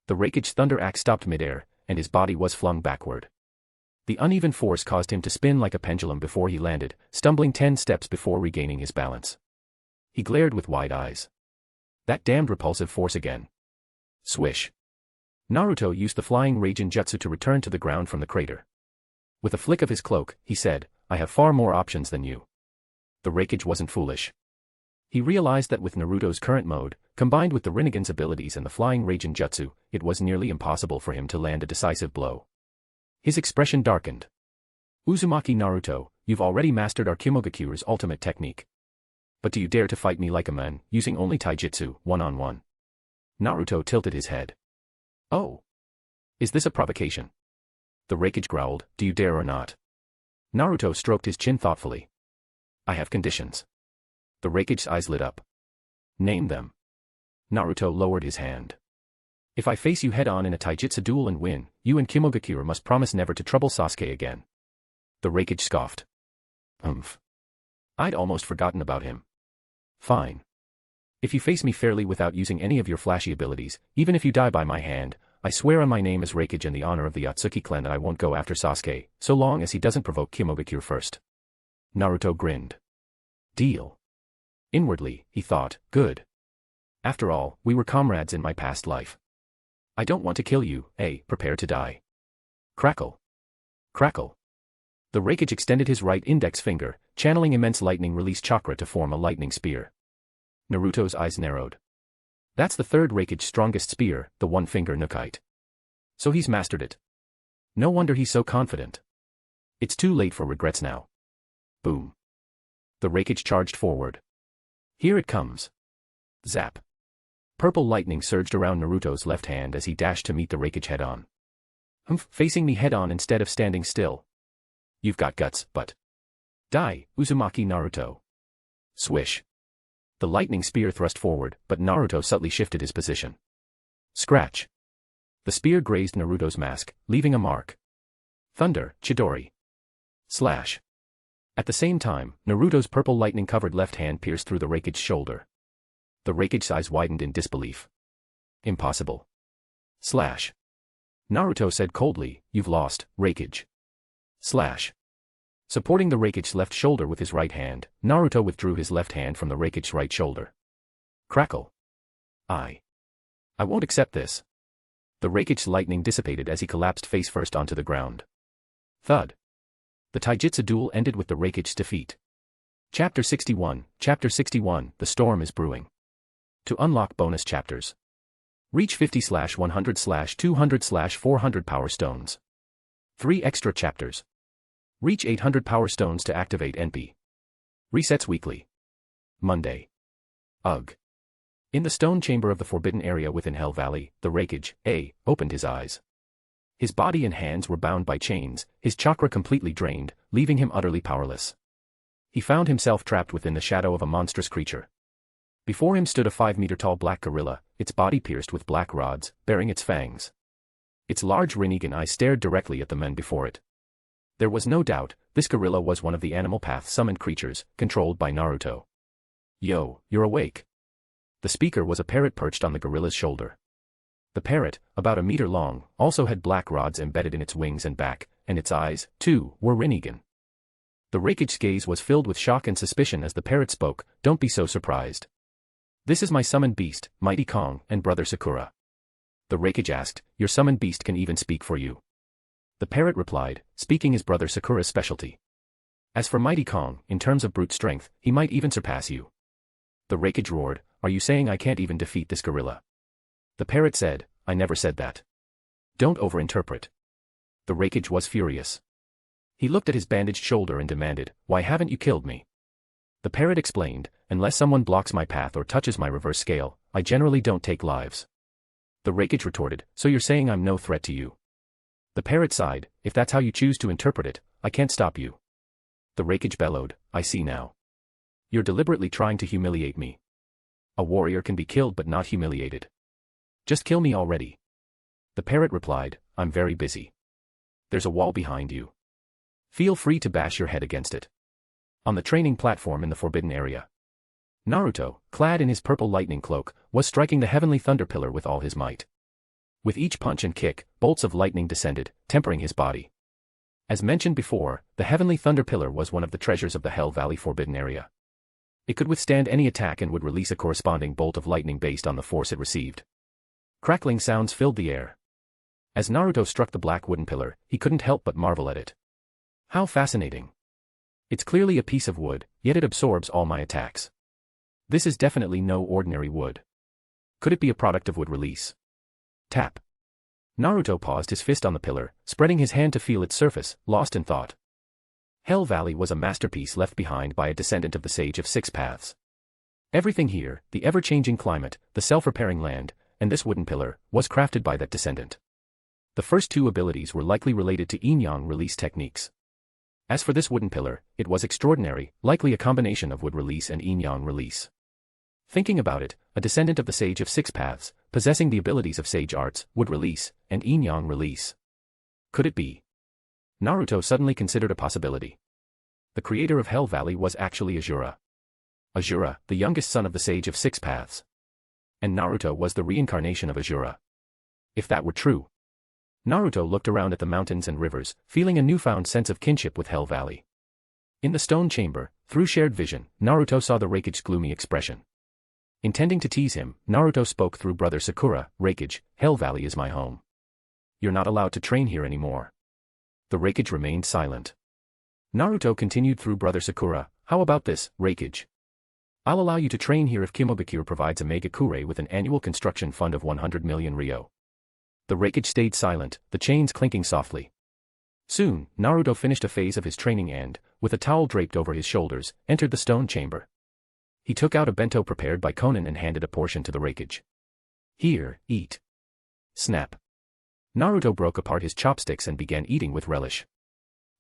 The Raikage's Thunder Axe stopped midair, and his body was flung backward. The uneven force caused him to spin like a pendulum before he landed, stumbling 10 steps before regaining his balance. He glared with wide eyes. That damned repulsive force again. Swish. Naruto used the flying Raijin jutsu to return to the ground from the crater. With a flick of his cloak, he said, I have far more options than you. The Raikage wasn't foolish. He realized that with Naruto's current mode, combined with the Rinnegan's abilities and the flying Raijin jutsu, it was nearly impossible for him to land a decisive blow. His expression darkened. Uzumaki Naruto, you've already mastered our Kimogakure's ultimate technique. But do you dare to fight me like a man, using only taijutsu, one-on-one? Naruto tilted his head. Oh. Is this a provocation? The Raikage growled, do you dare or not? Naruto stroked his chin thoughtfully. I have conditions. The Raikage's eyes lit up. Name them. Naruto lowered his hand. If I face you head-on in a taijutsu duel and win, you and Kimogakure must promise never to trouble Sasuke again. The Raikage scoffed. I'd almost forgotten about him. Fine. If you face me fairly without using any of your flashy abilities, even if you die by my hand, I swear on my name as Raikage and the honor of the Otsutsuki clan that I won't go after Sasuke, so long as he doesn't provoke Kimogakure first. Naruto grinned. Deal. Inwardly, he thought, good. After all, we were comrades in my past life. I don't want to kill you, prepare to die. Crackle. Crackle. The Raikage extended his right index finger, channeling immense lightning release chakra to form a lightning spear. Naruto's eyes narrowed. That's the third Raikage's strongest spear, the one-finger Nukite. So he's mastered it. No wonder he's so confident. It's too late for regrets now. Boom. The Raikage charged forward. Here it comes. Zap. Purple lightning surged around Naruto's left hand as he dashed to meet the Raikage head-on. Facing me head-on instead of standing still. You've got guts, but... Die, Uzumaki Naruto. Swish. The lightning spear thrust forward, but Naruto subtly shifted his position. Scratch. The spear grazed Naruto's mask, leaving a mark. Thunder, Chidori. Slash. At the same time, Naruto's purple lightning-covered left hand pierced through the Raikage's shoulder. The Raikage's eyes widened in disbelief. Impossible. Slash. Naruto said coldly, you've lost, Raikage. Slash. Supporting the Raikage's left shoulder with his right hand, Naruto withdrew his left hand from the Raikage's right shoulder. Crackle. I won't accept this. The Raikage's lightning dissipated as he collapsed face-first onto the ground. Thud. The taijutsu duel ended with the Raikage's defeat. Chapter 61, The Storm is Brewing. To unlock bonus chapters. Reach 50/100/200/400 Power Stones. 3 extra chapters. Reach 800 Power Stones to activate NP. Resets weekly. Monday. Ugh. In the stone chamber of the forbidden area within Hell Valley, the Raikage, opened his eyes. His body and hands were bound by chains, his chakra completely drained, leaving him utterly powerless. He found himself trapped within the shadow of a monstrous creature. Before him stood a 5-meter-tall black gorilla, its body pierced with black rods, bearing its fangs. Its large Rinnegan eyes stared directly at the men before it. There was no doubt, this gorilla was one of the Animal Path summoned creatures, controlled by Naruto. Yo, you're awake. The speaker was a parrot perched on the gorilla's shoulder. The parrot, about a meter long, also had black rods embedded in its wings and back, and its eyes, too, were Rinnegan. The Raikage's gaze was filled with shock and suspicion as the parrot spoke. Don't be so surprised. This is my summoned beast, Mighty Kong, and brother Sakura. The Raikage asked, your summoned beast can even speak for you. The parrot replied, speaking is brother Sakura's specialty. As for Mighty Kong, in terms of brute strength, he might even surpass you. The Raikage roared, are you saying I can't even defeat this gorilla? The parrot said, I never said that. Don't overinterpret. The Raikage was furious. He looked at his bandaged shoulder and demanded, why haven't you killed me? The parrot explained, unless someone blocks my path or touches my reverse scale, I generally don't take lives. The Raikage retorted, so you're saying I'm no threat to you? The parrot sighed, if that's how you choose to interpret it, I can't stop you. The Raikage bellowed, I see now. You're deliberately trying to humiliate me. A warrior can be killed but not humiliated. Just kill me already. The parrot replied, I'm very busy. There's a wall behind you. Feel free to bash your head against it. On the training platform in the forbidden area, Naruto, clad in his purple lightning cloak, was striking the heavenly thunder pillar with all his might. With each punch and kick, bolts of lightning descended, tempering his body. As mentioned before, the heavenly thunder pillar was one of the treasures of the Hell Valley forbidden area. It could withstand any attack and would release a corresponding bolt of lightning based on the force it received. Crackling sounds filled the air. As Naruto struck the black wooden pillar, he couldn't help but marvel at it. How fascinating. It's clearly a piece of wood, yet it absorbs all my attacks. This is definitely no ordinary wood. Could it be a product of wood release? Tap. Naruto paused his fist on the pillar, spreading his hand to feel its surface, lost in thought. Hell Valley was a masterpiece left behind by a descendant of the Sage of Six Paths. Everything here, the ever-changing climate, the self-repairing land, and this wooden pillar, was crafted by that descendant. The first two abilities were likely related to yin-yang release techniques. As for this wooden pillar, it was extraordinary, likely a combination of wood release and yin-yang release. Thinking about it, a descendant of the Sage of Six Paths, possessing the abilities of Sage Arts, wood release, and yin-yang release. Could it be? Naruto suddenly considered a possibility. The creator of Hell Valley was actually Azura. Azura, the youngest son of the Sage of Six Paths. And Naruto was the reincarnation of Azura. If that were true. Naruto looked around at the mountains and rivers, feeling a newfound sense of kinship with Hell Valley. In the stone chamber, through shared vision, Naruto saw the Raikage's gloomy expression. Intending to tease him, Naruto spoke through brother Sakura, Raikage, Hell Valley is my home. You're not allowed to train here anymore. The Raikage remained silent. Naruto continued through brother Sakura, how about this, Raikage? I'll allow you to train here if Kimobukuro provides a Megakure with an annual construction fund of 100 million ryo. The Raikage stayed silent, the chains clinking softly. Soon, Naruto finished a phase of his training and, with a towel draped over his shoulders, entered the stone chamber. He took out a bento prepared by Konan and handed a portion to the Raikage. Here, eat. Snap. Naruto broke apart his chopsticks and began eating with relish.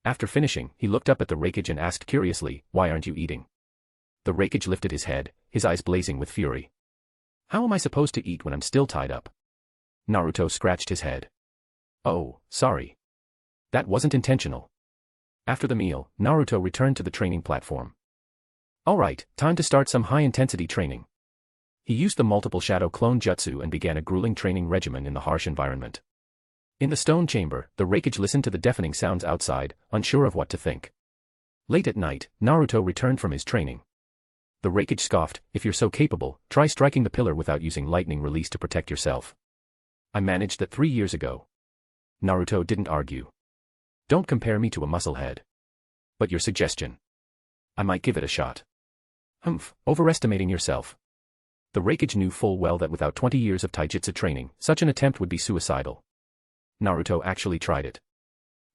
After finishing, he looked up at the Raikage and asked curiously, why aren't you eating? The Raikage lifted his head, his eyes blazing with fury. How am I supposed to eat when I'm still tied up? Naruto scratched his head. Oh, sorry. That wasn't intentional. After the meal, Naruto returned to the training platform. Alright, time to start some high-intensity training. He used the multiple shadow clone jutsu and began a grueling training regimen in the harsh environment. In the stone chamber, the Raikage listened to the deafening sounds outside, unsure of what to think. Late at night, Naruto returned from his training. The Raikage scoffed, if you're so capable, try striking the pillar without using lightning release to protect yourself. I managed that 3 years ago. Naruto didn't argue. Don't compare me to a musclehead. But your suggestion. I might give it a shot. Humph, overestimating yourself. The Raikage knew full well that without 20 years of taijutsu training, such an attempt would be suicidal. Naruto actually tried it.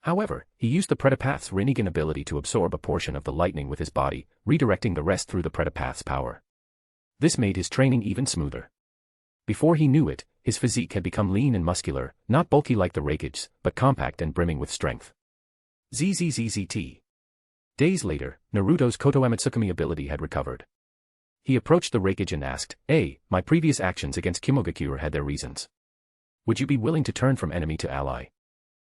However, he used the Predapath's Rinnegan ability to absorb a portion of the lightning with his body, redirecting the rest through the Predapath's power. This made his training even smoother. Before he knew it, his physique had become lean and muscular, not bulky like the Raikage's, but compact and brimming with strength. ZZZZT. Days later, Naruto's Kotoamatsukami ability had recovered. He approached the Reikage and asked, "Hey, my previous actions against Kimogakure had their reasons. Would you be willing to turn from enemy to ally?"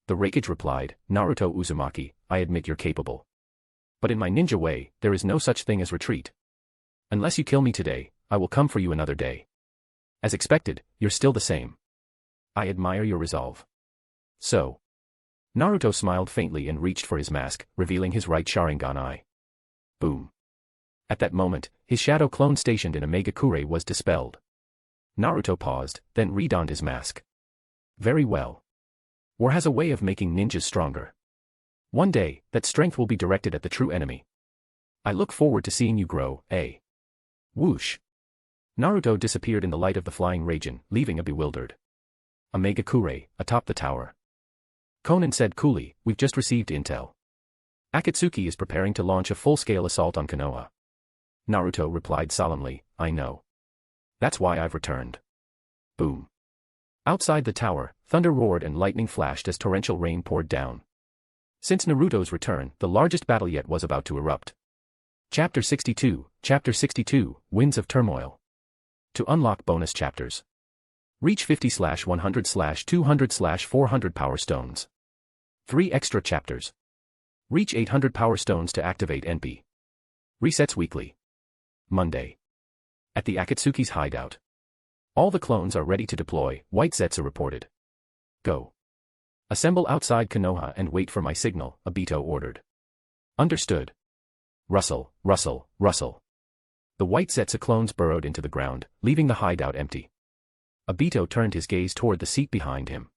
The Reikage replied, "Naruto Uzumaki, I admit you're capable. But in my ninja way, there is no such thing as retreat. Unless you kill me today, I will come for you another day. As expected, you're still the same. I admire your resolve." So. Naruto smiled faintly and reached for his mask, revealing his right Sharingan eye. Boom. At that moment, his shadow clone stationed in a Megakure was dispelled. Naruto paused, then redonned his mask. Very well. War has a way of making ninjas stronger. One day, that strength will be directed at the true enemy. I look forward to seeing you grow, eh? Whoosh. Naruto disappeared in the light of the flying Raijin, leaving a bewildered a Megakure atop the tower. Konan said coolly, "We've just received intel. Akatsuki is preparing to launch a full-scale assault on Konoha." Naruto replied solemnly, "I know. That's why I've returned." Boom. Outside the tower, thunder roared and lightning flashed as torrential rain poured down. Since Naruto's return, the largest battle yet was about to erupt. Chapter 62, Winds of Turmoil. To unlock bonus chapters, reach 50/100/200/400 Power Stones. 3 extra chapters. Reach 800 Power Stones to activate NP. Resets weekly. Monday. At the Akatsuki's hideout. All the clones are ready to deploy, White Zetsu reported. Go. Assemble outside Konoha and wait for my signal, Obito ordered. Understood. Rustle, rustle, rustle. The White Zetsu clones burrowed into the ground, leaving the hideout empty. Obito turned his gaze toward the seat behind him.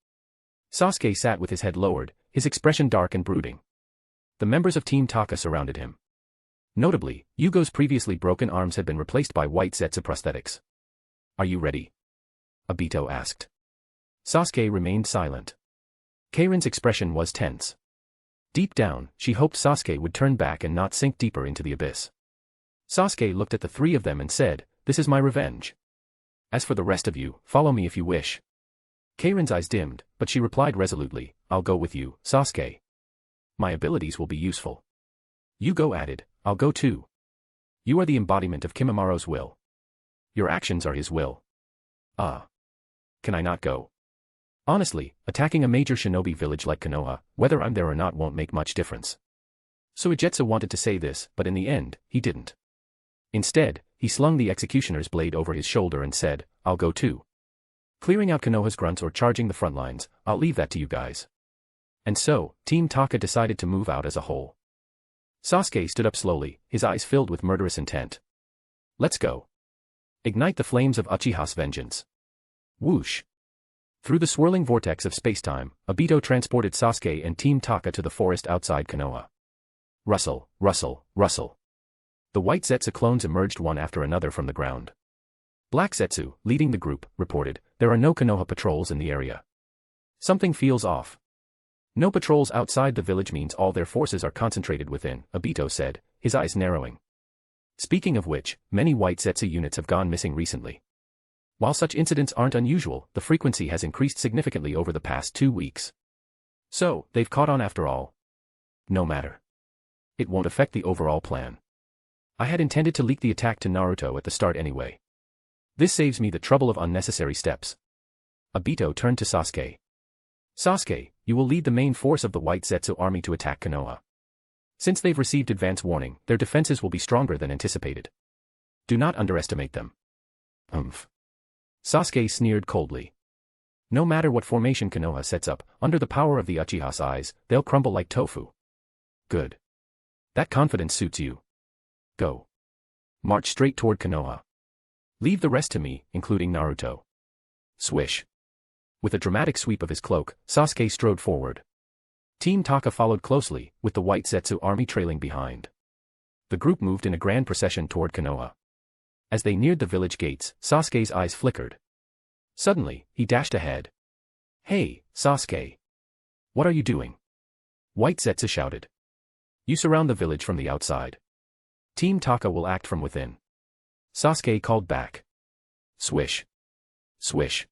Sasuke sat with his head lowered, his expression dark and brooding. The members of Team Taka surrounded him. Notably, Yugo's previously broken arms had been replaced by White Zetsu prosthetics. Are you ready? Obito asked. Sasuke remained silent. Kairin's expression was tense. Deep down, she hoped Sasuke would turn back and not sink deeper into the abyss. Sasuke looked at the three of them and said, "This is my revenge. As for the rest of you, follow me if you wish." Kairin's eyes dimmed, but she replied resolutely, "I'll go with you, Sasuke. My abilities will be useful." Yugo added, "I'll go too. You are the embodiment of Kimamaro's will. Your actions are his will." Can I not go? Honestly, attacking a major shinobi village like Konoha, whether I'm there or not won't make much difference. Suigetsu wanted to say this, but in the end, he didn't. Instead, he slung the executioner's blade over his shoulder and said, "I'll go too. Clearing out Konoha's grunts or charging the front lines, I'll leave that to you guys." And so, Team Taka decided to move out as a whole. Sasuke stood up slowly, his eyes filled with murderous intent. "Let's go. Ignite the flames of Uchiha's vengeance." Whoosh. Through the swirling vortex of spacetime, Obito transported Sasuke and Team Taka to the forest outside Konoha. Rustle, rustle, rustle. The White Zetsu clones emerged one after another from the ground. Black Zetsu, leading the group, reported, "There are no Konoha patrols in the area. Something feels off." "No patrols outside the village means all their forces are concentrated within," Obito said, his eyes narrowing. Speaking of which, many White Zetsu units have gone missing recently. While such incidents aren't unusual, the frequency has increased significantly over the past 2 weeks. So, they've caught on after all. No matter. It won't affect the overall plan. I had intended to leak the attack to Naruto at the start anyway. This saves me the trouble of unnecessary steps. Obito turned to Sasuke. "Sasuke, you will lead the main force of the White Zetsu army to attack Konoha. Since they've received advance warning, their defenses will be stronger than anticipated. Do not underestimate them." Sasuke sneered coldly. "No matter what formation Konoha sets up, under the power of the Uchiha's eyes, they'll crumble like tofu." "Good. That confidence suits you. Go. March straight toward Konoha. Leave the rest to me, including Naruto." Swish. With a dramatic sweep of his cloak, Sasuke strode forward. Team Taka followed closely, with the White Zetsu army trailing behind. The group moved in a grand procession toward Konoha. As they neared the village gates, Sasuke's eyes flickered. Suddenly, he dashed ahead. "Hey, Sasuke! What are you doing?" White Zetsu shouted. "You surround the village from the outside. Team Taka will act from within." Sasuke called back. Swish. Swish.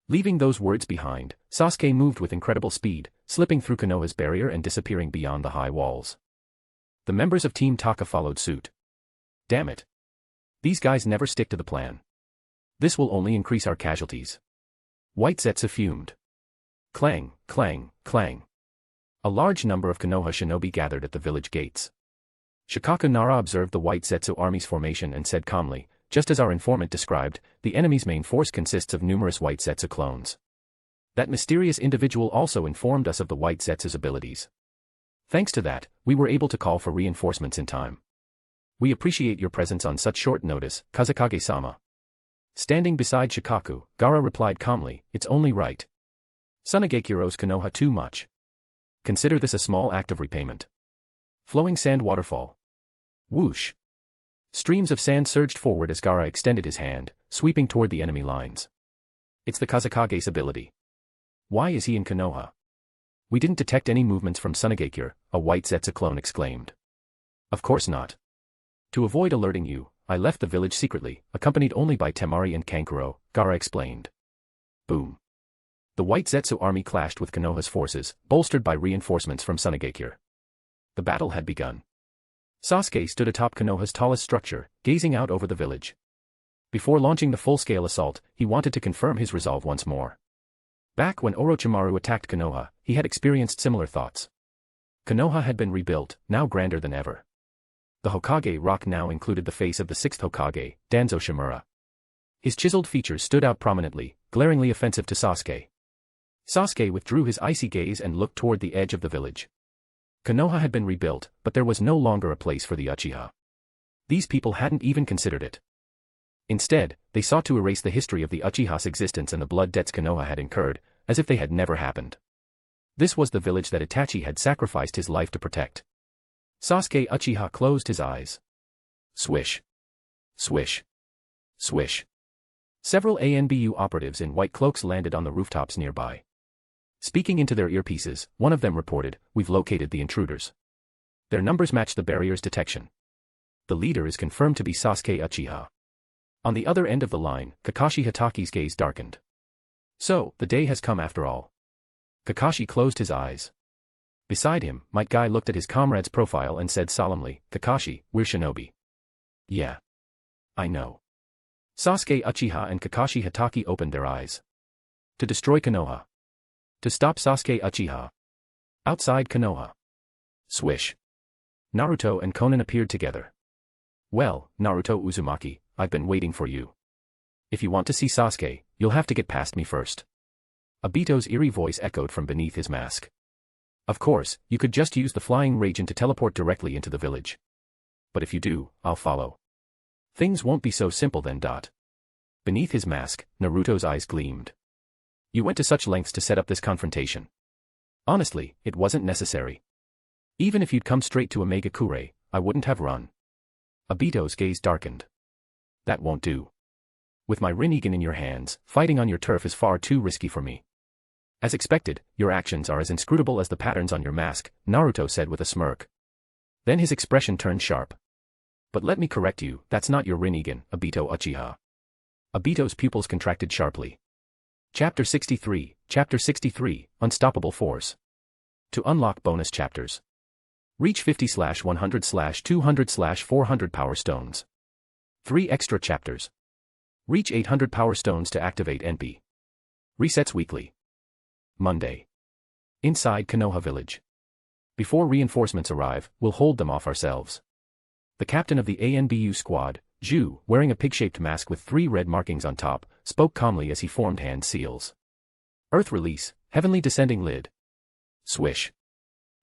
Leaving those words behind, Sasuke moved with incredible speed, slipping through Konoha's barrier and disappearing beyond the high walls. The members of Team Taka followed suit. Damn it. These guys never stick to the plan. This will only increase our casualties. White Zetsu fumed. Clang, clang, clang. A large number of Konoha shinobi gathered at the village gates. Shikaku Nara observed the White Zetsu army's formation and said calmly, just as our informant described, the enemy's main force consists of numerous White Zetsu clones. That mysterious individual also informed us of the White Zetsu's abilities. Thanks to that, we were able to call for reinforcements in time. We appreciate your presence on such short notice, Kazekage-sama. Standing beside Shikaku, Gaara replied calmly, it's only right. Tsunageki owes Konoha too much. Consider this a small act of repayment. Flowing sand waterfall. Whoosh. Streams of sand surged forward as Gaara extended his hand, sweeping toward the enemy lines. It's the Kazekage's ability. Why is he in Konoha? We didn't detect any movements from Tsunageki, a White Zetsu clone exclaimed. Of course not. To avoid alerting you, I left the village secretly, accompanied only by Temari and Kankuro, Gaara explained. Boom. The White Zetsu army clashed with Konoha's forces, bolstered by reinforcements from Tsunageki. The battle had begun. Sasuke stood atop Konoha's tallest structure, gazing out over the village. Before launching the full-scale assault, he wanted to confirm his resolve once more. Back when Orochimaru attacked Konoha, he had experienced similar thoughts. Konoha had been rebuilt, now grander than ever. The Hokage rock now included the face of the sixth Hokage, Danzo Shimura. His chiseled features stood out prominently, glaringly offensive to Sasuke. Sasuke withdrew his icy gaze and looked toward the edge of the village. Konoha had been rebuilt, but there was no longer a place for the Uchiha. These people hadn't even considered it. Instead, they sought to erase the history of the Uchiha's existence and the blood debts Konoha had incurred, as if they had never happened. This was the village that Itachi had sacrificed his life to protect. Sasuke Uchiha closed his eyes. Swish. Swish. Swish. Several ANBU operatives in white cloaks landed on the rooftops nearby. Speaking into their earpieces, one of them reported, "We've located the intruders. Their numbers match the barrier's detection. The leader is confirmed to be Sasuke Uchiha." On the other end of the line, Kakashi Hataki's gaze darkened. So, the day has come after all. Kakashi closed his eyes. Beside him, Might Guy looked at his comrade's profile and said solemnly, "Kakashi, we're shinobi." "Yeah. I know." Sasuke Uchiha and Kakashi Hatake opened their eyes. To destroy Konoha. To stop Sasuke Uchiha. Outside Konoha. Swish. Naruto and Konan appeared together. "Well, Naruto Uzumaki, I've been waiting for you. If you want to see Sasuke, you'll have to get past me first." Obito's eerie voice echoed from beneath his mask. "Of course, you could just use the flying Raijin to teleport directly into the village. But if you do, I'll follow. Things won't be so simple then. Beneath his mask, Naruto's eyes gleamed. "You went to such lengths to set up this confrontation. Honestly, it wasn't necessary. Even if you'd come straight to Omega Kure, I wouldn't have run." Obito's gaze darkened. "That won't do. With my Rinnegan in your hands, fighting on your turf is far too risky for me." "As expected, your actions are as inscrutable as the patterns on your mask," Naruto said with a smirk. Then his expression turned sharp. "But let me correct you, that's not your Rinnegan, Obito Uchiha." Obito's pupils contracted sharply. Chapter 63, Unstoppable Force. To unlock bonus chapters. Reach 50/100/200/400 Power Stones. 3 extra chapters. Reach 800 Power Stones to activate NP. Resets weekly. Monday. Inside Konoha Village. Before reinforcements arrive, we'll hold them off ourselves. The captain of the ANBU squad, Zhu, wearing a pig-shaped mask with 3 red markings on top, spoke calmly as he formed hand seals. Earth release, heavenly descending lid. Swish.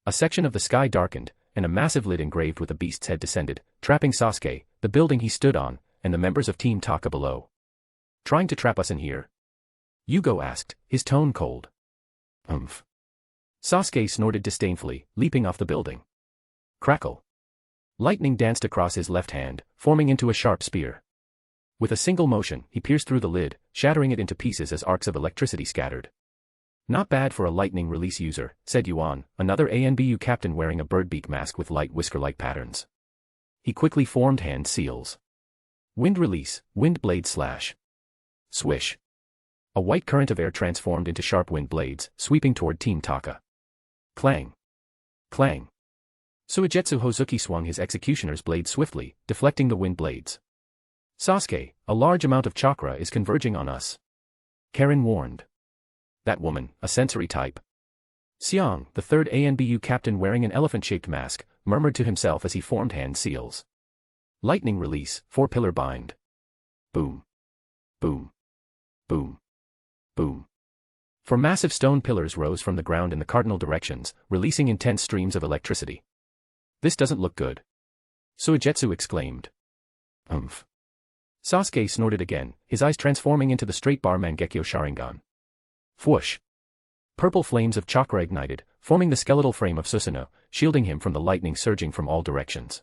A section of the sky darkened, and a massive lid engraved with a beast's head descended, trapping Sasuke, the building he stood on, and the members of Team Taka below. "Trying to trap us in here?" Yugo asked, his tone cold. "Umph." Sasuke snorted disdainfully, leaping off the building. Crackle. Lightning danced across his left hand, forming into a sharp spear. With a single motion, he pierced through the lid, shattering it into pieces as arcs of electricity scattered. "Not bad for a lightning release user," said Yuan, another ANBU captain wearing a birdbeak mask with light whisker-like patterns. He quickly formed hand seals. Wind release, wind blade slash. Swish. A white current of air transformed into sharp wind blades, sweeping toward Team Taka. Clang. Clang. Suigetsu Hozuki swung his executioner's blade swiftly, deflecting the wind blades. Sasuke, a large amount of chakra is converging on us. Karen warned. That woman, a sensory type. Xiang, the third ANBU captain wearing an elephant-shaped mask, murmured to himself as he formed hand seals. Lightning release, 4-pillar bind. Boom. Boom. Boom. Boom. Four massive stone pillars rose from the ground in the cardinal directions, releasing intense streams of electricity. This doesn't look good. Suigetsu exclaimed. Umph. Sasuke snorted again, his eyes transforming into the straight bar Mangekyo Sharingan. Whoosh. Purple flames of chakra ignited, forming the skeletal frame of Susanoo, shielding him from the lightning surging from all directions.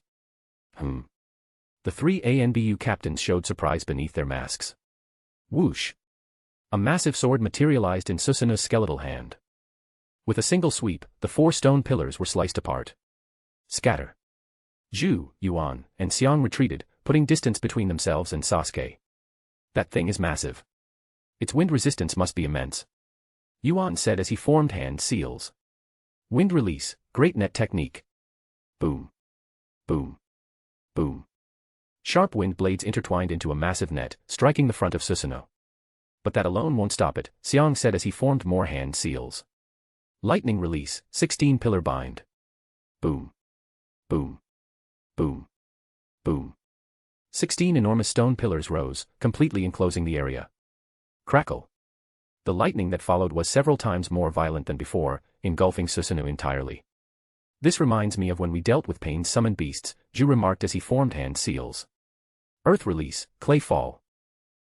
The three ANBU captains showed surprise beneath their masks. Whoosh. A massive sword materialized in Susanoo's skeletal hand. With a single sweep, the 4 stone pillars were sliced apart. Scatter. Zhu, Yuan, and Xiang retreated, putting distance between themselves and Sasuke. That thing is massive. Its wind resistance must be immense. Yuan said as he formed hand seals. Wind release, great net technique. Boom. Boom. Boom. Sharp wind blades intertwined into a massive net, striking the front of Susanoo. But that alone won't stop it, Xiang said as he formed more hand seals. Lightning release, 16-pillar bind. Boom. Boom. Boom. Boom. 16 enormous stone pillars rose, completely enclosing the area. Crackle. The lightning that followed was several times more violent than before, engulfing Susanoo entirely. This reminds me of when we dealt with pain-summoned beasts, Zhu remarked as he formed hand seals. Earth release, clay fall.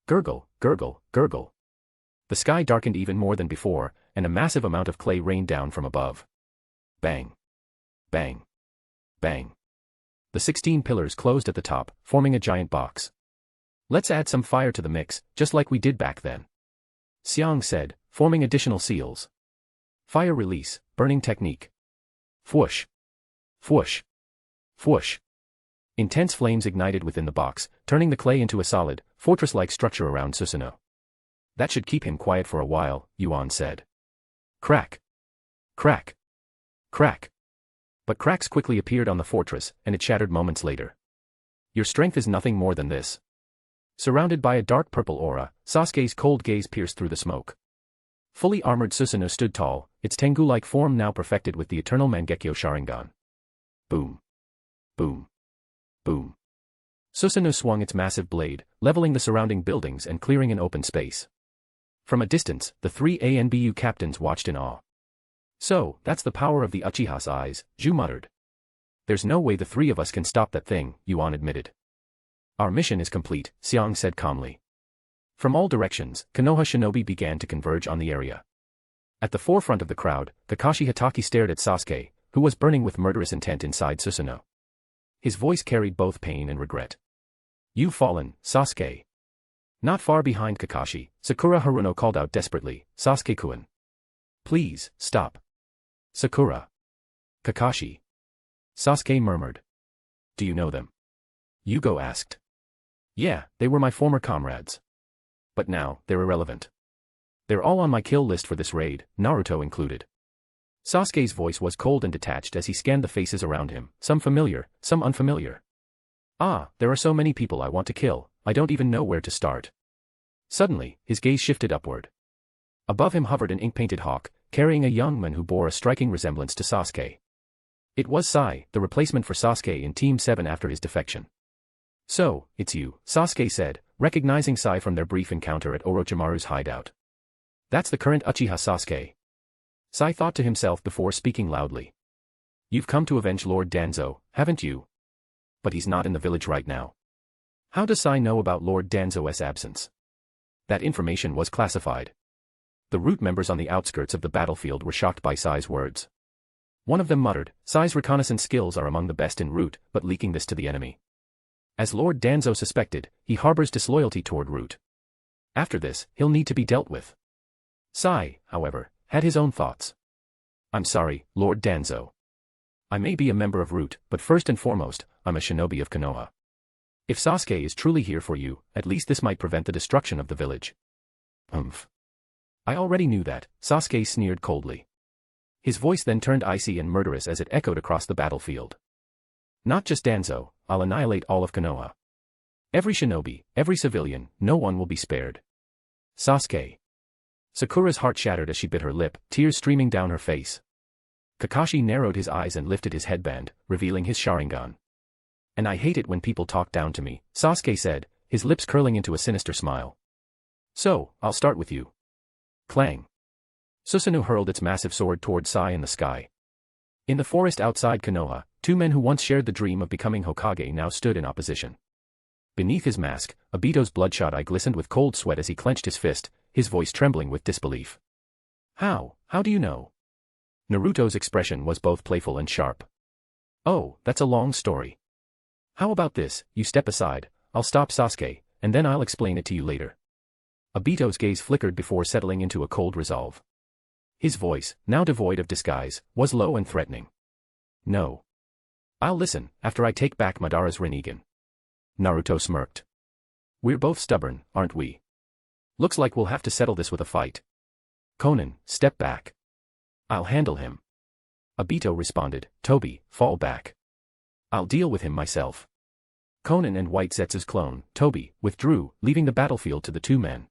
Gurgle, gurgle, gurgle. The sky darkened even more than before, and a massive amount of clay rained down from above. Bang. Bang. Bang. The 16 pillars closed at the top, forming a giant box. Let's add some fire to the mix, just like we did back then. Xiang said, forming additional seals. Fire release, burning technique. Whoosh. Whoosh. Whoosh. Intense flames ignited within the box, turning the clay into a solid, fortress-like structure around Susanoo. That should keep him quiet for a while, Yuan said. Crack. Crack. Crack. But cracks quickly appeared on the fortress, and it shattered moments later. Your strength is nothing more than this. Surrounded by a dark purple aura, Sasuke's cold gaze pierced through the smoke. Fully armored Susanoo stood tall, its Tengu-like form now perfected with the eternal Mangekyo Sharingan. Boom. Boom. Boom. Susanoo swung its massive blade, leveling the surrounding buildings and clearing an open space. From a distance, the 3 ANBU captains watched in awe. So, that's the power of the Uchiha's eyes, Zhu muttered. There's no way the 3 of us can stop that thing, Yuan admitted. Our mission is complete, Xiang said calmly. From all directions, Konoha shinobi began to converge on the area. At the forefront of the crowd, Kakashi Hatake stared at Sasuke, who was burning with murderous intent inside Susanoo. His voice carried both pain and regret. You've fallen, Sasuke. Not far behind Kakashi, Sakura Haruno called out desperately, Sasuke-kun. Please, stop. Sakura. Kakashi. Sasuke murmured. Do you know them? Yugo asked. Yeah, they were my former comrades. But now, they're irrelevant. They're all on my kill list for this raid, Naruto included. Sasuke's voice was cold and detached as he scanned the faces around him, some familiar, some unfamiliar. Ah, there are so many people I want to kill, I don't even know where to start. Suddenly, his gaze shifted upward. Above him hovered an ink-painted hawk, carrying a young man who bore a striking resemblance to Sasuke. It was Sai, the replacement for Sasuke in Team 7 after his defection. So, it's you, Sasuke said, recognizing Sai from their brief encounter at Orochimaru's hideout. That's the current Uchiha Sasuke. Sai thought to himself before speaking loudly. You've come to avenge Lord Danzo, haven't you? But he's not in the village right now. How does Sai know about Lord Danzo's absence? That information was classified. The root members on the outskirts of the battlefield were shocked by Sai's words. One of them muttered, Sai's reconnaissance skills are among the best in Root, but leaking this to the enemy. As Lord Danzo suspected, he harbors disloyalty toward Root. After this, he'll need to be dealt with. Sai, however, had his own thoughts. I'm sorry, Lord Danzo. I may be a member of Root, but first and foremost, I'm a shinobi of Konoha. If Sasuke is truly here for you, at least this might prevent the destruction of the village. I already knew that, Sasuke sneered coldly. His voice then turned icy and murderous as it echoed across the battlefield. Not just Danzo, I'll annihilate all of Konoha. Every shinobi, every civilian, no one will be spared. Sasuke. Sakura's heart shattered as she bit her lip, tears streaming down her face. Kakashi narrowed his eyes and lifted his headband, revealing his Sharingan. And I hate it when people talk down to me, Sasuke said, his lips curling into a sinister smile. So, I'll start with you. Clang. Susanoo hurled its massive sword toward Sai in the sky. In the forest outside Konoha, two men who once shared the dream of becoming Hokage now stood in opposition. Beneath his mask, Obito's bloodshot eye glistened with cold sweat as he clenched his fist, his voice trembling with disbelief. How do you know? Naruto's expression was both playful and sharp. Oh, that's a long story. How about this, you step aside, I'll stop Sasuke, and then I'll explain it to you later. Obito's gaze flickered before settling into a cold resolve. His voice, now devoid of disguise, was low and threatening. No. I'll listen, after I take back Madara's Rinnegan. Naruto smirked. We're both stubborn, aren't we? Looks like we'll have to settle this with a fight. Conan, step back. I'll handle him. Obito responded, Toby, fall back. I'll deal with him myself. Conan and White Zetsu's clone, Toby, withdrew, leaving the battlefield to the two men.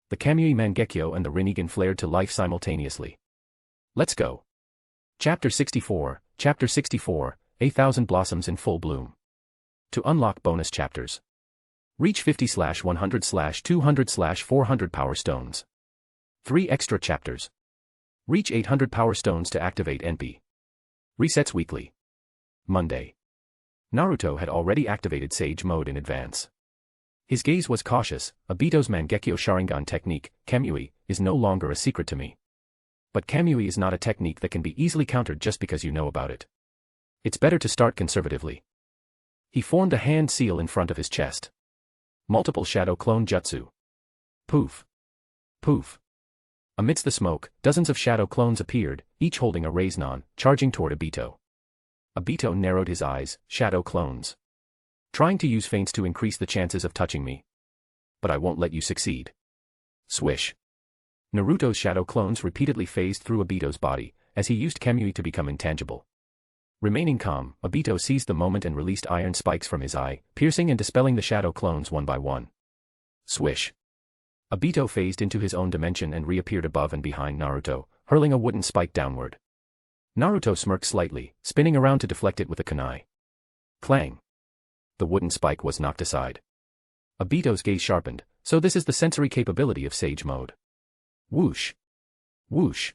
The Kamui Mangekyo and the Rinnegan flared to life simultaneously. Let's go. Chapter 64, 8,000 Blossoms in Full Bloom. To unlock bonus chapters. Reach 50/100/200/400 Power Stones. 3 extra chapters. Reach 800 Power Stones to activate NP. Resets weekly. Monday. Naruto had already activated Sage Mode in advance. His gaze was cautious. Obito's Mangekyo Sharingan technique, Kamui, is no longer a secret to me. But Kamui is not a technique that can be easily countered just because you know about it. It's better to start conservatively. He formed a hand seal in front of his chest. Multiple shadow clone jutsu. Poof. Poof. Amidst the smoke, dozens of shadow clones appeared, each holding a Rasengan, charging toward Obito. Obito narrowed his eyes, shadow clones. Trying to use feints to increase the chances of touching me. But I won't let you succeed. Swish. Naruto's shadow clones repeatedly phased through Obito's body, as he used Kamui to become intangible. Remaining calm, Obito seized the moment and released iron spikes from his eye, piercing and dispelling the shadow clones one by one. Swish. Obito phased into his own dimension and reappeared above and behind Naruto, hurling a wooden spike downward. Naruto smirked slightly, spinning around to deflect it with a kunai. Clang. The wooden spike was knocked aside. Obito's gaze sharpened, so this is the sensory capability of Sage Mode. Whoosh. Whoosh.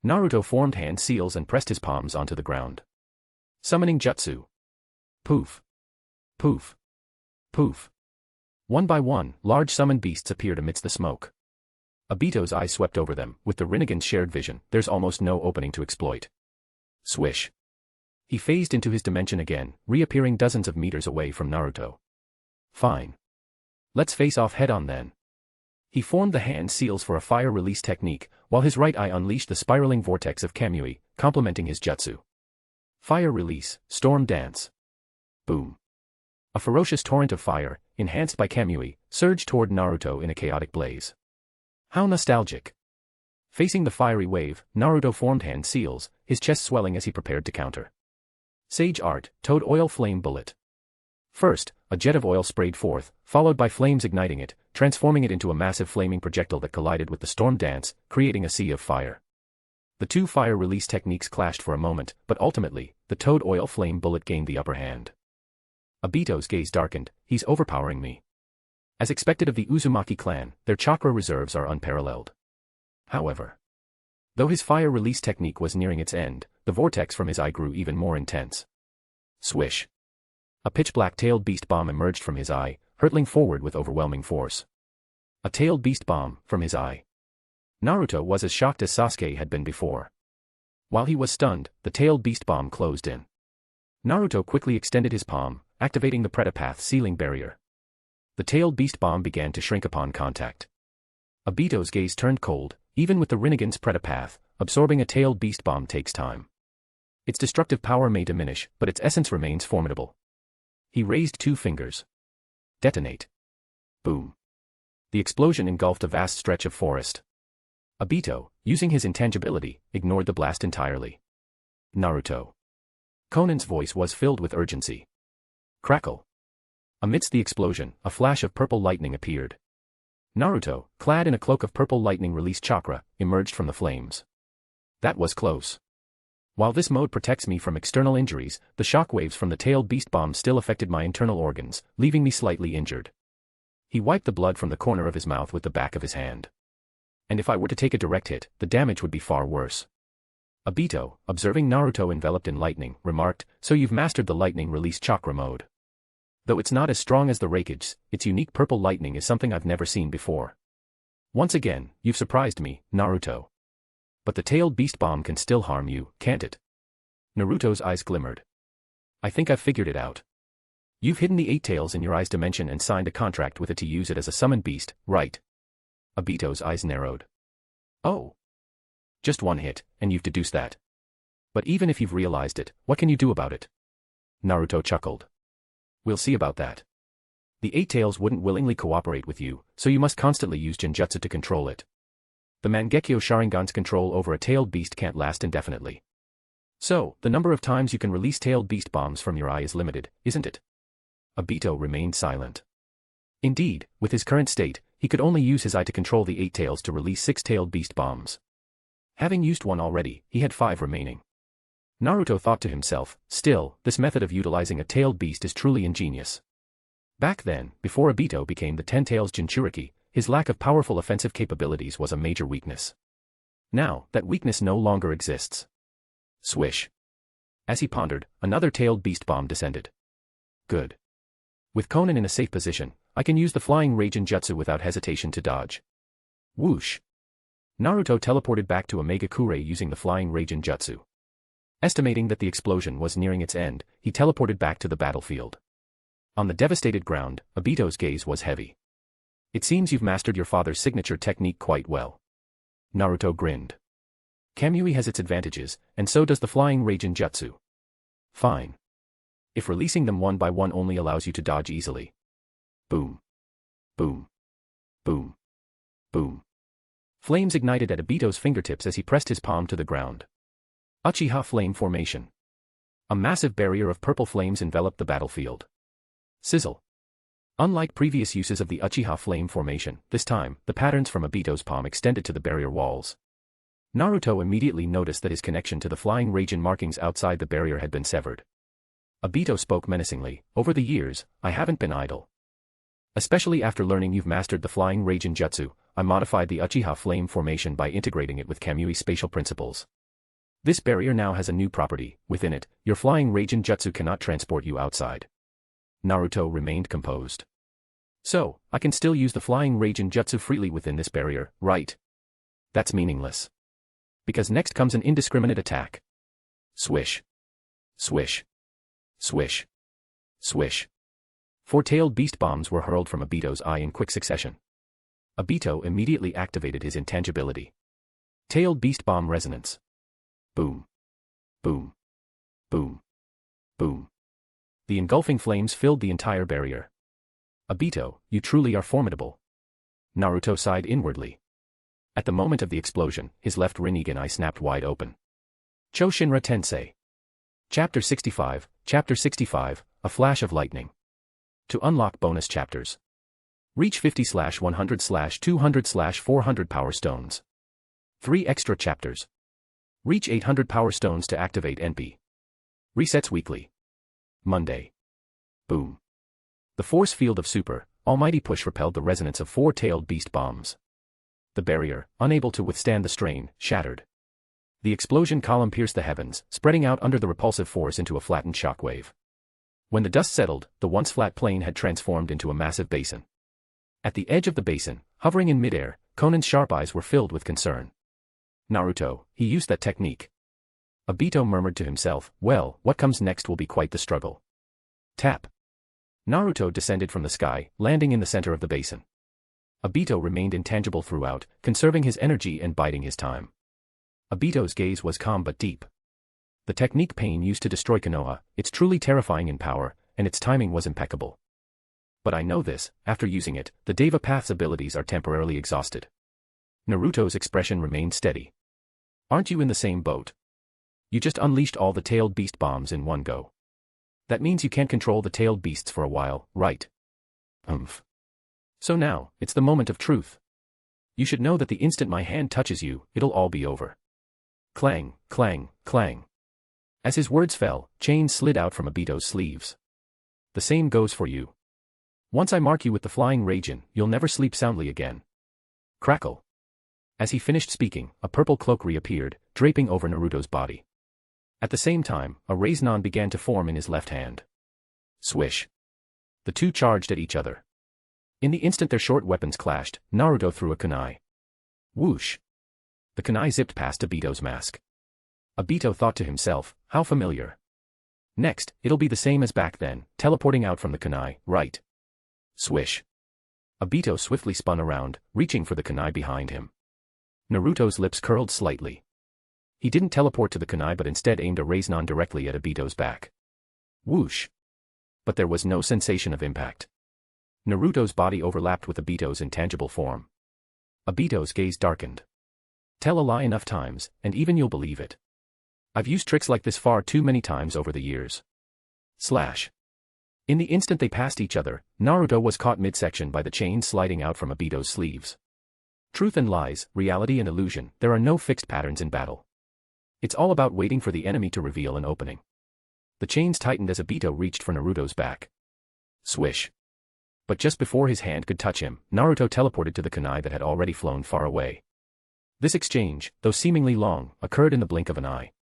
Naruto formed hand seals and pressed his palms onto the ground. Summoning jutsu. Poof. Poof. Poof. One by one, large summoned beasts appeared amidst the smoke. Obito's eyes swept over them, with the Rinnegan's shared vision, there's almost no opening to exploit. Swish. He phased into his dimension again, reappearing dozens of meters away from Naruto. Fine. Let's face off head-on then. He formed the hand seals for a fire release technique, while his right eye unleashed the spiraling vortex of Kamui, complementing his jutsu. Fire release, storm dance. Boom. A ferocious torrent of fire, enhanced by Kamui, surged toward Naruto in a chaotic blaze. How nostalgic. Facing the fiery wave, Naruto formed hand seals, his chest swelling as he prepared to counter. Sage Art, Toad Oil Flame Bullet. First, a jet of oil sprayed forth, followed by flames igniting it, transforming it into a massive flaming projectile that collided with the storm dance, creating a sea of fire. The two fire release techniques clashed for a moment, but ultimately, the Toad Oil Flame Bullet gained the upper hand. Obito's gaze darkened, he's overpowering me. As expected of the Uzumaki clan, their chakra reserves are unparalleled. However, though his fire release technique was nearing its end, the vortex from his eye grew even more intense. Swish. A pitch-black tailed beast bomb emerged from his eye, hurtling forward with overwhelming force. A tailed beast bomb, from his eye. Naruto was as shocked as Sasuke had been before. While he was stunned, the tailed beast bomb closed in. Naruto quickly extended his palm, activating the Pretapath sealing barrier. The tailed beast bomb began to shrink upon contact. Obito's gaze turned cold, even with the Rinnegan's Pretapath, absorbing a tailed beast bomb takes time. Its destructive power may diminish, but its essence remains formidable. He raised two fingers. Detonate. Boom. The explosion engulfed a vast stretch of forest. Obito, using his intangibility, ignored the blast entirely. Naruto. Conan's voice was filled with urgency. Crackle. Amidst the explosion, a flash of purple lightning appeared. Naruto, clad in a cloak of purple lightning release chakra, emerged from the flames. That was close. While this mode protects me from external injuries, the shockwaves from the tailed beast bomb still affected my internal organs, leaving me slightly injured. He wiped the blood from the corner of his mouth with the back of his hand. And if I were to take a direct hit, the damage would be far worse. Obito, observing Naruto enveloped in lightning, remarked, "So you've mastered the lightning release chakra mode. Though it's not as strong as the Raikage's, its unique purple lightning is something I've never seen before. Once again, you've surprised me, Naruto. But the tailed beast bomb can still harm you, can't it?" Naruto's eyes glimmered. "I think I've figured it out. You've hidden the eight tails in your eyes dimension and signed a contract with it to use it as a summoned beast, right?" Obito's eyes narrowed. "Oh. Just one hit, and you've deduced that. But even if you've realized it, what can you do about it?" Naruto chuckled. "We'll see about that. The eight tails wouldn't willingly cooperate with you, so you must constantly use genjutsu to control it. The Mangekyo Sharingan's control over a tailed beast can't last indefinitely. So, the number of times you can release tailed beast bombs from your eye is limited, isn't it?" Obito remained silent. Indeed, with his current state, he could only use his eye to control the eight tails to release six tailed beast bombs. Having used one already, he had 5 remaining. Naruto thought to himself, still, this method of utilizing a tailed beast is truly ingenious. Back then, before Obito became the Ten Tails Jinchuriki, his lack of powerful offensive capabilities was a major weakness. Now, that weakness no longer exists. Swish. As he pondered, another tailed beast bomb descended. Good. With Conan in a safe position, I can use the flying Raijin Jutsu without hesitation to dodge. Whoosh. Naruto teleported back to Omega-Kure using the flying Raijin Jutsu. Estimating that the explosion was nearing its end, he teleported back to the battlefield. On the devastated ground, Obito's gaze was heavy. "It seems you've mastered your father's signature technique quite well." Naruto grinned. "Kamui has its advantages, and so does the flying Raijin Jutsu. Fine. If releasing them one by one only allows you to dodge easily." Boom. Boom. Boom. Boom. Flames ignited at Obito's fingertips as he pressed his palm to the ground. Uchiha Flame Formation. A massive barrier of purple flames enveloped the battlefield. Sizzle. Unlike previous uses of the Uchiha Flame Formation, this time, the patterns from Obito's palm extended to the barrier walls. Naruto immediately noticed that his connection to the flying Raijin markings outside the barrier had been severed. Obito spoke menacingly, "Over the years, I haven't been idle. Especially after learning you've mastered the flying Raijin Jutsu, I modified the Uchiha Flame Formation by integrating it with Kamui's spatial principles. This barrier now has a new property. Within it, your flying Raijin Jutsu cannot transport you outside." Naruto remained composed. "So, I can still use the flying Raijin Jutsu freely within this barrier, right?" "That's meaningless. Because next comes an indiscriminate attack." Swish. Swish. Swish. Swish. 4 tailed beast bombs were hurled from Obito's eye in quick succession. Obito immediately activated his intangibility. Tailed beast bomb resonance. Boom. Boom. Boom. Boom. The engulfing flames filled the entire barrier. "Obito, you truly are formidable." Naruto sighed inwardly. At the moment of the explosion, his left Rinnegan eye snapped wide open. Choshinra Tensei. Chapter 65, Chapter 65, A Flash of Lightning. To unlock bonus chapters, reach 50/100/200/400 Power Stones. 3 extra chapters. Reach 800 Power Stones to activate NP. Resets weekly. Monday. Boom. The force field of Super, Almighty Push repelled the resonance of 4 tailed beast bombs. The barrier, unable to withstand the strain, shattered. The explosion column pierced the heavens, spreading out under the repulsive force into a flattened shockwave. When the dust settled, the once flat plain had transformed into a massive basin. At the edge of the basin, hovering in midair, Conan's sharp eyes were filled with concern. "Naruto, he used that technique." Obito murmured to himself, "Well, what comes next will be quite the struggle." Tap. Naruto descended from the sky, landing in the center of the basin. Obito remained intangible throughout, conserving his energy and biding his time. Obito's gaze was calm but deep. The technique Pain used to destroy Konoha, it's truly terrifying in power, and its timing was impeccable. But I know this, after using it, the Deva Path's abilities are temporarily exhausted. Naruto's expression remained steady. "Aren't you in the same boat?" You just unleashed all the tailed beast bombs in one go. That means you can't control the tailed beasts for a while, right? So now, it's the moment of truth. You should know that the instant my hand touches you, it'll all be over. Clang, clang, clang. As his words fell, chains slid out from Obito's sleeves. The same goes for you. Once I mark you with the flying Raijin, you'll never sleep soundly again. Crackle. As he finished speaking, a purple cloak reappeared, draping over Naruto's body. At the same time, a Rasengan began to form in his left hand. Swish. The two charged at each other. In the instant their short weapons clashed, Naruto threw a kunai. Whoosh. The kunai zipped past Obito's mask. Obito thought to himself, how familiar. Next, it'll be the same as back then, teleporting out from the kunai, right? Swish. Obito swiftly spun around, reaching for the kunai behind him. Naruto's lips curled slightly. He didn't teleport to the kunai but instead aimed a Rasengan directly at Obito's back. Whoosh. But there was no sensation of impact. Naruto's body overlapped with Obito's intangible form. Obito's gaze darkened. Tell a lie enough times, and even you'll believe it. I've used tricks like this far too many times over the years. Slash. In the instant they passed each other, Naruto was caught midsection by the chain sliding out from Obito's sleeves. Truth and lies, reality and illusion, there are no fixed patterns in battle. It's all about waiting for the enemy to reveal an opening. The chains tightened as Obito reached for Naruto's back. Swish. But just before his hand could touch him, Naruto teleported to the kunai that had already flown far away. This exchange, though seemingly long, occurred in the blink of an eye.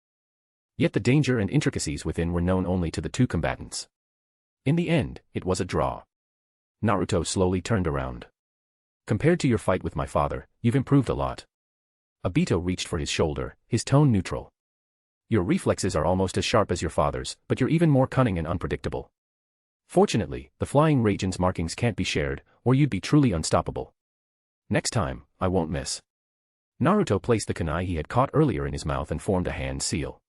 Yet the danger and intricacies within were known only to the two combatants. In the end, it was a draw. Naruto slowly turned around. Compared to your fight with my father, you've improved a lot. Obito reached for his shoulder, his tone neutral. Your reflexes are almost as sharp as your father's, but you're even more cunning and unpredictable. Fortunately, the flying Raijin's markings can't be shared, or you'd be truly unstoppable. Next time, I won't miss. Naruto placed the kunai he had caught earlier in his mouth and formed a hand seal.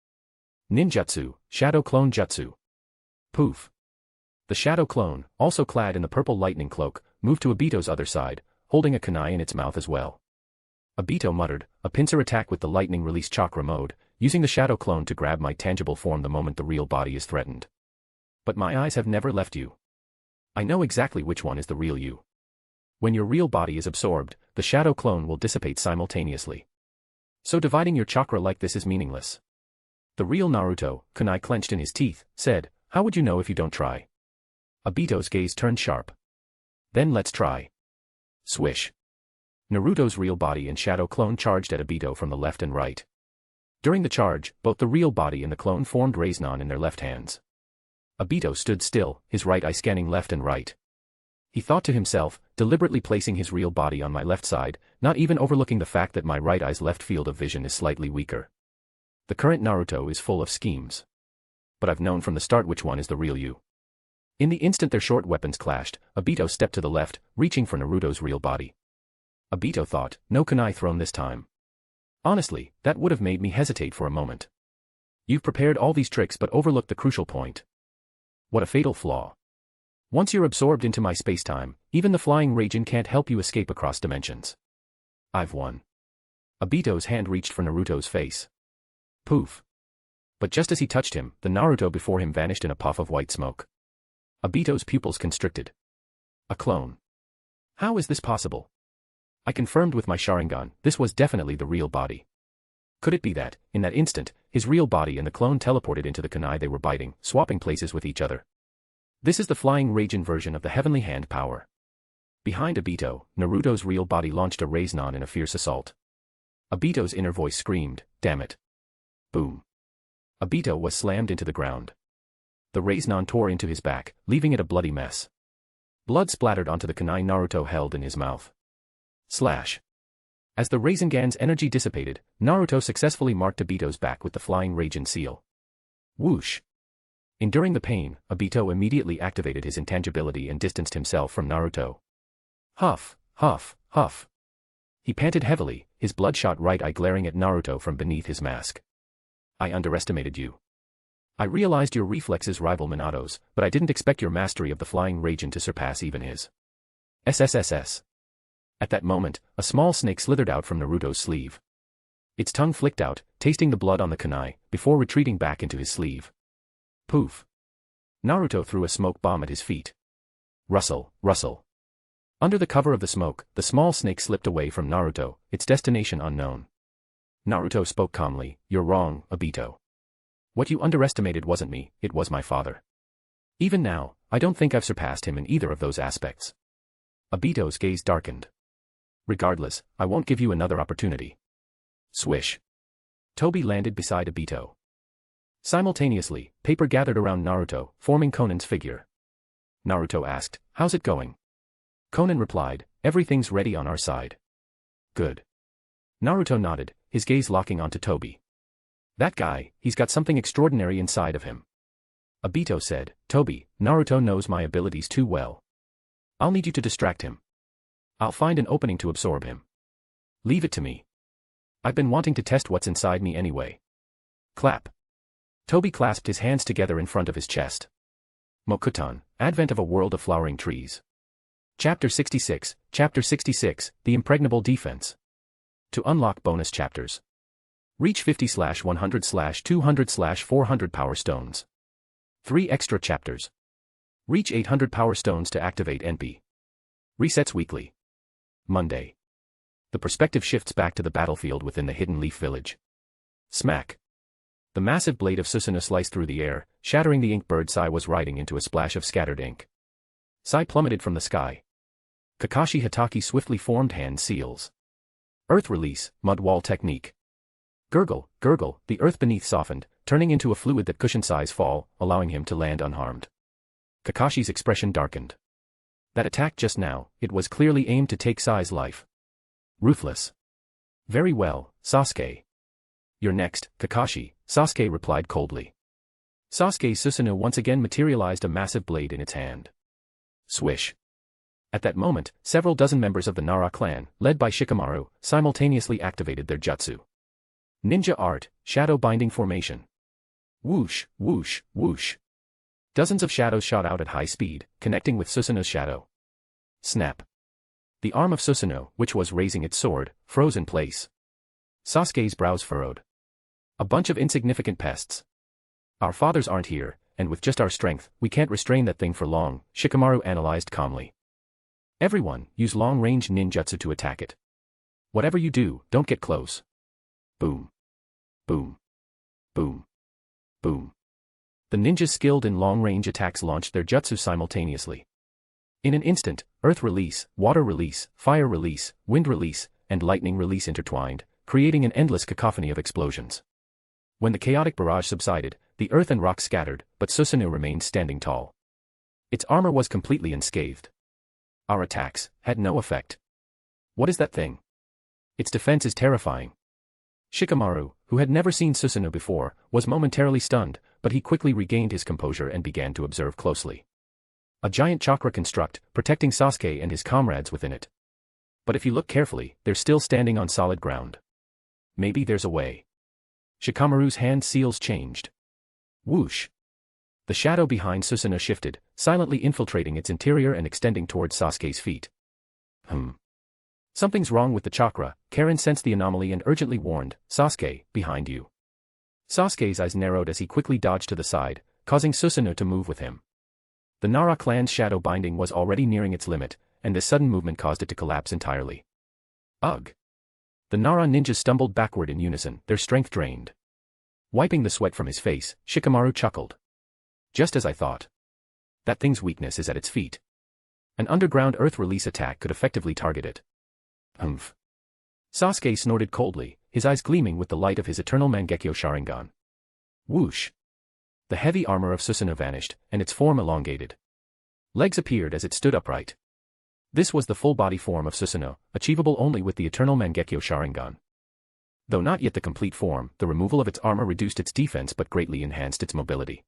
Ninjutsu, Shadow Clone Jutsu. Poof. The Shadow Clone, also clad in the purple lightning cloak, moved to Obito's other side, holding a kunai in its mouth as well. Obito muttered, a pincer attack with the lightning release chakra mode, using the Shadow Clone to grab my tangible form the moment the real body is threatened. But my eyes have never left you. I know exactly which one is the real you. When your real body is absorbed, the Shadow Clone will dissipate simultaneously. So dividing your chakra like this is meaningless. The real Naruto, kunai clenched in his teeth, said, how would you know if you don't try? Obito's gaze turned sharp. Then let's try. Swish. Naruto's real body and Shadow Clone charged at Obito from the left and right. During the charge, both the real body and the clone formed Rasengan in their left hands. Obito stood still, his right eye scanning left and right. He thought to himself, deliberately placing his real body on my left side, not even overlooking the fact that my right eye's left field of vision is slightly weaker. The current Naruto is full of schemes. But I've known from the start which one is the real you. In the instant their short weapons clashed, Obito stepped to the left, reaching for Naruto's real body. Obito thought, no kunai thrown this time. Honestly, that would have made me hesitate for a moment. You've prepared all these tricks but overlooked the crucial point. What a fatal flaw. Once you're absorbed into my space-time, even the flying Raijin can't help you escape across dimensions. I've won. Obito's hand reached for Naruto's face. Poof. But just as he touched him, the Naruto before him vanished in a puff of white smoke. Obito's pupils constricted. A clone. How is this possible? I confirmed with my Sharingan, this was definitely the real body. Could it be that, in that instant, his real body and the clone teleported into the kunai they were biting, swapping places with each other? This is the flying Raijin version of the heavenly hand power. Behind Obito, Naruto's real body launched a Rasengan in a fierce assault. Obito's inner voice screamed, damn it. Boom. Obito was slammed into the ground. The Rasengan tore into his back, leaving it a bloody mess. Blood splattered onto the kunai Naruto held in his mouth. Slash. As the Rasengan's energy dissipated, Naruto successfully marked Obito's back with the flying Raijin seal. Whoosh. Enduring the pain, Obito immediately activated his intangibility and distanced himself from Naruto. Huff, huff, huff. He panted heavily, his bloodshot right eye glaring at Naruto from beneath his mask. I underestimated you. I realized your reflexes rival Minato's, but I didn't expect your mastery of the flying Raijin to surpass even his. SSSS. At that moment, a small snake slithered out from Naruto's sleeve. Its tongue flicked out, tasting the blood on the kunai, before retreating back into his sleeve. Poof. Naruto threw a smoke bomb at his feet. Rustle, rustle. Under the cover of the smoke, the small snake slipped away from Naruto, its destination unknown. Naruto spoke calmly, "You're wrong, Obito. What you underestimated wasn't me, it was my father. Even now, I don't think I've surpassed him in either of those aspects." Obito's gaze darkened. "Regardless, I won't give you another opportunity." Swish. Toby landed beside Obito. Simultaneously, paper gathered around Naruto, forming Conan's figure. Naruto asked, "How's it going?" Conan replied, "Everything's ready on our side." "Good." Naruto nodded, his gaze locking onto Toby. "That guy, he's got something extraordinary inside of him." Obito said, "Toby, Naruto knows my abilities too well. I'll need you to distract him. I'll find an opening to absorb him. Leave it to me. I've been wanting to test what's inside me anyway." Clap. Toby clasped his hands together in front of his chest. Mokutan, Advent of a World of Flowering Trees. Chapter 66, The Impregnable Defense. To unlock bonus chapters, reach 50/100/200/400 Power Stones. 3 extra chapters. Reach 800 Power Stones to activate NP. Resets weekly. Monday. The perspective shifts back to the battlefield within the Hidden Leaf Village. Smack. The massive blade of Susanoo sliced through the air, shattering the ink bird Sai was riding into a splash of scattered ink. Sai plummeted from the sky. Kakashi Hatake swiftly formed hand seals. Earth release, mud wall technique. Gurgle, gurgle, the earth beneath softened, turning into a fluid that cushioned Sai's fall, allowing him to land unharmed. Kakashi's expression darkened. That attack just now, it was clearly aimed to take Sai's life. Ruthless. "Very well, Sasuke. You're next, Kakashi," Sasuke replied coldly. Sasuke's Susanoo once again materialized a massive blade in its hand. Swish. At that moment, several dozen members of the Nara clan, led by Shikamaru, simultaneously activated their jutsu. Ninja art, shadow binding formation. Whoosh, whoosh, whoosh. Dozens of shadows shot out at high speed, connecting with Susanoo's shadow. Snap. The arm of Susanoo, which was raising its sword, froze in place. Sasuke's brows furrowed. "A bunch of insignificant pests. Our fathers aren't here, and with just our strength, we can't restrain that thing for long," Shikamaru analyzed calmly. "Everyone, use long-range ninjutsu to attack it. Whatever you do, don't get close." Boom. Boom. Boom. Boom. The ninjas skilled in long-range attacks launched their jutsu simultaneously. In an instant, earth release, water release, fire release, wind release, and lightning release intertwined, creating an endless cacophony of explosions. When the chaotic barrage subsided, the earth and rock scattered, but Susanoo remained standing tall. Its armor was completely unscathed. Our attacks had no effect. What is that thing? Its defense is terrifying. Shikamaru, who had never seen Susanoo before, was momentarily stunned, but he quickly regained his composure and began to observe closely. A giant chakra construct, protecting Sasuke and his comrades within it. But if you look carefully, they're still standing on solid ground. Maybe there's a way. Shikamaru's hand seals changed. Whoosh. The shadow behind Susanoo shifted, silently infiltrating its interior and extending towards Sasuke's feet. Something's wrong with the chakra, Karen sensed the anomaly and urgently warned, "Sasuke, behind you." Sasuke's eyes narrowed as he quickly dodged to the side, causing Susanoo to move with him. The Nara clan's shadow binding was already nearing its limit, and this sudden movement caused it to collapse entirely. Ugh! The Nara ninjas stumbled backward in unison, their strength drained. Wiping the sweat from his face, Shikamaru chuckled. "Just as I thought. That thing's weakness is at its feet. An underground earth release attack could effectively target it." Humph. Sasuke snorted coldly, his eyes gleaming with the light of his eternal Mangekyo Sharingan. Whoosh. The heavy armor of Susanoo vanished, and its form elongated. Legs appeared as it stood upright. This was the full-body form of Susanoo, achievable only with the eternal Mangekyo Sharingan. Though not yet the complete form, the removal of its armor reduced its defense but greatly enhanced its mobility.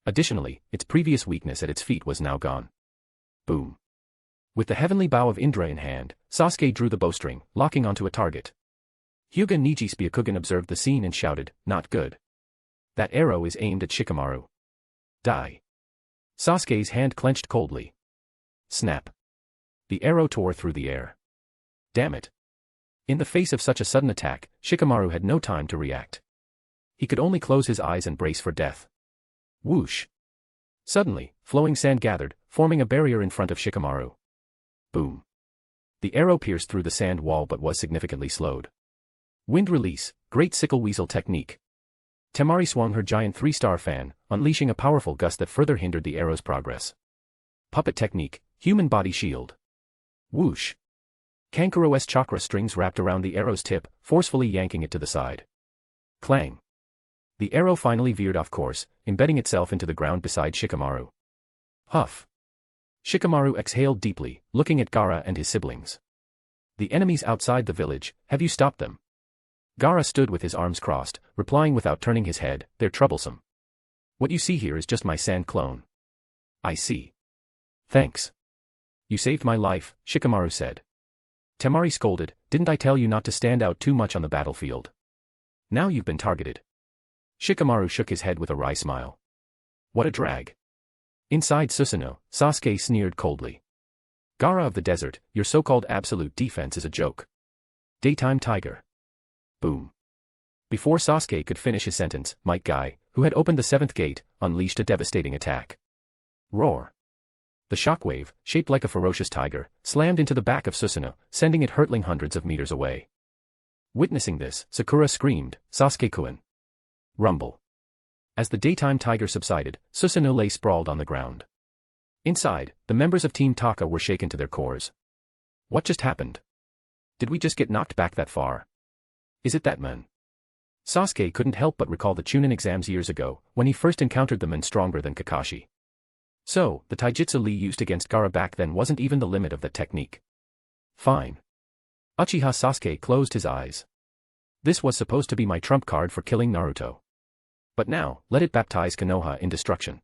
Additionally, its previous weakness at its feet was now gone. Boom. With the heavenly bow of Indra in hand, Sasuke drew the bowstring, locking onto a target. Hyuga Niji Spyakugan observed the scene and shouted, "Not good. That arrow is aimed at Shikamaru. Die." Sasuke's hand clenched coldly. Snap. The arrow tore through the air. Damn it. In the face of such a sudden attack, Shikamaru had no time to react. He could only close his eyes and brace for death. Whoosh! Suddenly, flowing sand gathered, forming a barrier in front of Shikamaru. Boom! The arrow pierced through the sand wall but was significantly slowed. Wind release, great sickle weasel technique. Temari swung her giant 3-star fan, unleashing a powerful gust that further hindered the arrow's progress. Puppet technique, human body shield. Whoosh! Kankuro's chakra strings wrapped around the arrow's tip, forcefully yanking it to the side. Clang! The arrow finally veered off course, embedding itself into the ground beside Shikamaru. Huff! Shikamaru exhaled deeply, looking at Gaara and his siblings. The enemies outside the village, have you stopped them? Gaara stood with his arms crossed, replying without turning his head, they're troublesome. What you see here is just my sand clone. I see. Thanks. You saved my life, Shikamaru said. Temari scolded, didn't I tell you not to stand out too much on the battlefield? Now you've been targeted. Shikamaru shook his head with a wry smile. What a drag. Inside Susanoo, Sasuke sneered coldly. Gaara of the desert, your so-called absolute defense is a joke. Daytime tiger. Boom. Before Sasuke could finish his sentence, Might Guy, who had opened the 7th gate, unleashed a devastating attack. Roar. The shockwave, shaped like a ferocious tiger, slammed into the back of Susanoo, sending it hurtling hundreds of meters away. Witnessing this, Sakura screamed, Sasuke-kun. Rumble. As the daytime tiger subsided, Susanoo lay sprawled on the ground. Inside, the members of Team Taka were shaken to their cores. What just happened? Did we just get knocked back that far? Is it that man? Sasuke couldn't help but recall the Chunin exams years ago, when he first encountered the men stronger than Kakashi. So, the taijutsu Lee used against Gaara back then wasn't even the limit of that technique. Fine. Uchiha Sasuke closed his eyes. This was supposed to be my trump card for killing Naruto. But now, let it baptize Konoha in destruction.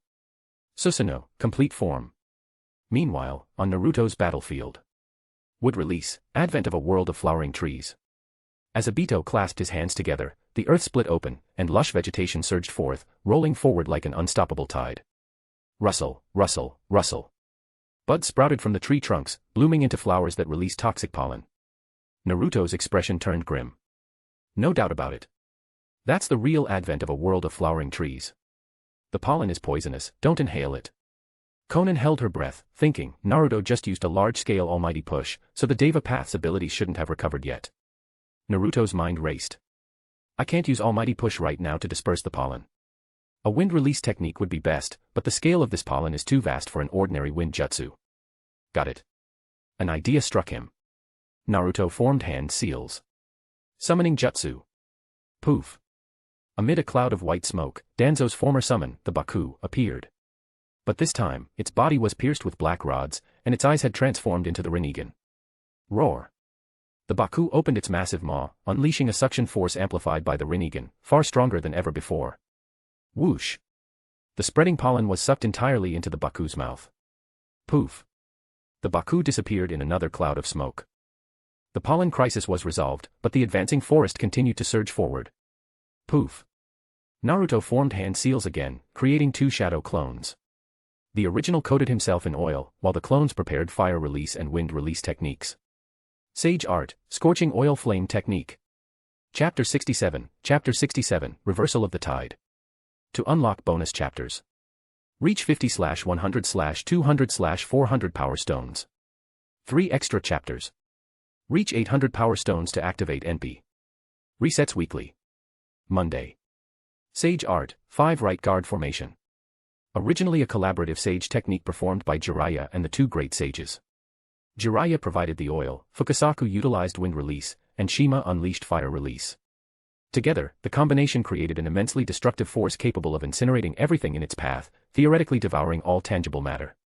Susanoo, complete form. Meanwhile, on Naruto's battlefield. Wood release, advent of a world of flowering trees. As Obito clasped his hands together, the earth split open, and lush vegetation surged forth, rolling forward like an unstoppable tide. Rustle, rustle, rustle. Buds sprouted from the tree trunks, blooming into flowers that released toxic pollen. Naruto's expression turned grim. No doubt about it. That's the real advent of a world of flowering trees. The pollen is poisonous, don't inhale it. Konan held her breath, thinking, Naruto just used a large-scale almighty push, so the Deva Path's abilities shouldn't have recovered yet. Naruto's mind raced. I can't use almighty push right now to disperse the pollen. A wind release technique would be best, but the scale of this pollen is too vast for an ordinary wind jutsu. Got it. An idea struck him. Naruto formed hand seals. Summoning jutsu. Poof. Amid a cloud of white smoke, Danzo's former summon, the Baku, appeared. But this time, its body was pierced with black rods, and its eyes had transformed into the Rinnegan. Roar. The Baku opened its massive maw, unleashing a suction force amplified by the Rinnegan, far stronger than ever before. Whoosh. The spreading pollen was sucked entirely into the Baku's mouth. Poof. The Baku disappeared in another cloud of smoke. The pollen crisis was resolved, but the advancing forest continued to surge forward. Poof. Naruto formed hand seals again, creating 2 shadow clones. The original coated himself in oil, while the clones prepared fire release and wind release techniques. Sage Art, Scorching Oil Flame Technique. Chapter 67, Reversal of the Tide. To unlock bonus chapters. Reach 50/100/200/400 Power Stones. 3 extra chapters. Reach 800 Power Stones to activate NP. Resets weekly. Monday. Sage Art, 5 Right Guard Formation. Originally a collaborative sage technique performed by Jiraiya and the 2 great sages. Jiraiya provided the oil, Fukasaku utilized wind release, and Shima unleashed fire release. Together, the combination created an immensely destructive force capable of incinerating everything in its path, theoretically devouring all tangible matter.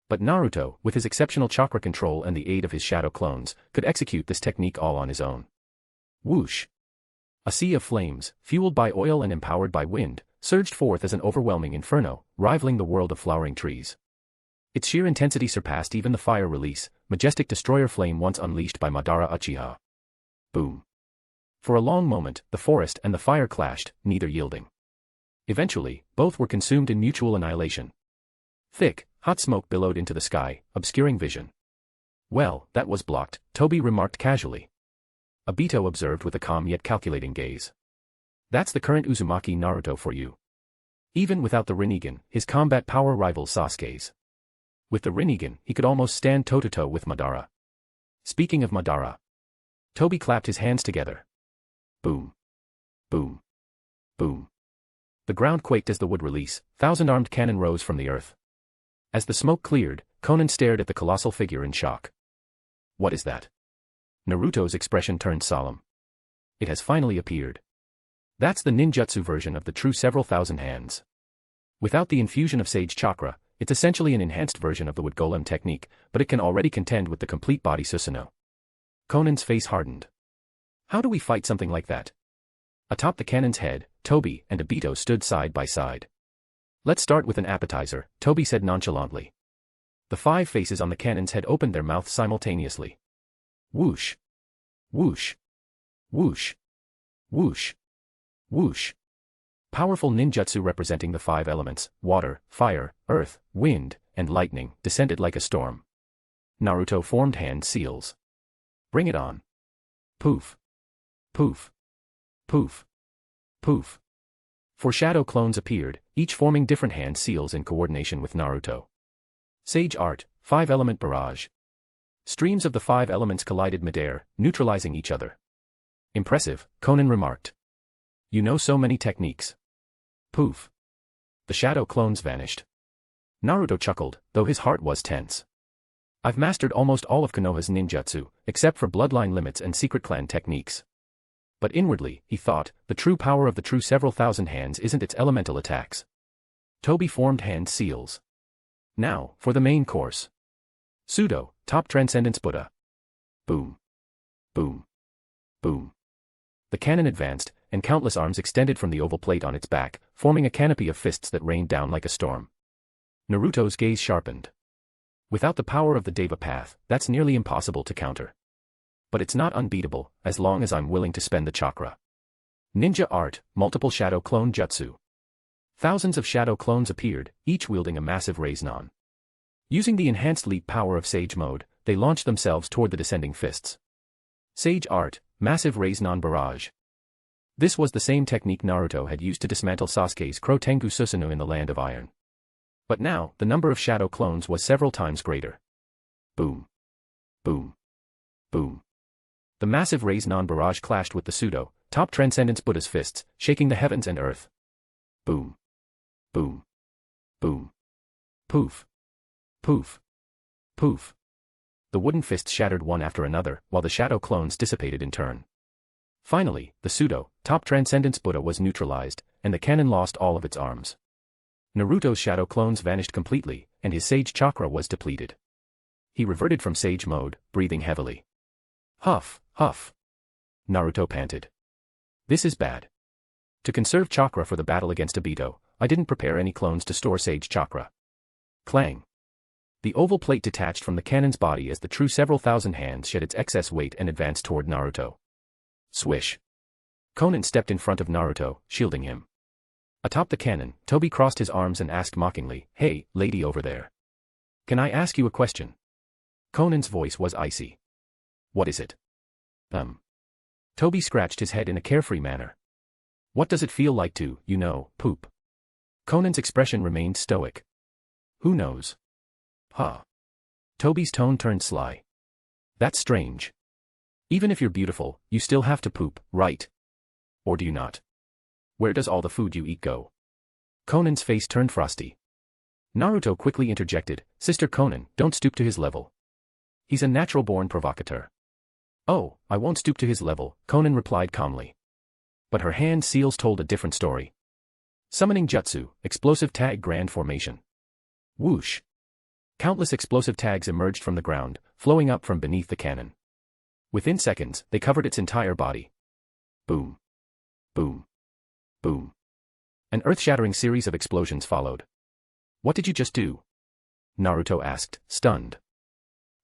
But Naruto, with his exceptional chakra control and the aid of his shadow clones, could execute this technique all on his own. Whoosh! A sea of flames, fueled by oil and empowered by wind, surged forth as an overwhelming inferno, rivaling the world of flowering trees. Its sheer intensity surpassed even the fire release, majestic destroyer flame once unleashed by Madara Uchiha. Boom. For a long moment, the forest and the fire clashed, neither yielding. Eventually, both were consumed in mutual annihilation. Thick, hot smoke billowed into the sky, obscuring vision. Well, that was blocked, Toby remarked casually. Obito observed with a calm yet calculating gaze. That's the current Uzumaki Naruto for you. Even without the Rinnegan, his combat power rivals Sasuke's. With the Rinnegan, he could almost stand toe-to-toe with Madara. Speaking of Madara. Toby clapped his hands together. Boom. Boom. Boom. The ground quaked as the wood release, thousand-armed cannon rose from the earth. As the smoke cleared, Konan stared at the colossal figure in shock. What is that? Naruto's expression turned solemn. It has finally appeared. That's the ninjutsu version of the true several thousand hands. Without the infusion of Sage Chakra, it's essentially an enhanced version of the Wood Golem technique, but it can already contend with the complete body Susanoo. Konan's face hardened. How do we fight something like that? Atop the cannon's head, Toby and Obito stood side by side. Let's start with an appetizer, Toby said nonchalantly. The 5 faces on the cannon's head opened their mouths simultaneously. Whoosh. Whoosh. Whoosh. Whoosh. Whoosh. Powerful ninjutsu representing the 5 elements, water, fire, earth, wind, and lightning, descended like a storm. Naruto formed hand seals. Bring it on. Poof. Poof. Poof. Poof. 4 shadow clones appeared, each forming different hand seals in coordination with Naruto. Sage Art, 5-element barrage. Streams of the 5 elements collided midair, neutralizing each other. Impressive, Konan remarked. You know so many techniques. Poof. The shadow clones vanished. Naruto chuckled, though his heart was tense. I've mastered almost all of Konoha's ninjutsu, except for bloodline limits and secret clan techniques. But inwardly, he thought, the true power of the true several thousand hands isn't its elemental attacks. Toby formed hand seals. Now, for the main course. Pseudo, top transcendence Buddha. Boom. Boom. Boom. The cannon advanced, and countless arms extended from the oval plate on its back, forming a canopy of fists that rained down like a storm. Naruto's gaze sharpened. Without the power of the Deva path, that's nearly impossible to counter. But it's not unbeatable, as long as I'm willing to spend the chakra. Ninja art, multiple shadow clone jutsu. Thousands of shadow clones appeared, each wielding a massive Raiznon. Using the enhanced leap power of Sage Mode, they launched themselves toward the descending fists. Sage Art, Massive Raiznon Barrage. This was the same technique Naruto had used to dismantle Sasuke's Crotengu Susanoo in the Land of Iron. But now, the number of shadow clones was several times greater. Boom. Boom. Boom. The massive Raiznon barrage clashed with the pseudo, top transcendence Buddha's fists, shaking the heavens and earth. Boom. Boom. Boom. Poof. Poof. Poof. The wooden fists shattered one after another, while the shadow clones dissipated in turn. Finally, the pseudo, top transcendence Buddha was neutralized, and the cannon lost all of its arms. Naruto's shadow clones vanished completely, and his Sage Chakra was depleted. He reverted from Sage Mode, breathing heavily. Huff, huff. Naruto panted. This is bad. To conserve chakra for the battle against Obito, I didn't prepare any clones to store Sage Chakra. Clang. The oval plate detached from the cannon's body as the true several thousand hands shed its excess weight and advanced toward Naruto. Swish. Konan stepped in front of Naruto, shielding him. Atop the cannon, Toby crossed his arms and asked mockingly, "Hey, lady over there. Can I ask you a question?" Konan's voice was icy. "What is it?" Toby scratched his head in a carefree manner. "What does it feel like to, poop?" Konan's expression remained stoic. "Who knows?" Huh. Toby's tone turned sly. "That's strange. Even if you're beautiful, you still have to poop, right? Or do you not? Where does all the food you eat go?" Konan's face turned frosty. Naruto quickly interjected, "Sister Konan, don't stoop to his level. He's a natural-born provocateur." "Oh, I won't stoop to his level," Konan replied calmly. But her hand seals told a different story. Summoning Jutsu, Explosive Tag Grand Formation. Whoosh. Countless explosive tags emerged from the ground, flowing up from beneath the cannon. Within seconds, they covered its entire body. Boom. Boom. Boom. An earth-shattering series of explosions followed. "What did you just do?" Naruto asked, stunned.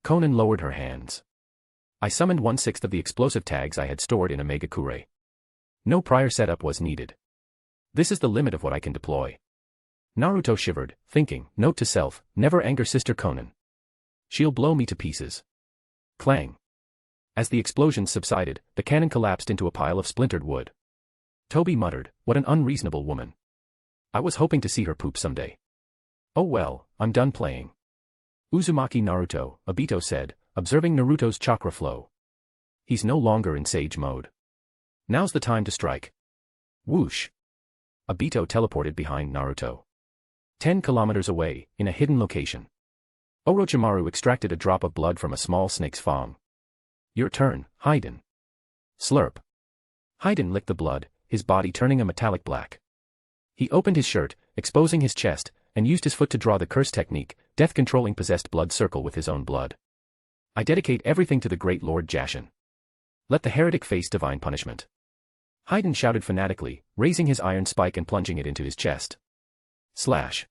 Konan lowered her hands. "I summoned 1/6 of the explosive tags I had stored in a Megakure. No prior setup was needed. This is the limit of what I can deploy." Naruto shivered, thinking, note to self, never anger Sister Konan. She'll blow me to pieces. Clang. As the explosions subsided, the cannon collapsed into a pile of splintered wood. Toby muttered, "What an unreasonable woman. I was hoping to see her poop someday. Oh well, I'm done playing." "Uzumaki Naruto," Obito said, observing Naruto's chakra flow. "He's no longer in sage mode. Now's the time to strike." Whoosh! Obito teleported behind Naruto. 10 kilometers away, in a hidden location. Orochimaru extracted a drop of blood from a small snake's fang. "Your turn, Haiden." Slurp. Haiden licked the blood, his body turning a metallic black. He opened his shirt, exposing his chest, and used his foot to draw the curse technique, death-controlling possessed blood circle with his own blood. "I dedicate everything to the great Lord Jashin. Let the heretic face divine punishment." Haiden shouted fanatically, raising his iron spike and plunging it into his chest. Slash.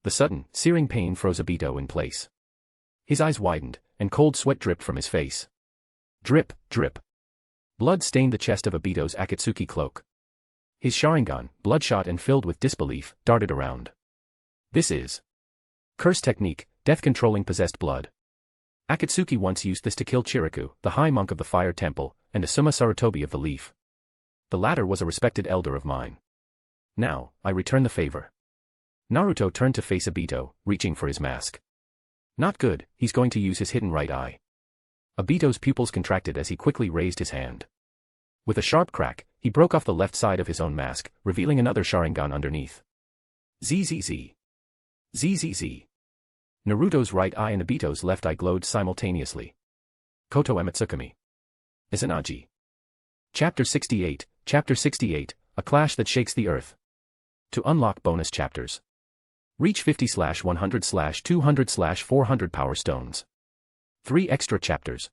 The sudden, searing pain froze Obito in place. His eyes widened, and cold sweat dripped from his face. Drip, drip. Blood stained the chest of Obito's Akatsuki cloak. His Sharingan, bloodshot and filled with disbelief, darted around. "This is curse technique, death-controlling possessed blood. Akatsuki once used this to kill Chiriku, the high monk of the Fire Temple, and Asuma Sarutobi of the Leaf. The latter was a respected elder of mine. Now, I return the favor." Naruto turned to face Obito, reaching for his mask. Not good, he's going to use his hidden right eye. Obito's pupils contracted as he quickly raised his hand. With a sharp crack, he broke off the left side of his own mask, revealing another Sharingan underneath. ZZZ. ZZZ. Naruto's right eye and Obito's left eye glowed simultaneously. Koto Ematsukami. Izanagi. Chapter 68, Chapter 68, A Clash That Shakes the Earth. To unlock bonus chapters, reach 50/100/200/400 Power Stones. 3 extra chapters.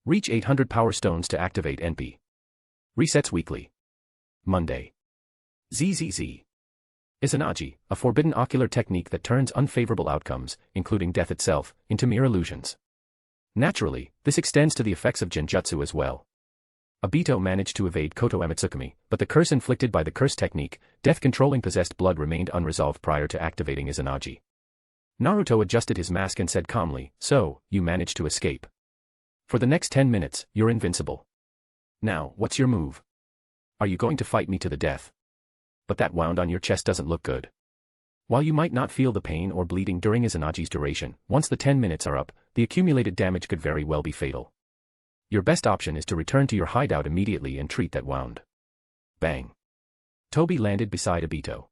Reach 800 Power Stones to activate NP. Resets weekly. Monday. ZZZ. Izanagi, a forbidden ocular technique that turns unfavorable outcomes, including death itself, into mere illusions. Naturally, this extends to the effects of genjutsu as well. Obito managed to evade Koto Ematsukami, but the curse inflicted by the curse technique, death-controlling possessed blood, remained unresolved prior to activating Izanagi. Naruto adjusted his mask and said calmly, "So, you managed to escape. For the next 10 minutes, you're invincible. Now, what's your move? Are you going to fight me to the death? But that wound on your chest doesn't look good." While you might not feel the pain or bleeding during Izanagi's duration, once the 10 minutes are up, the accumulated damage could very well be fatal. Your best option is to return to your hideout immediately and treat that wound. Bang. Toby landed beside Obito.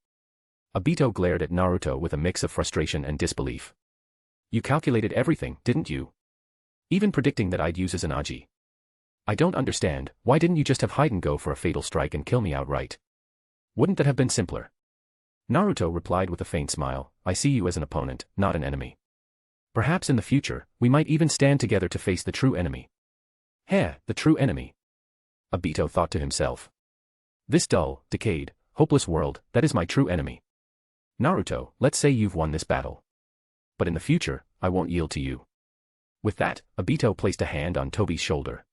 Obito glared at Naruto with a mix of frustration and disbelief. "You calculated everything, didn't you? Even predicting that I'd use Izanagi. I don't understand, why didn't you just have Haiden go for a fatal strike and kill me outright? Wouldn't that have been simpler?" Naruto replied with a faint smile, "I see you as an opponent, not an enemy. Perhaps in the future, we might even stand together to face the true enemy." "Heh, the true enemy," Obito thought to himself. "This dull, decayed, hopeless world, that is my true enemy. Naruto, let's say you've won this battle. But in the future, I won't yield to you." With that, Obito placed a hand on Toby's shoulder.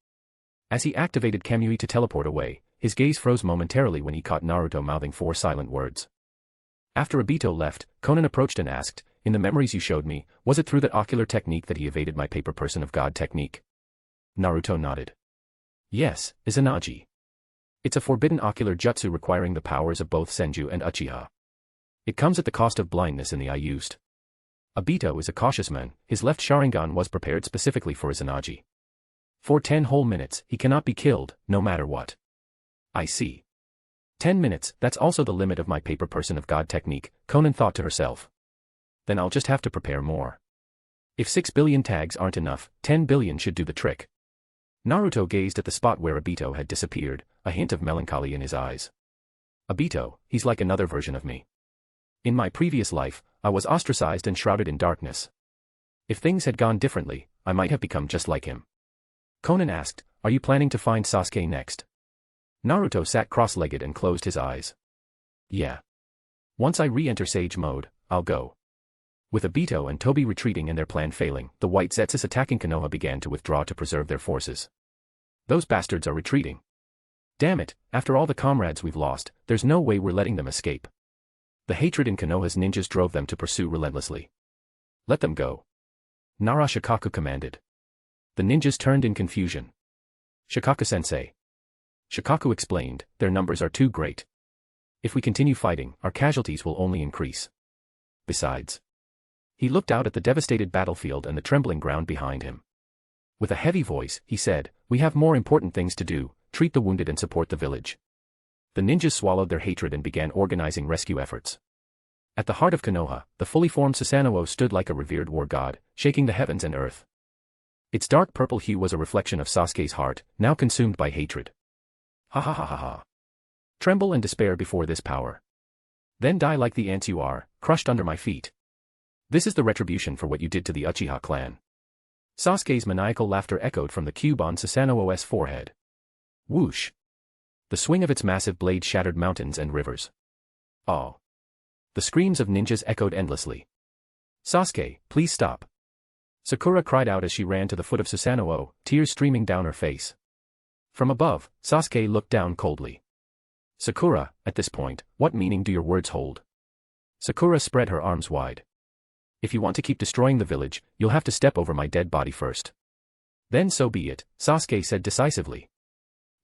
As he activated Kamui to teleport away, his gaze froze momentarily when he caught Naruto mouthing 4 silent words. After Obito left, Konan approached and asked, "In the memories you showed me, was it through that ocular technique that he evaded my paper person of God technique?" Naruto nodded. "Yes, Izanagi. It's a forbidden ocular jutsu requiring the powers of both Senju and Uchiha. It comes at the cost of blindness in the eye used. Obito is a cautious man, his left Sharingan was prepared specifically for Izanagi. For 10 whole minutes, he cannot be killed, no matter what." "I see. 10 minutes, that's also the limit of my paper person of God technique," Konan thought to herself. "Then I'll just have to prepare more. If 6 billion tags aren't enough, 10 billion should do the trick." Naruto gazed at the spot where Obito had disappeared, a hint of melancholy in his eyes. "Obito, he's like another version of me. In my previous life, I was ostracized and shrouded in darkness. If things had gone differently, I might have become just like him." Konan asked, "Are you planning to find Sasuke next?" Naruto sat cross-legged and closed his eyes. "Yeah. Once I re-enter Sage mode, I'll go." With Obito and Toby retreating and their plan failing, the White Zetsus attacking Konoha began to withdraw to preserve their forces. "Those bastards are retreating. Damn it, after all the comrades we've lost, there's no way we're letting them escape." The hatred in Konoha's ninjas drove them to pursue relentlessly. "Let them go," Narashikaku commanded. The ninjas turned in confusion. Shikaku-sensei. Shikaku explained, their numbers are too great. If we continue fighting, our casualties will only increase. Besides. He looked out at the devastated battlefield and the trembling ground behind him. With a heavy voice, he said, we have more important things to do, treat the wounded and support the village. The ninjas swallowed their hatred and began organizing rescue efforts. At the heart of Konoha, the fully formed Susanoo stood like a revered war god, shaking the heavens and earth. Its dark purple hue was a reflection of Sasuke's heart, now consumed by hatred. Ha ha ha ha ha. Tremble and despair before this power. Then die like the ants you are, crushed under my feet. This is the retribution for what you did to the Uchiha clan. Sasuke's maniacal laughter echoed from the cube on Susanoo's forehead. Whoosh. The swing of its massive blade shattered mountains and rivers. Oh. The screams of ninjas echoed endlessly. Sasuke, please stop. Sakura cried out as she ran to the foot of Susanoo, tears streaming down her face. From above, Sasuke looked down coldly. Sakura, at this point, what meaning do your words hold? Sakura spread her arms wide. If you want to keep destroying the village, you'll have to step over my dead body first. Then so be it, Sasuke said decisively.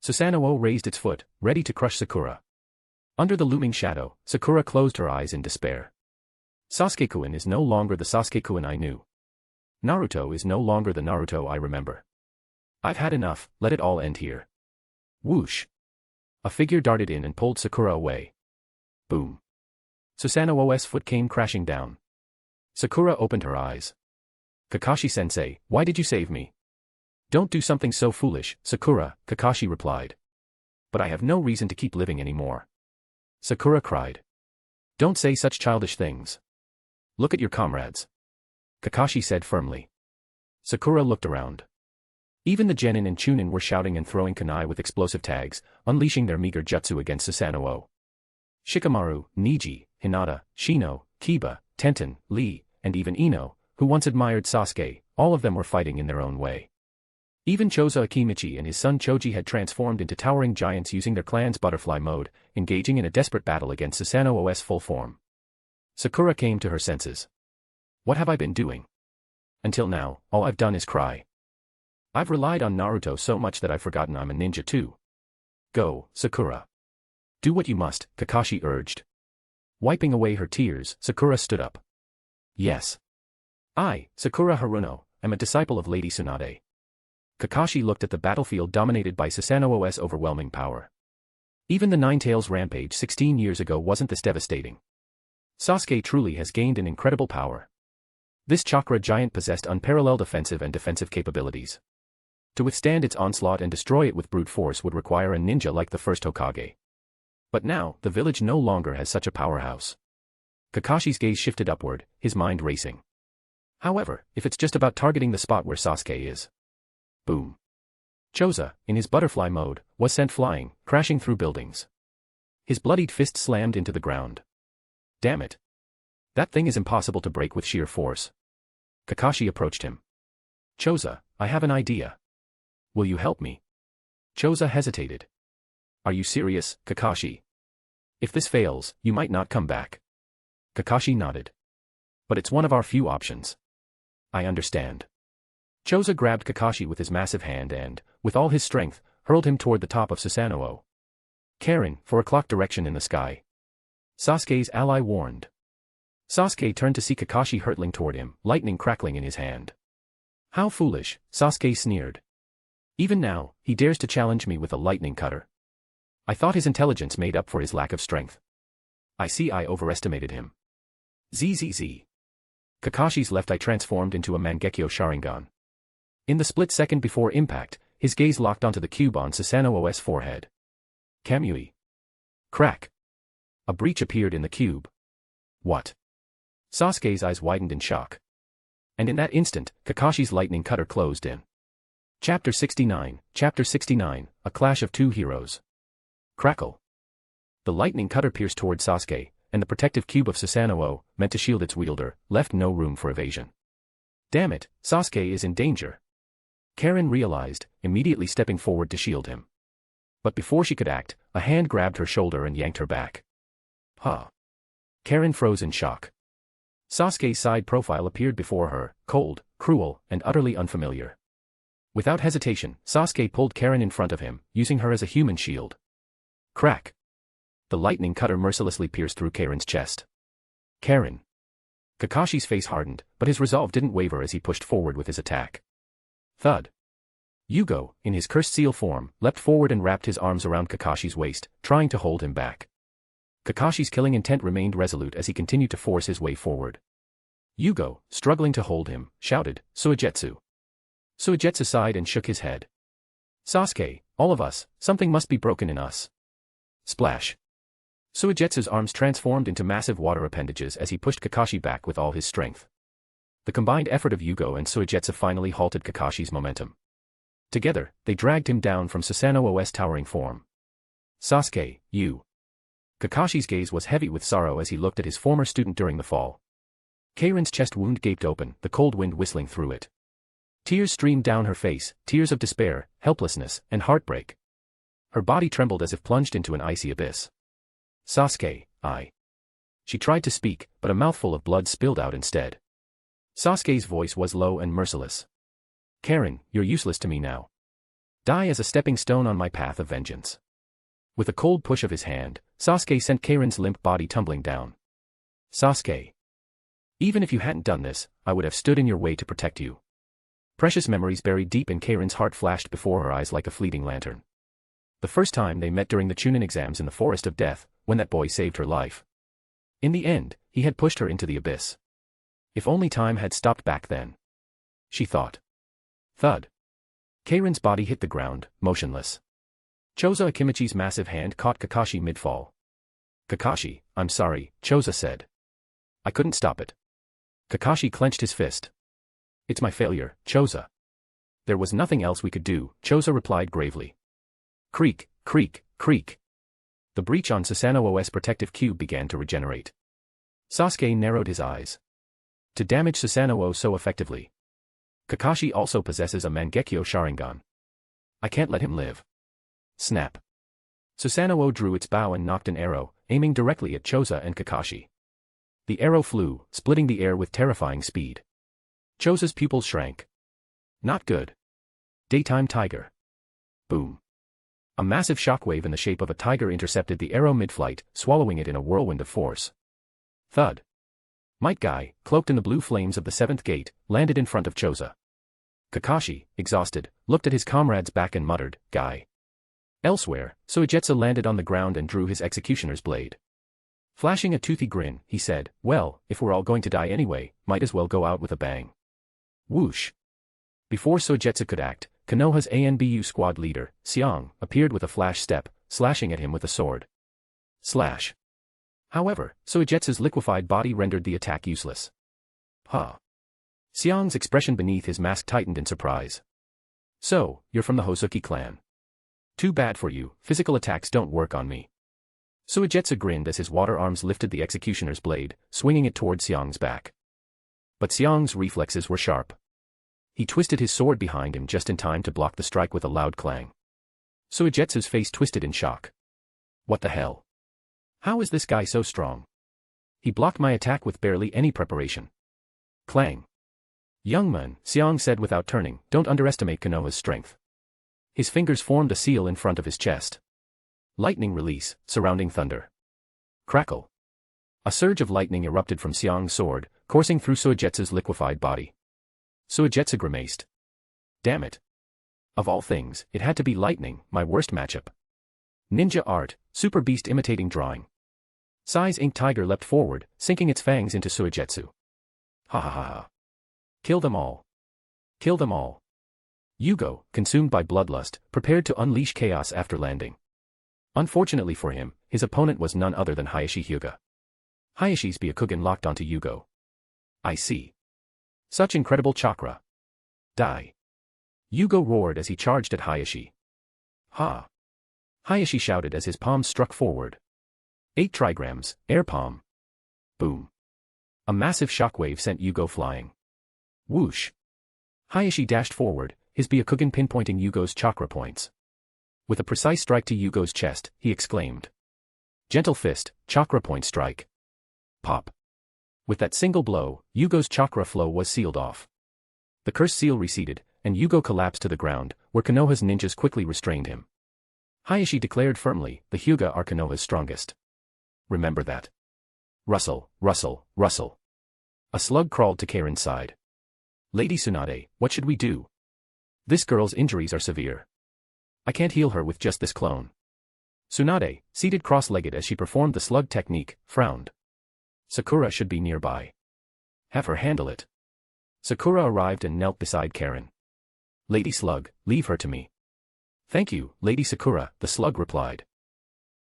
Susanoo raised its foot, ready to crush Sakura. Under the looming shadow, Sakura closed her eyes in despair. Sasuke-kun is no longer the Sasuke-kun I knew. Naruto is no longer the Naruto I remember. I've had enough, let it all end here. Whoosh. A figure darted in and pulled Sakura away. Boom. Susanoo's foot came crashing down. Sakura opened her eyes. Kakashi-sensei, why did you save me? Don't do something so foolish, Sakura, Kakashi replied. But I have no reason to keep living anymore. Sakura cried. Don't say such childish things. Look at your comrades. Kakashi said firmly. Sakura looked around. Even the Genin and Chunin were shouting and throwing kunai with explosive tags, unleashing their meager jutsu against Susanoo. Shikamaru, Niji, Hinata, Shino, Kiba, Tenten, Lee, and even Ino, who once admired Sasuke, all of them were fighting in their own way. Even Chozo Akimichi and his son Choji had transformed into towering giants using their clan's butterfly mode, engaging in a desperate battle against Susanoo's full form. Sakura came to her senses. What have I been doing? Until now, all I've done is cry. I've relied on Naruto so much that I've forgotten I'm a ninja too. Go, Sakura. Do what you must, Kakashi urged. Wiping away her tears, Sakura stood up. Yes. I, Sakura Haruno, am a disciple of Lady Tsunade. Kakashi looked at the battlefield dominated by Susanoo's overwhelming power. Even the Nine-Tails rampage 16 years ago wasn't this devastating. Sasuke truly has gained an incredible power. This chakra giant possessed unparalleled offensive and defensive capabilities. To withstand its onslaught and destroy it with brute force would require a ninja like the first Hokage. But now, the village no longer has such a powerhouse. Kakashi's gaze shifted upward, his mind racing. However, if it's just about targeting the spot where Sasuke is. Boom. Choza, in his butterfly mode, was sent flying, crashing through buildings. His bloodied fist slammed into the ground. Damn it. That thing is impossible to break with sheer force. Kakashi approached him. Choza, I have an idea. Will you help me? Choza hesitated. Are you serious, Kakashi? If this fails, you might not come back. Kakashi nodded. But it's one of our few options. I understand. Choza grabbed Kakashi with his massive hand and, with all his strength, hurled him toward the top of Susanoo. Karen, for a clock direction in the sky. Sasuke's ally warned. Sasuke turned to see Kakashi hurtling toward him, lightning crackling in his hand. How foolish, Sasuke sneered. Even now, he dares to challenge me with a lightning cutter. I thought his intelligence made up for his lack of strength. I see I overestimated him. ZZZ. Kakashi's left eye transformed into a Mangekyo Sharingan. In the split second before impact, his gaze locked onto the cube on Susanoo's forehead. Kamui. Crack. A breach appeared in the cube. What? Sasuke's eyes widened in shock. And in that instant, Kakashi's lightning cutter closed in. Chapter 69, A Clash of Two Heroes. Crackle. The lightning cutter pierced toward Sasuke, and the protective cube of Susanoo, meant to shield its wielder, left no room for evasion. Damn it, Sasuke is in danger. Karen realized, immediately stepping forward to shield him. But before she could act, a hand grabbed her shoulder and yanked her back. Huh. Karen froze in shock. Sasuke's side profile appeared before her, cold, cruel, and utterly unfamiliar. Without hesitation, Sasuke pulled Karin in front of him, using her as a human shield. Crack! The lightning cutter mercilessly pierced through Karin's chest. Karin. Kakashi's face hardened, but his resolve didn't waver as he pushed forward with his attack. Thud. Yugo, in his cursed seal form, leapt forward and wrapped his arms around Kakashi's waist, trying to hold him back. Kakashi's killing intent remained resolute as he continued to force his way forward. Yugo, struggling to hold him, shouted, "Suigetsu." Suigetsu sighed and shook his head. "Sasuke, all of us, something must be broken in us." Splash. Suigetsu's arms transformed into massive water appendages as he pushed Kakashi back with all his strength. The combined effort of Yugo and Suigetsu finally halted Kakashi's momentum. Together, they dragged him down from Susanoo's towering form. "Sasuke, you." Kakashi's gaze was heavy with sorrow as he looked at his former student during the fall. Karin's chest wound gaped open, the cold wind whistling through it. Tears streamed down her face, tears of despair, helplessness, and heartbreak. Her body trembled as if plunged into an icy abyss. "Sasuke, I." She tried to speak, but a mouthful of blood spilled out instead. Sasuke's voice was low and merciless. "Karin, you're useless to me now. Die as a stepping stone on my path of vengeance." With a cold push of his hand, Sasuke sent Karin's limp body tumbling down. "Sasuke. Even if you hadn't done this, I would have stood in your way to protect you." Precious memories buried deep in Karin's heart flashed before her eyes like a fleeting lantern. The first time they met during the Chunin exams in the Forest of Death, when that boy saved her life. In the end, he had pushed her into the abyss. If only time had stopped back then. She thought. Thud. Karin's body hit the ground, motionless. Choza Akimichi's massive hand caught Kakashi mid-fall. "Kakashi, I'm sorry," Choza said. "I couldn't stop it." Kakashi clenched his fist. "It's my failure, Choza." "There was nothing else we could do," Choza replied gravely. Creak, creak, creak. The breach on Susanoo's protective cube began to regenerate. Sasuke narrowed his eyes. To damage Susanoo so effectively. Kakashi also possesses a Mangekyo Sharingan. I can't let him live. Snap. Susanoo drew its bow and knocked an arrow, aiming directly at Choza and Kakashi. The arrow flew, splitting the air with terrifying speed. Choza's pupils shrank. Not good. Daytime tiger. Boom. A massive shockwave in the shape of a tiger intercepted the arrow mid-flight, swallowing it in a whirlwind of force. Thud. Might Guy, cloaked in the blue flames of the seventh gate, landed in front of Choza. Kakashi, exhausted, looked at his comrade's back and muttered, "Guy." Elsewhere, Suigetsu landed on the ground and drew his executioner's blade. Flashing a toothy grin, he said, "Well, if we're all going to die anyway, might as well go out with a bang." Whoosh. Before Suigetsu could act, Konoha's ANBU squad leader, Xiang, appeared with a flash step, slashing at him with a sword. Slash. However, Suigetsu's liquefied body rendered the attack useless. Huh. Xiang's expression beneath his mask tightened in surprise. "So, you're from the Hozuki clan. Too bad for you, physical attacks don't work on me." Suigetsu grinned as his water arms lifted the executioner's blade, swinging it toward Xiang's back. But Xiang's reflexes were sharp. He twisted his sword behind him just in time to block the strike with a loud clang. Suigetsu's face twisted in shock. What the hell? How is this guy so strong? He blocked my attack with barely any preparation. Clang. "Young man," Xiang said without turning, "don't underestimate Konoha's strength." His fingers formed a seal in front of his chest. Lightning release, surrounding thunder. Crackle. A surge of lightning erupted from Xiang's sword, coursing through Suigetsu's liquefied body. Suigetsu grimaced. Damn it. Of all things, it had to be lightning, my worst matchup. Ninja art, super beast imitating drawing. Sai's ink tiger leapt forward, sinking its fangs into Suigetsu. Ha ha ha ha. Kill them all. Kill them all. Yugo, consumed by bloodlust, prepared to unleash chaos after landing. Unfortunately for him, his opponent was none other than Hayashi Hyuga. Hayashi's Byakugan locked onto Yugo. I see. Such incredible chakra. Die. Yugo roared as he charged at Hayashi. Ha. Hayashi shouted as his palms struck forward. 8 trigrams, air palm. Boom. A massive shockwave sent Yugo flying. Whoosh. Hayashi dashed forward, his Byakugan pinpointing Yugo's chakra points. With a precise strike to Yugo's chest, he exclaimed. Gentle fist, chakra point strike. Pop. With that single blow, Yugo's chakra flow was sealed off. The curse seal receded, and Yugo collapsed to the ground, where Konoha's ninjas quickly restrained him. Hayashi declared firmly, the Hyuga are Konoha's strongest. Remember that. Rustle, rustle, rustle. A slug crawled to Karen's side. Lady Tsunade, what should we do? This girl's injuries are severe. I can't heal her with just this clone. Tsunade, seated cross-legged as she performed the slug technique, frowned. Sakura should be nearby. Have her handle it. Sakura arrived and knelt beside Karen. Lady Slug, leave her to me. Thank you, Lady Sakura, the slug replied.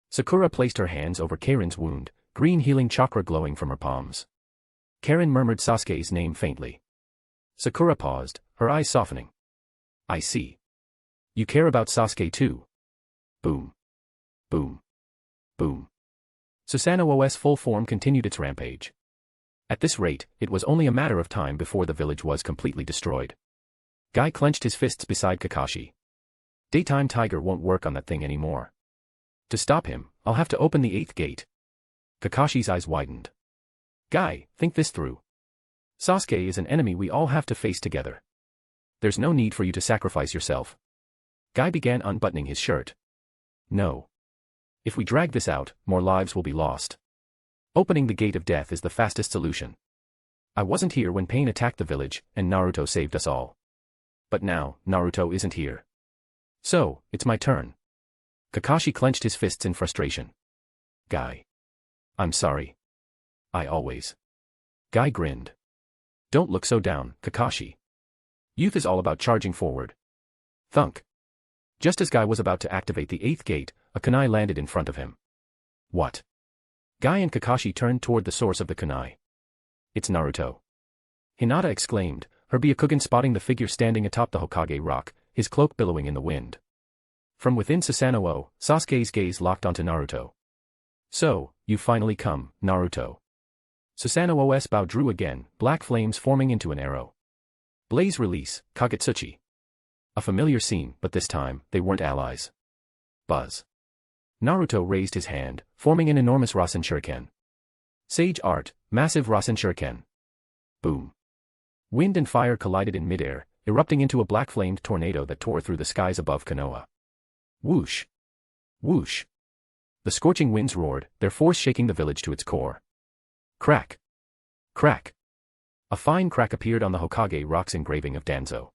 Sakura placed her hands over Karen's wound, green healing chakra glowing from her palms. Karen murmured Sasuke's name faintly. Sakura paused, her eyes softening. I see. You care about Sasuke too. Boom. Boom. Boom. Susanoo-OS full form continued its rampage. At this rate, it was only a matter of time before the village was completely destroyed. Guy clenched his fists beside Kakashi. Daytime Tiger won't work on that thing anymore. To stop him, I'll have to open the 8th gate. Kakashi's eyes widened. Guy, think this through. Sasuke is an enemy we all have to face together. There's no need for you to sacrifice yourself. Guy began unbuttoning his shirt. No. If we drag this out, more lives will be lost. Opening the gate of death is the fastest solution. I wasn't here when Pain attacked the village, and Naruto saved us all. But now, Naruto isn't here. So, it's my turn. Kakashi clenched his fists in frustration. Guy. I'm sorry. I always. Guy grinned. Don't look so down, Kakashi. Youth is all about charging forward. Thunk. Just as Guy was about to activate the 8th gate, a kunai landed in front of him. What? Guy and Kakashi turned toward the source of the kunai. It's Naruto. Hinata exclaimed, her Byakugan spotting the figure standing atop the Hokage rock, his cloak billowing in the wind. From within Susanoo, Sasuke's gaze locked onto Naruto. So, you finally come, Naruto. Susanoo-OS bow drew again, black flames forming into an arrow. Blaze release, Kagetsuchi. A familiar scene, but this time, they weren't allies. Buzz. Naruto raised his hand, forming an enormous Rasen Shuriken. Sage Art, massive Rasen Shuriken. Boom. Wind and fire collided in midair, erupting into a black-flamed tornado that tore through the skies above Konoha. Whoosh. Whoosh. The scorching winds roared, their force shaking the village to its core. Crack. Crack. A fine crack appeared on the Hokage rock's engraving of Danzo.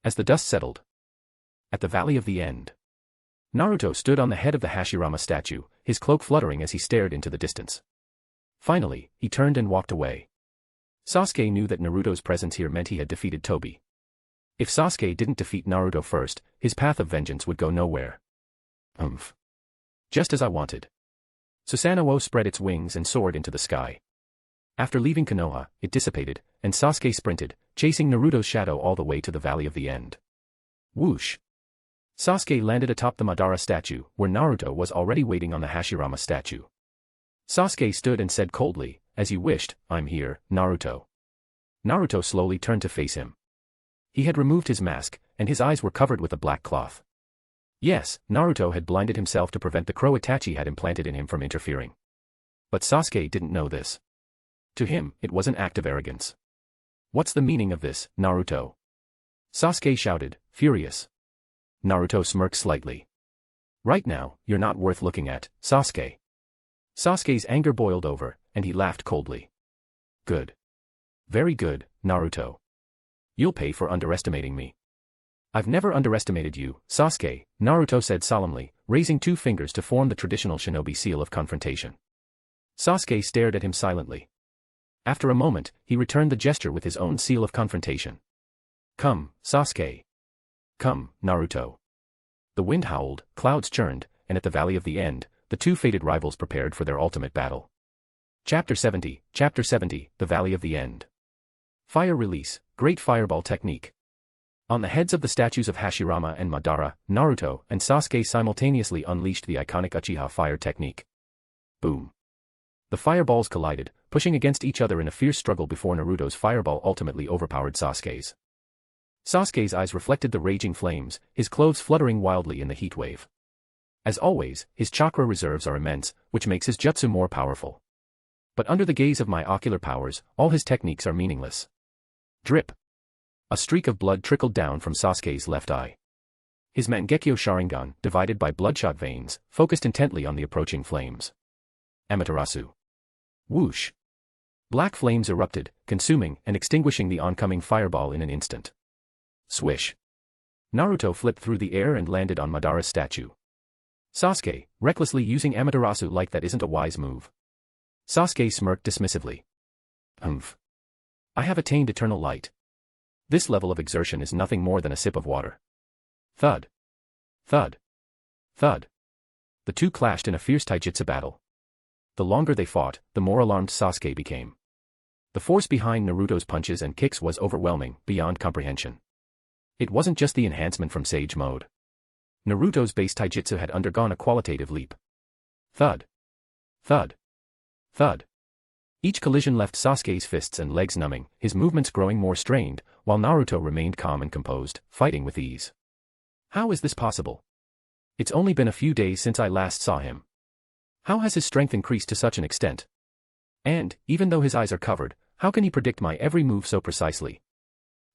As the dust settled. At the Valley of the End. Naruto stood on the head of the Hashirama statue, his cloak fluttering as he stared into the distance. Finally, he turned and walked away. Sasuke knew that Naruto's presence here meant he had defeated Tobi. If Sasuke didn't defeat Naruto first, his path of vengeance would go nowhere. Just as I wanted. Susanoo spread its wings and soared into the sky. After leaving Konoha, it dissipated, and Sasuke sprinted, chasing Naruto's shadow all the way to the Valley of the End. Whoosh. Sasuke landed atop the Madara statue, where Naruto was already waiting on the Hashirama statue. Sasuke stood and said coldly, as you wished, I'm here, Naruto. Naruto slowly turned to face him. He had removed his mask, and his eyes were covered with a black cloth. Yes, Naruto had blinded himself to prevent the crow Itachi had implanted in him from interfering. But Sasuke didn't know this. To him, it was an act of arrogance. What's the meaning of this, Naruto? Sasuke shouted, furious. Naruto smirked slightly. Right now, you're not worth looking at, Sasuke. Sasuke's anger boiled over, and he laughed coldly. Good. Very good, Naruto. You'll pay for underestimating me. I've never underestimated you, Sasuke, Naruto said solemnly, raising two fingers to form the traditional shinobi seal of confrontation. Sasuke stared at him silently. After a moment, he returned the gesture with his own seal of confrontation. Come, Sasuke. Come, Naruto. The wind howled, clouds churned, and at the Valley of the End, the two fated rivals prepared for their ultimate battle. Chapter 70, The Valley of the End. Fire Release, Great Fireball Technique. On the heads of the statues of Hashirama and Madara, Naruto and Sasuke simultaneously unleashed the iconic Uchiha fire technique. Boom. The fireballs collided, pushing against each other in a fierce struggle before Naruto's fireball ultimately overpowered Sasuke's. Sasuke's eyes reflected the raging flames, his clothes fluttering wildly in the heat wave. As always, his chakra reserves are immense, which makes his jutsu more powerful. But under the gaze of my ocular powers, all his techniques are meaningless. Drip. A streak of blood trickled down from Sasuke's left eye. His Mangekyo Sharingan, divided by bloodshot veins, focused intently on the approaching flames. Amaterasu. Whoosh. Black flames erupted, consuming and extinguishing the oncoming fireball in an instant. Swish. Naruto flipped through the air and landed on Madara's statue. Sasuke, recklessly using Amaterasu like that isn't a wise move. Sasuke smirked dismissively. Humph. I have attained eternal light. This level of exertion is nothing more than a sip of water. Thud. Thud. Thud. The two clashed in a fierce taijutsu battle. The longer they fought, the more alarmed Sasuke became. The force behind Naruto's punches and kicks was overwhelming, beyond comprehension. It wasn't just the enhancement from Sage Mode. Naruto's base taijutsu had undergone a qualitative leap. Thud. Thud. Thud. Each collision left Sasuke's fists and legs numbing, his movements growing more strained, while Naruto remained calm and composed, fighting with ease. How is this possible? It's only been a few days since I last saw him. How has his strength increased to such an extent? And, even though his eyes are covered, how can he predict my every move so precisely?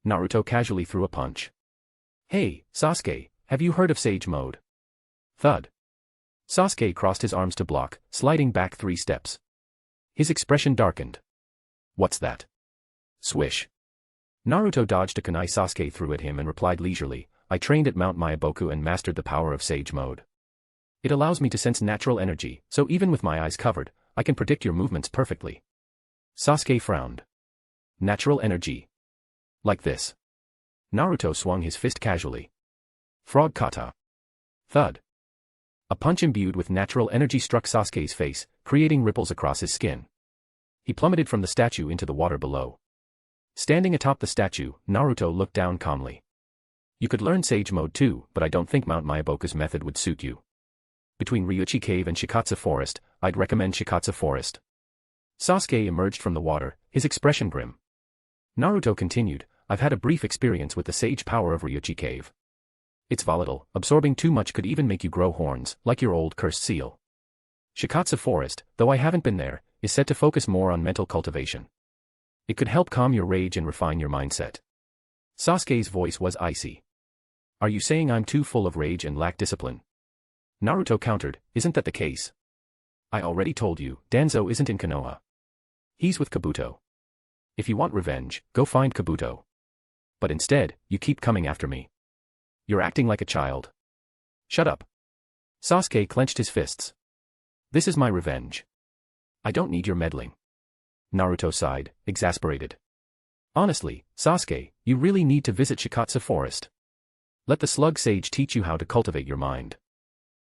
Naruto casually threw a punch. Hey, Sasuke, have you heard of Sage Mode? Thud. Sasuke crossed his arms to block, sliding back 3 steps. His expression darkened. What's that? Swish. Naruto dodged a kunai Sasuke threw at him and replied leisurely, I trained at Mount Myaboku and mastered the power of Sage Mode. It allows me to sense natural energy, so even with my eyes covered, I can predict your movements perfectly. Sasuke frowned. Natural energy. Like this. Naruto swung his fist casually. Frog kata. Thud. A punch imbued with natural energy struck Sasuke's face, creating ripples across his skin. He plummeted from the statue into the water below. Standing atop the statue, Naruto looked down calmly. You could learn Sage Mode too, but I don't think Mount Myaboku's method would suit you. Between Ryuchi Cave and Shikatsu Forest, I'd recommend Shikatsu Forest. Sasuke emerged from the water, his expression grim. Naruto continued, I've had a brief experience with the sage power of Ryuchi Cave. It's volatile, absorbing too much could even make you grow horns, like your old cursed seal. Shikatsu Forest, though I haven't been there, is said to focus more on mental cultivation. It could help calm your rage and refine your mindset. Sasuke's voice was icy. Are you saying I'm too full of rage and lack discipline? Naruto countered, isn't that the case? I already told you, Danzo isn't in Konoha. He's with Kabuto. If you want revenge, go find Kabuto. But instead, you keep coming after me. You're acting like a child. Shut up. Sasuke clenched his fists. This is my revenge. I don't need your meddling. Naruto sighed, exasperated. Honestly, Sasuke, you really need to visit Shikatsu Forest. Let the slug sage teach you how to cultivate your mind.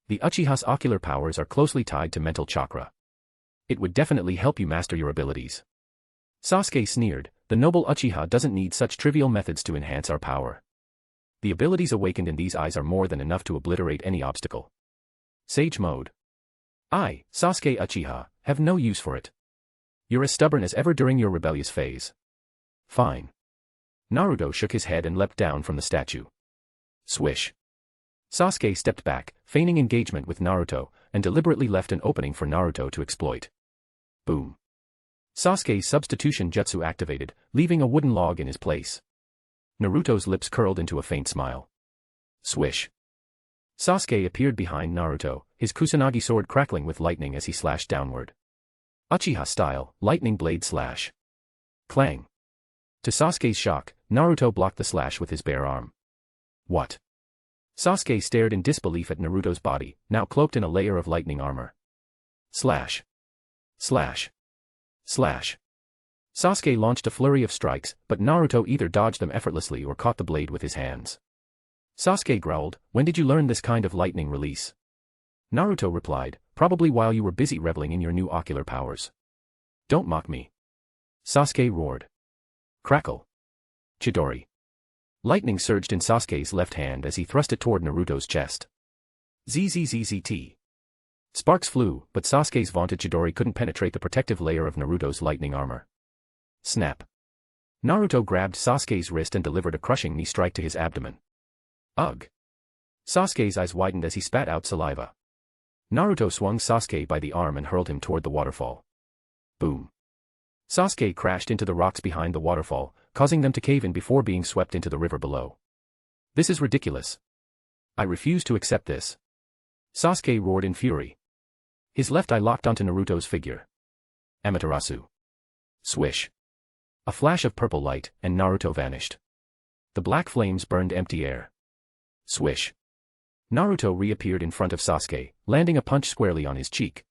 The Uchiha's ocular powers are closely tied to mental chakra. It would definitely help you master your abilities. Sasuke sneered, the noble Uchiha doesn't need such trivial methods to enhance our power. The abilities awakened in these eyes are more than enough to obliterate any obstacle. Sage Mode. I, Sasuke Uchiha, have no use for it. You're as stubborn as ever during your rebellious phase. Fine. Naruto shook his head and leapt down from the statue. Swish. Sasuke stepped back, feigning engagement with Naruto, and deliberately left an opening for Naruto to exploit. Boom. Sasuke's substitution jutsu activated, leaving a wooden log in his place. Naruto's lips curled into a faint smile. Swish. Sasuke appeared behind Naruto, his Kusanagi sword crackling with lightning as he slashed downward. Uchiha style, lightning blade slash. Clang. To Sasuke's shock, Naruto blocked the slash with his bare arm. What? Sasuke stared in disbelief at Naruto's body, now cloaked in a layer of lightning armor. Slash. Slash. Slash. Sasuke launched a flurry of strikes, but Naruto either dodged them effortlessly or caught the blade with his hands. Sasuke growled, when did you learn this kind of lightning release? Naruto replied, probably while you were busy reveling in your new ocular powers. Don't mock me. Sasuke roared. Crackle. Chidori. Lightning surged in Sasuke's left hand as he thrust it toward Naruto's chest. ZZZZT. Sparks flew, but Sasuke's vaunted Chidori couldn't penetrate the protective layer of Naruto's lightning armor. Snap. Naruto grabbed Sasuke's wrist and delivered a crushing knee strike to his abdomen. Ugh. Sasuke's eyes widened as he spat out saliva. Naruto swung Sasuke by the arm and hurled him toward the waterfall. Boom. Sasuke crashed into the rocks behind the waterfall, causing them to cave in before being swept into the river below. This is ridiculous. I refuse to accept this. Sasuke roared in fury. His left eye locked onto Naruto's figure. Amaterasu. Swish. A flash of purple light, and Naruto vanished. The black flames burned empty air. Swish. Naruto reappeared in front of Sasuke, landing a punch squarely on his cheek.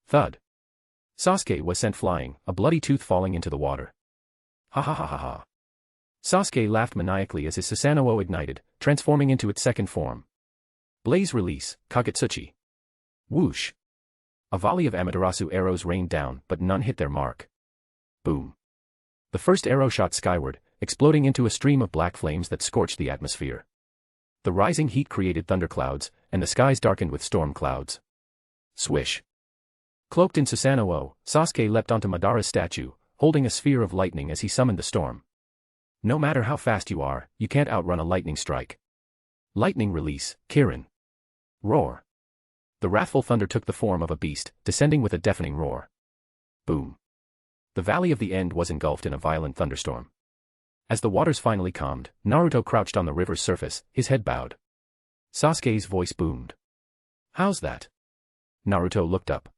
Thud. Sasuke was sent flying, a bloody tooth falling into the water. Ha ha ha ha ha. Sasuke laughed maniacally as his Susanoo ignited, transforming into its second form. Blaze release, Kagetsuchi. Whoosh. A volley of Amaterasu arrows rained down, but none hit their mark. Boom. The first arrow shot skyward, exploding into a stream of black flames that scorched the atmosphere. The rising heat created thunderclouds, and the skies darkened with storm clouds. Swish. Cloaked in Susanoo, Sasuke leapt onto Madara's statue, holding a sphere of lightning as he summoned the storm. No matter how fast you are, you can't outrun a lightning strike. Lightning release, Kirin. Roar. The wrathful thunder took the form of a beast, descending with a deafening roar. Boom. The Valley of the End was engulfed in a violent thunderstorm. As the waters finally calmed, Naruto crouched on the river's surface, his head bowed. Sasuke's voice boomed. How's that? Naruto looked up.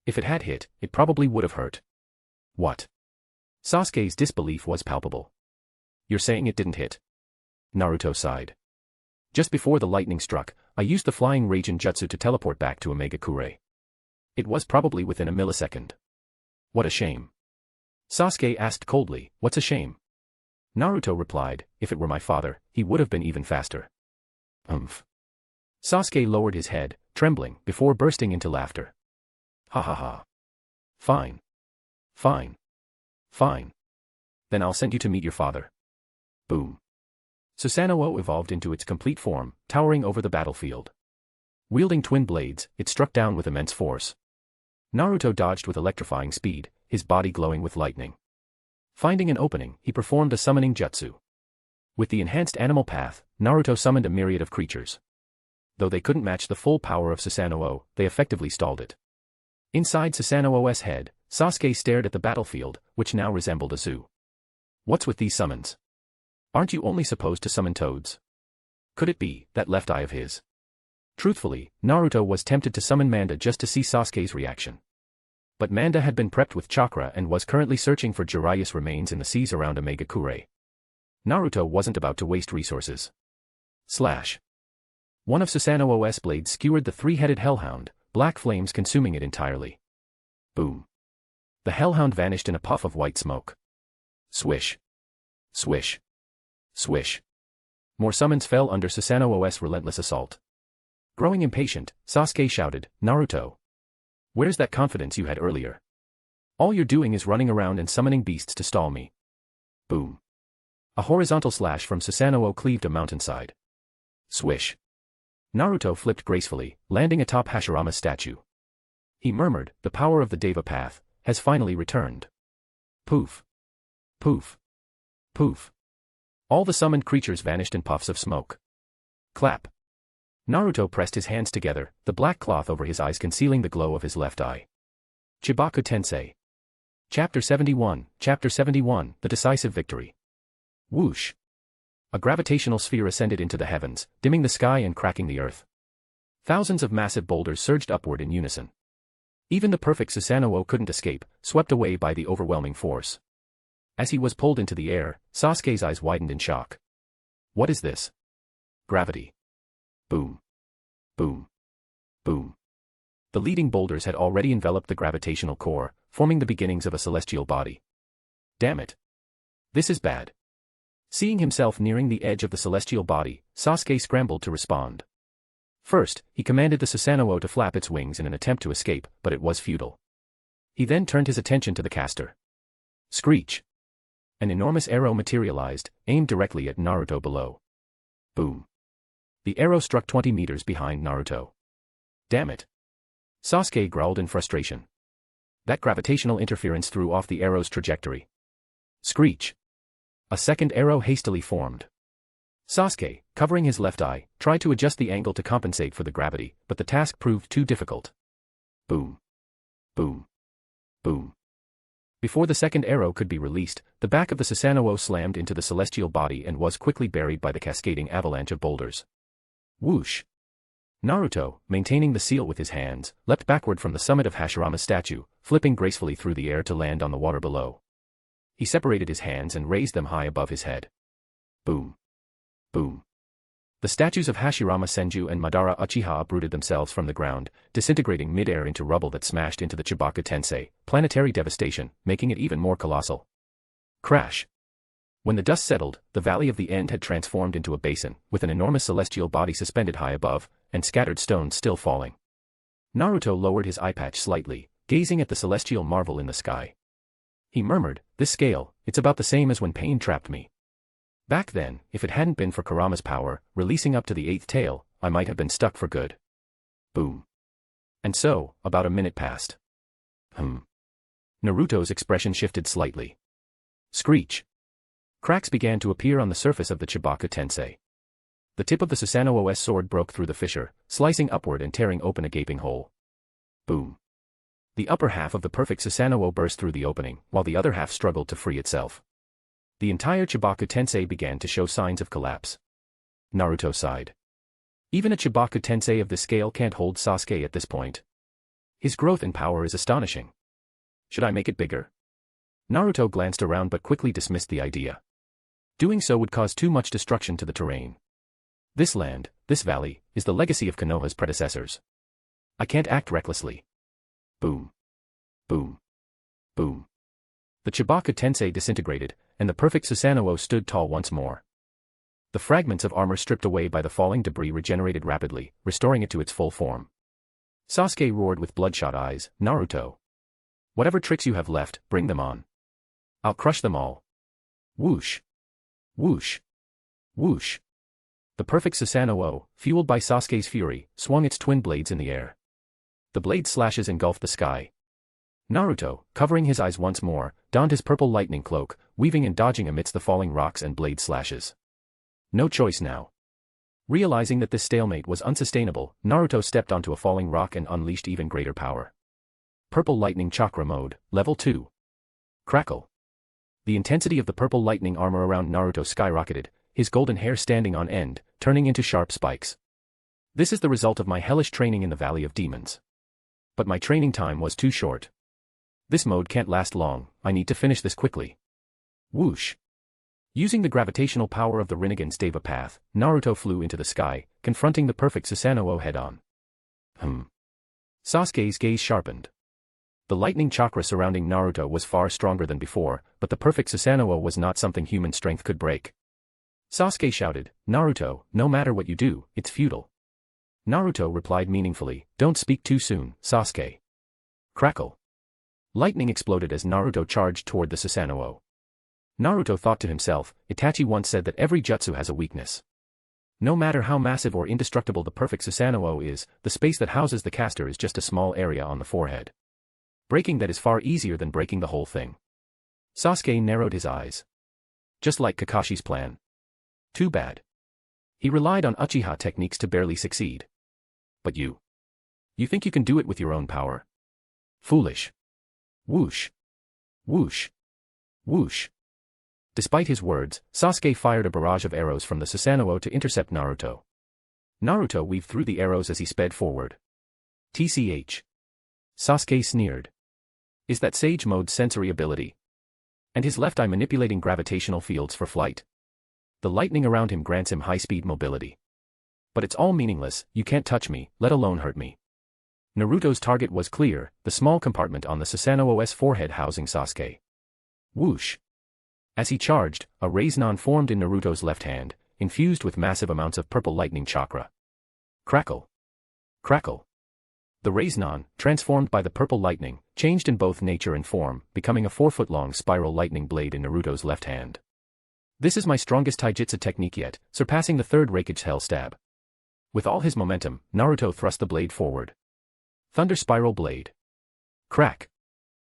If it had hit, it probably would have hurt. What? Sasuke's disbelief was palpable. You're saying it didn't hit? Naruto sighed. Just before the lightning struck, I used the flying Raijin jutsu to teleport back to Omegakure. It was probably within a millisecond. What a shame. Sasuke asked coldly, what's a shame? Naruto replied, if it were my father, he would have been even faster. Sasuke lowered his head, trembling, before bursting into laughter. Ha ha ha. Fine. Fine. Fine. Then I'll send you to meet your father. Boom. Susanoo evolved into its complete form, towering over the battlefield. Wielding twin blades, it struck down with immense force. Naruto dodged with electrifying speed, his body glowing with lightning. Finding an opening, he performed a summoning jutsu. With the enhanced animal path, Naruto summoned a myriad of creatures. Though they couldn't match the full power of Susanoo, they effectively stalled it. Inside Susanoo's head, Sasuke stared at the battlefield, which now resembled a zoo. What's with these summons? Aren't you only supposed to summon toads? Could it be that left eye of his? Truthfully, Naruto was tempted to summon Manda just to see Sasuke's reaction. But Manda had been prepped with chakra and was currently searching for Jiraiya's remains in the seas around Omegakure. Naruto wasn't about to waste resources. Slash. One of Susanoo's blades skewered the three-headed hellhound, black flames consuming it entirely. Boom. The hellhound vanished in a puff of white smoke. Swish. Swish. Swish. More summons fell under Susanoo's relentless assault. Growing impatient, Sasuke shouted, Naruto. Where's that confidence you had earlier? All you're doing is running around and summoning beasts to stall me. Boom. A horizontal slash from Susanoo cleaved a mountainside. Swish. Naruto flipped gracefully, landing atop Hashirama's statue. He murmured, the power of the Deva path has finally returned. Poof. Poof. Poof. All the summoned creatures vanished in puffs of smoke. Clap. Naruto pressed his hands together, the black cloth over his eyes concealing the glow of his left eye. Chibaku Tensei. Chapter 71, The Decisive Victory. Whoosh. A gravitational sphere ascended into the heavens, dimming the sky and cracking the earth. Thousands of massive boulders surged upward in unison. Even the perfect Susanoo couldn't escape, swept away by the overwhelming force. As he was pulled into the air, Sasuke's eyes widened in shock. What is this? Gravity. Boom. Boom. Boom. The leading boulders had already enveloped the gravitational core, forming the beginnings of a celestial body. Damn it. This is bad. Seeing himself nearing the edge of the celestial body, Sasuke scrambled to respond. First, he commanded the Susanoo to flap its wings in an attempt to escape, but it was futile. He then turned his attention to the caster. Screech. An enormous arrow materialized, aimed directly at Naruto below. Boom. The arrow struck 20 meters behind Naruto. Damn it. Sasuke growled in frustration. That gravitational interference threw off the arrow's trajectory. Screech. A second arrow hastily formed. Sasuke, covering his left eye, tried to adjust the angle to compensate for the gravity, but the task proved too difficult. Boom. Boom. Boom. Before the second arrow could be released, the back of the Susanoo slammed into the celestial body and was quickly buried by the cascading avalanche of boulders. Whoosh! Naruto, maintaining the seal with his hands, leapt backward from the summit of Hashirama's statue, flipping gracefully through the air to land on the water below. He separated his hands and raised them high above his head. Boom! Boom! The statues of Hashirama Senju and Madara Uchiha uprooted themselves from the ground, disintegrating mid-air into rubble that smashed into the Chibaka Tensei, planetary devastation, making it even more colossal. Crash! When the dust settled, the Valley of the End had transformed into a basin, with an enormous celestial body suspended high above, and scattered stones still falling. Naruto lowered his eye patch slightly, gazing at the celestial marvel in the sky. He murmured, "This scale, it's about the same as when pain trapped me. Back then, if it hadn't been for Kurama's power, releasing up to the 8th tail, I might have been stuck for good." Boom. And so, about a minute passed. Naruto's expression shifted slightly. Screech. Cracks began to appear on the surface of the Chibaka Tensei. The tip of the Susanoo's sword broke through the fissure, slicing upward and tearing open a gaping hole. Boom. The upper half of the perfect Susanoo burst through the opening, while the other half struggled to free itself. The entire Chibaka Tensei began to show signs of collapse. Naruto sighed. Even a Chibaka Tensei of this scale can't hold Sasuke at this point. His growth in power is astonishing. Should I make it bigger? Naruto glanced around but quickly dismissed the idea. Doing so would cause too much destruction to the terrain. This land, this valley, is the legacy of Konoha's predecessors. I can't act recklessly. Boom. Boom. Boom. The Chibaka Tensei disintegrated, and the perfect Susanoo stood tall once more. The fragments of armor stripped away by the falling debris regenerated rapidly, restoring it to its full form. Sasuke roared with bloodshot eyes, "Naruto! Whatever tricks you have left, bring them on. I'll crush them all." Whoosh! Whoosh! Whoosh! The perfect Susanoo, fueled by Sasuke's fury, swung its twin blades in the air. The blade slashes engulfed the sky. Naruto, covering his eyes once more, donned his purple lightning cloak, weaving and dodging amidst the falling rocks and blade slashes. No choice now. Realizing that this stalemate was unsustainable, Naruto stepped onto a falling rock and unleashed even greater power. Purple Lightning Chakra Mode, Level 2. Crackle. The intensity of the purple lightning armor around Naruto skyrocketed, his golden hair standing on end, turning into sharp spikes. This is the result of my hellish training in the Valley of Demons. But my training time was too short. This mode can't last long, I need to finish this quickly. Whoosh! Using the gravitational power of the Rinnegan's Deva path, Naruto flew into the sky, confronting the perfect Susanoo head-on. Sasuke's gaze sharpened. The lightning chakra surrounding Naruto was far stronger than before, but the perfect Susanoo was not something human strength could break. Sasuke shouted, "Naruto, no matter what you do, it's futile." Naruto replied meaningfully, "Don't speak too soon, Sasuke." Crackle. Lightning exploded as Naruto charged toward the Susanoo. Naruto thought to himself, Itachi once said that every jutsu has a weakness. No matter how massive or indestructible the perfect Susanoo is, the space that houses the caster is just a small area on the forehead. Breaking that is far easier than breaking the whole thing. Sasuke narrowed his eyes. Just like Kakashi's plan. Too bad. He relied on Uchiha techniques to barely succeed. But you think you can do it with your own power? Foolish. Whoosh! Whoosh! Whoosh! Despite his words, Sasuke fired a barrage of arrows from the Susanoo to intercept Naruto. Naruto weaved through the arrows as he sped forward. TCH. Sasuke sneered. Is that Sage Mode's sensory ability? And his left eye manipulating gravitational fields for flight. The lightning around him grants him high-speed mobility. But it's all meaningless, you can't touch me, let alone hurt me. Naruto's target was clear, the small compartment on the Susanoo's forehead housing Sasuke. Whoosh! As he charged, a Reisnon formed in Naruto's left hand, infused with massive amounts of purple lightning chakra. Crackle! Crackle! The Reisnon, transformed by the purple lightning, changed in both nature and form, becoming a 4-foot-long spiral lightning blade in Naruto's left hand. This is my strongest taijutsu technique yet, surpassing the third Raikage Hell Stab. With all his momentum, Naruto thrust the blade forward. Thunder Spiral Blade. Crack!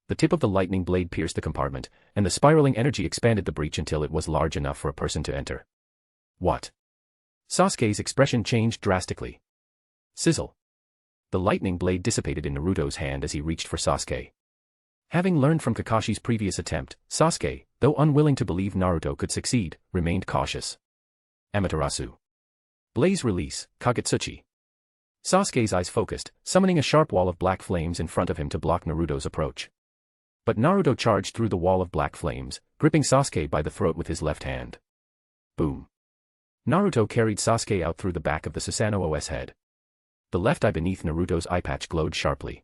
The tip of the lightning blade pierced the compartment, and the spiraling energy expanded the breach until it was large enough for a person to enter. What? Sasuke's expression changed drastically. Sizzle. The lightning blade dissipated in Naruto's hand as he reached for Sasuke. Having learned from Kakashi's previous attempt, Sasuke, though unwilling to believe Naruto could succeed, remained cautious. Amaterasu. Blaze release, Kagetsuchi. Sasuke's eyes focused, summoning a sharp wall of black flames in front of him to block Naruto's approach. But Naruto charged through the wall of black flames, gripping Sasuke by the throat with his left hand. Boom. Naruto carried Sasuke out through the back of the Susanoo-OS head. The left eye beneath Naruto's eye patch glowed sharply.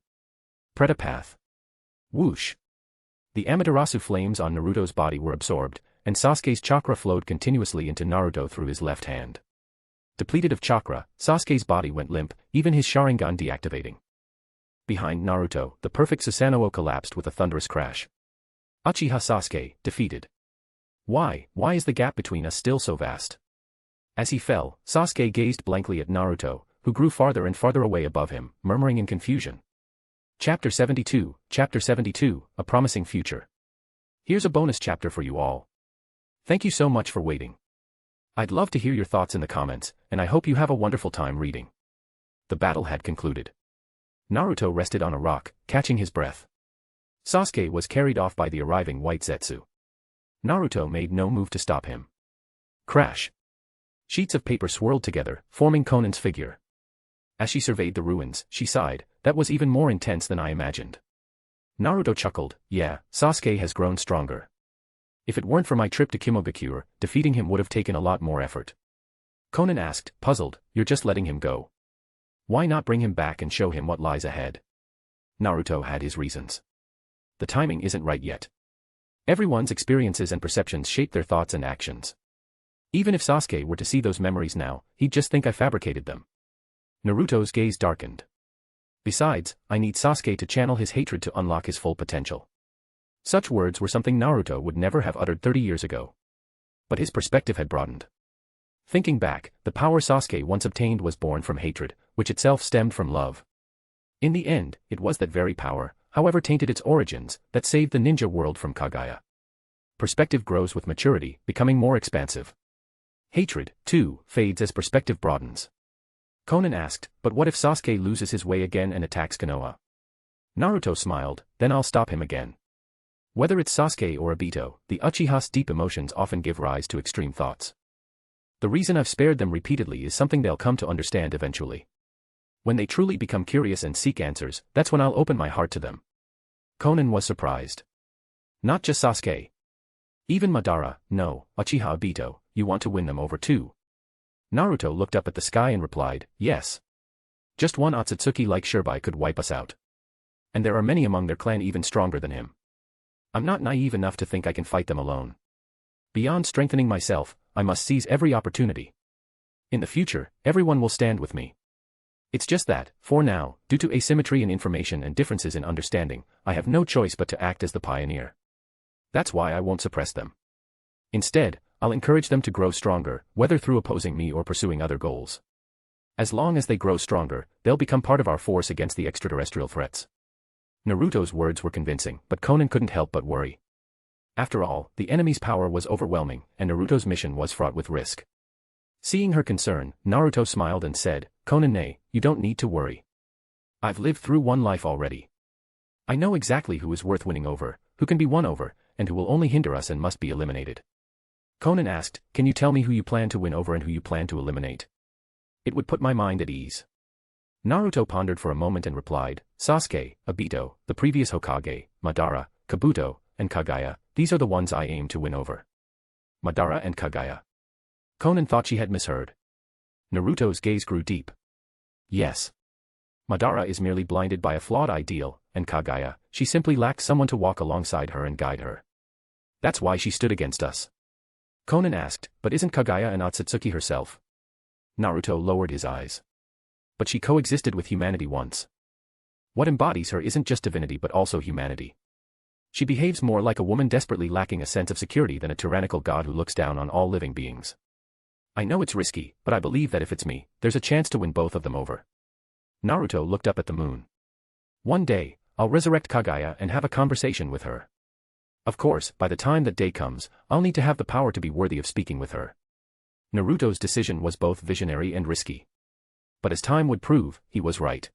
Pretapath. Whoosh. The Amaterasu flames on Naruto's body were absorbed, and Sasuke's chakra flowed continuously into Naruto through his left hand. Depleted of chakra, Sasuke's body went limp, even his Sharingan deactivating. Behind Naruto, the perfect Susanoo collapsed with a thunderous crash. Uchiha Sasuke, defeated. Why is the gap between us still so vast? As he fell, Sasuke gazed blankly at Naruto, who grew farther and farther away above him, murmuring in confusion. Chapter 72, A Promising Future. Here's a bonus chapter for you all. Thank you so much for waiting. I'd love to hear your thoughts in the comments, and I hope you have a wonderful time reading. The battle had concluded. Naruto rested on a rock, catching his breath. Sasuke was carried off by the arriving white Zetsu. Naruto made no move to stop him. Crash. Sheets of paper swirled together, forming Conan's figure. As she surveyed the ruins, she sighed, "That was even more intense than I imagined." Naruto chuckled, "Yeah, Sasuke has grown stronger. If it weren't for my trip to Kimogakure, defeating him would have taken a lot more effort." Conan asked, puzzled, "You're just letting him go. Why not bring him back and show him what lies ahead?" Naruto had his reasons. The timing isn't right yet. Everyone's experiences and perceptions shape their thoughts and actions. Even if Sasuke were to see those memories now, he'd just think I fabricated them. Naruto's gaze darkened. Besides, I need Sasuke to channel his hatred to unlock his full potential. Such words were something Naruto would never have uttered 30 years ago. But his perspective had broadened. Thinking back, the power Sasuke once obtained was born from hatred, which itself stemmed from love. In the end, it was that very power, however tainted its origins, that saved the ninja world from Kaguya. Perspective grows with maturity, becoming more expansive. Hatred, too, fades as perspective broadens. Conan asked, "But what if Sasuke loses his way again and attacks Konoha?" Naruto smiled, "Then I'll stop him again." Whether it's Sasuke or Obito, the Uchiha's deep emotions often give rise to extreme thoughts. The reason I've spared them repeatedly is something they'll come to understand eventually. When they truly become curious and seek answers, that's when I'll open my heart to them. Conan was surprised. Not just Sasuke. Even Madara, no, Uchiha Obito, you want to win them over too. Naruto looked up at the sky and replied, "Yes. Just one Otsutsuki like Shirbai could wipe us out. And there are many among their clan even stronger than him. I'm not naive enough to think I can fight them alone. Beyond strengthening myself, I must seize every opportunity. In the future, everyone will stand with me. It's just that, for now, due to asymmetry in information and differences in understanding, I have no choice but to act as the pioneer. That's why I won't suppress them. Instead, I'll encourage them to grow stronger, whether through opposing me or pursuing other goals. As long as they grow stronger, they'll become part of our force against the extraterrestrial threats." Naruto's words were convincing, but Conan couldn't help but worry. After all, the enemy's power was overwhelming, and Naruto's mission was fraught with risk. Seeing her concern, Naruto smiled and said, "Conan, nay, you don't need to worry. I've lived through one life already. I know exactly who is worth winning over, who can be won over, and who will only hinder us and must be eliminated." Conan asked, "Can you tell me who you plan to win over and who you plan to eliminate? It would put my mind at ease." Naruto pondered for a moment and replied, "Sasuke, Obito, the previous Hokage, Madara, Kabuto, and Kaguya, these are the ones I aim to win over." Madara and Kaguya. Conan thought she had misheard. Naruto's gaze grew deep. Yes. Madara is merely blinded by a flawed ideal, and Kaguya, she simply lacked someone to walk alongside her and guide her. That's why she stood against us. Conan asked, "But isn't Kaguya an Otsutsuki herself?" Naruto lowered his eyes. "But she coexisted with humanity once. What embodies her isn't just divinity but also humanity. She behaves more like a woman desperately lacking a sense of security than a tyrannical god who looks down on all living beings. I know it's risky, but I believe that if it's me, there's a chance to win both of them over." Naruto looked up at the moon. "One day, I'll resurrect Kaguya and have a conversation with her. Of course, by the time that day comes, I'll need to have the power to be worthy of speaking with her." Naruto's decision was both visionary and risky. But as time would prove, he was right.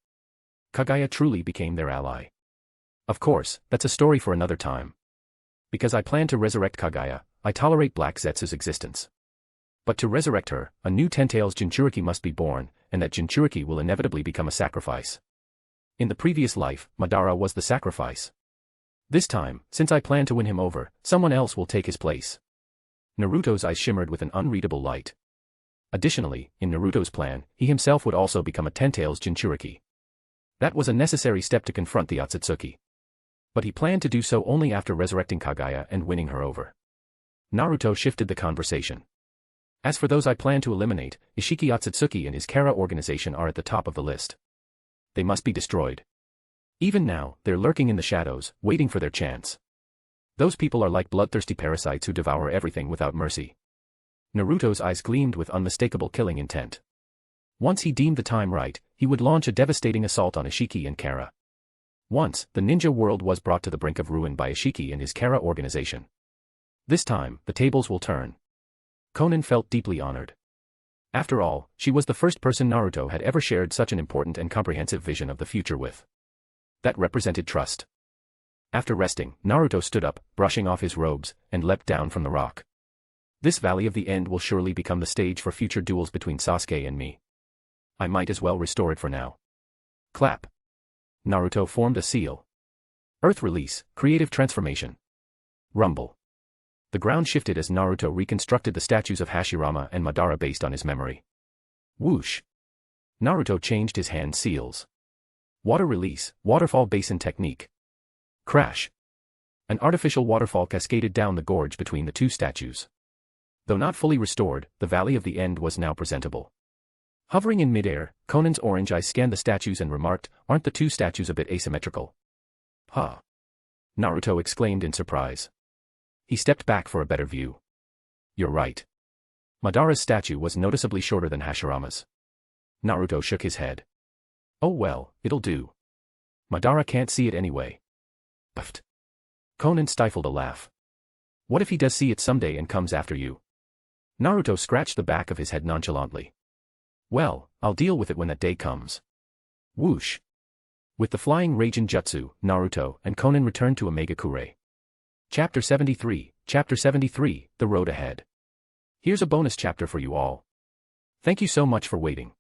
Kaguya truly became their ally. Of course, that's a story for another time. Because I plan to resurrect Kaguya, I tolerate Black Zetsu's existence. But to resurrect her, a new Ten-Tails Jinchuriki must be born, and that Jinchuriki will inevitably become a sacrifice. In the previous life, Madara was the sacrifice. This time, since I plan to win him over, someone else will take his place. Naruto's eyes shimmered with an unreadable light. Additionally, in Naruto's plan, he himself would also become a Ten-Tails Jinchuriki. That was a necessary step to confront the Otsutsuki. But he planned to do so only after resurrecting Kaguya and winning her over. Naruto shifted the conversation. As for those I plan to eliminate, Ishiki Otsutsuki and his Kara organization are at the top of the list. They must be destroyed. Even now, they're lurking in the shadows, waiting for their chance. Those people are like bloodthirsty parasites who devour everything without mercy. Naruto's eyes gleamed with unmistakable killing intent. Once he deemed the time right, he would launch a devastating assault on Ishiki and Kara. Once, the ninja world was brought to the brink of ruin by Ishiki and his Kara organization. This time, the tables will turn. Konan felt deeply honored. After all, she was the first person Naruto had ever shared such an important and comprehensive vision of the future with. That represented trust. After resting, Naruto stood up, brushing off his robes, and leapt down from the rock. This Valley of the End will surely become the stage for future duels between Sasuke and me. I might as well restore it for now. Clap. Naruto formed a seal. Earth release, creative transformation. Rumble. The ground shifted as Naruto reconstructed the statues of Hashirama and Madara based on his memory. Whoosh. Naruto changed his hand seals. Water release, waterfall basin technique. Crash. An artificial waterfall cascaded down the gorge between the two statues. Though not fully restored, the Valley of the End was now presentable. Hovering in midair, Konan's orange eyes scanned the statues and remarked, "Aren't the two statues a bit asymmetrical?" Huh. Naruto exclaimed in surprise. He stepped back for a better view. You're right. Madara's statue was noticeably shorter than Hashirama's. Naruto shook his head. Oh well, it'll do. Madara can't see it anyway. Puffed. Konan stifled a laugh. What if he does see it someday and comes after you? Naruto scratched the back of his head nonchalantly. Well, I'll deal with it when that day comes. Whoosh. With the flying Raijin Jutsu, Naruto and Konan returned to Omegakure. Chapter 73, The Road Ahead. Here's a bonus chapter for you all. Thank you so much for waiting.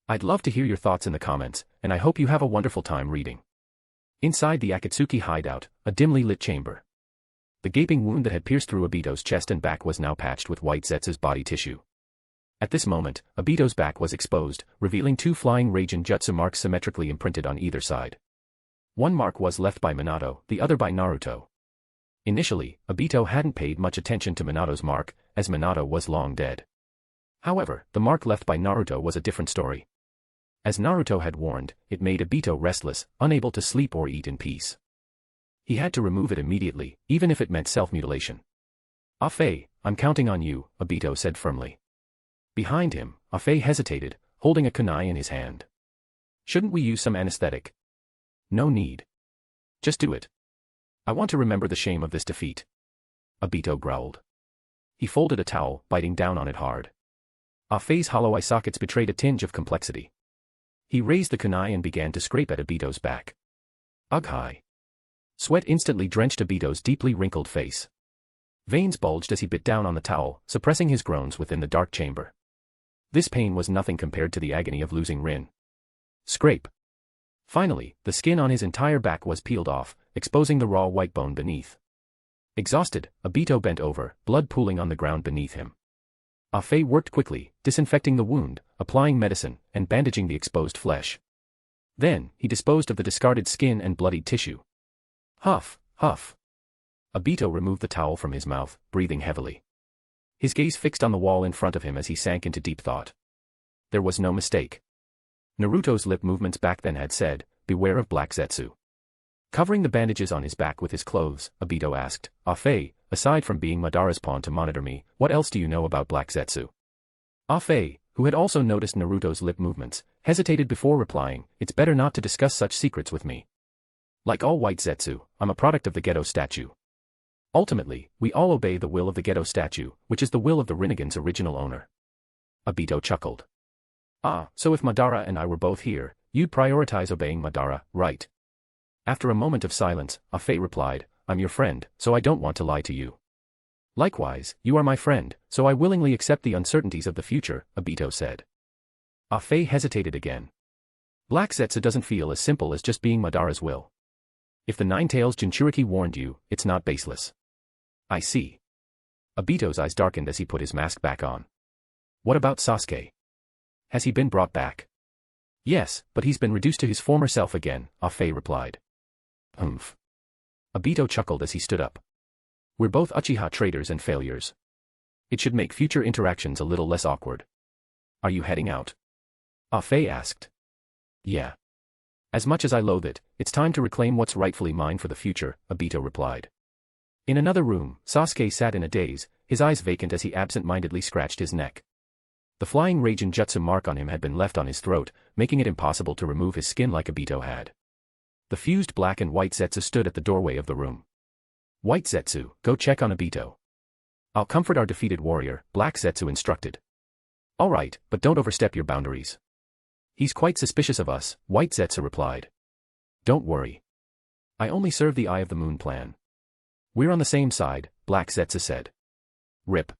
I'd love to hear your thoughts in the comments, and I hope you have a wonderful time reading. Inside the Akatsuki hideout, a dimly lit chamber. The gaping wound that had pierced through Obito's chest and back was now patched with white Zetsu's body tissue. At this moment, Obito's back was exposed, revealing two flying Raijin Jutsu marks symmetrically imprinted on either side. One mark was left by Minato, the other by Naruto. Initially, Obito hadn't paid much attention to Minato's mark, as Minato was long dead. However, the mark left by Naruto was a different story. As Naruto had warned, it made Obito restless, unable to sleep or eat in peace. He had to remove it immediately, even if it meant self-mutilation. Afe, I'm counting on you, Obito said firmly. Behind him, Afe hesitated, holding a kunai in his hand. Shouldn't we use some anesthetic? No need. Just do it. I want to remember the shame of this defeat. Obito growled. He folded a towel, biting down on it hard. Afe's hollow eye sockets betrayed a tinge of complexity. He raised the kunai and began to scrape at Obito's back. Ugh! Sweat instantly drenched Obito's deeply wrinkled face. Veins bulged as he bit down on the towel, suppressing his groans within the dark chamber. This pain was nothing compared to the agony of losing Rin. Scrape. Finally, the skin on his entire back was peeled off, exposing the raw white bone beneath. Exhausted, Obito bent over, blood pooling on the ground beneath him. Afe worked quickly, disinfecting the wound, applying medicine, and bandaging the exposed flesh. Then, he disposed of the discarded skin and bloodied tissue. Huff, huff. Obito removed the towel from his mouth, breathing heavily. His gaze fixed on the wall in front of him as he sank into deep thought. There was no mistake. Naruto's lip movements back then had said, "Beware of Black Zetsu." Covering the bandages on his back with his clothes, Obito asked, Afe, aside from being Madara's pawn to monitor me, what else do you know about Black Zetsu? Afe, who had also noticed Naruto's lip movements, hesitated before replying, "It's better not to discuss such secrets with me. Like all white Zetsu, I'm a product of the Ghetto statue. Ultimately, we all obey the will of the Ghetto statue, which is the will of the Rinnegan's original owner." Obito chuckled. Ah, so if Madara and I were both here, you'd prioritize obeying Madara, right? After a moment of silence, Afei replied, I'm your friend, so I don't want to lie to you. Likewise, you are my friend, so I willingly accept the uncertainties of the future, Obito said. Afei hesitated again. Black Zetsu doesn't feel as simple as just being Madara's will. If the Nine-Tails Jinchuriki warned you, it's not baseless. I see. Obito's eyes darkened as he put his mask back on. What about Sasuke? Has he been brought back? Yes, but he's been reduced to his former self again, Afei replied. Humph. Obito chuckled as he stood up. We're both Uchiha traitors and failures. It should make future interactions a little less awkward. Are you heading out? Afei asked. Yeah. As much as I loathe it, it's time to reclaim what's rightfully mine for the future, Obito replied. In another room, Sasuke sat in a daze, his eyes vacant as he absent-mindedly scratched his neck. The flying Raijin Jutsu mark on him had been left on his throat, making it impossible to remove his skin like Obito had. The fused black and white Zetsu stood at the doorway of the room. White Zetsu, go check on Obito. I'll comfort our defeated warrior, Black Zetsu instructed. All right, but don't overstep your boundaries. He's quite suspicious of us, White Zetsu replied. Don't worry. I only serve the Eye of the Moon plan. We're on the same side, Black Zetsu said. Rip.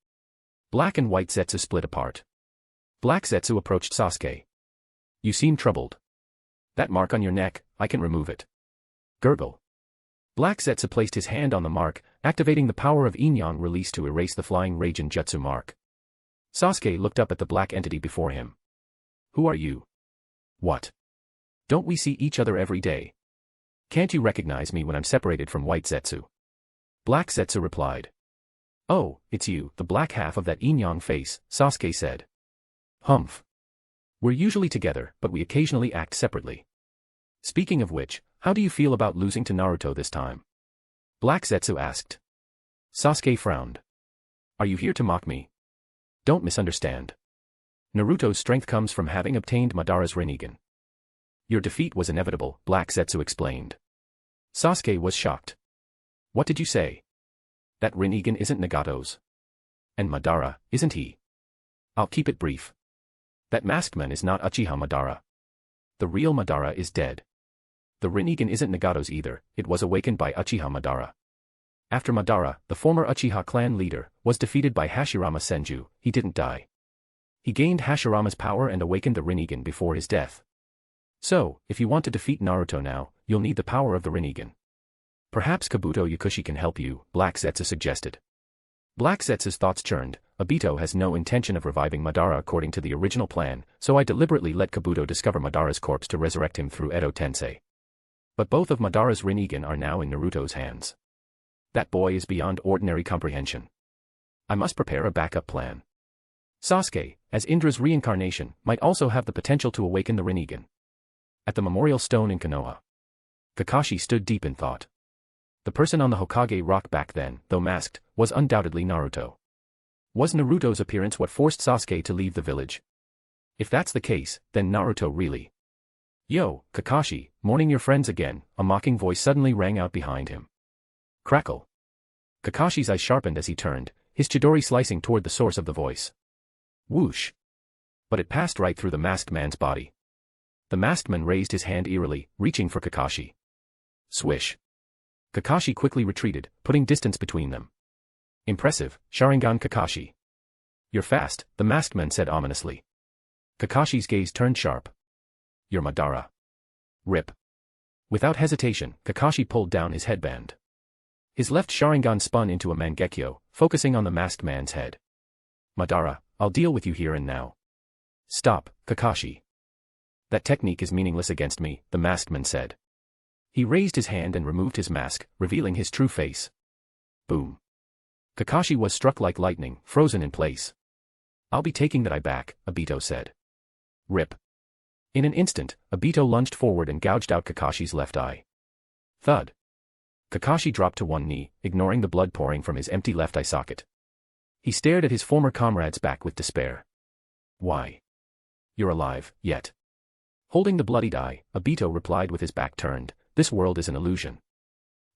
Black and White Zetsu split apart. Black Zetsu approached Sasuke. You seem troubled. That mark on your neck, I can remove it. Gurgle. Black Zetsu placed his hand on the mark, activating the power of Yin-Yang release to erase the flying Raijin Jutsu mark. Sasuke looked up at the black entity before him. Who are you? What? Don't we see each other every day? Can't you recognize me when I'm separated from White Zetsu? Black Zetsu replied. Oh, it's you, the black half of that Yin-Yang face, Sasuke said. Humph. We're usually together, but we occasionally act separately. Speaking of which, how do you feel about losing to Naruto this time? Black Zetsu asked. Sasuke frowned. Are you here to mock me? Don't misunderstand. Naruto's strength comes from having obtained Madara's Rinnegan. Your defeat was inevitable, Black Zetsu explained. Sasuke was shocked. What did you say? That Rinnegan isn't Nagato's. And Madara, isn't he? I'll keep it brief. That masked man is not Uchiha Madara. The real Madara is dead. The Rinnegan isn't Nagato's either, it was awakened by Uchiha Madara. After Madara, the former Uchiha clan leader, was defeated by Hashirama Senju, he didn't die. He gained Hashirama's power and awakened the Rinnegan before his death. So, if you want to defeat Naruto now, you'll need the power of the Rinnegan. Perhaps Kabuto Yakushi can help you, Black Zetsu suggested. Black Zetsu's thoughts churned. Obito has no intention of reviving Madara according to the original plan, so I deliberately let Kabuto discover Madara's corpse to resurrect him through Edo Tensei. But both of Madara's Rinnegan are now in Naruto's hands. That boy is beyond ordinary comprehension. I must prepare a backup plan. Sasuke, as Indra's reincarnation, might also have the potential to awaken the Rinnegan. At the memorial stone in Konoha, Kakashi stood deep in thought. The person on the Hokage rock back then, though masked, was undoubtedly Naruto. Was Naruto's appearance what forced Sasuke to leave the village? If that's the case, then Naruto really. Yo, Kakashi, mourning your friends again, a mocking voice suddenly rang out behind him. Crackle. Kakashi's eyes sharpened as he turned, his Chidori slicing toward the source of the voice. Whoosh. But it passed right through the masked man's body. The masked man raised his hand eerily, reaching for Kakashi. Swish. Kakashi quickly retreated, putting distance between them. Impressive, Sharingan Kakashi. You're fast, the masked man said ominously. Kakashi's gaze turned sharp. You're Madara. Rip. Without hesitation, Kakashi pulled down his headband. His left Sharingan spun into a Mangekyo, focusing on the masked man's head. Madara, I'll deal with you here and now. Stop, Kakashi. That technique is meaningless against me, the masked man said. He raised his hand and removed his mask, revealing his true face. Boom. Kakashi was struck like lightning, frozen in place. I'll be taking that eye back, Obito said. Rip. In an instant, Obito lunged forward and gouged out Kakashi's left eye. Thud. Kakashi dropped to one knee, ignoring the blood pouring from his empty left eye socket. He stared at his former comrade's back with despair. Why? You're alive, yet. Holding the bloodied eye, Obito replied with his back turned, this world is an illusion.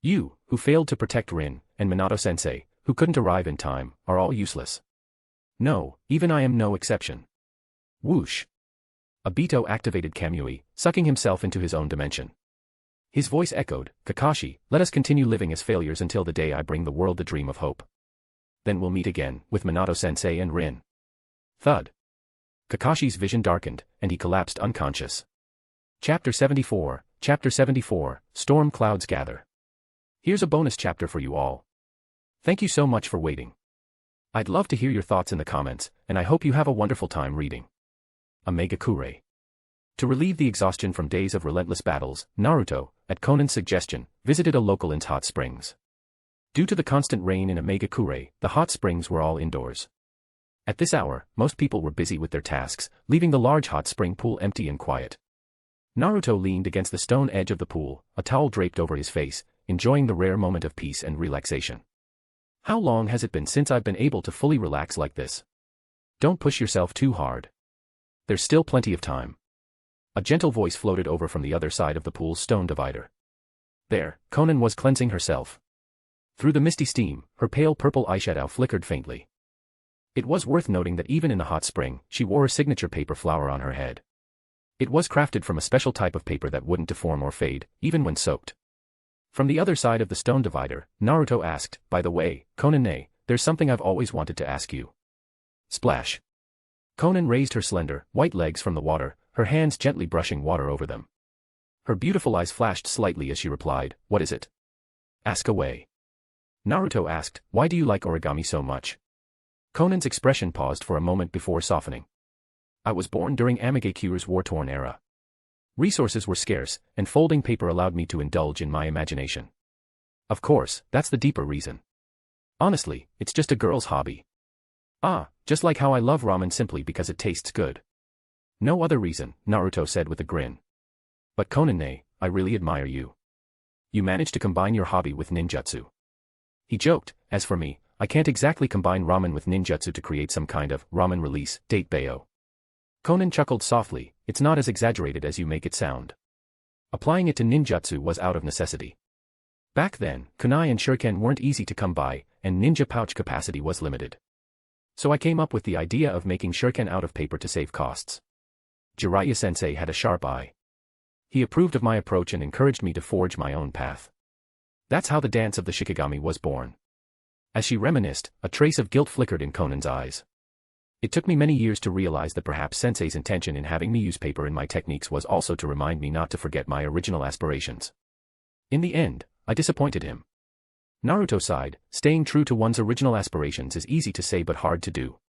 You, who failed to protect Rin, and Minato-sensei, who couldn't arrive in time, are all useless. No, even I am no exception. Whoosh. Obito activated Kamui, sucking himself into his own dimension. His voice echoed, Kakashi, let us continue living as failures until the day I bring the world the dream of hope. Then we'll meet again, with Minato-sensei and Rin. Thud. Kakashi's vision darkened, and he collapsed unconscious. Chapter 74, Storm Clouds Gather. Here's a bonus chapter for you all. Thank you so much for waiting. I'd love to hear your thoughts in the comments, and I hope you have a wonderful time reading. Omega-kure. To relieve the exhaustion from days of relentless battles, Naruto, at Konan's suggestion, visited a local inn's hot springs. Due to the constant rain in Omega-kure, the hot springs were all indoors. At this hour, most people were busy with their tasks, leaving the large hot spring pool empty and quiet. Naruto leaned against the stone edge of the pool, a towel draped over his face, enjoying the rare moment of peace and relaxation. How long has it been since I've been able to fully relax like this? Don't push yourself too hard. There's still plenty of time. A gentle voice floated over from the other side of the pool's stone divider. There, Konan was cleansing herself. Through the misty steam, her pale purple eyeshadow flickered faintly. It was worth noting that even in the hot spring, she wore a signature paper flower on her head. It was crafted from a special type of paper that wouldn't deform or fade, even when soaked. From the other side of the stone divider, Naruto asked, by the way, Konan-ne, there's something I've always wanted to ask you. Splash. Konan raised her slender, white legs from the water, her hands gently brushing water over them. Her beautiful eyes flashed slightly as she replied, what is it? Ask away. Naruto asked, why do you like origami so much? Konan's expression paused for a moment before softening. I was born during Omega-kure's war-torn era. Resources were scarce, and folding paper allowed me to indulge in my imagination. Of course, that's the deeper reason. Honestly, it's just a girl's hobby. Just like how I love ramen simply because it tastes good. No other reason, Naruto said with a grin. But Konan-ne, I really admire you. You managed to combine your hobby with ninjutsu. He joked, as for me, I can't exactly combine ramen with ninjutsu to create some kind of ramen release, date bayo. Konan chuckled softly, it's not as exaggerated as you make it sound. Applying it to ninjutsu was out of necessity. Back then, kunai and shuriken weren't easy to come by, and ninja pouch capacity was limited. So I came up with the idea of making shuriken out of paper to save costs. Jiraiya-sensei had a sharp eye. He approved of my approach and encouraged me to forge my own path. That's how the dance of the Shikigami was born. As she reminisced, a trace of guilt flickered in Konan's eyes. It took me many years to realize that perhaps Sensei's intention in having me use paper in my techniques was also to remind me not to forget my original aspirations. In the end, I disappointed him. Naruto sighed, staying true to one's original aspirations is easy to say but hard to do.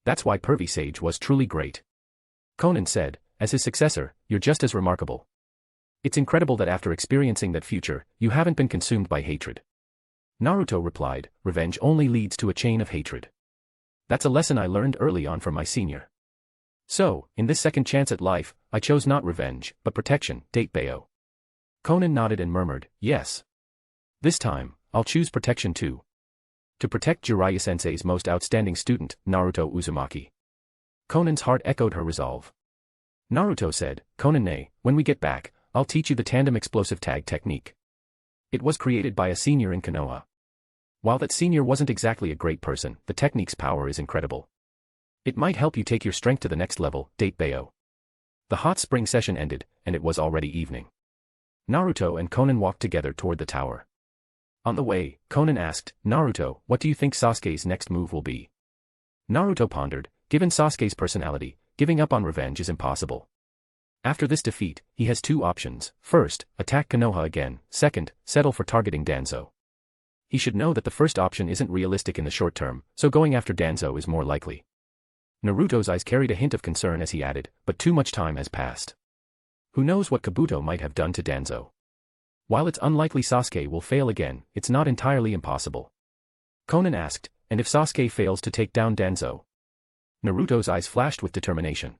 That's why Pervy Sage was truly great. Konan said, as his successor, you're just as remarkable. It's incredible that after experiencing that future, you haven't been consumed by hatred. Naruto replied, revenge only leads to a chain of hatred. That's a lesson I learned early on from my senior. So, in this second chance at life, I chose not revenge, but protection, date bayo. Konan nodded and murmured, yes. This time, I'll choose protection too. To protect Jiraiya-sensei's most outstanding student, Naruto Uzumaki. Konan's heart echoed her resolve. Naruto said, Konan-ne, when we get back, I'll teach you the tandem explosive tag technique. It was created by a senior in Konoha. While that senior wasn't exactly a great person, the technique's power is incredible. It might help you take your strength to the next level, date bayo. The hot spring session ended, and it was already evening. Naruto and Konan walked together toward the tower. On the way, Konan asked, Naruto, what do you think Sasuke's next move will be? Naruto pondered, given Sasuke's personality, giving up on revenge is impossible. After this defeat, he has two options. First, attack Konoha again. Second, settle for targeting Danzo. He should know that the first option isn't realistic in the short term, so going after Danzo is more likely. Naruto's eyes carried a hint of concern as he added, but too much time has passed. Who knows what Kabuto might have done to Danzo? While it's unlikely Sasuke will fail again, it's not entirely impossible. Konan asked, and if Sasuke fails to take down Danzo? Naruto's eyes flashed with determination.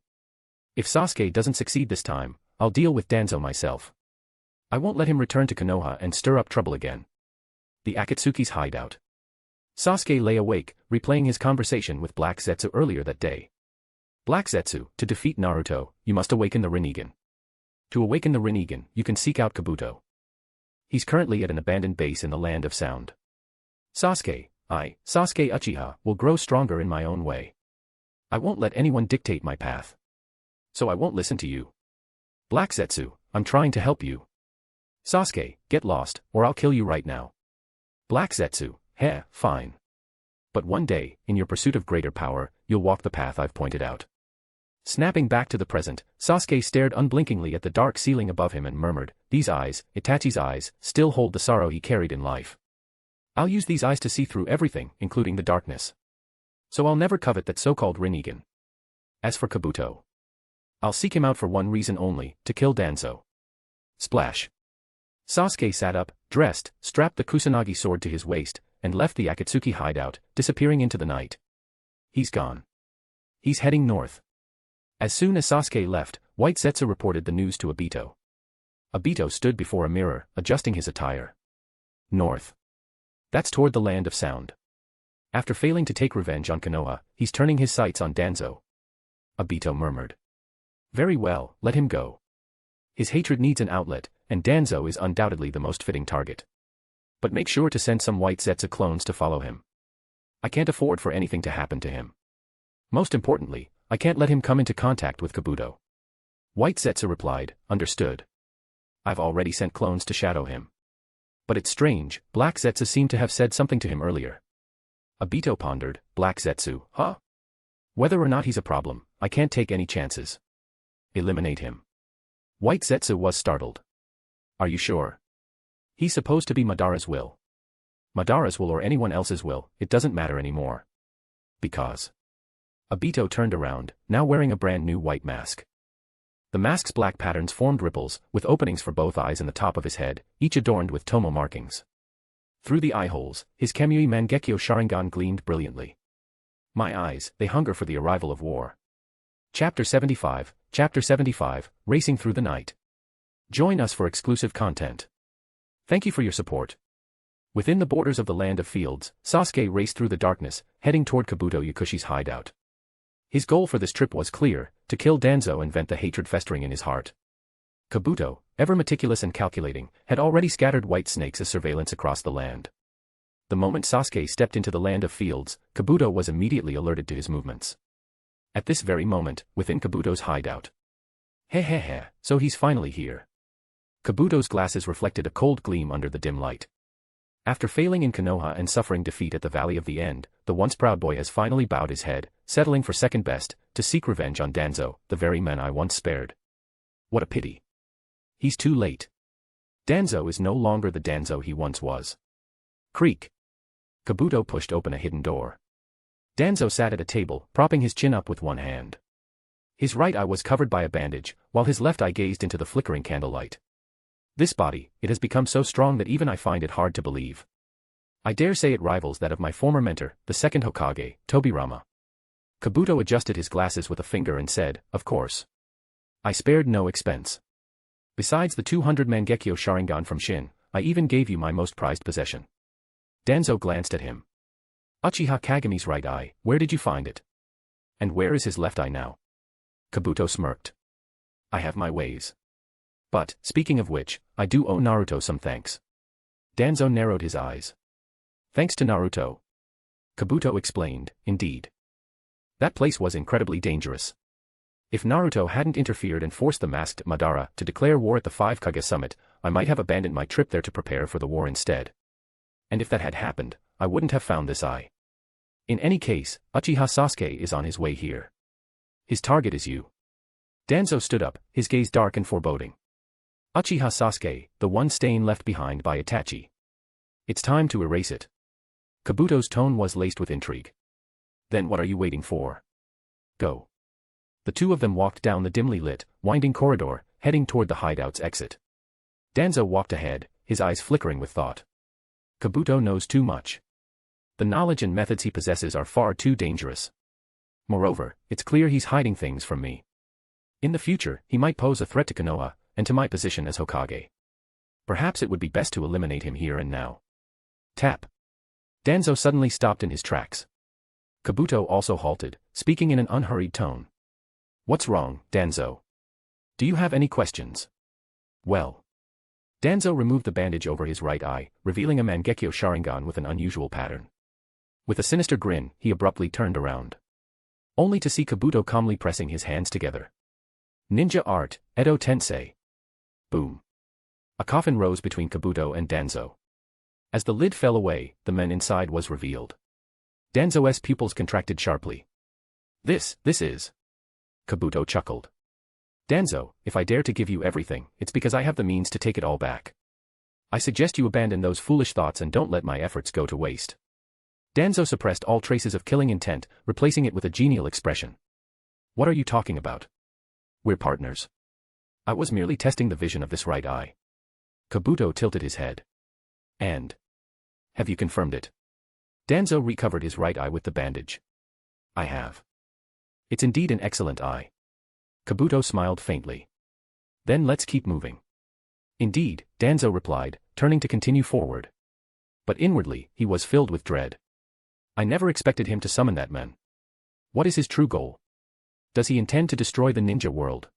If Sasuke doesn't succeed this time, I'll deal with Danzo myself. I won't let him return to Konoha and stir up trouble again. The Akatsuki's hideout. Sasuke lay awake, replaying his conversation with Black Zetsu earlier that day. Black Zetsu, to defeat Naruto, you must awaken the Rinnegan. To awaken the Rinnegan, you can seek out Kabuto. He's currently at an abandoned base in the Land of Sound. Sasuke Uchiha, will grow stronger in my own way. I won't let anyone dictate my path. So I won't listen to you. Black Zetsu, I'm trying to help you. Sasuke, get lost, or I'll kill you right now. Black Zetsu, heh, fine. But one day, in your pursuit of greater power, you'll walk the path I've pointed out. Snapping back to the present, Sasuke stared unblinkingly at the dark ceiling above him and murmured, these eyes, Itachi's eyes, still hold the sorrow he carried in life. I'll use these eyes to see through everything, including the darkness. So I'll never covet that so-called Rinnegan. As for Kabuto, I'll seek him out for one reason only, to kill Danzo. Splash. Sasuke sat up, dressed, strapped the Kusanagi sword to his waist, and left the Akatsuki hideout, disappearing into the night. He's gone. He's heading north. As soon as Sasuke left, White Zetsu reported the news to Obito. Obito stood before a mirror, adjusting his attire. North. That's toward the land of sound. After failing to take revenge on Konoha, he's turning his sights on Danzo. Obito murmured. Very well, let him go. His hatred needs an outlet, and Danzo is undoubtedly the most fitting target. But make sure to send some White Zetsu clones to follow him. I can't afford for anything to happen to him. Most importantly, I can't let him come into contact with Kabuto. White Zetsu replied, understood. I've already sent clones to shadow him. But it's strange, Black Zetsu seemed to have said something to him earlier. Obito pondered, Black Zetsu, huh? Whether or not he's a problem, I can't take any chances. Eliminate him. White Zetsu was startled. Are you sure? He's supposed to be Madara's will. Madara's will or anyone else's will, it doesn't matter anymore. Because. Obito turned around, now wearing a brand new white mask. The mask's black patterns formed ripples, with openings for both eyes and the top of his head, each adorned with tomo markings. Through the eye holes, his Kamui Mangekyo Sharingan gleamed brilliantly. My eyes, they hunger for the arrival of war. Chapter 75, Racing Through the Night. Join us for exclusive content. Thank you for your support. Within the borders of the Land of Fields, Sasuke raced through the darkness, heading toward Kabuto Yakushi's hideout. His goal for this trip was clear, to kill Danzo and vent the hatred festering in his heart. Kabuto, ever meticulous and calculating, had already scattered white snakes as surveillance across the land. The moment Sasuke stepped into the Land of Fields, Kabuto was immediately alerted to his movements. At this very moment, within Kabuto's hideout. So he's finally here. Kabuto's glasses reflected a cold gleam under the dim light. After failing in Konoha and suffering defeat at the Valley of the End, the once proud boy has finally bowed his head, settling for second best, to seek revenge on Danzo, the very man I once spared. What a pity. He's too late. Danzo is no longer the Danzo he once was. Creak. Kabuto pushed open a hidden door. Danzo sat at a table, propping his chin up with one hand. His right eye was covered by a bandage, while his left eye gazed into the flickering candlelight. This body, it has become so strong that even I find it hard to believe. I dare say it rivals that of my former mentor, the second Hokage, Tobirama. Kabuto adjusted his glasses with a finger and said, of course. I spared no expense. Besides the 200 Mangekyo Sharingan from Shin, I even gave you my most prized possession. Danzo glanced at him. Uchiha Kageme's right eye, where did you find it? And where is his left eye now? Kabuto smirked. I have my ways. But, speaking of which, I do owe Naruto some thanks. Danzo narrowed his eyes. Thanks to Naruto. Kabuto explained, indeed. That place was incredibly dangerous. If Naruto hadn't interfered and forced the masked Madara to declare war at the 5 Kage summit, I might have abandoned my trip there to prepare for the war instead. And if that had happened, I wouldn't have found this eye. In any case, Uchiha Sasuke is on his way here. His target is you. Danzo stood up, his gaze dark and foreboding. Uchiha Sasuke, the one stain left behind by Itachi. It's time to erase it. Kabuto's tone was laced with intrigue. Then what are you waiting for? Go. The two of them walked down the dimly lit, winding corridor, heading toward the hideout's exit. Danzo walked ahead, his eyes flickering with thought. Kabuto knows too much. The knowledge and methods he possesses are far too dangerous. Moreover, it's clear he's hiding things from me. In the future, he might pose a threat to Konoha, and to my position as Hokage. Perhaps it would be best to eliminate him here and now. Tap. Danzo suddenly stopped in his tracks. Kabuto also halted, speaking in an unhurried tone. What's wrong, Danzo? Do you have any questions? Well. Danzo removed the bandage over his right eye, revealing a Mangekyo Sharingan with an unusual pattern. With a sinister grin, he abruptly turned around. Only to see Kabuto calmly pressing his hands together. Ninja art, Edo Tensei. Boom. A coffin rose between Kabuto and Danzo. As the lid fell away, the man inside was revealed. Danzo's pupils contracted sharply. This is... Kabuto chuckled. Danzo, if I dare to give you everything, it's because I have the means to take it all back. I suggest you abandon those foolish thoughts and don't let my efforts go to waste. Danzo suppressed all traces of killing intent, replacing it with a genial expression. What are you talking about? We're partners. I was merely testing the vision of this right eye. Kabuto tilted his head. And? Have you confirmed it? Danzo recovered his right eye with the bandage. I have. It's indeed an excellent eye. Kabuto smiled faintly. Then let's keep moving. Indeed, Danzo replied, turning to continue forward. But inwardly, he was filled with dread. I never expected him to summon that man. What is his true goal? Does he intend to destroy the ninja world?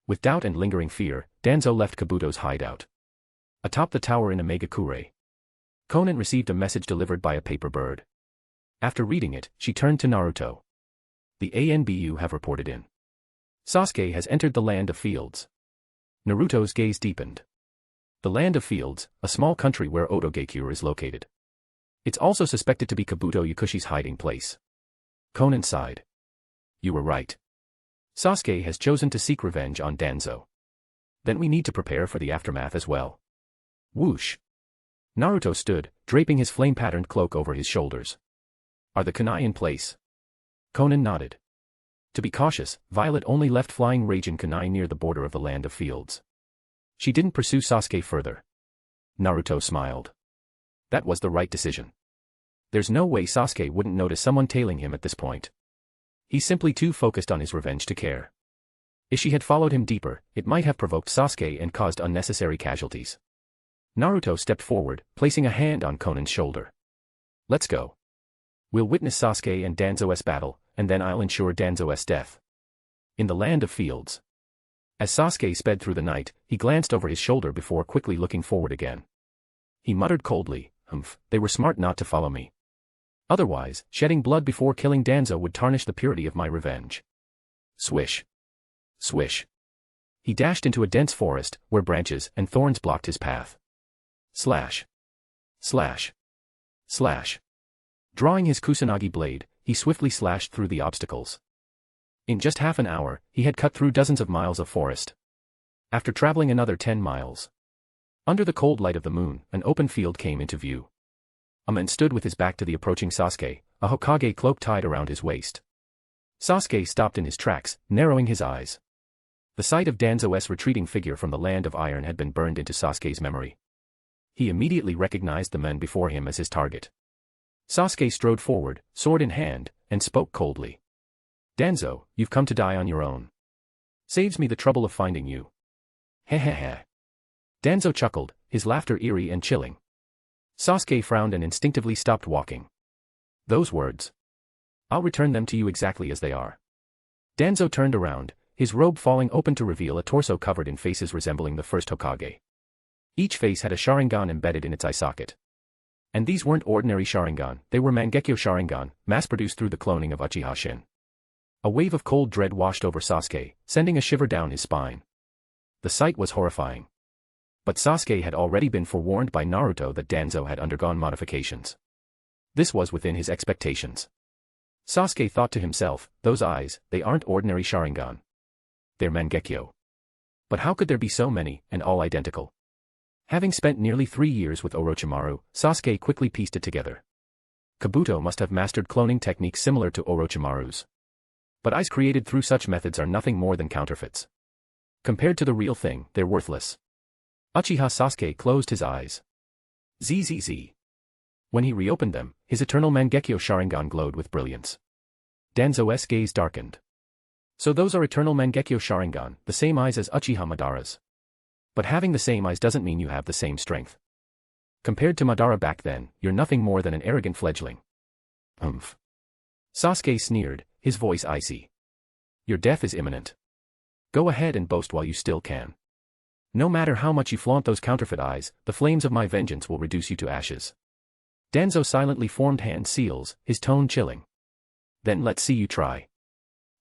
With doubt and lingering fear, Danzo left Kabuto's hideout. Atop the tower in Omegakure, Konan received a message delivered by a paper bird. After reading it, she turned to Naruto. The ANBU have reported in. Sasuke has entered the Land of Fields. Naruto's gaze deepened. The Land of Fields, a small country where Otogakure is located. It's also suspected to be Kabuto Yakushi's hiding place. Konan sighed. You were right. Sasuke has chosen to seek revenge on Danzo. Then we need to prepare for the aftermath as well. Whoosh. Naruto stood, draping his flame-patterned cloak over his shoulders. Are the kunai in place? Konan nodded. To be cautious, Violet only left flying Raijin kunai near the border of the Land of Fields. She didn't pursue Sasuke further. Naruto smiled. That was the right decision. There's no way Sasuke wouldn't notice someone tailing him at this point. He's simply too focused on his revenge to care. If she had followed him deeper, it might have provoked Sasuke and caused unnecessary casualties. Naruto stepped forward, placing a hand on Konan's shoulder. Let's go. We'll witness Sasuke and Danzo's battle, and then I'll ensure Danzo's death. In the Land of Fields. As Sasuke sped through the night, he glanced over his shoulder before quickly looking forward again. He muttered coldly, they were smart not to follow me. Otherwise, shedding blood before killing Danzo would tarnish the purity of my revenge. Swish. Swish. He dashed into a dense forest, where branches and thorns blocked his path. Slash. Slash. Slash. Drawing his kusanagi blade, he swiftly slashed through the obstacles. In just half an hour, he had cut through dozens of miles of forest. After traveling another 10 miles. Under the cold light of the moon, an open field came into view. A man stood with his back to the approaching Sasuke, a Hokage cloak tied around his waist. Sasuke stopped in his tracks, narrowing his eyes. The sight of Danzo's retreating figure from the Land of Iron had been burned into Sasuke's memory. He immediately recognized the men before him as his target. Sasuke strode forward, sword in hand, and spoke coldly. Danzo, you've come to die on your own. Saves me the trouble of finding you. Hehehe. Danzo chuckled, his laughter eerie and chilling. Sasuke frowned and instinctively stopped walking. Those words. I'll return them to you exactly as they are. Danzo turned around, his robe falling open to reveal a torso covered in faces resembling the first Hokage. Each face had a Sharingan embedded in its eye socket. And these weren't ordinary Sharingan, they were Mangekyo Sharingan, mass-produced through the cloning of Uchiha Shin. A wave of cold dread washed over Sasuke, sending a shiver down his spine. The sight was horrifying. But Sasuke had already been forewarned by Naruto that Danzo had undergone modifications. This was within his expectations. Sasuke thought to himself, those eyes, they aren't ordinary Sharingan. They're Mangekyo. But how could there be so many, and all identical? Having spent nearly 3 years with Orochimaru, Sasuke quickly pieced it together. Kabuto must have mastered cloning techniques similar to Orochimaru's. But eyes created through such methods are nothing more than counterfeits. Compared to the real thing, they're worthless. Uchiha Sasuke closed his eyes. Zzz. When he reopened them, his eternal Mangekyo Sharingan glowed with brilliance. Danzo's gaze darkened. So those are eternal Mangekyo Sharingan, the same eyes as Uchiha Madara's. But having the same eyes doesn't mean you have the same strength. Compared to Madara back then, you're nothing more than an arrogant fledgling. Sasuke sneered, his voice icy. Your death is imminent. Go ahead and boast while you still can. No matter how much you flaunt those counterfeit eyes, the flames of my vengeance will reduce you to ashes. Danzo silently formed hand seals, his tone chilling. Then let's see you try.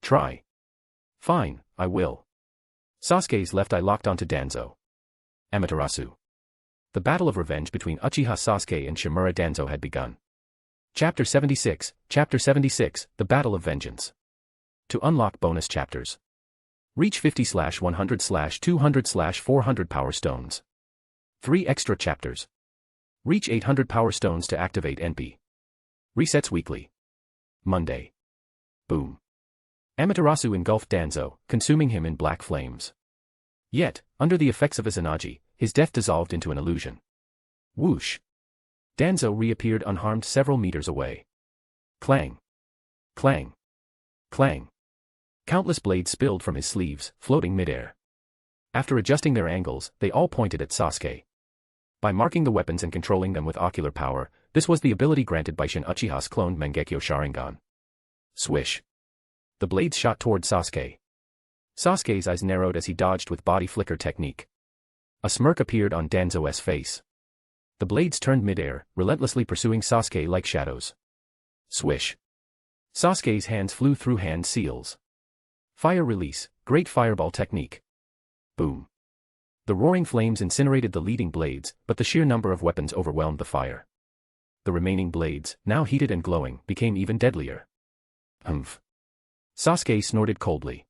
Try. Fine, I will. Sasuke's left eye locked onto Danzo. Amaterasu. The battle of revenge between Uchiha Sasuke and Shimura Danzo had begun. Chapter 76, The Battle of Vengeance. To unlock bonus chapters, reach 50/100/200/400 Power Stones. 3 extra chapters. Reach 800 Power Stones to activate NP. Resets weekly. Monday. Boom. Amaterasu engulfed Danzo, consuming him in black flames. Yet, under the effects of Izanagi, his death dissolved into an illusion. Whoosh. Danzo reappeared unharmed several meters away. Clang. Clang. Clang. Countless blades spilled from his sleeves, floating midair. After adjusting their angles, they all pointed at Sasuke. By marking the weapons and controlling them with ocular power, this was the ability granted by Shin Uchiha's cloned Mangekyo Sharingan. Swish. The blades shot toward Sasuke. Sasuke's eyes narrowed as he dodged with body flicker technique. A smirk appeared on Danzo's face. The blades turned midair, relentlessly pursuing Sasuke like shadows. Swish. Sasuke's hands flew through hand seals. Fire release, great fireball technique. Boom. The roaring flames incinerated the leading blades, but the sheer number of weapons overwhelmed the fire. The remaining blades, now heated and glowing, became even deadlier. Humph. Sasuke snorted coldly.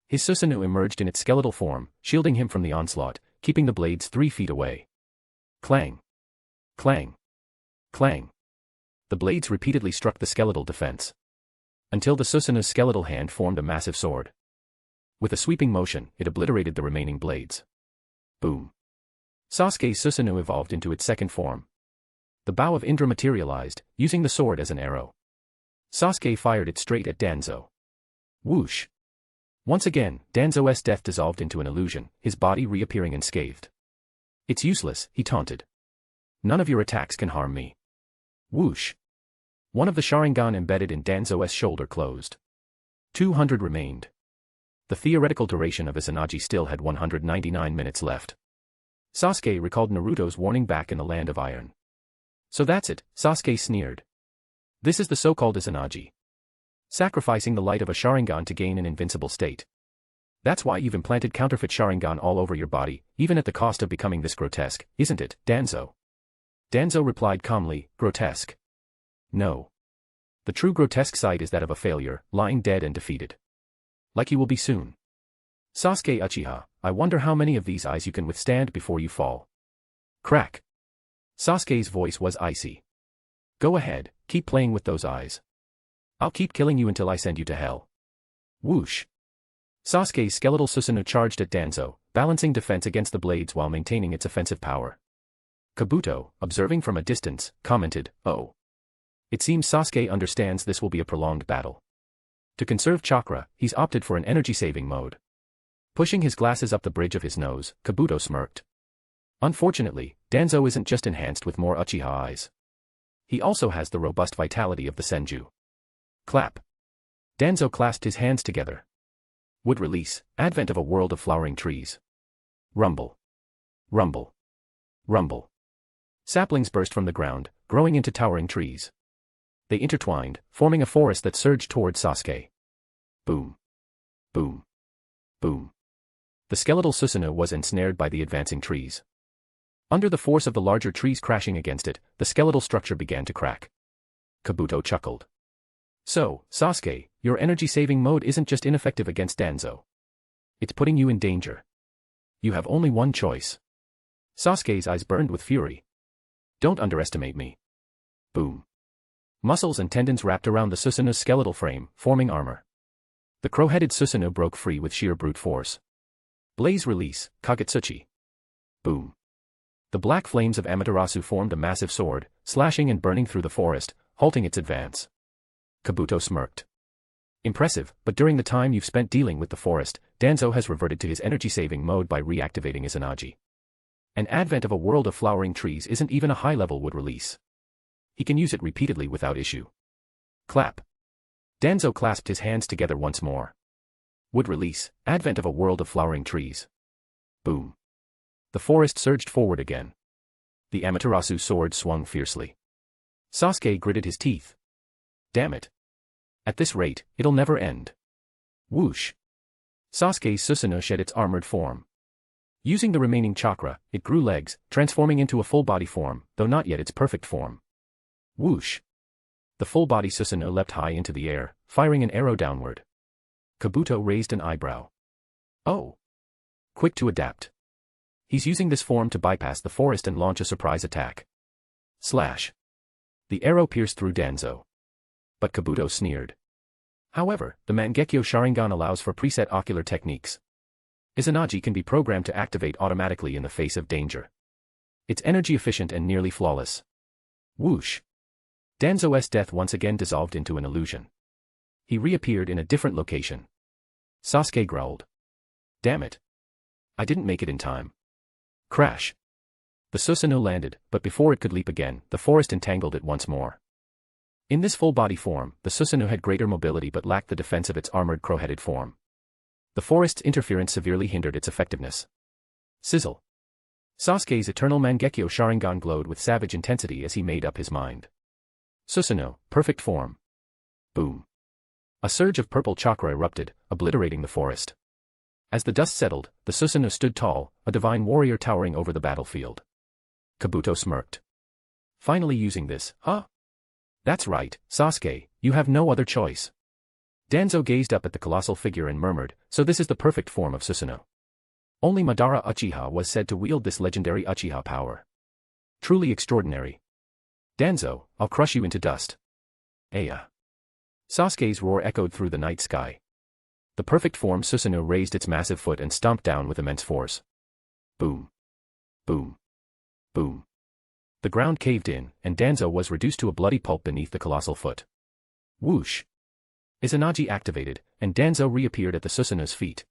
His Susanoo emerged in its skeletal form, shielding him from the onslaught, keeping the blades 3 feet away. Clang. Clang. Clang. The blades repeatedly struck the skeletal defense. Until the Susanoo's skeletal hand formed a massive sword. With a sweeping motion, it obliterated the remaining blades. Boom. Sasuke's Susanoo evolved into its second form. The bow of Indra materialized, using the sword as an arrow. Sasuke fired it straight at Danzo. Whoosh. Once again, Danzo's death dissolved into an illusion, his body reappearing unscathed. It's useless, he taunted. None of your attacks can harm me. Whoosh. One of the Sharingan embedded in Danzo's shoulder closed. 200 remained. The theoretical duration of Izanagi still had 199 minutes left. Sasuke recalled Naruto's warning back in the Land of Iron. So that's it, Sasuke sneered. This is the so-called Izanagi. Sacrificing the light of a Sharingan to gain an invincible state. That's why you've implanted counterfeit Sharingan all over your body, even at the cost of becoming this grotesque, isn't it, Danzo? Danzo replied calmly, grotesque. No. The true grotesque sight is that of a failure, lying dead and defeated. Like you will be soon. Sasuke Uchiha, I wonder how many of these eyes you can withstand before you fall. Crack. Sasuke's voice was icy. Go ahead, keep playing with those eyes. I'll keep killing you until I send you to hell. Whoosh. Sasuke's skeletal Susanoo charged at Danzo, balancing defense against the blades while maintaining its offensive power. Kabuto, observing from a distance, commented, oh. It seems Sasuke understands this will be a prolonged battle. To conserve chakra, he's opted for an energy-saving mode. Pushing his glasses up the bridge of his nose, Kabuto smirked. Unfortunately, Danzo isn't just enhanced with more Uchiha eyes. He also has the robust vitality of the Senju. Clap. Danzo clasped his hands together. Would release, advent of a world of flowering trees. Rumble. Rumble. Rumble. Saplings burst from the ground, growing into towering trees. They intertwined, forming a forest that surged toward Sasuke. Boom. Boom. Boom. The skeletal Susanoo was ensnared by the advancing trees. Under the force of the larger trees crashing against it, the skeletal structure began to crack. Kabuto chuckled. So, Sasuke, your energy-saving mode isn't just ineffective against Danzo. It's putting you in danger. You have only one choice. Sasuke's eyes burned with fury. Don't underestimate me. Boom. Muscles and tendons wrapped around the Susanoo's skeletal frame, forming armor. The crow-headed Susanoo broke free with sheer brute force. Blaze release, Kagetsuchi. Boom. The black flames of Amaterasu formed a massive sword, slashing and burning through the forest, halting its advance. Kabuto smirked. Impressive, but during the time you've spent dealing with the forest, Danzo has reverted to his energy-saving mode by reactivating Izanagi. An advent of a world of flowering trees isn't even a high-level wood release. He can use it repeatedly without issue. Clap. Danzo clasped his hands together once more. Wood release, advent of a world of flowering trees. Boom. The forest surged forward again. The Amaterasu sword swung fiercely. Sasuke gritted his teeth. Damn it. At this rate, it'll never end. Whoosh. Sasuke's Susanoo shed its armored form. Using the remaining chakra, it grew legs, transforming into a full-body form, though not yet its perfect form. Whoosh! The full-body Susanoo leapt high into the air, firing an arrow downward. Kabuto raised an eyebrow. Oh! Quick to adapt. He's using this form to bypass the forest and launch a surprise attack. Slash! The arrow pierced through Danzo. But Kabuto sneered. However, the Mangekyo Sharingan allows for preset ocular techniques. Izanagi can be programmed to activate automatically in the face of danger. It's energy efficient and nearly flawless. Whoosh! Danzo's death once again dissolved into an illusion. He reappeared in a different location. Sasuke growled. Damn it. I didn't make it in time. Crash. The Susanoo landed, but before it could leap again, the forest entangled it once more. In this full-body form, the Susanoo had greater mobility but lacked the defense of its armored crow-headed form. The forest's interference severely hindered its effectiveness. Sizzle. Sasuke's eternal Mangekyo Sharingan glowed with savage intensity as he made up his mind. Susanoo, perfect form. Boom. A surge of purple chakra erupted, obliterating the forest. As the dust settled, the Susanoo stood tall, a divine warrior towering over the battlefield. Kabuto smirked. Finally using this, huh? That's right, Sasuke, you have no other choice. Danzo gazed up at the colossal figure and murmured, so this is the perfect form of Susanoo. Only Madara Uchiha was said to wield this legendary Uchiha power. Truly extraordinary. Danzo, I'll crush you into dust. Aya. Sasuke's roar echoed through the night sky. The perfect form Susanoo raised its massive foot and stomped down with immense force. Boom. Boom. Boom. The ground caved in, and Danzo was reduced to a bloody pulp beneath the colossal foot. Whoosh! Izanagi activated, and Danzo reappeared at the Susanoo's feet.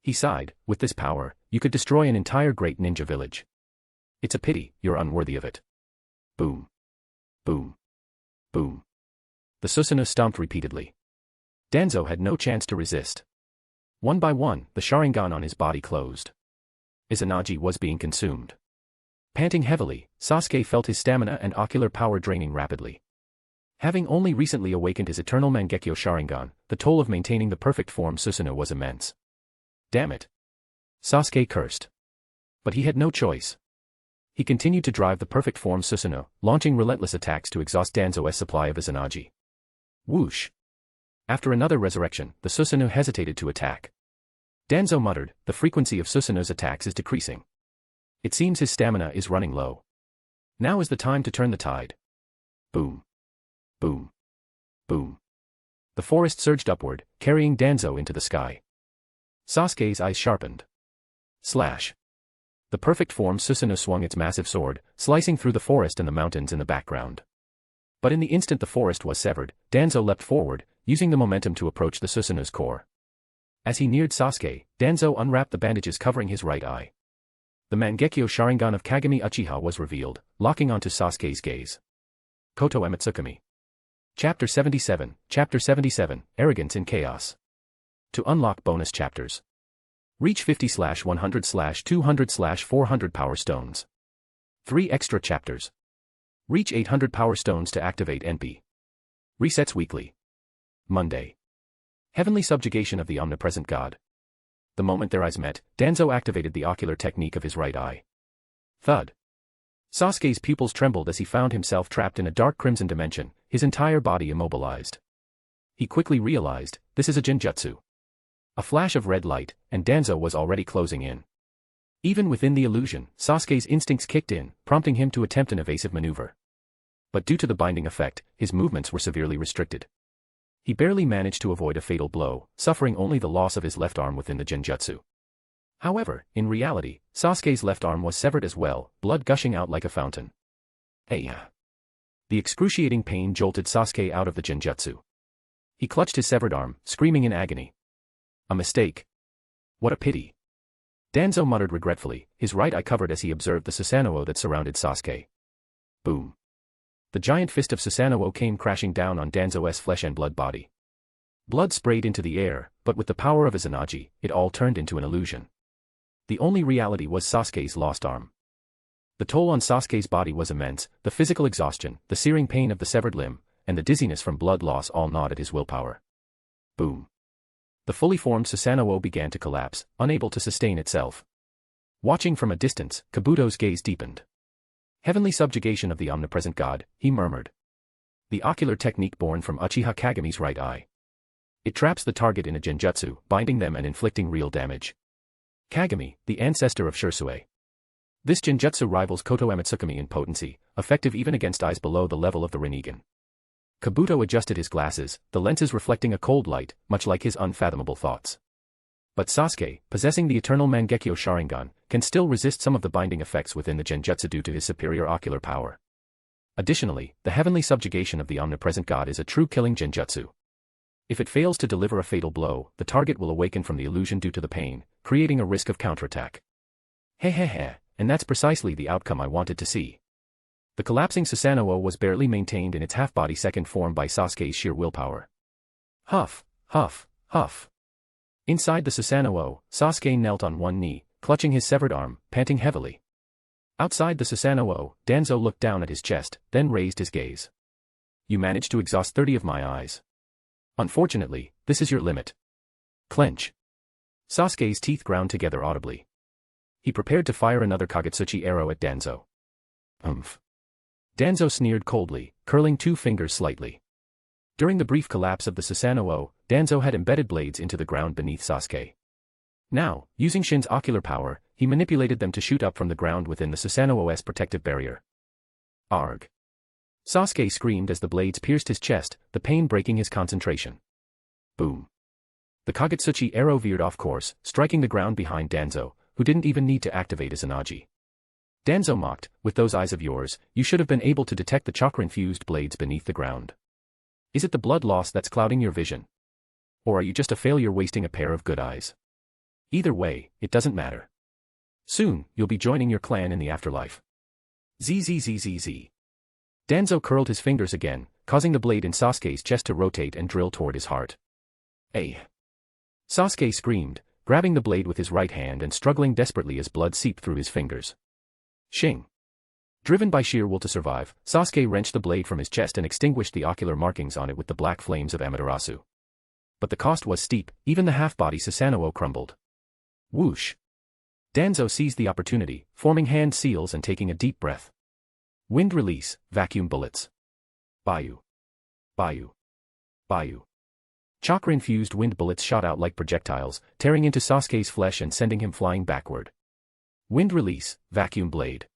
He sighed, with this power, you could destroy an entire great ninja village. It's a pity, you're unworthy of it. Boom. Boom. Boom. The Susanoo stomped repeatedly. Danzo had no chance to resist. One by one, the Sharingan on his body closed. Izanagi was being consumed. Panting heavily, Sasuke felt his stamina and ocular power draining rapidly. Having only recently awakened his eternal Mangekyo Sharingan, the toll of maintaining the perfect form Susanoo was immense. Damn it! Sasuke cursed. But he had no choice. He continued to drive the perfect form Susanoo, launching relentless attacks to exhaust Danzo's supply of Izanagi. Whoosh! After another resurrection, the Susanoo hesitated to attack. Danzo muttered, the frequency of Susanoo's attacks is decreasing. It seems his stamina is running low. Now is the time to turn the tide. Boom. Boom. Boom. The forest surged upward, carrying Danzo into the sky. Sasuke's eyes sharpened. Slash. The perfect form Susanoo swung its massive sword, slicing through the forest and the mountains in the background. But in the instant the forest was severed, Danzo leapt forward, using the momentum to approach the Susanoo's core. As he neared Sasuke, Danzo unwrapped the bandages covering his right eye. The Mangekyo Sharingan of Kagami Uchiha was revealed, locking onto Sasuke's gaze. Koto Ematsukami. Chapter 77, Arrogance in Chaos. To unlock bonus chapters. Reach 50/100/200/400 Power Stones. 3 extra chapters. Reach 800 Power Stones to activate NP. Resets weekly. Monday. Heavenly Subjugation of the Omnipresent God. The moment their eyes met, Danzo activated the ocular technique of his right eye. Thud. Sasuke's pupils trembled as he found himself trapped in a dark crimson dimension, his entire body immobilized. He quickly realized, this is a genjutsu. A flash of red light, and Danzo was already closing in. Even within the illusion, Sasuke's instincts kicked in, prompting him to attempt an evasive maneuver. But due to the binding effect, his movements were severely restricted. He barely managed to avoid a fatal blow, suffering only the loss of his left arm within the genjutsu. However, in reality, Sasuke's left arm was severed as well, blood gushing out like a fountain. Hey! The excruciating pain jolted Sasuke out of the genjutsu. He clutched his severed arm, screaming in agony. A mistake. What a pity. Danzo muttered regretfully, his right eye covered as he observed the Susanoo that surrounded Sasuke. Boom. The giant fist of Susanoo came crashing down on Danzo's flesh and blood body. Blood sprayed into the air, but with the power of Izanagi, it all turned into an illusion. The only reality was Sasuke's lost arm. The toll on Sasuke's body was immense, the physical exhaustion, the searing pain of the severed limb, and the dizziness from blood loss all gnawed at his willpower. Boom. The fully formed Susanoo began to collapse, unable to sustain itself. Watching from a distance, Kabuto's gaze deepened. Heavenly subjugation of the omnipresent god, he murmured. The ocular technique born from Uchiha Kageme's right eye. It traps the target in a genjutsu, binding them and inflicting real damage. Kagami, the ancestor of Shursui. This genjutsu rivals Koto Amatsukami in potency, effective even against eyes below the level of the Rinnegan. Kabuto adjusted his glasses, the lenses reflecting a cold light, much like his unfathomable thoughts. But Sasuke, possessing the eternal Mangekyo Sharingan, can still resist some of the binding effects within the genjutsu due to his superior ocular power. Additionally, the heavenly subjugation of the omnipresent god is a true killing genjutsu. If it fails to deliver a fatal blow, the target will awaken from the illusion due to the pain, creating a risk of counterattack. Hehehe, and that's precisely the outcome I wanted to see. The collapsing Susanoo was barely maintained in its half-body second form by Sasuke's sheer willpower. Huff, huff, huff. Inside the Susanoo, Sasuke knelt on one knee, clutching his severed arm, panting heavily. Outside the Susanoo, Danzo looked down at his chest, then raised his gaze. You managed to exhaust 30 of my eyes. Unfortunately, this is your limit. Clench. Sasuke's teeth ground together audibly. He prepared to fire another Kagetsuchi arrow at Danzo. Danzo sneered coldly, curling two fingers slightly. During the brief collapse of the Susanoo, Danzo had embedded blades into the ground beneath Sasuke. Now, using Shin's ocular power, he manipulated them to shoot up from the ground within the Susanoo's protective barrier. Arg. Sasuke screamed as the blades pierced his chest, the pain breaking his concentration. Boom. The Kagetsuchi arrow veered off course, striking the ground behind Danzo, who didn't even need to activate his Izanagi. Danzo mocked, with those eyes of yours, you should have been able to detect the chakra-infused blades beneath the ground. Is it the blood loss that's clouding your vision? Or are you just a failure wasting a pair of good eyes? Either way, it doesn't matter. Soon, you'll be joining your clan in the afterlife. Zzzzz. Danzo curled his fingers again, causing the blade in Sasuke's chest to rotate and drill toward his heart. Ay. Sasuke screamed, grabbing the blade with his right hand and struggling desperately as blood seeped through his fingers. Shing. Driven by sheer will to survive, Sasuke wrenched the blade from his chest and extinguished the ocular markings on it with the black flames of Amaterasu. But the cost was steep, even the half-body Susanoo crumbled. Whoosh. Danzo seized the opportunity, forming hand seals and taking a deep breath. Wind release, vacuum bullets. Bayou. Bayou. Bayou. Chakra-infused wind bullets shot out like projectiles, tearing into Sasuke's flesh and sending him flying backward. Wind release, vacuum blade.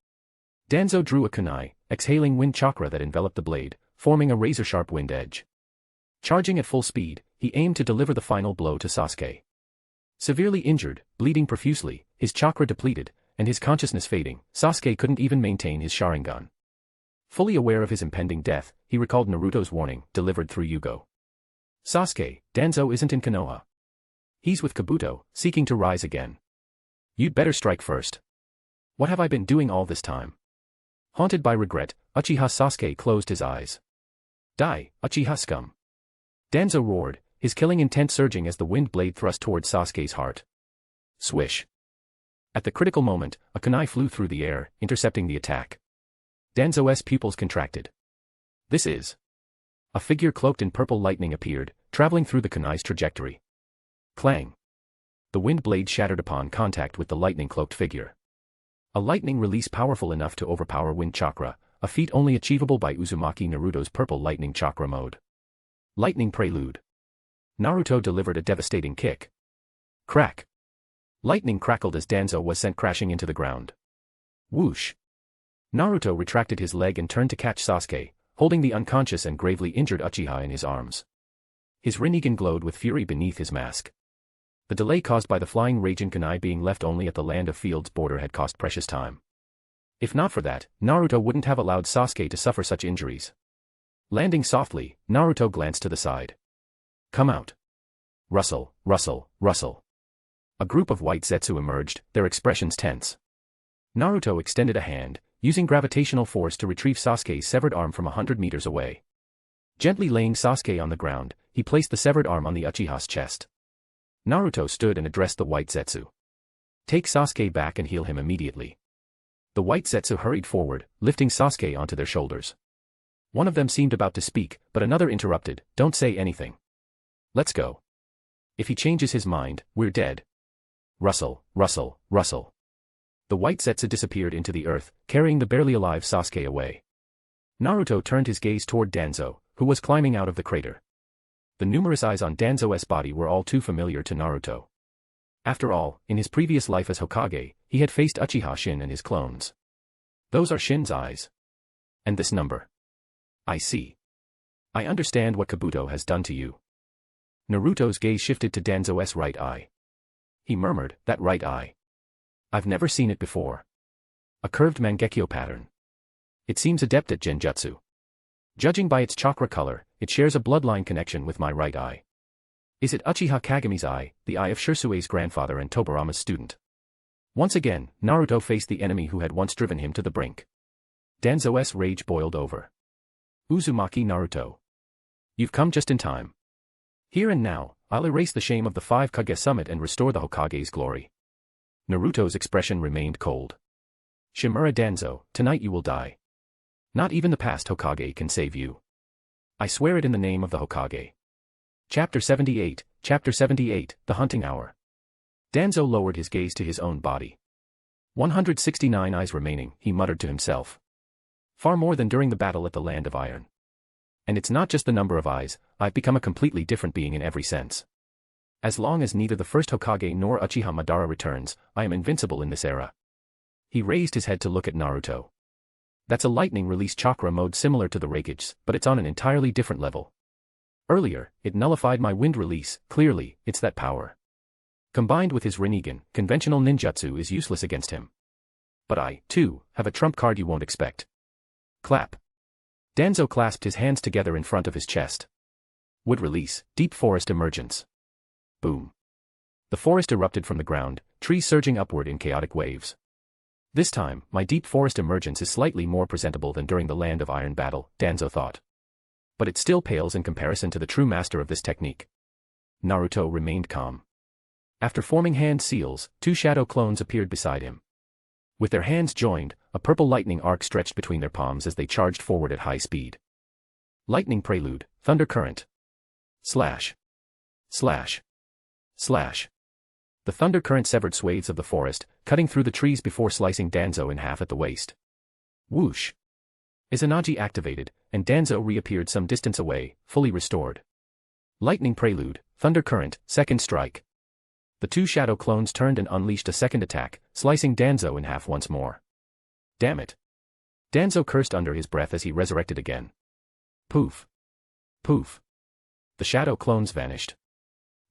Danzo drew a kunai, exhaling wind chakra that enveloped the blade, forming a razor-sharp wind edge. Charging at full speed, he aimed to deliver the final blow to Sasuke. Severely injured, bleeding profusely, his chakra depleted, and his consciousness fading, Sasuke couldn't even maintain his Sharingan. Fully aware of his impending death, he recalled Naruto's warning, delivered through Yugo. Sasuke, Danzo isn't in Konoha. He's with Kabuto, seeking to rise again. You'd better strike first. What have I been doing all this time? Haunted by regret, Uchiha Sasuke closed his eyes. Die, Uchiha scum. Danzo roared, his killing intent surging as the wind blade thrust towards Sasuke's heart. Swish. At the critical moment, a kunai flew through the air, intercepting the attack. Danzo's pupils contracted. This is. A figure cloaked in purple lightning appeared, traveling through the kunai's trajectory. Clang. The wind blade shattered upon contact with the lightning-cloaked figure. A lightning release powerful enough to overpower wind chakra, a feat only achievable by Uzumaki Naruto's purple lightning chakra mode. Lightning prelude. Naruto delivered a devastating kick. Crack. Lightning crackled as Danzo was sent crashing into the ground. Whoosh. Naruto retracted his leg and turned to catch Sasuke, holding the unconscious and gravely injured Uchiha in his arms. His Rinnegan glowed with fury beneath his mask. The delay caused by the flying Raijin kunai being left only at the land of Field's border had cost precious time. If not for that, Naruto wouldn't have allowed Sasuke to suffer such injuries. Landing softly, Naruto glanced to the side. Come out. Rustle, rustle, rustle. A group of white Zetsu emerged, their expressions tense. Naruto extended a hand, using gravitational force to retrieve Sasuke's severed arm from 100 meters away. Gently laying Sasuke on the ground, he placed the severed arm on the Uchiha's chest. Naruto stood and addressed the white Zetsu. Take Sasuke back and heal him immediately. The white Zetsu hurried forward, lifting Sasuke onto their shoulders. One of them seemed about to speak, but another interrupted, don't say anything. Let's go. If he changes his mind, we're dead. Rustle, rustle, rustle. The white Zetsu disappeared into the earth, carrying the barely alive Sasuke away. Naruto turned his gaze toward Danzo, who was climbing out of the crater. The numerous eyes on Danzo's body were all too familiar to Naruto. After all, in his previous life as Hokage, he had faced Uchiha Shin and his clones. Those are Shin's eyes. And this number. I see. I understand what Kabuto has done to you. Naruto's gaze shifted to Danzo's right eye. He murmured, that right eye. I've never seen it before. A curved Mangekyo pattern. It seems adept at genjutsu. Judging by its chakra color, it shares a bloodline connection with my right eye. Is it Uchiha Kageme's eye, the eye of Shirsue's grandfather and Tobirama's student? Once again, Naruto faced the enemy who had once driven him to the brink. Danzo's rage boiled over. Uzumaki Naruto. You've come just in time. Here and now, I'll erase the shame of the 5 Kage summit and restore the Hokage's glory. Naruto's expression remained cold. Shimura Danzo, tonight you will die. Not even the past Hokage can save you. I swear it in the name of the Hokage. Chapter 78, The Hunting Hour. Danzo lowered his gaze to his own body. 169 eyes remaining, he muttered to himself. Far more than during the battle at the Land of Iron. And it's not just the number of eyes, I've become a completely different being in every sense. As long as neither the first Hokage nor Uchiha Madara returns, I am invincible in this era. He raised his head to look at Naruto. That's a lightning release chakra mode similar to the Rage's, but it's on an entirely different level. Earlier, it nullified my wind release, clearly, it's that power. Combined with his Rinnegan, conventional ninjutsu is useless against him. But I, too, have a trump card you won't expect. Clap. Danzo clasped his hands together in front of his chest. Wood release, deep forest emergence. Boom. The forest erupted from the ground, trees surging upward in chaotic waves. This time, my deep forest emergence is slightly more presentable than during the Land of Iron battle, Danzo thought. But it still pales in comparison to the true master of this technique. Naruto remained calm. After forming hand seals, 2 shadow clones appeared beside him. With their hands joined, a purple lightning arc stretched between their palms as they charged forward at high speed. Lightning Prelude, Thunder Current. Slash. Slash. Slash. The thunder current severed swathes of the forest, cutting through the trees before slicing Danzo in half at the waist. Whoosh. Izanagi activated, and Danzo reappeared some distance away, fully restored. Lightning Prelude, Thunder Current, Second Strike. The 2 shadow clones turned and unleashed a second attack, slicing Danzo in half once more. Damn it. Danzo cursed under his breath as he resurrected again. Poof. Poof. The shadow clones vanished.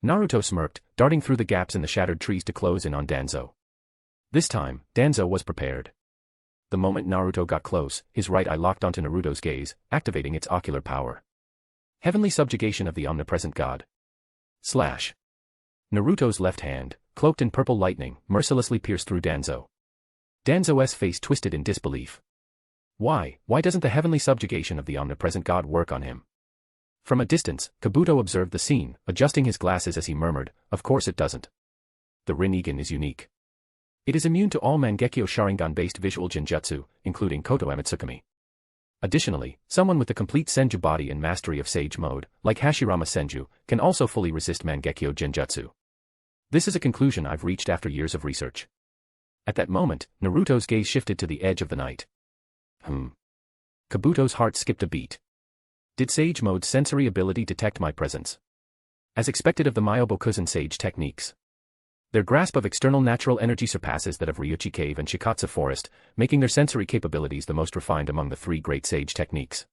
Naruto smirked, darting through the gaps in the shattered trees to close in on Danzo. This time, Danzo was prepared. The moment Naruto got close, his right eye locked onto Naruto's gaze, activating its ocular power. Heavenly Subjugation of the Omnipresent God. Slash. Naruto's left hand, cloaked in purple lightning, mercilessly pierced through Danzo. Danzo's face twisted in disbelief. Why doesn't the Heavenly Subjugation of the Omnipresent God work on him? From a distance, Kabuto observed the scene, adjusting his glasses as he murmured, of course it doesn't. The Rinnegan is unique. It is immune to all Mangekyo Sharingan-based visual genjutsu, including Koto Amatsukami. Additionally, someone with the complete Senju body and mastery of Sage Mode, like Hashirama Senju, can also fully resist Mangekyo genjutsu. This is a conclusion I've reached after years of research. At that moment, Naruto's gaze shifted to the edge of the night. Kabuto's heart skipped a beat. Did Sage Mode's sensory ability detect my presence? As expected of the Myobokuzen Sage techniques. Their grasp of external natural energy surpasses that of Ryuchi Cave and Shikatsu Forest, making their sensory capabilities the most refined among the 3 great Sage techniques.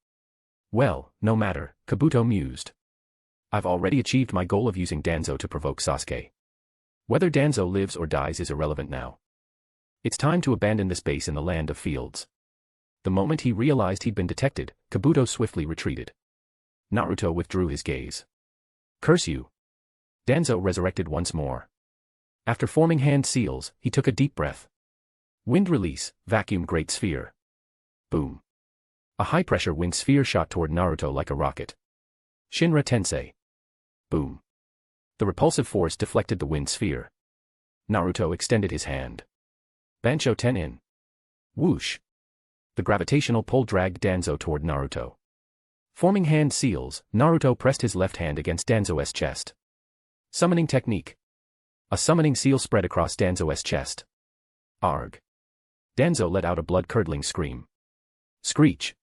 Well, no matter, Kabuto mused. I've already achieved my goal of using Danzo to provoke Sasuke. Whether Danzo lives or dies is irrelevant now. It's time to abandon this base in the Land of Fields. The moment he realized he'd been detected, Kabuto swiftly retreated. Naruto withdrew his gaze. Curse you. Danzo resurrected once more. After forming hand seals, he took a deep breath. Wind release, vacuum great sphere. Boom. A high-pressure wind sphere shot toward Naruto like a rocket. Rinne Tensei. Boom. The repulsive force deflected the wind sphere. Naruto extended his hand. Bansho Tenin. Whoosh. The gravitational pull dragged Danzo toward Naruto. Forming hand seals, Naruto pressed his left hand against Danzo's chest. Summoning technique. A summoning seal spread across Danzo's chest. Arg. Danzo let out a blood-curdling scream. Screech!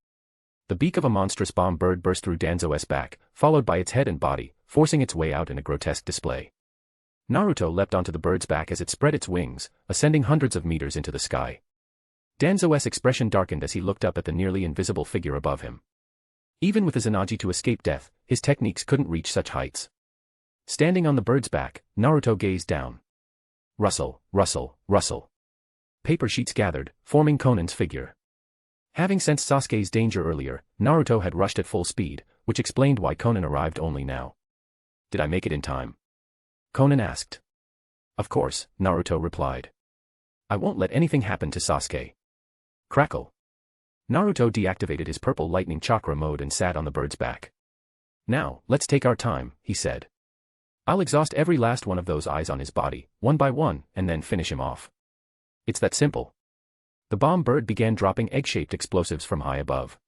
The beak of a monstrous bomb bird burst through Danzo's back, followed by its head and body, forcing its way out in a grotesque display. Naruto leapt onto the bird's back as it spread its wings, ascending hundreds of meters into the sky. Danzo's expression darkened as he looked up at the nearly invisible figure above him. Even with his Izanagi to escape death, his techniques couldn't reach such heights. Standing on the bird's back, Naruto gazed down. Rustle, rustle, rustle. Paper sheets gathered, forming Conan's figure. Having sensed Sasuke's danger earlier, Naruto had rushed at full speed, which explained why Conan arrived only now. Did I make it in time? Conan asked. Of course, Naruto replied. I won't let anything happen to Sasuke. Crackle. Naruto deactivated his purple lightning chakra mode and sat on the bird's back. Now, let's take our time, he said. I'll exhaust every last one of those eyes on his body, one by one, and then finish him off. It's that simple. The bomb bird began dropping egg-shaped explosives from high above.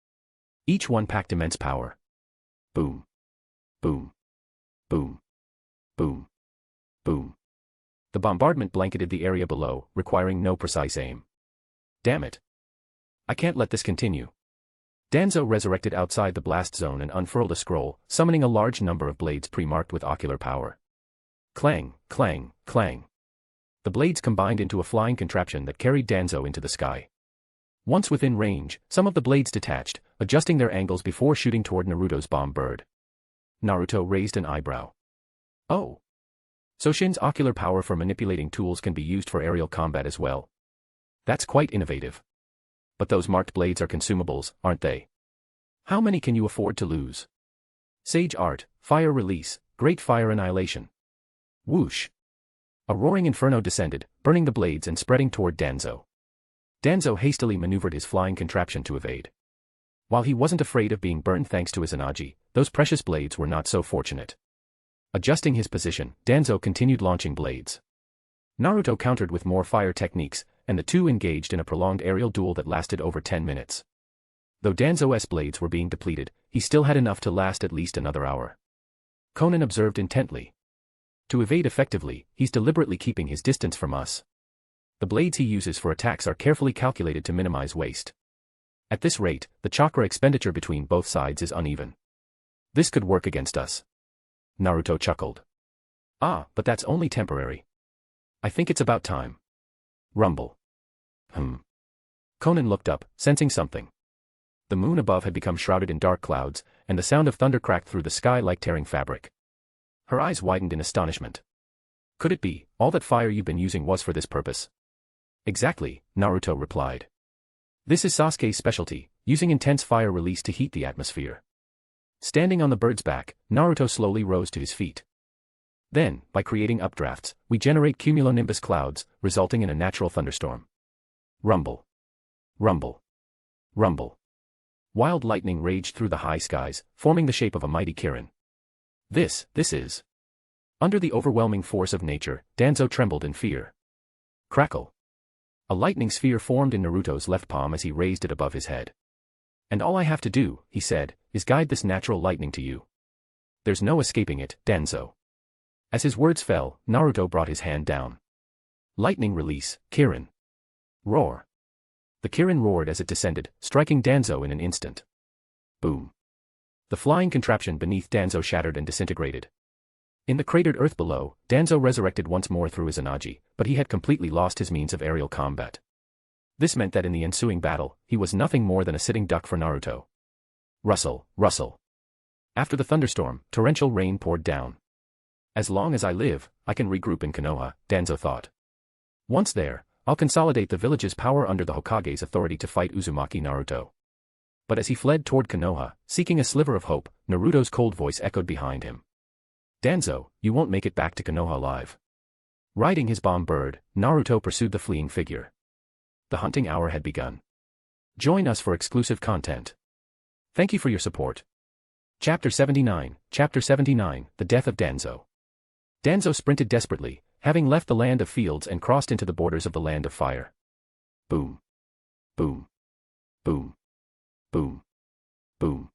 Each one packed immense power. Boom. Boom. Boom. Boom. Boom. The bombardment blanketed the area below, requiring no precise aim. Damn it. I can't let this continue. Danzo resurrected outside the blast zone and unfurled a scroll, summoning a large number of blades pre-marked with ocular power. Clang, clang, clang. The blades combined into a flying contraption that carried Danzo into the sky. Once within range, some of the blades detached, adjusting their angles before shooting toward Naruto's bomb bird. Naruto raised an eyebrow. Oh. So Shin's ocular power for manipulating tools can be used for aerial combat as well. That's quite innovative. But those marked blades are consumables, aren't they? How many can you afford to lose? Sage Art, Fire Release, Great Fire Annihilation. Whoosh. A roaring inferno descended, burning the blades and spreading toward Danzo. Danzo hastily maneuvered his flying contraption to evade. While he wasn't afraid of being burned thanks to his Izanagi, those precious blades were not so fortunate. Adjusting his position, Danzo continued launching blades. Naruto countered with more fire techniques, and the two engaged in a prolonged aerial duel that lasted over 10 minutes. Though Danzo's blades were being depleted, he still had enough to last at least another hour. Conan observed intently. To evade effectively, he's deliberately keeping his distance from us. The blades he uses for attacks are carefully calculated to minimize waste. At this rate, the chakra expenditure between both sides is uneven. This could work against us. Naruto chuckled. Ah, but that's only temporary. I think it's about time. Rumble. Conan looked up, sensing something. The moon above had become shrouded in dark clouds, and the sound of thunder cracked through the sky like tearing fabric. Her eyes widened in astonishment. Could it be, all that fire you've been using was for this purpose? Exactly, Naruto replied. This is Sasuke's specialty, using intense fire release to heat the atmosphere. Standing on the bird's back, Naruto slowly rose to his feet. Then, by creating updrafts, we generate cumulonimbus clouds, resulting in a natural thunderstorm. Rumble. Rumble. Rumble. Wild lightning raged through the high skies, forming the shape of a mighty Kirin. This is. Under the overwhelming force of nature, Danzo trembled in fear. Crackle. A lightning sphere formed in Naruto's left palm as he raised it above his head. And all I have to do, he said, is guide this natural lightning to you. There's no escaping it, Danzo. As his words fell, Naruto brought his hand down. Lightning release, Kirin. Roar. The Kirin roared as it descended, striking Danzo in an instant. Boom. The flying contraption beneath Danzo shattered and disintegrated. In the cratered earth below, Danzo resurrected once more through his Izanagi, but he had completely lost his means of aerial combat. This meant that in the ensuing battle, he was nothing more than a sitting duck for Naruto. Rustle, rustle. After the thunderstorm, torrential rain poured down. As long as I live, I can regroup in Konoha, Danzo thought. Once there, I'll consolidate the village's power under the Hokage's authority to fight Uzumaki Naruto. But as he fled toward Konoha, seeking a sliver of hope, Naruto's cold voice echoed behind him. Danzo, you won't make it back to Konoha alive. Riding his bomb bird, Naruto pursued the fleeing figure. The hunting hour had begun. Join us for exclusive content. Thank you for your support. Chapter 79, The Death of Danzo. Danzo sprinted desperately, having left the land of fields and crossed into the borders of the land of fire. Boom. Boom. Boom. Boom. Boom.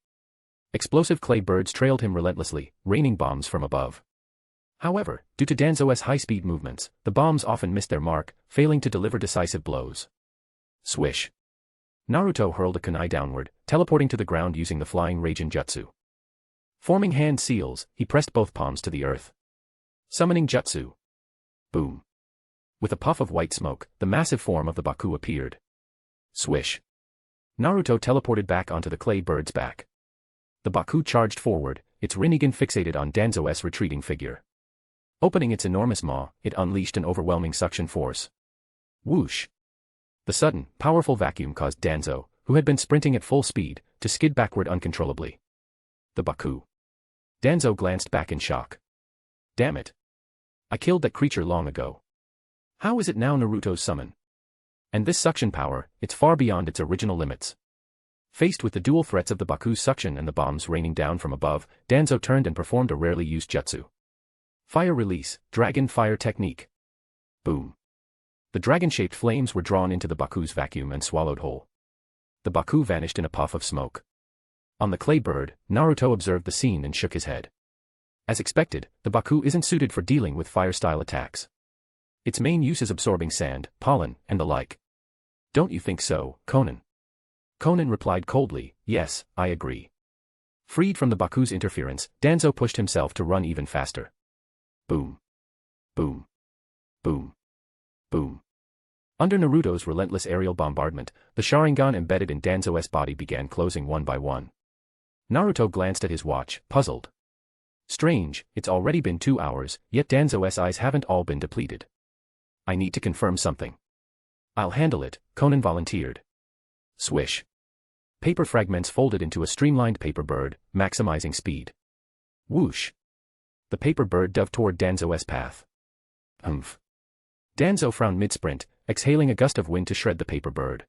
Explosive clay birds trailed him relentlessly, raining bombs from above. However, due to Danzo's high-speed movements, the bombs often missed their mark, failing to deliver decisive blows. Swish. Naruto hurled a kunai downward, teleporting to the ground using the flying Raijin Jutsu. Forming hand seals, he pressed both palms to the earth. Summoning Jutsu. Boom. With a puff of white smoke, the massive form of the Baku appeared. Swish. Naruto teleported back onto the clay bird's back. The Baku charged forward, its Rinnegan fixated on Danzo's retreating figure. Opening its enormous maw, it unleashed an overwhelming suction force. Whoosh. The sudden, powerful vacuum caused Danzo, who had been sprinting at full speed, to skid backward uncontrollably. The Baku. Danzo glanced back in shock. Damn it. I killed that creature long ago. How is it now Naruto's summon? And this suction power, it's far beyond its original limits. Faced with the dual threats of the Baku's suction and the bombs raining down from above, Danzo turned and performed a rarely used jutsu. Fire release, dragon fire technique. Boom. The dragon-shaped flames were drawn into the Baku's vacuum and swallowed whole. The Baku vanished in a puff of smoke. On the clay bird, Naruto observed the scene and shook his head. As expected, the Baku isn't suited for dealing with fire-style attacks. Its main use is absorbing sand, pollen, and the like. Don't you think so, Conan? Conan replied coldly, yes, I agree. Freed from the Baku's interference, Danzo pushed himself to run even faster. Boom. Boom. Boom. Boom. Under Naruto's relentless aerial bombardment, the Sharingan embedded in Danzo's body began closing one by one. Naruto glanced at his watch, puzzled. Strange, it's already been 2 hours, yet Danzo's eyes haven't all been depleted. I need to confirm something. I'll handle it, Conan volunteered. Swish. Paper fragments folded into a streamlined paper bird, maximizing speed. Whoosh. The paper bird dove toward Danzo's path. Humph. Danzo frowned mid-sprint, exhaling a gust of wind to shred the paper bird.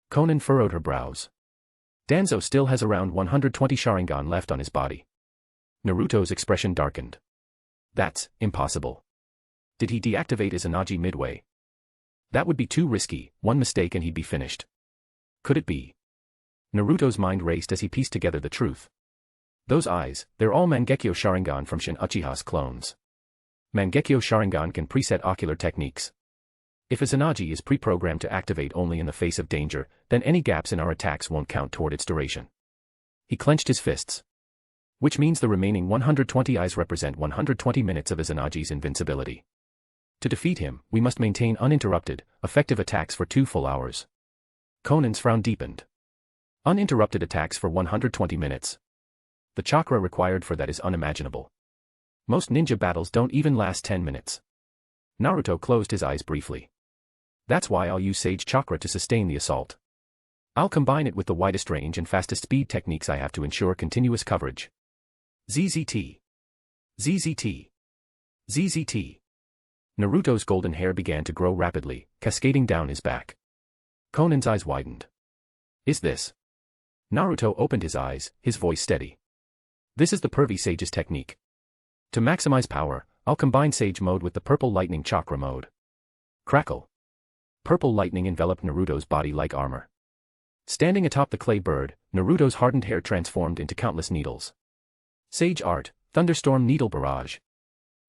Conan furrowed her brows. Danzo still has around 120 Sharingan left on his body. Naruto's expression darkened. That's impossible. Did he deactivate Izanagi midway? That would be too risky, one mistake and he'd be finished. Could it be? Naruto's mind raced as he pieced together the truth. Those eyes, they're all Mangekyo Sharingan from Shin Uchiha's clones. Mangekyo Sharingan can preset ocular techniques. If Izanagi is pre-programmed to activate only in the face of danger, then any gaps in our attacks won't count toward its duration. He clenched his fists. Which means the remaining 120 eyes represent 120 minutes of Izanagi's invincibility. To defeat him, we must maintain uninterrupted, effective attacks for 2 full hours. Conan's frown deepened. Uninterrupted attacks for 120 minutes. The chakra required for that is unimaginable. Most ninja battles don't even last 10 minutes. Naruto closed his eyes briefly. That's why I'll use Sage Chakra to sustain the assault. I'll combine it with the widest range and fastest speed techniques I have to ensure continuous coverage. ZZT. ZZT. ZZT. Naruto's golden hair began to grow rapidly, cascading down his back. Conan's eyes widened. Is this? Naruto opened his eyes, his voice steady. This is the Pervy Sage's technique. To maximize power, I'll combine Sage mode with the Purple Lightning Chakra mode. Crackle. Purple lightning enveloped Naruto's body like armor. Standing atop the clay bird, Naruto's hardened hair transformed into countless needles. Sage Art, Thunderstorm Needle Barrage.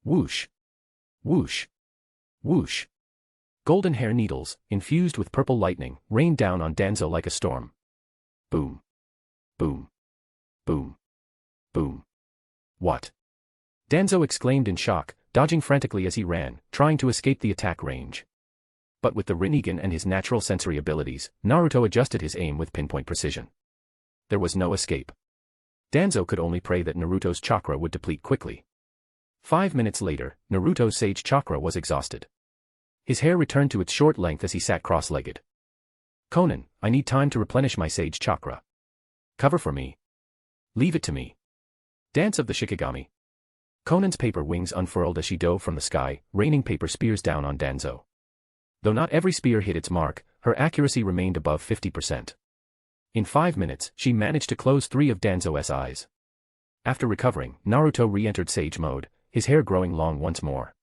Whoosh. Whoosh. Whoosh. Golden hair needles, infused with purple lightning, rained down on Danzo like a storm. Boom. Boom. Boom. Boom. What? Danzo exclaimed in shock, dodging frantically as he ran, trying to escape the attack range. But with the Rinnegan and his natural sensory abilities, Naruto adjusted his aim with pinpoint precision. There was no escape. Danzo could only pray that Naruto's chakra would deplete quickly. 5 minutes later, Naruto's Sage Chakra was exhausted. His hair returned to its short length as he sat cross-legged. Conan, I need time to replenish my Sage Chakra. Cover for me. Leave it to me. Dance of the Shikigami. Conan's paper wings unfurled as she dove from the sky, raining paper spears down on Danzo. Though not every spear hit its mark, her accuracy remained above 50%. In 5 minutes, she managed to close 3 of Danzo's eyes. After recovering, Naruto re-entered Sage mode, his hair growing long once more.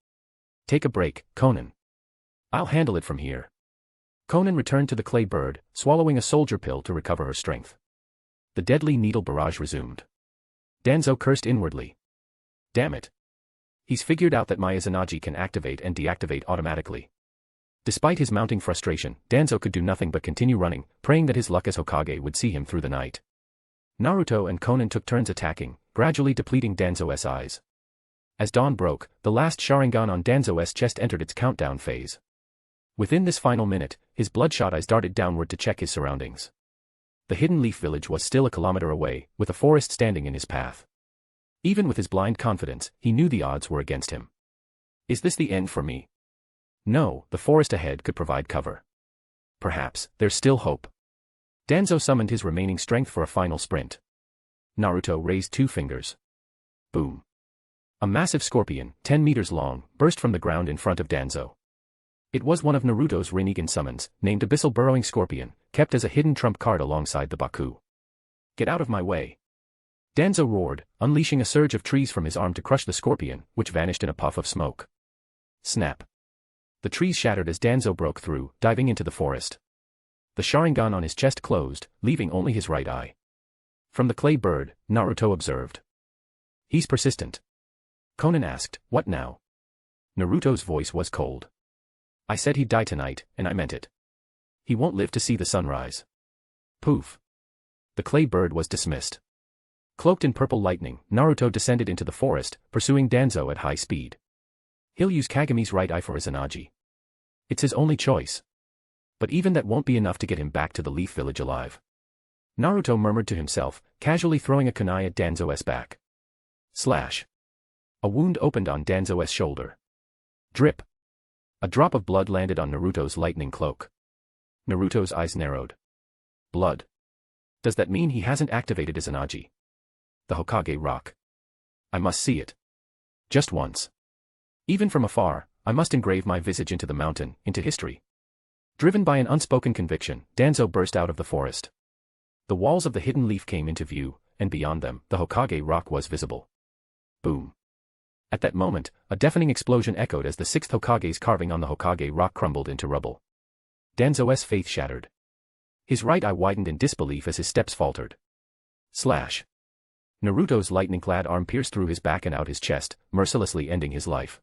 Take a break, Conan. I'll handle it from here. Conan returned to the clay bird, swallowing a soldier pill to recover her strength. The deadly needle barrage resumed. Danzo cursed inwardly. Damn it. He's figured out that my Izanagi can activate and deactivate automatically. Despite his mounting frustration, Danzo could do nothing but continue running, praying that his luck as Hokage would see him through the night. Naruto and Konan took turns attacking, gradually depleting Danzo's eyes. As dawn broke, the last Sharingan on Danzo's chest entered its countdown phase. Within this final minute, his bloodshot eyes darted downward to check his surroundings. The Hidden Leaf Village was still a kilometer away, with a forest standing in his path. Even with his blind confidence, he knew the odds were against him. Is this the end for me? No, the forest ahead could provide cover. Perhaps, there's still hope. Danzo summoned his remaining strength for a final sprint. Naruto raised 2 fingers. Boom. A massive scorpion, 10 meters long, burst from the ground in front of Danzo. It was one of Naruto's Rinnegan summons, named Abyssal Burrowing Scorpion, kept as a hidden trump card alongside the Baku. Get out of my way. Danzo roared, unleashing a surge of trees from his arm to crush the scorpion, which vanished in a puff of smoke. Snap. The trees shattered as Danzo broke through, diving into the forest. The Sharingan on his chest closed, leaving only his right eye. From the clay bird, Naruto observed. He's persistent. Konan asked, what now? Naruto's voice was cold. I said he'd die tonight, and I meant it. He won't live to see the sunrise. Poof. The clay bird was dismissed. Cloaked in purple lightning, Naruto descended into the forest, pursuing Danzo at high speed. He'll use Kageme's right eye for Izanagi. It's his only choice. But even that won't be enough to get him back to the Leaf Village alive. Naruto murmured to himself, casually throwing a kunai at Danzo's back. Slash. A wound opened on Danzo's shoulder. Drip. A drop of blood landed on Naruto's lightning cloak. Naruto's eyes narrowed. Blood. Does that mean he hasn't activated Izanagi? The Hokage rock. I must see it. Just once. Even from afar, I must engrave my visage into the mountain, into history. Driven by an unspoken conviction, Danzo burst out of the forest. The walls of the Hidden Leaf came into view, and beyond them, the Hokage rock was visible. Boom. At that moment, a deafening explosion echoed as the 6th Hokage's carving on the Hokage rock crumbled into rubble. Danzo's faith shattered. His right eye widened in disbelief as his steps faltered. Slash. Naruto's lightning-clad arm pierced through his back and out his chest, mercilessly ending his life.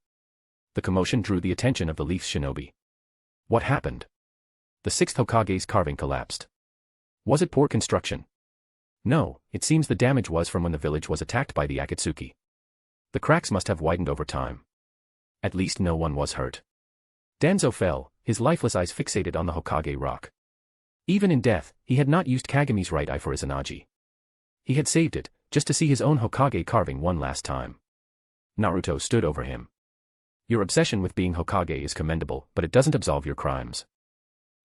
The commotion drew the attention of the Leaf's shinobi. What happened? The 6th Hokage's carving collapsed. Was it poor construction? No, it seems the damage was from when the village was attacked by the Akatsuki. The cracks must have widened over time. At least no one was hurt. Danzo fell, his lifeless eyes fixated on the Hokage rock. Even in death, he had not used Kageme's right eye for Izanagi. He had saved it, just to see his own Hokage carving one last time. Naruto stood over him. Your obsession with being Hokage is commendable, but it doesn't absolve your crimes.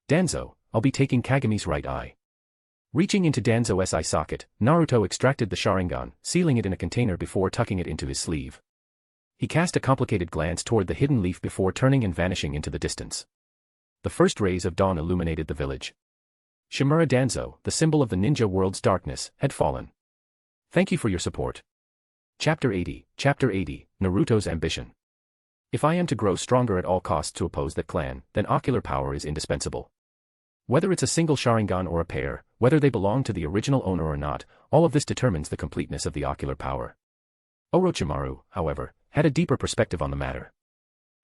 Danzo, I'll be taking Kageme's right eye. Reaching into Danzo's eye socket, Naruto extracted the Sharingan, sealing it in a container before tucking it into his sleeve. He cast a complicated glance toward the Hidden Leaf before turning and vanishing into the distance. The first rays of dawn illuminated the village. Shimura Danzo, the symbol of the ninja world's darkness, had fallen. Thank you for your support. Chapter 80, Naruto's Ambition. If I am to grow stronger at all costs to oppose that clan, then ocular power is indispensable. Whether it's a single Sharingan or a pair, whether they belong to the original owner or not, all of this determines the completeness of the ocular power. Orochimaru, however, had a deeper perspective on the matter.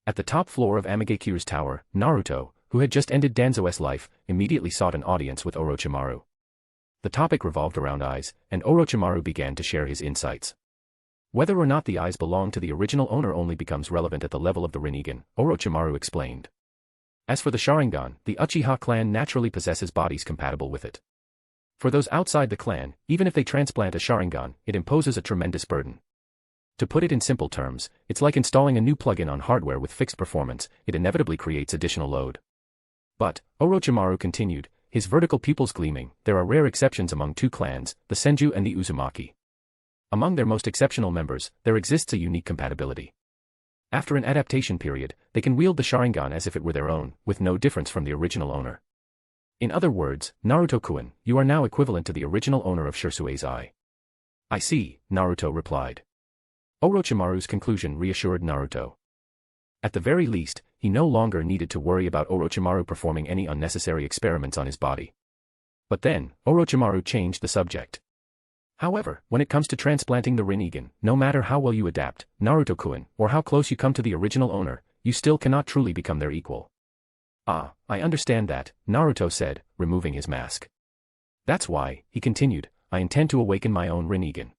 At the top floor of Amagekyu's tower, Naruto, who had just ended Danzo's life, immediately sought an audience with Orochimaru. The topic revolved around eyes, and Orochimaru began to share his insights. Whether or not the eyes belong to the original owner only becomes relevant at the level of the Rinnegan, Orochimaru explained. As for the Sharingan, the Uchiha clan naturally possesses bodies compatible with it. For those outside the clan, even if they transplant a Sharingan, it imposes a tremendous burden. To put it in simple terms, it's like installing a new plugin on hardware with fixed performance, it inevitably creates additional load. But, Orochimaru continued, his vertical pupils gleaming, there are rare exceptions among 2 clans, the Senju and the Uzumaki. Among their most exceptional members, there exists a unique compatibility. After an adaptation period, they can wield the Sharingan as if it were their own, with no difference from the original owner. In other words, Naruto-kun, you are now equivalent to the original owner of Shirsue's eye. I see, Naruto replied. Orochimaru's conclusion reassured Naruto. At the very least, he no longer needed to worry about Orochimaru performing any unnecessary experiments on his body. But then, Orochimaru changed the subject. However, when it comes to transplanting the Rinnegan, no matter how well you adapt, Naruto-kun, or how close you come to the original owner, you still cannot truly become their equal. Ah, I understand that, Naruto said, removing his mask. That's why, he continued, I intend to awaken my own Rinnegan.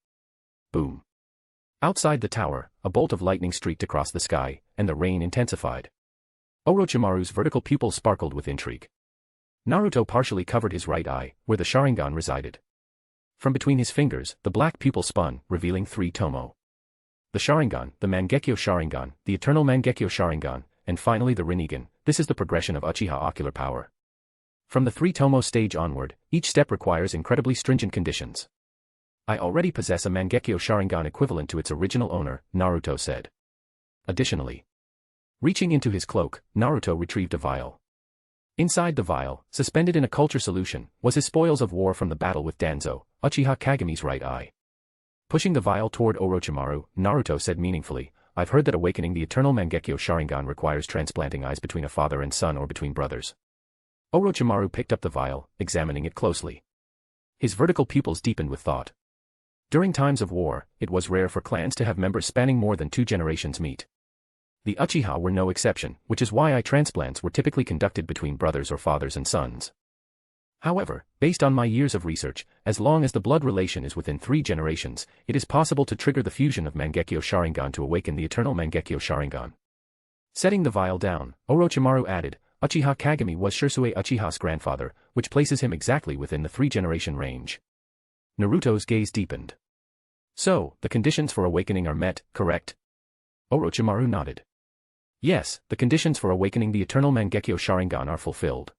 Boom. Outside the tower, a bolt of lightning streaked across the sky, and the rain intensified. Orochimaru's vertical pupils sparkled with intrigue. Naruto partially covered his right eye, where the Sharingan resided. From between his fingers, the black pupil spun, revealing 3 tomo. The Sharingan, the Mangekyo Sharingan, the Eternal Mangekyo Sharingan, and finally the Rinnegan. This is the progression of Uchiha ocular power. From the 3 tomo stage onward, each step requires incredibly stringent conditions. I already possess a Mangekyo Sharingan equivalent to its original owner, Naruto said. Additionally, reaching into his cloak, Naruto retrieved a vial. Inside the vial, suspended in a culture solution, was his spoils of war from the battle with Danzo, Uchiha Kageme's right eye. Pushing the vial toward Orochimaru, Naruto said meaningfully, I've heard that awakening the Eternal Mangekyo Sharingan requires transplanting eyes between a father and son or between brothers. Orochimaru picked up the vial, examining it closely. His vertical pupils deepened with thought. During times of war, it was rare for clans to have members spanning more than 2 generations meet. The Uchiha were no exception, which is why eye transplants were typically conducted between brothers or fathers and sons. However, based on my years of research, as long as the blood relation is within 3 generations, it is possible to trigger the fusion of Mangekyo Sharingan to awaken the Eternal Mangekyo Sharingan. Setting the vial down, Orochimaru added, Uchiha Kagami was Shisui Uchiha's grandfather, which places him exactly within the 3-generation range. Naruto's gaze deepened. So, the conditions for awakening are met, correct? Orochimaru nodded. Yes, the conditions for awakening the Eternal Mangekyo Sharingan are fulfilled.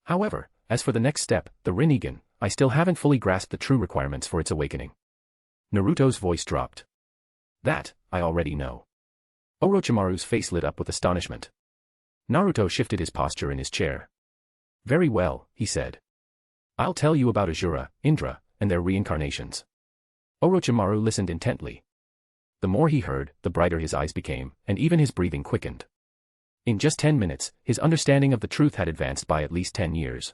However, as for the next step, the Rinnegan, I still haven't fully grasped the true requirements for its awakening. Naruto's voice dropped. That, I already know. Orochimaru's face lit up with astonishment. Naruto shifted his posture in his chair. Very well, he said. I'll tell you about Asura, Indra, and their reincarnations. Orochimaru listened intently. The more he heard, the brighter his eyes became, and even his breathing quickened. In just 10 minutes, his understanding of the truth had advanced by at least 10 years.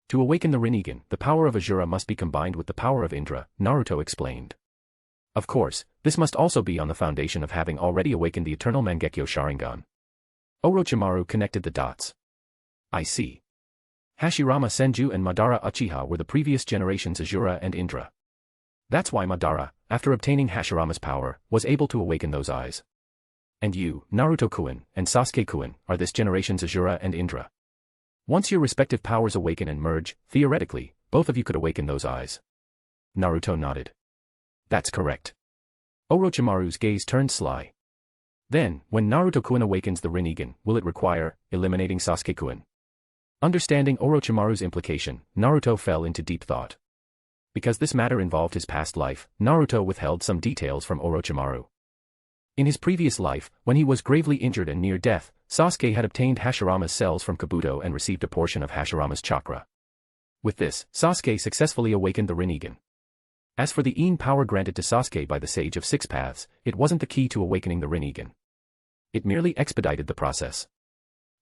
To awaken the Rinnegan, the power of Asura must be combined with the power of Indra, Naruto explained. Of course, this must also be on the foundation of having already awakened the Eternal Mangekyo Sharingan. Orochimaru connected the dots. I see. Hashirama Senju and Madara Uchiha were the previous generations Asura and Indra. That's why Madara, after obtaining Hashirama's power, was able to awaken those eyes. And you, Naruto-kun, and Sasuke-kun, are this generation's Asura and Indra. Once your respective powers awaken and merge, theoretically, both of you could awaken those eyes. Naruto nodded. That's correct. Orochimaru's gaze turned sly. Then, when Naruto-kun awakens the Rinnegan, will it require eliminating Sasuke-kun? Understanding Orochimaru's implication, Naruto fell into deep thought. Because this matter involved his past life, Naruto withheld some details from Orochimaru. In his previous life, when he was gravely injured and near death, Sasuke had obtained Hashirama's cells from Kabuto and received a portion of Hashirama's chakra. With this, Sasuke successfully awakened the Rinnegan. As for the Een power granted to Sasuke by the Sage of Six Paths, it wasn't the key to awakening the Rinnegan. It merely expedited the process.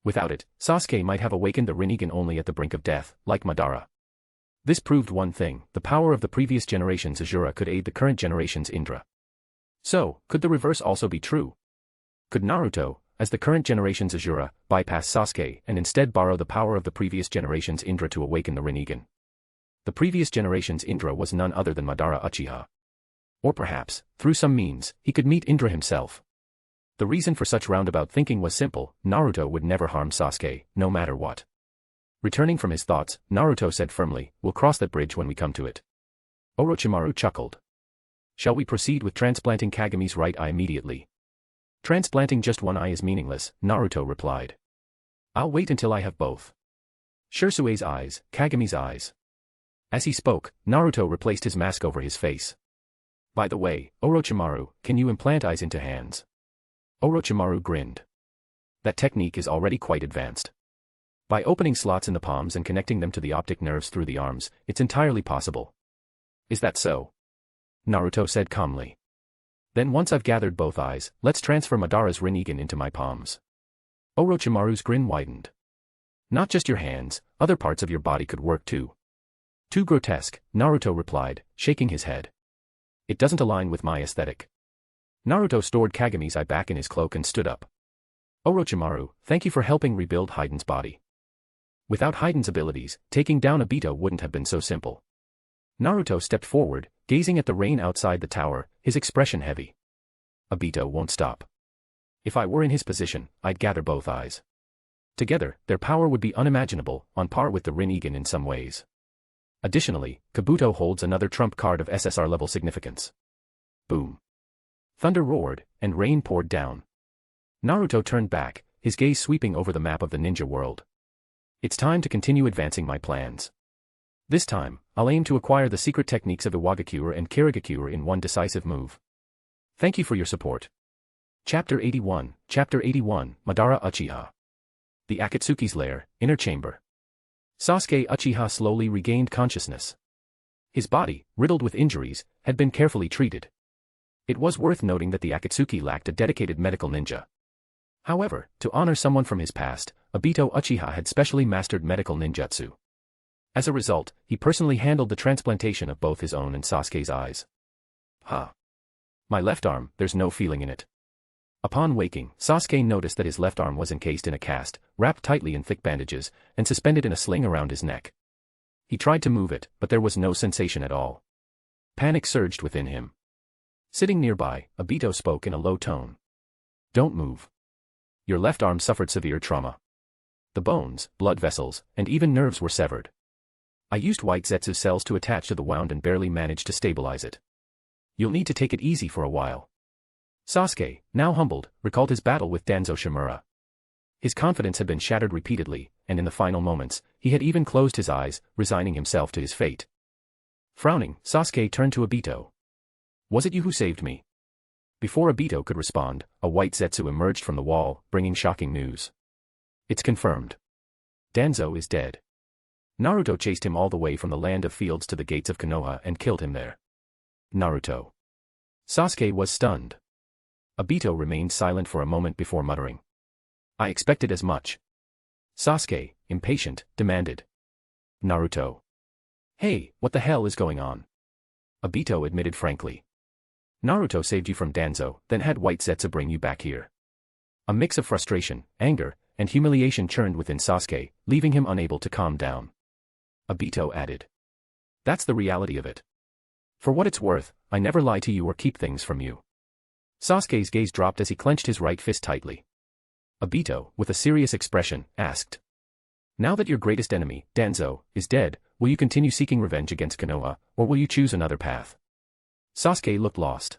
Without it, Sasuke might have awakened the Rinnegan only at the brink of death, like Madara. This proved one thing, the power of the previous generation's Asura could aid the current generation's Indra. So, could the reverse also be true? Could Naruto, as the current generation's Asura, bypass Sasuke and instead borrow the power of the previous generation's Indra to awaken the Rinnegan? The previous generation's Indra was none other than Madara Uchiha. Or perhaps, through some means, he could meet Indra himself. The reason for such roundabout thinking was simple, Naruto would never harm Sasuke, no matter what. Returning from his thoughts, Naruto said firmly, we'll cross that bridge when we come to it. Orochimaru chuckled. Shall we proceed with transplanting Kageme's right eye immediately? Transplanting just one eye is meaningless, Naruto replied. I'll wait until I have both. Shirsue's eyes, Kageme's eyes. As he spoke, Naruto replaced his mask over his face. By the way, Orochimaru, can you implant eyes into hands? Orochimaru grinned. That technique is already quite advanced. By opening slots in the palms and connecting them to the optic nerves through the arms, it's entirely possible. Is that so? Naruto said calmly. Then once I've gathered both eyes, let's transfer Madara's Rinnegan into my palms. Orochimaru's grin widened. Not just your hands, other parts of your body could work too. Too grotesque, Naruto replied, shaking his head. It doesn't align with my aesthetic. Naruto stored Kageme's eye back in his cloak and stood up. Orochimaru, thank you for helping rebuild Haiden's body. Without Haiden's abilities, taking down Obito wouldn't have been so simple. Naruto stepped forward, gazing at the rain outside the tower, his expression heavy. Obito won't stop. If I were in his position, I'd gather both eyes. Together, their power would be unimaginable, on par with the Rinnegan in some ways. Additionally, Kabuto holds another trump card of SSR-level significance. Boom. Thunder roared, and rain poured down. Naruto turned back, his gaze sweeping over the map of the ninja world. It's time to continue advancing my plans. This time, I'll aim to acquire the secret techniques of Iwagakure and Kirigakure in one decisive move. Thank you for your support. Chapter 81, Madara Uchiha. The Akatsuki's Lair, Inner Chamber. Sasuke Uchiha slowly regained consciousness. His body, riddled with injuries, had been carefully treated. It was worth noting that the Akatsuki lacked a dedicated medical ninja. However, to honor someone from his past, Obito Uchiha had specially mastered medical ninjutsu. As a result, he personally handled the transplantation of both his own and Sasuke's eyes. My left arm, there's no feeling in it. Upon waking, Sasuke noticed that his left arm was encased in a cast, wrapped tightly in thick bandages, and suspended in a sling around his neck. He tried to move it, but there was no sensation at all. Panic surged within him. Sitting nearby, Obito spoke in a low tone. Don't move. Your left arm suffered severe trauma. The bones, blood vessels, and even nerves were severed. I used white Zetsu cells to attach to the wound and barely managed to stabilize it. You'll need to take it easy for a while. Sasuke, now humbled, recalled his battle with Danzo Shimura. His confidence had been shattered repeatedly, and in the final moments, he had even closed his eyes, resigning himself to his fate. Frowning, Sasuke turned to Obito. Was it you who saved me? Before Obito could respond, a white Zetsu emerged from the wall, bringing shocking news. It's confirmed. Danzo is dead. Naruto chased him all the way from the land of fields to the gates of Konoha and killed him there. Naruto. Sasuke was stunned. Obito remained silent for a moment before muttering. I expected as much. Sasuke, impatient, demanded. Naruto. Hey, what the hell is going on? Obito admitted frankly. Naruto saved you from Danzo, then had white Zetsu bring you back here. A mix of frustration, anger, and humiliation churned within Sasuke, leaving him unable to calm down. Obito added. That's the reality of it. For what it's worth, I never lie to you or keep things from you. Sasuke's gaze dropped as he clenched his right fist tightly. Obito, with a serious expression, asked. Now that your greatest enemy, Danzo, is dead, will you continue seeking revenge against Konoha, or will you choose another path? Sasuke looked lost.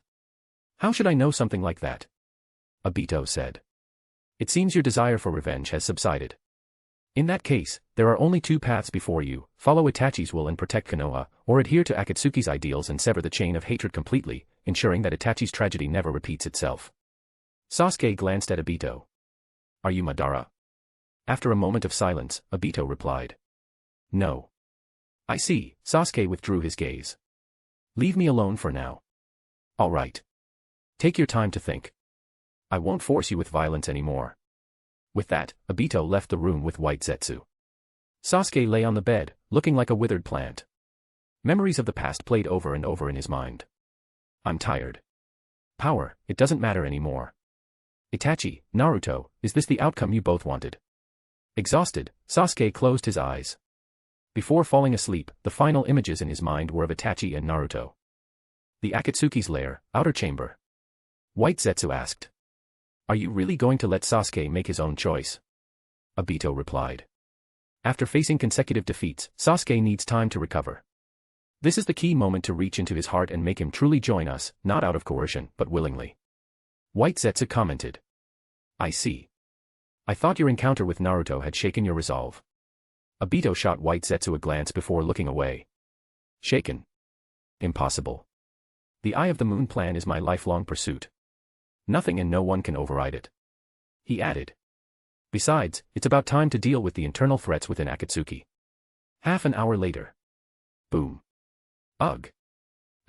How should I know something like that? Obito said. It seems your desire for revenge has subsided. In that case, there are only two paths before you: follow Itachi's will and protect Konoha, or adhere to Akatsuki's ideals and sever the chain of hatred completely, ensuring that Itachi's tragedy never repeats itself. Sasuke glanced at Obito. Are you Madara? After a moment of silence, Obito replied. No. I see. Sasuke withdrew his gaze. Leave me alone for now. All right. Take your time to think. I won't force you with violence anymore. With that, Obito left the room with white Zetsu. Sasuke lay on the bed, looking like a withered plant. Memories of the past played over and over in his mind. I'm tired. Power, it doesn't matter anymore. Itachi, Naruto, is this the outcome you both wanted? Exhausted, Sasuke closed his eyes. Before falling asleep, the final images in his mind were of Itachi and Naruto. The Akatsuki's lair, outer chamber. White Zetsu asked. Are you really going to let Sasuke make his own choice? Obito replied. After facing consecutive defeats, Sasuke needs time to recover. This is the key moment to reach into his heart and make him truly join us, not out of coercion, but willingly. White Zetsu commented. I see. I thought your encounter with Naruto had shaken your resolve. Obito shot White Zetsu a glance before looking away. Shaken? Impossible. The Eye of the Moon plan is my lifelong pursuit. Nothing and no one can override it. He added. Besides, it's about time to deal with the internal threats within Akatsuki. Half an hour later. Boom. Ugh.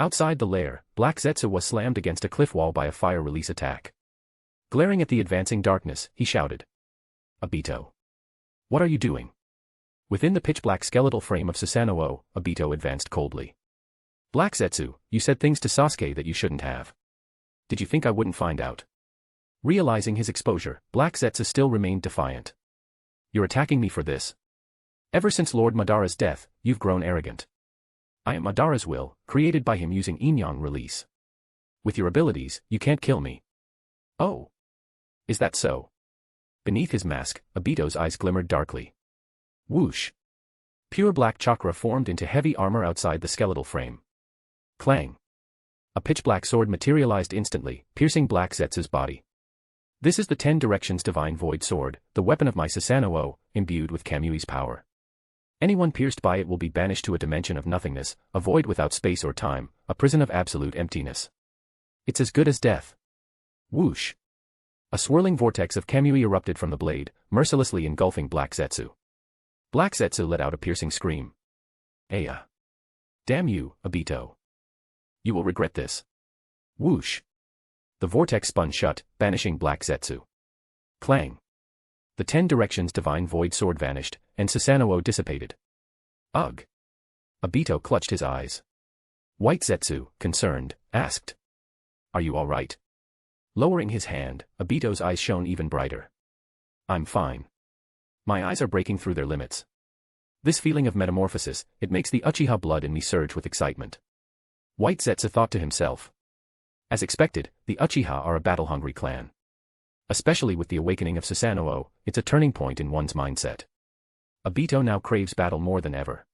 Outside the lair, Black Zetsu was slammed against a cliff wall by a fire release attack. Glaring at the advancing darkness, he shouted. Obito. What are you doing? Within the pitch-black skeletal frame of Susanoo, Obito advanced coldly. Black Zetsu, you said things to Sasuke that you shouldn't have. Did you think I wouldn't find out? Realizing his exposure, Black Zetsu still remained defiant. You're attacking me for this. Ever since Lord Madara's death, you've grown arrogant. I am Madara's will, created by him using Yin-Yang release. With your abilities, you can't kill me. Oh. Is that so? Beneath his mask, Obito's eyes glimmered darkly. Whoosh. Pure black chakra formed into heavy armor outside the skeletal frame. Clang. A pitch-black sword materialized instantly, piercing Black Zetsu's body. This is the 10 Directions Divine Void Sword, the weapon of my Susanoo, imbued with Kamui's power. Anyone pierced by it will be banished to a dimension of nothingness, a void without space or time, a prison of absolute emptiness. It's as good as death. Whoosh. A swirling vortex of Kamui erupted from the blade, mercilessly engulfing Black Zetsu. Black Zetsu let out a piercing scream. Aya. Damn you, Obito. You will regret this. Whoosh. The vortex spun shut, banishing Black Zetsu. Clang. The 10 Directions Divine Void Sword vanished, and Susanoo dissipated. Ugh. Obito clutched his eyes. White Zetsu, concerned, asked. Are you all right? Lowering his hand, Obito's eyes shone even brighter. I'm fine. My eyes are breaking through their limits. This feeling of metamorphosis, it makes the Uchiha blood in me surge with excitement. White Zetsu thought to himself. As expected, the Uchiha are a battle-hungry clan. Especially with the awakening of Susanoo, it's a turning point in one's mindset. Obito now craves battle more than ever.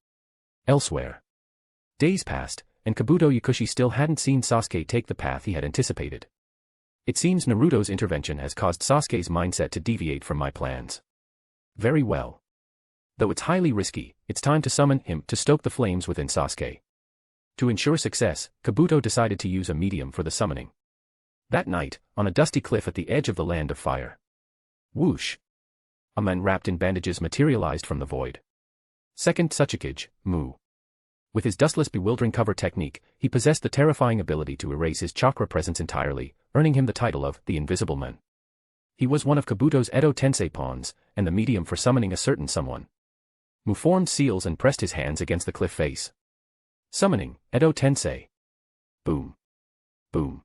Elsewhere. Days passed, and Kabuto Yakushi still hadn't seen Sasuke take the path he had anticipated. It seems Naruto's intervention has caused Sasuke's mindset to deviate from my plans. Very well. Though it's highly risky, it's time to summon him to stoke the flames within Sasuke. To ensure success, Kabuto decided to use a medium for the summoning. That night, on a dusty cliff at the edge of the Land of Fire. Whoosh. A man wrapped in bandages materialized from the void. Second Tsuchikage, Mu. With his dustless bewildering cover technique, he possessed the terrifying ability to erase his chakra presence entirely, earning him the title of the Invisible Man. He was one of Kabuto's Edo Tensei pawns, and the medium for summoning a certain someone. Mu formed seals and pressed his hands against the cliff face. Summoning, Edo Tensei. Boom. Boom.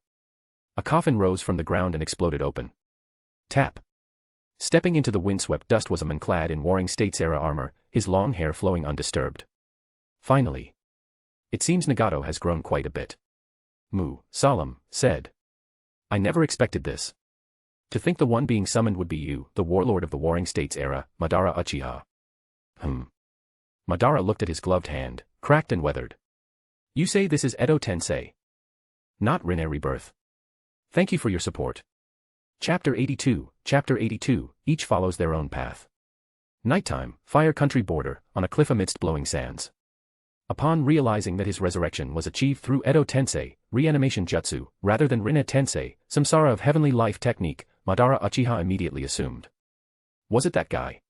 A coffin rose from the ground and exploded open. Tap. Stepping into the windswept dust was a man clad in Warring States-era armor, his long hair flowing undisturbed. Finally. It seems Nagato has grown quite a bit. Mu, solemn, said. I never expected this. To think the one being summoned would be you, the warlord of the Warring States-era, Madara Uchiha. Madara looked at his gloved hand, cracked and weathered. You say this is Edo Tensei? Not Rinne Rebirth. Thank you for your support. Chapter 82, each follows their own path. Nighttime, Fire Country border, on a cliff amidst blowing sands. Upon realizing that his resurrection was achieved through Edo Tensei, reanimation jutsu, rather than Rinne Tensei, samsara of heavenly life technique, Madara Uchiha immediately assumed. Was it that guy?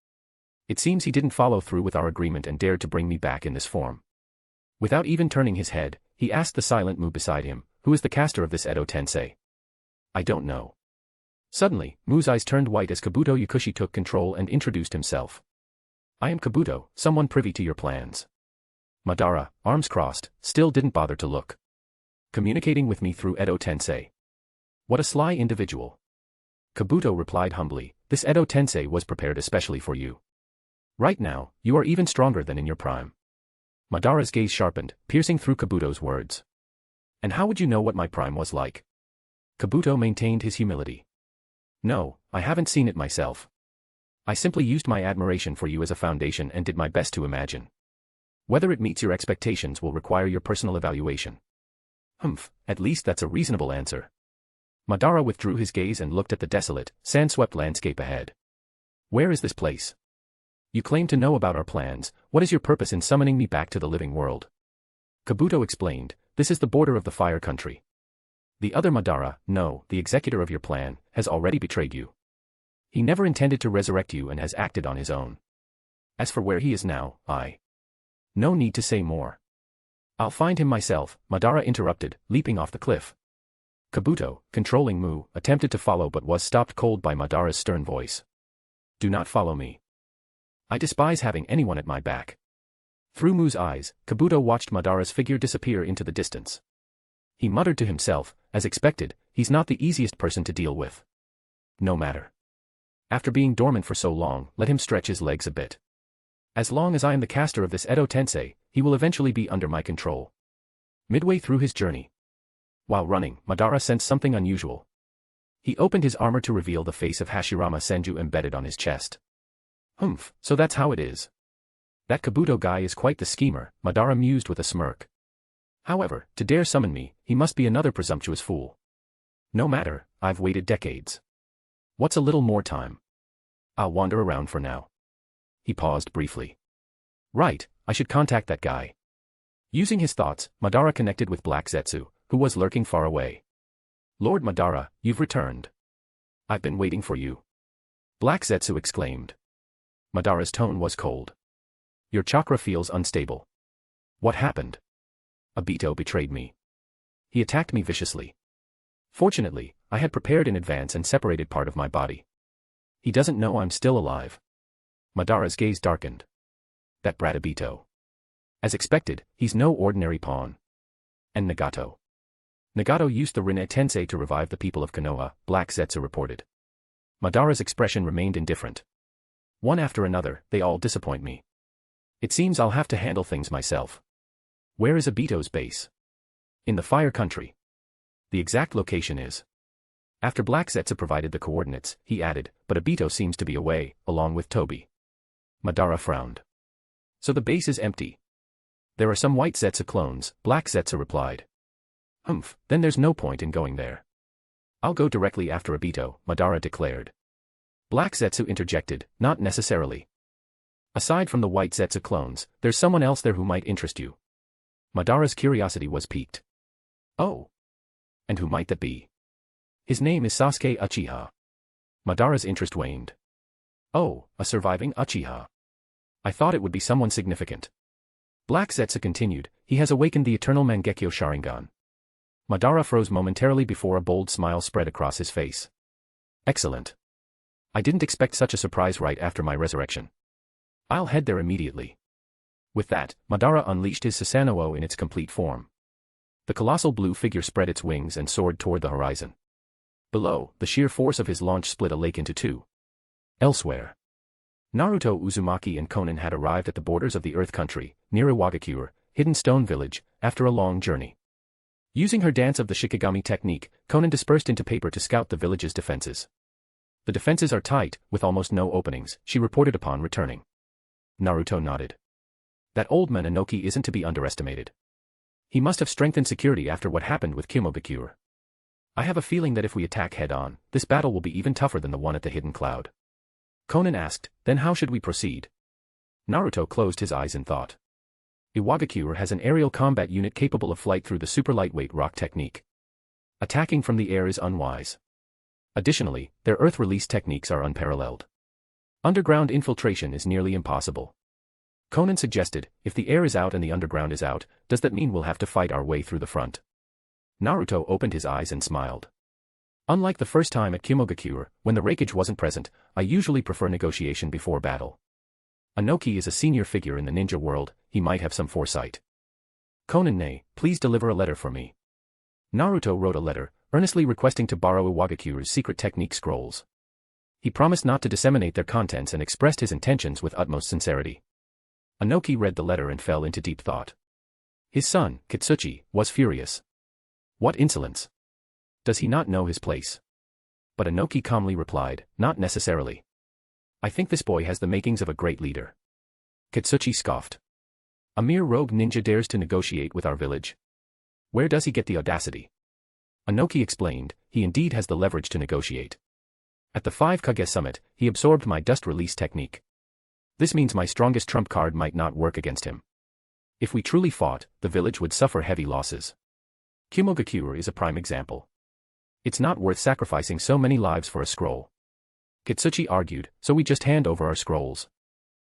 It seems he didn't follow through with our agreement and dared to bring me back in this form. Without even turning his head, he asked the silent Mu beside him, who is the caster of this Edo Tensei? I don't know. Suddenly, Mu's eyes turned white as Kabuto Yakushi took control and introduced himself. I am Kabuto, someone privy to your plans. Madara, arms crossed, still didn't bother to look. Communicating with me through Edo Tensei. What a sly individual. Kabuto replied humbly, this Edo Tensei was prepared especially for you. Right now, you are even stronger than in your prime. Madara's gaze sharpened, piercing through Kabuto's words. And how would you know what my prime was like? Kabuto maintained his humility. No, I haven't seen it myself. I simply used my admiration for you as a foundation and did my best to imagine. Whether it meets your expectations will require your personal evaluation. At least that's a reasonable answer. Madara withdrew his gaze and looked at the desolate, sand-swept landscape ahead. Where is this place? You claim to know about our plans, what is your purpose in summoning me back to the living world? Kabuto explained, this is the border of the Fire Country. The other Madara, no, the executor of your plan, has already betrayed you. He never intended to resurrect you and has acted on his own. As for where he is now, no need to say more. I'll find him myself, Madara interrupted, leaping off the cliff. Kabuto, controlling Mu, attempted to follow but was stopped cold by Madara's stern voice. Do not follow me. I despise having anyone at my back. Through Mu's eyes, Kabuto watched Madara's figure disappear into the distance. He muttered to himself, as expected, he's not the easiest person to deal with. No matter. After being dormant for so long, let him stretch his legs a bit. As long as I am the caster of this Edo Tensei, he will eventually be under my control. Midway through his journey. While running, Madara sensed something unusual. He opened his armor to reveal the face of Hashirama Senju embedded on his chest. Humph, so that's how it is. That Kabuto guy is quite the schemer, Madara mused with a smirk. However, to dare summon me, he must be another presumptuous fool. No matter, I've waited decades. What's a little more time? I'll wander around for now. He paused briefly. Right, I should contact that guy. Using his thoughts, Madara connected with Black Zetsu, who was lurking far away. Lord Madara, you've returned. I've been waiting for you. Black Zetsu exclaimed. Madara's tone was cold. Your chakra feels unstable. What happened? Obito betrayed me. He attacked me viciously. Fortunately, I had prepared in advance and separated part of my body. He doesn't know I'm still alive. Madara's gaze darkened. That brat Obito. As expected, he's no ordinary pawn. And Nagato. Nagato used the Rinne Tensei to revive the people of Konoha, Black Zetsu reported. Madara's expression remained indifferent. One after another, they all disappoint me. It seems I'll have to handle things myself. Where is Obito's base? In the Fire Country. The exact location is. After Black Zetsu provided the coordinates, he added, but Obito seems to be away, along with Toby. Madara frowned. So the base is empty. There are some white Zetsu clones, Black Zetsu replied. Humph, then there's no point in going there. I'll go directly after Obito, Madara declared. Black Zetsu interjected, not necessarily. Aside from the white Zetsu clones, there's someone else there who might interest you. Madara's curiosity was piqued. Oh. And who might that be? His name is Sasuke Uchiha. Madara's interest waned. Oh, a surviving Uchiha. I thought it would be someone significant. Black Zetsu continued, he has awakened the eternal Mangekyo Sharingan. Madara froze momentarily before a bold smile spread across his face. Excellent. I didn't expect such a surprise right after my resurrection. I'll head there immediately. With that, Madara unleashed his Susanoo in its complete form. The colossal blue figure spread its wings and soared toward the horizon. Below, the sheer force of his launch split a lake into two. Elsewhere. Naruto Uzumaki and Konan had arrived at the borders of the Earth Country, near Iwagakure, hidden stone village, after a long journey. Using her dance of the Shikigami technique, Konan dispersed into paper to scout the village's defenses. The defenses are tight, with almost no openings, she reported upon returning. Naruto nodded. That old man Inoki isn't to be underestimated. He must have strengthened security after what happened with Kimobakure. I have a feeling that if we attack head-on, this battle will be even tougher than the one at the Hidden Cloud. Konan asked, then how should we proceed? Naruto closed his eyes in thought. Iwagakure has an aerial combat unit capable of flight through the super lightweight rock technique. Attacking from the air is unwise. Additionally, their earth release techniques are unparalleled. Underground infiltration is nearly impossible. Konan suggested, if the air is out and the underground is out, does that mean we'll have to fight our way through the front? Naruto opened his eyes and smiled. Unlike the first time at Kimogakure, when the Raikage wasn't present, I usually prefer negotiation before battle. Inoki is a senior figure in the ninja world, he might have some foresight. Konan-ne, please deliver a letter for me. Naruto wrote a letter, earnestly requesting to borrow Iwagakure's secret technique scrolls. He promised not to disseminate their contents and expressed his intentions with utmost sincerity. Inoki read the letter and fell into deep thought. His son, Kitsuchi, was furious. What insolence! Does he not know his place? But Inoki calmly replied, not necessarily. I think this boy has the makings of a great leader. Kitsuchi scoffed. A mere rogue ninja dares to negotiate with our village? Where does he get the audacity? Inoki explained, he indeed has the leverage to negotiate. At the 5 Kage summit, he absorbed my dust release technique. This means my strongest trump card might not work against him. If we truly fought, the village would suffer heavy losses. Kimogakure is a prime example. It's not worth sacrificing so many lives for a scroll. Kitsuchi argued, so we just hand over our scrolls.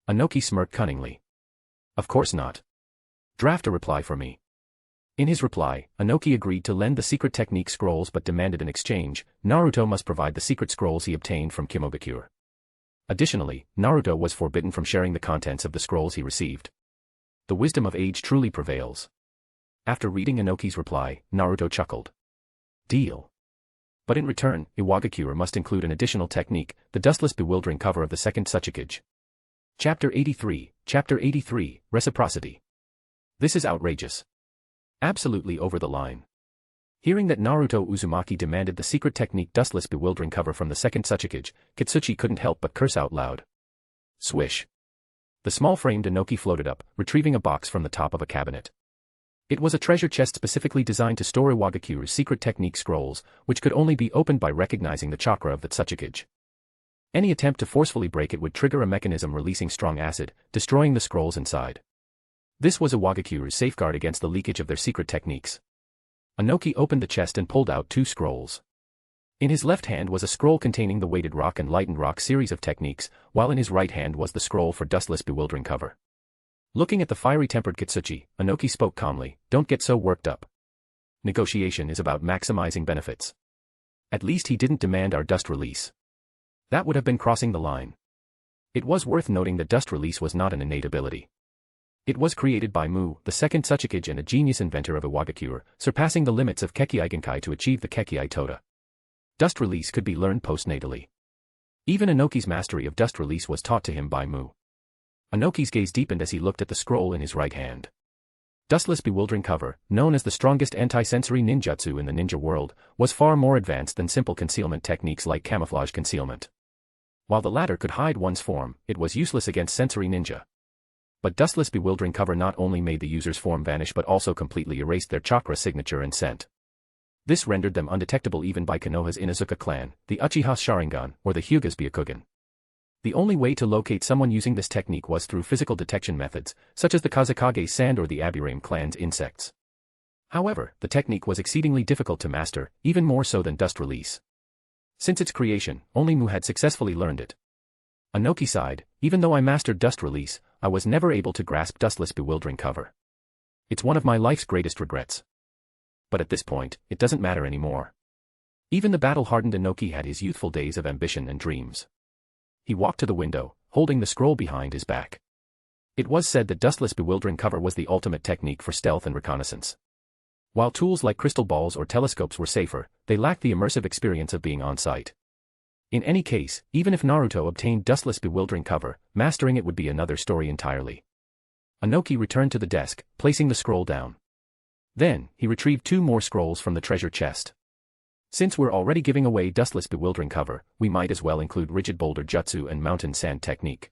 Inoki smirked cunningly. Of course not. Draft a reply for me. In his reply, Inoki agreed to lend the secret technique scrolls but demanded an exchange. Naruto must provide the secret scrolls he obtained from Kimogakure. Additionally, Naruto was forbidden from sharing the contents of the scrolls he received. The wisdom of age truly prevails. After reading Inoki's reply, Naruto chuckled. Deal. But in return, Iwagakure must include an additional technique, the dustless bewildering cover of the second Utsutsuki. Chapter 83, Reciprocity. This is outrageous. Absolutely over the line. Hearing that Naruto Uzumaki demanded the secret technique dustless bewildering cover from the second Utsutsuki, Kitsuchi couldn't help but curse out loud. Swish. The small-framed Inoki floated up, retrieving a box from the top of a cabinet. It was a treasure chest specifically designed to store Iwagakure's secret technique scrolls, which could only be opened by recognizing the chakra of the Utsutsuki. Any attempt to forcefully break it would trigger a mechanism releasing strong acid, destroying the scrolls inside. This was Iwagakure's safeguard against the leakage of their secret techniques. Inoki opened the chest and pulled out 2 scrolls. In his left hand was a scroll containing the weighted rock and lightened rock series of techniques, while in his right hand was the scroll for dustless bewildering cover. Looking at the fiery-tempered Kitsuchi, Inoki spoke calmly, "Don't get so worked up. Negotiation is about maximizing benefits. At least he didn't demand our dust release. That would have been crossing the line." It was worth noting that dust release was not an innate ability. It was created by Mu, the second Utsutsuki and a genius inventor of Iwagakure, surpassing the limits of Kekkai Genkai to achieve the Kekkai Tota. Dust release could be learned postnatally. Even Inoki's mastery of dust release was taught to him by Mu. Inoki's gaze deepened as he looked at the scroll in his right hand. Dustless bewildering cover, known as the strongest anti-sensory ninjutsu in the ninja world, was far more advanced than simple concealment techniques like camouflage concealment. While the latter could hide one's form, it was useless against sensory ninja. But dustless bewildering cover not only made the user's form vanish but also completely erased their chakra signature and scent. This rendered them undetectable even by Konoha's Inuzuka clan, the Uchiha's Sharingan, or the Hyuga's Byakugan. The only way to locate someone using this technique was through physical detection methods, such as the Kazekage sand or the Aburame clan's insects. However, the technique was exceedingly difficult to master, even more so than dust release. Since its creation, only Mu had successfully learned it. Inoki sighed, "Even though I mastered dust release, I was never able to grasp dustless bewildering cover. It's one of my life's greatest regrets. But at this point, it doesn't matter anymore." Even the battle-hardened Inoki had his youthful days of ambition and dreams. He walked to the window, holding the scroll behind his back. It was said that dustless bewildering cover was the ultimate technique for stealth and reconnaissance. While tools like crystal balls or telescopes were safer, they lacked the immersive experience of being on site. In any case, even if Naruto obtained dustless bewildering cover, mastering it would be another story entirely. Inoki returned to the desk, placing the scroll down. Then, he retrieved 2 more scrolls from the treasure chest. Since we're already giving away dustless bewildering cover, we might as well include rigid boulder jutsu and mountain sand technique.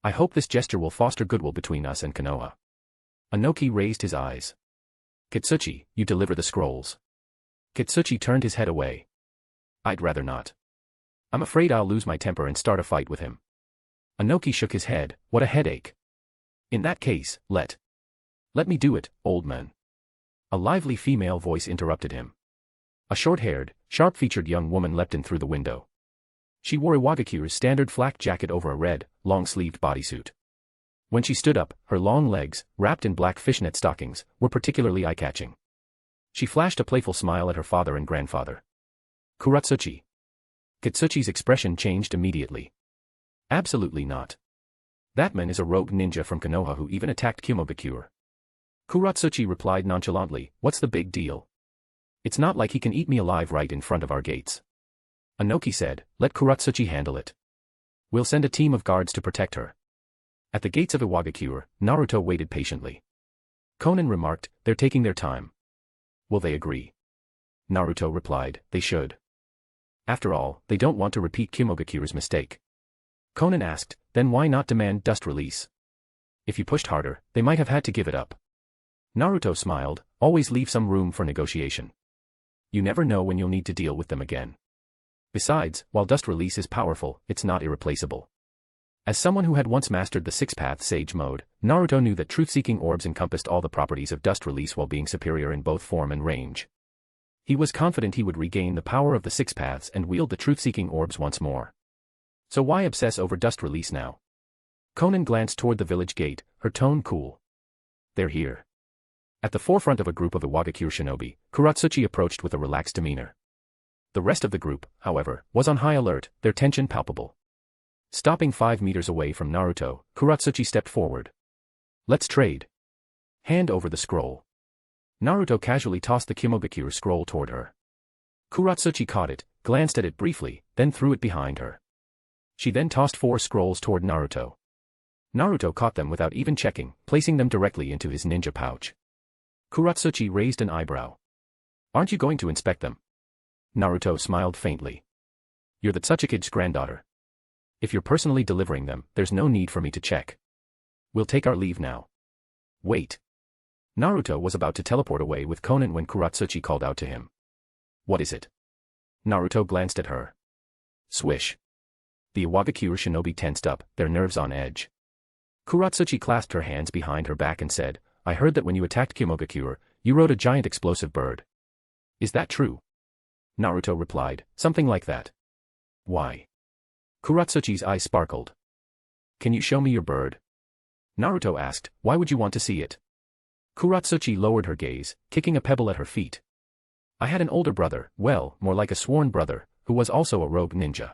I hope this gesture will foster goodwill between us and Konoha. Inoki raised his eyes. "Kitsuchi, you deliver the scrolls." Kitsuchi turned his head away. "I'd rather not. I'm afraid I'll lose my temper and start a fight with him." Inoki shook his head. "What a headache. In that case, let me do it, old man." A lively female voice interrupted him. A short-haired, sharp-featured young woman leapt in through the window. She wore Iwagakure's standard flak jacket over a red, long-sleeved bodysuit. When she stood up, her long legs, wrapped in black fishnet stockings, were particularly eye-catching. She flashed a playful smile at her father and grandfather. "Kuratsuchi." Kitsuchi's expression changed immediately. "Absolutely not. That man is a rogue ninja from Konoha who even attacked Kumogakure." Kuratsuchi replied nonchalantly, "What's the big deal? It's not like he can eat me alive right in front of our gates." Inoki said, "Let Kuratsuchi handle it. We'll send a team of guards to protect her." At the gates of Iwagakure, Naruto waited patiently. Konan remarked, "They're taking their time." "Will they agree?" Naruto replied, "They should. After all, they don't want to repeat Kumogakure's mistake." Konan asked, "Then why not demand dust release? If you pushed harder, they might have had to give it up." Naruto smiled, "Always leave some room for negotiation. You never know when you'll need to deal with them again. Besides, while dust release is powerful, it's not irreplaceable." As someone who had once mastered the six-path sage mode, Naruto knew that truth-seeking orbs encompassed all the properties of dust release while being superior in both form and range. He was confident he would regain the power of the six paths and wield the truth-seeking orbs once more. So why obsess over dust release now? Konan glanced toward the village gate, her tone cool. "They're here." At the forefront of a group of Iwagakure shinobi, Kuratsuchi approached with a relaxed demeanor. The rest of the group, however, was on high alert, their tension palpable. Stopping 5 meters away from Naruto, Kuratsuchi stepped forward. "Let's trade. Hand over the scroll." Naruto casually tossed the Kumogakure scroll toward her. Kuratsuchi caught it, glanced at it briefly, then threw it behind her. She then tossed 4 scrolls toward Naruto. Naruto caught them without even checking, placing them directly into his ninja pouch. Kuratsuchi raised an eyebrow. Aren't you going to inspect them? Naruto smiled faintly. You're the Tsuchikige's granddaughter. If you're personally delivering them, there's no need for me to check. We'll take our leave now. Wait. Naruto was about to teleport away with Konan when Kuratsuchi called out to him. What is it? Naruto glanced at her. Swish. The Iwagakure shinobi tensed up, their nerves on edge. Kuratsuchi clasped her hands behind her back and said, I heard that when you attacked Kimogakure, you rode a giant explosive bird. Is that true? Naruto replied, something like that. Why? Kuratsuchi's eyes sparkled. Can you show me your bird? Naruto asked, why would you want to see it? Kuratsuchi lowered her gaze, kicking a pebble at her feet. I had an older brother, well, more like a sworn brother, who was also a rogue ninja.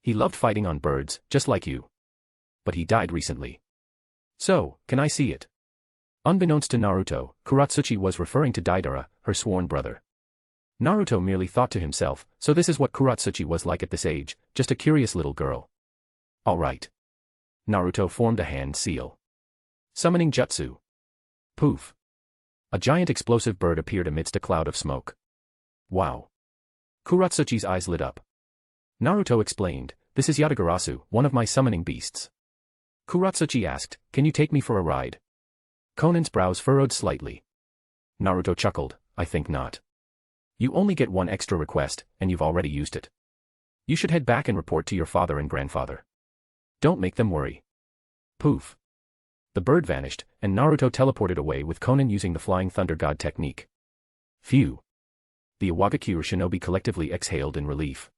He loved fighting on birds, just like you. But he died recently. So, can I see it? Unbeknownst to Naruto, Kuratsuchi was referring to Deidara, her sworn brother. Naruto merely thought to himself, so this is what Kuratsuchi was like at this age, just a curious little girl. All right. Naruto formed a hand seal. Summoning jutsu. Poof. A giant explosive bird appeared amidst a cloud of smoke. Wow. Kuratsuchi's eyes lit up. Naruto explained, this is Yatagarasu, one of my summoning beasts. Kuratsuchi asked, can you take me for a ride? Konan's brows furrowed slightly. Naruto chuckled, I think not. You only get one extra request, and you've already used it. You should head back and report to your father and grandfather. Don't make them worry. Poof. The bird vanished, and Naruto teleported away with Konan using the Flying Thunder God technique. Phew. The Iwagakure shinobi collectively exhaled in relief.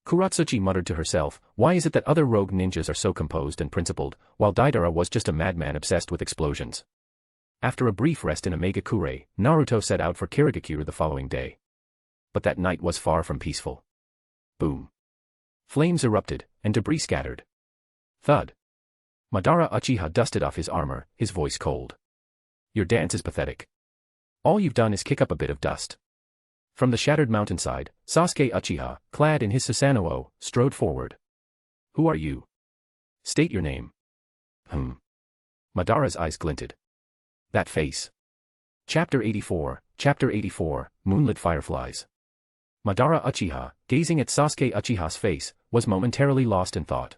Kuratsuchi muttered to herself, why is it that other rogue ninjas are so composed and principled, while Deidara was just a madman obsessed with explosions? After a brief rest in Omegakure, Naruto set out for Kirigakure the following day. But that night was far from peaceful. Boom. Flames erupted, and debris scattered. Thud. Madara Uchiha dusted off his armor, his voice cold. Your dance is pathetic. All you've done is kick up a bit of dust. From the shattered mountainside, Sasuke Uchiha, clad in his Susanoo, strode forward. Who are you? State your name. Madara's eyes glinted. That face. Chapter 84, Moonlit Fireflies. Madara Uchiha, gazing at Sasuke Uchiha's face, was momentarily lost in thought.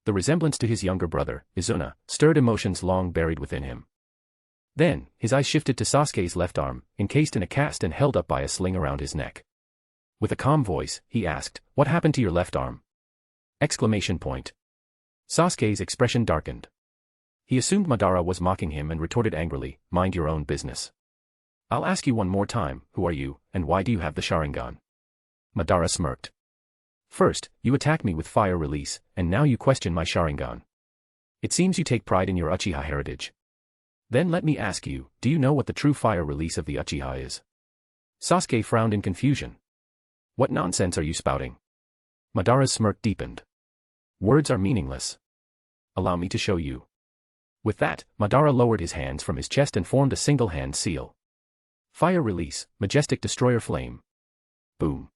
The resemblance to his younger brother, Izuna, stirred emotions long buried within him. Then, his eyes shifted to Sasuke's left arm, encased in a cast and held up by a sling around his neck. With a calm voice, he asked, what happened to your left arm? Exclamation point. Sasuke's expression darkened. He assumed Madara was mocking him and retorted angrily, mind your own business. I'll ask you one more time, who are you, and why do you have the Sharingan? Madara smirked. First, you attack me with fire release, and now you question my Sharingan. It seems you take pride in your Uchiha heritage. Then let me ask you, do you know what the true fire release of the Uchiha is? Sasuke frowned in confusion. What nonsense are you spouting? Madara's smirk deepened. Words are meaningless. Allow me to show you. With that, Madara lowered his hands from his chest and formed a single hand seal. Fire release, majestic destroyer flame. Boom.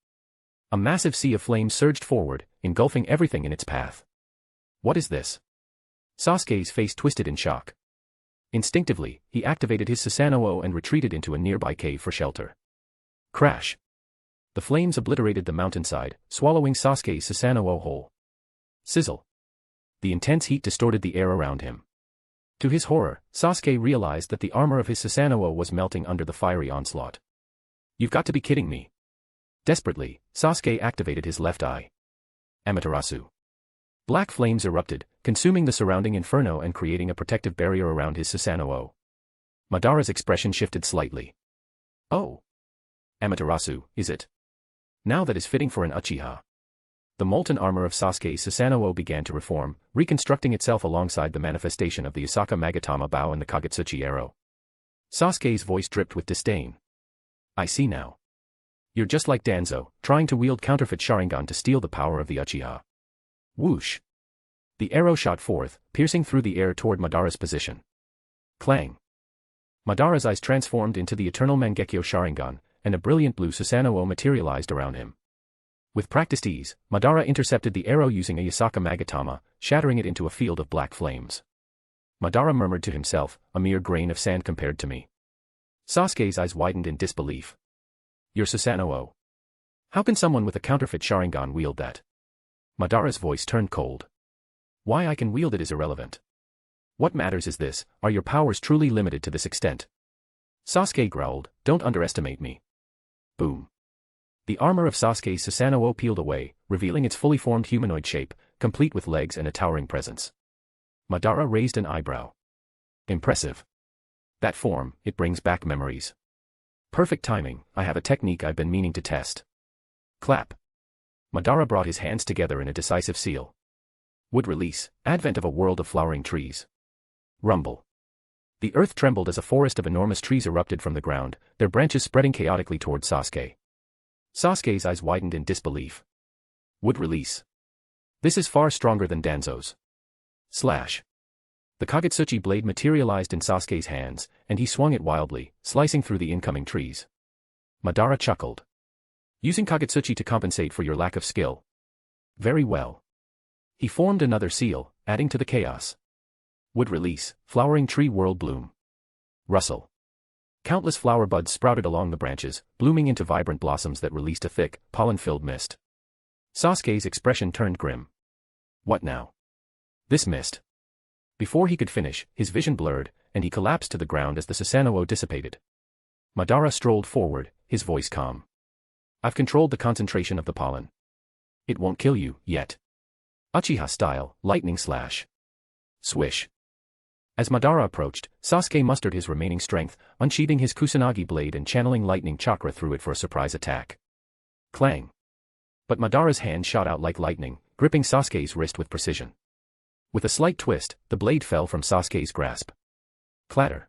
A massive sea of flame surged forward, engulfing everything in its path. What is this? Sasuke's face twisted in shock. Instinctively, he activated his Susanoo and retreated into a nearby cave for shelter. Crash. The flames obliterated the mountainside, swallowing Sasuke's Susanoo whole. Sizzle. The intense heat distorted the air around him. To his horror, Sasuke realized that the armor of his Susanoo was melting under the fiery onslaught. You've got to be kidding me. Desperately, Sasuke activated his left eye. Amaterasu. Black flames erupted, consuming the surrounding inferno and creating a protective barrier around his Susanoo. Madara's expression shifted slightly. Oh. Amaterasu, is it? Now that is fitting for an Uchiha. The molten armor of Sasuke's Susanoo began to reform, reconstructing itself alongside the manifestation of the Asaka Magatama bow and the Kagetsuchi arrow. Sasuke's voice dripped with disdain. I see now. You're just like Danzo, trying to wield counterfeit Sharingan to steal the power of the Uchiha. Whoosh. The arrow shot forth, piercing through the air toward Madara's position. Clang. Madara's eyes transformed into the eternal Mangekyo Sharingan, and a brilliant blue Susanoo materialized around him. With practiced ease, Madara intercepted the arrow using a Yasaka Magatama, shattering it into a field of black flames. Madara murmured to himself, a mere grain of sand compared to me. Sasuke's eyes widened in disbelief. Your Susanoo? How can someone with a counterfeit Sharingan wield that? Madara's voice turned cold. Why I can wield it is irrelevant. What matters is this, are your powers truly limited to this extent? Sasuke growled, don't underestimate me. Boom. The armor of Sasuke's Susanoo peeled away, revealing its fully formed humanoid shape, complete with legs and a towering presence. Madara raised an eyebrow. Impressive. That form, it brings back memories. Perfect timing, I have a technique I've been meaning to test. Clap. Madara brought his hands together in a decisive seal. Wood release, advent of a world of flowering trees. Rumble. The earth trembled as a forest of enormous trees erupted from the ground, their branches spreading chaotically toward Sasuke. Sasuke's eyes widened in disbelief. Wood release. This is far stronger than Danzo's. Slash. The Kagetsuchi blade materialized in Sasuke's hands, and he swung it wildly, slicing through the incoming trees. Madara chuckled. Using Kagetsuchi to compensate for your lack of skill. Very well. He formed another seal, adding to the chaos. Wood release, flowering tree whirl bloom. Rustle. Countless flower buds sprouted along the branches, blooming into vibrant blossoms that released a thick, pollen-filled mist. Sasuke's expression turned grim. What now? This mist. Before he could finish, his vision blurred, and he collapsed to the ground as the Susanoo dissipated. Madara strolled forward, his voice calm. I've controlled the concentration of the pollen. It won't kill you, yet. Uchiha style, lightning slash. Swish. As Madara approached, Sasuke mustered his remaining strength, unsheathing his Kusanagi blade and channeling lightning chakra through it for a surprise attack. Clang. But Madara's hand shot out like lightning, gripping Sasuke's wrist with precision. With a slight twist, the blade fell from Sasuke's grasp. Clatter.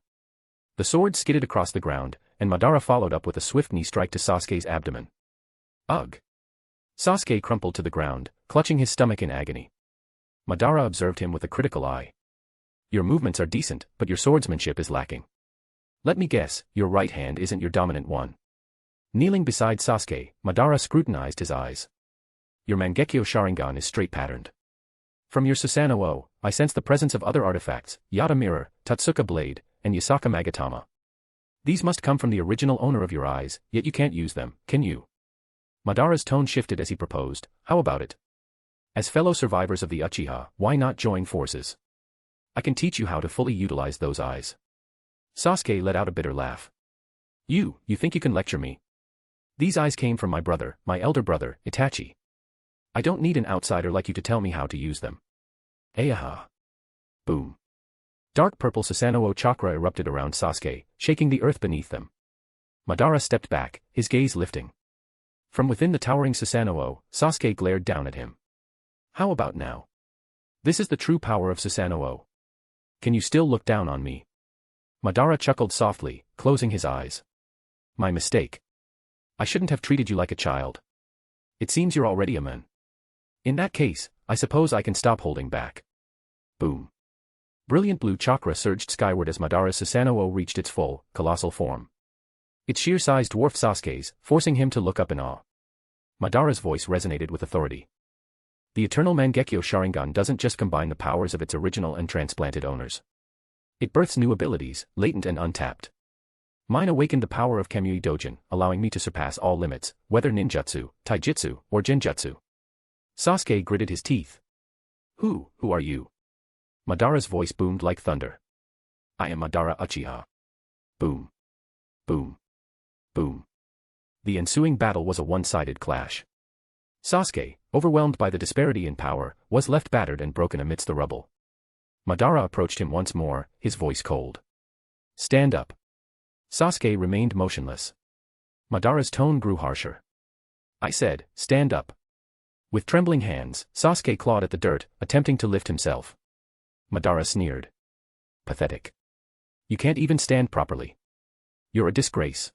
The sword skidded across the ground, and Madara followed up with a swift knee strike to Sasuke's abdomen. Ugh. Sasuke crumpled to the ground, clutching his stomach in agony. Madara observed him with a critical eye. Your movements are decent, but your swordsmanship is lacking. Let me guess, your right hand isn't your dominant one. Kneeling beside Sasuke, Madara scrutinized his eyes. Your Mangekyo Sharingan is straight-patterned. From your Susanoo, I sense the presence of other artifacts, Yata Mirror, Tatsuka Blade, and Yasaka Magatama. These must come from the original owner of your eyes, yet you can't use them, can you? Madara's tone shifted as he proposed, how about it? As fellow survivors of the Uchiha, why not join forces? I can teach you how to fully utilize those eyes. Sasuke let out a bitter laugh. You think you can lecture me? These eyes came from my brother, my elder brother, Itachi. I don't need an outsider like you to tell me how to use them. Ayaha. Boom. Dark purple Susanoo chakra erupted around Sasuke, shaking the earth beneath them. Madara stepped back, his gaze lifting. From within the towering Susanoo, Sasuke glared down at him. How about now? This is the true power of Susanoo. Can you still look down on me? Madara chuckled softly, closing his eyes. My mistake. I shouldn't have treated you like a child. It seems you're already a man. In that case, I suppose I can stop holding back. Boom. Brilliant blue chakra surged skyward as Madara's Susanoo reached its full, colossal form. Its sheer size dwarfed Sasuke's, forcing him to look up in awe. Madara's voice resonated with authority. The eternal Mangekyo Sharingan doesn't just combine the powers of its original and transplanted owners. It births new abilities, latent and untapped. Mine awakened the power of Kamui Dojin, allowing me to surpass all limits, whether ninjutsu, taijutsu, or genjutsu. Sasuke gritted his teeth. Who are you? Madara's voice boomed like thunder. I am Madara Uchiha. Boom. Boom. Boom. The ensuing battle was a one-sided clash. Sasuke, overwhelmed by the disparity in power, was left battered and broken amidst the rubble. Madara approached him once more, his voice cold. Stand up. Sasuke remained motionless. Madara's tone grew harsher. I said, stand up. With trembling hands, Sasuke clawed at the dirt, attempting to lift himself. Madara sneered. Pathetic. You can't even stand properly. You're a disgrace.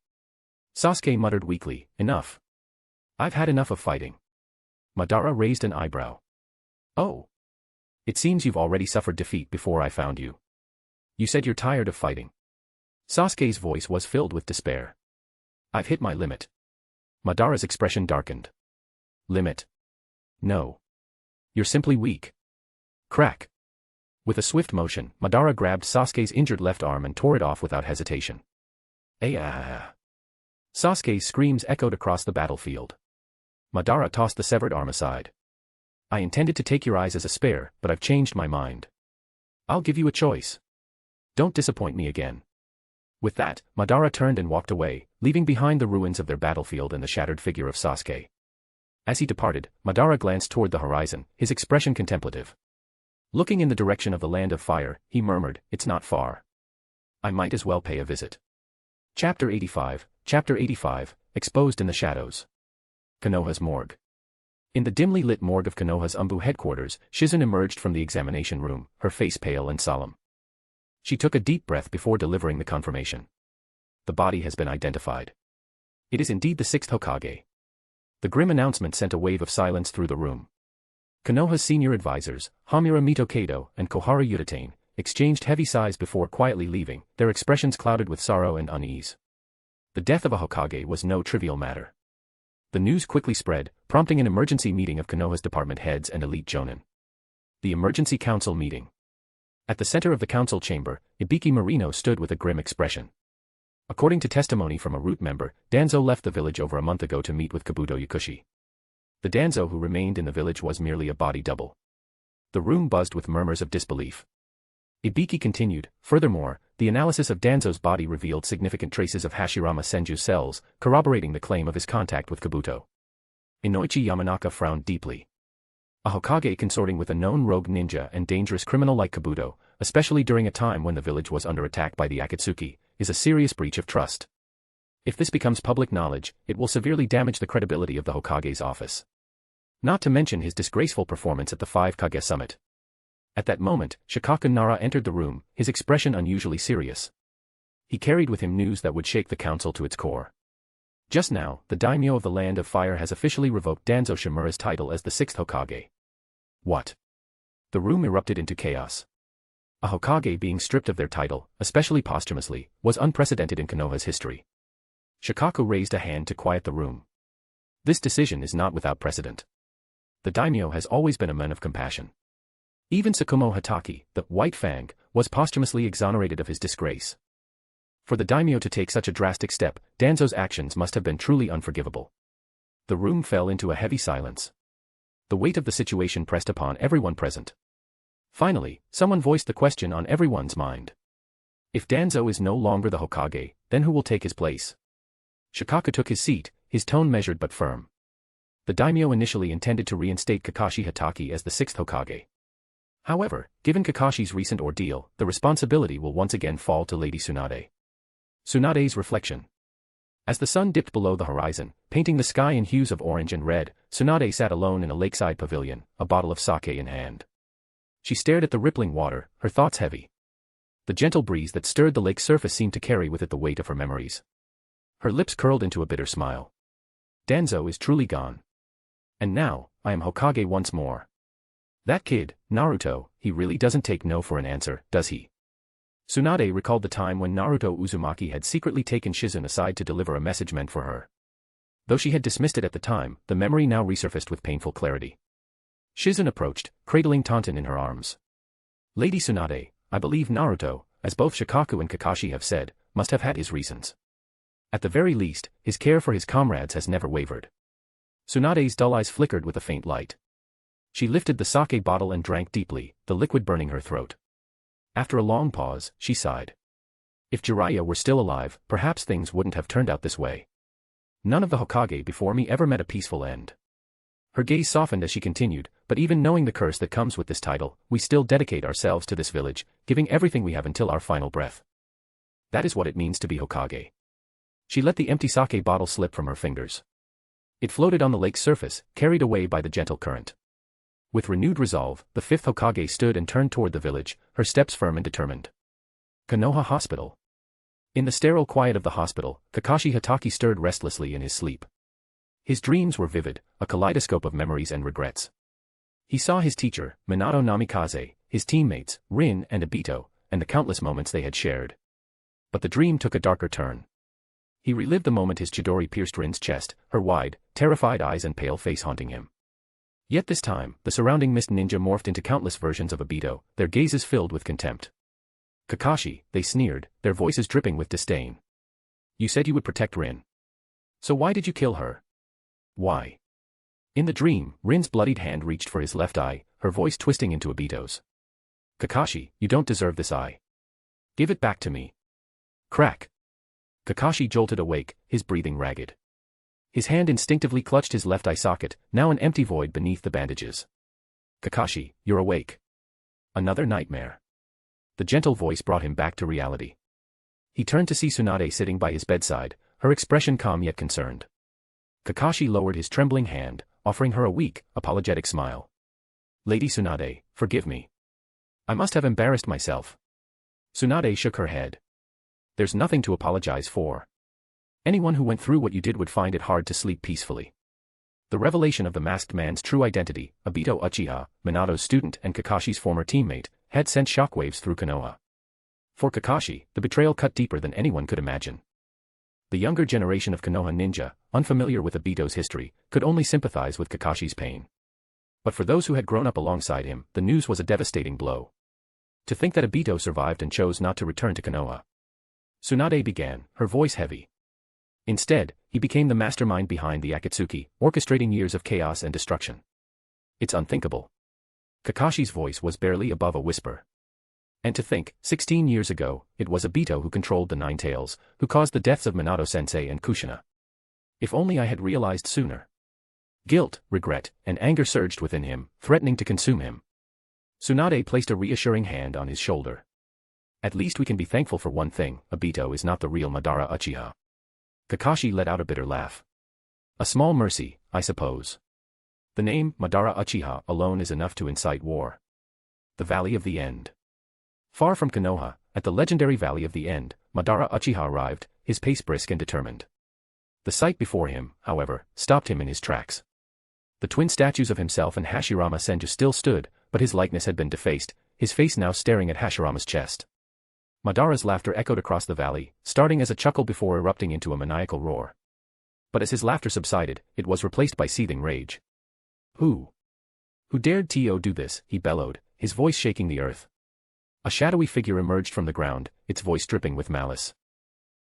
Sasuke muttered weakly, enough. I've had enough of fighting. Madara raised an eyebrow. Oh. It seems you've already suffered defeat before I found you. You said you're tired of fighting. Sasuke's voice was filled with despair. I've hit my limit. Madara's expression darkened. Limit? No. You're simply weak. Crack. With a swift motion, Madara grabbed Sasuke's injured left arm and tore it off without hesitation. Ah! Sasuke's screams echoed across the battlefield. Madara tossed the severed arm aside. I intended to take your eyes as a spare, but I've changed my mind. I'll give you a choice. Don't disappoint me again. With that, Madara turned and walked away, leaving behind the ruins of their battlefield and the shattered figure of Sasuke. As he departed, Madara glanced toward the horizon, his expression contemplative. Looking in the direction of the land of fire, he murmured, "It's not far. I might as well pay a visit." Chapter 85, Exposed in the Shadows. Konoha's Morgue. In the dimly lit morgue of Konoha's Umbu headquarters, Shizune emerged from the examination room, her face pale and solemn. She took a deep breath before delivering the confirmation. The body has been identified. It is indeed the sixth Hokage. The grim announcement sent a wave of silence through the room. Konoha's senior advisors, Hamura Mitokado and Koharu Yutatane, exchanged heavy sighs before quietly leaving, their expressions clouded with sorrow and unease. The death of a Hokage was no trivial matter. The news quickly spread, prompting an emergency meeting of Konoha's department heads and elite jonin. The emergency council meeting. At the center of the council chamber, Ibiki Marino stood with a grim expression. According to testimony from a root member, Danzo left the village over a month ago to meet with Kabuto Yakushi. The Danzo who remained in the village was merely a body double. The room buzzed with murmurs of disbelief. Ibiki continued, furthermore, the analysis of Danzo's body revealed significant traces of Hashirama Senju's cells, corroborating the claim of his contact with Kabuto. Inoichi Yamanaka frowned deeply. A Hokage consorting with a known rogue ninja and dangerous criminal like Kabuto, especially during a time when the village was under attack by the Akatsuki, is a serious breach of trust. If this becomes public knowledge, it will severely damage the credibility of the Hokage's office. Not to mention his disgraceful performance at the Five Kage Summit. At that moment, Shikaku Nara entered the room, his expression unusually serious. He carried with him news that would shake the council to its core. Just now, the daimyo of the Land of Fire has officially revoked Danzo Shimura's title as the sixth Hokage. What? The room erupted into chaos. A Hokage being stripped of their title, especially posthumously, was unprecedented in Konoha's history. Shikaku raised a hand to quiet the room. This decision is not without precedent. The daimyo has always been a man of compassion. Even Tsukumo Hatake, the White Fang, was posthumously exonerated of his disgrace. For the daimyo to take such a drastic step, Danzo's actions must have been truly unforgivable. The room fell into a heavy silence. The weight of the situation pressed upon everyone present. Finally, someone voiced the question on everyone's mind. If Danzo is no longer the Hokage, then who will take his place? Shikaku took his seat, his tone measured but firm. The daimyo initially intended to reinstate Kakashi Hatake as the sixth Hokage. However, given Kakashi's recent ordeal, the responsibility will once again fall to Lady Tsunade. Tsunade's reflection. As the sun dipped below the horizon, painting the sky in hues of orange and red, Tsunade sat alone in a lakeside pavilion, a bottle of sake in hand. She stared at the rippling water, her thoughts heavy. The gentle breeze that stirred the lake's surface seemed to carry with it the weight of her memories. Her lips curled into a bitter smile. Danzo is truly gone. And now, I am Hokage once more. That kid, Naruto, he really doesn't take no for an answer, does he? Tsunade recalled the time when Naruto Uzumaki had secretly taken Shizune aside to deliver a message meant for her. Though she had dismissed it at the time, the memory now resurfaced with painful clarity. Shizune approached, cradling Taunton in her arms. Lady Tsunade, I believe Naruto, as both Shikaku and Kakashi have said, must have had his reasons. At the very least, his care for his comrades has never wavered. Tsunade's dull eyes flickered with a faint light. She lifted the sake bottle and drank deeply, the liquid burning her throat. After a long pause, she sighed. If Jiraiya were still alive, perhaps things wouldn't have turned out this way. None of the Hokage before me ever met a peaceful end. Her gaze softened as she continued, but even knowing the curse that comes with this title, we still dedicate ourselves to this village, giving everything we have until our final breath. That is what it means to be Hokage. She let the empty sake bottle slip from her fingers. It floated on the lake's surface, carried away by the gentle current. With renewed resolve, the fifth Hokage stood and turned toward the village, her steps firm and determined. Konoha Hospital. In the sterile quiet of the hospital, Kakashi Hatake stirred restlessly in his sleep. His dreams were vivid, a kaleidoscope of memories and regrets. He saw his teacher, Minato Namikaze, his teammates, Rin and Obito, and the countless moments they had shared. But the dream took a darker turn. He relived the moment his Chidori pierced Rin's chest, her wide, terrified eyes and pale face haunting him. Yet this time, the surrounding mist ninja morphed into countless versions of Obito, their gazes filled with contempt. Kakashi, they sneered, their voices dripping with disdain. You said you would protect Rin. So why did you kill her? Why? In the dream, Rin's bloodied hand reached for his left eye, her voice twisting into Obito's. Kakashi, you don't deserve this eye. Give it back to me. Crack. Kakashi jolted awake, his breathing ragged. His hand instinctively clutched his left eye socket, now an empty void beneath the bandages. Kakashi, you're awake. Another nightmare. The gentle voice brought him back to reality. He turned to see Tsunade sitting by his bedside, her expression calm yet concerned. Kakashi lowered his trembling hand, offering her a weak, apologetic smile. Lady Tsunade, forgive me. I must have embarrassed myself. Tsunade shook her head. There's nothing to apologize for. Anyone who went through what you did would find it hard to sleep peacefully. The revelation of the masked man's true identity, Obito Uchiha, Minato's student and Kakashi's former teammate, had sent shockwaves through Konoha. For Kakashi, the betrayal cut deeper than anyone could imagine. The younger generation of Konoha ninja, unfamiliar with Obito's history, could only sympathize with Kakashi's pain. But for those who had grown up alongside him, the news was a devastating blow. To think that Obito survived and chose not to return to Konoha. Tsunade began, her voice heavy. Instead, he became the mastermind behind the Akatsuki, orchestrating years of chaos and destruction. It's unthinkable. Kakashi's voice was barely above a whisper. And to think, 16 years ago, it was Obito who controlled the Nine Tails, who caused the deaths of Minato-sensei and Kushina. If only I had realized sooner. Guilt, regret, and anger surged within him, threatening to consume him. Tsunade placed a reassuring hand on his shoulder. At least we can be thankful for one thing, Obito is not the real Madara Uchiha. Kakashi let out a bitter laugh. A small mercy, I suppose. The name, Madara Uchiha, alone is enough to incite war. The Valley of the End. Far from Konoha, at the legendary Valley of the End, Madara Uchiha arrived, his pace brisk and determined. The sight before him, however, stopped him in his tracks. The twin statues of himself and Hashirama Senju still stood, but his likeness had been defaced, his face now staring at Hashirama's chest. Madara's laughter echoed across the valley, starting as a chuckle before erupting into a maniacal roar. But as his laughter subsided, it was replaced by seething rage. Who dared to do this, he bellowed, his voice shaking the earth. A shadowy figure emerged from the ground, its voice dripping with malice.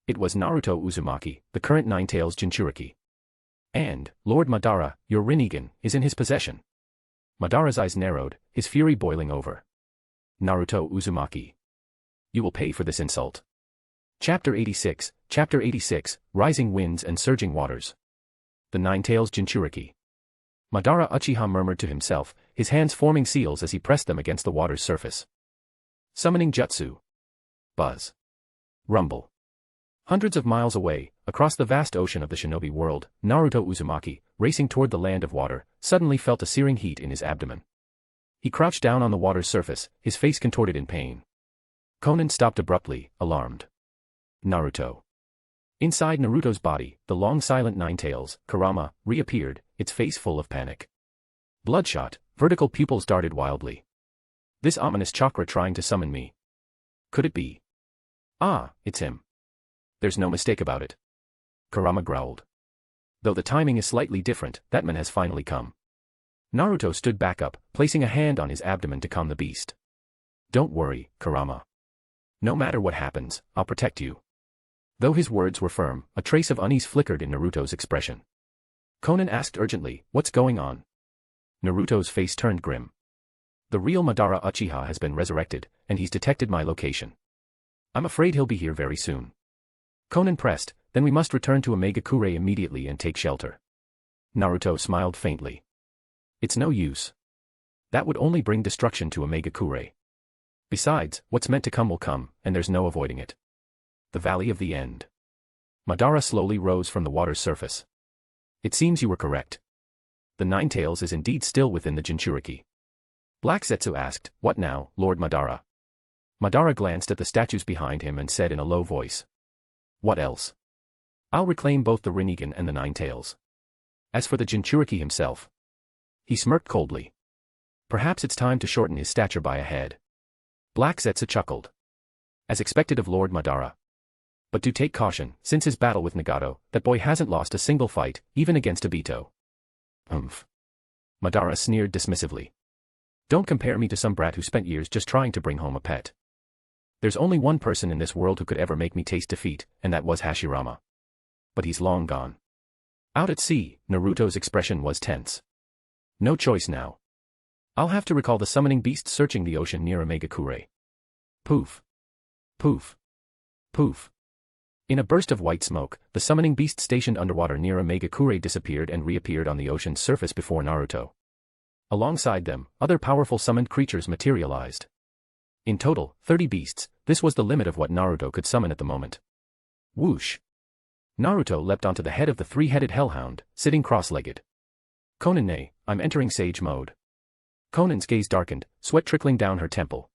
It was Naruto Uzumaki, the current Nine Tails Jinchuriki. And, Lord Madara, your Rinnegan, is in his possession. Madara's eyes narrowed, his fury boiling over. Naruto Uzumaki. You will pay for this insult. Chapter 86, Rising Winds and Surging Waters. The Nine Tails Jinchuriki. Madara Uchiha murmured to himself, his hands forming seals as he pressed them against the water's surface. Summoning Jutsu. Buzz. Rumble. Hundreds of miles away, across the vast ocean of the shinobi world, Naruto Uzumaki, racing toward the land of water, suddenly felt a searing heat in his abdomen. He crouched down on the water's surface, his face contorted in pain. Konan stopped abruptly, alarmed. Naruto. Inside Naruto's body, the long silent Nine Tails, Kurama, reappeared, its face full of panic. Bloodshot, vertical pupils darted wildly. This ominous chakra trying to summon me. Could it be? Ah, it's him. There's no mistake about it. Kurama growled. Though the timing is slightly different, that man has finally come. Naruto stood back up, placing a hand on his abdomen to calm the beast. Don't worry, Kurama. No matter what happens, I'll protect you. Though his words were firm, a trace of unease flickered in Naruto's expression. Konan asked urgently, what's going on? Naruto's face turned grim. The real Madara Uchiha has been resurrected, and he's detected my location. I'm afraid he'll be here very soon. Konan pressed, then we must return to Omegakure immediately and take shelter. Naruto smiled faintly. It's no use. That would only bring destruction to Omegakure. Besides, what's meant to come will come, and there's no avoiding it. The Valley of the End. Madara slowly rose from the water's surface. It seems you were correct. The Nine Tails is indeed still within the Jinchuriki. Black Zetsu asked, what now, Lord Madara? Madara glanced at the statues behind him and said in a low voice. What else? I'll reclaim both the Rinnegan and the Nine Tails. As for the Jinchuriki himself. He smirked coldly. Perhaps it's time to shorten his stature by a head. Black Zetsu chuckled. As expected of Lord Madara. But do take caution, since his battle with Nagato, that boy hasn't lost a single fight, even against Obito. Madara sneered dismissively. Don't compare me to some brat who spent years just trying to bring home a pet. There's only one person in this world who could ever make me taste defeat, and that was Hashirama. But he's long gone. Out at sea, Naruto's expression was tense. No choice now. I'll have to recall the summoning beast searching the ocean near Omegakure. Poof. Poof. Poof. In a burst of white smoke, the summoning beast stationed underwater near Omegakure disappeared and reappeared on the ocean's surface before Naruto. Alongside them, other powerful summoned creatures materialized. In total, 30 beasts. This was the limit of what Naruto could summon at the moment. Whoosh. Naruto leapt onto the head of the three-headed hellhound, sitting cross-legged. Konan, I'm entering sage mode. Konan's gaze darkened, sweat trickling down her temple.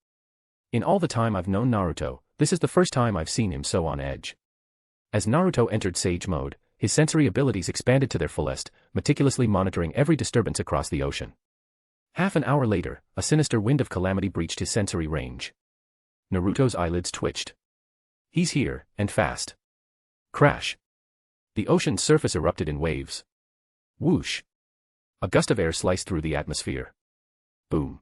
In all the time I've known Naruto, this is the first time I've seen him so on edge. As Naruto entered sage mode, his sensory abilities expanded to their fullest, meticulously monitoring every disturbance across the ocean. Half an hour later, a sinister wind of calamity breached his sensory range. Naruto's eyelids twitched. He's here, and fast. Crash. The ocean's surface erupted in waves. Whoosh. A gust of air sliced through the atmosphere. Boom.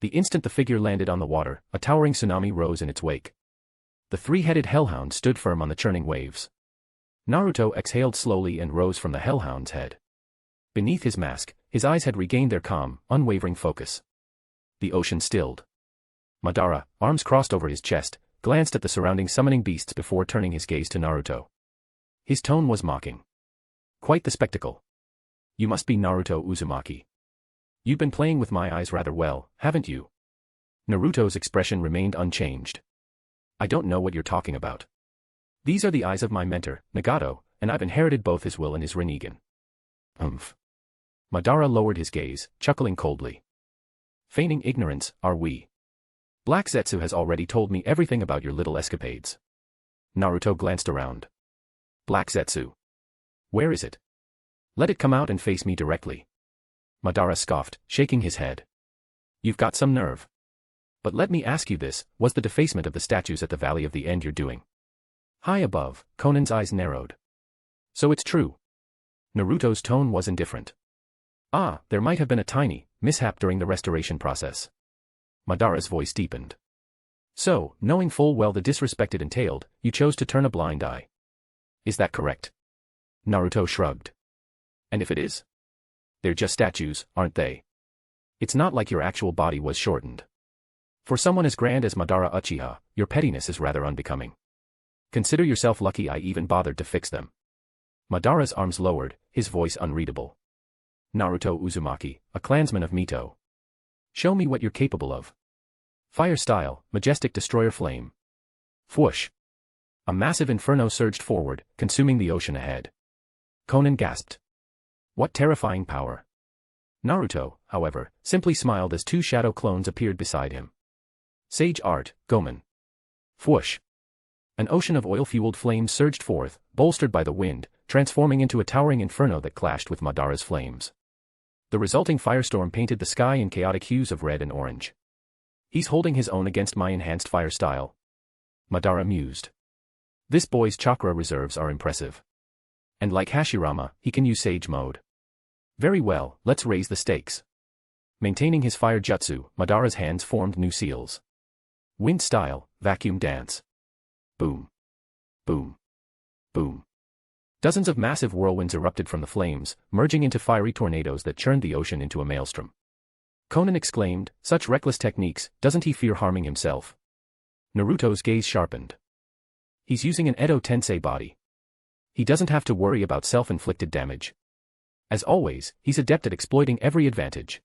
The instant the figure landed on the water, a towering tsunami rose in its wake. The three-headed hellhound stood firm on the churning waves. Naruto exhaled slowly and rose from the hellhound's head. Beneath his mask, his eyes had regained their calm, unwavering focus. The ocean stilled. Madara, arms crossed over his chest, glanced at the surrounding summoning beasts before turning his gaze to Naruto. His tone was mocking. Quite the spectacle. You must be Naruto Uzumaki. You've been playing with my eyes rather well, haven't you? Naruto's expression remained unchanged. I don't know what you're talking about. These are the eyes of my mentor, Nagato, and I've inherited both his will and his Rinnegan. Madara lowered his gaze, chuckling coldly. Feigning ignorance, are we? Black Zetsu has already told me everything about your little escapades. Naruto glanced around. Black Zetsu. Where is it? Let it come out and face me directly. Madara scoffed, shaking his head. You've got some nerve. But let me ask you this, was the defacement of the statues at the Valley of the End you're doing? High above, Konan's eyes narrowed. So it's true. Naruto's tone was indifferent. There might have been a tiny mishap during the restoration process. Madara's voice deepened. So, knowing full well the disrespect it entailed, you chose to turn a blind eye. Is that correct? Naruto shrugged. And if it is? They're just statues, aren't they? It's not like your actual body was shortened. For someone as grand as Madara Uchiha, your pettiness is rather unbecoming. Consider yourself lucky I even bothered to fix them. Madara's arms lowered, his voice unreadable. Naruto Uzumaki, a clansman of Mito. Show me what you're capable of. Fire style, majestic destroyer flame. Whoosh. A massive inferno surged forward, consuming the ocean ahead. Konan gasped. What terrifying power. Naruto, however, simply smiled as two shadow clones appeared beside him. Sage Art, Gomen. Whoosh. An ocean of oil-fueled flames surged forth, bolstered by the wind, transforming into a towering inferno that clashed with Madara's flames. The resulting firestorm painted the sky in chaotic hues of red and orange. He's holding his own against my enhanced fire style. Madara mused. This boy's chakra reserves are impressive. And like Hashirama, he can use Sage Mode. Very well, let's raise the stakes. Maintaining his fire jutsu, Madara's hands formed new seals. Wind style, vacuum dance. Boom. Boom. Boom. Dozens of massive whirlwinds erupted from the flames, merging into fiery tornadoes that churned the ocean into a maelstrom. Konan exclaimed, such reckless techniques, doesn't he fear harming himself? Naruto's gaze sharpened. He's using an Edo Tensei body. He doesn't have to worry about self-inflicted damage. As always, he's adept at exploiting every advantage.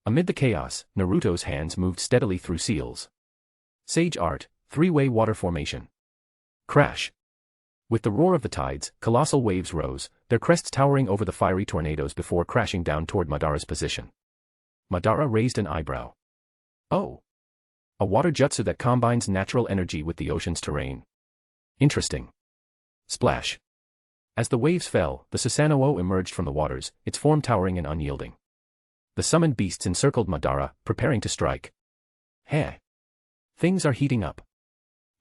Amid the chaos, Naruto's hands moved steadily through seals. Sage Art, three-way water formation. Crash. With the roar of the tides, colossal waves rose, their crests towering over the fiery tornadoes before crashing down toward Madara's position. Madara raised an eyebrow. Oh. A water jutsu that combines natural energy with the ocean's terrain. Interesting. Splash. As the waves fell, the Susanoo emerged from the waters, its form towering and unyielding. The summoned beasts encircled Madara, preparing to strike. Heh. Things are heating up.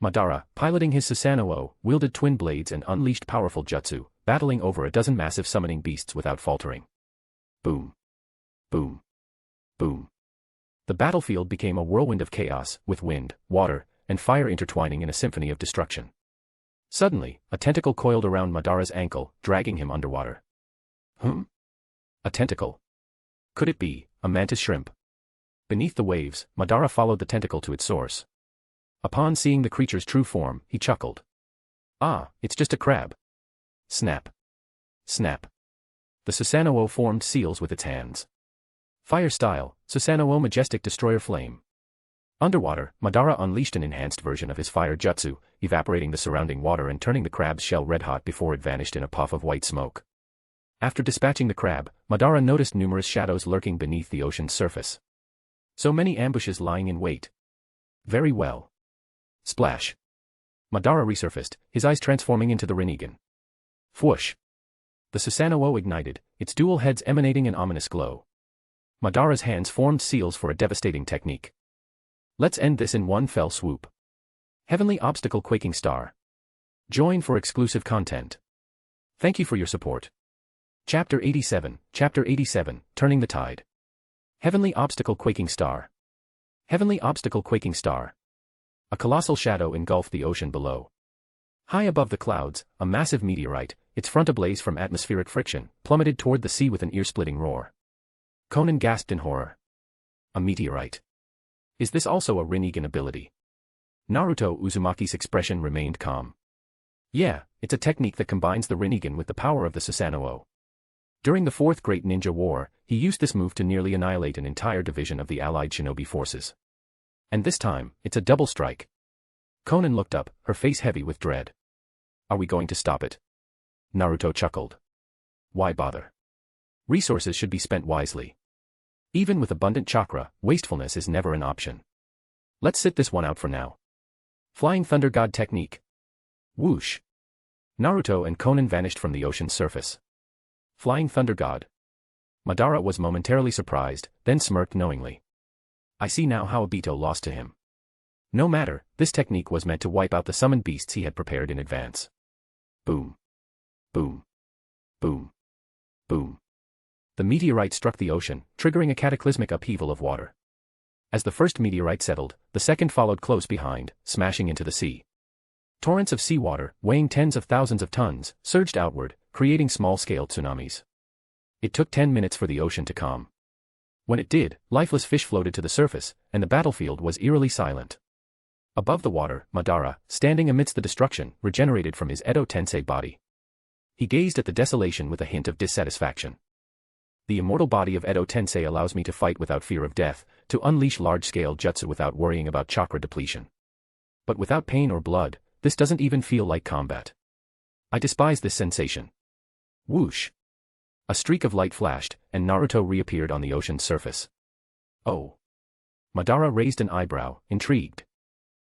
Madara, piloting his Susanoo, wielded twin blades and unleashed powerful jutsu, battling over a dozen massive summoning beasts without faltering. Boom. Boom. Boom. The battlefield became a whirlwind of chaos, with wind, water, and fire intertwining in a symphony of destruction. Suddenly, a tentacle coiled around Madara's ankle, dragging him underwater. A tentacle? Could it be a mantis shrimp? Beneath the waves, Madara followed the tentacle to its source. Upon seeing the creature's true form, he chuckled. Ah, it's just a crab. Snap. Snap. The Susanoo formed seals with its hands. Fire style, Susanoo majestic destroyer flame. Underwater, Madara unleashed an enhanced version of his fire jutsu, evaporating the surrounding water and turning the crab's shell red-hot before it vanished in a puff of white smoke. After dispatching the crab, Madara noticed numerous shadows lurking beneath the ocean's surface. So many ambushes lying in wait. Very well. Splash. Madara resurfaced, his eyes transforming into the Rinnegan. Whoosh. The Susanoo ignited, its dual heads emanating an ominous glow. Madara's hands formed seals for a devastating technique. Let's end this in one fell swoop. Heavenly Obstacle Quaking Star. Join for exclusive content. Thank you for your support. Chapter 87, Turning the Tide. Heavenly Obstacle Quaking Star. Heavenly Obstacle Quaking Star. A colossal shadow engulfed the ocean below. High above the clouds, a massive meteorite, its front ablaze from atmospheric friction, plummeted toward the sea with an ear-splitting roar. Konan gasped in horror. A meteorite. Is this also a Rinnegan ability? Naruto Uzumaki's expression remained calm. Yeah, it's a technique that combines the Rinnegan with the power of the Susanoo. During the Fourth Great Ninja War, he used this move to nearly annihilate an entire division of the allied shinobi forces. And this time, it's a double strike. Konan looked up, her face heavy with dread. Are we going to stop it? Naruto chuckled. Why bother? Resources should be spent wisely. Even with abundant chakra, wastefulness is never an option. Let's sit this one out for now. Flying Thunder God Technique. Whoosh. Naruto and Konan vanished from the ocean's surface. Flying Thunder God. Madara was momentarily surprised, then smirked knowingly. I see now how Obito lost to him. No matter, this technique was meant to wipe out the summoned beasts he had prepared in advance. Boom. Boom. Boom. Boom. The meteorite struck the ocean, triggering a cataclysmic upheaval of water. As the first meteorite settled, the second followed close behind, smashing into the sea. Torrents of seawater, weighing tens of thousands of tons, surged outward, creating small-scale tsunamis. It took 10 minutes for the ocean to calm. When it did, lifeless fish floated to the surface, and the battlefield was eerily silent. Above the water, Madara, standing amidst the destruction, regenerated from his Edo Tensei body. He gazed at the desolation with a hint of dissatisfaction. The immortal body of Edo Tensei allows me to fight without fear of death, to unleash large-scale jutsu without worrying about chakra depletion. But without pain or blood, this doesn't even feel like combat. I despise this sensation. Whoosh. A streak of light flashed, and Naruto reappeared on the ocean's surface. Oh. Madara raised an eyebrow, intrigued.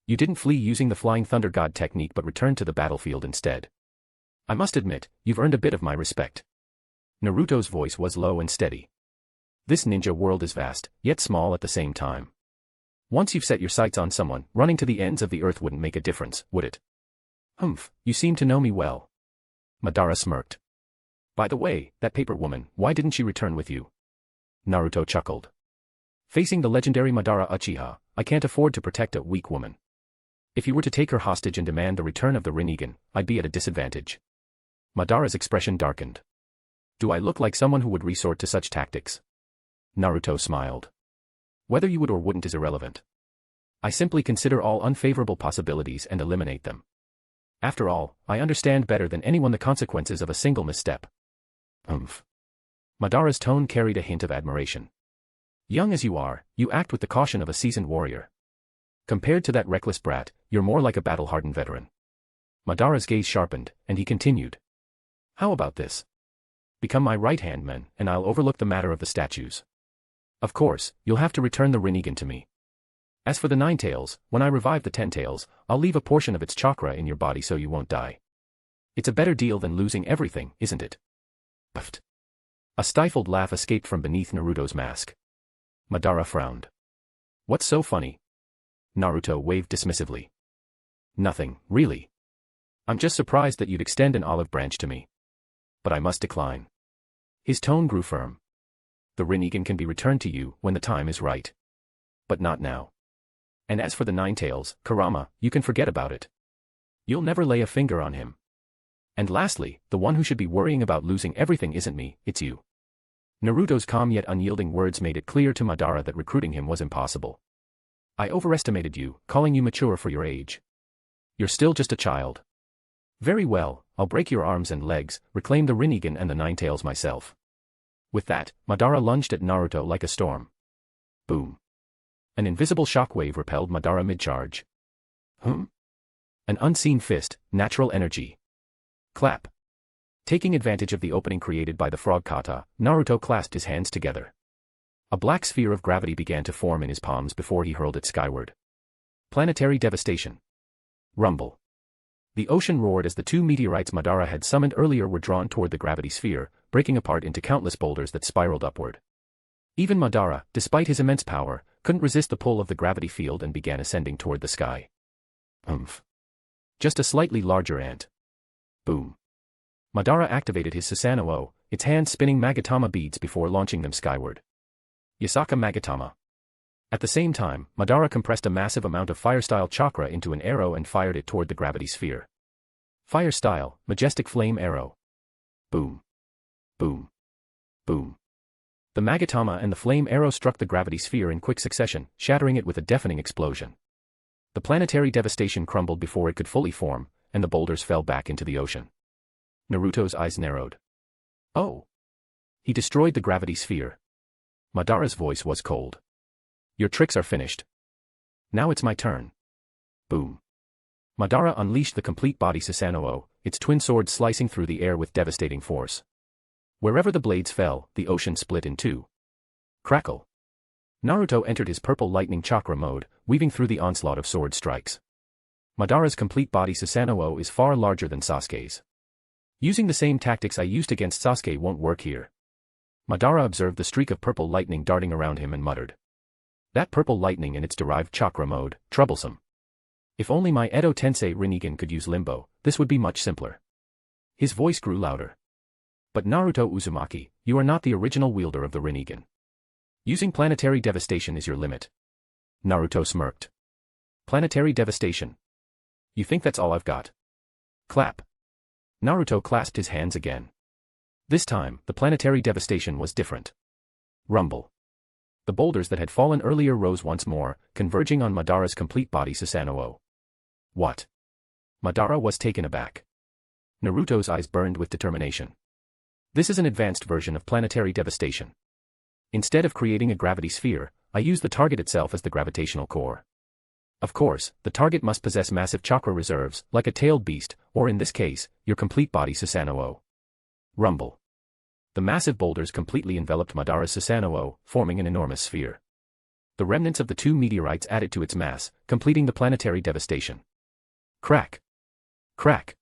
You didn't flee using the Flying Thunder God technique but returned to the battlefield instead. I must admit, you've earned a bit of my respect. Naruto's voice was low and steady. This ninja world is vast, yet small at the same time. Once you've set your sights on someone, running to the ends of the earth wouldn't make a difference, would it? Humph, you seem to know me well. Madara smirked. By the way, that paper woman, why didn't she return with you? Naruto chuckled. Facing the legendary Madara Uchiha, I can't afford to protect a weak woman. If you were to take her hostage and demand the return of the Rinnegan, I'd be at a disadvantage. Madara's expression darkened. Do I look like someone who would resort to such tactics? Naruto smiled. Whether you would or wouldn't is irrelevant. I simply consider all unfavorable possibilities and eliminate them. After all, I understand better than anyone the consequences of a single misstep. Madara's tone carried a hint of admiration. Young as you are, you act with the caution of a seasoned warrior. Compared to that reckless brat, you're more like a battle-hardened veteran. Madara's gaze sharpened, and he continued. How about this? Become my right-hand man, and I'll overlook the matter of the statues. Of course, you'll have to return the Rinnegan to me. As for the Nine Tails, when I revive the Ten Tails, I'll leave a portion of its chakra in your body so you won't die. It's a better deal than losing everything, isn't it? Puffed. A stifled laugh escaped from beneath Naruto's mask. Madara frowned. What's so funny? Naruto waved dismissively. Nothing, really. I'm just surprised that you'd extend an olive branch to me. But I must decline. His tone grew firm. The Rinnegan can be returned to you when the time is right. But not now. And as for the Nine Tails, Kurama, you can forget about it. You'll never lay a finger on him. And lastly, the one who should be worrying about losing everything isn't me, it's you. Naruto's calm yet unyielding words made it clear to Madara that recruiting him was impossible. I overestimated you, calling you mature for your age. You're still just a child. Very well, I'll break your arms and legs, reclaim the Rinnegan and the Nine Tails myself. With that, Madara lunged at Naruto like a storm. Boom. An invisible shockwave repelled Madara mid-charge. An unseen fist, natural energy. Clap. Taking advantage of the opening created by the frog kata, Naruto clasped his hands together. A black sphere of gravity began to form in his palms before he hurled it skyward. Planetary devastation. Rumble. The ocean roared as the two meteorites Madara had summoned earlier were drawn toward the gravity sphere, breaking apart into countless boulders that spiraled upward. Even Madara, despite his immense power, couldn't resist the pull of the gravity field and began ascending toward the sky. Just a slightly larger ant. Boom. Madara activated his Susanoo, its hands spinning Magatama beads before launching them skyward. Yasaka Magatama. At the same time, Madara compressed a massive amount of fire-style chakra into an arrow and fired it toward the gravity sphere. Fire-style, majestic flame arrow. Boom. Boom. Boom. The Magatama and the flame arrow struck the gravity sphere in quick succession, shattering it with a deafening explosion. The planetary devastation crumbled before it could fully form, and the boulders fell back into the ocean. Naruto's eyes narrowed. Oh! He destroyed the gravity sphere. Madara's voice was cold. Your tricks are finished. Now it's my turn. Boom. Madara unleashed the complete body Susanoo, its twin swords slicing through the air with devastating force. Wherever the blades fell, the ocean split in two. Crackle. Naruto entered his purple lightning chakra mode, weaving through the onslaught of sword strikes. Madara's complete body Susanoo is far larger than Sasuke's. Using the same tactics I used against Sasuke won't work here. Madara observed the streak of purple lightning darting around him and muttered. That purple lightning in its derived chakra mode, troublesome. If only my Edo Tensei Rinnegan could use limbo, this would be much simpler. His voice grew louder. But Naruto Uzumaki, you are not the original wielder of the Rinnegan. Using planetary devastation is your limit. Naruto smirked. Planetary devastation. You think that's all I've got? Clap. Naruto clasped his hands again. This time, the planetary devastation was different. Rumble. The boulders that had fallen earlier rose once more, converging on Madara's complete body Susanoo. What? Madara was taken aback. Naruto's eyes burned with determination. This is an advanced version of planetary devastation. Instead of creating a gravity sphere, I use the target itself as the gravitational core. Of course, the target must possess massive chakra reserves, like a tailed beast, or in this case, your complete body Susanoo. Rumble. The massive boulders completely enveloped Madara's Susanoo, forming an enormous sphere. The remnants of the two meteorites added to its mass, completing the planetary devastation. Crack. Crack.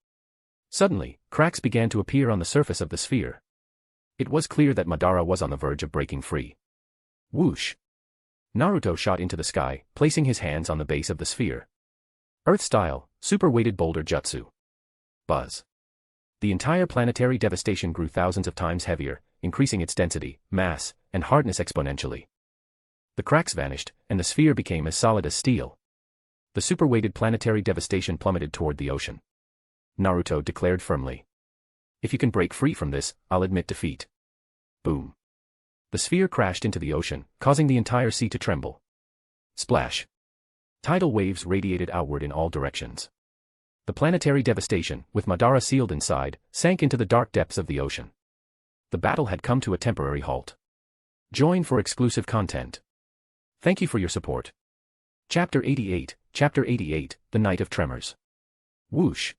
Suddenly, cracks began to appear on the surface of the sphere. It was clear that Madara was on the verge of breaking free. Whoosh. Naruto shot into the sky, placing his hands on the base of the sphere. Earth-style, super-weighted boulder jutsu. Buzz. The entire planetary devastation grew thousands of times heavier, increasing its density, mass, and hardness exponentially. The cracks vanished, and the sphere became as solid as steel. The super-weighted planetary devastation plummeted toward the ocean. Naruto declared firmly. If you can break free from this, I'll admit defeat. Boom. The sphere crashed into the ocean, causing the entire sea to tremble. Splash. Tidal waves radiated outward in all directions. The planetary devastation, with Madara sealed inside, sank into the dark depths of the ocean. The battle had come to a temporary halt. Join for exclusive content. Thank you for your support. Chapter 88, The Night of Tremors. Whoosh.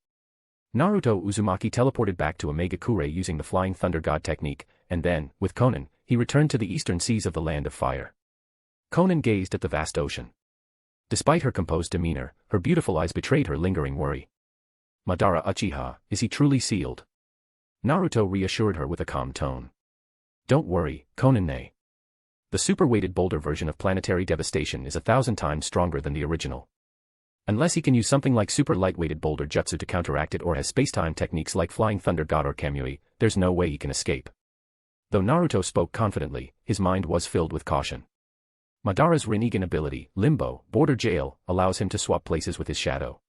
Naruto Uzumaki teleported back to Omegakure using the Flying Thunder God technique, and then, with Konan, he returned to the eastern seas of the Land of Fire. Konan gazed at the vast ocean. Despite her composed demeanor, her beautiful eyes betrayed her lingering worry. Madara Uchiha, is he truly sealed? Naruto reassured her with a calm tone. Don't worry, Konan-ne. The super-weighted boulder version of planetary devastation is 1,000 times stronger than the original. Unless he can use something like super lightweighted boulder jutsu to counteract it or has spacetime techniques like Flying Thunder God or Kamui, there's no way he can escape. Though Naruto spoke confidently, his mind was filled with caution. Madara's Rinnegan ability, Limbo, Border Jail, allows him to swap places with his shadow.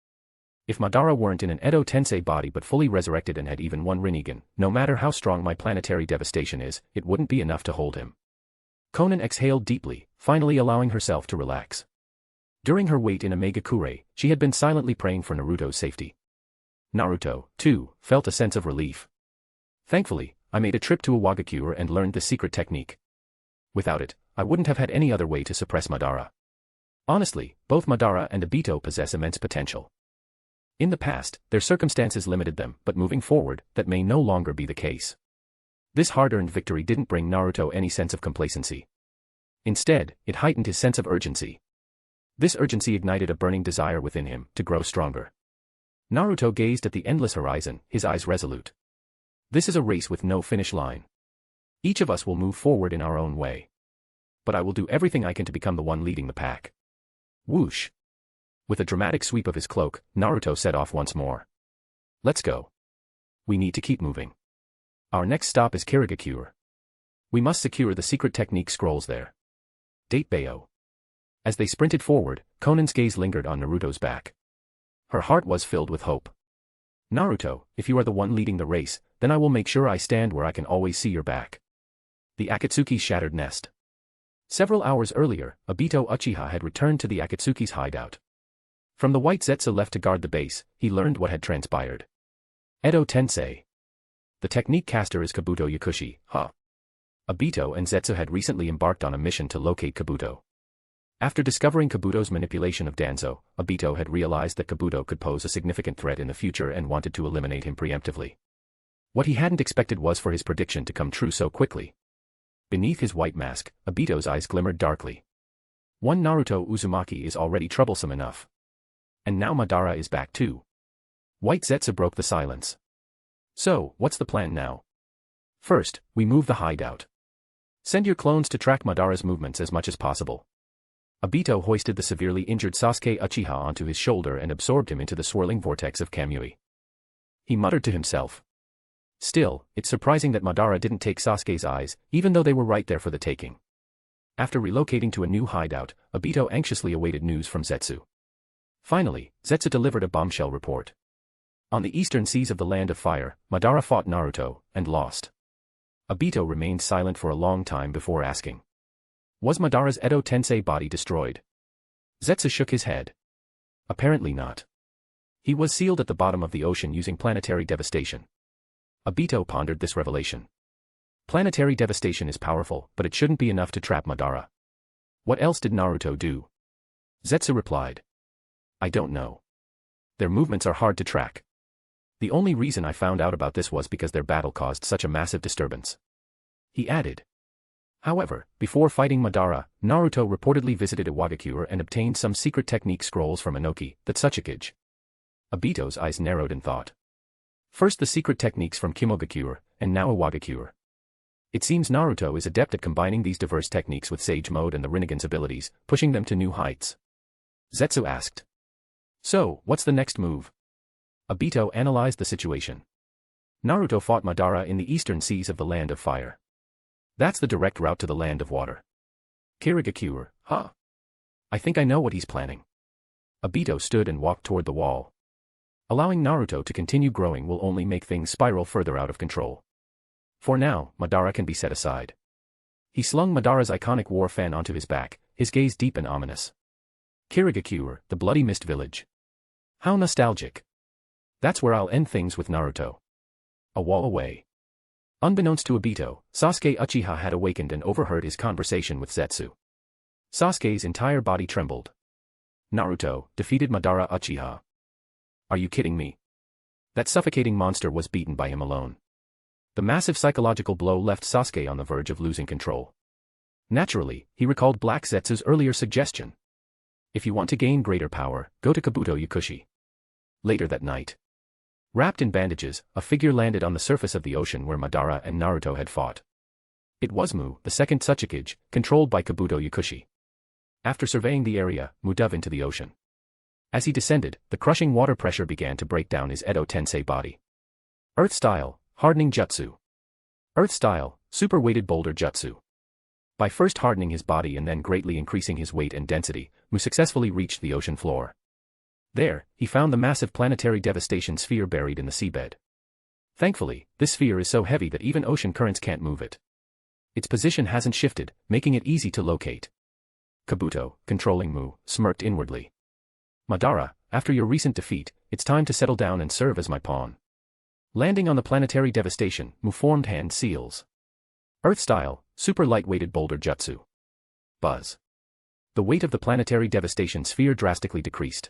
If Madara weren't in an Edo Tensei body but fully resurrected and had even one Rinnegan, no matter how strong my planetary devastation is, it wouldn't be enough to hold him. Konan exhaled deeply, finally allowing herself to relax. During her wait in Omegakure, she had been silently praying for Naruto's safety. Naruto, too, felt a sense of relief. Thankfully, I made a trip to Iwagakure and learned the secret technique. Without it, I wouldn't have had any other way to suppress Madara. Honestly, both Madara and Obito possess immense potential. In the past, their circumstances limited them, but moving forward, that may no longer be the case. This hard-earned victory didn't bring Naruto any sense of complacency. Instead, it heightened his sense of urgency. This urgency ignited a burning desire within him to grow stronger. Naruto gazed at the endless horizon, his eyes resolute. This is a race with no finish line. Each of us will move forward in our own way. But I will do everything I can to become the one leading the pack. Whoosh! With a dramatic sweep of his cloak, Naruto set off once more. Let's go. We need to keep moving. Our next stop is Kirigakure. We must secure the secret technique scrolls there. Date Bayo. As they sprinted forward, Konan's gaze lingered on Naruto's back. Her heart was filled with hope. Naruto, if you are the one leading the race, then I will make sure I stand where I can always see your back. The Akatsuki's shattered nest. Several hours earlier, Obito Uchiha had returned to the Akatsuki's hideout. From the white Zetsu left to guard the base, he learned what had transpired. Edo Tensei. The technique caster is Kabuto Yakushi, Obito and Zetsu had recently embarked on a mission to locate Kabuto. After discovering Kabuto's manipulation of Danzo, Obito had realized that Kabuto could pose a significant threat in the future and wanted to eliminate him preemptively. What he hadn't expected was for his prediction to come true so quickly. Beneath his white mask, Obito's eyes glimmered darkly. One Naruto Uzumaki is already troublesome enough. And now Madara is back too. White Zetsu broke the silence. So, what's the plan now? First, we move the hideout. Send your clones to track Madara's movements as much as possible. Obito hoisted the severely injured Sasuke Uchiha onto his shoulder and absorbed him into the swirling vortex of Kamui. He muttered to himself. Still, it's surprising that Madara didn't take Sasuke's eyes, even though they were right there for the taking. After relocating to a new hideout, Obito anxiously awaited news from Zetsu. Finally, Zetsu delivered a bombshell report. On the eastern seas of the Land of Fire, Madara fought Naruto, and lost. Obito remained silent for a long time before asking. Was Madara's Edo Tensei body destroyed? Zetsu shook his head. Apparently not. He was sealed at the bottom of the ocean using planetary devastation. Obito pondered this revelation. Planetary devastation is powerful, but it shouldn't be enough to trap Madara. What else did Naruto do? Zetsu replied. I don't know. Their movements are hard to track. The only reason I found out about this was because their battle caused such a massive disturbance. He added. However, before fighting Madara, Naruto reportedly visited Iwagakure and obtained some secret technique scrolls from Inoki, the Tsuchikage. Obito's eyes narrowed in thought. First the secret techniques from Kimogakure, and now Iwagakure. It seems Naruto is adept at combining these diverse techniques with Sage Mode and the Rinnegan's abilities, pushing them to new heights. Zetsu asked. So, what's the next move? Obito analyzed the situation. Naruto fought Madara in the eastern seas of the Land of Fire. That's the direct route to the Land of Water. Kirigakure, I think I know what he's planning. Obito stood and walked toward the wall. Allowing Naruto to continue growing will only make things spiral further out of control. For now, Madara can be set aside. He slung Madara's iconic war fan onto his back, his gaze deep and ominous. Kirigakure, the Bloody Mist Village. How nostalgic. That's where I'll end things with Naruto. A wall away. Unbeknownst to Obito, Sasuke Uchiha had awakened and overheard his conversation with Zetsu. Sasuke's entire body trembled. Naruto defeated Madara Uchiha. Are you kidding me? That suffocating monster was beaten by him alone. The massive psychological blow left Sasuke on the verge of losing control. Naturally, he recalled Black Zetsu's earlier suggestion. If you want to gain greater power, go to Kabuto Yakushi. Later that night. Wrapped in bandages, a figure landed on the surface of the ocean where Madara and Naruto had fought. It was Mu, the second Tsuchikage, controlled by Kabuto Yakushi. After surveying the area, Mu dove into the ocean. As he descended, the crushing water pressure began to break down his Edo Tensei body. Earth Style, Hardening Jutsu. Earth Style, Super Weighted Boulder Jutsu. By first hardening his body and then greatly increasing his weight and density, Mu successfully reached the ocean floor. There, he found the massive planetary devastation sphere buried in the seabed. Thankfully, this sphere is so heavy that even ocean currents can't move it. Its position hasn't shifted, making it easy to locate. Kabuto, controlling Mu, smirked inwardly. Madara, after your recent defeat, it's time to settle down and serve as my pawn. Landing on the planetary devastation, Mu formed hand seals. Earth Style, Super Light-Weighted Boulder Jutsu. Buzz. The weight of the planetary devastation sphere drastically decreased.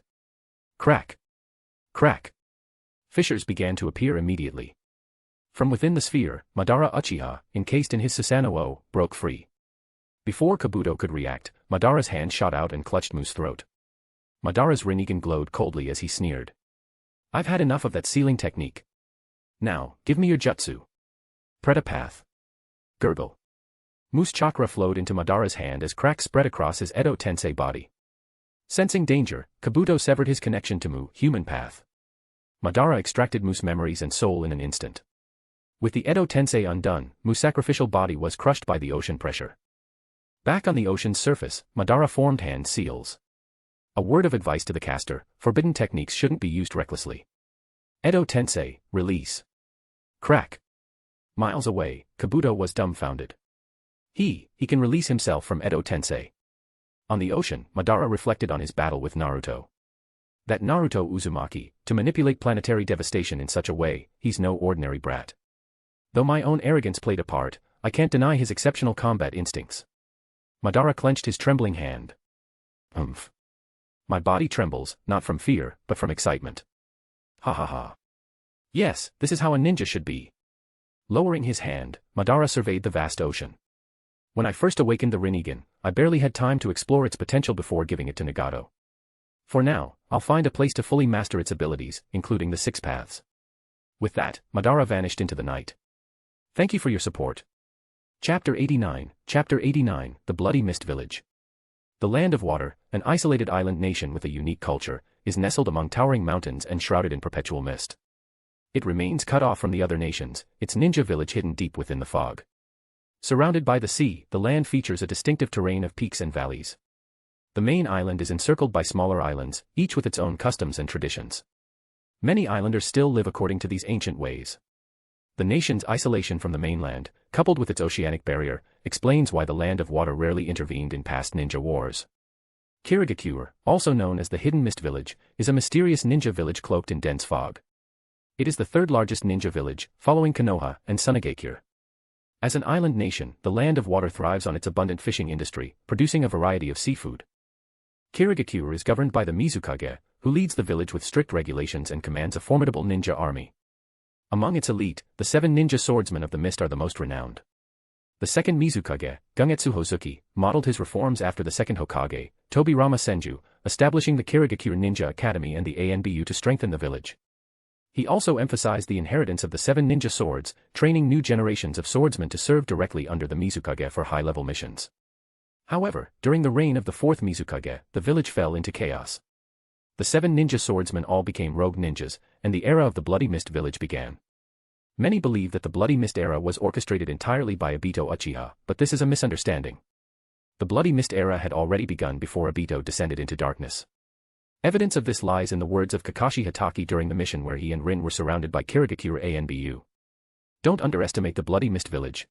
Crack. Crack. Fissures began to appear immediately. From within the sphere, Madara Uchiha, encased in his Susanoo, broke free. Before Kabuto could react, Madara's hand shot out and clutched Mu's throat. Madara's Rinnegan glowed coldly as he sneered. I've had enough of that sealing technique. Now, give me your jutsu. Pretapath. Gurgle. Mu's chakra flowed into Madara's hand as cracks spread across his Edo Tensei body. Sensing danger, Kabuto severed his connection to Mu, human path. Madara extracted Mu's memories and soul in an instant. With the Edo Tensei undone, Mu's sacrificial body was crushed by the ocean pressure. Back on the ocean's surface, Madara formed hand seals. A word of advice to the caster: forbidden techniques shouldn't be used recklessly. Edo Tensei, release. Crack. Miles away, Kabuto was dumbfounded. He can release himself from Edo Tensei. On the ocean, Madara reflected on his battle with Naruto. That Naruto Uzumaki, to manipulate planetary devastation in such a way, he's no ordinary brat. Though my own arrogance played a part, I can't deny his exceptional combat instincts. Madara clenched his trembling hand. Umph. My body trembles, not from fear, but from excitement. Ha ha ha. Yes, this is how a ninja should be. Lowering his hand, Madara surveyed the vast ocean. When I first awakened the Rinnegan, I barely had time to explore its potential before giving it to Nagato. For now, I'll find a place to fully master its abilities, including the 6 paths. With that, Madara vanished into the night. Thank you for your support. Chapter 89, The Bloody Mist Village. The Land of Water, an isolated island nation with a unique culture, is nestled among towering mountains and shrouded in perpetual mist. It remains cut off from the other nations, its ninja village hidden deep within the fog. Surrounded by the sea, the land features a distinctive terrain of peaks and valleys. The main island is encircled by smaller islands, each with its own customs and traditions. Many islanders still live according to these ancient ways. The nation's isolation from the mainland, coupled with its oceanic barrier, explains why the Land of Water rarely intervened in past ninja wars. Kirigakure, also known as the Hidden Mist Village, is a mysterious ninja village cloaked in dense fog. It is the third largest ninja village, following Konoha and Sunagakure. As an island nation, the Land of Water thrives on its abundant fishing industry, producing a variety of seafood. Kirigakure is governed by the Mizukage, who leads the village with strict regulations and commands a formidable ninja army. Among its elite, the 7 ninja swordsmen of the mist are the most renowned. The second Mizukage, Gungetsu Hozuki, modeled his reforms after the second Hokage, Tobirama Senju, establishing the Kirigakure Ninja Academy and the ANBU to strengthen the village. He also emphasized the inheritance of the 7 ninja swords, training new generations of swordsmen to serve directly under the Mizukage for high-level missions. However, during the reign of the 4th Mizukage, the village fell into chaos. The 7 ninja swordsmen all became rogue ninjas, and the era of the Bloody Mist Village began. Many believe that the Bloody Mist era was orchestrated entirely by Obito Uchiha, but this is a misunderstanding. The Bloody Mist era had already begun before Obito descended into darkness. Evidence of this lies in the words of Kakashi Hatake during the mission where he and Rin were surrounded by Kirigakure ANBU. Don't underestimate the Bloody Mist Village.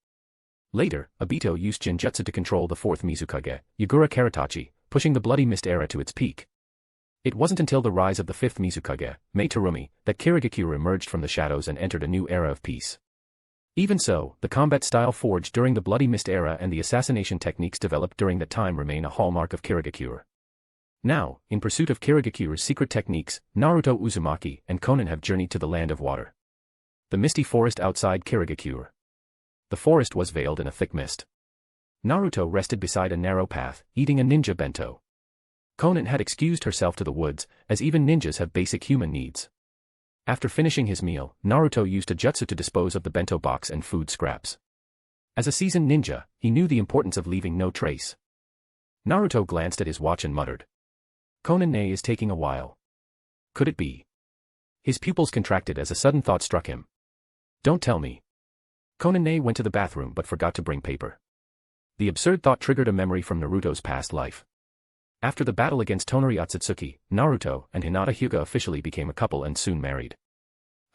Later, Obito used Jinjutsu to control the 4th Mizukage, Yagura Karatachi, pushing the Bloody Mist era to its peak. It wasn't until the rise of the 5th Mizukage, Mei Terumi, that Kirigakure emerged from the shadows and entered a new era of peace. Even so, the combat style forged during the Bloody Mist era and the assassination techniques developed during that time remain a hallmark of Kirigakure. Now, in pursuit of Kirigakure's secret techniques, Naruto Uzumaki and Konan have journeyed to the Land of Water. The misty forest outside Kirigakure. The forest was veiled in a thick mist. Naruto rested beside a narrow path, eating a ninja bento. Konan had excused herself to the woods, as even ninjas have basic human needs. After finishing his meal, Naruto used a jutsu to dispose of the bento box and food scraps. As a seasoned ninja, he knew the importance of leaving no trace. Naruto glanced at his watch and muttered. Konan-ne is taking a while. Could it be? His pupils contracted as a sudden thought struck him. Don't tell me. Konoha went to the bathroom but forgot to bring paper. The absurd thought triggered a memory from Naruto's past life. After the battle against Tonari Otsutsuki, Naruto and Hinata Hyuga officially became a couple and soon married.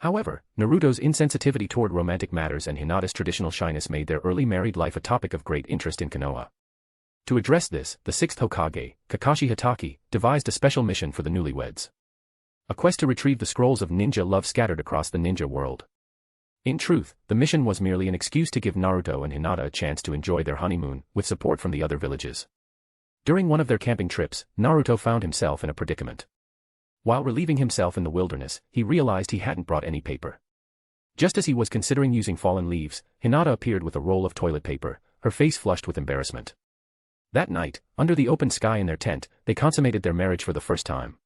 However, Naruto's insensitivity toward romantic matters and Hinata's traditional shyness made their early married life a topic of great interest in Konoha. To address this, the sixth Hokage, Kakashi Hatake, devised a special mission for the newlyweds. A quest to retrieve the scrolls of ninja love scattered across the ninja world. In truth, the mission was merely an excuse to give Naruto and Hinata a chance to enjoy their honeymoon, with support from the other villages. During one of their camping trips, Naruto found himself in a predicament. While relieving himself in the wilderness, he realized he hadn't brought any paper. Just as he was considering using fallen leaves, Hinata appeared with a roll of toilet paper, her face flushed with embarrassment. That night, under the open sky in their tent, they consummated their marriage for the first time.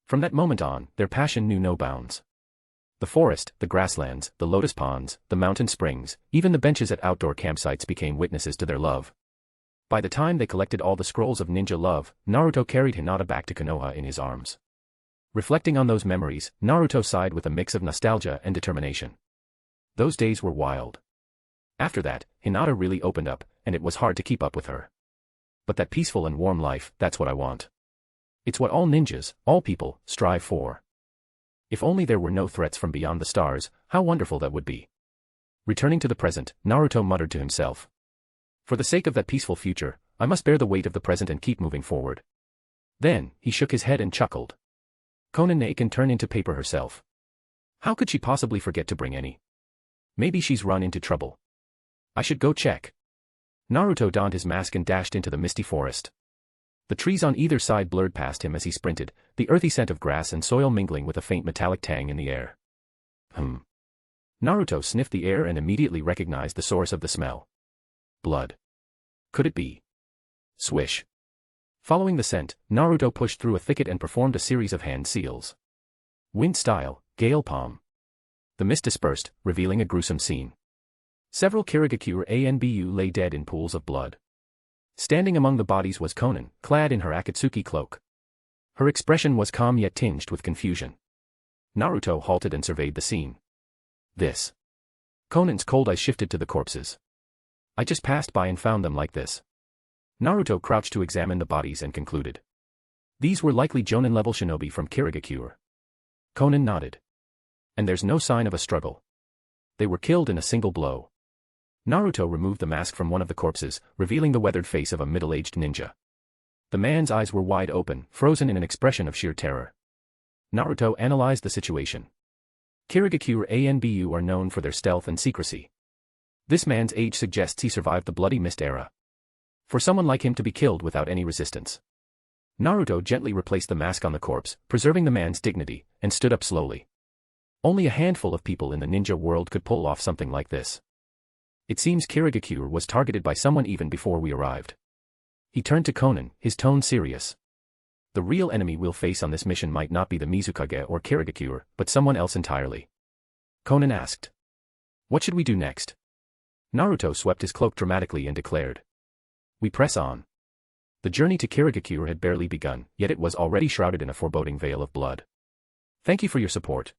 From that moment on, their passion knew no bounds. The forest, the grasslands, the lotus ponds, the mountain springs, even the benches at outdoor campsites became witnesses to their love. By the time they collected all the scrolls of ninja love, Naruto carried Hinata back to Konoha in his arms. Reflecting on those memories, Naruto sighed with a mix of nostalgia and determination. Those days were wild. After that, Hinata really opened up, and it was hard to keep up with her. But that peaceful and warm life, that's what I want. It's what all ninjas, all people, strive for. If only there were no threats from beyond the stars, how wonderful that would be. Returning to the present, Naruto muttered to himself. For the sake of that peaceful future, I must bear the weight of the present and keep moving forward. Then, he shook his head and chuckled. Konoha can turn into paper herself. How could she possibly forget to bring any? Maybe she's run into trouble. I should go check. Naruto donned his mask and dashed into the misty forest. The trees on either side blurred past him as he sprinted, the earthy scent of grass and soil mingling with a faint metallic tang in the air. Naruto sniffed the air and immediately recognized the source of the smell. Blood. Could it be? Swish. Following the scent, Naruto pushed through a thicket and performed a series of hand seals. Wind style, gale palm. The mist dispersed, revealing a gruesome scene. Several Kirigakure Anbu lay dead in pools of blood. Standing among the bodies was Konan, clad in her Akatsuki cloak. Her expression was calm yet tinged with confusion. Naruto halted and surveyed the scene. This. Konan's cold eyes shifted to the corpses. I just passed by and found them like this. Naruto crouched to examine the bodies and concluded. These were likely Jonin-level shinobi from Kirigakure. Konan nodded. And there's no sign of a struggle. They were killed in a single blow. Naruto removed the mask from one of the corpses, revealing the weathered face of a middle-aged ninja. The man's eyes were wide open, frozen in an expression of sheer terror. Naruto analyzed the situation. Kirigakure Anbu are known for their stealth and secrecy. This man's age suggests he survived the Bloody Mist era. For someone like him to be killed without any resistance. Naruto gently replaced the mask on the corpse, preserving the man's dignity, and stood up slowly. Only a handful of people in the ninja world could pull off something like this. It seems Kirigakure was targeted by someone even before we arrived. He turned to Konan, his tone serious. The real enemy we'll face on this mission might not be the Mizukage or Kirigakure, but someone else entirely. Konan asked. What should we do next? Naruto swept his cloak dramatically and declared. We press on. The journey to Kirigakure had barely begun, yet it was already shrouded in a foreboding veil of blood. Thank you for your support.